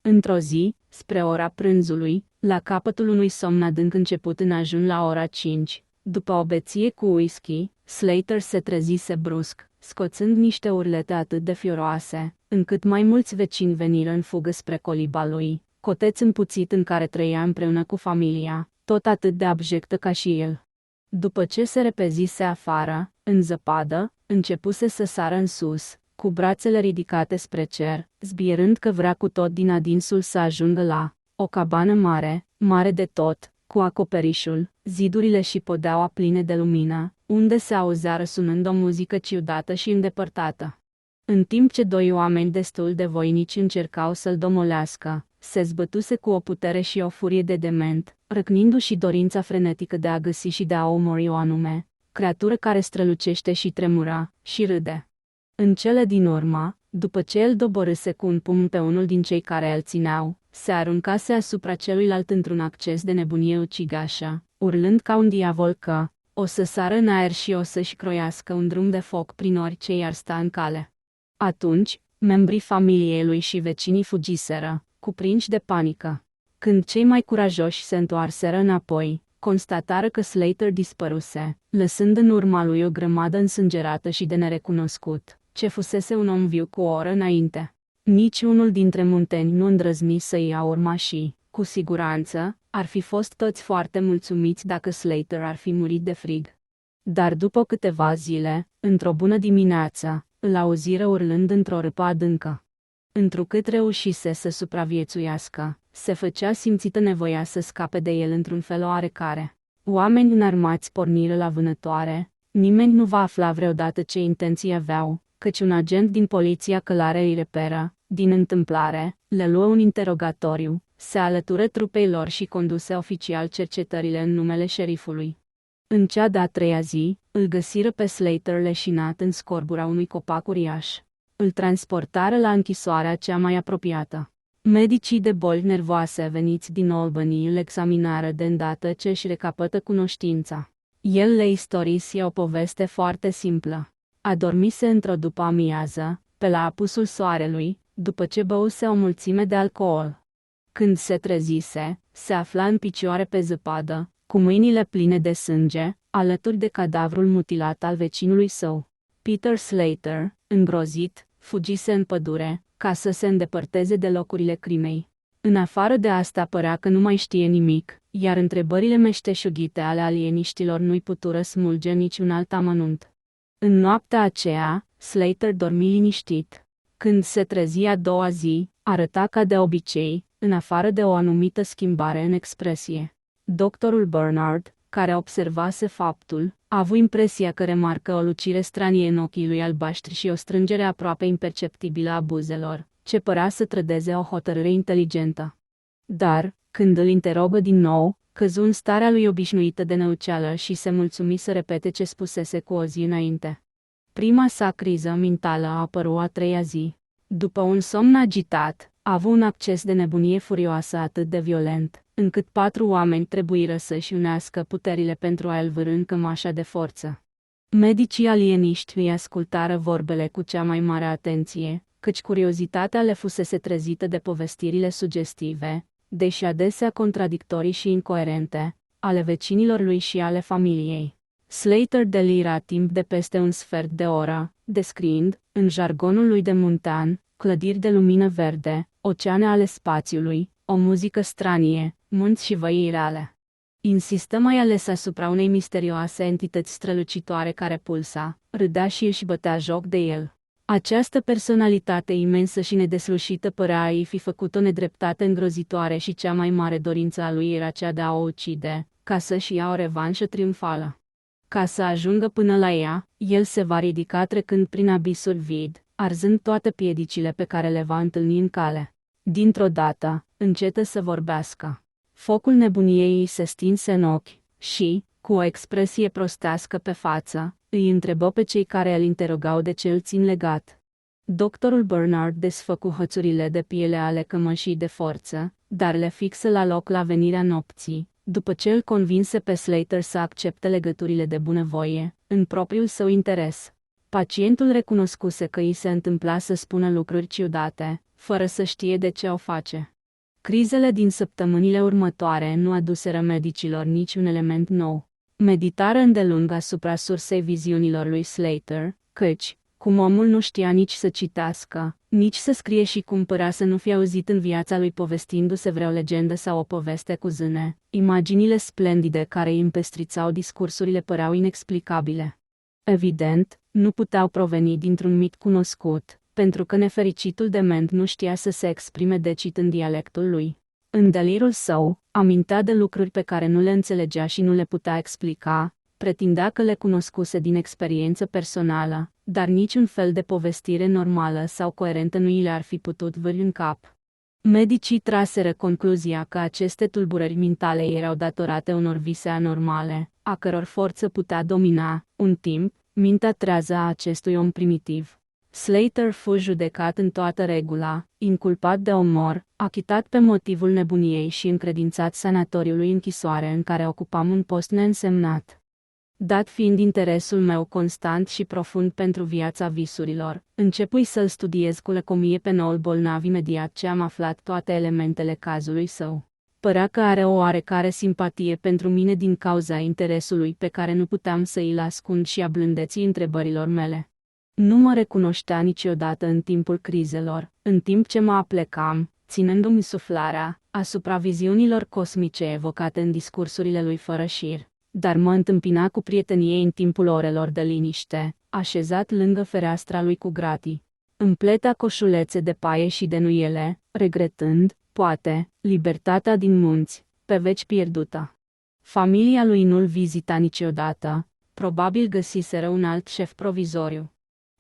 Într-o zi, spre ora prânzului, la capătul unui somn adânc început în ajun la ora 5, după o beție cu whisky, Slater se trezise brusc, scoțând niște urlete atât de fioroase, încât mai mulți vecini veniră în fugă spre coliba lui, coteț împuțit în care trăia împreună cu familia, tot atât de abjectă ca și el. După ce se repezise afară, în zăpadă, începuse să sară în sus, cu brațele ridicate spre cer, zbierând că vrea cu tot din adinsul să ajungă la o cabană mare, mare de tot, cu acoperișul, zidurile și podeaua pline de lumină, unde se auzea răsunând o muzică ciudată și îndepărtată. În timp ce doi oameni destul de voinici încercau să-l domolească, se zbătuse cu o putere și o furie de dement, răcnindu-și dorința frenetică de a găsi și de a omori o anume creatură care strălucește și tremura, și râde. În cele din urmă, după ce el doborâse cu un pumn pe unul din cei care îl țineau, se aruncase asupra celuilalt într-un acces de nebunie ucigașă, urlând ca un diavol că o să sară în aer și o să-și croiască un drum de foc prin orice i-ar sta în cale. Atunci, membrii familiei lui și vecinii fugiseră, cuprinși de panică. Când cei mai curajoși se întoarseră înapoi, constatară că Slater dispăruse, lăsând în urma lui o grămadă însângerată și de nerecunoscut, ce fusese un om viu cu o oră înainte. Nici unul dintre munteni nu îndrăzni să ia urma și, cu siguranță, ar fi fost toți foarte mulțumiți dacă Slater ar fi murit de frig. Dar după câteva zile, într-o bună dimineață, îl auziră urlând într-o râpă adâncă. Întrucât reușise să supraviețuiască, se făcea simțită nevoia să scape de el într-un fel oarecare. Oameni înarmați porniră la vânătoare, nimeni nu va afla vreodată ce intenții aveau, căci un agent din poliția călare îi reperă, din întâmplare, le luă un interogatoriu, se alătură trupei lor și conduse oficial cercetările în numele șerifului. În cea de-a treia zi, îl găsiră pe Slater leșinat în scorbura unui copac uriaș. Îl transportară la închisoarea cea mai apropiată. Medicii de boli nervoase veniți din Albany îl examinară de îndată ce își recapătă cunoștința. El le istorise o poveste foarte simplă. Adormise într-o după-amiază, pe la apusul soarelui, după ce băuse o mulțime de alcool. Când se trezise, se afla în picioare pe zăpadă, cu mâinile pline de sânge, alături de cadavrul mutilat al vecinului său. Peter Slater, îngrozit, fugise în pădure, ca să se îndepărteze de locurile crimei. În afară de asta părea că nu mai știe nimic, iar întrebările meșteșughite ale alieniștilor nu-i putură smulge niciun alt amănunt. În noaptea aceea, Slater dormi liniștit. Când se trezi a doua zi, arăta ca de obicei, în afară de o anumită schimbare în expresie. Doctorul Bernard, care observase faptul, a avut impresia că remarcă o lucire stranie în ochii lui albaștri și o strângere aproape imperceptibilă a buzelor, ce părea să trădeze o hotărâre inteligentă. Dar, când îl interogă din nou, căzu în starea lui obișnuită de năuceală și se mulțumi să repete ce spusese cu o zi înainte. Prima sa criză mentală a apărut a treia zi. După un somn agitat, a avut un acces de nebunie furioasă atât de violent, încât 4 oameni trebuiră să-și unească puterile pentru a-l vârî în cămașa de forță. Medicii alieniști îi ascultară vorbele cu cea mai mare atenție, căci curiozitatea le fusese trezită de povestirile sugestive, deși adesea contradictorii și incoerente, ale vecinilor lui și ale familiei. Slater delira timp de peste un sfert de oră, descriind, în jargonul lui de muntean, clădiri de lumină verde, oceane ale spațiului, o muzică stranie, munți și văi reale. Insistă mai ales asupra unei misterioase entități strălucitoare care pulsa, râdea și își bătea joc de el. Această personalitate imensă și nedeslușită părea a-i fi făcut o nedreptate îngrozitoare și cea mai mare dorință a lui era cea de a o ucide, ca să-și ia o revanșă triumfală. Ca să ajungă până la ea, el se va ridica trecând prin abisul vid, arzând toate piedicile pe care le va întâlni în cale. Dintr-o dată, încetă să vorbească. Focul nebuniei îi se stinse în ochi și, cu o expresie prostească pe față, îi întrebă pe cei care îl interogau de ce îl țin legat. Doctorul Bernard desfăcu hățurile de piele ale cămășii de forță, dar le fixă la loc la venirea nopții, după ce îl convinse pe Slater să accepte legăturile de bunăvoie, în propriul său interes. Pacientul recunoscuse că îi se întâmpla să spună lucruri ciudate, fără să știe de ce o face. Crizele din săptămânile următoare nu aduseră medicilor niciun element nou. Meditară îndelung asupra sursei viziunilor lui Slater, căci, cum omul nu știa nici să citească, nici să scrie și cum părea să nu fie auzit în viața lui povestindu-se vreo legendă sau o poveste cu zâne, imaginile splendide care îi împestrițau discursurile păreau inexplicabile. Evident, nu puteau proveni dintr-un mit cunoscut, pentru că nefericitul dement nu știa să se exprime decit în dialectul lui. În delirul său, amintea de lucruri pe care nu le înțelegea și nu le putea explica, pretindea că le cunoscuse din experiență personală, dar niciun fel de povestire normală sau coerentă nu i le-ar fi putut vârli în cap. Medicii traseră concluzia că aceste tulburări mentale erau datorate unor vise anormale, a căror forță putea domina, un timp, mintea trează a acestui om primitiv. Slater fu judecat în toată regula, inculpat de omor, achitat pe motivul nebuniei și încredințat sanatoriului închisoare în care ocupam un post neînsemnat. Dat fiind interesul meu constant și profund pentru viața visurilor, începui să-l studiez cu lăcomie pe noul bolnav imediat ce am aflat toate elementele cazului său. Părea că are o oarecare simpatie pentru mine din cauza interesului pe care nu puteam să îl ascund și a blândeții întrebărilor mele. Nu mă recunoștea niciodată în timpul crizelor, în timp ce mă aplecam, ținându-mi suflarea, asupra viziunilor cosmice evocate în discursurile lui fără șir, dar mă întâmpina cu prietenie în timpul orelor de liniște, așezat lângă fereastra lui cu gratii. Împletea coșulețe de paie și de nuiele, regretând, poate, libertatea din munți, pe veci pierdută. Familia lui nu-l vizita niciodată, probabil găsiseră un alt șef provizoriu.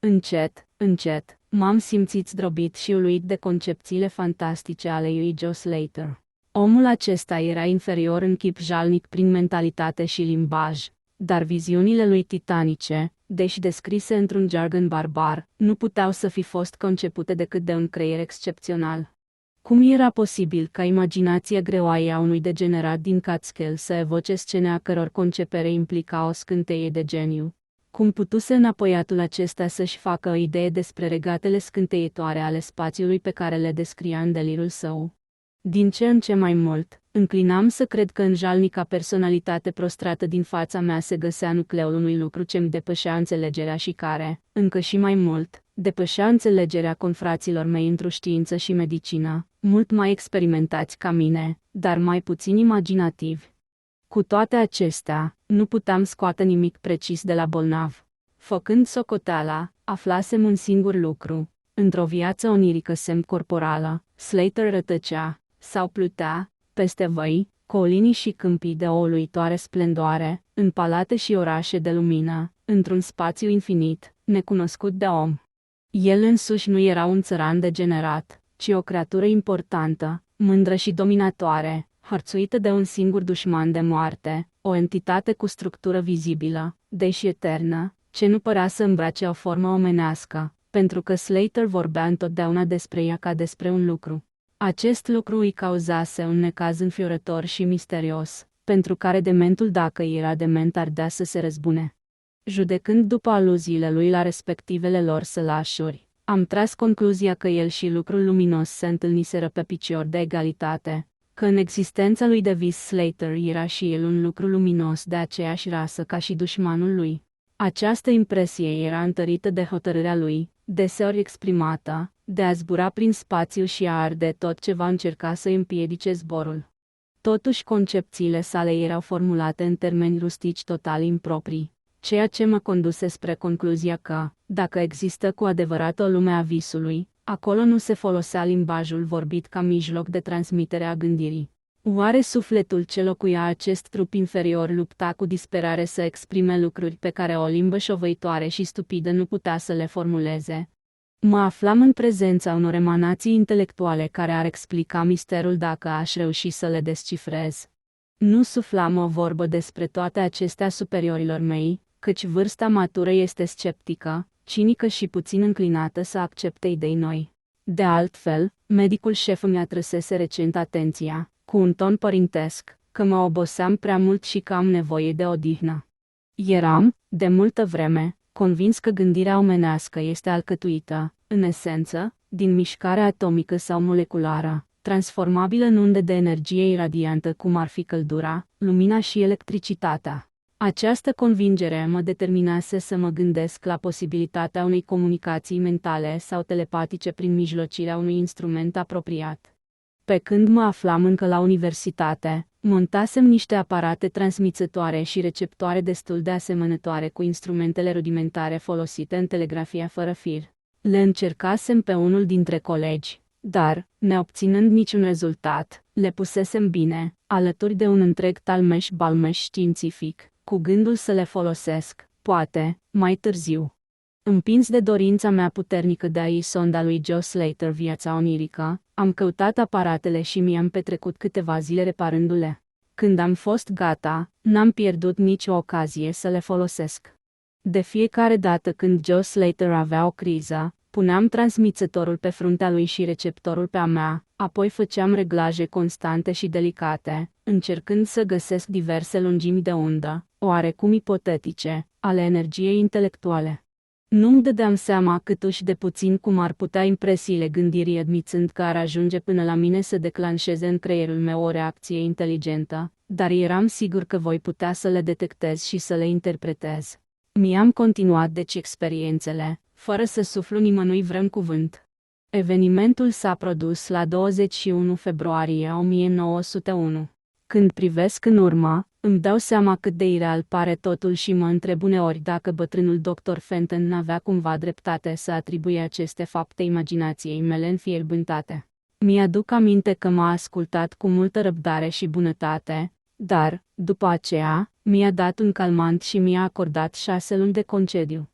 Încet, încet, m-am simțit zdrobit și uluit de concepțiile fantastice ale lui Joe Slater. Omul acesta era inferior în chip jalnic prin mentalitate și limbaj, dar viziunile lui titanice, deși descrise într-un jargon barbar, nu puteau să fi fost concepute decât de un creier excepțional. Cum era posibil ca imaginația greoaie a unui degenerat din Catskill să evoce scene a căror concepere implica o scânteie de geniu? Cum putuse înapoiatul acesta să-și facă o idee despre regatele scânteietoare ale spațiului pe care le descria în delirul său? Din ce în ce mai mult, înclinam să cred că în jalnica personalitate prostrată din fața mea se găsea nucleul unui lucru ce-mi depășea înțelegerea și care, încă și mai mult, depășea înțelegerea confraților mei într-o știință și medicină, mult mai experimentați ca mine, dar mai puțin imaginativi. Cu toate acestea, nu puteam scoate nimic precis de la bolnav. Făcând socoteala, aflasem un singur lucru. Într-o viață onirică semn-corporală, Slater rătăcea, sau plutea, peste văi, colini și câmpii de o uluitoare splendoare, în palate și orașe de lumină, într-un spațiu infinit, necunoscut de om. El însuși nu era un țăran degenerat, ci o creatură importantă, mândră și dominatoare, hărțuită de un singur dușman de moarte, o entitate cu structură vizibilă, deși eternă, ce nu părea să îmbrace o formă omenească, pentru că Slater vorbea întotdeauna despre ea ca despre un lucru. Acest lucru îi cauzase un necaz înfiorător și misterios, pentru care dementul, dacă era dement, ardea să se răzbune. Judecând după aluziile lui la respectivele lor sălașuri, am tras concluzia că el și lucrul luminos se întâlniseră pe picior de egalitate, că în existența lui Davis Slater era și el un lucru luminos de aceeași rasă ca și dușmanul lui. Această impresie era întărită de hotărârea lui, deseori exprimată, de a zbura prin spațiu și a arde tot ce va încerca să împiedice zborul. Totuși concepțiile sale erau formulate în termeni rustici total improprii. ceea ce mă conduse spre concluzia că, dacă există cu adevărat o lume a visului, acolo nu se folosea limbajul vorbit ca mijloc de transmitere a gândirii. Oare sufletul ce locuia acest trup inferior lupta cu disperare să exprime lucruri pe care o limbă șovăitoare și stupidă nu putea să le formuleze? Mă aflam în prezența unor emanații intelectuale care ar explica misterul dacă aș reuși să le descifrez. Nu suflam o vorbă despre toate acestea superiorilor mei, căci vârsta matură este sceptică, cinică și puțin înclinată să accepte idei noi. De altfel, medicul șef îmi atrăsese recent atenția, cu un ton părintesc, că mă oboseam prea mult și că am nevoie de odihnă. Eram, de multă vreme, convins că gândirea omenească este alcătuită, în esență, din mișcare atomică sau moleculară, transformabilă în unde de energie iradiantă cum ar fi căldura, lumina și electricitatea. Această convingere mă determinase să mă gândesc la posibilitatea unei comunicații mentale sau telepatice prin mijlocirea unui instrument apropiat. Pe când mă aflam încă la universitate, montasem niște aparate transmițătoare și receptoare destul de asemănătoare cu instrumentele rudimentare folosite în telegrafia fără fir. Le încercasem pe unul dintre colegi, dar, neobținând niciun rezultat, le pusesem bine, alături de un întreg talmeș-balmeș științific, cu gândul să le folosesc, poate, mai târziu. Împins de dorința mea puternică de a-i sonda lui Joe Slater viața onirică, am căutat aparatele și mi-am petrecut câteva zile reparându-le. Când am fost gata, n-am pierdut nicio ocazie să le folosesc. De fiecare dată când Joe Slater avea o criză, puneam transmițătorul pe fruntea lui și receptorul pe a mea, apoi făceam reglaje constante și delicate, încercând să găsesc diverse lungimi de undă, oarecum ipotetice, ale energiei intelectuale. Nu-mi dădeam seama câtuși de puțin cum ar putea impresiile gândirii admițând că ar ajunge până la mine să declanșeze în creierul meu o reacție inteligentă, dar eram sigur că voi putea să le detectez și să le interpretez. Mi-am continuat deci experiențele, fără să suflu nimănui vreun cuvânt. Evenimentul s-a produs la 21 februarie 1901. Când privesc în urmă, îmi dau seama cât de ireal pare totul și mă întreb uneori dacă bătrânul dr. Fenton n-avea cumva dreptate să atribuie aceste fapte imaginației mele înfierbântate. Mi-aduc aminte că m-a ascultat cu multă răbdare și bunătate, dar, după aceea, mi-a dat un calmant și mi-a acordat 6 luni de concediu.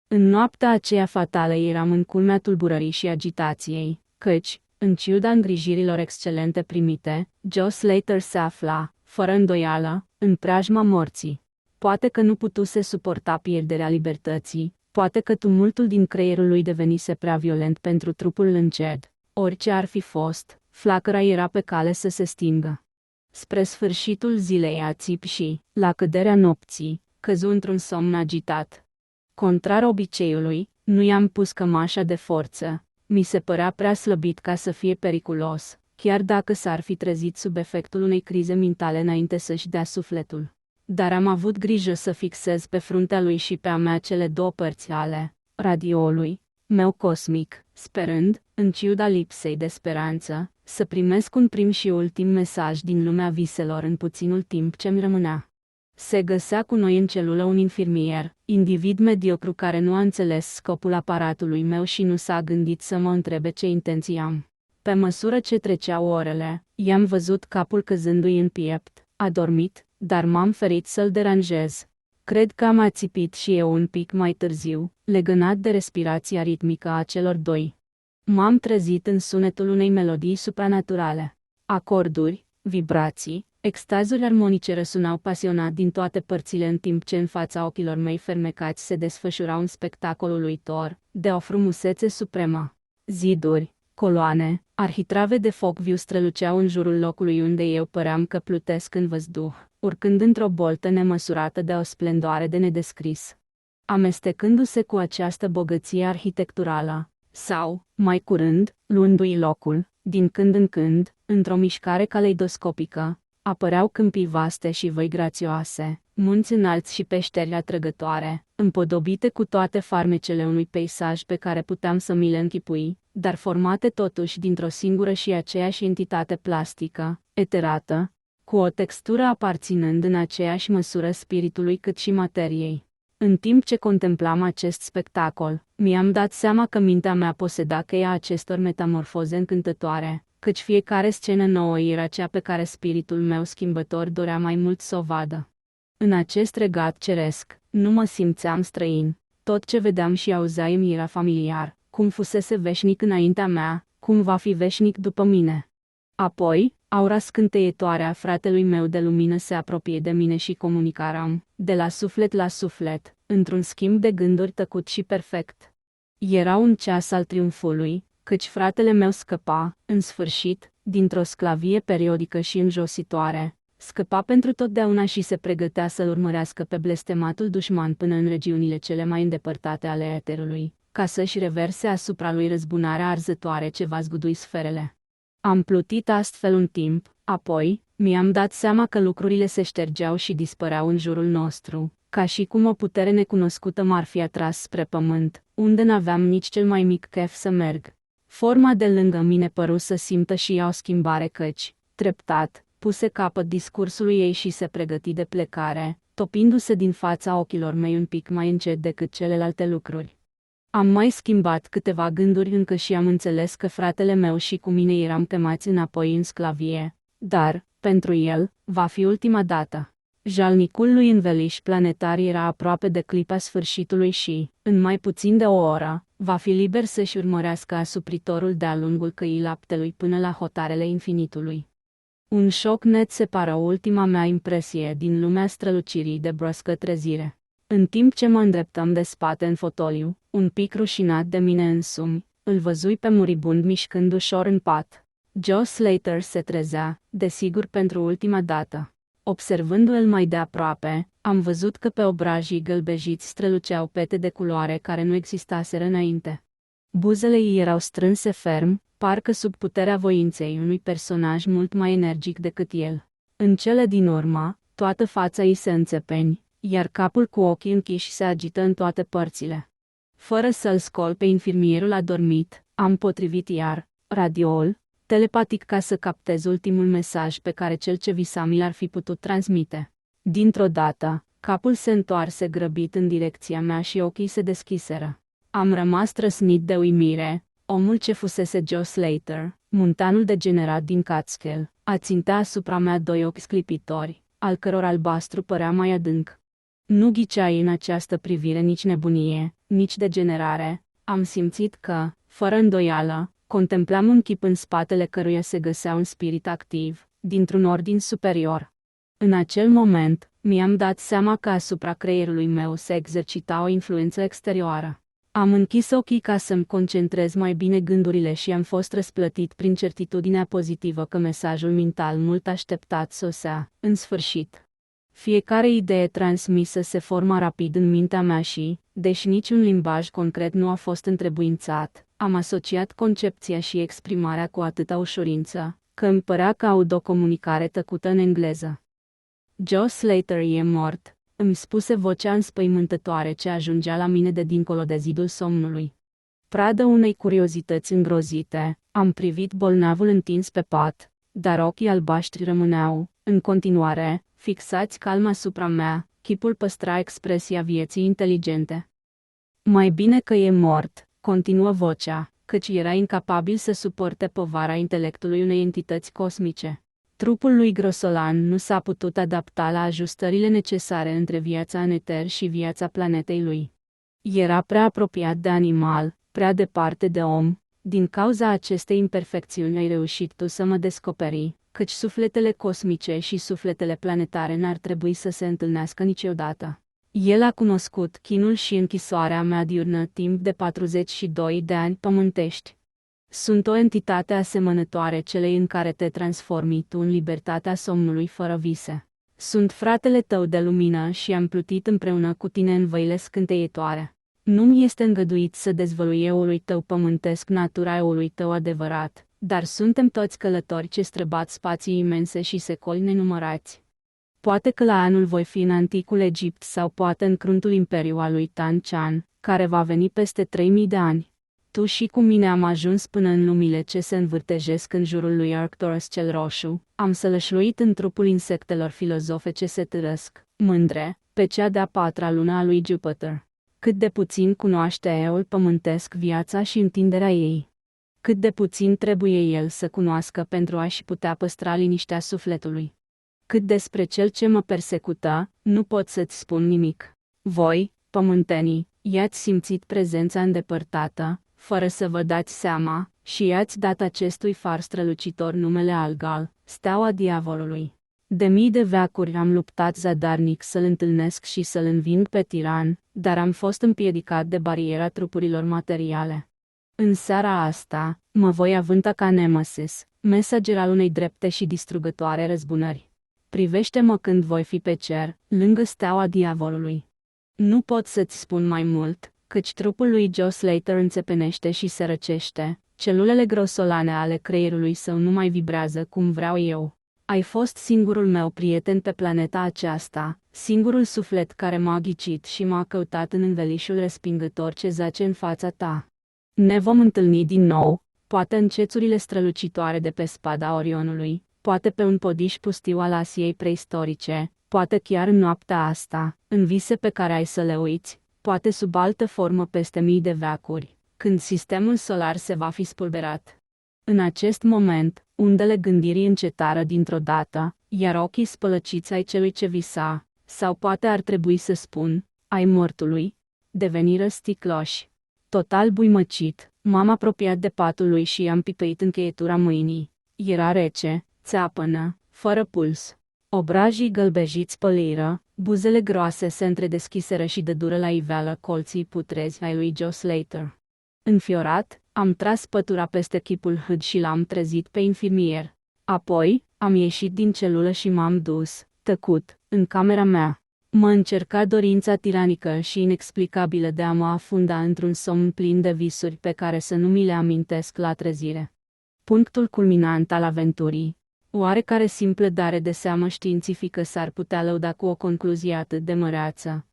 În noaptea aceea fatală eram în culmea tulburării și agitației, căci, în ciuda îngrijirilor excelente primite, Joe Slater se afla, fără îndoială, în preajma morții. Poate că nu putuse suporta pierderea libertății, poate că tumultul din creierul lui devenise prea violent pentru trupul încet. Orice ar fi fost, flacăra era pe cale să se stingă. Spre sfârșitul zilei ațip și, la căderea nopții, căzu într-un somn agitat. Contrar obiceiului, nu i-am pus cămașa de forță. Mi se părea prea slăbit ca să fie periculos, chiar dacă s-ar fi trezit sub efectul unei crize mentale înainte să-și dea sufletul. Dar am avut grijă să fixez pe fruntea lui și pe a mea cele 2 părți ale radioului meu cosmic, sperând, în ciuda lipsei de speranță, să primesc un prim și ultim mesaj din lumea viselor în puținul timp ce-mi rămânea. Se găsea cu noi în celulă un infirmier, individ mediocru care nu a înțeles scopul aparatului meu și nu s-a gândit să mă întrebe ce intenții am. Pe măsură ce treceau orele, i-am văzut capul căzându-i în piept, a dormit, dar m-am ferit să-l deranjez. Cred că am ațipit și eu un pic mai târziu, legănat de respirația ritmică a celor 2. M-am trezit în sunetul unei melodii supranaturale. Acorduri, vibrații, extazuri armonice răsunau pasionat din toate părțile în timp ce în fața ochilor mei fermecați se desfășura un spectacol uluitor, de o frumusețe supremă. Ziduri, coloane, arhitrave de foc viu străluceau în jurul locului unde eu păream că plutesc în văzduh, urcând într-o boltă nemăsurată de o splendoare de nedescris. Amestecându-se cu această bogăție arhitecturală, sau, mai curând, luându-i locul, din când în când, într-o mișcare caleidoscopică, apăreau câmpii vaste și văi grațioase, munți înalți și peșteri atrăgătoare, împodobite cu toate farmecele unui peisaj pe care puteam să mi le închipui, dar formate totuși dintr-o singură și aceeași entitate plastică, eterată, cu o textură aparținând în aceeași măsură spiritului cât și materiei. În timp ce contemplam acest spectacol, mi-am dat seama că mintea mea poseda cheia acestor metamorfoze încântătoare, căci fiecare scenă nouă era cea pe care spiritul meu schimbător dorea mai mult să o vadă. În acest regat ceresc, nu mă simțeam străin, tot ce vedeam și auzeam mi era familiar, cum fusese veșnic înaintea mea, cum va fi veșnic după mine. Apoi, aura scânteietoare a fratelui meu de lumină se apropie de mine și comunicaram, de la suflet la suflet, într-un schimb de gânduri tăcut și perfect. Era un ceas al triumfului, căci fratele meu scăpa, în sfârșit, dintr-o sclavie periodică și înjositoare, scăpa pentru totdeauna și se pregătea să-l urmărească pe blestematul dușman până în regiunile cele mai îndepărtate ale eterului, ca să-și reverse asupra lui răzbunarea arzătoare ce va zgudui sferele. Am plutit astfel un timp, apoi, mi-am dat seama că lucrurile se ștergeau și dispăreau în jurul nostru, ca și cum o putere necunoscută m-ar fi atras spre pământ, unde n-aveam nici cel mai mic chef să merg. Forma de lângă mine păru să simtă și ea o schimbare căci, treptat, puse capăt discursului ei și se pregăti de plecare, topindu-se din fața ochilor mei un pic mai încet decât celelalte lucruri. Am mai schimbat câteva gânduri încă și am înțeles că fratele meu și cu mine eram chemați înapoi în sclavie, dar, pentru el, va fi ultima dată. Jalnicul lui înveliș planetar era aproape de clipa sfârșitului și, în mai puțin de o oră, va fi liber să-și urmărească asupritorul de-a lungul căii laptelui până la hotarele infinitului. Un șoc net separă ultima mea impresie din lumea strălucirii de bruscă trezire. În timp ce mă îndreptam de spate în fotoliu, un pic rușinat de mine însumi, îl văzui pe muribund mișcând ușor în pat. Joe Slater se trezea, desigur pentru ultima dată. Observându-l mai de aproape, am văzut că pe obrajii gălbejiți străluceau pete de culoare care nu existaseră înainte. Buzele ei erau strânse ferm, parcă sub puterea voinței unui personaj mult mai energic decât el. În cele din urmă, toată fața ei se înțepeni, iar capul cu ochii închiși se agită în toate părțile. Fără să-l scol pe infirmierul adormit, am potrivit iar radioul, telepatic ca să captez ultimul mesaj pe care cel ce visam mi l-ar fi putut transmite. Dintr-o dată, capul se întoarse grăbit în direcția mea și ochii se deschiseră. Am rămas trăsnit de uimire. Omul ce fusese Joe Slater, muntanul degenerat din Catskill, ațintea asupra mea doi ochi sclipitori, al căror albastru părea mai adânc. Nu ghiceai în această privire nici nebunie, nici degenerare. Am simțit că, fără îndoială, contemplam un chip în spatele căruia se găsea un spirit activ, dintr-un ordin superior. În acel moment, mi-am dat seama că asupra creierului meu se exercita o influență exterioară. Am închis ochii ca să-mi concentrez mai bine gândurile și am fost răsplătit prin certitudinea pozitivă că mesajul mental mult așteptat sosea, în sfârșit. Fiecare idee transmisă se forma rapid în mintea mea și, deși niciun limbaj concret nu a fost întrebuințat, am asociat concepția și exprimarea cu atâta ușurință, că îmi părea că aud o comunicare tăcută în engleză. Joe Slater e mort, îmi spuse vocea înspăimântătoare ce ajungea la mine de dincolo de zidul somnului. Pradă unei curiozități îngrozite, am privit bolnavul întins pe pat, dar ochii albaștri rămâneau, în continuare, fixați calm asupra mea, chipul păstra expresia vieții inteligente. Mai bine că e mort, continuă vocea, căci era incapabil să suporte povara intelectului unei entități cosmice. Trupul lui grosolan nu s-a putut adapta la ajustările necesare între viața în eter și viața planetei lui. Era prea apropiat de animal, prea departe de om. Din cauza acestei imperfecțiuni ai reușit tu să mă descoperi, căci sufletele cosmice și sufletele planetare n-ar trebui să se întâlnească niciodată. El a cunoscut chinul și închisoarea mea diurnă timp de 42 de ani pământești. Sunt o entitate asemănătoare celei în care te transformi tu în libertatea somnului fără vise. Sunt fratele tău de lumină și am plutit împreună cu tine în văile scânteietoare. Nu-mi este îngăduit să dezvălui eului tău pământesc natura eului tău adevărat, dar suntem toți călători ce străbat spații imense și secoli nenumărați. Poate că la anul voi fi în anticul Egipt sau poate în cruntul imperiu al lui Tan Chan, care va veni peste 3000 de ani. Tu și cu mine am ajuns până în lumile ce se învârtejesc în jurul lui Arcturus cel roșu, am sălășluit în trupul insectelor filozofe ce se târăsc, mândre, pe cea de-a patra lună a lui Jupiter. Cât de puțin cunoaște eul pământesc viața și întinderea ei. Cât de puțin trebuie el să cunoască pentru a-și putea păstra liniștea sufletului. Cât despre cel ce mă persecută, nu pot să-ți spun nimic. Voi, pământenii, i-ați simțit prezența îndepărtată, fără să vă dați seama, și i-ați dat acestui far strălucitor numele Algal, steaua diavolului. De mii de veacuri am luptat zadarnic să-l întâlnesc și să-l înving pe tiran, dar am fost împiedicat de bariera trupurilor materiale. În seara asta, mă voi avânta ca Nemesis, mesager al unei drepte și distrugătoare răzbunări. Privește-mă când voi fi pe cer, lângă steaua diavolului. Nu pot să-ți spun mai mult, căci trupul lui Joe Slater înțepenește și se răcește, celulele grosolane ale creierului său nu mai vibrează cum vreau eu. Ai fost singurul meu prieten pe planeta aceasta, singurul suflet care m-a ghicit și m-a căutat în învelișul respingător ce zace în fața ta. Ne vom întâlni din nou, poate în cețurile strălucitoare de pe spada Orionului, poate pe un podiș pustiu al Asiei preistorice, poate chiar în noaptea asta, în vise pe care ai să le uiți, poate sub altă formă peste mii de veacuri, când sistemul solar se va fi spulberat. În acest moment, undele gândirii încetară dintr-o dată, iar ochii spălăciți ai celui ce visa, sau poate ar trebui să spun, ai mortului, deveniră sticloși. Total buimăcit, m-am apropiat de patul lui și i-am pipăit încheietura mâinii. Era rece, țeapănă, fără puls. Obrajii gălbejiți păliră, buzele groase se întredeschiseră și dădură la iveală colții putrezi ai lui Joe Slater. Înfiorat, am tras pătura peste chipul hâd și l-am trezit pe infirmier. Apoi, am ieșit din celulă și m-am dus, tăcut, în camera mea. Mă încerca dorința tiranică și inexplicabilă de a mă afunda într-un somn plin de visuri pe care să nu mi le amintesc la trezire. Punctul culminant al aventurii. Oarecare simplă dare de seamă științifică s-ar putea lăuda cu o concluzie atât de măreață.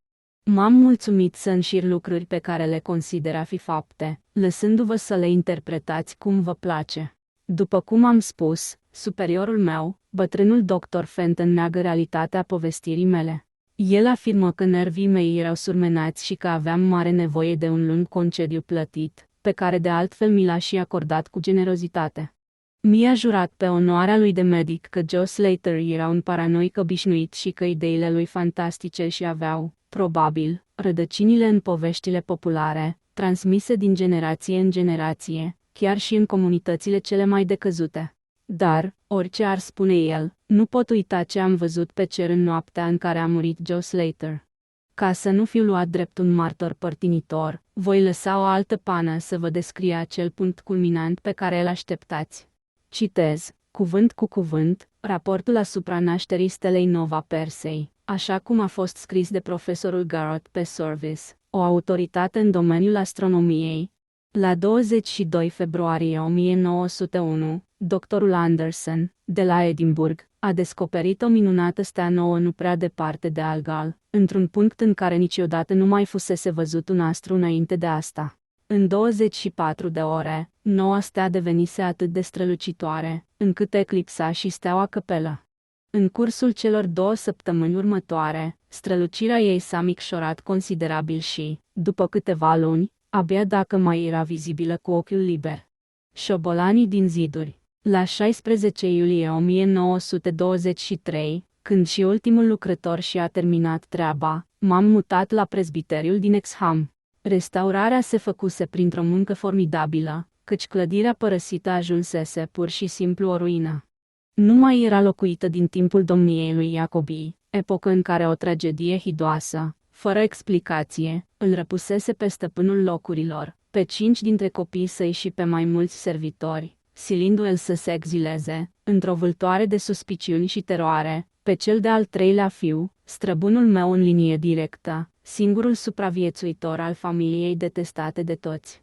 M-am mulțumit să înșir lucruri pe care le consider a fi fapte, lăsându-vă să le interpretați cum vă place. După cum am spus, superiorul meu, bătrânul Dr. Fenton, neagă realitatea povestirii mele. El afirmă că nervii mei erau surmenați și că aveam mare nevoie de un lung concediu plătit, pe care de altfel mi l-a și acordat cu generozitate. Mi-a jurat pe onoarea lui de medic că Joe Slater era un paranoic obișnuit și că ideile lui fantastice și aveau, probabil, rădăcinile în poveștile populare, transmise din generație în generație, chiar și în comunitățile cele mai decăzute. Dar, orice ar spune el, nu pot uita ce am văzut pe cer în noaptea în care a murit Joe Slater. Ca să nu fiu luat drept un martor părtinitor, voi lăsa o altă pană să vă descrie acel punct culminant pe care îl așteptați. Citez, cuvânt cu cuvânt, raportul asupra nașterii stelei Nova Persei, așa cum a fost scris de profesorul Garrett P. Service, o autoritate în domeniul astronomiei. La 22 februarie 1901, doctorul Anderson, de la Edinburgh, a descoperit o minunată stea nouă nu prea departe de Algal, într-un punct în care niciodată nu mai fusese văzut un astru înainte de asta. În 24 de ore, noua stea devenise atât de strălucitoare, încât eclipsa și steaua Capella. În cursul celor 2 săptămâni următoare, strălucirea ei s-a micșorat considerabil și, după câteva luni, abia dacă mai era vizibilă cu ochiul liber. Șobolanii din ziduri. La 16 iulie 1923, când și ultimul lucrător și-a terminat treaba, m-am mutat la prezbiteriul din Exham. Restaurarea se făcuse printr-o muncă formidabilă, căci clădirea părăsită ajunsese pur și simplu o ruină. Nu mai era locuită din timpul domniei lui Iacobii, epocă în care o tragedie hidoasă, fără explicație, îl răpusese pe stăpânul locurilor, pe 5 dintre copiii săi și pe mai mulți servitori, silindu-el să se exileze, într-o vâltoare de suspiciuni și teroare, pe cel de-al 3-lea fiu, străbunul meu în linie directă, singurul supraviețuitor al familiei detestate de toți.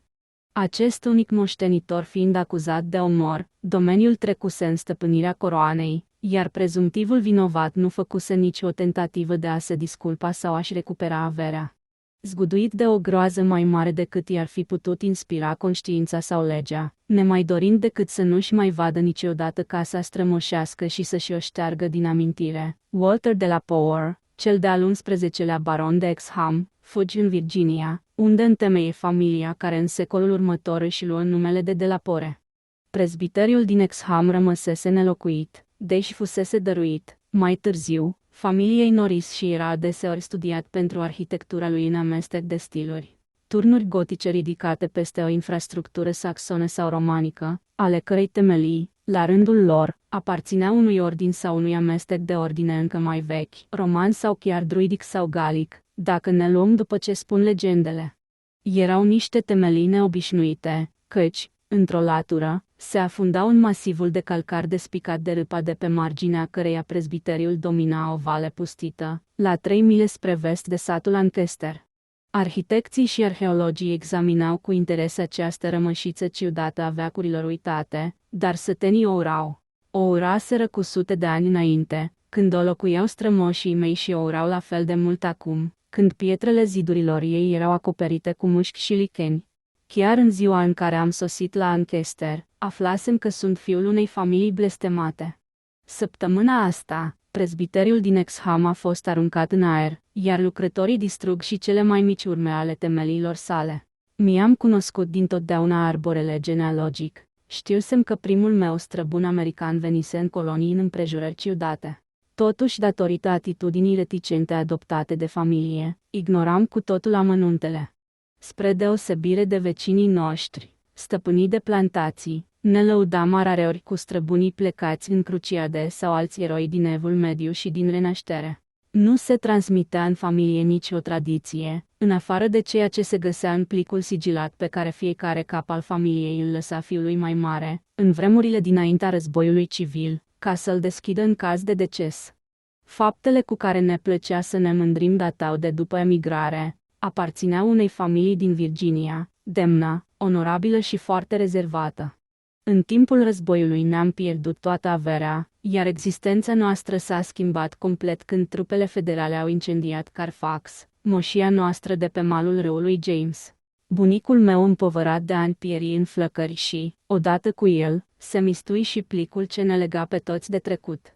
Acest unic moștenitor fiind acuzat de omor, domeniul trecuse în stăpânirea coroanei, iar prezumtivul vinovat nu făcuse nicio tentativă de a se disculpa sau a-și recupera averea. Zguduit de o groază mai mare decât i-ar fi putut inspira conștiința sau legea, nemai dorind decât să nu-și mai vadă niciodată casa strămoșească și să-și o șteargă din amintire, Walter de la Power, cel de-al 11-lea baron de Exham, fugi în Virginia, unde întemeie familia care în secolul următor își luă numele de la Pore. Prezbiteriul din Exham rămăsese nelocuit, deși fusese dăruit, mai târziu, familiei Norris și era adeseori studiat pentru arhitectura lui în amestec de stiluri. Turnuri gotice ridicate peste o infrastructură saxonă sau romanică, ale cărei temelii, la rândul lor, aparțineau unui ordin sau unui amestec de ordine încă mai vechi, roman sau chiar druidic sau galic, dacă ne luăm după ce spun legendele. Erau niște temelii neobișnuite, căci, într-o latură, se afundau în masivul de calcar despicat de râpa de pe marginea căreia prezbiteriul domina o vale pustită, la 3 mile spre vest de satul Lancaster. Arhitecții și arheologii examinau cu interes această rămășiță ciudată a veacurilor uitate, dar sătenii o urau. O uraseră cu sute de ani înainte, când o locuiau strămoșii mei și o urau la fel de mult acum, când pietrele zidurilor ei erau acoperite cu mușchi și licheni. Chiar în ziua în care am sosit la Lancaster, aflasem că sunt fiul unei familii blestemate. Săptămâna asta, prezbiteriul din Exham a fost aruncat în aer, iar lucrătorii distrug și cele mai mici urme ale temeliilor sale. Mi-am cunoscut dintotdeauna arborele genealogic. Știusem că primul meu străbun american venise în colonii în împrejurări ciudate. Totuși, datorită atitudinii reticente adoptate de familie, ignoram cu totul amănuntele. Spre deosebire de vecinii noștri, stăpânii de plantații, ne lăudam rareori cu străbunii plecați în cruciade sau alți eroi din Evul Mediu și din Renaștere. Nu se transmitea în familie nicio tradiție, în afară de ceea ce se găsea în plicul sigilat pe care fiecare cap al familiei îl lăsa fiului mai mare, în vremurile dinaintea războiului civil, ca să-l deschidă în caz de deces. Faptele cu care ne plăcea să ne mândrim datau de după emigrare, aparțineau unei familii din Virginia, demnă, onorabilă și foarte rezervată. În timpul războiului ne-am pierdut toată averea, iar existența noastră s-a schimbat complet când trupele federale au incendiat Carfax, moșia noastră de pe malul râului James. Bunicul meu împovărat de ani pieri în flăcări și, odată cu el, se mistui și plicul ce ne lega pe toți de trecut.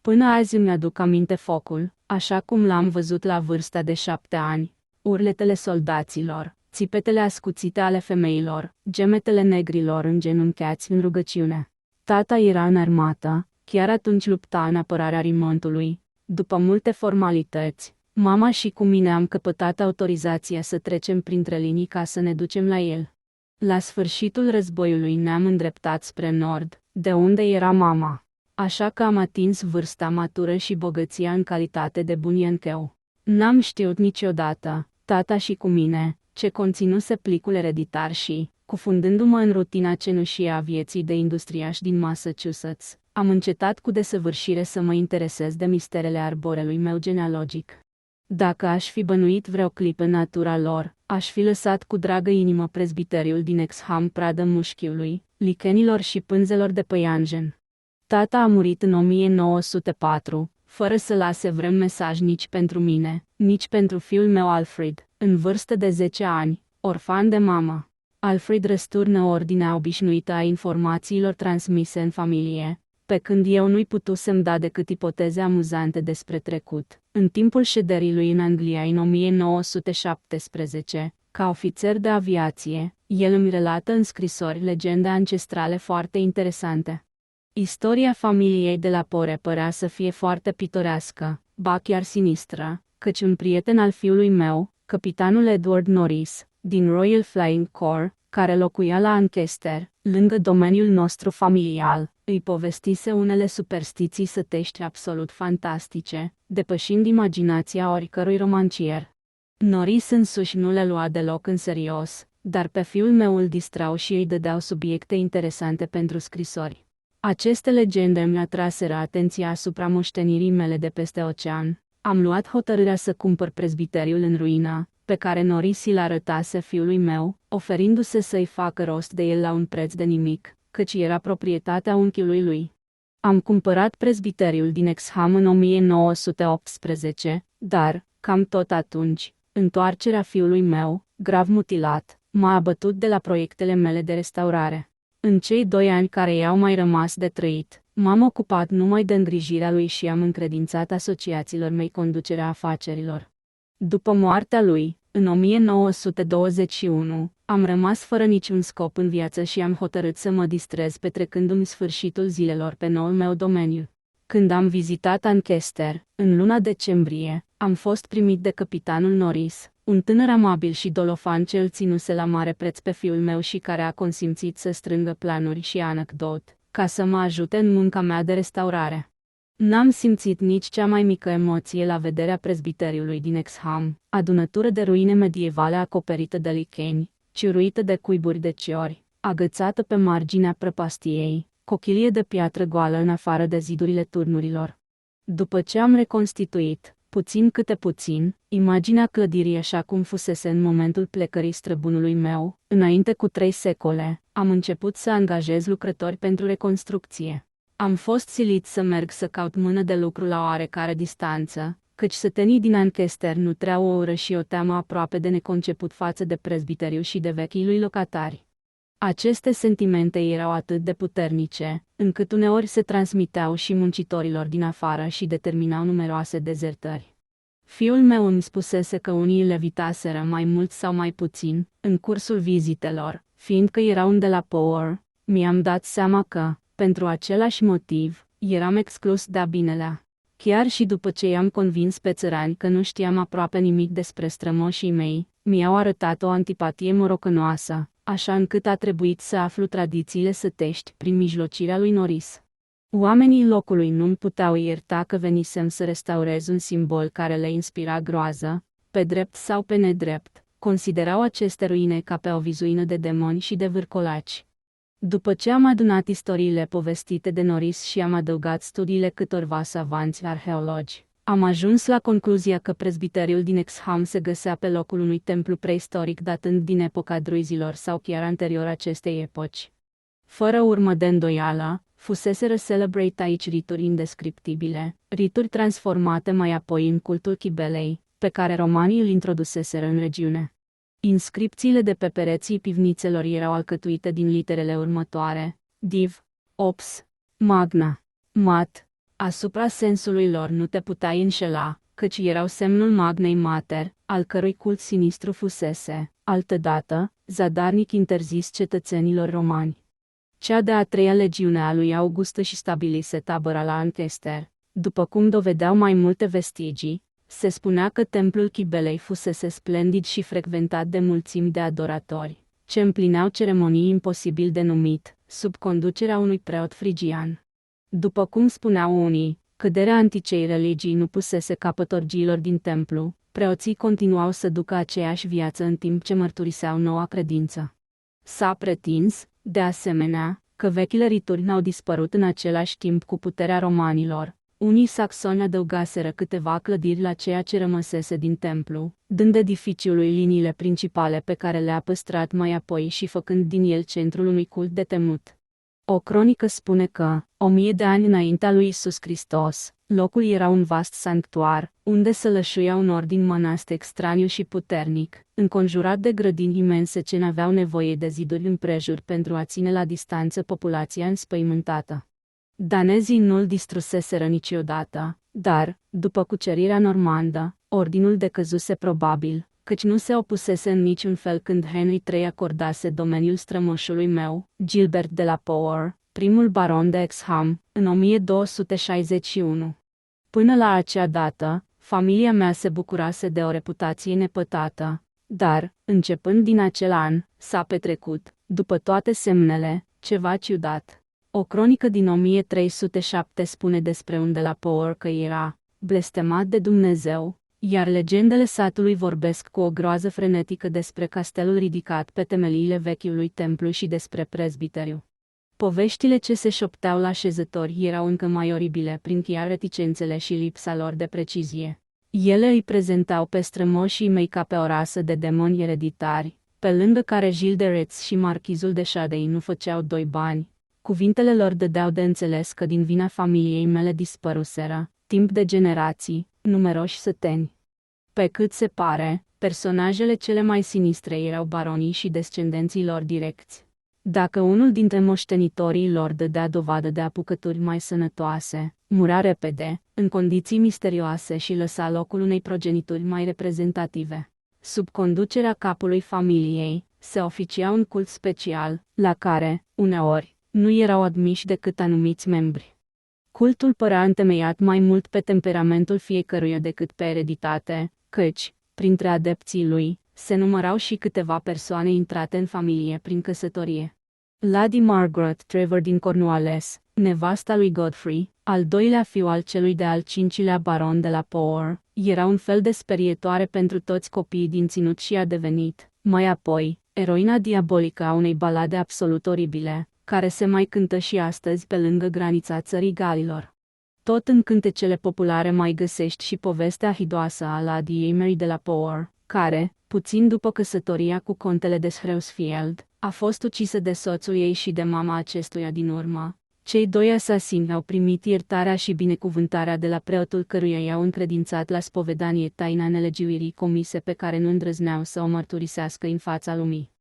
Până azi îmi aduc aminte focul, așa cum l-am văzut la vârsta de 7 ani, urletele soldaților, țipetele ascuțite ale femeilor, gemetele negrilor îngenunchiați în rugăciune. Tata era în armată, chiar atunci lupta în apărarea Rimontului. După multe formalități, mama și cu mine am căpătat autorizația să trecem printre linii ca să ne ducem la el. La sfârșitul războiului ne-am îndreptat spre nord, de unde era mama. Așa că am atins vârsta matură și bogăția în calitate de buniencheu. N-am știut niciodată, tata și cu mine, ce conținuse plicul ereditar și, cufundându-mă în rutina cenușie a vieții de industriaș din Massachusetts, am încetat cu desăvârșire să mă interesez de misterele arborelui meu genealogic. Dacă aș fi bănuit vreo clipă natura lor, aș fi lăsat cu dragă inimă prezbiteriul din Exham pradă mușchiului, lichenilor și pânzelor de păianjen. Tata a murit în 1904, fără să lase vreun mesaj nici pentru mine, nici pentru fiul meu Alfred, în vârstă de 10 ani, orfan de mamă. Alfred răsturnă ordinea obișnuită a informațiilor transmise în familie, pe când eu nu-i putusem da decât ipoteze amuzante despre trecut. În timpul șederii lui în Anglia în 1917, ca ofițer de aviație, el îmi relată în scrisori legende ancestrale foarte interesante. Istoria familiei de la Pore părea să fie foarte pitorească, ba chiar sinistră, căci un prieten al fiului meu, capitanul Edward Norris, din Royal Flying Corps, care locuia la Lancaster, lângă domeniul nostru familial, îi povestise unele superstiții sătești absolut fantastice, depășind imaginația oricărui romancier. Norris însuși nu le lua deloc în serios, dar pe fiul meu îl distrau și îi dădeau subiecte interesante pentru scrisori. Aceste legende îmi atraseră atenția asupra moștenirii mele de peste ocean. Am luat hotărârea să cumpăr prezbiteriul în ruină, pe care Norris îl arătase fiului meu, oferindu-se să-i facă rost de el la un preț de nimic, căci era proprietatea unchiului lui. Am cumpărat prezbiteriul din Exham în 1918, dar, cam tot atunci, întoarcerea fiului meu, grav mutilat, m-a abătut de la proiectele mele de restaurare. În cei 2 ani care i-au mai rămas de trăit, M-am ocupat numai de îngrijirea lui și am încredințat asociaților mei conducerea afacerilor. După moartea lui, în 1921, am rămas fără niciun scop în viață și am hotărât să mă distrez petrecându-mi sfârșitul zilelor pe noul meu domeniu. Când am vizitat Ancaster, în luna decembrie, am fost primit de capitanul Norris, un tânăr amabil și dolofan ce îl ținuse la mare preț pe fiul meu și care a consimțit să strângă planuri și anecdote, ca să mă ajute în munca mea de restaurare. N-am simțit nici cea mai mică emoție la vederea prezbiteriului din Exham, adunătură de ruine medievale acoperită de licheni, ciuruită de cuiburi de ciori, agățată pe marginea prăpastiei, cochilie de piatră goală în afară de zidurile turnurilor. După ce am reconstituit, puțin câte puțin, imaginea clădirii așa cum fusese în momentul plecării străbunului meu, înainte cu 3 secole, am început să angajez lucrători pentru reconstrucție. Am fost silit să merg să caut mână de lucru la oarecare distanță, căci sătenii din Ancaster nutreau o ură și o teamă aproape de neconceput față de prezbiteriu și de vechii lui locatari. Aceste sentimente erau atât de puternice, încât uneori se transmiteau și muncitorilor din afară și determinau numeroase dezertări. Fiul meu îmi spusese că unii le evitaseră mai mult sau mai puțin, în cursul vizitelor, fiindcă erau de la Power. Mi-am dat seama că, pentru același motiv, eram exclus de-a binelea. Chiar și după ce i-am convins pe țărani că nu știam aproape nimic despre strămoșii mei, mi-au arătat o antipatie morocănoasă, așa încât a trebuit să aflu tradițiile sătești prin mijlocirea lui Norris. Oamenii locului nu-mi puteau ierta că venisem să restaurez un simbol care le inspira groază, pe drept sau pe nedrept, considerau aceste ruine ca pe o vizuină de demoni și de vârcolaci. După ce am adunat istoriile povestite de Norris și am adăugat studiile câtorva savanți arheologi, am ajuns la concluzia că prezbiteriul din Exham se găsea pe locul unui templu preistoric datând din epoca druizilor sau chiar anterior acestei epoci. Fără urmă de îndoială, fuseseră celebrate aici rituri indescriptibile, rituri transformate mai apoi în cultul Chibelei, pe care romanii îl introduseseră în regiune. Inscripțiile de pe pereții pivnițelor erau alcătuite din literele următoare: Div, Ops, Magna, Mat. Asupra sensului lor nu te puteai înșela, căci erau semnul Magnei Mater, al cărui cult sinistru fusese, altădată, zadarnic interzis cetățenilor romani. Cea de-a 3-a legiune a lui August își stabilise tabăra la Ancaster. După cum dovedeau mai multe vestigii, se spunea că templul Chibelei fusese splendid și frecventat de mulțimi de adoratori, ce împlineau ceremonii imposibil de numit, sub conducerea unui preot frigian. După cum spuneau unii, căderea anticei religii nu pusese capăt orgiilor din templu, preoții continuau să ducă aceeași viață în timp ce mărturiseau noua credință. S-a pretins, de asemenea, că vechile rituri n-au dispărut în același timp cu puterea romanilor. Unii saxoni adăugaseră câteva clădiri la ceea ce rămăsese din templu, dând edificiului liniile principale pe care le-a păstrat mai apoi și făcând din el centrul unui cult de temut. O cronică spune că, 1000 de ani înaintea lui Isus Hristos, locul era un vast sanctuar, unde sălășuia un ordin monastic straniu și puternic, înconjurat de grădini imense ce n-aveau nevoie de ziduri împrejur pentru a ține la distanță populația înspăimântată. Danezii nu-l distruseseră niciodată, dar, după cucerirea normandă, ordinul decăzuse probabil, căci nu se opusese în niciun fel când Henry III acordase domeniul strămoșului meu, Gilbert de la Power, primul baron de Exham, în 1261. Până la acea dată, familia mea se bucurase de o reputație nepătată, dar, începând din acel an, s-a petrecut, după toate semnele, ceva ciudat. O cronică din 1307 spune despre un de la Power că era blestemat de Dumnezeu, iar legendele satului vorbesc cu o groază frenetică despre castelul ridicat pe temeliile vechiului templu și despre prezbiteriu. Poveștile ce se șopteau la șezători erau încă mai oribile prin chiar reticențele și lipsa lor de precizie. Ele îi prezentau pe strămoșii mei ca pe o rasă de demoni ereditari, pe lângă care Gilles de Retz și marchizul de Chadei nu făceau doi bani. Cuvintele lor dădeau de înțeles că din vina familiei mele dispăruseră, timp de generații, numeroși săteni. Pe cât se pare, personajele cele mai sinistre erau baronii și descendenții lor direcți. Dacă unul dintre moștenitorii lor dădea dovadă de apucături mai sănătoase, murea repede, în condiții misterioase și lăsa locul unei progenituri mai reprezentative. Sub conducerea capului familiei, se oficia un cult special, la care, uneori, nu erau admiși decât anumiți membri. Cultul părea întemeiat mai mult pe temperamentul fiecăruia decât pe ereditate, căci, printre adepții lui, se numărau și câteva persoane intrate în familie prin căsătorie. Lady Margaret Trevor din Cornwalles, nevasta lui Godfrey, al doilea fiu al celui de-al cincilea baron de la Power, era un fel de sperietoare pentru toți copiii din ținut și a devenit, mai apoi, eroina diabolică a unei balade absolut oribile, care se mai cântă și astăzi pe lângă granița țării Galilor. Tot în cântecele populare mai găsești și povestea hidoasă a Lady Mary de la Power, care, puțin după căsătoria cu contele de Shrewsfield, a fost ucisă de soțul ei și de mama acestuia din urmă. Cei doi asasini au primit iertarea și binecuvântarea de la preotul căruia i-au încredințat la spovedanie taina nelegiuirii comise pe care nu îndrăzneau să o mărturisească în fața lumii.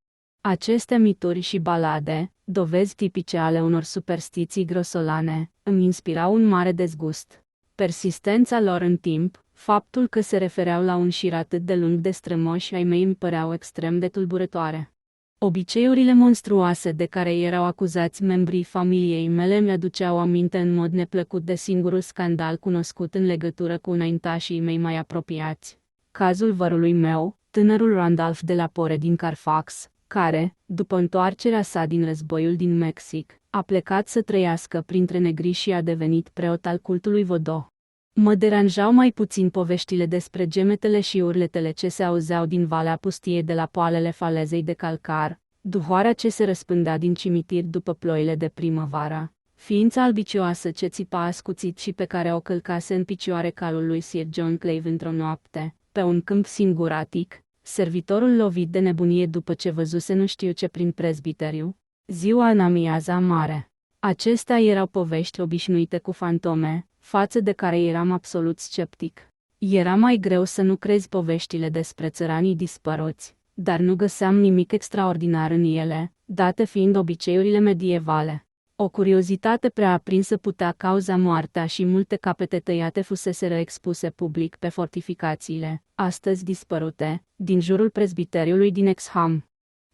Aceste mituri și balade, dovezi tipice ale unor superstiții grosolane, îmi inspirau un mare dezgust. Persistența lor în timp, faptul că se refereau la un șir atât de lung de strămoși ai mei îmi păreau extrem de tulburătoare. Obiceiurile monstruoase de care erau acuzați membrii familiei mele mi-aduceau aminte în mod neplăcut de singurul scandal cunoscut în legătură cu înaintașii mei mai apropiați. Cazul vărului meu, tânărul Randolph de la Pore din Carfax, care, după întoarcerea sa din războiul din Mexic, a plecat să trăiască printre negri și a devenit preot al cultului Vodou. Mă deranjau mai puțin poveștile despre gemetele și urletele ce se auzeau din valea pustie de la poalele falezei de calcar, duhoarea ce se răspândea din cimitir după ploile de primăvară, ființa albicioasă ce țipa ascuțit și pe care o călcase în picioare calul lui Sir John Clave într-o noapte, pe un câmp singuratic, servitorul lovit de nebunie după ce văzuse nu știu ce prin prezbiteriu, ziua în amiaza mare. Acestea erau povești obișnuite cu fantome, față de care eram absolut sceptic. Era mai greu să nu crezi poveștile despre țăranii dispăruți, dar nu găseam nimic extraordinar în ele, date fiind obiceiurile medievale. O curiozitate prea aprinsă putea cauza moartea și multe capete tăiate fuseseră expuse public pe fortificațiile, astăzi dispărute, din jurul prezbiteriului din Exham.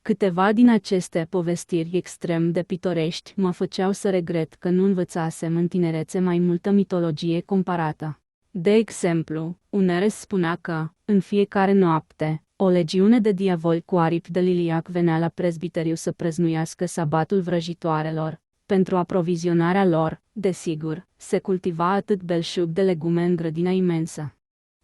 Câteva din aceste povestiri extrem de pitorești mă făceau să regret că nu învățasem în tinerețe mai multă mitologie comparată. De exemplu, Uneres spunea că, în fiecare noapte, o legiune de diavoli cu aripi de liliac venea la prezbiteriu să prăznuiască sabatul vrăjitoarelor. Pentru aprovizionarea lor, desigur, se cultiva atât belșug de legume în grădina imensă.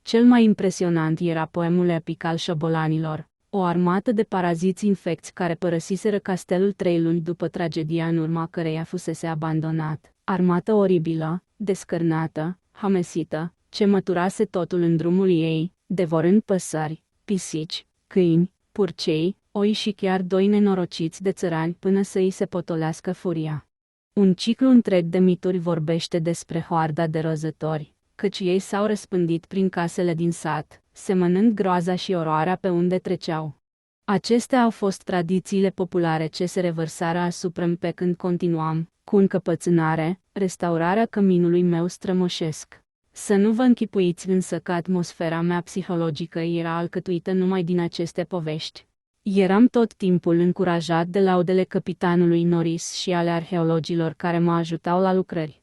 Cel mai impresionant era poemul epic al șobolanilor, o armată de paraziți infecți care părăsiseră castelul 3 luni după tragedia în urma căreia fusese abandonat, armată oribilă, descărnată, hamesită, ce măturase totul în drumul ei, devorând păsări, pisici, câini, purcei, oi și chiar doi nenorociți de țărani până să îi se potolească furia. Un ciclu întreg de mituri vorbește despre hoarda de rozători, căci ei s-au răspândit prin casele din sat, semănând groaza și oroarea pe unde treceau. Acestea au fost tradițiile populare ce se revărsară asupra-mi pe când continuam, cu încăpățânare, restaurarea căminului meu strămoșesc. Să nu vă închipuiți însă că atmosfera mea psihologică era alcătuită numai din aceste povești. Eram tot timpul încurajat de laudele capitanului Norris și ale arheologilor care mă ajutau la lucrări.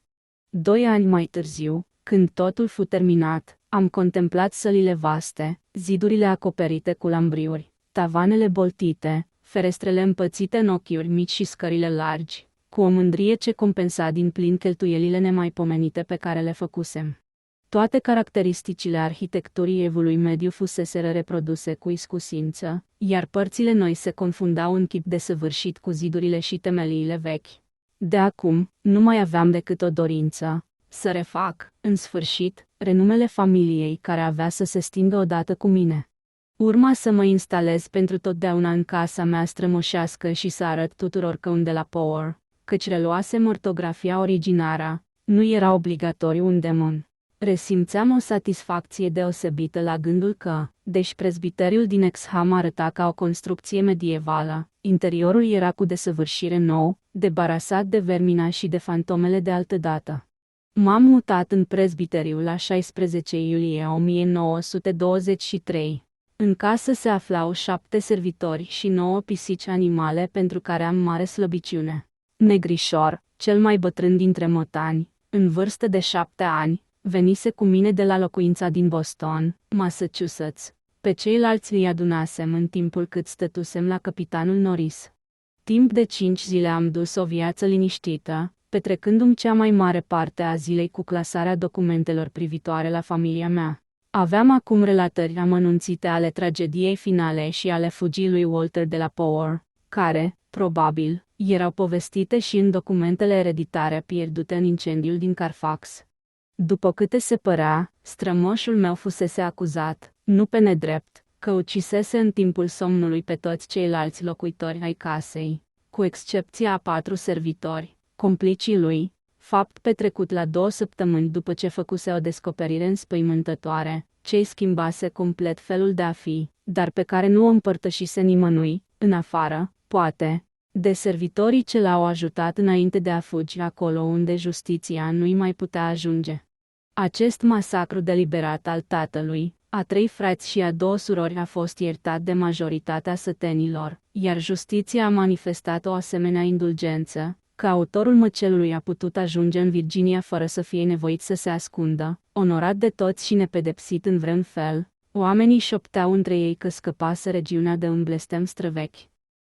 2 ani mai târziu, când totul fu terminat, am contemplat sălile vaste, zidurile acoperite cu lambriuri, tavanele boltite, ferestrele împățite în ochiuri mici și scările largi, cu o mândrie ce compensa din plin cheltuielile nemaipomenite pe care le făcusem. Toate caracteristicile arhitecturii evului mediu fuseseră reproduse cu iscusință, iar părțile noi se confundau în chip desăvârșit cu zidurile și temeliile vechi. De acum, nu mai aveam decât o dorință, să refac, în sfârșit, renumele familiei care avea să se stingă odată cu mine. Urma să mă instalez pentru totdeauna în casa mea strămoșească și să arăt tuturor că unde la Power, căci reluasem ortografia originară, nu era obligatoriu un demon. Resimțeam o satisfacție deosebită la gândul că, deși prezbiteriul din Exham arăta ca o construcție medievală, Interiorul era cu desăvârșire nou, debarasat de vermina și de fantomele de altădată. M-am mutat în prezbiteriu la 16 iulie 1923. În casă se aflau 7 servitori și 9 pisici animale pentru care am mare slăbiciune. Negrișor, cel mai bătrân dintre motani, în vârstă de 7 ani, venise cu mine de la locuința din Boston, Massachusetts. Pe ceilalți îi adunasem în timpul cât stătusem la Capitanul Norris. Timp de 5 zile am dus o viață liniștită, petrecându-mi cea mai mare parte a zilei cu clasarea documentelor privitoare la familia mea. Aveam acum relatări amănunțite ale tragediei finale și ale fugii lui Walter de la Power, care, probabil, erau povestite și în documentele ereditare pierdute în incendiul din Carfax. După câte se părea, strămoșul meu fusese acuzat, nu pe nedrept, că ucisese în timpul somnului pe toți ceilalți locuitori ai casei, cu excepția a 4 servitori, complicii lui, fapt petrecut la 2 săptămâni după ce făcuse o descoperire înspăimântătoare, ce-i schimbase complet felul de a fi, dar pe care nu o împărtășise nimănui, în afară, poate, de servitorii ce l-au ajutat înainte de a fugi acolo unde justiția nu-i mai putea ajunge. Acest masacru deliberat al tatălui, a 3 frați și a 2 surori a fost iertat de majoritatea sătenilor, iar justiția a manifestat o asemenea indulgență, că autorul măcelului a putut ajunge în Virginia fără să fie nevoit să se ascundă, onorat de toți și nepedepsit în vreun fel. Oamenii șopteau între ei că scăpase regiunea de un blestem străvechi.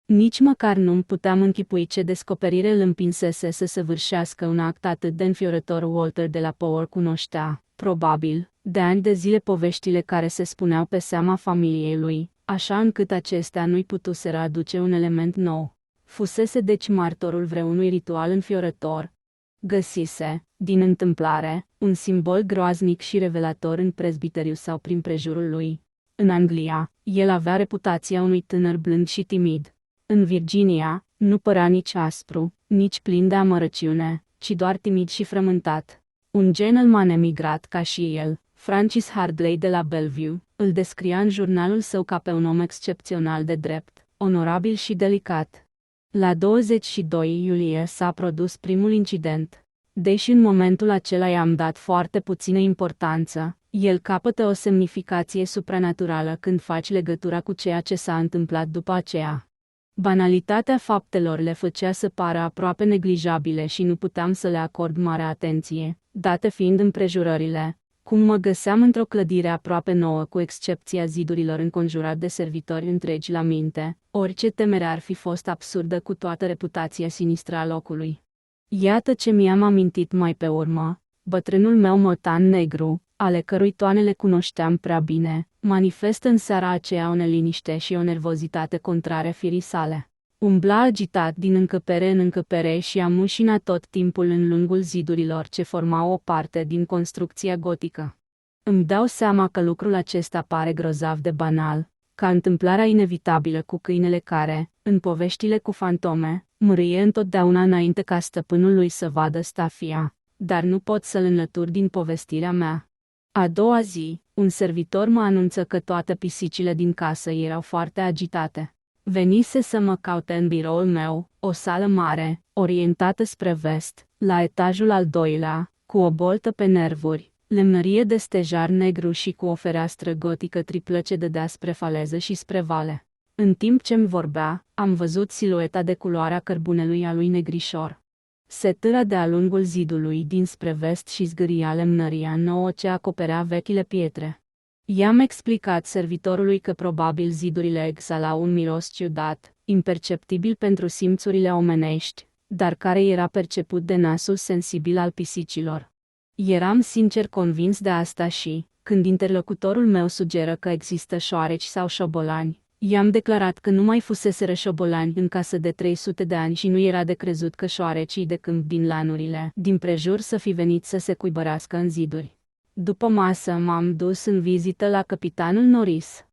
Nici măcar nu-mi puteam închipui ce descoperire îl împinsese să săvârșească un act atât de înfiorător. Walter de la Power cunoștea, probabil, de ani de zile poveștile care se spuneau pe seama familiei lui, așa încât acestea nu-i putuseră aduce un element nou. Fusese deci martorul vreunui ritual înfiorător. Găsise, din întâmplare, un simbol groaznic și revelator în prezbiteriu sau prin prejurul lui. În Anglia, el avea reputația unui tânăr blând și timid. În Virginia, nu părea nici aspru, nici plin de amărăciune, ci doar timid și frământat. Un gentleman emigrat ca și el, Francis Hardley de la Bellevue, îl descria în jurnalul său ca pe un om excepțional de drept, onorabil și delicat. La 22 iulie s-a produs primul incident. Deși în momentul acela i-am dat foarte puțină importanță, el capătă o semnificație supranaturală când faci legătura cu ceea ce s-a întâmplat după aceea. Banalitatea faptelor le făcea să pară aproape neglijabile și nu puteam să le acord mare atenție, date fiind împrejurările, cum mă găseam într-o clădire aproape nouă cu excepția zidurilor înconjurat de servitori întregi la minte, orice temere ar fi fost absurdă cu toată reputația sinistră a locului. Iată ce mi-am amintit mai pe urmă, bătrânul meu motan negru, ale cărui toane le cunoșteam prea bine, manifestă în seara aceea o neliniște și o nervozitate contrare firii sale. Umbla agitat din încăpere în încăpere și amușina tot timpul în lungul zidurilor ce formau o parte din construcția gotică. Îmi dau seama că lucrul acesta pare grozav de banal, ca întâmplarea inevitabilă cu câinele care, în poveștile cu fantome, mârâie întotdeauna înainte ca stăpânul lui să vadă stafia, dar nu pot să-l înlătur din povestirea mea. A doua zi, un servitor mă anunță că toate pisicile din casă erau foarte agitate. Venise să mă caute în biroul meu, o sală mare, orientată spre vest, la etajul al 2-lea, cu o boltă pe nervuri, lemnărie de stejar negru și cu o fereastră gotică triplă ce dădea spre faleză și spre vale. În timp ce-mi vorbea, am văzut silueta de culoarea cărbunelui a lui Negrișor. Se târa de-a lungul zidului dinspre vest și zgâria lemnăria nouă ce acoperea vechile pietre. I-am explicat servitorului că probabil zidurile exhalau un miros ciudat, imperceptibil pentru simțurile omenești, dar care era perceput de nasul sensibil al pisicilor. Eram sincer convins de asta și, când interlocutorul meu sugeră că există șoareci sau șobolani, i-am declarat că nu mai fuseseră șobolani în casă de 300 de ani și nu era de crezut că șoarecii de câmp din lanurile din prejur să fi venit să se cuibărească în ziduri. După masă m-am dus în vizită la capitanul Norris.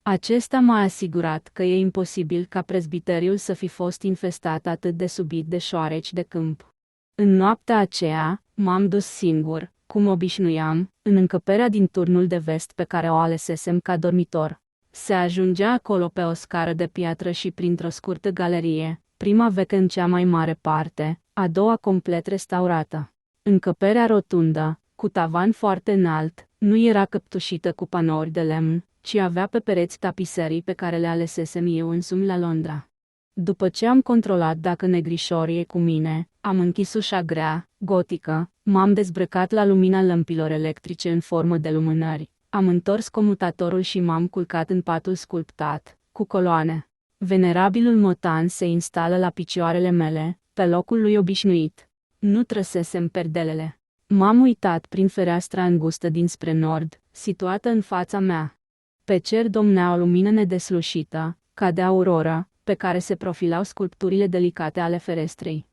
Acesta m-a asigurat că e imposibil ca prezbiteriul să fi fost infestat atât de subit de șoareci de câmp. În noaptea aceea, m-am dus singur, cum obișnuiam, în încăperea din turnul de vest pe care o alesesem ca dormitor. Se ajungea acolo pe o scară de piatră și printr-o scurtă galerie, prima veche în cea mai mare parte, a doua complet restaurată. Încăperea rotundă, cu tavan foarte înalt, nu era căptușită cu panouri de lemn, ci avea pe pereți tapiserii pe care le alesesem eu însumi la Londra. După ce am controlat dacă negrișorii e cu mine, am închis ușa grea, gotică, m-am dezbrăcat la lumina lămpilor electrice în formă de lumânări, am întors comutatorul și m-am culcat în patul sculptat, cu coloane. Venerabilul motan se instală la picioarele mele, pe locul lui obișnuit. Nu trăsesem perdelele. M-am uitat prin fereastra îngustă dinspre nord, situată în fața mea. Pe cer domnea o lumină nedeslușită, ca de auroră, pe care se profilau sculpturile delicate ale ferestrei.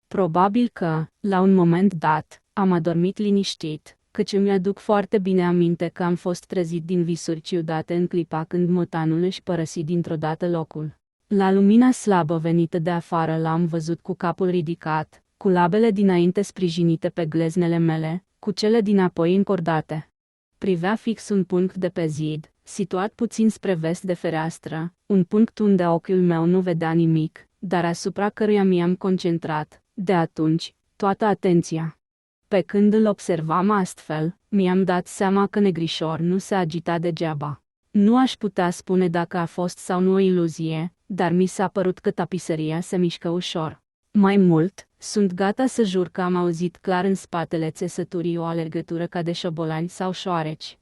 Probabil că, la un moment dat, am adormit liniștit, căci îmi aduc foarte bine aminte că am fost trezit din visuri ciudate în clipa când motanul își părăsi dintr-o dată locul. La lumina slabă venită de afară l-am văzut cu capul ridicat, cu labele dinainte sprijinite pe gleznele mele, cu cele dinapoi încordate. Privea fix un punct de pe zid, situat puțin spre vest de fereastră, un punct unde ochiul meu nu vedea nimic, dar asupra căruia mi-am concentrat, de atunci, toată atenția. Pe când îl observam astfel, mi-am dat seama că negrișor nu se agita degeaba. Nu aș putea spune dacă a fost sau nu o iluzie, dar mi s-a părut că tapiseria se mișcă ușor. Mai mult, sunt gata să jur că am auzit clar în spatele țesăturii o alergătură ca de șobolani sau șoareci.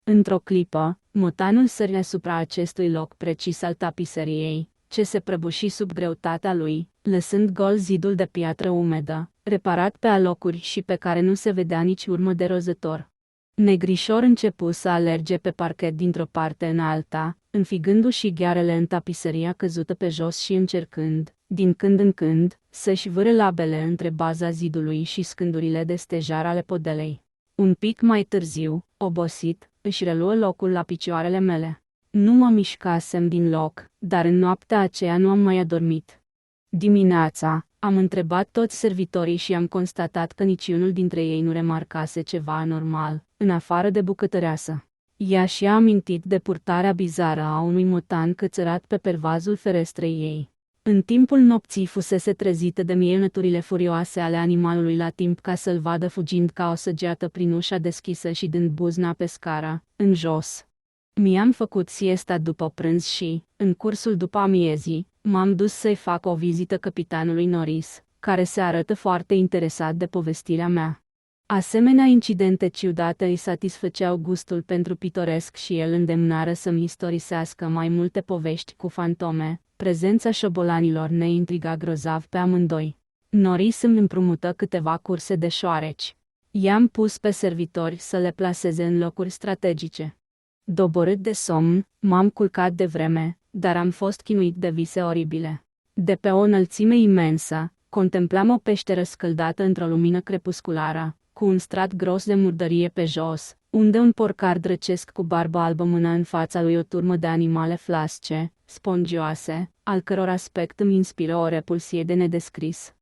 Într-o clipă, motanul sări asupra acestui loc precis al tapiseriei, ce se prăbuși sub greutatea lui, lăsând gol zidul de piatră umedă, reparat pe alocuri și pe care nu se vedea nici urmă de rozător. Negrișor începu să alerge pe parchet dintr-o parte în alta, înfigându-și ghearele în tapiseria căzută pe jos și încercând, din când în când, să-și vâre labele între baza zidului și scândurile de stejar ale podelei. Un pic mai târziu, obosit, își reluă locul la picioarele mele. Nu mă mișcasem din loc, dar în noaptea aceea nu am mai adormit. Dimineața, am întrebat toți servitorii și am constatat că niciunul dintre ei nu remarcase ceva anormal, în afară de bucătăreasă. Ea și-a amintit de purtarea bizară a unui motan cățărat pe pervazul ferestrei ei. În timpul nopții fusese trezită de mielnăturile furioase ale animalului la timp ca să-l vadă fugind ca o săgeată prin ușa deschisă și dând buzna pe scara, în jos. Mi-am făcut siesta după prânz și, în cursul după amiezii, m-am dus să-i fac o vizită capitanului Norris, care se arătă foarte interesat de povestirea mea. Asemenea incidente ciudate îi satisfăceau gustul pentru pitoresc și el îndemnară să-mi istorisească mai multe povești cu fantome. Prezența șobolanilor ne intriga grozav pe amândoi. Norris îmi împrumută câteva curse de șoareci. I-am pus pe servitori să le plaseze în locuri strategice. Doborât de somn, m-am culcat de vreme, dar am fost chinuit de vise oribile. De pe o înălțime imensă, contemplam o peșteră scăldată într-o lumină crepusculară, cu un strat gros de murdărie pe jos, unde un porcar drăcesc cu barbă albă mâna în fața lui o turmă de animale flasce, spongioase, al căror aspect îmi inspiră o repulsie de nedescris.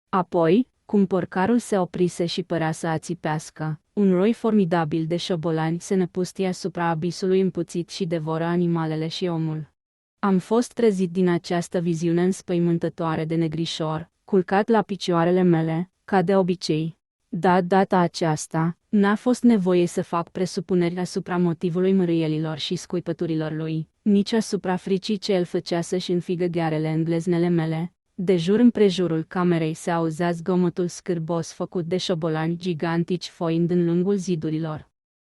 Apoi, cum porcarul se oprise și părea să ațipească, un roi formidabil de șobolani se năpustie asupra abisului împuțit și devoră animalele și omul. Am fost trezit din această viziune înspăimântătoare de negrișor, culcat la picioarele mele, ca de obicei. Data aceasta, n-a fost nevoie să fac presupuneri asupra motivului mârâielilor și scuipăturilor lui, nici asupra fricii ce îl făcea să-și înfigă ghearele în gleznele mele. De jur împrejurul camerei se auzea zgomotul scârbos făcut de șobolani gigantici foind în lungul zidurilor.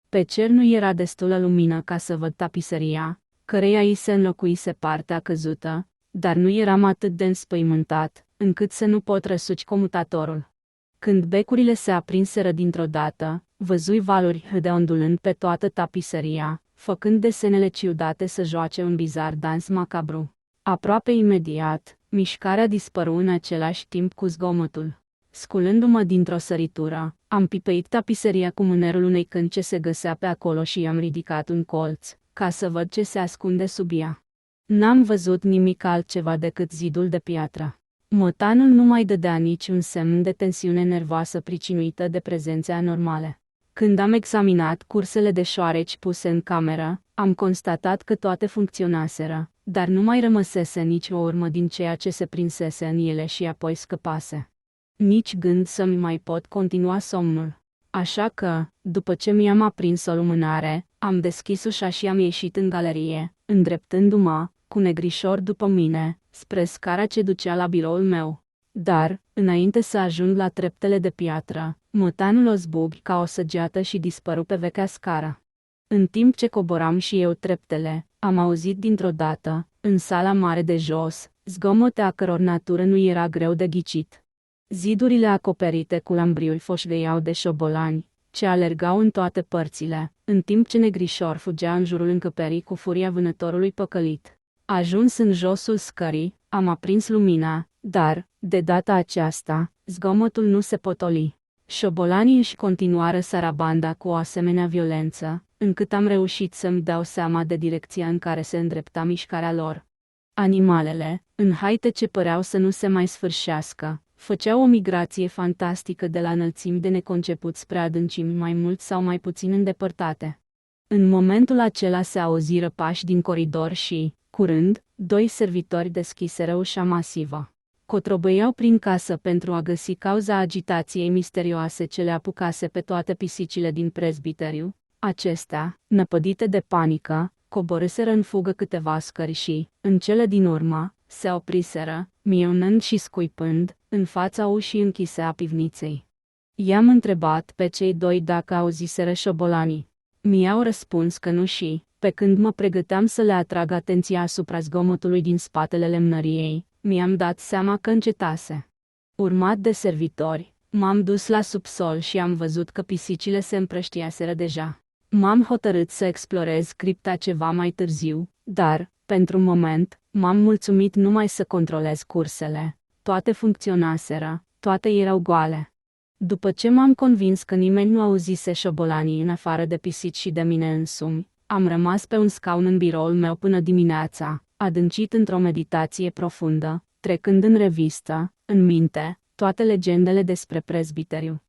Pe cer nu era destulă lumină ca să văd tapiseria, căreia îi se înlocuise partea căzută, dar nu eram atât de înspăimântat, încât să nu pot răsuci comutatorul. Când becurile se aprinseră dintr-o dată, văzui valuri hâde ondulând pe toată tapiseria, făcând desenele ciudate să joace un bizar dans macabru. Aproape imediat, mișcarea dispăru în același timp cu zgomotul. Sculându-mă dintr-o săritură, am pipăit tapiseria cu mânerul unei cânci ce se găsea pe acolo și i-am ridicat un colț, ca să văd ce se ascunde sub ea. N-am văzut nimic altceva decât zidul de piatră. Motanul nu mai dădea niciun semn de tensiune nervoasă pricinuită de prezențe anormale. Când am examinat cursele de șoareci puse în cameră, Am constatat că toate funcționaseră, dar nu mai rămăsese nici o urmă din ceea ce se prinsese în ele și apoi scăpase. Nici gând să-mi mai pot continua somnul. Așa că, după ce mi-am aprins o lumânare, am deschis ușa și am ieșit în galerie, îndreptându-mă, cu Negrișor după mine, spre scara ce ducea la biroul meu. Dar, înainte să ajung la treptele de piatră, motanul o zbubi ca o săgeată și dispăru pe vechea scară. În timp ce coboram și eu treptele, am auzit dintr-o dată, în sala mare de jos, zgomote a căror natură nu era greu de ghicit. Zidurile acoperite cu lambriuri foșgăiau de șobolani, ce alergau în toate părțile, în timp ce Negrișor fugea în jurul încăperii cu furia vânătorului păcălit. Ajuns în josul scării, am aprins lumina, dar, de data aceasta, zgomotul nu se potoli. Șobolanii își continuară sarabanda cu o asemenea violență, încât am reușit să-mi dau seama de direcția în care se îndrepta mișcarea lor. Animalele, în haite ce păreau să nu se mai sfârșească, făceau o migrație fantastică de la înălțimi de neconceput spre adâncimi mai mult sau mai puțin îndepărtate. În momentul acela se auziră pași din coridor și, curând, doi servitori deschiseră ușa masivă. Cotrobăiau prin casă pentru a găsi cauza agitației misterioase ce le apucase pe toate pisicile din prezbiteriu. Acestea, năpădite de panică, coborâseră în fugă câteva scări și, în cele din urmă, se opriseră, mieunând și scuipând, în fața ușii închise a pivniței. I-am întrebat pe cei doi dacă auziseră șobolanii. Mi-au răspuns că nu și, pe când mă pregăteam să le atrag atenția asupra zgomotului din spatele lemnăriei, mi-am dat seama că încetase. Urmat de servitori, m-am dus la subsol și am văzut că pisicile se împrăștiaseră deja. M-am hotărât să explorez cripta ceva mai târziu, dar, pentru moment, m-am mulțumit numai să controlez cursele. Toate funcționaseră, toate erau goale. După ce m-am convins că nimeni nu auzise șobolanii în afară de pisici și de mine însumi, am rămas pe un scaun în biroul meu până dimineața, adâncit într-o meditație profundă, trecând în revistă, în minte, toate legendele despre prezbiteriu.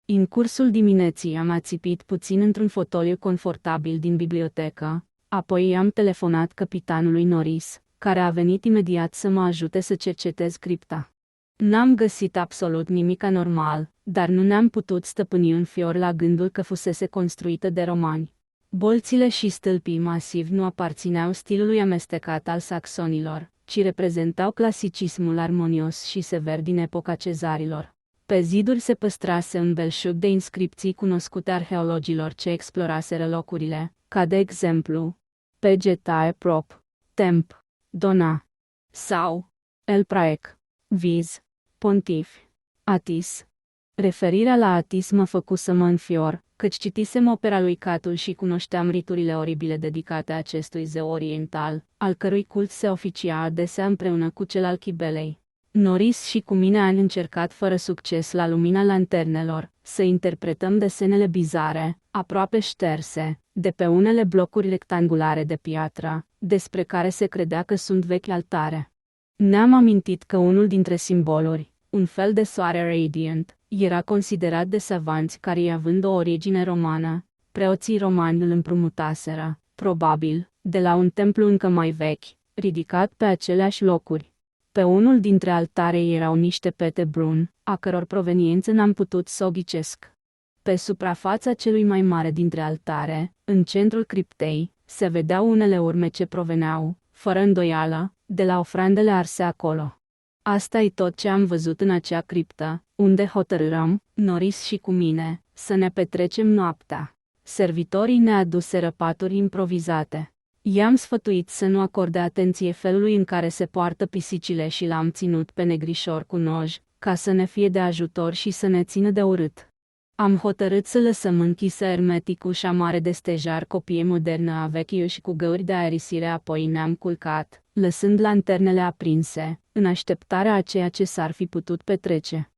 În cursul dimineții am ațipit puțin într-un fotoliu confortabil din bibliotecă, apoi i-am telefonat capitanului Norris, care a venit imediat să mă ajute să cercetez cripta. N-am găsit absolut nimic anormal, dar nu ne-am putut stăpâni un fior la gândul că fusese construită de romani. Bolțile și stâlpii masivi nu aparțineau stilului amestecat al saxonilor, ci reprezentau clasicismul armonios și sever din epoca cezarilor. Pe ziduri se păstrase un belșug de inscripții cunoscute arheologilor ce exploraseră locurile, ca de exemplu, Pegetae Prop, Temp, Dona, sau El Praec, Viz, Pontif, Atis. Referirea la Atis mă făcu să mă înfior, căci citisem opera lui Catul și cunoșteam riturile oribile dedicate acestui zeu oriental, al cărui cult se oficia adesea împreună cu cel al Chibelei. Norris și cu mine am încercat fără succes la lumina lanternelor, să interpretăm desenele bizare, aproape șterse, de pe unele blocuri rectangulare de piatră, despre care se credea că sunt vechi altare. Ne-am amintit că unul dintre simboluri, un fel de soare radiant, era considerat de savanți care, având o origine romană, preoții romani îl împrumutaseră, probabil, de la un templu încă mai vechi, ridicat pe aceleași locuri. Pe unul dintre altare erau niște pete brun, a căror proveniență n-am putut să o ghicesc. Pe suprafața celui mai mare dintre altare, în centrul criptei, se vedeau unele urme ce proveneau, fără îndoială, de la ofrandele arse acolo. Asta e tot ce am văzut în acea criptă, unde hotărârăm, Norris și cu mine, să ne petrecem noaptea. Servitorii ne aduseră paturi improvizate. I-am sfătuit să nu acorde atenție felului în care se poartă pisicile și l-am ținut pe Negrișor cu noj, ca să ne fie de ajutor și să ne țină de urât. Am hotărât să lăsăm închisă hermetic ușa mare de stejar copie modernă a vechiului și cu găuri de aerisire, apoi ne-am culcat, lăsând lanternele aprinse, în așteptarea a ceea ce s-ar fi putut petrece.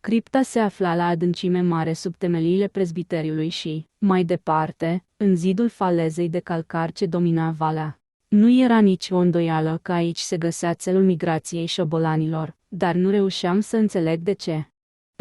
Cripta se afla la adâncime mare sub temeliile prezbiteriului și, mai departe, în zidul falezei de calcar ce domina valea. Nu era nici o îndoială că aici se găsea țelul migrației șobolanilor, dar nu reușeam să înțeleg de ce.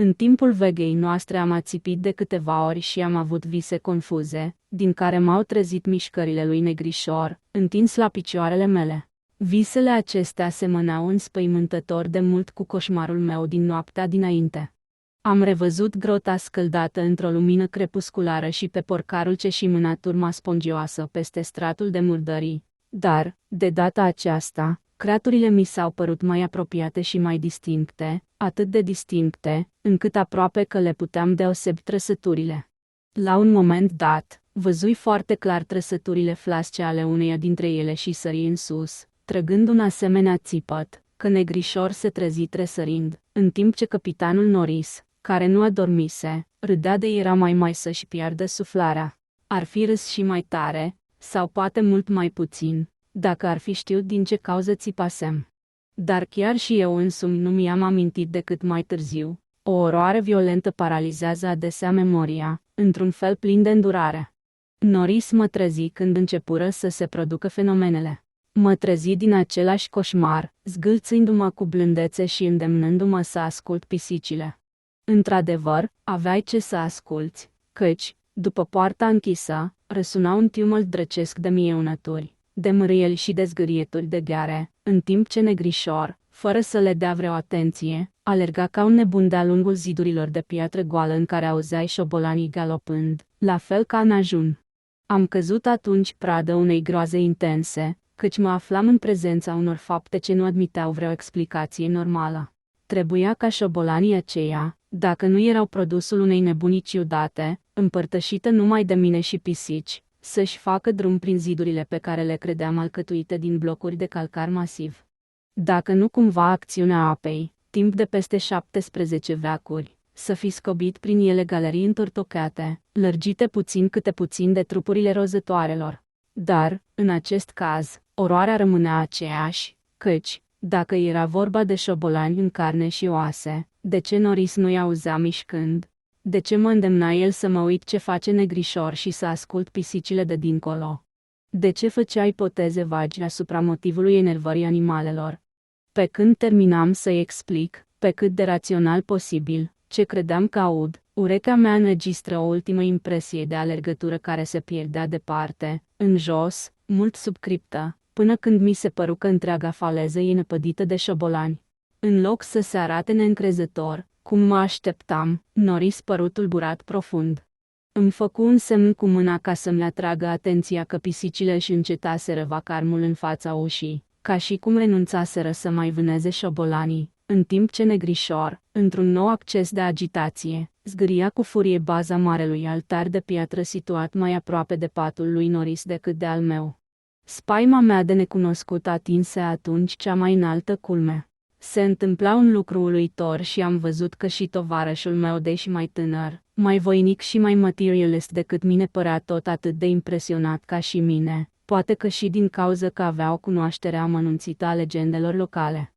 În timpul vegheii noastre am ațipit de câteva ori și am avut vise confuze, din care m-au trezit mișcările lui Negrișor, întins la picioarele mele. Visele acestea semănau înspăimântător de mult cu coșmarul meu din noaptea dinainte. Am revăzut grota scăldată într-o lumină crepusculară și pe porcarul ce și mâna turma spongioasă peste stratul de murdării, dar, de data aceasta, creaturile mi s-au părut mai apropiate și mai distincte, atât de distincte, încât aproape că le puteam deosebi trăsăturile. La un moment dat, văzui foarte clar trăsăturile flasce ale uneia dintre ele și sări în sus, trăgând un asemenea țipăt, că Negrișor se trezi tresărind, în timp ce capitanul Norris, care nu adormise, râdea de era mai să-și piardă suflarea. Ar fi râs și mai tare, sau poate mult mai puțin, dacă ar fi știut din ce cauză țipasem. Dar chiar și eu însumi nu mi-am amintit decât mai târziu. O oroare violentă paralizează adesea memoria, într-un fel plin de îndurare. Norris mă trezi când începură să se producă fenomenele. Mă trezi din același coșmar, zgâlțându-mă cu blândețe și îndemnându-mă să ascult pisicile. Într-adevăr, aveai ce să asculți, căci, după poarta închisă, răsuna un tiumăl drăcesc de mieunături, de mârieli și de zgârieturi de gheare, în timp ce Negrișor, fără să le dea vreo atenție, alerga ca un nebun de-a lungul zidurilor de piatră goală în care auzeai șobolanii galopând, la fel ca în ajun. Am căzut atunci pradă unei groaze intense, căci mă aflam în prezența unor fapte ce nu admiteau vreo explicație normală. Trebuia ca șobolanii aceia, dacă nu erau produsul unei nebunii ciudate, împărtășită numai de mine și pisici, să-și facă drum prin zidurile pe care le credeam alcătuite din blocuri de calcar masiv. Dacă nu cumva acțiunea apei, timp de peste 17 veacuri, să fi scobit prin ele galerii întortocate, lărgite puțin câte puțin de trupurile rozătoarelor. Dar, în acest caz, oroarea rămânea aceeași, căci, dacă era vorba de șobolani în carne și oase, de ce Norris nu-i auzea mișcând? De ce mă îndemna el să mă uit ce face Negrișor și să ascult pisicile de dincolo? De ce făcea ipoteze vagi asupra motivului enervării animalelor? Pe când terminam să-i explic, pe cât de rațional posibil, ce credeam că aud, urechea mea înregistră o ultimă impresie de alergătură care se pierdea departe, în jos, mult sub criptă, până când mi se păru că întreaga faleză e năpădită de șobolani. În loc să se arate neîncrezător, cum mă așteptam, Norris păru tulburat profund. Îmi făcu un semn cu mâna ca să-mi atragă atenția că pisicile își încetaseră vacarmul în fața ușii, ca și cum renunțaseră să mai vâneze șobolanii, în timp ce Negrișor, într-un nou acces de agitație, zgâria cu furie baza marelui altar de piatră situat mai aproape de patul lui Norris decât de al meu. Spaima mea de necunoscut atinse atunci cea mai înaltă culme. Se întâmpla un lucru uluitor și am văzut că și tovarășul meu, deși mai tânăr, mai voinic și mai materialist decât mine, părea tot atât de impresionat ca și mine, poate că și din cauză că avea o cunoaștere amănunțită a legendelor locale.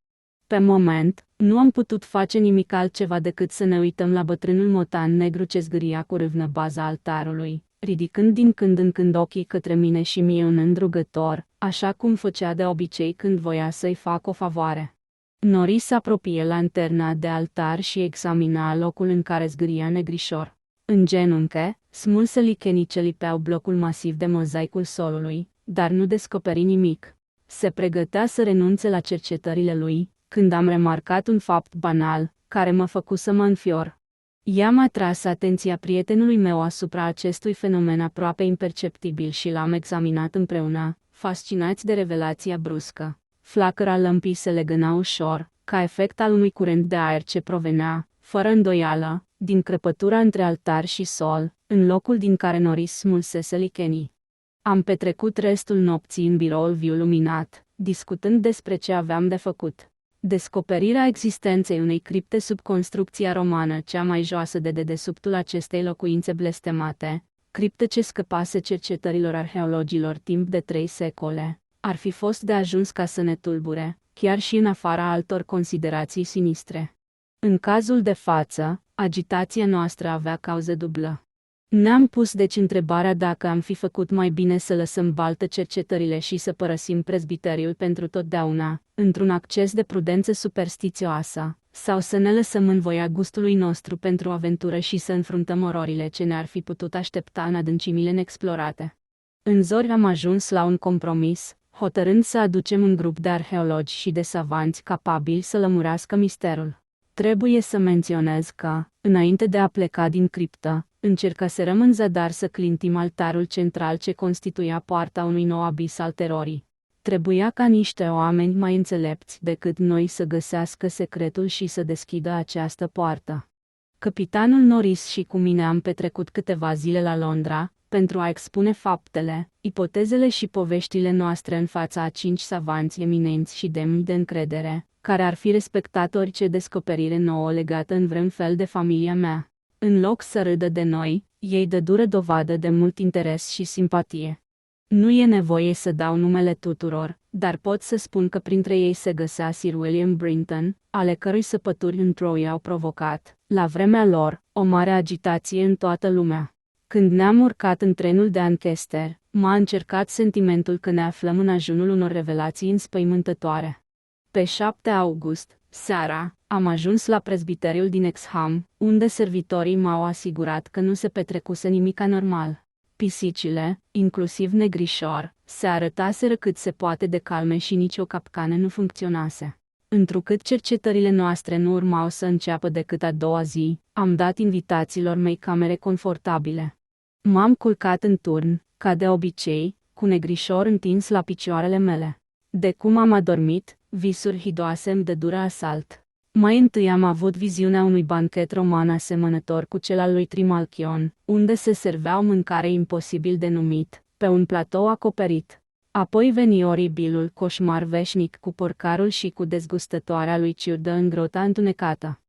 Pe moment, nu am putut face nimic altceva decât să ne uităm la bătrânul motan negru ce zgâria cu râvnă baza altarului, ridicând din când în când ochii către mine și mie un îndrugător, așa cum făcea de obicei când voia să-i fac o favoare. Norris apropie lanterna de altar și examina locul în care zgâria Negrișor. În genunche, smulse lichenii ce lipeau blocul masiv de mozaicul solului, dar nu descoperi nimic. Se pregătea să renunțe la cercetările lui, când am remarcat un fapt banal, care mă făcu să mă înfior. I-am atras atenția prietenului meu asupra acestui fenomen aproape imperceptibil și l-am examinat împreună, fascinați de revelația bruscă. Flacăra lămpii se legăna ușor, ca efect al unui curent de aer ce provenea, fără îndoială, din crăpătura între altar și sol, în locul din care Norris smulsese lichenii. Am petrecut restul nopții în biroul viu luminat, discutând despre ce aveam de făcut. Descoperirea existenței unei cripte sub construcția romană cea mai joasă de dedesubtul acestei locuințe blestemate, criptă ce scăpase cercetărilor arheologilor timp de 3 secole, ar fi fost de ajuns ca să ne tulbure, chiar și în afara altor considerații sinistre. În cazul de față, agitația noastră avea cauză dublă. Ne-am pus deci întrebarea dacă am fi făcut mai bine să lăsăm baltă cercetările și să părăsim prezbiteriul pentru totdeauna, într-un acces de prudență superstițioasă, sau să ne lăsăm în voia gustului nostru pentru aventură și să înfruntăm ororile ce ne-ar fi putut aștepta în adâncimile neexplorate. În zori am ajuns la un compromis, hotărând să aducem un grup de arheologi și de savanți capabili să lămurească misterul. Trebuie să menționez că, înainte de a pleca din criptă, încercaserăm în zadar să clintim altarul central ce constituia poarta unui nou abis al terorii. Trebuia ca niște oameni mai înțelepți decât noi să găsească secretul și să deschidă această poartă. Capitanul Norris și cu mine am petrecut câteva zile la Londra, pentru a expune faptele, ipotezele și poveștile noastre în fața a 5 savanți eminenți și demni de încredere, care ar fi respectat orice descoperire nouă legată în vreun fel de familia mea. În loc să râdă de noi, ei dădură dovadă de mult interes și simpatie. Nu e nevoie să dau numele tuturor, dar pot să spun că printre ei se găsea Sir William Brinton, ale cărui săpături în Troia au provocat, la vremea lor, o mare agitație în toată lumea. Când ne-am urcat în trenul de Anchester, m-a încercat sentimentul că ne aflăm în ajunul unor revelații înspăimântătoare. Pe 7 august, seara, am ajuns la prezbiteriul din Exham, unde servitorii m-au asigurat că nu se petrecuse nimic anormal. Pisicile, inclusiv Negrișor, se arătaseră cât se poate de calme și nicio capcană nu funcționase. Întrucât cercetările noastre nu urmau să înceapă decât a doua zi, am dat invitațiilor mei camere confortabile. M-am culcat în turn, ca de obicei, cu Negrișor întins la picioarele mele. De cum am adormit, visuri hidoase îmi dădură asalt. Mai întâi am avut viziunea unui banchet roman asemănător cu cel al lui Trimalchion, unde se serveau mâncare imposibil de numit, pe un platou acoperit. Apoi veni oribilul coșmar veșnic cu porcarul și cu dezgustătoarea lui ciurdă în grota întunecată.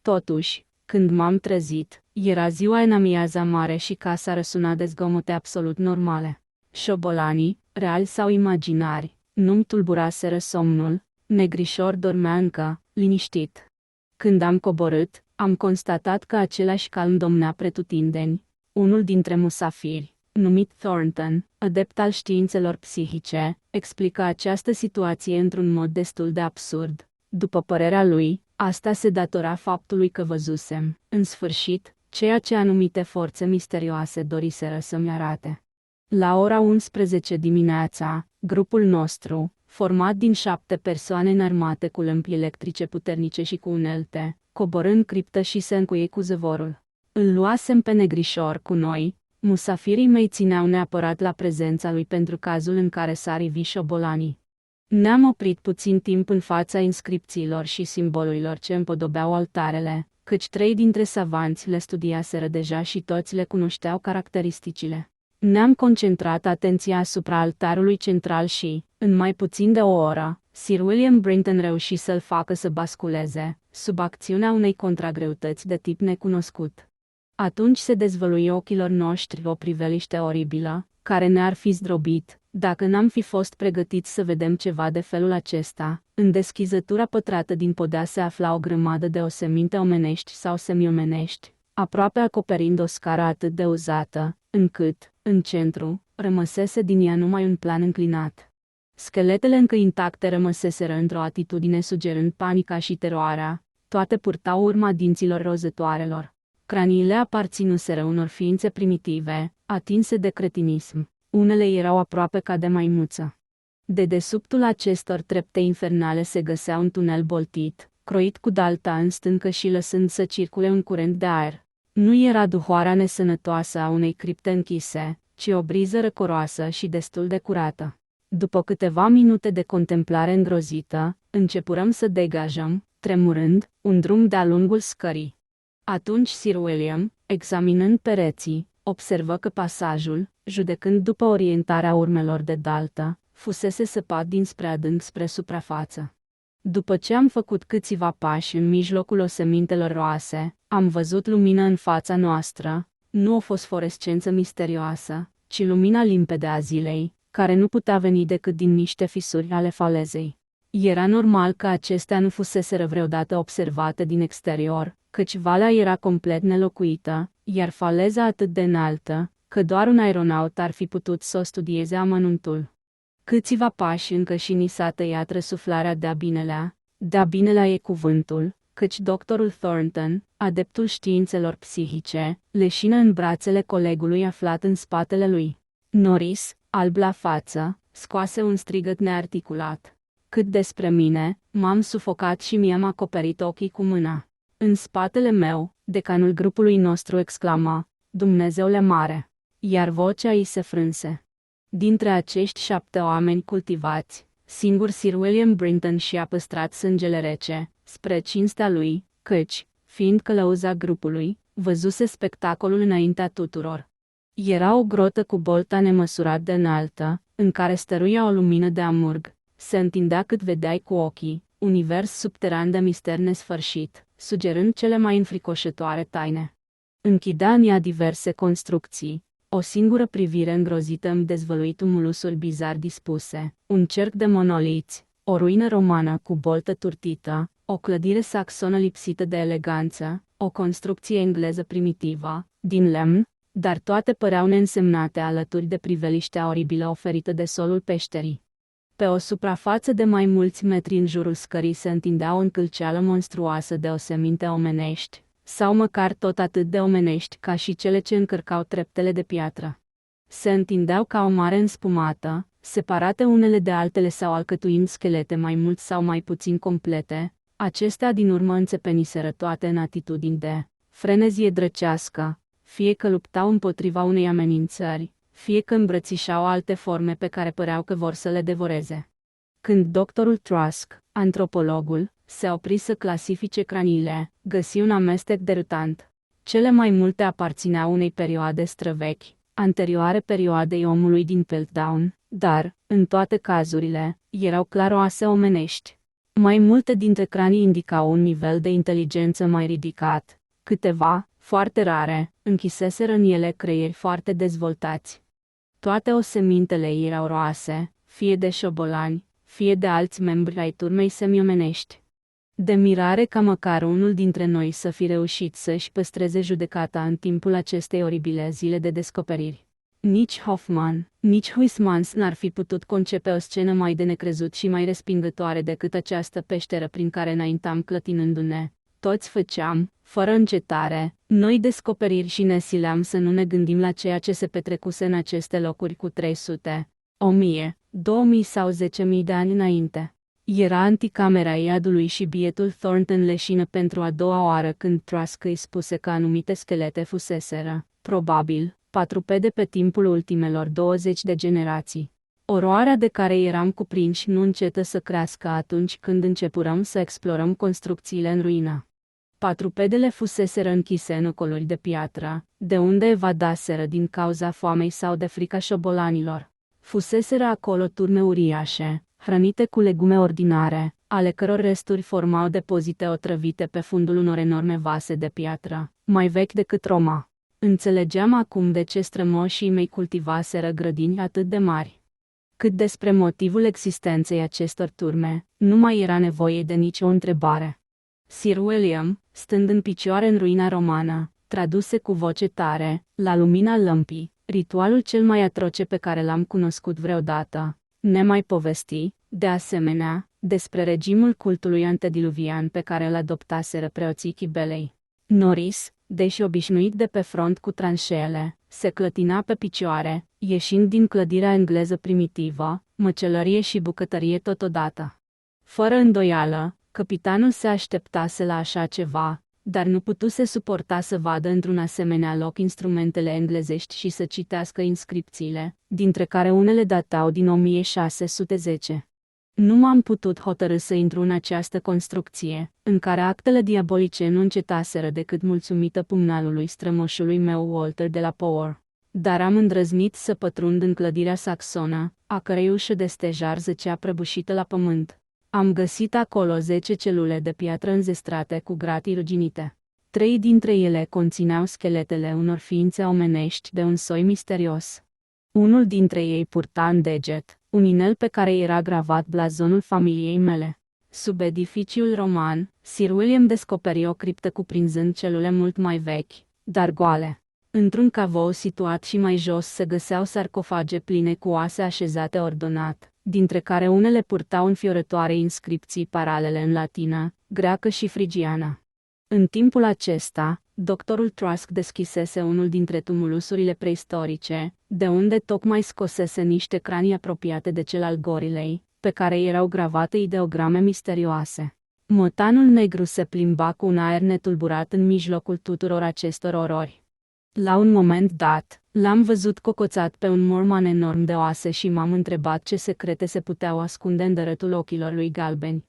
Totuși, când m-am trezit, era ziua în amiaza mare și casa răsuna de zgomote absolut normale. Șobolanii, reali sau imaginari, nu-mi tulburaseră somnul, Negrișor dormea încă, liniștit. Când am coborât, am constatat că același calm domnea pretutindeni. Unul dintre musafiri, numit Thornton, adept al științelor psihice, explică această situație într-un mod destul de absurd. După părerea lui, asta se datora faptului că văzusem, în sfârșit, ceea ce anumite forțe misterioase doriseră să-mi arate. La ora 11 dimineața, grupul nostru, format din 7 persoane înarmate cu lămpi electrice puternice și cu unelte, coborâ în criptă și se încuie cu zăvorul. Îl luasem pe Negrișor cu noi, musafirii mei țineau neapărat la prezența lui pentru cazul în care s-ar ivi șobolanii. Ne-am oprit puțin timp în fața inscripțiilor și simbolurilor ce împodobeau altarele, căci 3 dintre savanți le studiaseră deja și toți le cunoșteau caracteristicile. Ne-am concentrat atenția asupra altarului central și, în mai puțin de o oră, Sir William Brinton reuși să-l facă să basculeze, sub acțiunea unei contragreutăți de tip necunoscut. Atunci se dezvălui ochilor noștri o priveliște oribilă, care ne-ar fi zdrobit, dacă n-am fi fost pregătiți să vedem ceva de felul acesta. În deschizătura pătrată din podea se afla o grămadă de oseminte omenești sau semiomenești, aproape acoperind o scară atât de uzată, încât, în centru, rămăsese din ea numai un plan înclinat. Scheletele încă intacte rămăseseră într-o atitudine sugerând panica și teroarea, toate purtau urma dinților rozătoarelor. Craniile aparținuseră unor ființe primitive, atinse de cretinism. Unele erau aproape ca de maimuță. De dedesubtul acestor trepte infernale se găsea un tunel boltit, croit cu dalta în stâncă și lăsând să circule un curent de aer. Nu era duhoarea nesănătoasă a unei cripte închise, ci o briză răcoroasă și destul de curată. După câteva minute de contemplare îngrozită, începurăm să degajăm, tremurând, un drum de-a lungul scării. Atunci Sir William, examinând pereții, observă că pasajul, judecând după orientarea urmelor de daltă, fusese săpat dinspre adânc spre suprafață. După ce am făcut câțiva pași în mijlocul osemintelor roase, am văzut lumină în fața noastră, nu o fosforescență misterioasă, ci lumina limpede a zilei, care nu putea veni decât din niște fisuri ale falezei. Era normal că acestea nu fuseseră vreodată observate din exterior, căci valea era complet nelocuită, iar faleza atât de înaltă, că doar un aeronaut ar fi putut să o studieze amănuntul. Câțiva pași încă și ni s-a tăiat răsuflarea de-a binelea. De-a binelea e cuvântul, căci doctorul Thornton, adeptul științelor psihice, leșină în brațele colegului aflat în spatele lui. Norris, alb la față, scoase un strigăt nearticulat. Cât despre mine, m-am sufocat și mi-am acoperit ochii cu mâna. În spatele meu, decanul grupului nostru exclama, Dumnezeule mare! Iar vocea îi se frânse. Dintre acești 7 oameni cultivați, singur Sir William Brinton și-a păstrat sângele rece, spre cinstea lui, căci, fiind călăuza grupului, văzuse spectacolul înaintea tuturor. Era o grotă cu bolta nemăsurat de înaltă, în care stăruia o lumină de amurg, se întindea cât vedeai cu ochii, univers subteran de mister nesfârșit, sugerând cele mai înfricoșătoare taine. Închidea în ea diverse construcții. O singură privire îngrozită îmi dezvălui tumulusul bizar dispuse, un cerc de monoliți, o ruină romană cu boltă turtită, o clădire saxonă lipsită de eleganță, o construcție engleză primitivă, din lemn, dar toate păreau neînsemnate alături de priveliștea oribilă oferită de solul peșterii. Pe o suprafață de mai mulți metri în jurul scării se întindea o încălceală monstruoasă de oseminte omenești, sau măcar tot atât de omenești ca și cele ce încărcau treptele de piatră. Se întindeau ca o mare înspumată, separate unele de altele sau alcătuind schelete mai mult sau mai puțin complete, acestea din urmă înțepeniseră toate în atitudini de frenezie drăcească, fie că luptau împotriva unei amenințări, fie că îmbrățișau alte forme pe care păreau că vor să le devoreze. Când doctorul Trask, antropologul, se opri să clasifice craniile, găsi un amestec derutant. Cele mai multe aparțineau unei perioade străvechi, anterioare perioadei omului din Piltdown, dar, în toate cazurile, erau clar oase omenești. Mai multe dintre cranii indicau un nivel de inteligență mai ridicat. Câteva, foarte rare, închiseseră în ele creieri foarte dezvoltați. Toate osemintele erau roase, fie de șobolani, fie de alți membri ai turmei semiomenești. De mirare ca măcar unul dintre noi să fi reușit să-și păstreze judecata în timpul acestei oribile zile de descoperiri. Nici Hoffman, nici Huysmans n-ar fi putut concepe o scenă mai de necrezut și mai respingătoare decât această peșteră prin care înaintam clătinându-ne. Toți făceam, fără încetare, noi descoperiri și ne sileam să nu ne gândim la ceea ce se petrecuse în aceste locuri cu 300, 1000, 2000 sau 10.000 de ani înainte. Era anticamera iadului și bietul Thornton leșină pentru a doua oară când Trask îi spuse că anumite schelete fuseseră, probabil, patrupede pe timpul ultimelor 20 de generații. Oroarea de care eram cuprinși nu încetă să crească atunci când începurăm să explorăm construcțiile în ruină. Patrupedele fuseseră închise în ocoluri de piatră, de unde evadaseră din cauza foamei sau de frica șobolanilor. Fuseseră acolo turme uriașe, hrănite cu legume ordinare, ale căror resturi formau depozite otrăvite pe fundul unor enorme vase de piatră, mai vechi decât Roma. Înțelegeam acum de ce strămoșii mei cultivaseră grădini atât de mari. Cât despre motivul existenței acestor turme, nu mai era nevoie de nicio întrebare. Sir William, stând în picioare în ruina romană, traduse cu voce tare, la lumina lămpii, ritualul cel mai atroce pe care l-am cunoscut vreodată. Ne mai povesti, de asemenea, despre regimul cultului antediluvian pe care îl adoptaseră preoții Chibelei. Norris, deși obișnuit de pe front cu tranșeele, se clătina pe picioare, ieșind din clădirea engleză primitivă, măcelărie și bucătărie totodată. Fără îndoială, capitanul se așteptase la așa ceva, dar nu putuse suporta să vadă într-un asemenea loc instrumentele englezești și să citească inscripțiile, dintre care unele datau din 1610. Nu m-am putut hotărî să intru în această construcție, în care actele diabolice nu încetaseră decât mulțumită pumnalului strămoșului meu Walter de la Power. Dar am îndrăznit să pătrund în clădirea saxonă, a cărei ușă de stejar zăcea prăbușită la pământ. Am găsit acolo 10 celule de piatră înzestrate cu gratii ruginite. 3 dintre ele conțineau scheletele unor ființe omenești de un soi misterios. Unul dintre ei purta în deget un inel pe care era gravat blazonul familiei mele. Sub edificiul roman, Sir William descoperi o criptă cuprinzând celule mult mai vechi, dar goale. Într-un cavou situat și mai jos se găseau sarcofage pline cu oase așezate ordonat, dintre care unele purtau înfiorătoare inscripții paralele în latină, greacă și frigiană. În timpul acesta, doctorul Trask deschisese unul dintre tumulusurile preistorice, de unde tocmai scosese niște cranii apropiate de cel al gorilei, pe care erau gravate ideograme misterioase. Motanul negru se plimba cu un aer netulburat în mijlocul tuturor acestor orori. La un moment dat, l-am văzut cocoțat pe un morman enorm de oase și m-am întrebat ce secrete se puteau ascunde în dărătul ochilor lui galbeni.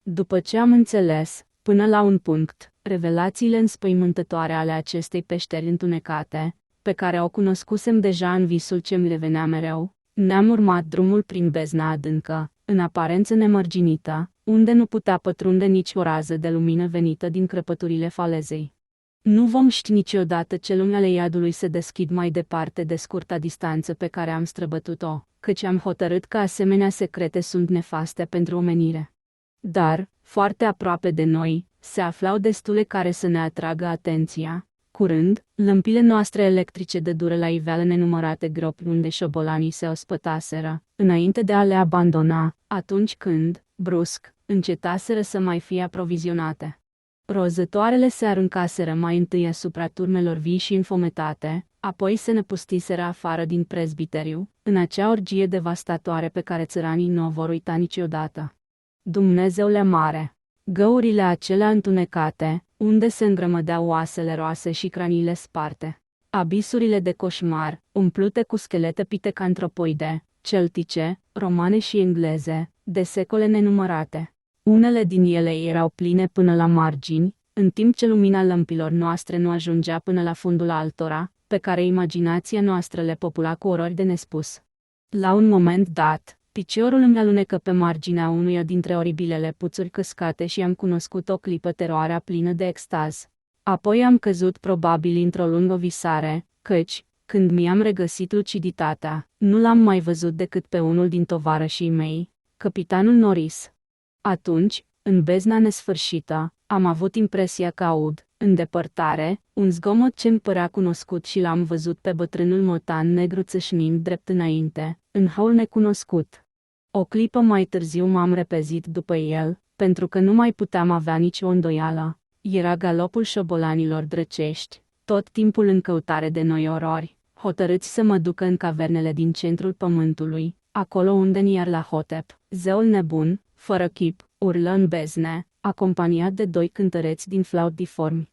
După ce am înțeles, până la un punct, revelațiile înspăimântătoare ale acestei peșteri întunecate, pe care o cunoscusem deja în visul ce-mi revenea mereu, ne-am urmat drumul prin bezna adâncă, în aparență nemărginită, unde nu putea pătrunde nici o rază de lumină venită din crăpăturile falezei. Nu vom ști niciodată ce lume ale iadului se deschid mai departe de scurta distanță pe care am străbătut-o, căci am hotărât că asemenea secrete sunt nefaste pentru omenire. Dar, foarte aproape de noi, se aflau destule care să ne atragă atenția. Curând, lămpile noastre electrice dădură la iveală nenumărate gropi unde șobolanii se ospătaseră, înainte de a le abandona, atunci când, brusc, încetaseră să mai fie aprovizionate. Rozătoarele se aruncaseră mai întâi asupra turmelor vii și înfometate, apoi se năpustiseră afară din prezbiteriu, în acea orgie devastatoare pe care țăranii nu o vor uita niciodată. Dumnezeule mare! Găurile acelea întunecate, unde se îngrămădeau oasele roase și craniile sparte. Abisurile de coșmar, umplute cu schelete pitecantropoide, celtice, romane și engleze, de secole nenumărate. Unele din ele erau pline până la margini, în timp ce lumina lămpilor noastre nu ajungea până la fundul altora, pe care imaginația noastră le popula cu orori de nespus. La un moment dat, piciorul îmi alunecă pe marginea unuia dintre oribilele puțuri căscate și am cunoscut o clipă teroarea plină de extaz. Apoi am căzut probabil într-o lungă visare, căci, când mi-am regăsit luciditatea, nu l-am mai văzut decât pe unul din tovarășii mei, capitanul Norris. Atunci, în bezna nesfârșită, am avut impresia că aud, în depărtare, un zgomot ce-mi părea cunoscut și l-am văzut pe bătrânul motan negru țâșnind drept înainte, în hăul necunoscut. O clipă mai târziu m-am repezit după el, pentru că nu mai puteam avea nicio îndoială. Era galopul șobolanilor drăcești, tot timpul în căutare de noi orori, hotărâți să mă ducă în cavernele din centrul pământului, acolo unde Nyarlathotep, zeul nebun, fără chip, urlă în bezne, acompaniat de doi cântăreți din flaut diformi.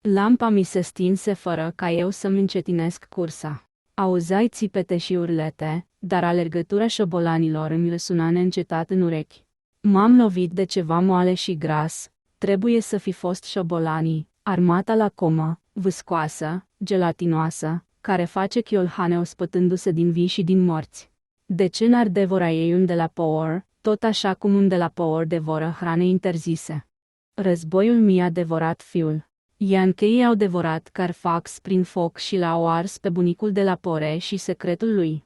Lampa mi se stinse fără ca eu să-mi încetinesc cursa. Auzeai țipete și urlete, dar alergătura șobolanilor îmi răsuna neîncetat în urechi. M-am lovit de ceva moale și gras, trebuie să fi fost șobolanii, armata la comă, vâscoasă, gelatinoasă, care face chiolhane ospătându-se din vii și din morți. De ce n-ar devora ei un de la Power, tot așa cum un de la Power devoră hrane interzise? Războiul mi-a devorat fiul. Yankeii au devorat Carfax prin foc și l-au ars pe bunicul de la Pore și secretul lui.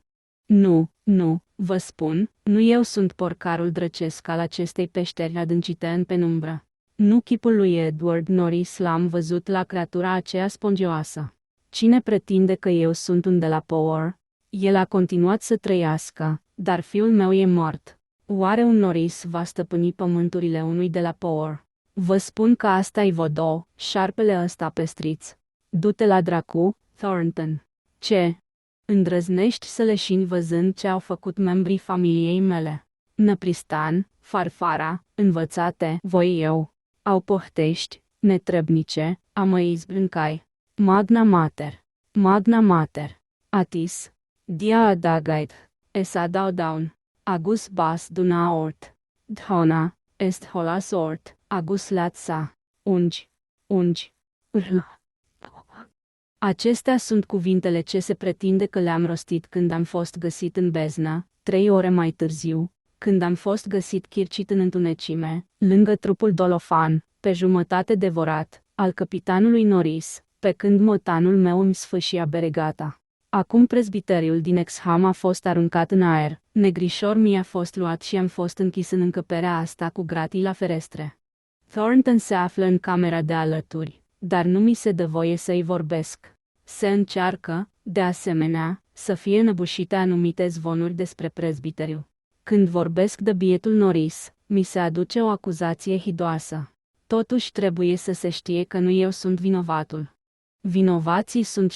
Nu, vă spun, nu eu sunt porcarul drăcesc al acestei peșteri adâncite în penumbră. Nu chipul lui Edward Norris l-am văzut la creatura aceea spongioasă. Cine pretinde că eu sunt un de la Power? El a continuat să trăiască, dar fiul meu e mort. Oare un Norris va stăpâni pământurile unui de la Power? Vă spun că asta-i vodo, șarpele ăsta pestriț. Du-te la dracu, Thornton. Ce? Îndrăznești să leșini văzând ce au făcut membrii familiei mele? Năpristan, Farfara, învățate, voi eu. Au pohtești, netrebnice, a mă izbrâncai. Magna Mater. Magna Mater. Atis. Dia adagait. Esa dau down. Agus bas duna ort. Dhona, est holas ort. Agus latsa. Ungi. Acestea sunt cuvintele ce se pretinde că le-am rostit când am fost găsit în beznă, 3 ore mai târziu, când am fost găsit chircit în întunecime, lângă trupul dolofan, pe jumătate devorat, al capitanului Norris, pe când motanul meu îmi sfâșia beregata. Acum prezbiteriul din Exham a fost aruncat în aer, negrișor mi-a fost luat și am fost închis în încăperea asta cu gratii la ferestre. Thornton se află în camera de alături, dar nu mi se dă voie să-i vorbesc. Se încearcă, de asemenea, să fie înăbușite anumite zvonuri despre prezbiteriu. Când vorbesc de bietul Norris, mi se aduce o acuzație hidoasă. Totuși trebuie să se știe că nu eu sunt vinovatul. Vinovații sunt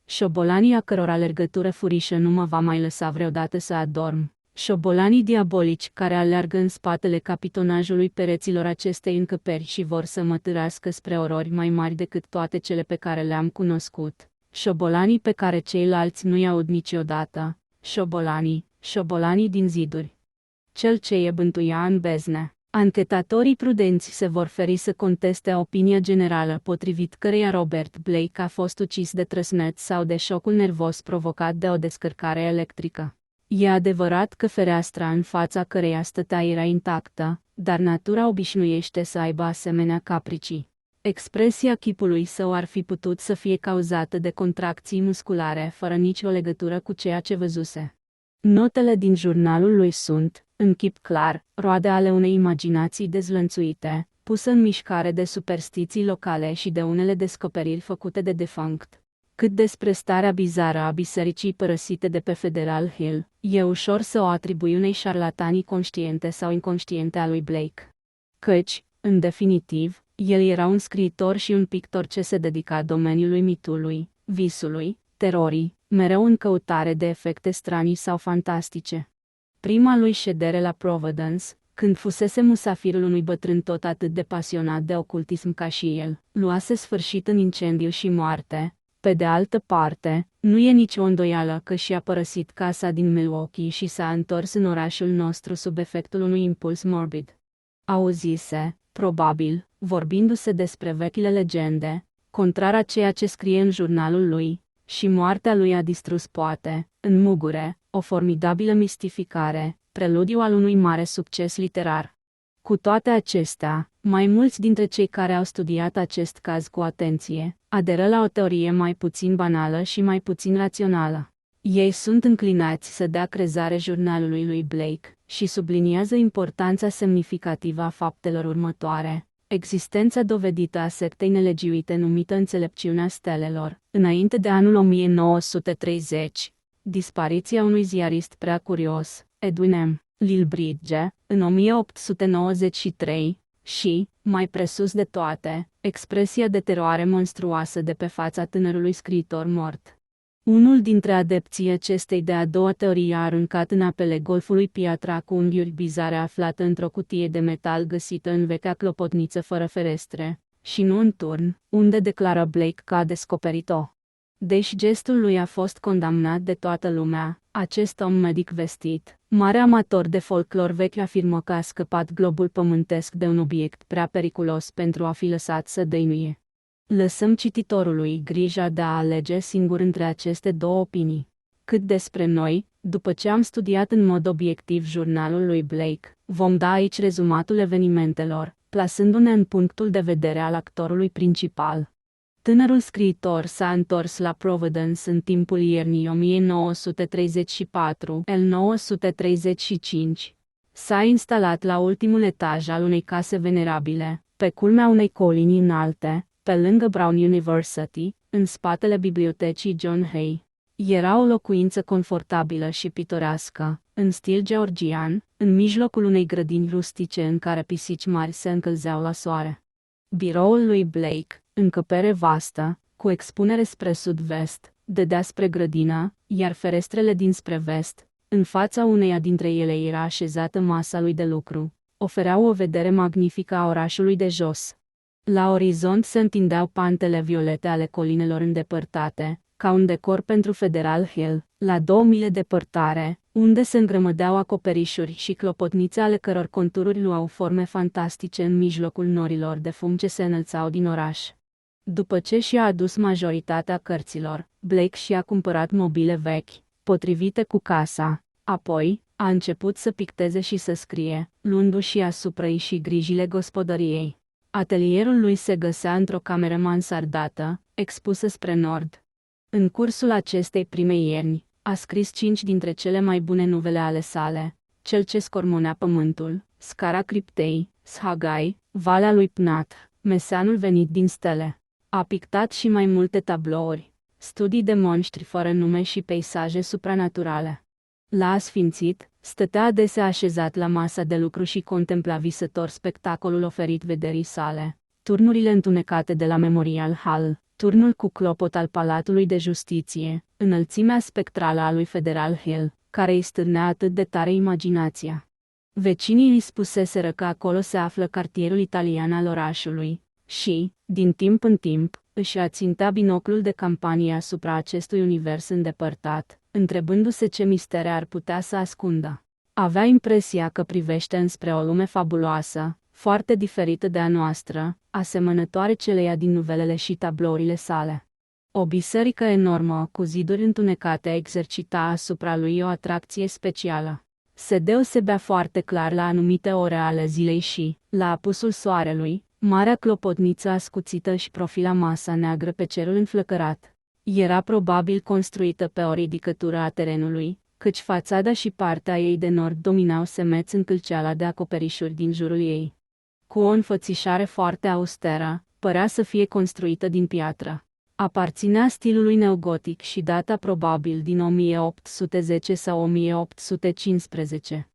șobolanii a căror alergătură furișă nu mă va mai lăsa vreodată să adorm. Șobolanii diabolici care aleargă în spatele capitonajului pereților acestei încăperi și vor să mă târască spre orori mai mari decât toate cele pe care le-am cunoscut. Șobolanii pe care ceilalți nu-i aud niciodată. Șobolanii din ziduri. Cel ce e bântuia în bezne. Anchetatorii prudenți se vor feri să conteste opinia generală potrivit căreia Robert Blake a fost ucis de trăsnet sau de șocul nervos provocat de o descărcare electrică. E adevărat că fereastra în fața căreia stătea era intactă, dar natura obișnuiește să aibă asemenea capricii. Expresia chipului său ar fi putut să fie cauzată de contracții musculare fără nicio legătură cu ceea ce văzuse. Notele din jurnalul lui sunt, în chip clar, roade ale unei imaginații dezlănțuite, pusă în mișcare de superstiții locale și de unele descoperiri făcute de defunct. Cât despre starea bizară a bisericii părăsite de pe Federal Hill, e ușor să o atribui unei șarlatanii conștiente sau inconștiente a lui Blake. Căci, în definitiv, el era un scriitor și un pictor ce se dedica domeniului mitului, visului, terorii, mereu în căutare de efecte stranii sau fantastice. Prima lui ședere la Providence, când fusese musafirul unui bătrân tot atât de pasionat de ocultism ca și el, luase sfârșit în incendiu și moarte. Pe de altă parte, nu e nicio îndoială că și-a părăsit casa din Milwaukee și s-a întors în orașul nostru sub efectul unui impuls morbid. Auzise, probabil, vorbindu-se despre vechile legende, contrar a ceea ce scrie în jurnalul lui, și moartea lui a distrus poate, în mugure, o formidabilă mistificare, preludiu al unui mare succes literar. Cu toate acestea, mai mulți dintre cei care au studiat acest caz cu atenție, aderă la o teorie mai puțin banală și mai puțin rațională. Ei sunt înclinați să dea crezare jurnalului lui Blake și subliniază importanța semnificativă a faptelor următoare. Existența dovedită a sectei nelegiuite numită Înțelepciunea Stelelor, înainte de anul 1930, dispariția unui ziarist prea curios, Edwin M. Lilbridge, în 1893, și, mai presus de toate, expresia de teroare monstruoasă de pe fața tânărului scriitor mort. Unul dintre adepții acestei de-a doua teorii a aruncat în apele golfului piatra cu unghiuri bizare aflată într-o cutie de metal găsită în vechea clopotniță fără ferestre, și nu în turn, unde declară Blake că a descoperit-o. Deși gestul lui a fost condamnat de toată lumea, acest om medic vestit, mare amator de folclor vechi, afirmă că a scăpat globul pământesc de un obiect prea periculos pentru a fi lăsat să dăinuie. Lăsăm cititorului grija de a alege singur între aceste două opinii. Cât despre noi, după ce am studiat în mod obiectiv jurnalul lui Blake, vom da aici rezumatul evenimentelor, plasându-ne în punctul de vedere al actorului principal. Tânărul scriitor s-a întors la Providence în timpul iernii 1934-1935. S-a instalat la ultimul etaj al unei case venerabile, pe culmea unei colini înalte, pe lângă Brown University, în spatele bibliotecii John Hay. Era o locuință confortabilă și pitorească, în stil georgian, în mijlocul unei grădini rustice în care pisici mari se încălzeau la soare. Biroul lui Blake, încăpere vastă, cu expunere spre sud-vest, dădea spre grădină, iar ferestrele dinspre vest, în fața uneia dintre ele era așezată masa lui de lucru, ofereau o vedere magnifică a orașului de jos. La orizont se întindeau pantele violete ale colinelor îndepărtate, ca un decor pentru Federal Hill, la 2 mile departare, unde se îngrămădeau acoperișuri și clopotnițe ale căror contururi luau forme fantastice în mijlocul norilor de fum ce se înălțau din oraș. După ce și-a adus majoritatea cărților, Blake și-a cumpărat mobile vechi, potrivite cu casa, apoi, a început să picteze și să scrie, luându-și asupra ei și grijile gospodăriei. Atelierul lui se găsea într-o cameră mansardată, expusă spre nord. În cursul acestei primei ierni, a scris 5 dintre cele mai bune nuvele ale sale: Cel ce scormonea pământul, Scara criptei, Shagai, Valea lui Pnat, Meseanul venit din stele. A pictat și mai multe tablouri, studii de monștri fără nume și peisaje supranaturale. La asfințit, stătea adesea așezat la masa de lucru și contempla visător spectacolul oferit vederii sale. Turnurile întunecate de la Memorial Hall, turnul cu clopot al Palatului de Justiție, înălțimea spectrală a lui Federal Hill, care îi stârnea atât de tare imaginația. Vecinii îi spuseseră că acolo se află cartierul italian al orașului și, din timp în timp, își ațintea binoclul de campanie asupra acestui univers îndepărtat, întrebându-se ce mistere ar putea să ascundă. Avea impresia că privește înspre o lume fabuloasă, foarte diferită de a noastră, asemănătoare celeia din nuvelele și tablourile sale. O biserică enormă, cu ziduri întunecate, exercita asupra lui o atracție specială. Se deosebea foarte clar la anumite ore ale zilei și, la apusul soarelui, marea clopotniță ascuțită și profila masa neagră pe cerul înflăcărat. Era probabil construită pe o ridicătură a terenului, căci fațada și partea ei de nord dominau semeț încălceala de acoperișuri din jurul ei. Cu o înfățișare foarte austeră, părea să fie construită din piatră. Aparținea stilului neogotic și data probabil din 1810 sau 1815.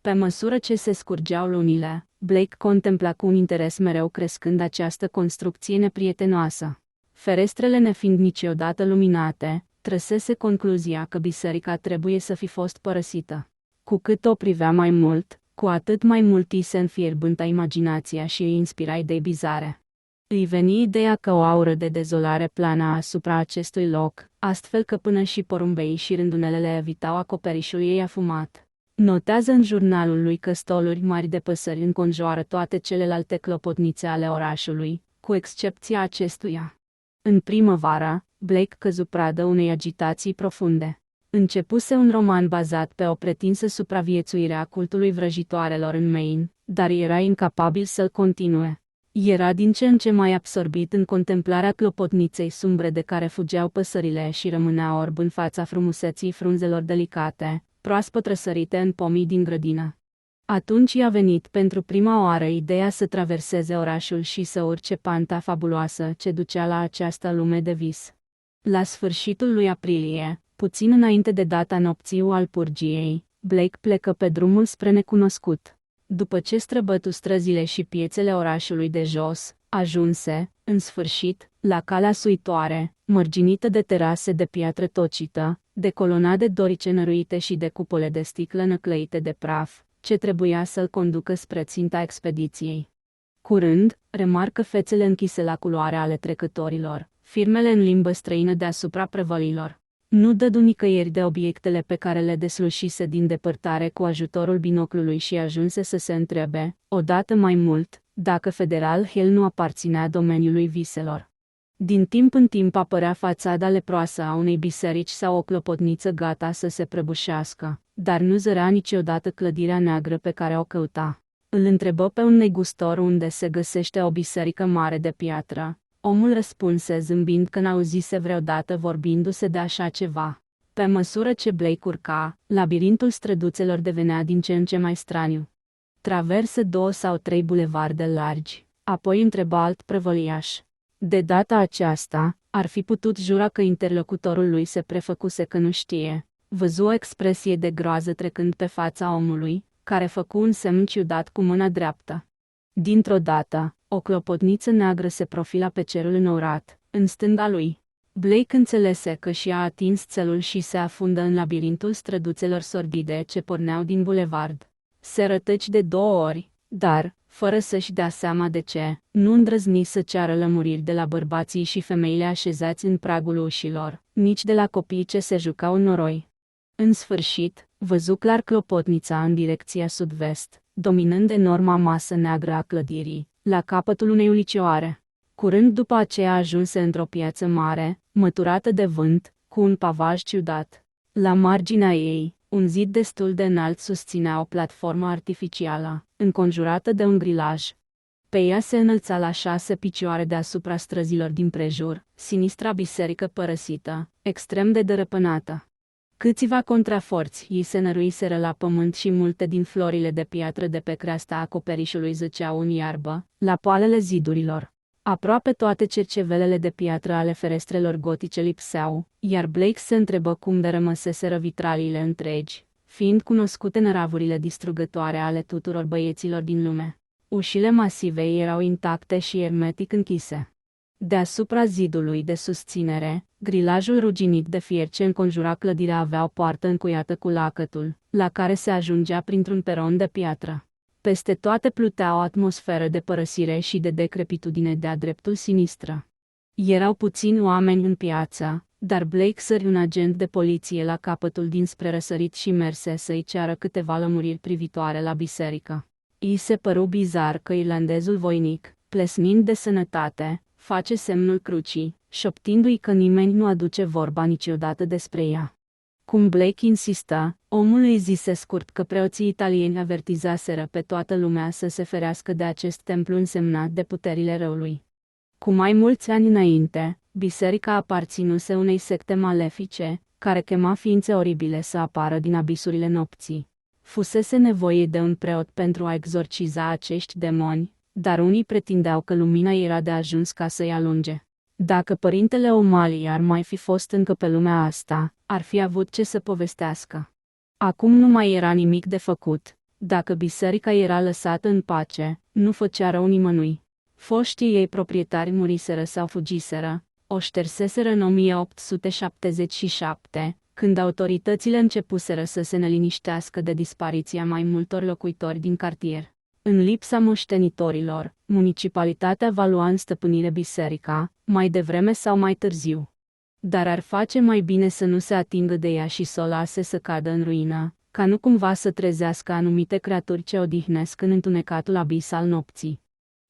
Pe măsură ce se scurgeau lunile, Blake contempla cu un interes mereu crescând această construcție neprietenoasă. Ferestrele nefiind niciodată luminate, trăsese concluzia că biserica trebuie să fi fost părăsită. Cu cât o privea mai mult, cu atât mai mult îi se înfierbânta imaginația și îi inspira idei bizare. Îi veni ideea că o aură de dezolare plana asupra acestui loc, astfel că până și porumbeii și rândunelele evitau acoperișul ei afumat. Notează în jurnalul lui că stoluri mari de păsări înconjoară toate celelalte clopotnițe ale orașului, cu excepția acestuia. În primăvară, Blake căzu pradă unei agitații profunde. Începuse un roman bazat pe o pretinsă supraviețuire a cultului vrăjitoarelor în Maine, dar era incapabil să-l continue. Era din ce în ce mai absorbit în contemplarea clopotniței sumbre de care fugeau păsările și rămânea orb în fața frumuseții frunzelor delicate, proaspăt răsărite în pomii din grădină. Atunci i-a venit pentru prima oară ideea să traverseze orașul și să urce panta fabuloasă ce ducea la această lume de vis. La sfârșitul lui aprilie, puțin înainte de data nopții Walpurgiei, Blake plecă pe drumul spre necunoscut. După ce străbătu străzile și piețele orașului de jos, ajunse, în sfârșit, la calea suitoare, mărginită de terase de piatră tocită, de colonade dorice năruite și de cupole de sticlă năclăite de praf, ce trebuia să-l conducă spre ținta expediției. Curând, remarcă fețele închise la culoare ale trecătorilor, firmele în limbă străină deasupra prăvălilor. Nu dădu nicăieri de obiectele pe care le deslușise din depărtare cu ajutorul binoclului și ajunse să se întrebe, odată mai mult, dacă Federal Hill nu aparținea domeniului viselor. Din timp în timp apărea fațada leproasă a unei biserici sau o clopotniță gata să se prăbușească, dar nu zărea niciodată clădirea neagră pe care o căuta. Îl întrebă pe un negustor unde se găsește o biserică mare de piatră. Omul răspunse zâmbind că n-auzise vreodată vorbindu-se de așa ceva. Pe măsură ce Blake urca, labirintul străduțelor devenea din ce în ce mai straniu. Traversă 2 sau 3 bulevarde largi, apoi întreba alt prăvăliaș. De data aceasta, ar fi putut jura că interlocutorul lui se prefăcuse că nu știe. Văzu o expresie de groază trecând pe fața omului, care făcu un semn ciudat cu mâna dreaptă. Dintr-o dată, o clopotniță neagră se profila pe cerul înaurat, în stânga lui. Blake înțelese că și-a atins țelul și se afundă în labirintul străduțelor sordide ce porneau din bulevard. Se rătăci de 2 ori, dar, fără să-și dea seama de ce, nu îndrăzni să ceară lămuriri de la bărbații și femeile așezați în pragul ușilor, nici de la copiii ce se jucau în noroi. În sfârșit, văzu clar clopotnița în direcția sud-vest, dominând enorma masă neagră a clădirii, la capătul unei ulicioare. Curând după aceea ajunse într-o piață mare, măturată de vânt, cu un pavaj ciudat. La marginea ei, un zid destul de înalt susținea o platformă artificială, înconjurată de un grilaj. Pe ea se înălța la 6 picioare deasupra străzilor din prejur, sinistra biserică părăsită, extrem de dărăpânată. Câțiva contraforți îi se năruiseră la pământ și multe din florile de piatră de pe creasta acoperișului zăceau în iarbă, la poalele zidurilor. Aproape toate cercevelele de piatră ale ferestrelor gotice lipseau, iar Blake se întrebă cum de rămăseseră vitraliile întregi, fiind cunoscute năravurile distrugătoare ale tuturor băieților din lume. Ușile masive erau intacte și ermetic închise. Deasupra zidului de susținere, grilajul ruginit de fier ce înconjura clădirea avea o poartă încuiată cu lacătul, la care se ajungea printr-un peron de piatră. Peste toate plutea o atmosferă de părăsire și de decrepitudine de-a dreptul sinistră. Erau puțini oameni în piață, dar Blake sări un agent de poliție la capătul dinspre răsărit și merse să-i ceară câteva lămuriri privitoare la biserică. I se păru bizar că irlandezul voinic, plesnind de sănătate, face semnul crucii, șoptindu-i că nimeni nu aduce vorba niciodată despre ea. Cum Blake insista, omul îi zise scurt că preoții italieni avertizaseră pe toată lumea să se ferească de acest templu însemnat de puterile răului. Cu mai mulți ani înainte, biserica aparținuse unei secte malefice, care chema ființe oribile să apară din abisurile nopții. Fusese nevoie de un preot pentru a exorciza acești demoni, dar unii pretindeau că lumina era de ajuns ca să-i alunge. Dacă părintele O'Malley ar mai fi fost încă pe lumea asta, ar fi avut ce să povestească. Acum nu mai era nimic de făcut. Dacă biserica era lăsată în pace, nu făcea rău nimănui. Foștii ei proprietari muriseră sau fugiseră, o șterseseră în 1877, când autoritățile începuseră să se neliniștească de dispariția mai multor locuitori din cartier. În lipsa moștenitorilor, municipalitatea va lua în stăpânire biserica, mai devreme sau mai târziu. Dar ar face mai bine să nu se atingă de ea și să o lase să cadă în ruină, ca nu cumva să trezească anumite creaturi ce odihnesc în întunecatul abis al nopții.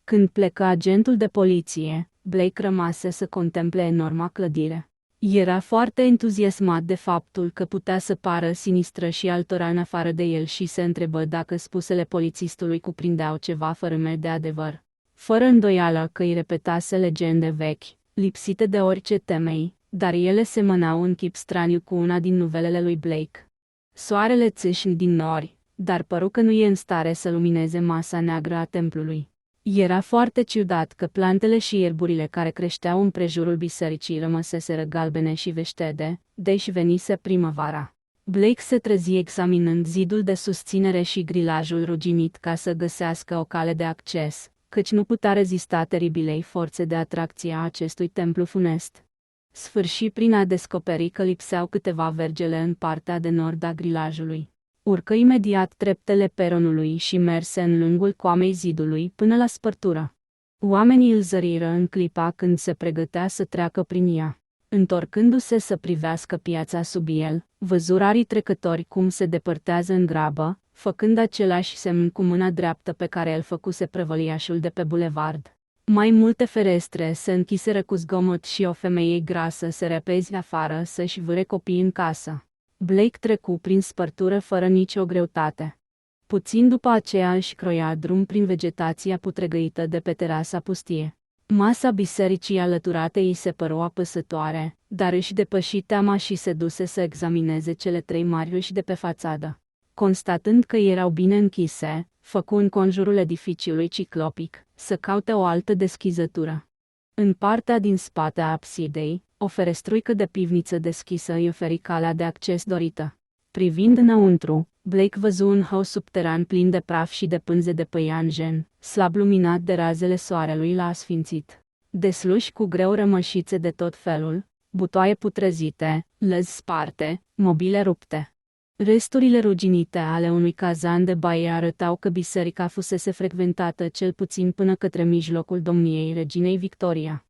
Când plecă agentul de poliție, Blake rămase să contemple enorma clădire. Era foarte entuziasmat de faptul că putea să pară sinistră și altora în afară de el și se întrebă dacă spusele polițistului cuprindeau ceva fărâme de adevăr. Fără îndoială că îi repetase legende vechi, lipsite de orice temei, dar ele semănau în chip straniu cu una din nuvelele lui Blake. Soarele țâșni din nori, dar păru că nu e în stare să lumineze masa neagră a templului. Era foarte ciudat că plantele și ierburile care creșteau împrejurul bisericii rămăseseră galbene și veștede, deși venise primăvara. Blake se trezi examinând zidul de susținere și grilajul ruginit ca să găsească o cale de acces, căci nu putea rezista teribilei forțe de atracție a acestui templu funest. Sfârși prin a descoperi că lipseau câteva vergele în partea de nord a grilajului. Urcă imediat treptele peronului și merse în lungul coamei zidului până la spărtură. Oamenii îl zăriră în clipa când se pregătea să treacă prin ea. Întorcându-se să privească piața sub el, văzurarii trecători cum se depărtează în grabă, făcând același semn cu mâna dreaptă pe care îl făcuse prăvăliașul de pe bulevard. Mai multe ferestre se închiseră cu zgomot și o femeie grasă se repezi afară să-și vâre copiii în casă. Blake trecu prin spărtură fără nicio greutate. Puțin după aceea își croia drum prin vegetația putregăită de pe terasa pustie. Masa bisericii alăturate îi se păru apăsătoare, dar își depăși teama și se duse să examineze cele 3 mari uși de pe fațadă. Constatând că erau bine închise, făcu în conjurul edificiului ciclopic, să caute o altă deschizătură. În partea din spate a absidei, o ferestruică de pivniță deschisă îi oferi calea de acces dorită. Privind înăuntru, Blake văzu un hău subteran plin de praf și de pânze de păianjen, slab luminat de razele soarelui la asfințit. Desluși cu greu rămășițe de tot felul, butoaie putrezite, lăzi sparte, mobile rupte. Resturile ruginite ale unui cazan de baie arătau că biserica fusese frecventată cel puțin până către mijlocul domniei reginei Victoria.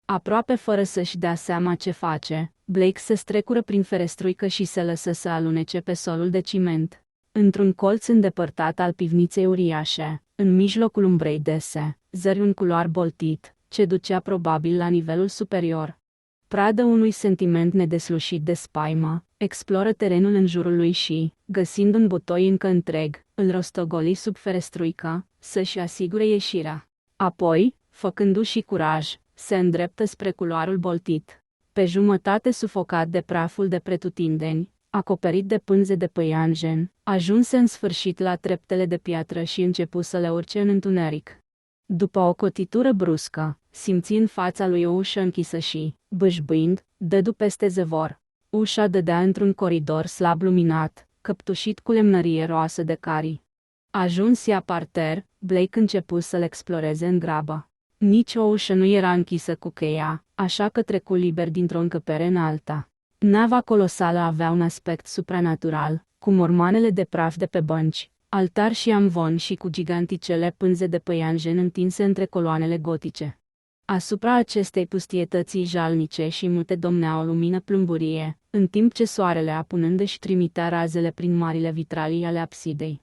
Aproape fără să-și dea seama ce face, Blake se strecură prin ferestruică și se lăsă să alunece pe solul de ciment. Într-un colț îndepărtat al pivniței uriașe, în mijlocul umbrei dese, zări un culoar boltit, ce ducea probabil la nivelul superior. Pradă unui sentiment nedeslușit de spaimă, exploră terenul în jurul lui și, găsind un butoi încă întreg, îl rostogoli sub ferestruică, să-și asigure ieșirea. Apoi, făcându-și curaj, se îndreptă spre culoarul boltit. Pe jumătate sufocat de praful de pretutindeni, acoperit de pânze de păianjen, ajunse în sfârșit la treptele de piatră și începu să le urce în întuneric. După o cotitură bruscă, simți în fața lui o ușă închisă și, bâșbâind, dădu peste zăvor. Ușa dădea într-un coridor slab luminat, căptușit cu lemnărie roasă de carii. Ajuns ea parter, Blake începu să-l exploreze în grabă. Nici o ușă nu era închisă cu cheia, așa că trecu liber dintr-o încăpere în alta. Nava colosală avea un aspect supranatural, cu mormanele de praf de pe bănci, altar și amvon și cu giganticele pânze de păianjen întinse între coloanele gotice. Asupra acestei pustietății jalnice și mute domnea o lumină plumburie, în timp ce soarele apunând își trimitea razele prin marile vitralii ale absidei.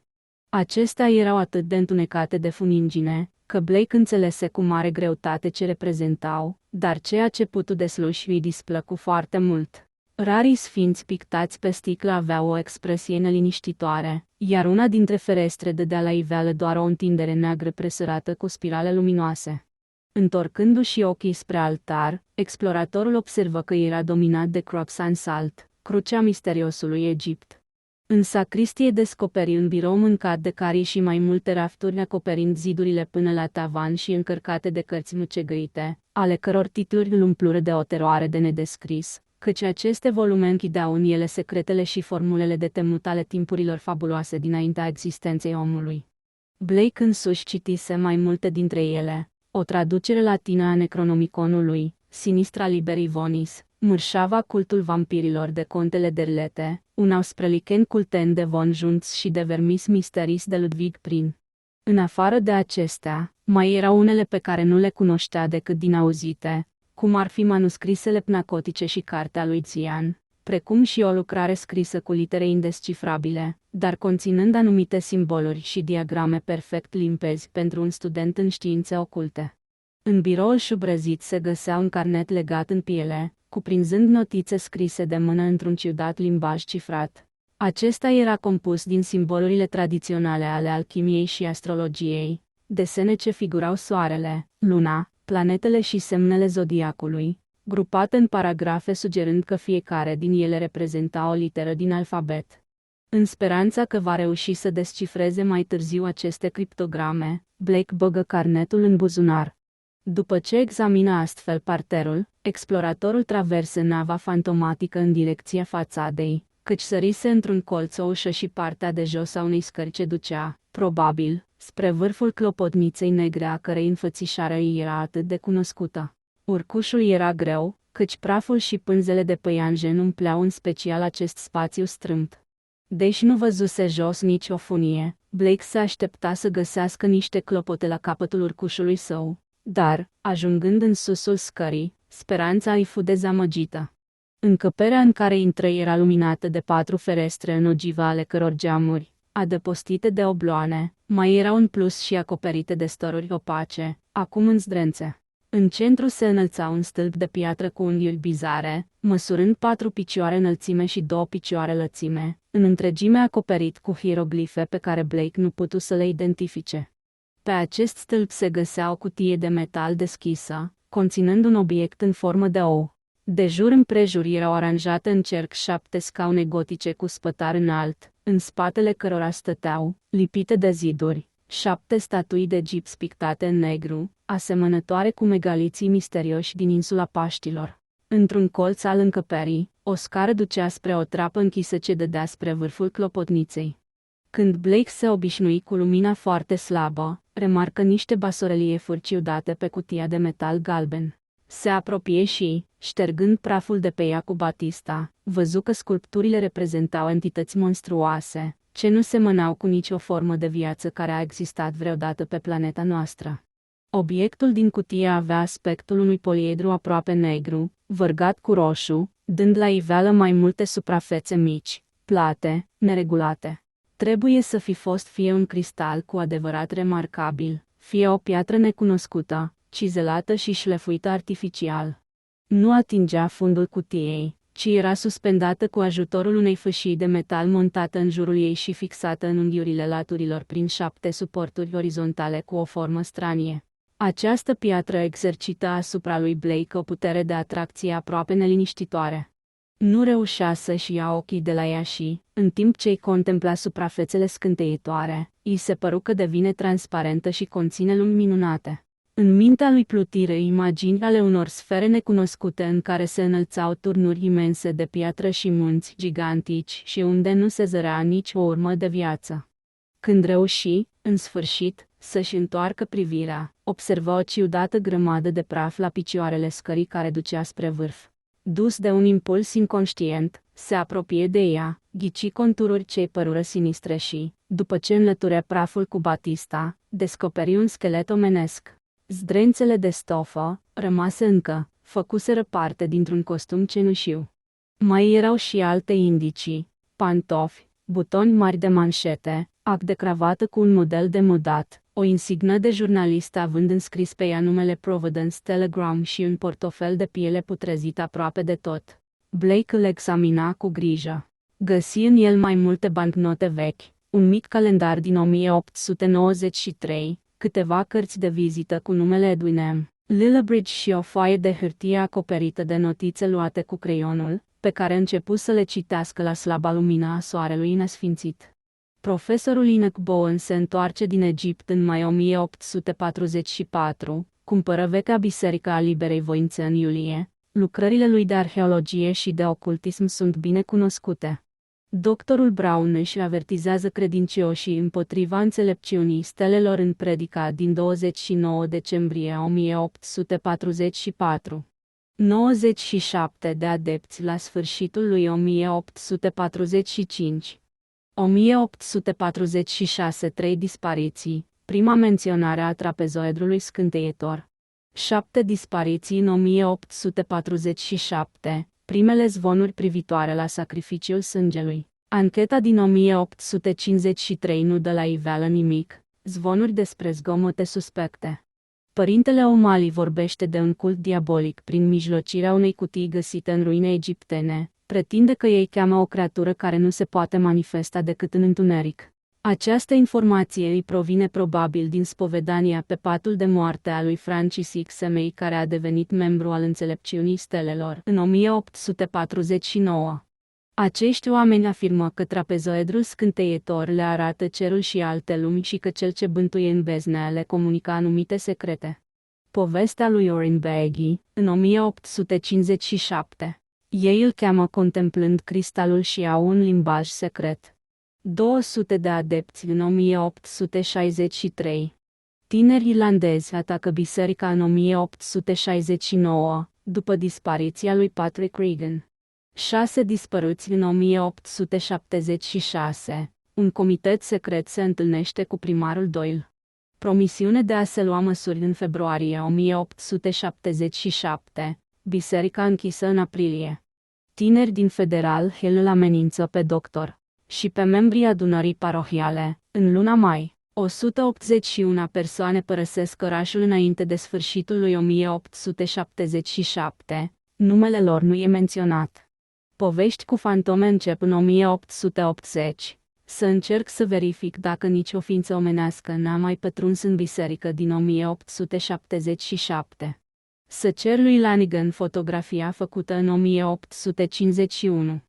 Acestea erau atât de întunecate de funingine, că Blake înțelese cu mare greutate ce reprezentau, dar ceea ce putu desluși îi displăcu foarte mult. Rarii sfinți pictați pe sticlă aveau o expresie neliniștitoare, iar una dintre ferestre dădea la iveală doar o întindere neagră presărată cu spirale luminoase. Întorcându-și ochii spre altar, exploratorul observă că era dominat de Cruxan Salt, crucea misteriosului Egipt. În sacristie descoperi un birou mâncat de carii și mai multe rafturi acoperind zidurile până la tavan și încărcate de cărți mucegăite, ale căror titluri îl umplură de o teroare de nedescris, căci aceste volume închideau în ele secretele și formulele de temut ale timpurilor fabuloase dinaintea existenței omului. Blake însuși citise mai multe dintre ele, o traducere latină a Necronomiconului, Sinistra Liberi Vonis, Mârșava cultul vampirilor de Contele Derlete, un Australican culten de von Junts și de Vermis Mysteries de Ludwig Prin. În afară de acestea, mai erau unele pe care nu le cunoștea decât din auzite, cum ar fi manuscrisele pnacotice și cartea lui Zian, precum și o lucrare scrisă cu litere indescifrabile, dar conținând anumite simboluri și diagrame perfect limpezi pentru un student în științe oculte. În biroul șubrăzit se găsea un carnet legat în piele, cuprinzând notițe scrise de mână într-un ciudat limbaj cifrat. Acesta era compus din simbolurile tradiționale ale alchimiei și astrologiei, desene ce figurau soarele, luna, planetele și semnele zodiacului, grupate în paragrafe sugerând că fiecare din ele reprezenta o literă din alfabet. În speranța că va reuși să descifreze mai târziu aceste criptograme, Blake băgă carnetul în buzunar. După ce examină astfel parterul, exploratorul traversă nava fantomatică în direcția fațadei, căci sărise într-un colț o ușă și partea de jos a unei scări ce ducea, probabil, spre vârful clopotniței negre a cărei înfățișare îi era atât de cunoscută. Urcușul era greu, căci praful și pânzele de păianjen umpleau în special acest spațiu strâmt. Deși nu văzuse jos nici o funie, Blake se aștepta să găsească niște clopote la capătul urcușului său, dar, ajungând în susul scării, speranța îi fu dezamăgită. Încăperea în care intră era luminată de 4 ferestre în ogiva ale căror geamuri, adăpostite de obloane, mai erau în plus și acoperite de stăruri opace, acum în zdrențe. În centru se înălța un stâlp de piatră cu unghiuri bizare, măsurând 4 picioare înălțime și 2 picioare lățime, în întregime acoperit cu hieroglife pe care Blake nu putu să le identifice. Pe acest stâlp se găsea o cutie de metal deschisă, conținând un obiect în formă de ou. De jur împrejur erau aranjate în cerc 7 scaune gotice cu spătar înalt, în spatele cărora stăteau, lipite de ziduri, 7 statui de gips pictate în negru, asemănătoare cu megaliții misterioși din insula Paștilor. Într-un colț al încăperii, o scară ducea spre o trapă închisă ce dădea spre vârful clopotniței. Când Blake se obișnui cu lumina foarte slabă, remarcă niște basoreliefuri ciudate pe cutia de metal galben. Se apropie și, ștergând praful de pe ea cu batista, văzu că sculpturile reprezentau entități monstruoase, ce nu semănau cu nicio formă de viață care a existat vreodată pe planeta noastră. Obiectul din cutie avea aspectul unui poliedru aproape negru, vărgat cu roșu, dând la iveală mai multe suprafețe mici, plate, neregulate. Trebuie să fi fost fie un cristal cu adevărat remarcabil, fie o piatră necunoscută, cizelată și șlefuită artificial. Nu atingea fundul cutiei, ci era suspendată cu ajutorul unei fâșii de metal montată în jurul ei și fixată în unghiurile laturilor prin 7 suporturi orizontale cu o formă stranie. Această piatră exercita asupra lui Blake o putere de atracție aproape neliniștitoare. Nu reușea să-și ia ochii de la ea și, în timp ce îi contempla suprafețele scânteitoare, îi se păru că devine transparentă și conține lumi minunate. În mintea lui plutire imagini ale unor sfere necunoscute în care se înălțau turnuri imense de piatră și munți gigantici și unde nu se zărea nici o urmă de viață. Când reuși, în sfârșit, să-și întoarcă privirea, observă o ciudată grămadă de praf la picioarele scării care ducea spre vârf. Dus de un impuls inconștient, se apropie de ea, ghici contururi ce-i părură sinistre și, după ce înlăture praful cu batista, descoperi un schelet omenesc. Zdrențele de stofă, rămase încă, făcuseră parte dintr-un costum cenușiu. Mai erau și alte indicii, pantofi, butoni mari de manșete, ac de cravată cu un model demodat, o insignă de jurnalist având înscris pe ea numele Providence Telegram și un portofel de piele putrezit aproape de tot. Blake îl examina cu grijă. Găsi în el mai multe bancnote vechi, un mic calendar din 1893, câteva cărți de vizită cu numele Edwin M. Lillibridge și o foaie de hârtie acoperită de notițe luate cu creionul, pe care începu să le citească la slaba lumină a soarelui nesfințit. Profesorul Enoch Bowen se întoarce din Egipt în mai 1844, cumpără vechea biserică a Liberei Voințe în iulie. Lucrările lui de arheologie și de ocultism sunt bine cunoscute. Doctorul Brown își avertizează credincioșii împotriva înțelepciunii stelelor în predica din 29 decembrie 1844. 97 de adepți la sfârșitul lui 1845. 1846 3 dispariții, prima menționare a trapezoedrului scânteietor. 7 dispariții în 1847, primele zvonuri privitoare la sacrificiul sângelui. Ancheta din 1853 nu dă la iveală nimic, zvonuri despre zgomote suspecte. Părintele O'Malley vorbește de un cult diabolic prin mijlocirea unei cutii găsite în ruine egiptene, pretinde că ei cheamă o creatură care nu se poate manifesta decât în întuneric. Această informație îi provine probabil din spovedania pe patul de moarte a lui Francis X. May, care a devenit membru al înțelepciunii stelelor în 1849. Acești oameni afirmă că trapezoedrul scânteietor le arată cerul și alte lumi și că cel ce bântuie în bezne le comunica anumite secrete. Povestea lui Orrin Baggy, în 1857. Ei îl cheamă contemplând cristalul și au un limbaj secret. 200 de adepți în 1863. Tineri irlandezi atacă biserica în 1869, după dispariția lui Patrick Regan. 6 dispăruți în 1876. Un comitet secret se întâlnește cu primarul Doyle. Promisiune de a se lua măsuri în februarie 1877. Biserica închisă în aprilie. Tineri din Federal Hill îl amenință pe doctor și pe membrii adunării parohiale. În luna mai, 181 persoane părăsesc orașul înainte de sfârșitul lui 1877. Numele lor nu e menționat. Povești cu fantome încep în 1880. Să încerc să verific dacă nicio ființă omenească n-a mai pătruns în biserică din 1877. Să cer lui Lanigan fotografia făcută în 1851.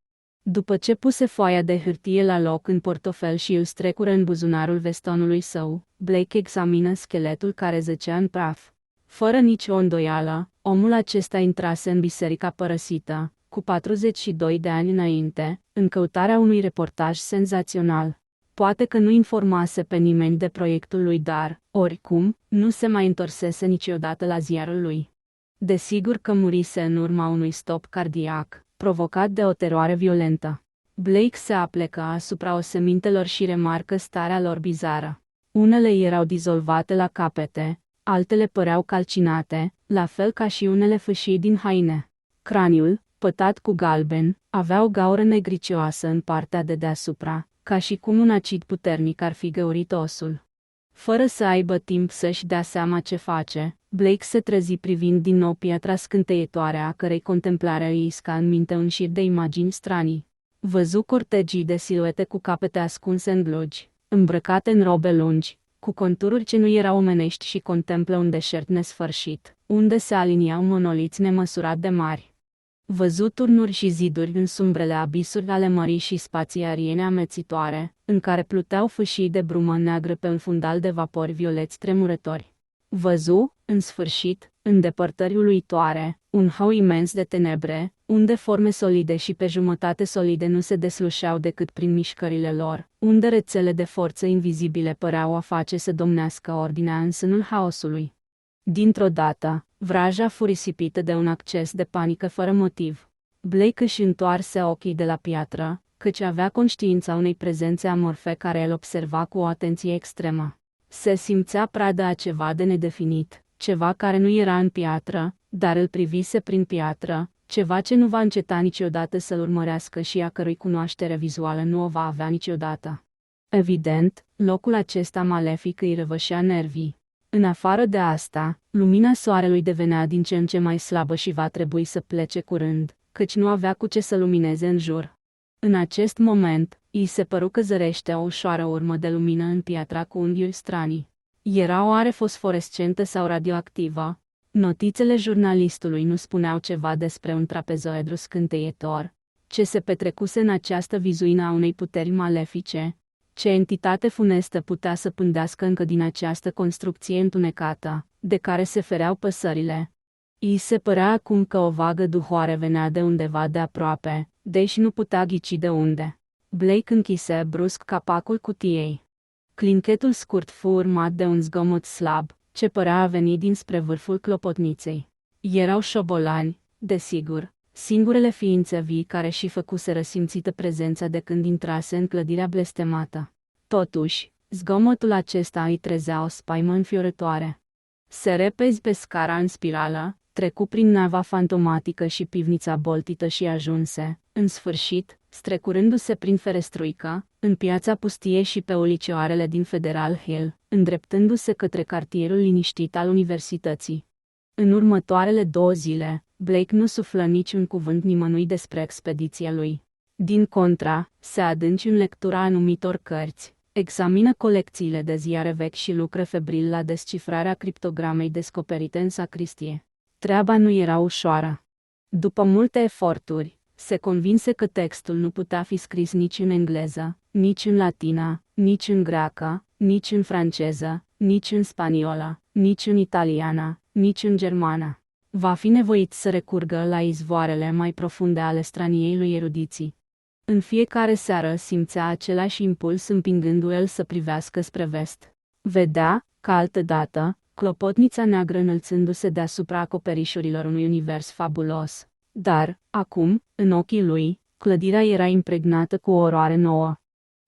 După ce puse foaia de hârtie la loc în portofel și îl strecură în buzunarul vestonului său, Blake examină scheletul care zăcea în praf. Fără nicio îndoială, omul acesta intrase în biserica părăsită, cu 42 de ani înainte, în căutarea unui reportaj senzațional. Poate că nu informase pe nimeni de proiectul lui, dar, oricum, nu se mai întorsese niciodată la ziarul lui. Desigur că murise în urma unui stop cardiac, provocat de o teroare violentă. Blake se aplecă asupra osemintelor și remarcă starea lor bizară. Unele erau dizolvate la capete, altele păreau calcinate, la fel ca și unele fâșii din haine. Craniul, pătat cu galben, avea o gaură negricioasă în partea de deasupra, ca și cum un acid puternic ar fi găurit osul. Fără să aibă timp să-și dea seama ce face, Blake se trezi privind din nou piatra scânteitoare a cărei contemplare îi isca în minte un șir de imagini stranii. Văzu cortegii de siluete cu capete ascunse în glugi, îmbrăcate în robe lungi, cu contururi ce nu erau omenești și contemplă un deșert nesfârșit, unde se aliniau monoliți nemăsurat de mari. Văzu turnuri și ziduri în sumbrele abisuri ale mării și spații aeriene amețitoare, în care pluteau fâșii de brumă neagră pe un fundal de vapori violeți tremurători. Văzu, în sfârșit, în depărtări uluitoare, un hău imens de tenebre, unde forme solide și pe jumătate solide nu se deslușeau decât prin mișcările lor, unde rețele de forță invizibile păreau a face să domnească ordinea în sânul haosului. Dintr-o dată, vraja fu risipită de un acces de panică fără motiv. Blake își întoarse ochii de la piatră, căci avea conștiința unei prezențe amorfe care îl observa cu o atenție extremă. Se simțea pradă a ceva de nedefinit, ceva care nu era în piatră, dar îl privise prin piatră, ceva ce nu va înceta niciodată să-l urmărească și a cărui cunoaștere vizuală nu o va avea niciodată. Evident, locul acesta malefic îi răvășea nervii. În afară de asta, lumina soarelui devenea din ce în ce mai slabă și va trebui să plece curând, căci nu avea cu ce să lumineze în jur. În acest moment, îi se păru că zărește o ușoară urmă de lumină în piatra cu unghiuri stranii. Era oare fosforescentă sau radioactivă? Notițele jurnalistului nu spuneau ceva despre un trapezoedru scânteietor. Ce se petrecuse în această vizuină a unei puteri malefice? Ce entitate funestă putea să pândească încă din această construcție întunecată, de care se fereau păsările? Îi se părea acum că o vagă duhoare venea de undeva de aproape, deși nu putea ghici de unde. Blake închise brusc capacul cutiei. Clinchetul scurt fu urmat de un zgomot slab, ce părea a veni dinspre vârful clopotniței. Erau șobolani, desigur, singurele ființe vii care și făcuseră simțită prezența de când intrase în clădirea blestemată. Totuși, zgomotul acesta îi trezea o spaimă înfiorătoare. Se repezi pe scara în spirală, trecu prin nava fantomatică și pivnița boltită și ajunse, în sfârșit, strecurându-se prin ferestruică, în piața pustie și pe ulicioarele din Federal Hill, îndreptându-se către cartierul liniștit al universității. În următoarele 2 zile, Blake nu suflă niciun cuvânt nimănui despre expediția lui. Din contra, se adânci în lectura anumitor cărți, examină colecțiile de ziare vechi și lucră febril la descifrarea criptogramei descoperite în sacristie. Treaba nu era ușoară. După multe eforturi, se convinse că textul nu putea fi scris nici în engleză, nici în latină, nici în greacă, nici în franceză, nici în spaniolă, nici în italiană, nici în germană. Va fi nevoit să recurgă la izvoarele mai profunde ale straniei lui erudiții. În fiecare seară simțea același impuls împingându-l el să privească spre vest. Vedea, ca altădată, clopotnița neagră înălțându-se deasupra acoperișurilor unui univers fabulos. Dar, acum, în ochii lui, clădirea era impregnată cu o oroare nouă.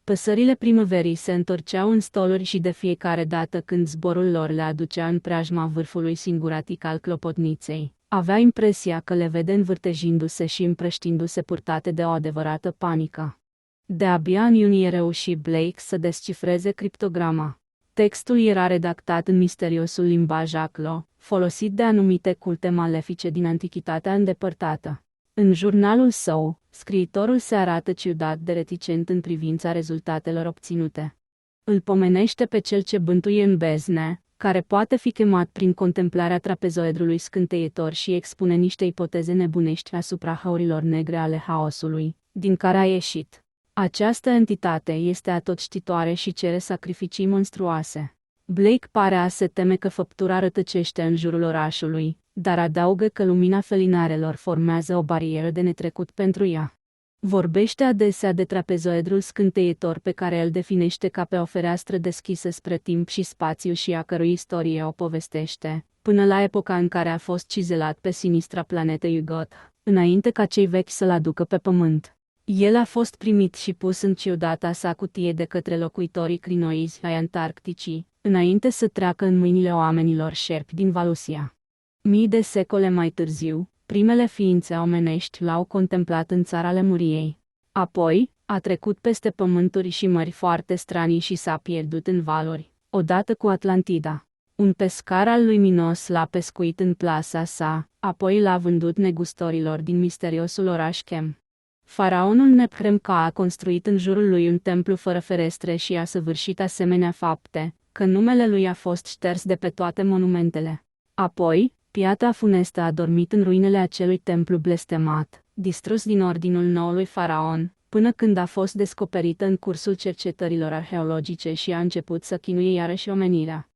Păsările primăverii se întorceau în stoluri și de fiecare dată când zborul lor le aducea în preajma vârfului singuratic al clopotniței, avea impresia că le vede învârtejindu-se și împrăștindu-se purtate de o adevărată panică. De-abia în iunie reuși Blake să descifreze criptograma. Textul era redactat în misteriosul limbaj aclo, folosit de anumite culte malefice din antichitatea îndepărtată. În jurnalul său, scriitorul se arată ciudat de reticent în privința rezultatelor obținute. Îl pomenește pe cel ce bântuie în bezne, care poate fi chemat prin contemplarea trapezoedrului scânteietor și expune niște ipoteze nebunești asupra hăurilor negre ale haosului, din care a ieșit. Această entitate este atotștitoare și cere sacrificii monstruoase. Blake pare a se teme că făptura rătăcește în jurul orașului, dar adaugă că lumina felinarelor formează o barieră de netrecut pentru ea. Vorbește adesea de trapezoedrul scânteietor pe care îl definește ca pe o fereastră deschisă spre timp și spațiu și a cărui istorie o povestește, până la epoca în care a fost cizelat pe sinistra planetă Yugot, înainte ca cei vechi să-l aducă pe pământ. El a fost primit și pus în ciudata sa cutie de către locuitorii crinoizi ai Antarcticii, înainte să treacă în mâinile oamenilor șerpi din Valusia. Mii de secole mai târziu, primele ființe omenești l-au contemplat în țara Lemuriei. Apoi, a trecut peste pământuri și mări foarte stranii și s-a pierdut în valuri, odată cu Atlantida. Un pescar al lui Minos l-a pescuit în plasa sa, apoi l-a vândut negustorilor din misteriosul oraș Chem. Faraonul Nepremca a construit în jurul lui un templu fără ferestre și a săvârșit asemenea fapte, că numele lui a fost șters de pe toate monumentele. Apoi, piatra funestă a dormit în ruinele acelui templu blestemat, distrus din ordinul noului faraon, până când a fost descoperită în cursul cercetărilor arheologice și a început să chinuie iarăși omenirea.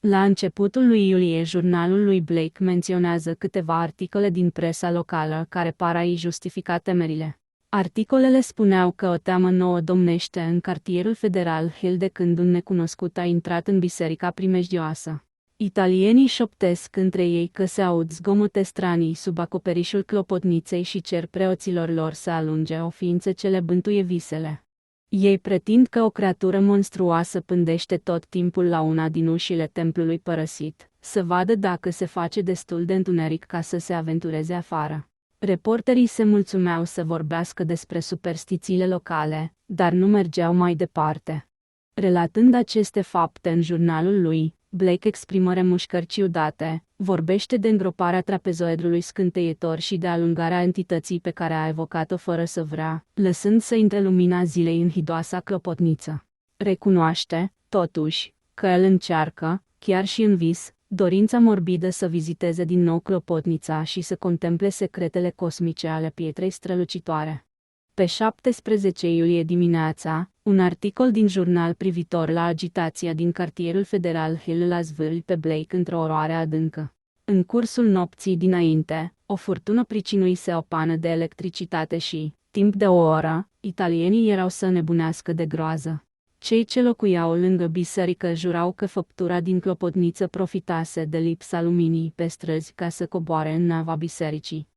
La începutul lui iulie, jurnalul lui Blake menționează câteva articole din presa locală care par a-i justifica temerile. Articolele spuneau că o teamă nouă domnește în cartierul Federal Hill de când un necunoscut a intrat în biserica primejdioasă. Italienii șoptesc între ei că se aud zgomote stranii sub acoperișul clopotniței și cer preoților lor să alunge o ființă ce le bântuie visele. Ei pretind că o creatură monstruoasă pândește tot timpul la una din ușile templului părăsit, să vadă dacă se face destul de întuneric ca să se aventureze afară. Reporterii se mulțumeau să vorbească despre superstițiile locale, dar nu mergeau mai departe. Relatând aceste fapte în jurnalul lui, Blake exprimă remușcări ciudate, vorbește de îngroparea trapezoedrului scânteietor și de alungarea entității pe care a evocat-o fără să vrea, lăsând să intre lumina zilei în hidoasa clopotniță. Recunoaște, totuși, că el încearcă, chiar și în vis, dorința morbidă să viziteze din nou clopotnița și să contemple secretele cosmice ale pietrei strălucitoare. Pe 17 iulie dimineața, un articol din jurnal privitor la agitația din cartierul Federal Hill l-a zvârlit pe Blake într-o oroare adâncă. În cursul nopții dinainte, o furtună pricinuise o pană de electricitate și, timp de o oră, italienii erau să nebunească de groază. Cei ce locuiau lângă biserică jurau că făptura din clopotniță profitase de lipsa luminii pe străzi ca să coboare în nava bisericii.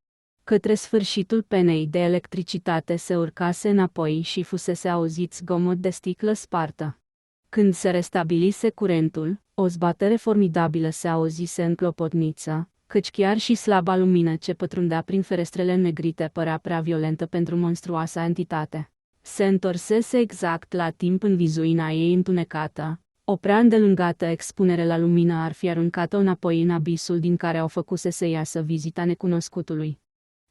Către sfârșitul penei de electricitate se urcase înapoi și fusese auzit zgomot de sticlă spartă. Când se restabilise curentul, o zbatere formidabilă se auzise în clopotniță, căci chiar și slaba lumină ce pătrundea prin ferestrele negrite părea prea violentă pentru monstruoasa entitate. Se întorsese exact la timp în vizuina ei întunecată. O prea îndelungată expunere la lumină ar fi aruncat-o înapoi în abisul din care o făcuse să iasă vizita necunoscutului.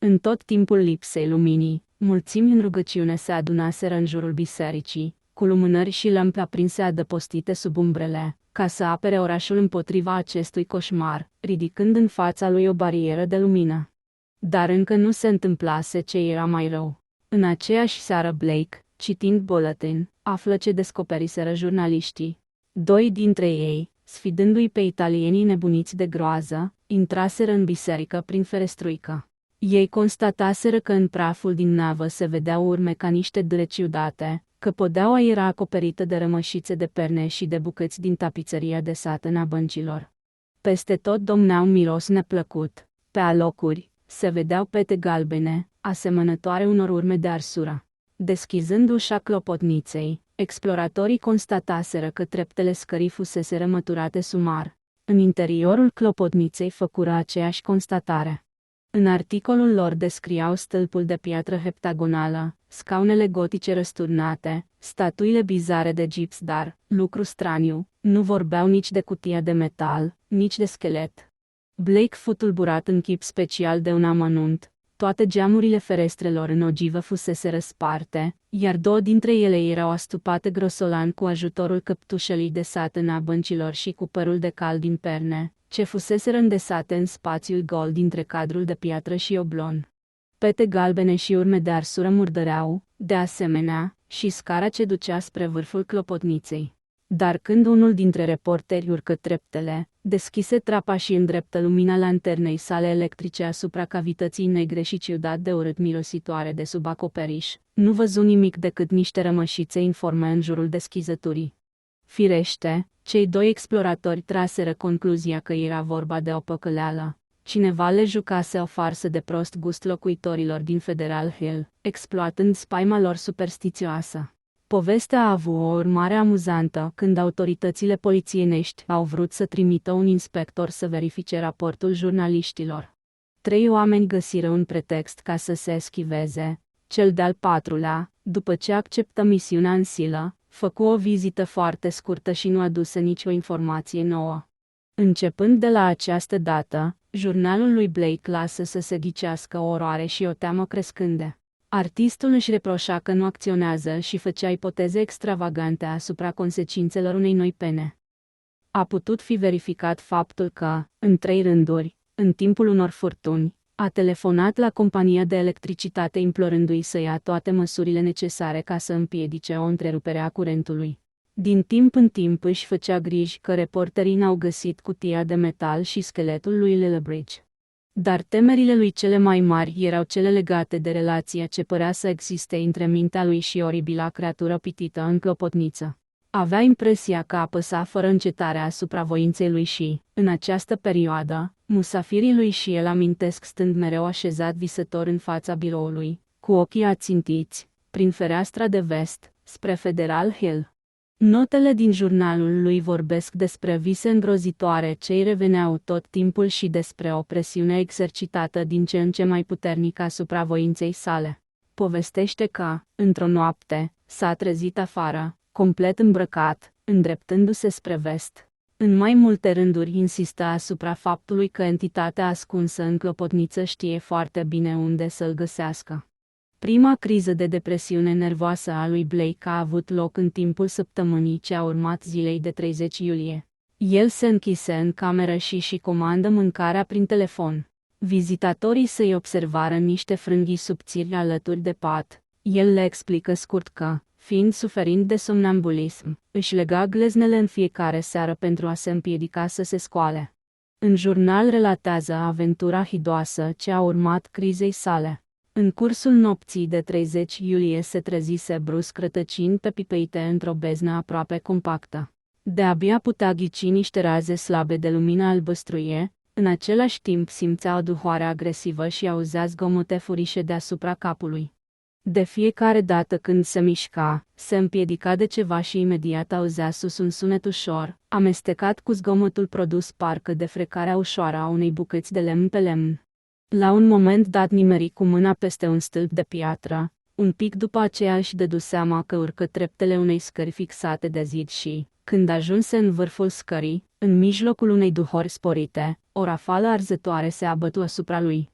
În tot timpul lipsei luminii, mulțimi în rugăciune se adunaseră în jurul bisericii, cu lumânări și lămpi aprinse adăpostite sub umbrele, ca să apere orașul împotriva acestui coșmar, ridicând în fața lui o barieră de lumină. Dar încă nu se întâmplase ce era mai rău. În aceeași seară Blake, citind Bulletin, află ce descoperiseră jurnaliștii. Doi dintre ei, sfidându-i pe italienii nebuniți de groază, intraseră în biserică prin ferestruică. Ei constataseră că în praful din navă se vedeau urme ca niște dâre ciudate, că podeaua era acoperită de rămășițe de perne și de bucăți din tapiseria de satin a băncilor. Peste tot domnea un miros neplăcut. Pe alocuri, se vedeau pete galbene, asemănătoare unor urme de arsură. Deschizând ușa clopotniței, exploratorii constataseră că treptele scării fusese rămăturate sumar. În interiorul clopotniței făcură aceeași constatare. În articolul lor descriau stâlpul de piatră heptagonală, scaunele gotice răsturnate, statuile bizare de gips, dar, lucru straniu, nu vorbeau nici de cutia de metal, nici de schelet. Blake fu tulburat în chip special de un amănunt. Toate geamurile ferestrelor în ogivă fusese răsparte, iar două dintre ele erau astupate grosolan cu ajutorul căptușelii de satin a băncilor și cu părul de cal din perne, ce fuseseră îndesate în spațiul gol dintre cadrul de piatră și oblon. Pete galbene și urme de arsură murdăreau, de asemenea, și scara ce ducea spre vârful clopotniței. Dar când unul dintre reporteri urcă treptele, deschise trapa și îndreptă lumina lanternei sale electrice asupra cavității negre și ciudat de urât mirositoare de sub acoperiș, nu văzu nimic decât niște rămășițe informe în jurul deschizăturii. Firește, cei doi exploratori traseră concluzia că era vorba de o păcăleală. Cineva le jucase o farsă de prost gust locuitorilor din Federal Hill, exploatând spaima lor superstițioasă. Povestea a avut o urmare amuzantă când autoritățile polițienești au vrut să trimită un inspector să verifice raportul jurnaliștilor. 3 oameni găsiră un pretext ca să se eschiveze. Cel de-al patrulea, după ce acceptă misiunea în silă, făcu o vizită foarte scurtă și nu aduse nicio informație nouă. Începând de la această dată, jurnalul lui Blake lasă să se ghicească o oroare și o teamă crescânde. Artistul își reproșa că nu acționează și făcea ipoteze extravagante asupra consecințelor unei noi pene. A putut fi verificat faptul că, în 3 rânduri, în timpul unor furtuni, a telefonat la compania de electricitate implorându-i să ia toate măsurile necesare ca să împiedice o întrerupere a curentului. Din timp în timp își făcea griji că reporterii n-au găsit cutia de metal și scheletul lui Lillibridge. Dar temerile lui cele mai mari erau cele legate de relația ce părea să existe între mintea lui și oribila creatură pitită în clopotniță. Avea impresia că apăsa fără încetare asupra voinței lui și, în această perioadă, musafirii lui și el amintesc stând mereu așezat visător în fața biroului, cu ochii ațintiți, prin fereastra de vest, spre Federal Hill. Notele din jurnalul lui vorbesc despre vise îngrozitoare ce îi reveneau tot timpul și despre o presiune exercitată din ce în ce mai puternică asupra voinței sale. Povestește că, într-o noapte, s-a trezit afară, complet îmbrăcat, îndreptându-se spre vest. În mai multe rânduri insistă asupra faptului că entitatea ascunsă în clopotniță știe foarte bine unde să-l găsească. Prima criză de depresiune nervoasă a lui Blake a avut loc în timpul săptămânii ce a urmat zilei de 30 iulie. El se închise în cameră și comandă mâncarea prin telefon. Vizitatorii săi observară niște frânghii subțiri alături de pat. El le explică scurt că, fiind suferind de somnambulism, își lega gleznele în fiecare seară pentru a se împiedica să se scoale. În jurnal relatează aventura hidoasă ce a urmat crizei sale. În cursul nopții de 30 iulie se trezise brusc rătăcind pe pipeite într-o beznă aproape compactă. De-abia putea ghici niște raze slabe de lumină albăstruie, în același timp simțea o duhoare agresivă și auzea zgomote furișe deasupra capului. De fiecare dată când se mișca, se împiedica de ceva și imediat auzea sus un sunet ușor, amestecat cu zgomotul produs parcă de frecarea ușoară a unei bucăți de lemn pe lemn. La un moment dat nimeri cu mâna peste un stâlp de piatră, un pic după aceea își dădu seama că urcă treptele unei scări fixate de zid și, când ajunse în vârful scării, în mijlocul unei duhori sporite, o rafală arzătoare se abătu asupra lui.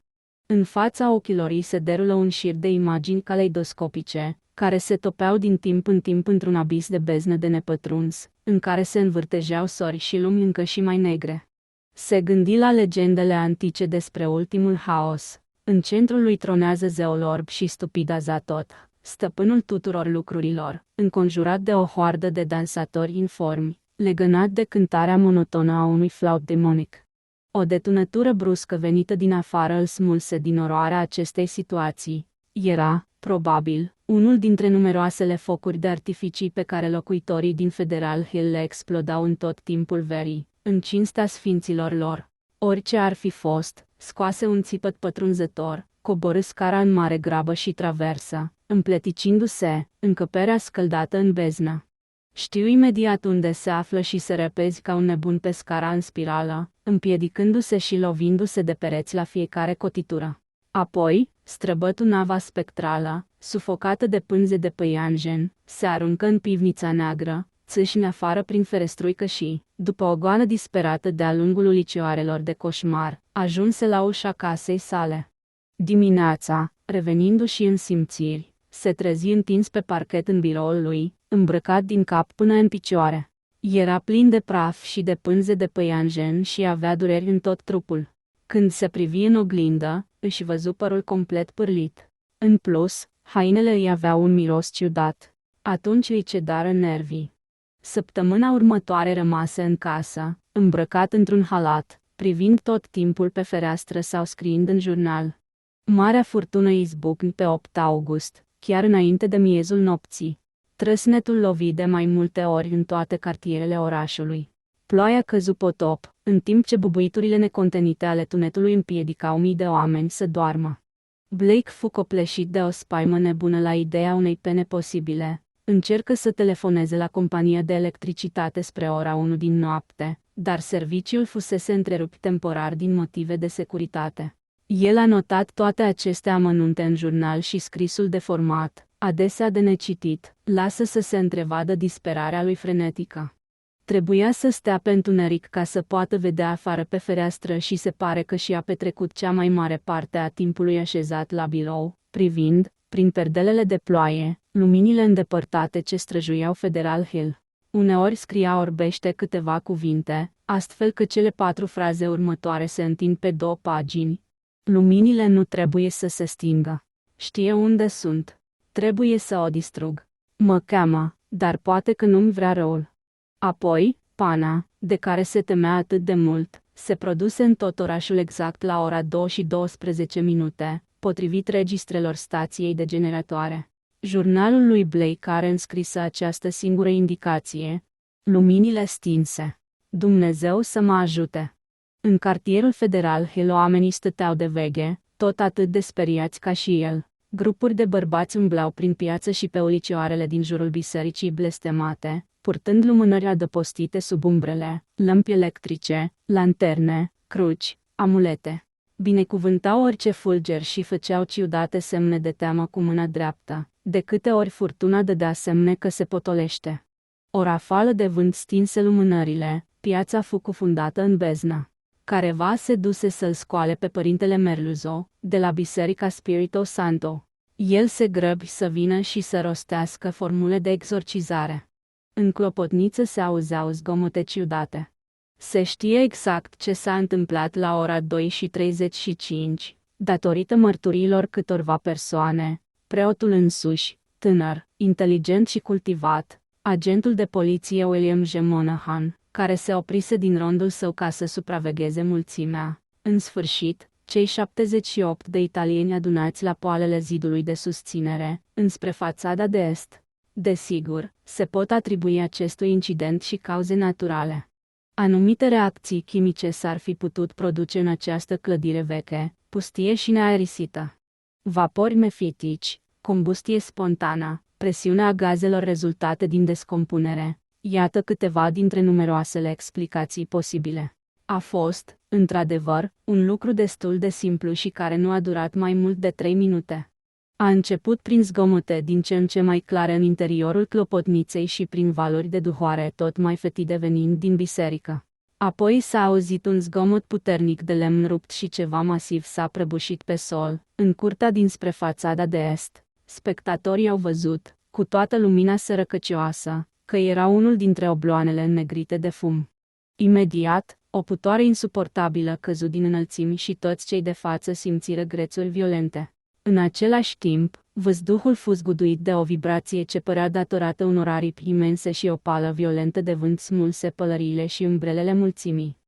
În fața ochilor îi se derulă un șir de imagini caleidoscopice, care se topeau din timp în timp într-un abis de beznă de nepătruns, în care se învârtejeau sori și lumi încă și mai negre. Se gândi la legendele antice despre ultimul haos. În centrul lui tronează zeul orb și stupid Azatot, stăpânul tuturor lucrurilor, înconjurat de o hoardă de dansatori informi, legănat de cântarea monotonă a unui flaut demonic. O detunătură bruscă venită din afară îl smulse din oroarea acestei situații. Era, probabil, unul dintre numeroasele focuri de artificii pe care locuitorii din Federal Hill le explodau în tot timpul verii, în cinstea sfinților lor. Orice ar fi fost, scoase un țipăt pătrunzător, coborâ scara în mare grabă și traversă, împleticindu-se, încăperea scăldată în beznă. Știu imediat unde se află și se repezi ca un nebun pe scara în spirală, împiedicându-se și lovindu-se de pereți la fiecare cotitură. Apoi, străbătu nava spectrală, sufocată de pânze de păianjen, se aruncă în pivnița neagră, țâșni afară prin ferestruică și, după o goană disperată de-a lungul ulicioarelor de coșmar, ajunse la ușa casei sale. Dimineața, revenindu-și în simțiri, se trezi întins pe parchet în biroul lui, îmbrăcat din cap până în picioare. Era plin de praf și de pânze de păianjen și avea dureri în tot trupul. Când se privi în oglindă, își văzu părul complet pârlit. În plus, hainele îi aveau un miros ciudat. Atunci îi cedară nervii. Săptămâna următoare rămase în casă, îmbrăcat într-un halat, privind tot timpul pe fereastră sau scriind în jurnal. Marea furtună izbucni pe 8 august, chiar înainte de miezul nopții. Trăsnetul lovi de mai multe ori în toate cartierele orașului. Ploaia căzu potop, în timp ce bubuiturile necontenite ale tunetului împiedicau mii de oameni să doarmă. Blake fu copleșit de o spaimă nebună la ideea unei pene posibile. Încercă să telefoneze la compania de electricitate spre ora 1 din noapte, dar serviciul fusese întrerupt temporar din motive de securitate. El a notat toate aceste amănunte în jurnal și scrisul deformat, adesea de necitit, lasă să se întrevadă disperarea lui frenetică. Trebuia să stea pe întuneric ca să poată vedea afară pe fereastră și se pare că și-a petrecut cea mai mare parte a timpului așezat la birou, privind, prin perdelele de ploaie, luminile îndepărtate ce străjuiau Federal Hill. Uneori scria orbește câteva cuvinte, astfel că cele 4 fraze următoare se întind pe 2 pagini. Luminile nu trebuie să se stingă. Știe unde sunt. Trebuie să o distrug. Mă cheamă, dar poate că nu-mi vrea răul. Apoi, pana, de care se temea atât de mult, se produse în tot orașul exact la ora 2:12, potrivit registrelor stației de generatoare. Jurnalul lui Blake are înscrisă această singură indicație: luminile stinse. Dumnezeu să mă ajute. În cartierul federal oamenii stăteau de veche, tot atât de speriați ca și el. Grupuri de bărbați umblau prin piață și pe ulicioarele din jurul bisericii blestemate, purtând lumânări adăpostite sub umbrele, lămpi electrice, lanterne, cruci, amulete. Binecuvântau orice fulger și făceau ciudate semne de teamă cu mâna dreaptă, de câte ori furtuna dădea semne că se potolește. O rafală de vânt stinse lumânările, piața fu cufundată în beznă. Careva se duse să-l scoale pe părintele Merluzo, de la biserica Spirito Santo. El se grăbi să vină și să rostească formule de exorcizare. În clopotniță se auzeau zgomote ciudate. Se știe exact ce s-a întâmplat la ora 2:35, datorită mărturiilor câtorva persoane: preotul însuși, tânăr, inteligent și cultivat, agentul de poliție William J. Monahan, care se oprise din rondul său ca să supravegheze mulțimea. În sfârșit, cei 78 de italieni adunați la poalele zidului de susținere, înspre fațada de est. Desigur, se pot atribui acestui incident și cauze naturale. Anumite reacții chimice s-ar fi putut produce în această clădire veche, pustie și neaerisită. Vapori mefitici, combustie spontană, presiunea gazelor rezultate din descompunere. Iată câteva dintre numeroasele explicații posibile. A fost, într-adevăr, un lucru destul de simplu și care nu a durat mai mult de 3 minute. A început prin zgomote din ce în ce mai clare în interiorul clopotniței și prin valori de duhoare tot mai fetide venind din biserică. Apoi s-a auzit un zgomot puternic de lemn rupt și ceva masiv s-a prăbușit pe sol, în curtea dinspre fațada de est. Spectatorii au văzut, cu toată lumina sărăcăcioasă, că era unul dintre obloanele înnegrite de fum. Imediat, o putoare insuportabilă căzu din înălțimi și toți cei de față simțiră grețuri violente. În același timp, văzduhul fu zguduit de o vibrație ce părea datorată unor aripi imense și o pală violentă de vânt smulse pălăriile și umbrelele mulțimii.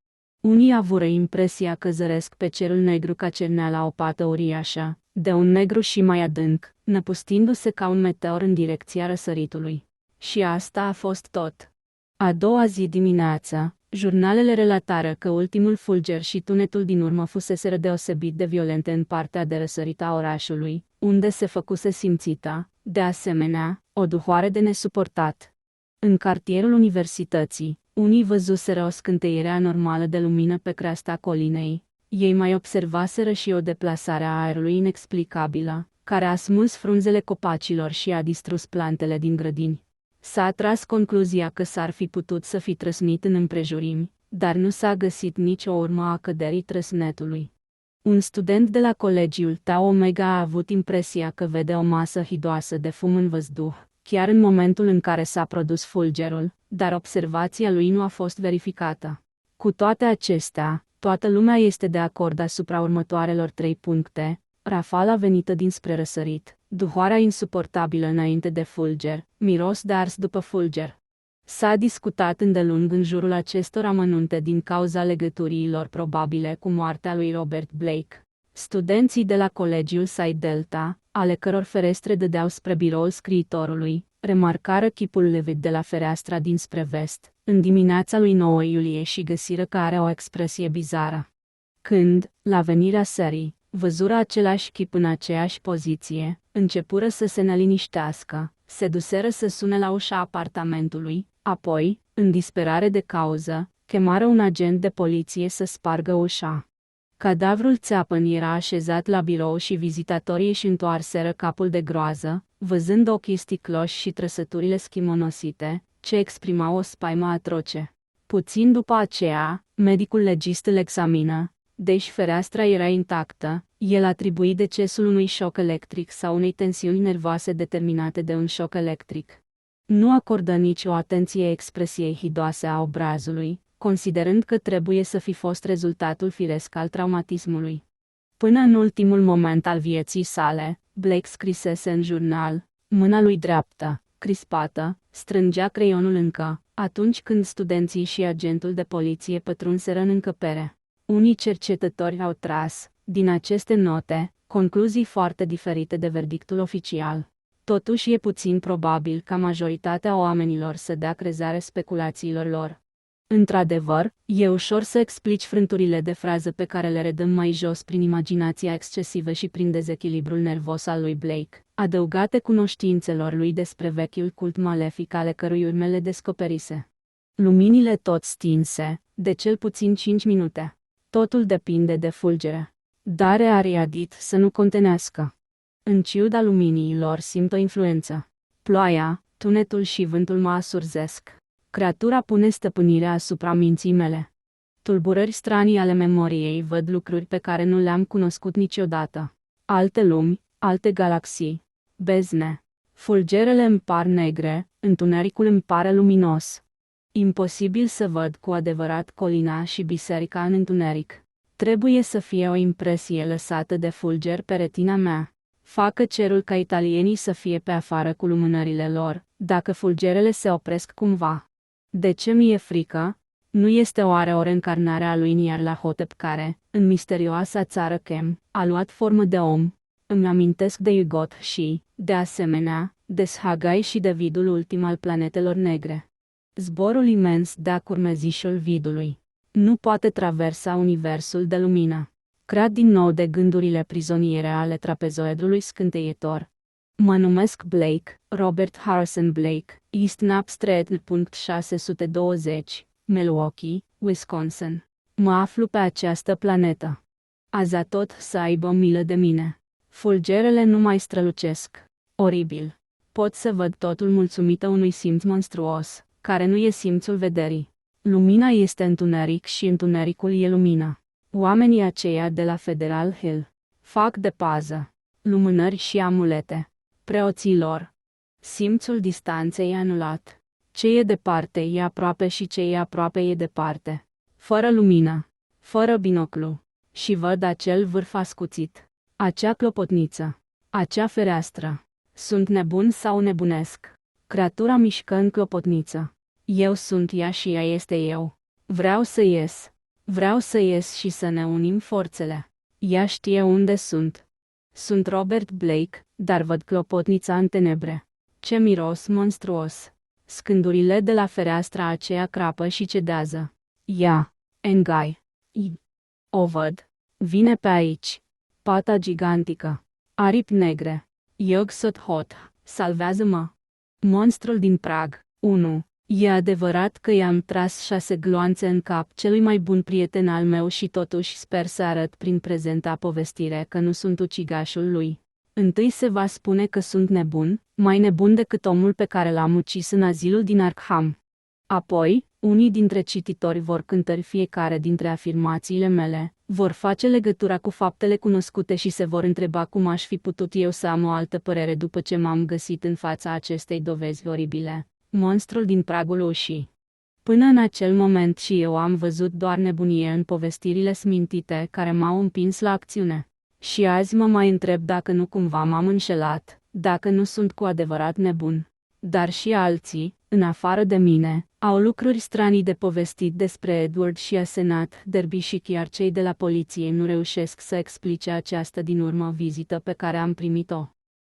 Unii avură impresia că zăresc pe cerul negru ca cerneala o pată uriașă, de un negru și mai adânc, năpustindu-se ca un meteor în direcția răsăritului. Și asta a fost tot. A doua zi dimineața, jurnalele relatară că ultimul fulger și tunetul din urmă fuseseră deosebit de violente în partea de răsărit a orașului, unde se făcuse simțită, de asemenea, o duhoare de nesuportat. În cartierul universității, unii văzuseră o scânteiere anormală de lumină pe creasta colinei. Ei mai observaseră și o deplasare a aerului inexplicabilă, care a smuls frunzele copacilor și a distrus plantele din grădini. S-a tras concluzia că s-ar fi putut să fi trăsnit în împrejurimi, dar nu s-a găsit nicio urmă a căderii trăsnetului. Un student de la colegiul Tau Omega a avut impresia că vede o masă hidoasă de fum în văzduh, chiar în momentul în care s-a produs fulgerul, dar observația lui nu a fost verificată. Cu toate acestea, toată lumea este de acord asupra următoarelor 3 puncte: rafala venită dinspre răsărit, duhoarea insuportabilă înainte de fulger, miros de ars după fulger. S-a discutat îndelung în jurul acestor amănunte din cauza legăturii lor probabile cu moartea lui Robert Blake. Studenții de la colegiul Psi Delta, ale căror ferestre dădeau spre biroul scriitorului, remarcară chipul livid de la fereastra dinspre vest, în dimineața lui 9 iulie și găsiră că are o expresie bizară. Când, la venirea serii, văzură același chip în aceeași poziție, începură să se neliniștească, se duseră să sune la ușa apartamentului, apoi, în disperare de cauză, chemară un agent de poliție să spargă ușa. Cadavrul țeapăn era așezat la birou și vizitatorii își întoarseră capul de groază, văzând ochii sticloși și trăsăturile schimonosite, ce exprimau o spaimă atroce. Puțin după aceea, medicul legist îl examină. Deși fereastra era intactă, el atribui decesul unui șoc electric sau unei tensiuni nervoase determinate de un șoc electric. Nu acordă nicio atenție expresiei hidoase a obrazului, considerând că trebuie să fi fost rezultatul firesc al traumatismului. Până în ultimul moment al vieții sale, Blake scrisese în jurnal: mâna lui dreaptă, Crispată, strângea creionul încă, atunci când studenții și agentul de poliție pătrunseră în încăpere. Unii cercetători au tras, din aceste note, concluzii foarte diferite de verdictul oficial. Totuși e puțin probabil ca majoritatea oamenilor să dea crezare speculațiilor lor. Într-adevăr, e ușor să explici frânturile de frază pe care le redăm mai jos prin imaginația excesivă și prin dezechilibrul nervos al lui Blake, adăugate cunoștințelor lui despre vechiul cult malefic ale cărui urme le descoperise. Luminile tot stinse, de cel puțin 5 minute. Totul depinde de fulgere. Dar a riadit să nu contenească. În ciuda luminii lor simt o influență. Ploaia, tunetul și vântul mă asurzesc. Creatura pune stăpânirea asupra minții mele. Tulburări stranii ale memoriei văd lucruri pe care nu le-am cunoscut niciodată. Alte lumi, alte galaxii. Bezne. Fulgerele îmi par negre, întunericul îmi pare luminos. Imposibil să văd cu adevărat colina și biserica în întuneric. Trebuie să fie o impresie lăsată de fulger pe retina mea. Facă cerul ca italienii să fie pe afară cu lumânările lor, dacă fulgerele se opresc cumva. De ce mi-e frică? Nu este oare o reîncarnare a lui Nyarlathotep care, în misterioasa țară Chem, a luat formă de om? Îmi amintesc de Yugot și, de asemenea, de Shagai și de vidul ultim al planetelor negre. Zborul imens de-a curmezișul vidului nu poate traversa universul de lumină. Cred din nou de gândurile prizoniere ale trapezoedului scânteietor. Mă numesc Blake, Robert Harrison Blake, East Knapp Street. 620, Milwaukee, Wisconsin. Mă aflu pe această planetă. Azatot să aibă milă de mine. Fulgerele nu mai strălucesc. Oribil. Pot să văd totul mulțumită unui simț monstruos, care nu e simțul vederii. Lumina este întuneric și întunericul e lumina. Oamenii aceia de la Federal Hill fac de pază, lumânări și amulete. Preoții lor. Simțul distanței e anulat. Ce e departe e aproape și ce e aproape e departe. Fără lumină, fără binoclu. Și văd acel vârf ascuțit, acea clopotniță, acea fereastră. Sunt nebun sau nebunesc? Creatura mișcă în clopotniță. Eu sunt ea și ea este eu. Vreau să ies. Vreau să ies și să ne unim forțele. Ea știe unde sunt. Sunt Robert Blake, dar văd clopotnița în tenebre. Ce miros monstruos! Scândurile de la fereastra aceea crapă și cedează. Ea, Engai. O văd. Vine pe aici. Pata gigantică. Aripi negre. Yog-Sothoth, salvează-mă! Monstrul din prag. 1. E adevărat că i-am tras 6 gloanțe în cap celui mai bun prieten al meu și totuși sper să arăt prin prezenta povestire că nu sunt ucigașul lui. Întâi se va spune că sunt nebun, mai nebun decât omul pe care l-am ucis în azilul din Arkham. Apoi, unii dintre cititori vor cântări fiecare dintre afirmațiile mele, vor face legătura cu faptele cunoscute și se vor întreba cum aș fi putut eu să am o altă părere după ce m-am găsit în fața acestei dovezi oribile. Monstrul din pragul ușii. Până în acel moment și eu am văzut doar nebunie în povestirile smintite care m-au împins la acțiune. Și azi mă mai întreb dacă nu cumva m-am înșelat, dacă nu sunt cu adevărat nebun. Dar și alții, în afară de mine, au lucruri stranii de povestit despre Edward și Asenat Derby și chiar cei de la poliție nu reușesc să explice această din urmă vizită pe care am primit-o.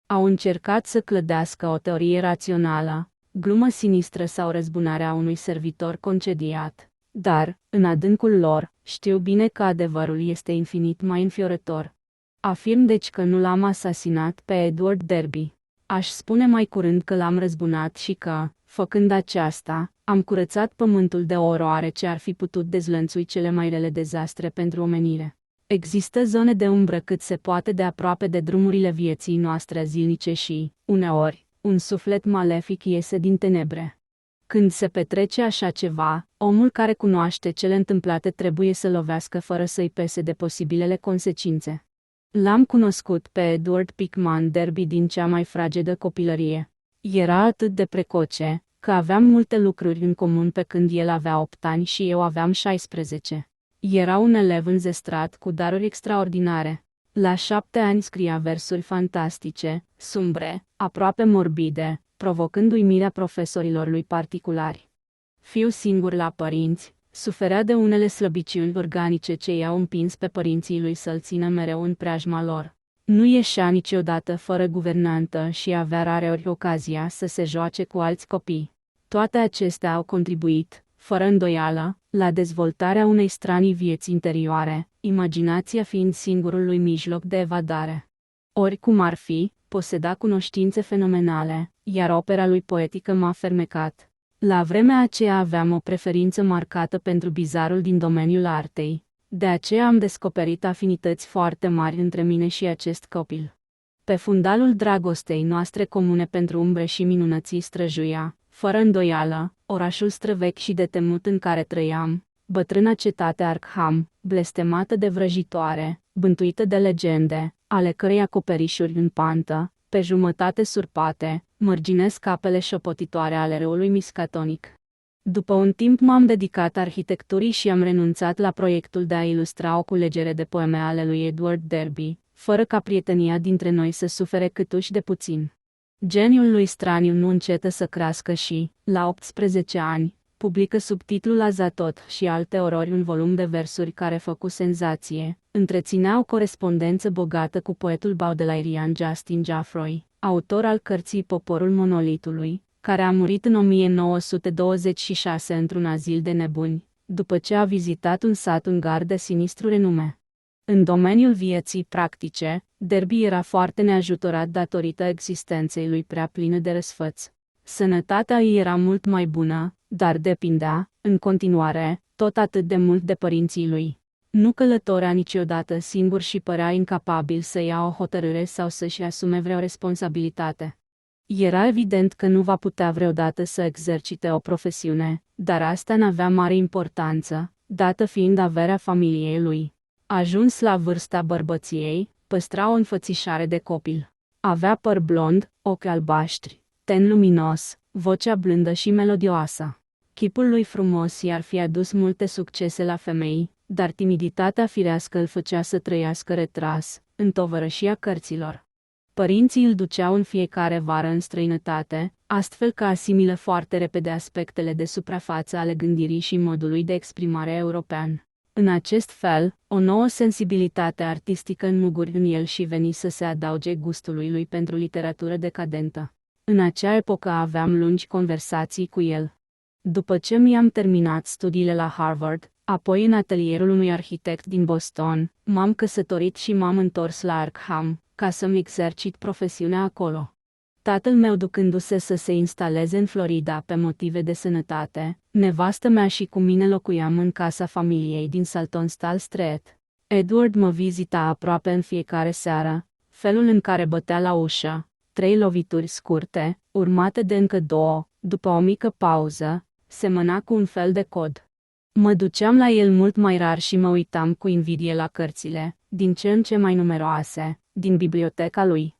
Au încercat să clădească o teorie rațională, glumă sinistră sau răzbunarea unui servitor concediat. Dar, în adâncul lor, știu bine că adevărul este infinit mai înfiorător. Afirm deci că nu l-am asasinat pe Edward Derby. Aș spune mai curând că l-am răzbunat și că, făcând aceasta, am curățat pământul de oroare ce ar fi putut dezlănțui cele mai rele dezastre pentru omenire. Există zone de umbră cât se poate de aproape de drumurile vieții noastre zilnice și, uneori, un suflet malefic iese din tenebre. Când se petrece așa ceva, omul care cunoaște cele întâmplate trebuie să lovească fără să-i pese de posibilele consecințe. L-am cunoscut pe Edward Pickman Derby din cea mai fragedă copilărie. Era atât de precoce, că aveam multe lucruri în comun pe când el avea 8 ani și eu aveam 16. Era un elev înzestrat cu daruri extraordinare. La 7 ani scria versuri fantastice, sumbre, aproape morbide, provocând uimirea profesorilor lui particulari. Fiu singur la părinți, suferea de unele slăbiciuni organice ce i-au împins pe părinții lui să-l țină mereu în preajma lor. Nu ieșea niciodată fără guvernantă și avea rareori ocazia să se joace cu alți copii. Toate acestea au contribuit, fără îndoială, la dezvoltarea unei stranii vieți interioare, imaginația fiind singurul lui mijloc de evadare. Oricum ar fi, poseda cunoștințe fenomenale, iar opera lui poetică m-a fermecat. La vremea aceea aveam o preferință marcată pentru bizarul din domeniul artei. De aceea am descoperit afinități foarte mari între mine și acest copil. Pe fundalul dragostei noastre comune pentru umbre și minunății străjuia, fără îndoială, orașul străvechi și de temut în care trăiam, bătrâna cetate Arkham, blestemată de vrăjitoare, bântuită de legende, ale cărei acoperișuri în pantă, pe jumătate surpate, mărginesc apele șopotitoare ale râului Miskatonic. După un timp m-am dedicat arhitecturii și am renunțat la proiectul de a ilustra o culegere de poeme ale lui Edward Derby, fără ca prietenia dintre noi să sufere câtuși de puțin. Geniul lui straniu nu încetă să crească și, la 18 ani, publică sub titlul Azatot și alte orori un volum de versuri care făcu senzație, întreținea o corespondență bogată cu poetul baudelairian Justin Jaffrey, autor al cărții Poporul Monolitului, care a murit în 1926 într-un azil de nebuni, după ce a vizitat un sat ungar de sinistru renume. În domeniul vieții practice, Derby era foarte neajutorat datorită existenței lui prea plină de răsfăț. Sănătatea ei era mult mai bună, dar depindea, în continuare, tot atât de mult de părinții lui. Nu călătorea niciodată singur și părea incapabil să ia o hotărâre sau să-și asume vreo responsabilitate. Era evident că nu va putea vreodată să exercite o profesiune, dar asta n-avea mare importanță, dată fiind averea familiei lui. Ajuns la vârsta bărbăției, păstra o înfățișare de copil. Avea păr blond, ochi albaștri, ten luminos, vocea blândă și melodioasă. Chipul lui frumos i-ar fi adus multe succese la femei, dar timiditatea firească îl făcea să trăiască retras, în tovărășia cărților. Părinții îl duceau în fiecare vară în străinătate, astfel că asimilă foarte repede aspectele de suprafață ale gândirii și modului de exprimare european. În acest fel, o nouă sensibilitate artistică înmuguri în el și veni să se adauge gustului lui pentru literatură decadentă. În acea epocă aveam lungi conversații cu el. După ce mi-am terminat studiile la Harvard, apoi în atelierul unui arhitect din Boston, m-am căsătorit și m-am întors la Arkham, ca să-mi exercit profesiunea acolo. Tatăl meu ducându-se să se instaleze în Florida pe motive de sănătate, nevastă mea și cu mine locuiam în casa familiei din Saltonstall Street. Edward mă vizita aproape în fiecare seară, felul în care bătea la ușă, 3 lovituri scurte, urmate de încă 2, după o mică pauză, semăna cu un fel de cod. Mă duceam la el mult mai rar și mă uitam cu invidie la cărțile, din ce în ce mai numeroase, din biblioteca lui.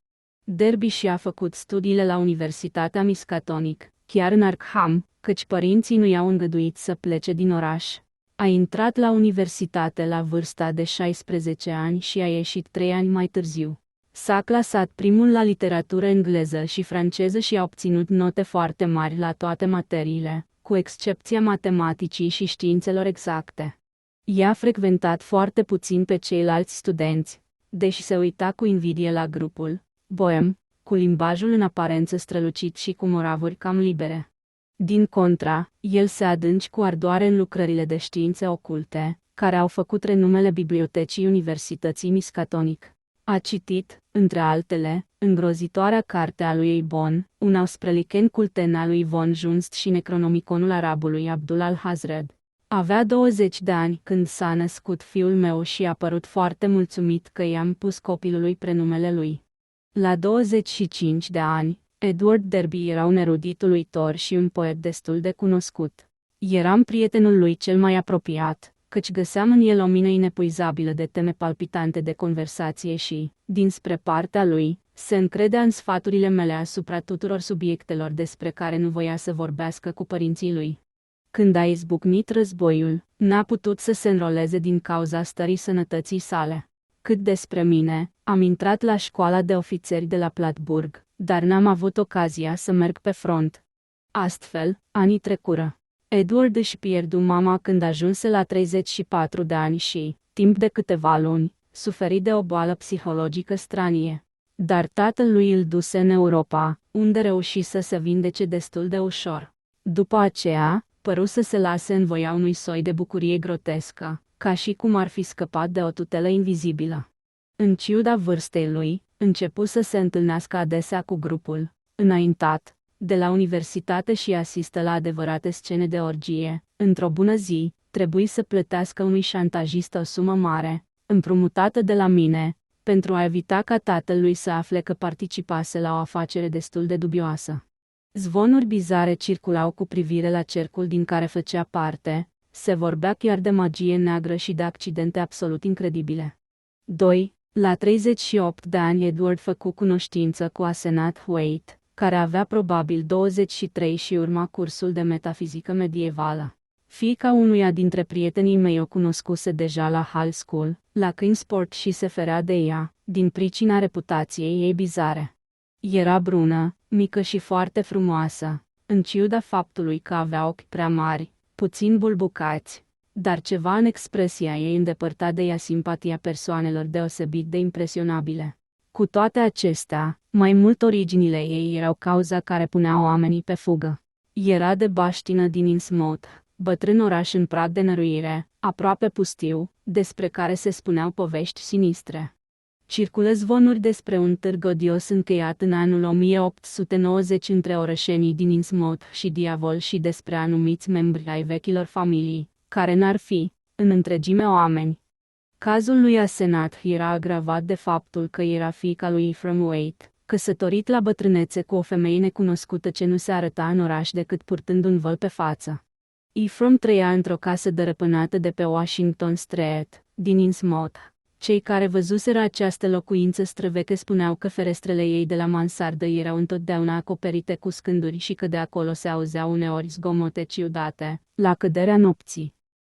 Derby și-a făcut studiile la Universitatea Miskatonic, chiar în Arkham, căci părinții nu i-au îngăduit să plece din oraș. A intrat la universitate la vârsta de 16 ani și a ieșit 3 ani mai târziu. S-a clasat primul la literatură engleză și franceză și a obținut note foarte mari la toate materiile, cu excepția matematicii și științelor exacte. I-a frecventat foarte puțin pe ceilalți studenți, deși se uita cu invidie la grupul boem, cu limbajul în aparență strălucit și cu moravuri cam libere. Din contra, el se adânci cu ardoare în lucrările de științe oculte, care au făcut renumele Bibliotecii Universității Miskatonic. A citit, între altele, îngrozitoarea carte a lui Eibon, un Australican culten al lui von Junst și Necronomiconul arabului Abdul al-Hazred. Avea 20 de ani când s-a născut fiul meu și a părut foarte mulțumit că i-am pus copilului prenumele lui. La 25 de ani, Edward Derby era un erudit uluitor și un poet destul de cunoscut. Eram prietenul lui cel mai apropiat, căci găseam în el o mină inepuizabilă de teme palpitante de conversație și, dinspre partea lui, se încredea în sfaturile mele asupra tuturor subiectelor despre care nu voia să vorbească cu părinții lui. Când a izbucnit războiul, n-a putut să se înroleze din cauza stării sănătății sale. Cât despre mine, am intrat la școala de ofițeri de la Plattsburgh, dar n-am avut ocazia să merg pe front. Astfel, anii trecură. Edward își pierdu mama când ajunse la 34 de ani și, timp de câteva luni, suferi de o boală psihologică stranie. Dar tatăl lui îl duse în Europa, unde reuși să se vindece destul de ușor. După aceea, păru să se lase în voia unui soi de bucurie grotescă, ca și cum ar fi scăpat de o tutelă invizibilă. În ciuda vârstei lui, începu să se întâlnească adesea cu grupul înaintat de la universitate și asistă la adevărate scene de orgie. Într-o bună zi, trebuie să plătească unui șantajist o sumă mare, împrumutată de la mine, pentru a evita ca tatăl lui să afle că participase la o afacere destul de dubioasă. Zvonuri bizare circulau cu privire la cercul din care făcea parte, se vorbea chiar de magie neagră și de accidente absolut incredibile. 2. La 38 de ani Edward făcu cunoștință cu Asenath Waite, care avea probabil 23 și urma cursul de metafizică medievală. Fiica unuia dintre prietenii mei o cunoscuse deja la high school, la Kingsport și se ferea de ea, din pricina reputației ei bizare. Era brună, mică și foarte frumoasă, în ciuda faptului că avea ochi prea mari, puțin bulbucați, dar ceva în expresia ei îndepărta de ea simpatia persoanelor deosebit de impresionabile. Cu toate acestea, mai mult originile ei erau cauza care punea oamenii pe fugă. Era de baștină din Innsmouth, bătrân oraș în prag de năruire, aproape pustiu, despre care se spuneau povești sinistre. Circulă zvonuri despre un târg odios încheiat în anul 1890 între orășenii din Innsmouth și diavol și despre anumiți membri ai vechilor familii, care n-ar fi, în întregime oameni. Cazul lui Asenath era agravat de faptul că era fiica lui Ephraim Waite, căsătorit la bătrânețe cu o femeie necunoscută ce nu se arăta în oraș decât purtând un văl pe față. Ephraim trăia într-o casă dărăpânată de pe Washington Street, din Innsmouth. Cei care văzuseră această locuință străveche spuneau că ferestrele ei de la mansardă erau întotdeauna acoperite cu scânduri și că de acolo se auzeau uneori zgomote ciudate, la căderea nopții.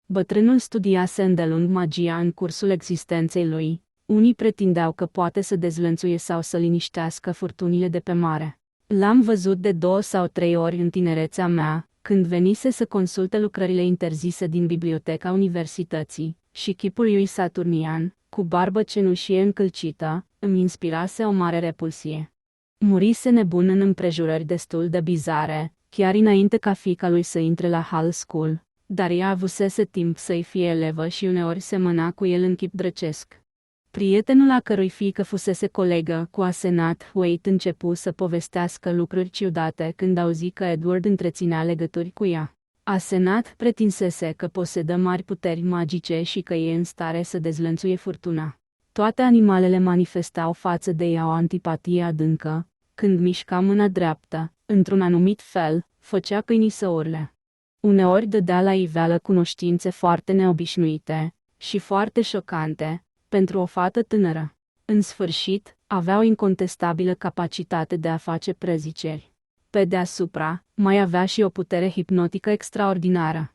Bătrânul studiase îndelung magia în cursul existenței lui. Unii pretindeau că poate să dezlănțuie sau să liniștească furtunile de pe mare. L-am văzut de 2 sau 3 ori în tinerețea mea, când venise să consulte lucrările interzise din biblioteca universității, și chipul lui saturnian, cu barbă cenușie încălcită, îmi inspirase o mare repulsie. Murise nebun în împrejurări destul de bizare, chiar înainte ca fiica lui să intre la high school, dar ea avusese timp să-i fie elevă și uneori semăna cu el în chip drăcesc. Prietenul a cărui fiică fusese colegă cu Asenath Waite începu să povestească lucruri ciudate când auzi că Edward întreținea legături cu ea. Asenath pretinsese că posedă mari puteri magice și că e în stare să dezlănțuie furtuna. Toate animalele manifestau față de ea o antipatie adâncă. Când mișca mâna dreaptă, într-un anumit fel, făcea câinii să urle. Uneori dădea la iveală cunoștințe foarte neobișnuite și foarte șocante pentru o fată tânără. În sfârșit, avea o incontestabilă capacitate de a face preziceri. Pe deasupra, mai avea și o putere hipnotică extraordinară.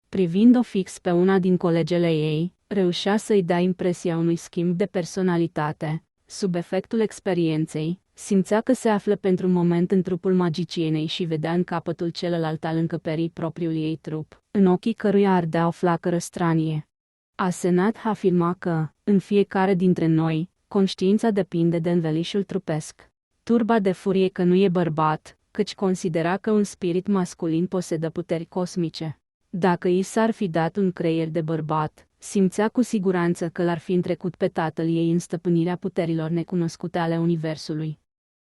Privind-o fix pe una din colegele ei, reușea să-i dea impresia unui schimb de personalitate. Sub efectul experienței, simțea că se află pentru un moment în trupul magicienei și vedea în capătul celălalt al încăperii propriul ei trup, în ochii căruia ardea o flacără stranie. Asenath afirma că, în fiecare dintre noi, conștiința depinde de învelișul trupesc. Turba de furie că nu e bărbat, căci considera că un spirit masculin posedă puteri cosmice. Dacă i s-ar fi dat un creier de bărbat, simțea cu siguranță că l-ar fi întrecut pe tatăl ei în stăpânirea puterilor necunoscute ale universului.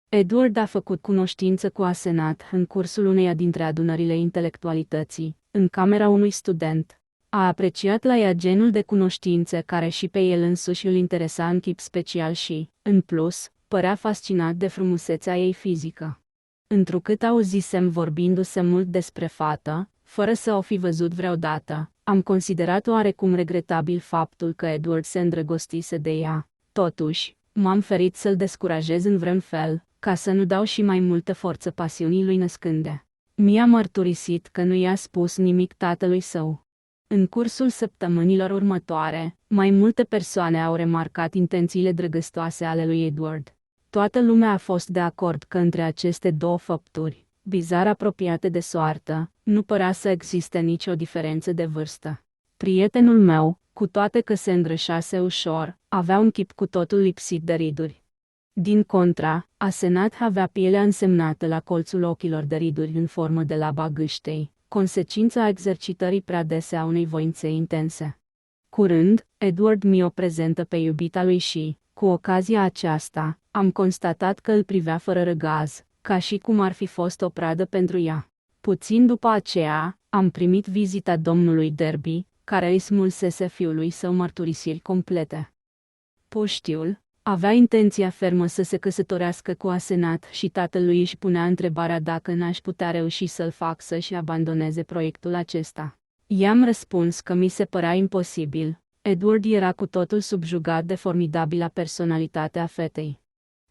Edward a făcut cunoștință cu Asenath în cursul uneia dintre adunările intelectualității, în camera unui student. A apreciat la ea genul de cunoștințe care și pe el însuși îl interesa în chip special și, în plus, părea fascinat de frumusețea ei fizică. Întrucât auzisem vorbindu-se mult despre fată, fără să o fi văzut vreodată, am considerat oarecum regretabil faptul că Edward se îndrăgostise de ea. Totuși, m-am ferit să-l descurajez în vreun fel, ca să nu dau și mai multă forță pasiunii lui născânde. Mi-a mărturisit că nu i-a spus nimic tatălui său. În cursul săptămânilor următoare, mai multe persoane au remarcat intențiile drăgăstoase ale lui Edward. Toată lumea a fost de acord că între aceste două făpturi, bizar apropiate de soartă, nu părea să existe nicio diferență de vârstă. Prietenul meu, cu toate că se îngrășase ușor, avea un chip cu totul lipsit de riduri. Din contra, Asenat avea pielea însemnată la colțul ochilor de riduri în formă de laba gâștei, consecința exercitării prea dese a unei voințe intense. Curând, Edward mi-o prezentă pe iubita lui și, cu ocazia aceasta, am constatat că îl privea fără răgaz, ca și cum ar fi fost o pradă pentru ea. Puțin după aceea, am primit vizita domnului Derby, care îi smulsese fiului său mărturisiri complete. Puștiul avea intenția fermă să se căsătorească cu Asenat și tatălui își punea întrebarea dacă n-aș putea reuși să-l fac să-și abandoneze proiectul acesta. I-am răspuns că mi se părea imposibil. Edward era cu totul subjugat de formidabila personalitate a fetei.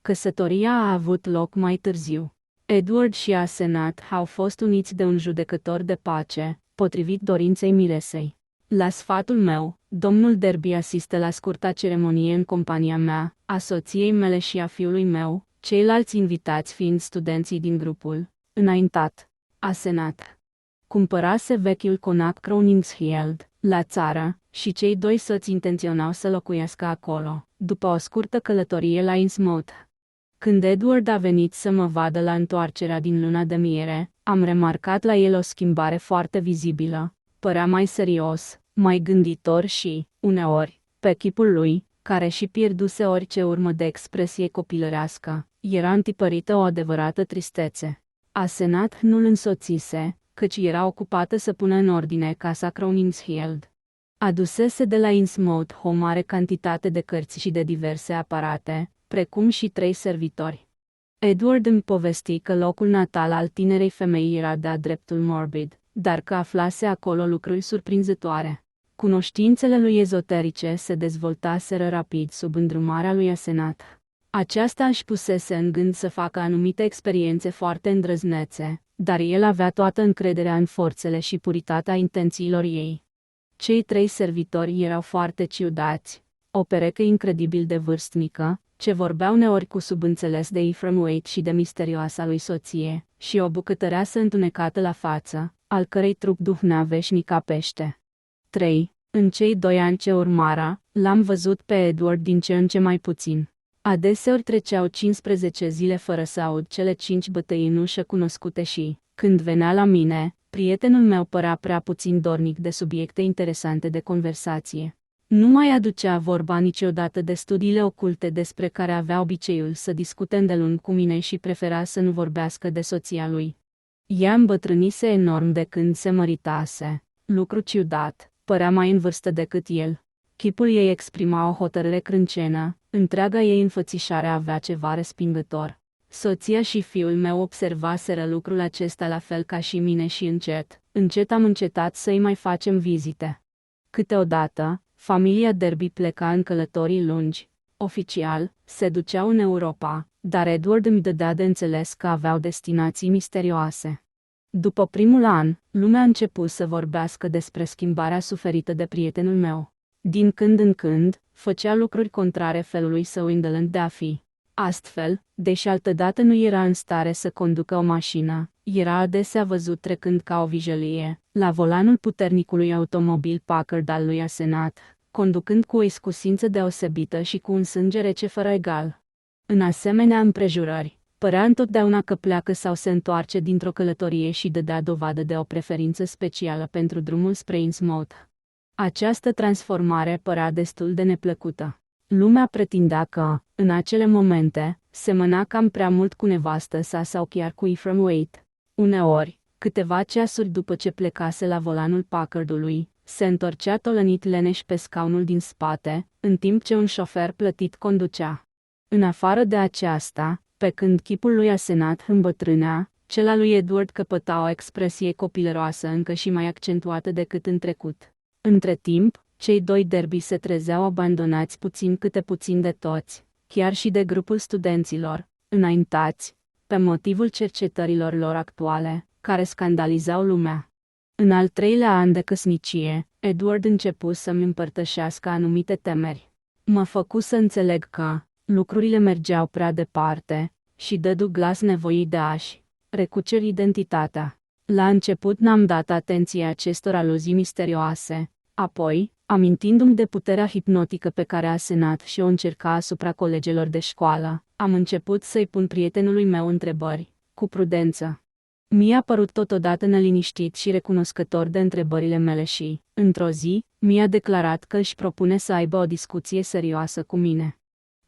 Căsătoria a avut loc mai târziu. Edward și Asenat au fost uniți de un judecător de pace, potrivit dorinței miresei. La sfatul meu, domnul Derby asistă la scurta ceremonie în compania mea, a soției mele și a fiului meu, ceilalți invitați fiind studenții din grupul înaintat. Asenat cumpărase vechiul conac Crowningshield, la țară, și cei doi soți intenționau să locuiască acolo, după o scurtă călătorie la Innsmouth. Când Edward a venit să mă vadă la întoarcerea din luna de miere, am remarcat la el o schimbare foarte vizibilă. Părea mai serios, mai gânditor și, uneori, pe chipul lui, care și pierduse orice urmă de expresie copilărească, era întipărită o adevărată tristețe. Asenat nu-l însoțise, căci era ocupată să pună în ordine casa Crowningshield. Adusese de la Innsmouth o mare cantitate de cărți și de diverse aparate, precum și 3 servitori. Edward îmi povesti că locul natal al tinerei femei era de-a dreptul morbid, dar că aflase acolo lucruri surprinzătoare. Cunoștințele lui ezoterice se dezvoltaseră rapid sub îndrumarea lui Asenat. Aceasta își pusese în gând să facă anumite experiențe foarte îndrăznețe, dar el avea toată încrederea în forțele și puritatea intențiilor ei. Cei 3 servitori erau foarte ciudați, o pereche incredibil de vârstnică, ce vorbea uneori cu subînțeles de Ephraim Waite și de misterioasa lui soție, și o bucătăreasă întunecată la față, al cărei trup duhnea veșnic ca pește. 3. În cei 2 ani ce urmară, l-am văzut pe Edward din ce în ce mai puțin. Adeseori treceau 15 zile fără să aud cele 5 bătăi în ușă cunoscute și, când venea la mine, prietenul meu părea prea puțin dornic de subiecte interesante de conversație. Nu mai aducea vorba niciodată de studiile oculte despre care avea obiceiul să discute îndelung cu mine și prefera să nu vorbească de soția lui. Ea îmbătrânise enorm de când se măritase. Lucru ciudat, părea mai în vârstă decât el. Chipul ei exprima o hotărâre crâncenă, întreaga ei înfățișare avea ceva respingător. Soția și fiul meu observaseră lucrul acesta la fel ca și mine și încet am încetat să-i mai facem vizite. Câteodată, familia Derby pleca în călătorii lungi. Oficial, se duceau în Europa, dar Edward îmi dădea de înțeles că aveau destinații misterioase. După primul an, lumea a început să vorbească despre schimbarea suferită de prietenul meu. Din când în când, făcea lucruri contrare felului său indolent de a fi. Astfel, deși altădată nu era în stare să conducă o mașină, era adesea văzut trecând ca o vijelie, la volanul puternicului automobil Packard al lui Asenat, conducând cu o iscusință deosebită și cu un sânge rece fără egal. În asemenea împrejurări, părea întotdeauna că pleacă sau se întoarce dintr-o călătorie și dădea dovadă de o preferință specială pentru drumul spre Innsmouth. Această transformare părea destul de neplăcută. Lumea pretindea că, în acele momente, semăna cam prea mult cu nevastă sa sau chiar cu Ephraim Waite. Uneori, câteva ceasuri după ce plecase la volanul Packardului, se întorcea tolănit leneș pe scaunul din spate, în timp ce un șofer plătit conducea. În afară de aceasta, pe când chipul lui Asenat îmbătrânea, cel al lui Edward căpăta o expresie copilăroasă încă și mai accentuată decât în trecut. Între timp, cei 2 Derby se trezeau abandonați puțin de toți, chiar și de grupul studenților, înaintați, pe motivul cercetărilor lor actuale, care scandalizau lumea. În al 3-lea an de căsnicie, Edward începu să-mi împărtășească anumite temeri. Mă făcu să înțeleg că, Lucrurile mergeau prea departe și dădu glas nevoit de a-și recuceri identitatea. La început n-am dat atenție acestor aluzii misterioase, apoi, amintindu-mi de puterea hipnotică pe care a asenat și o încerca asupra colegilor de școală, am început să-i pun prietenului meu întrebări, cu prudență. Mi-a părut totodată neliniștit și recunoscător de întrebările mele și, într-o zi, mi-a declarat că își propune să aibă o discuție serioasă cu mine.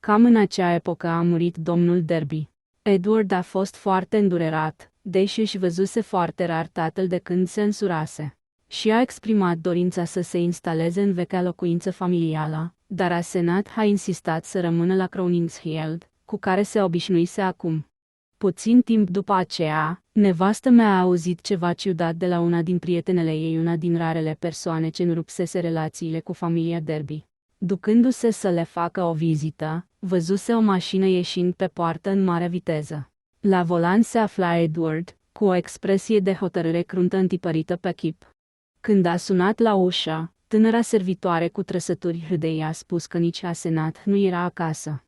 Cam în acea epocă a murit domnul Derby. Edward a fost foarte îndurerat, deși își văzuse foarte rar tatăl de când se însurase. Și a exprimat dorința să se instaleze în vechea locuință familială, dar Asenat a insistat să rămână la Crowningshield, cu care se obișnuise acum. Puțin timp după aceea, nevastă mea a auzit ceva ciudat de la una din prietenele ei, una din rarele persoane ce înrupsese relațiile cu familia Derby. Ducându-se să le facă o vizită, văzuse o mașină ieșind pe poartă în mare viteză. La volan se afla Edward, cu o expresie de hotărâre cruntă întipărită pe chip. Când a sunat la ușă, tânăra servitoare cu trăsături hâdei a spus că nici Asenat nu era acasă.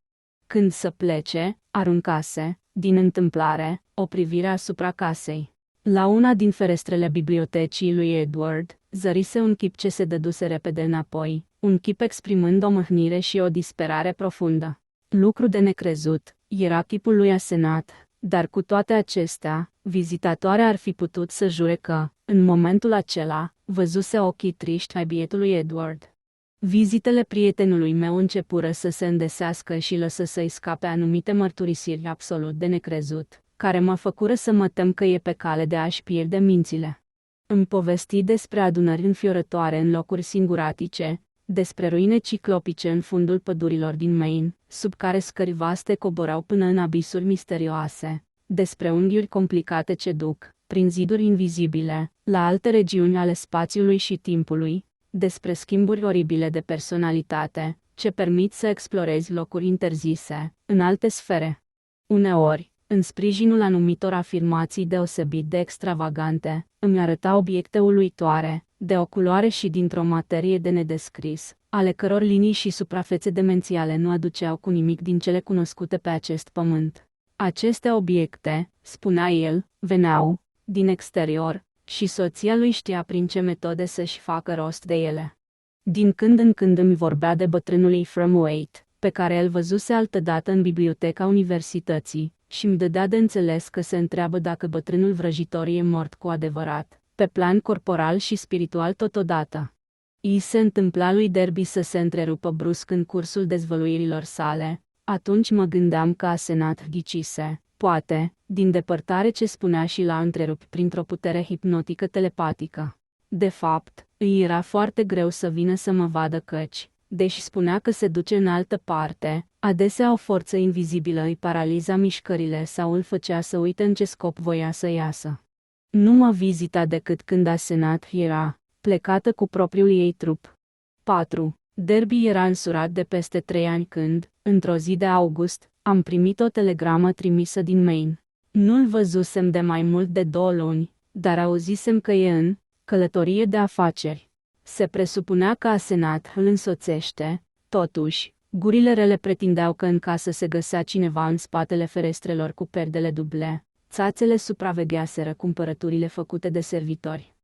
Când să plece, aruncase, din întâmplare, o privire asupra casei. La una din ferestrele bibliotecii lui Edward, zărise un chip ce se dăduse repede înapoi, un chip exprimând o mâhnire și o disperare profundă. Lucru de necrezut, era chipul lui Asenat, dar cu toate acestea, vizitatoarea ar fi putut să jure că, în momentul acela, văzuse ochii triști ai bietului Edward. Vizitele prietenului meu începură să se îndesească și lăsă să-i scape anumite mărturisiri absolut de necrezut, care mă făcură să mă tem că e pe cale de a-și pierde mințile. Îmi povesti despre adunări înfiorătoare în locuri singuratice, despre ruine ciclopice în fundul pădurilor din Maine, sub care scări vaste coborau până în abisuri misterioase, despre unghiuri complicate ce duc, prin ziduri invizibile, la alte regiuni ale spațiului și timpului, despre schimburi oribile de personalitate, ce permit să explorezi locuri interzise, în alte sfere. Uneori, în sprijinul anumitor afirmații deosebit de extravagante, îmi arăta obiecte uluitoare, de o culoare și dintr-o materie de nedescris, ale căror linii și suprafețe demențiale nu aduceau cu nimic din cele cunoscute pe acest pământ. Aceste obiecte, spunea el, veneau din exterior, și soția lui știa prin ce metode să-și facă rost de ele. Din când în când îmi vorbea de bătrânul Ephraim Waite, pe care îl văzuse altădată în biblioteca universității, și îmi dădea de înțeles că se întreabă dacă bătrânul vrăjitor e mort cu adevărat, pe plan corporal și spiritual totodată. I se întâmpla lui Derby să se întrerupă brusc în cursul dezvăluirilor sale. Atunci mă gândeam că Asenat ghicise, poate, din depărtare ce spunea și l-a întrerupt printr-o putere hipnotică telepatică. De fapt, îi era foarte greu să vină să mă vadă căci, deși spunea că se duce în altă parte, adesea o forță invizibilă îi paraliza mișcările sau îl făcea să uite în ce scop voia să iasă. Nu mă vizita decât când Asenat era plecată cu propriul ei trup. 4. Derby era însurat de peste 3 ani când, într-o zi de august, am primit o telegramă trimisă din Maine. Nu-l văzusem de mai mult de 2 luni, dar auzisem că e în călătorie de afaceri. Se presupunea că Asenat îl însoțește, totuși, gurile rele pretindeau că în casă se găsea cineva în spatele ferestrelor cu perdele duble. Țațele supravegheaseră cumpărăturile făcute de servitori.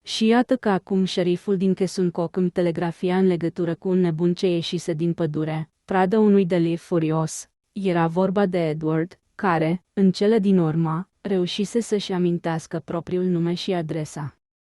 Și iată că acum șeriful din Kesuncock îmi telegrafia în legătură cu un nebun ce ieșise din pădure, pradă unui deliv furios. Era vorba de Edward, care, în cele din urmă, reușise să-și amintească propriul nume și adresa.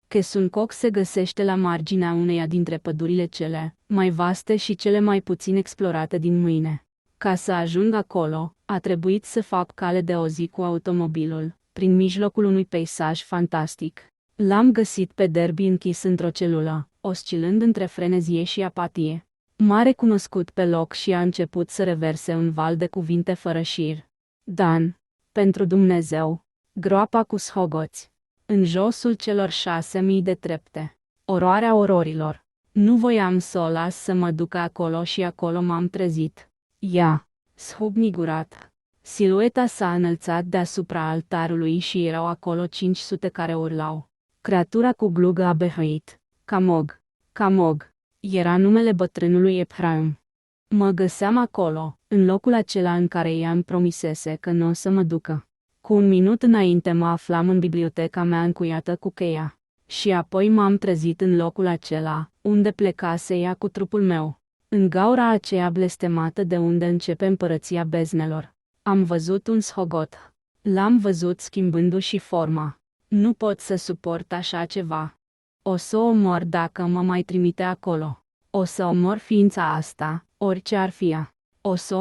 Kesuncock se găsește la marginea uneia dintre pădurile cele mai vaste și cele mai puțin explorate din Maine. Ca să ajung acolo, a trebuit să fac cale de o zi cu automobilul, prin mijlocul unui peisaj fantastic. L-am găsit pe Derby închis într-o celulă, oscilând între frenezie și apatie. M-a recunoscut pe loc și a început să reverse un val de cuvinte fără șir. Dan, pentru Dumnezeu, groapa cu shogoți, în josul celor 6.000 de trepte, oroarea ororilor. Nu voiam să o las să mă ducă acolo și acolo m-am trezit. Ea, shubnigurat. Silueta s-a înălțat deasupra altarului și erau acolo 500 care urlau. Creatura cu glugă a behăit. Camog, Camog. Era numele bătrânului Ephraim. Mă găseam acolo, în locul acela în care ea îmi promisese că nu o să mă ducă. Cu un minut înainte mă aflam în biblioteca mea încuiată cu cheia. Și apoi m-am trezit în locul acela, unde plecase ea cu trupul meu. În gaura aceea blestemată de unde începe împărăția beznelor. Am văzut un shogot. L-am văzut schimbându-și forma. Nu pot să suport așa ceva. O să o omor dacă mă mai trimite acolo. O să omor ființa asta, orice ar fi ea. O să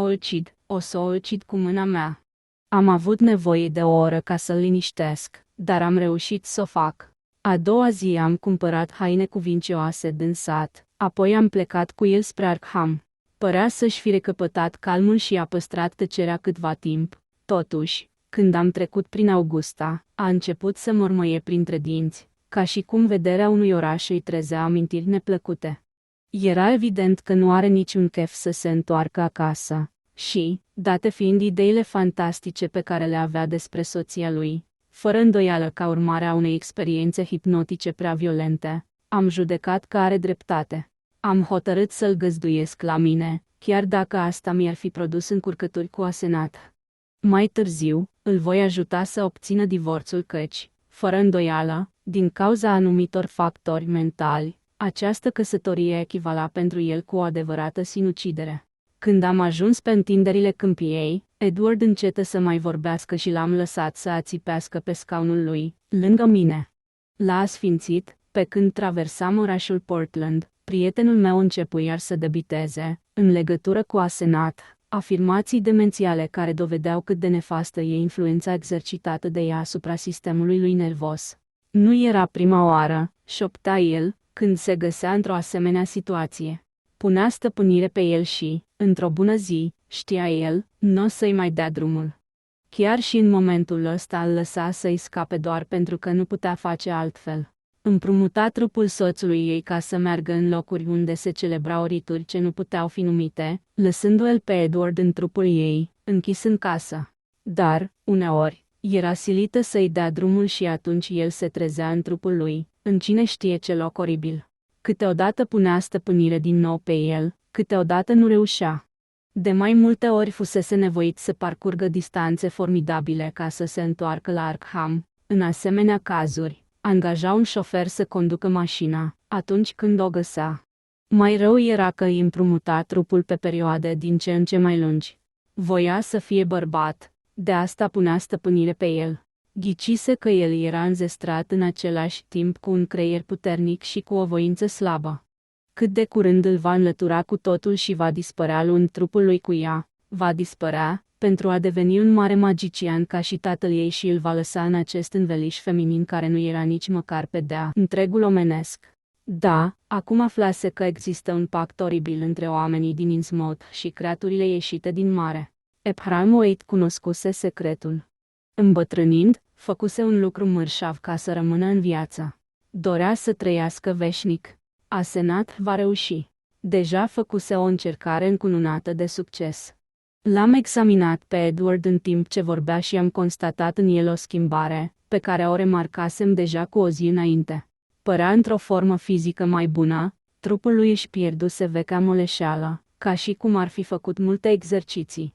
o ucid cu mâna mea. Am avut nevoie de o oră ca să-l liniștesc, dar am reușit să o fac. A doua zi am cumpărat haine cuvincioase din sat, apoi am plecat cu el spre Arkham. Părea să-și fi recăpătat calmul și a păstrat tăcerea câtva timp. Totuși, când am trecut prin Augusta, a început să mormăie printre dinți, ca și cum vederea unui oraș îi trezea amintiri neplăcute. Era evident că nu are niciun chef să se întoarcă acasă. Și, date fiind ideile fantastice pe care le avea despre soția lui, fără îndoială ca urmare a unei experiențe hipnotice prea violente, am judecat că are dreptate. Am hotărât să-l găzduiesc la mine, chiar dacă asta mi-ar fi produs încurcături cu Asenat. Mai târziu, îl voi ajuta să obțină divorțul căci, fără îndoială, din cauza anumitor factori mentali, această căsătorie echivala pentru el cu o adevărată sinucidere. Când am ajuns pe întinderile câmpiei, Edward încetă să mai vorbească și l-am lăsat să ațipească pe scaunul lui, lângă mine. L-a asfințit, pe când traversam orașul Portland, prietenul meu începu iar să debiteze, în legătură cu Asenat, afirmații demențiale care dovedeau cât de nefastă e influența exercitată de ea asupra sistemului lui nervos. Nu era prima oară, șoptea el, când se găsea într-o asemenea situație. Punea stăpânire pe el și, într-o bună zi, știa el, nu o să-i mai dea drumul. Chiar și în momentul ăsta îl lăsa să-i scape doar pentru că nu putea face altfel. Împrumuta trupul soțului ei ca să meargă în locuri unde se celebrau rituri ce nu puteau fi numite, lăsându-l pe Edward în trupul ei, închis în casă. Dar, uneori, era silită să-i dea drumul și atunci el se trezea în trupul lui, în cine știe ce loc oribil. Câteodată punea stăpânire din nou pe el, câteodată nu reușea. De mai multe ori fusese nevoit să parcurgă distanțe formidabile ca să se întoarcă la Arkham. În asemenea cazuri, angaja un șofer să conducă mașina, atunci când o găsea. Mai rău era că îi împrumuta trupul pe perioade din ce în ce mai lungi. Voia să fie bărbat, de asta punea stăpânire pe el. Ghicise că el era înzestrat în același timp cu un creier puternic și cu o voință slabă. Cât de curând îl va înlătura cu totul și va dispărea luând trupul lui cu ea, va dispărea, pentru a deveni un mare magician ca și tatăl ei și îl va lăsa în acest înveliș feminin care nu era nici măcar pe de-a întregul omenesc. Da, acum aflase că există un pact oribil între oamenii din Innsmouth și creaturile ieșite din mare. Ephraim Wade cunoscuse secretul. Îmbătrânind, făcuse un lucru mărșav ca să rămână în viață. Dorea să trăiască veșnic. Asenat va reuși. Deja făcuse o încercare încununată de succes. L-am examinat pe Edward în timp ce vorbea și am constatat în el o schimbare, pe care o remarcasem deja cu o zi înainte. Părea într-o formă fizică mai bună, trupul lui își pierduse vechea moleșeală, ca și cum ar fi făcut multe exerciții.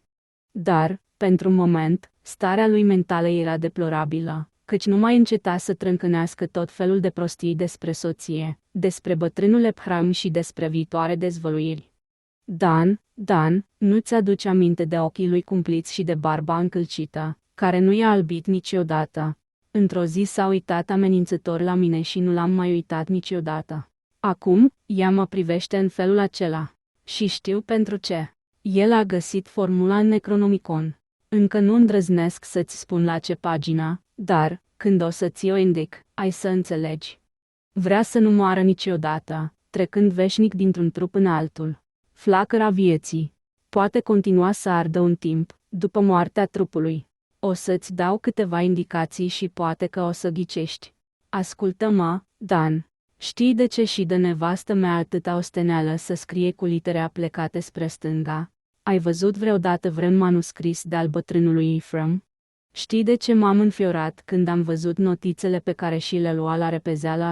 Dar, pentru moment, starea lui mentală era deplorabilă, căci nu mai înceta să trâncănească tot felul de prostii despre soție, despre bătrânul Ephraim și despre viitoare dezvăluiri. Dan, nu-ți aduci aminte de ochii lui cumpliți și de barba încălcită, care nu i-a albit niciodată. Într-o zi s-a uitat amenințător la mine și nu l-am mai uitat niciodată. Acum, ea mă privește în felul acela. Și știu pentru ce. El a găsit formula în Necronomicon. Încă nu îndrăznesc să-ți spun la ce pagină, dar, când o să ți-o indic, ai să înțelegi. Vrea să nu moară niciodată, trecând veșnic dintr-un trup în altul. Flacăra vieții. Poate continua să ardă un timp, după moartea trupului. O să-ți dau câteva indicații și poate că o să ghicești. Ascultă-mă, Dan. Știi de ce și de nevastă mea atâta osteneală să scrie cu litere aplecate spre stânga? Ai văzut vreodată vreun manuscris de-al bătrânului Ephraim? Știi de ce m-am înfiorat când am văzut notițele pe care și le lua la repezeală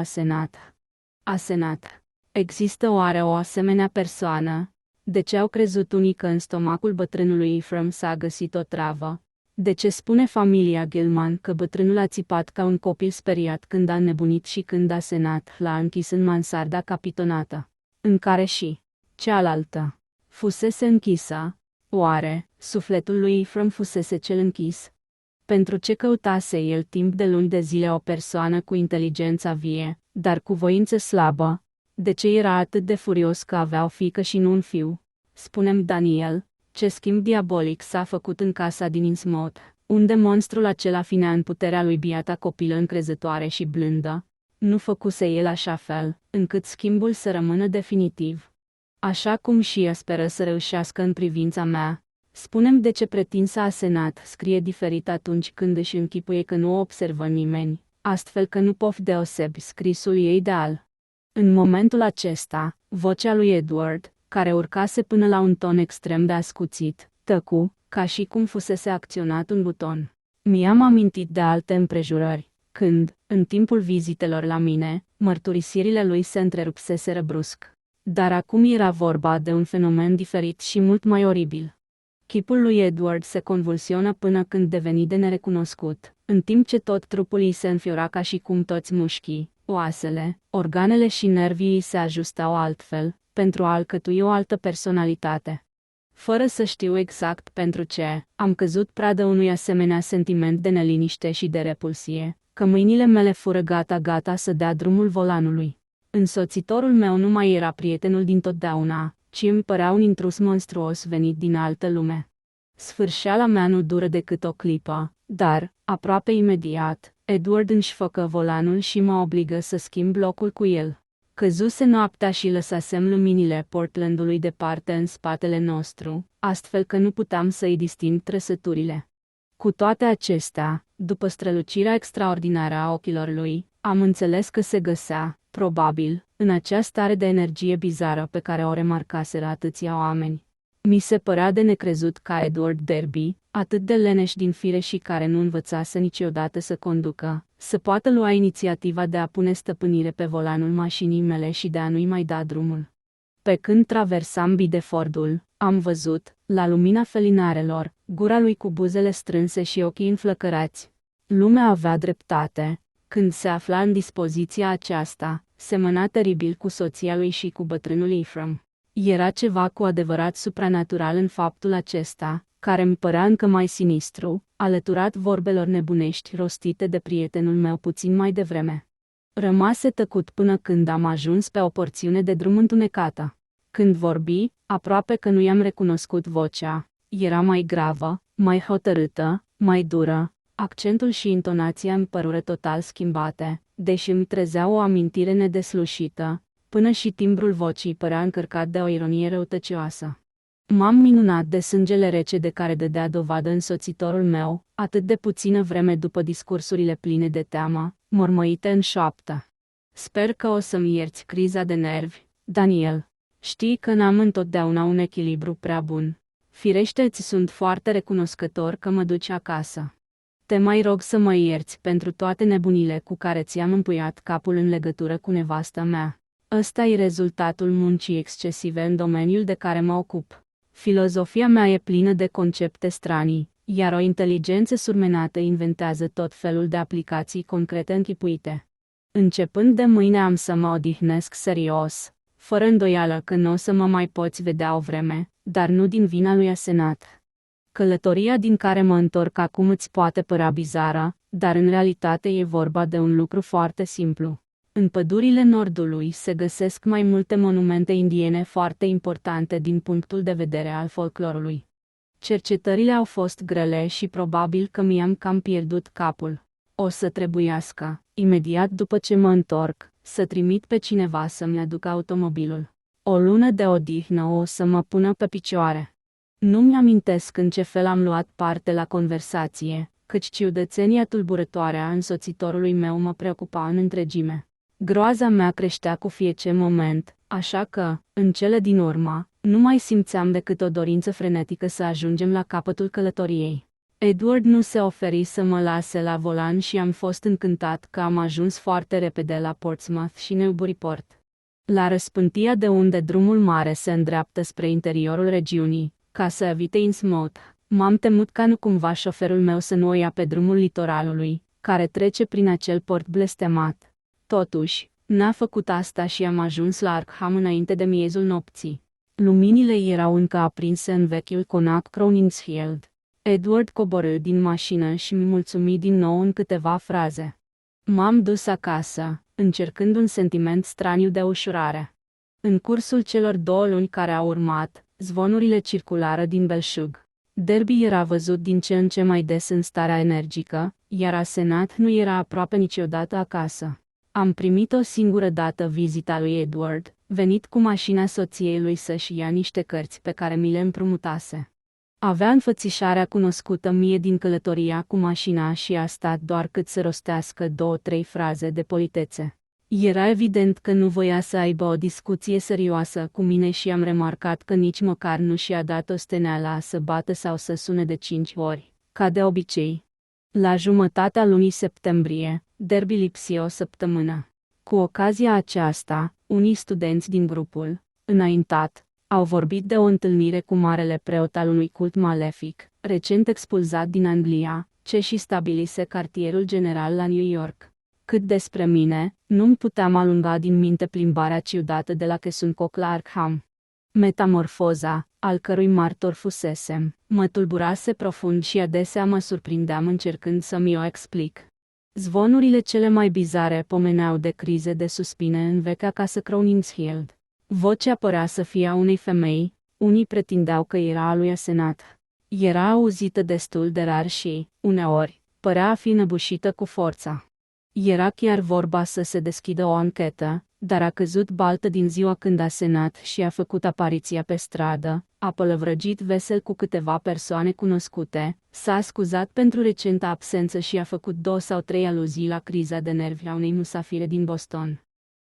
Asenat? Există oare o asemenea persoană? De ce au crezut unii că în stomacul bătrânului Ephraim s-a găsit o travă? De ce spune familia Gilman că bătrânul a țipat ca un copil speriat când a nebunit și când a senat l-a închis în mansarda capitonată, în care și cealaltă fusese închisă? Oare sufletul lui Ephraim fusese cel închis? Pentru ce căutase el timp de luni de zile o persoană cu inteligența vie, dar cu voință slabă? De ce era atât de furios că avea o fiică și nu un fiu? Spune-mi, Daniel, ce schimb diabolic s-a făcut în casa din Innsmouth, unde monstrul acela finea în puterea lui biata copilă încrezătoare și blândă? Nu făcuse el așa fel, încât schimbul să rămână definitiv. Așa cum și ea speră să reușească în privința mea. Spune-mi de ce pretinsa asenat scrie diferit atunci când își închipuie că nu o observă nimeni, astfel că nu poți deosebi scrisul ei de al. În momentul acesta, vocea lui Edward, care urcase până la un ton extrem de ascuțit, tăcu, ca și cum fusese acționat un buton. Mi-am amintit de alte împrejurări, când, în timpul vizitelor la mine, mărturisirile lui se întrerupseseră brusc. Dar acum era vorba de un fenomen diferit și mult mai oribil. Chipul lui Edward se convulsionă până când deveni de nerecunoscut, în timp ce tot trupul îi se înfiora ca și cum toți mușchii, oasele, organele și nervii îi se ajustau altfel, pentru a alcătui o altă personalitate. Fără să știu exact pentru ce, am căzut pradă unui asemenea sentiment de neliniște și de repulsie, că mâinile mele fură gata să dea drumul volanului. Însoțitorul meu nu mai era prietenul dintotdeauna, ci îmi părea un intrus monstruos venit din altă lume. Sfârșeala mea nu dură decât o clipă, dar, aproape imediat, Edward își făcă volanul și mă obligă să schimb locul cu el. Căzuse noaptea și lăsasem luminile Portlandului departe în spatele nostru, astfel că nu puteam să-i disting trăsăturile. Cu toate acestea, după strălucirea extraordinară a ochilor lui, am înțeles că se găsea, probabil, în acea stare de energie bizară pe care o remarcaseră atâția oameni. Mi se părea de necrezut ca Edward Derby, atât de leneș din fire și care nu învățase niciodată să conducă, să poată lua inițiativa de a pune stăpânire pe volanul mașinii mele și de a nu-i mai da drumul. Pe când traversam Bidefordul, am văzut, la lumina felinarelor, gura lui cu buzele strânse și ochii înflăcărați. Lumea avea dreptate. Când se afla în dispoziția aceasta, semăna teribil cu soția lui și cu bătrânul Ephraim. Era ceva cu adevărat supranatural în faptul acesta, care îmi părea încă mai sinistru, alăturat vorbelor nebunești rostite de prietenul meu puțin mai devreme. Rămase tăcut până când am ajuns pe o porțiune de drum întunecată. Când vorbi, aproape că nu i-am recunoscut vocea. Era mai gravă, mai hotărâtă, mai dură. Accentul și intonația îmi părură total schimbate, deși îmi trezeau o amintire nedeslușită, până și timbrul vocii părea încărcat de o ironie răutăcioasă. M-am minunat de sângele rece de care dădea dovadă însoțitorul meu, atât de puțină vreme după discursurile pline de teamă, mormăite în șoaptă. Sper că o să-mi ierți criza de nervi, Daniel. Știi că n-am întotdeauna un echilibru prea bun. Firește, îți sunt foarte recunoscător că mă duci acasă. Te mai rog să mă ierți pentru toate nebunile cu care ți-am împuiat capul în legătură cu nevasta mea. Ăsta e rezultatul muncii excesive în domeniul de care mă ocup. Filozofia mea e plină de concepte stranii, iar o inteligență surmenată inventează tot felul de aplicații concrete închipuite. Începând de mâine am să mă odihnesc serios, fără îndoială că nu o să mă mai poți vedea o vreme, dar nu din vina lui Asenat. Călătoria din care mă întorc acum îți poate părea bizară, dar în realitate e vorba de un lucru foarte simplu. În pădurile nordului se găsesc mai multe monumente indiene foarte importante din punctul de vedere al folclorului. Cercetările au fost grele și probabil că mi-am cam pierdut capul. O să trebuiască, imediat după ce mă întorc, să trimit pe cineva să-mi aducă automobilul. O lună de odihnă o să mă pună pe picioare. Nu mi-amintesc în ce fel am luat parte la conversație, căci ciudățenia tulburătoare a însoțitorului meu mă preocupa în întregime. Groaza mea creștea cu fiecare moment, așa că, în cele din urmă, nu mai simțeam decât o dorință frenetică să ajungem la capătul călătoriei. Edward nu se oferi să mă lase la volan și am fost încântat că am ajuns foarte repede la Portsmouth și Newburyport. La răspântia de unde drumul mare se îndreaptă spre interiorul regiunii, ca să evite Innsmouth, m-am temut ca nu cumva șoferul meu să nu o ia pe drumul litoralului, care trece prin acel port blestemat. Totuși, n-a făcut asta și am ajuns la Arkham înainte de miezul nopții. Luminile erau încă aprinse în vechiul conac Crowningshield. Edward coborî din mașină și mi mulțumi din nou în câteva fraze. M-am dus acasă, încercând un sentiment straniu de ușurare. În cursul celor 2 luni care au urmat, zvonurile circulară din belșug. Derby era văzut din ce în ce mai des în starea energică, iar Asenat nu era aproape niciodată acasă. Am primit o singură dată vizita lui Edward, venit cu mașina soției lui să-și ia niște cărți pe care mi le împrumutase. Avea înfățișarea cunoscută mie din călătoria cu mașina și a stat doar cât să rostească 2-3 fraze de politețe. Era evident că nu voia să aibă o discuție serioasă cu mine și am remarcat că nici măcar nu și-a dat osteneala să bată sau să sune de 5 ori, ca de obicei. La jumătatea lunii septembrie, Derby lipsi o săptămână. Cu ocazia aceasta, unii studenți din grupul, înaintat, au vorbit de o întâlnire cu marele preot al unui cult malefic, recent expulzat din Anglia, ce și stabilise cartierul general la New York. Cât despre mine, nu-mi puteam alunga din minte plimbarea ciudată de la Kessuncock la Arkham. Metamorfoza, al cărui martor fusesem, mă tulburase profund și adesea mă surprindeam încercând să-mi o explic. Zvonurile cele mai bizare pomeneau de crize de suspine în vechea casă Crowningshield. Vocea părea să fie a unei femei, unii pretindeau că era a lui Asenat. Era auzită destul de rar și, uneori, părea a fi năbușită cu forța. Era chiar vorba să se deschidă o anchetă, dar a căzut baltă din ziua când Asenat și a făcut apariția pe stradă, a pălăvrăgit vesel cu câteva persoane cunoscute, s-a scuzat pentru recenta absență și a făcut 2 sau 3 aluzii la criza de nervi a unei musafire din Boston.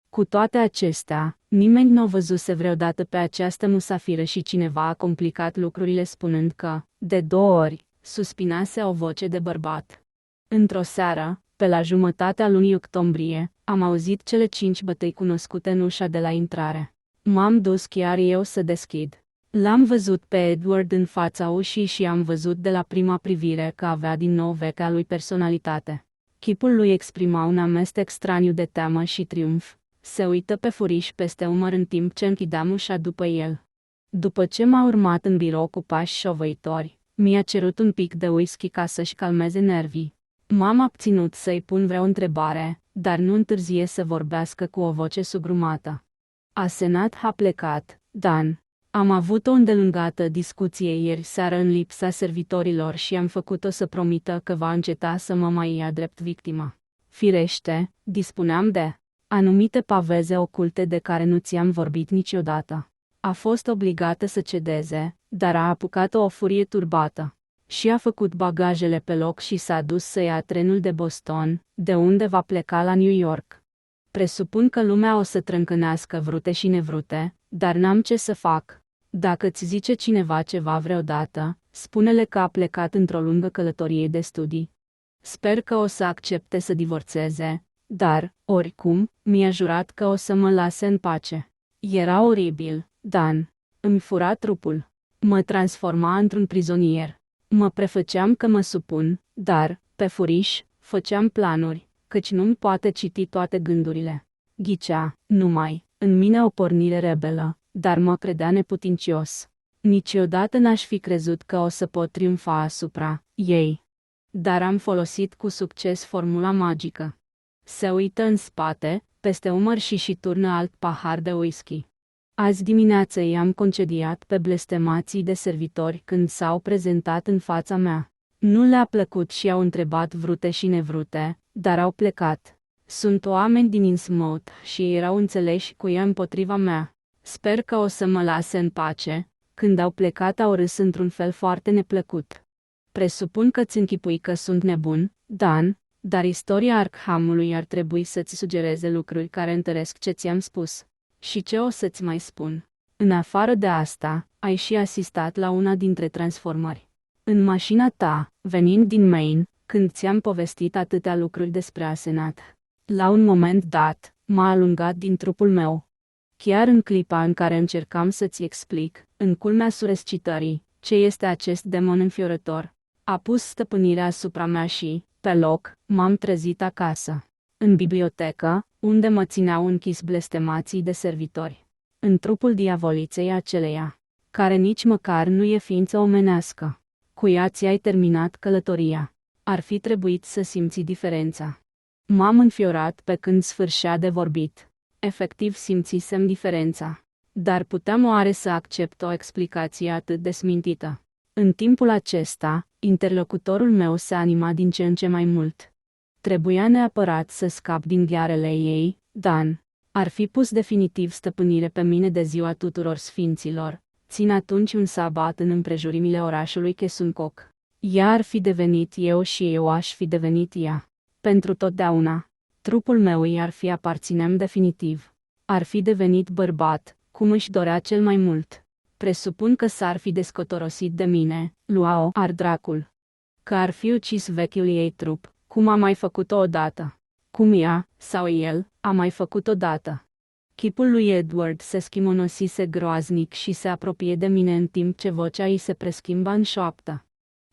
Cu toate acestea, nimeni nu o văzuse vreodată pe această musafiră și cineva a complicat lucrurile spunând că, de 2 ori, suspinase o voce de bărbat. Într-o seară, pe la jumătatea lunii octombrie, am auzit cele 5 bătăi cunoscute în ușa de la intrare. M-am dus chiar eu să deschid. L-am văzut pe Edward în fața ușii și am văzut de la prima privire că avea din nou vechea lui personalitate. Chipul lui exprima un amestec straniu de teamă și triumf. Se uită pe furiș peste umăr în timp ce închideam ușa după el. După ce m-a urmat în birou cu pași șovăitori, mi-a cerut un pic de whisky ca să-și calmeze nervii. M-am abținut să-i pun vreo întrebare, dar nu întârzie să vorbească cu o voce sugrumată. Asenat a plecat, Dan. Am avut o îndelungată discuție ieri seară în lipsa servitorilor și am făcut-o să promită că va înceta să mă mai ia drept victima. Firește, dispuneam de anumite paveze oculte de care nu ți-am vorbit niciodată. A fost obligată să cedeze, dar a apucat o furie turbată. Și a făcut bagajele pe loc și s-a dus să ia trenul de Boston, de unde va pleca la New York. Presupun că lumea o să trâncănească vrute și nevrute, dar n-am ce să fac. Dacă ți zice cineva ceva vreodată, spune-le că a plecat într-o lungă călătorie de studii. Sper că o să accepte să divorțeze, dar, oricum, mi-a jurat că o să mă lase în pace. Era oribil, Dan. Îmi fura trupul. Mă transforma într-un prizonier. Mă prefăceam că mă supun, dar, pe furiș, făceam planuri, căci nu-mi poate citi toate gândurile. Ghicea, numai, în mine o pornire rebelă, dar mă credea neputincios. Niciodată n-aș fi crezut că o să pot triumfa asupra ei. Dar am folosit cu succes formula magică. Se uită în spate, peste umăr și turnă alt pahar de whisky. Azi dimineață i-am concediat pe blestemații de servitori când s-au prezentat în fața mea. Nu le-a plăcut și au întrebat vrute și nevrute, dar au plecat. Sunt oameni din Innsmouth și erau înțeleși cu ea împotriva mea. Sper că o să mă lase în pace. Când au plecat au râs într-un fel foarte neplăcut. Presupun că ți închipui că sunt nebun, Dan, dar istoria Arkhamului ar trebui să-ți sugereze lucruri care întăresc ce ți-am spus. Și ce o să-ți mai spun? În afară de asta, ai și asistat la una dintre transformări. În mașina ta, venind din Maine, când ți-am povestit atâtea lucruri despre Asenat. La un moment dat, m-a alungat din trupul meu. Chiar în clipa în care încercam să-ți explic, în culmea surescitării, ce este acest demon înfiorător, a pus stăpânirea asupra mea și, pe loc, m-am trezit acasă. În bibliotecă, unde mă țineau închis blestemații de servitori. În trupul diavoliței aceleia, care nici măcar nu e ființă omenească. Cu ea ți-ai terminat călătoria. Ar fi trebuit să simți diferența. M-am înfiorat pe când sfârșea de vorbit. Efectiv simțisem diferența. Dar puteam oare să accept o explicație atât de smintită? În timpul acesta, interlocutorul meu se anima din ce în ce mai mult. Trebuia neapărat să scap din ghearele ei, Dan. Ar fi pus definitiv stăpânire pe mine de ziua tuturor sfinților. Țin atunci un sabat în împrejurimile orașului Chesuncoc. Ea ar fi devenit eu și eu aș fi devenit ea. Pentru totdeauna. Trupul meu i-ar fi aparținem definitiv. Ar fi devenit bărbat, cum își dorea cel mai mult. Presupun că s-ar fi descotorosit de mine, lua-o ar dracul. Că ar fi ucis vechiul ei trup, cum a mai făcut-o odată. Cum ea, sau el, a mai făcut odată. Chipul lui Edward se schimonosise groaznic și se apropie de mine în timp ce vocea îi se preschimba în șoaptă.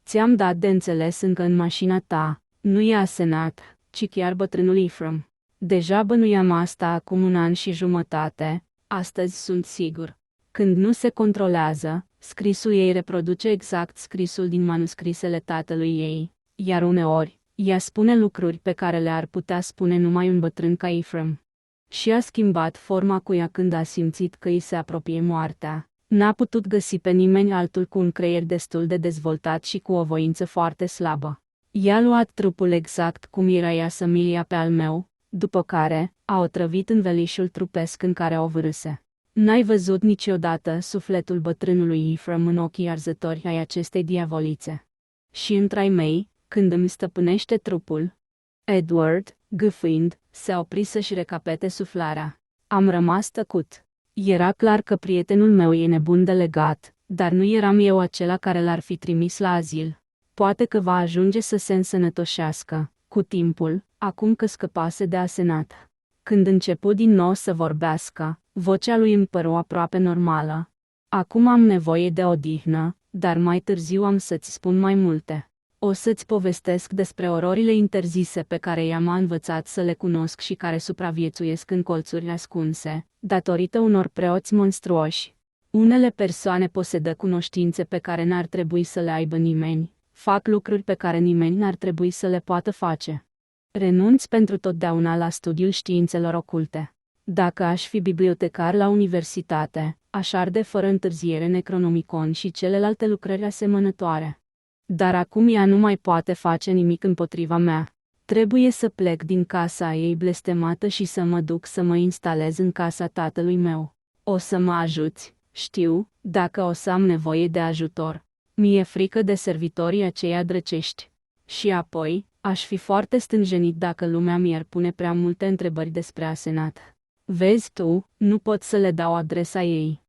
Ți-am dat de înțeles încă în mașina ta, nu e Asenat, ci chiar bătrânul Ephraim. Deja bănuiam asta acum 1 an și jumătate, astăzi sunt sigur. Când nu se controlează, scrisul ei reproduce exact scrisul din manuscrisele tatălui ei, iar uneori, ea spune lucruri pe care le-ar putea spune numai un bătrân ca Ephraim. Și a schimbat forma cu ea când a simțit că îi se apropie moartea. N-a putut găsi pe nimeni altul cu un creier destul de dezvoltat și cu o voință foarte slabă. I-a luat trupul exact cum era ea să mi-l ia pe al meu, după care, a otrăvit învelișul trupesc în care o vârâse. N-ai văzut niciodată sufletul bătrânului Ephraim în ochii arzători ai acestei diavolițe. Și într-ai mei, când îmi stăpânește trupul. Edward, gâfâind, se opri să-și recapete suflarea. Am rămas tăcut. Era clar că prietenul meu e nebun de legat, dar nu eram eu acela care l-ar fi trimis la azil. Poate că va ajunge să se însănătoșească, cu timpul, acum că scăpase de Asenat. Când început din nou să vorbească, vocea lui îmi păru aproape normală. Acum am nevoie de odihnă, dar mai târziu am să-ți spun mai multe. O să-ți povestesc despre ororile interzise pe care ea m-a învățat să le cunosc și care supraviețuiesc în colțuri ascunse, datorită unor preoți monstruoși. Unele persoane posedă cunoștințe pe care n-ar trebui să le aibă nimeni, fac lucruri pe care nimeni n-ar trebui să le poată face. Renunț pentru totdeauna la studiul științelor oculte. Dacă aș fi bibliotecar la universitate, aș arde fără întârziere Necronomicon și celelalte lucrări asemănătoare. Dar acum ea nu mai poate face nimic împotriva mea. Trebuie să plec din casa ei blestemată și să mă duc să mă instalez în casa tatălui meu. O să mă ajuți, știu, dacă o să am nevoie de ajutor. Mi-e frică de servitorii aceia drăcești. Și apoi, aș fi foarte stânjenit dacă lumea mi-ar pune prea multe întrebări despre Asenat. Vezi tu, nu pot să le dau adresa ei.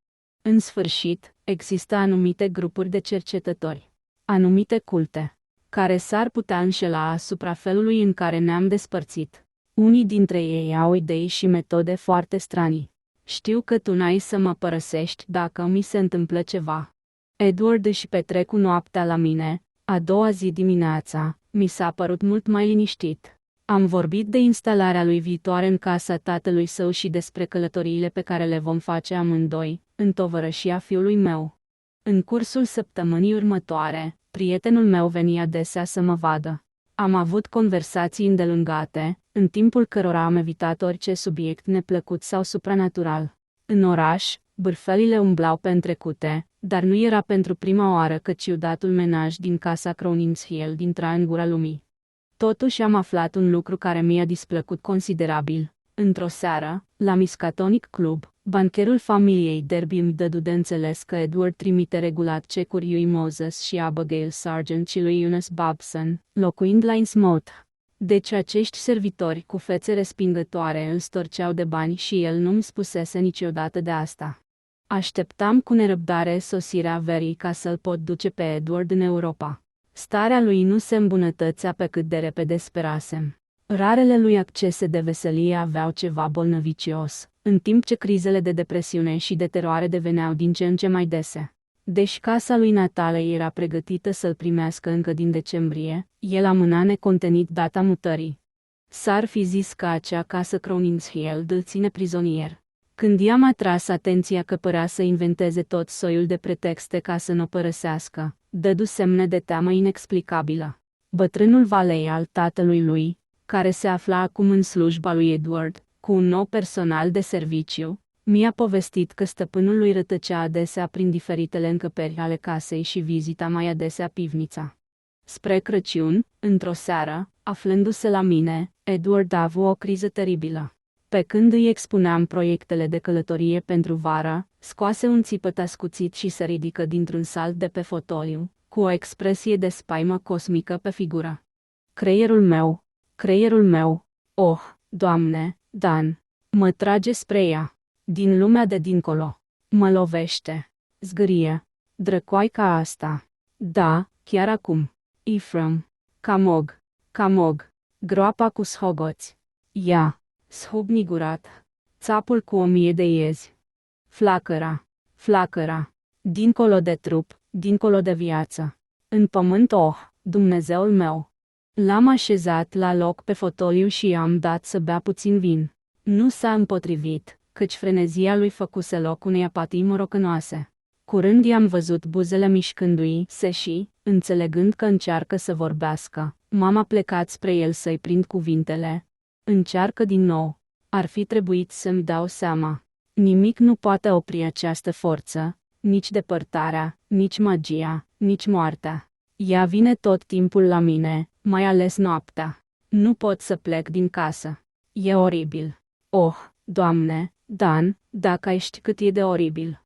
În sfârșit, există anumite grupuri de cercetători. Anumite culte, care s-ar putea înșela asupra felului în care ne-am despărțit. Unii dintre ei au idei și metode foarte stranii. Știu că tu n-ai să mă părăsești dacă mi se întâmplă ceva. Edward își petrecu noaptea la mine, a doua zi dimineața, mi s-a părut mult mai liniștit. Am vorbit de instalarea lui viitoare în casa tatălui său și despre călătoriile pe care le vom face amândoi, în tovărășia fiului meu. În cursul săptămânii următoare, prietenul meu venia adesea să mă vadă. Am avut conversații îndelungate, în timpul cărora am evitat orice subiect neplăcut sau supranatural. În oraș, bârfelile umblau pe întrecute, dar nu era pentru prima oară că ciudatul menaj din casa Crowningshill intra în gura lumii. Totuși am aflat un lucru care mi-a displăcut considerabil. Într-o seară, la Miskatonic Club, bancherul familiei Derby îmi dădu de înțeles că Edward trimite regulat cecuri lui Moses și Abigail Sargent și lui Eunice Babson, locuind la Innsmouth. Deci acești servitori cu fețe respingătoare îl storceau de bani și el nu-mi spusese niciodată de asta. Așteptam cu nerăbdare sosirea verii ca să-l pot duce pe Edward în Europa. Starea lui nu se îmbunătățea pe cât de repede sperasem. Rarele lui accese de veselie aveau ceva bolnăvicios, în timp ce crizele de depresiune și de teroare deveneau din ce în ce mai dese. Deși casa lui natală era pregătită să-l primească încă din decembrie, el amâna necontenit data mutării. S-ar fi zis că acea casă Crowningshield îl ține prizonier. Când i-am atras atenția că părea să inventeze tot soiul de pretexte ca să nu o părăsească, dădu semne de teamă inexplicabilă. Bătrânul valei al tatălui lui, care se afla acum în slujba lui Edward, cu un nou personal de serviciu, mi-a povestit că stăpânul lui rătăcea adesea prin diferitele încăperi ale casei și vizita mai adesea pivnița. Spre Crăciun, într-o seară, aflându-se la mine, Edward a avut o criză teribilă. Pe când îi expuneam proiectele de călătorie pentru vară, scoase un țipăt ascuțit și se ridică dintr-un salt de pe fotoliu, cu o expresie de spaimă cosmică pe figură. Creierul meu, oh, Doamne, Dan, mă trage spre ea, din lumea de dincolo, mă lovește, zgârie, drăcoaica asta, da, chiar acum, Ephraim, Camog, groapa cu shogoți, ea, shubnigurat, țapul cu 1000 de iezi, flacăra, dincolo de trup, dincolo de viață, în pământ, oh, Dumnezeul meu. L-am așezat la loc pe fotoliu și i-am dat să bea puțin vin. Nu s-a împotrivit, căci frenezia lui făcuse loc unei apatii morocănoase. Curând i-am văzut buzele mișcându-i se și, înțelegând că încearcă să vorbească, m-am plecat spre el să-i prind cuvintele. Încearcă din nou. Ar fi trebuit să-mi dau seama. Nimic nu poate opri această forță, nici depărtarea, nici magia, nici moartea. Ea vine tot timpul la mine, mai ales noaptea. Nu pot să plec din casă. E oribil. Oh, Doamne, Dan, dacă ai ști cât e de oribil.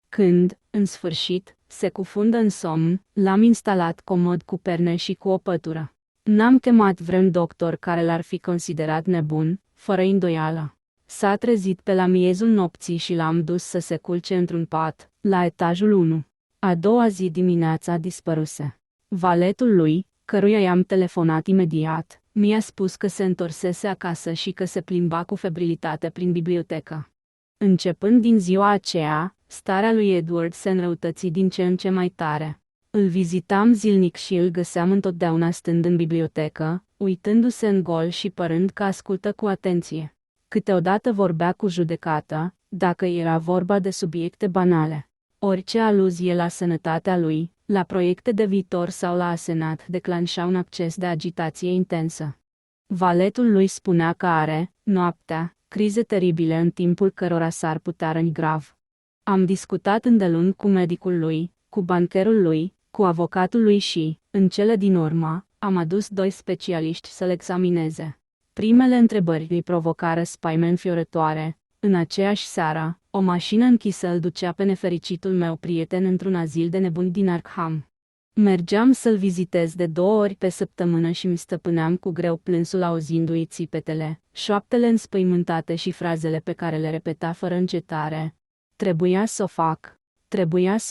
Când, în sfârșit, se cufundă în somn, l-am instalat comod cu perne și cu o pătură. N-am chemat vreun doctor care l-ar fi considerat nebun, fără îndoială. S-a trezit pe la miezul nopții și l-am dus să se culce într-un pat, la etajul 1. A doua zi dimineața dispăruse. Valetul lui, căruia i-am telefonat imediat, mi-a spus că se întorsese acasă și că se plimba cu febrilitate prin bibliotecă. Începând din ziua aceea, starea lui Edward se înrăutăți din ce în ce mai tare. Îl vizitam zilnic și îl găseam întotdeauna stând în bibliotecă, uitându-se în gol și părând că ascultă cu atenție. Câteodată vorbea cu judecată, dacă era vorba de subiecte banale. Orice aluzie la sănătatea lui, la proiecte de viitor sau la asenat declanșa un acces de agitație intensă. Valetul lui spunea că are, noaptea, crize teribile în timpul cărora s-ar putea răni grav. Am discutat îndelung cu medicul lui, cu bancherul lui, cu avocatul lui și, în cele din urmă, am adus 2 specialiști să-l examineze. Primele întrebări îi provocară spaime înfiorătoare. În aceeași seară, o mașină închisă îl ducea pe nefericitul meu prieten într-un azil de nebuni din Arkham. Mergeam să-l vizitez de 2 ori pe săptămână și mi stăpâneam cu greu plânsul auzindu-i țipetele, șoaptele înspăimântate și frazele pe care le repeta fără încetare. Trebuia să o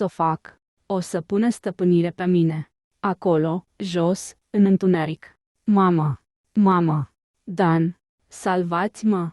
fac. O să pună stăpânire pe mine. Acolo, jos, în întuneric. Mamă, Dan, salvați-mă.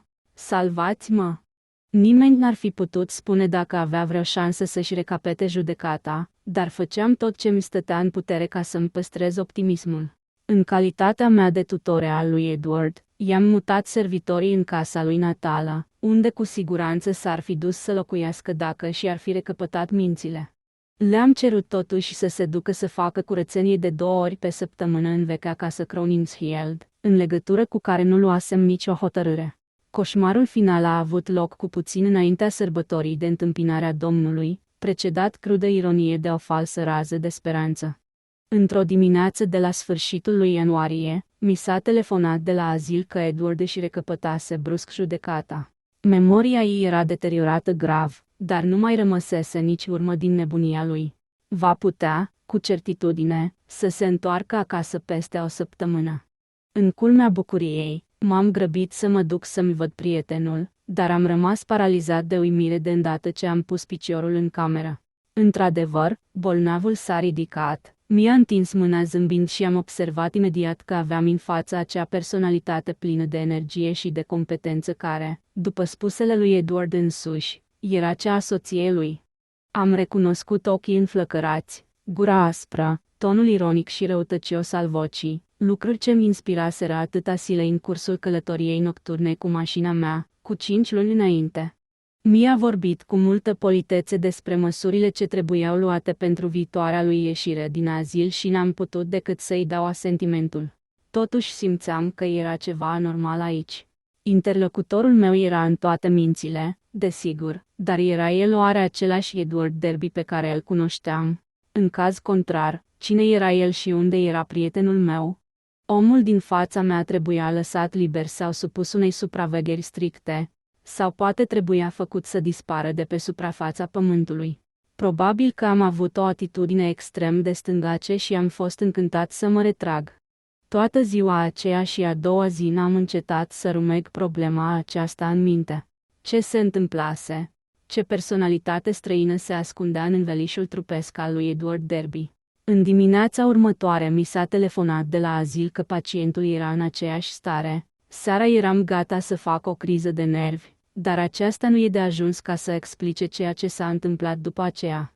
Nimeni n-ar fi putut spune dacă avea vreo șansă să-și recapete judecata, dar făceam tot ce mi stătea în putere ca să-mi păstrez optimismul. În calitatea mea de tutore al lui Edward, i-am mutat servitorii în casa lui natală, unde cu siguranță s-ar fi dus să locuiască dacă și-ar fi recăpătat mințile. Le-am cerut totuși să se ducă să facă curățenie de 2 ori pe săptămână în vechea casă Crowningshield, în legătură cu care nu luasem nicio hotărâre. Coșmarul final a avut loc cu puțin înaintea sărbătorii de întâmpinarea Domnului, precedat crudă ironie de o falsă rază de speranță. Într-o dimineață de la sfârșitul lui ianuarie, mi s-a telefonat de la azil că Edward își recăpătase brusc judecata. Memoria ei era deteriorată grav, dar nu mai rămăsese nici urmă din nebunia lui. Va putea, cu certitudine, să se întoarcă acasă peste o săptămână. În culmea bucuriei, m-am grăbit să mă duc să-mi văd prietenul, dar am rămas paralizat de uimire de îndată ce am pus piciorul în cameră. Într-adevăr, bolnavul s-a ridicat, Mi-a întins mâna zâmbind și am observat imediat că aveam în fața acea personalitate plină de energie și de competență care, după spusele lui Edward însuși, era cea a soției lui. Am recunoscut ochii înflăcărați, gura aspră, tonul ironic și răutăcios al vocii, lucruri ce mi inspiraseră atâta sile în cursul călătoriei nocturne cu mașina mea, cu 5 luni înainte. Mi-a vorbit cu multă politețe despre măsurile ce trebuiau luate pentru viitoarea lui ieșire din azil și n-am putut decât să-i dau asentimentul. Totuși simțeam că era ceva anormal aici. Interlocutorul meu era în toate mințile, desigur, dar era el oare același Edward Derby pe care îl cunoșteam? În caz contrar, cine era el și unde era prietenul meu? Omul din fața mea trebuia lăsat liber sau supus unei supravegheri stricte, sau poate trebuia făcut să dispară de pe suprafața pământului. Probabil că am avut o atitudine extrem de stângace și am fost încântat să mă retrag. Toată ziua aceea și a doua zi n-am încetat să rumeg problema aceasta în minte. Ce se întâmplase? Ce personalitate străină se ascundea în învelișul trupesc al lui Edward Derby? În dimineața următoare mi s-a telefonat de la azil că pacientul era în aceeași stare. Seara eram gata să fac o criză de nervi, dar aceasta nu e de ajuns ca să explice ceea ce s-a întâmplat după aceea.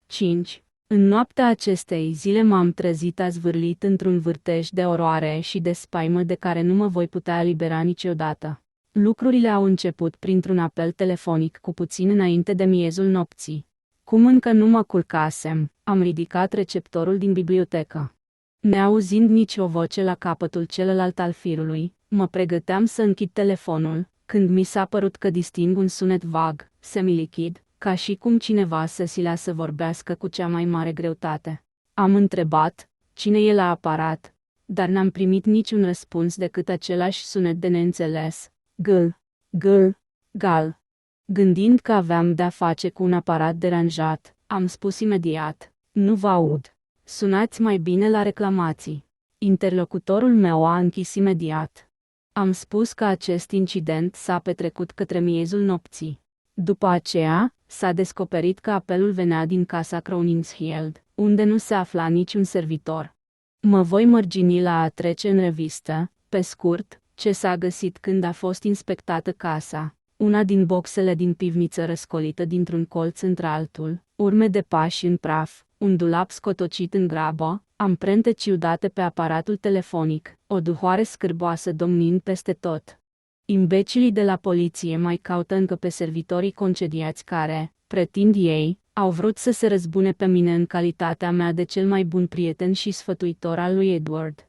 5. În noaptea acestei zile m-am trezit azvârlit într-un vârtej de oroare și de spaimă de care nu mă voi putea elibera niciodată. Lucrurile au început printr-un apel telefonic cu puțin înainte de miezul nopții. Cum încă nu mă culcasem, am ridicat receptorul din bibliotecă. Neauzind nici o voce la capătul celălalt al firului, mă pregăteam să închid telefonul, când mi s-a părut că disting un sunet vag, semilichid, ca și cum cineva se silea să vorbească cu cea mai mare greutate. Am întrebat, cine e la aparat, dar n-am primit niciun răspuns decât același sunet de neînțeles. Gâl, gâl, gal. Gândind că aveam de-a face cu un aparat deranjat, am spus imediat, nu vă aud. Sunați mai bine la reclamații. Interlocutorul meu a închis imediat. Am spus că acest incident s-a petrecut către miezul nopții. După aceea, s-a descoperit că apelul venea din casa Crowningshield, unde nu se afla niciun servitor. Mă voi mărgini la a trece în revistă, pe scurt, ce s-a găsit când a fost inspectată casa. Una din boxele din pivniță răscolită dintr-un colț într-altul, urme de pași în praf, un dulap scotocit în grabă, amprente ciudate pe aparatul telefonic, o duhoare scârboasă domnind peste tot. Imbecilii de la poliție mai caută încă pe servitorii concediați care, pretind ei, au vrut să se răzbune pe mine în calitatea mea de cel mai bun prieten și sfătuitor al lui Edward.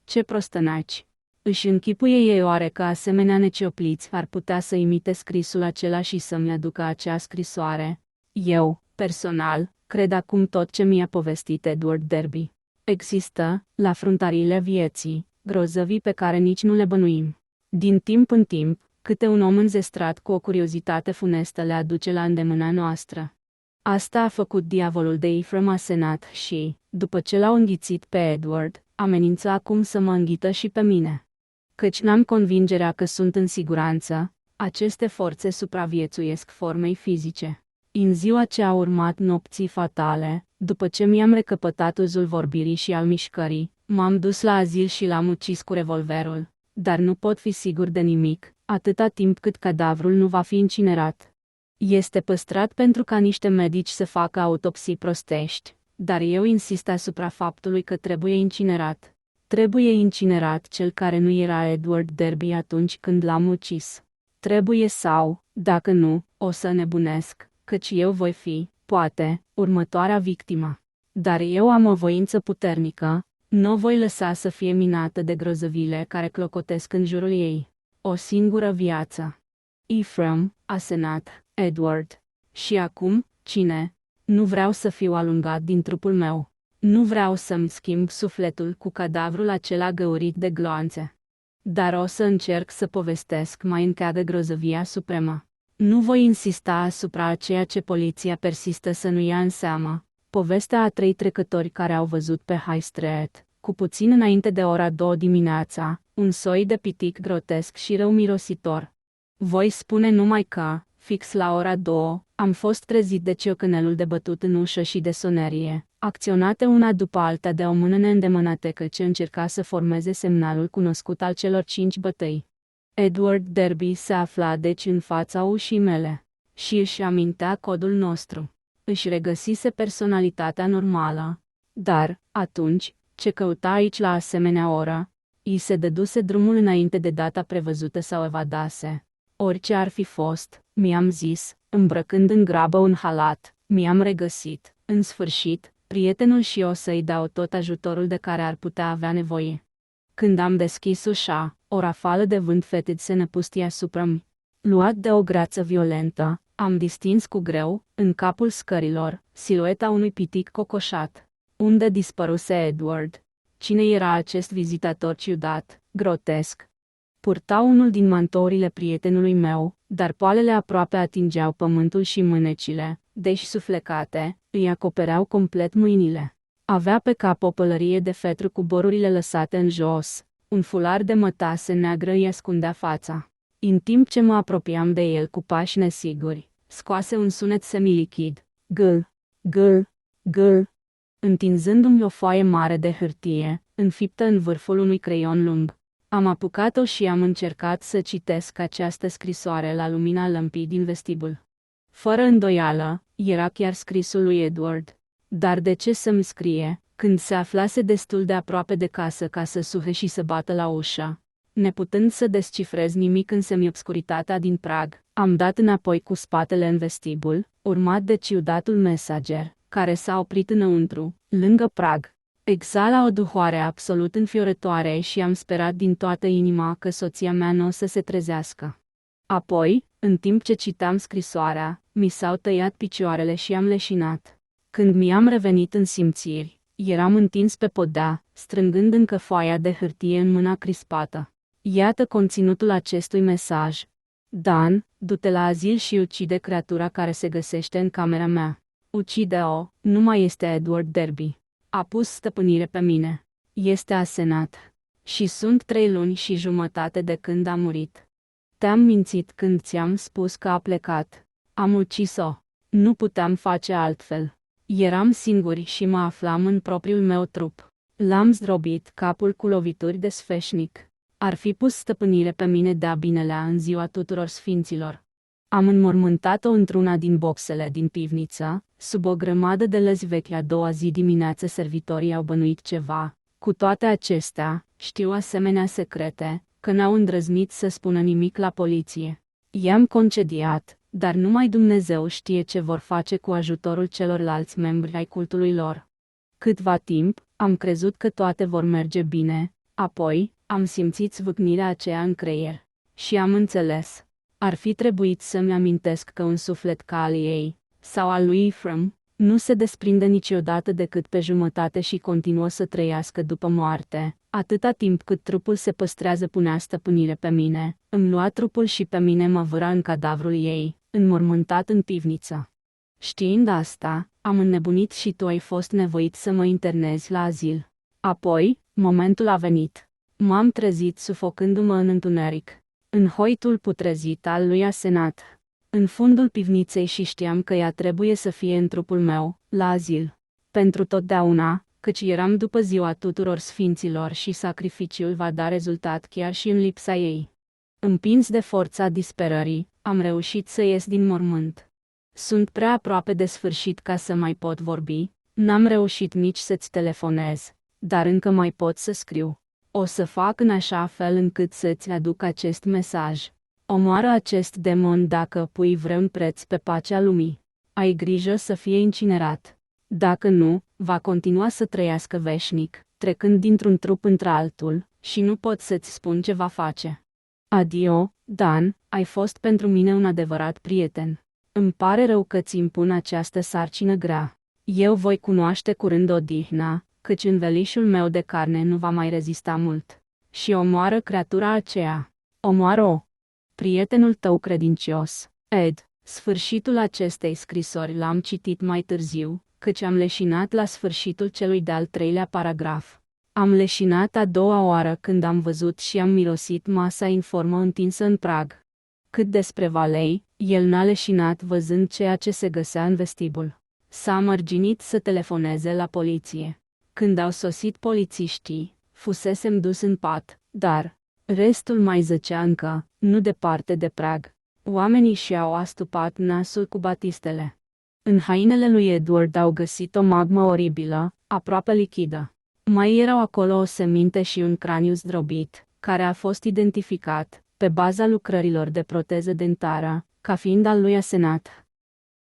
Ce prostănaci! Își închipuie ei oare că asemenea neciopliți ar putea să imite scrisul acela și să-mi aducă acea scrisoare? Eu, personal, cred acum tot ce mi-a povestit Edward Derby. Există, la fruntarile vieții, grozăvii pe care nici nu le bănuim. Din timp în timp, câte un om înzestrat cu o curiozitate funestă le aduce la îndemâna noastră. Asta a făcut diavolul de Ephraim asenat și, după ce l-au înghițit pe Edward, amenință acum să mă înghită și pe mine. Căci n-am convingerea că sunt în siguranță, aceste forțe supraviețuiesc formei fizice. În ziua ce a urmat nopții fatale, după ce mi-am recăpătat uzul vorbirii și al mișcării, m-am dus la azil și l-am ucis cu revolverul. Dar nu pot fi sigur de nimic, atâta timp cât cadavrul nu va fi incinerat. Este păstrat pentru ca niște medici să facă autopsii prostești, dar eu insist asupra faptului că trebuie incinerat. Trebuie incinerat cel care nu era Edward Derby atunci când l-am ucis. Trebuie sau, dacă nu, o să nebunesc, căci eu voi fi, poate, următoarea victimă. Dar eu am o voință puternică, nu o voi lăsa să fie minată de grozăvile care clocotesc în jurul ei. O singură viață. Ephraim, asenat, Edward. Și acum, cine? Nu vreau să fiu alungat din trupul meu. Nu vreau să-mi schimb sufletul cu cadavrul acela găurit de gloanțe. Dar o să încerc să povestesc mai încă grozăvia supremă. Nu voi insista asupra a ceea ce poliția persistă să nu ia în seamă. Povestea a 3 trecători care au văzut pe High Street, cu puțin înainte de ora 2 dimineața, un soi de pitic grotesc și rău mirositor. Voi spune numai că, fix la ora 2, Am fost trezit de ciocănelul de bătut în ușă și de sonerie, acționate una după alta de o mână neîndemânatecă ce încerca să formeze semnalul cunoscut al celor 5 bătăi. Edward Derby se afla deci în fața ușii mele și își amintea codul nostru. Își regăsise personalitatea normală. Dar, atunci, ce căuta aici la asemenea oră? I se dăduse drumul înainte de data prevăzută sau evadase. Orice ar fi fost, mi-am zis, îmbrăcând în grabă un halat, mi-am regăsit, în sfârșit, prietenul și o să-i dau tot ajutorul de care ar putea avea nevoie. Când am deschis ușa, o rafală de vânt fetid se năpustie asupra mea. Luat de o grață violentă, am distins cu greu, în capul scărilor, silueta unui pitic cocoșat. Unde dispăruse Edward? Cine era acest vizitator ciudat, grotesc? Purta unul din mantourile prietenului meu, dar poalele aproape atingeau pământul și mânecile, deși suflecate, îi acopereau complet mâinile. Avea pe cap o pălărie de fetru cu borurile lăsate în jos. Un fular de mătase neagră îi ascundea fața. În timp ce mă apropiam de el cu pași nesiguri, scoase un sunet semilichid. Gâl, gâl, gâl. Întinzându-mi o foaie mare de hârtie, înfiptă în vârful unui creion lung. Am apucat-o și am încercat să citesc această scrisoare la lumina lămpii din vestibul. Fără îndoială, era chiar scrisul lui Edward. Dar de ce să-mi scrie, când se aflase destul de aproape de casă ca să suhe și să bată la ușă? Neputând să descifrez nimic în semiobscuritatea din prag, am dat înapoi cu spatele în vestibul, urmat de ciudatul mesager, care s-a oprit înăuntru, lângă prag. Exhala o duhoare absolut înfiorătoare și am sperat din toată inima că soția mea nu o să se trezească. Apoi, în timp ce citam scrisoarea, mi s-au tăiat picioarele și am leșinat. Când mi-am revenit în simțiri, eram întins pe podea, strângând încă foaia de hârtie în mâna crispată. Iată conținutul acestui mesaj. Dan, du-te la azil și ucide creatura care se găsește în camera mea. Ucide-o, nu mai este Edward Derby. A pus stăpânire pe mine. Este asenat. Și sunt 3 luni și jumătate de când a murit. Te-am mințit când ți-am spus că a plecat. Am ucis-o. Nu puteam face altfel. Eram singur și mă aflam în propriul meu trup. L-am zdrobit capul cu lovituri de sfeșnic. Ar fi pus stăpânire pe mine de-a binelea în ziua tuturor sfinților. Am înmormântat-o într-una din boxele din pivniță, sub o grămadă de lăzi vechi. A doua zi dimineață servitorii au bănuit ceva. Cu toate acestea, știu asemenea secrete, că n-au îndrăznit să spună nimic la poliție. I-am concediat, dar numai Dumnezeu știe ce vor face cu ajutorul celorlalți membri ai cultului lor. Câtva timp, am crezut că toate vor merge bine, apoi, am simțit zvâcnirea aceea în creier. Și am înțeles. Ar fi trebuit să-mi amintesc că un suflet ca al ei, sau al lui Ephraim, nu se desprinde niciodată decât pe jumătate și continuă să trăiască după moarte. Atâta timp cât trupul se păstrează punea stăpânire pe mine, îmi lua trupul și pe mine mă vâra în cadavrul ei, înmormântat în pivniță. Știind asta, am înnebunit și tu ai fost nevoit să mă internezi la azil. Apoi, momentul a venit. M-am trezit sufocându-mă în întuneric. În hoitul putrezit al lui asenat. În fundul pivniței și știam că ea trebuie să fie în trupul meu, la azil. Pentru totdeauna, căci eram după ziua tuturor sfinților și sacrificiul va da rezultat chiar și în lipsa ei. Împins de forța disperării, am reușit să ies din mormânt. Sunt prea aproape de sfârșit ca să mai pot vorbi, n-am reușit nici să-ți telefonez, dar încă mai pot să scriu. O să fac în așa fel încât să-ți aduc acest mesaj. Omoară acest demon dacă pui vreun preț pe pacea lumii. Ai grijă să fie incinerat. Dacă nu, va continua să trăiască veșnic, trecând dintr-un trup într-altul, și nu pot să-ți spun ce va face. Adio, Dan, ai fost pentru mine un adevărat prieten. Îmi pare rău că ți impun această sarcină grea. Eu voi cunoaște curând odihna, căci învelișul meu de carne nu va mai rezista mult. Și omoară creatura aceea. Omoară-o! Prietenul tău credincios, Ed. Sfârșitul acestei scrisori l-am citit mai târziu, căci am leșinat la sfârșitul celui de-al 3-lea paragraf. Am leșinat a doua oară când am văzut și am mirosit masa în formă întinsă în prag. Cât despre Valei, El n-a leșinat văzând ceea ce se găsea în vestibul. S-a mărginit să telefoneze la poliție. Când au sosit polițiștii, fusesem dus în pat, dar restul mai zăcea încă, nu departe de prag. Oamenii și-au astupat nasul cu batistele. În hainele lui Edward au găsit o magmă oribilă, aproape lichidă. Mai erau acolo o seminte și un craniu zdrobit, care a fost identificat, pe baza lucrărilor de proteză dentară, ca fiind al lui Asenat.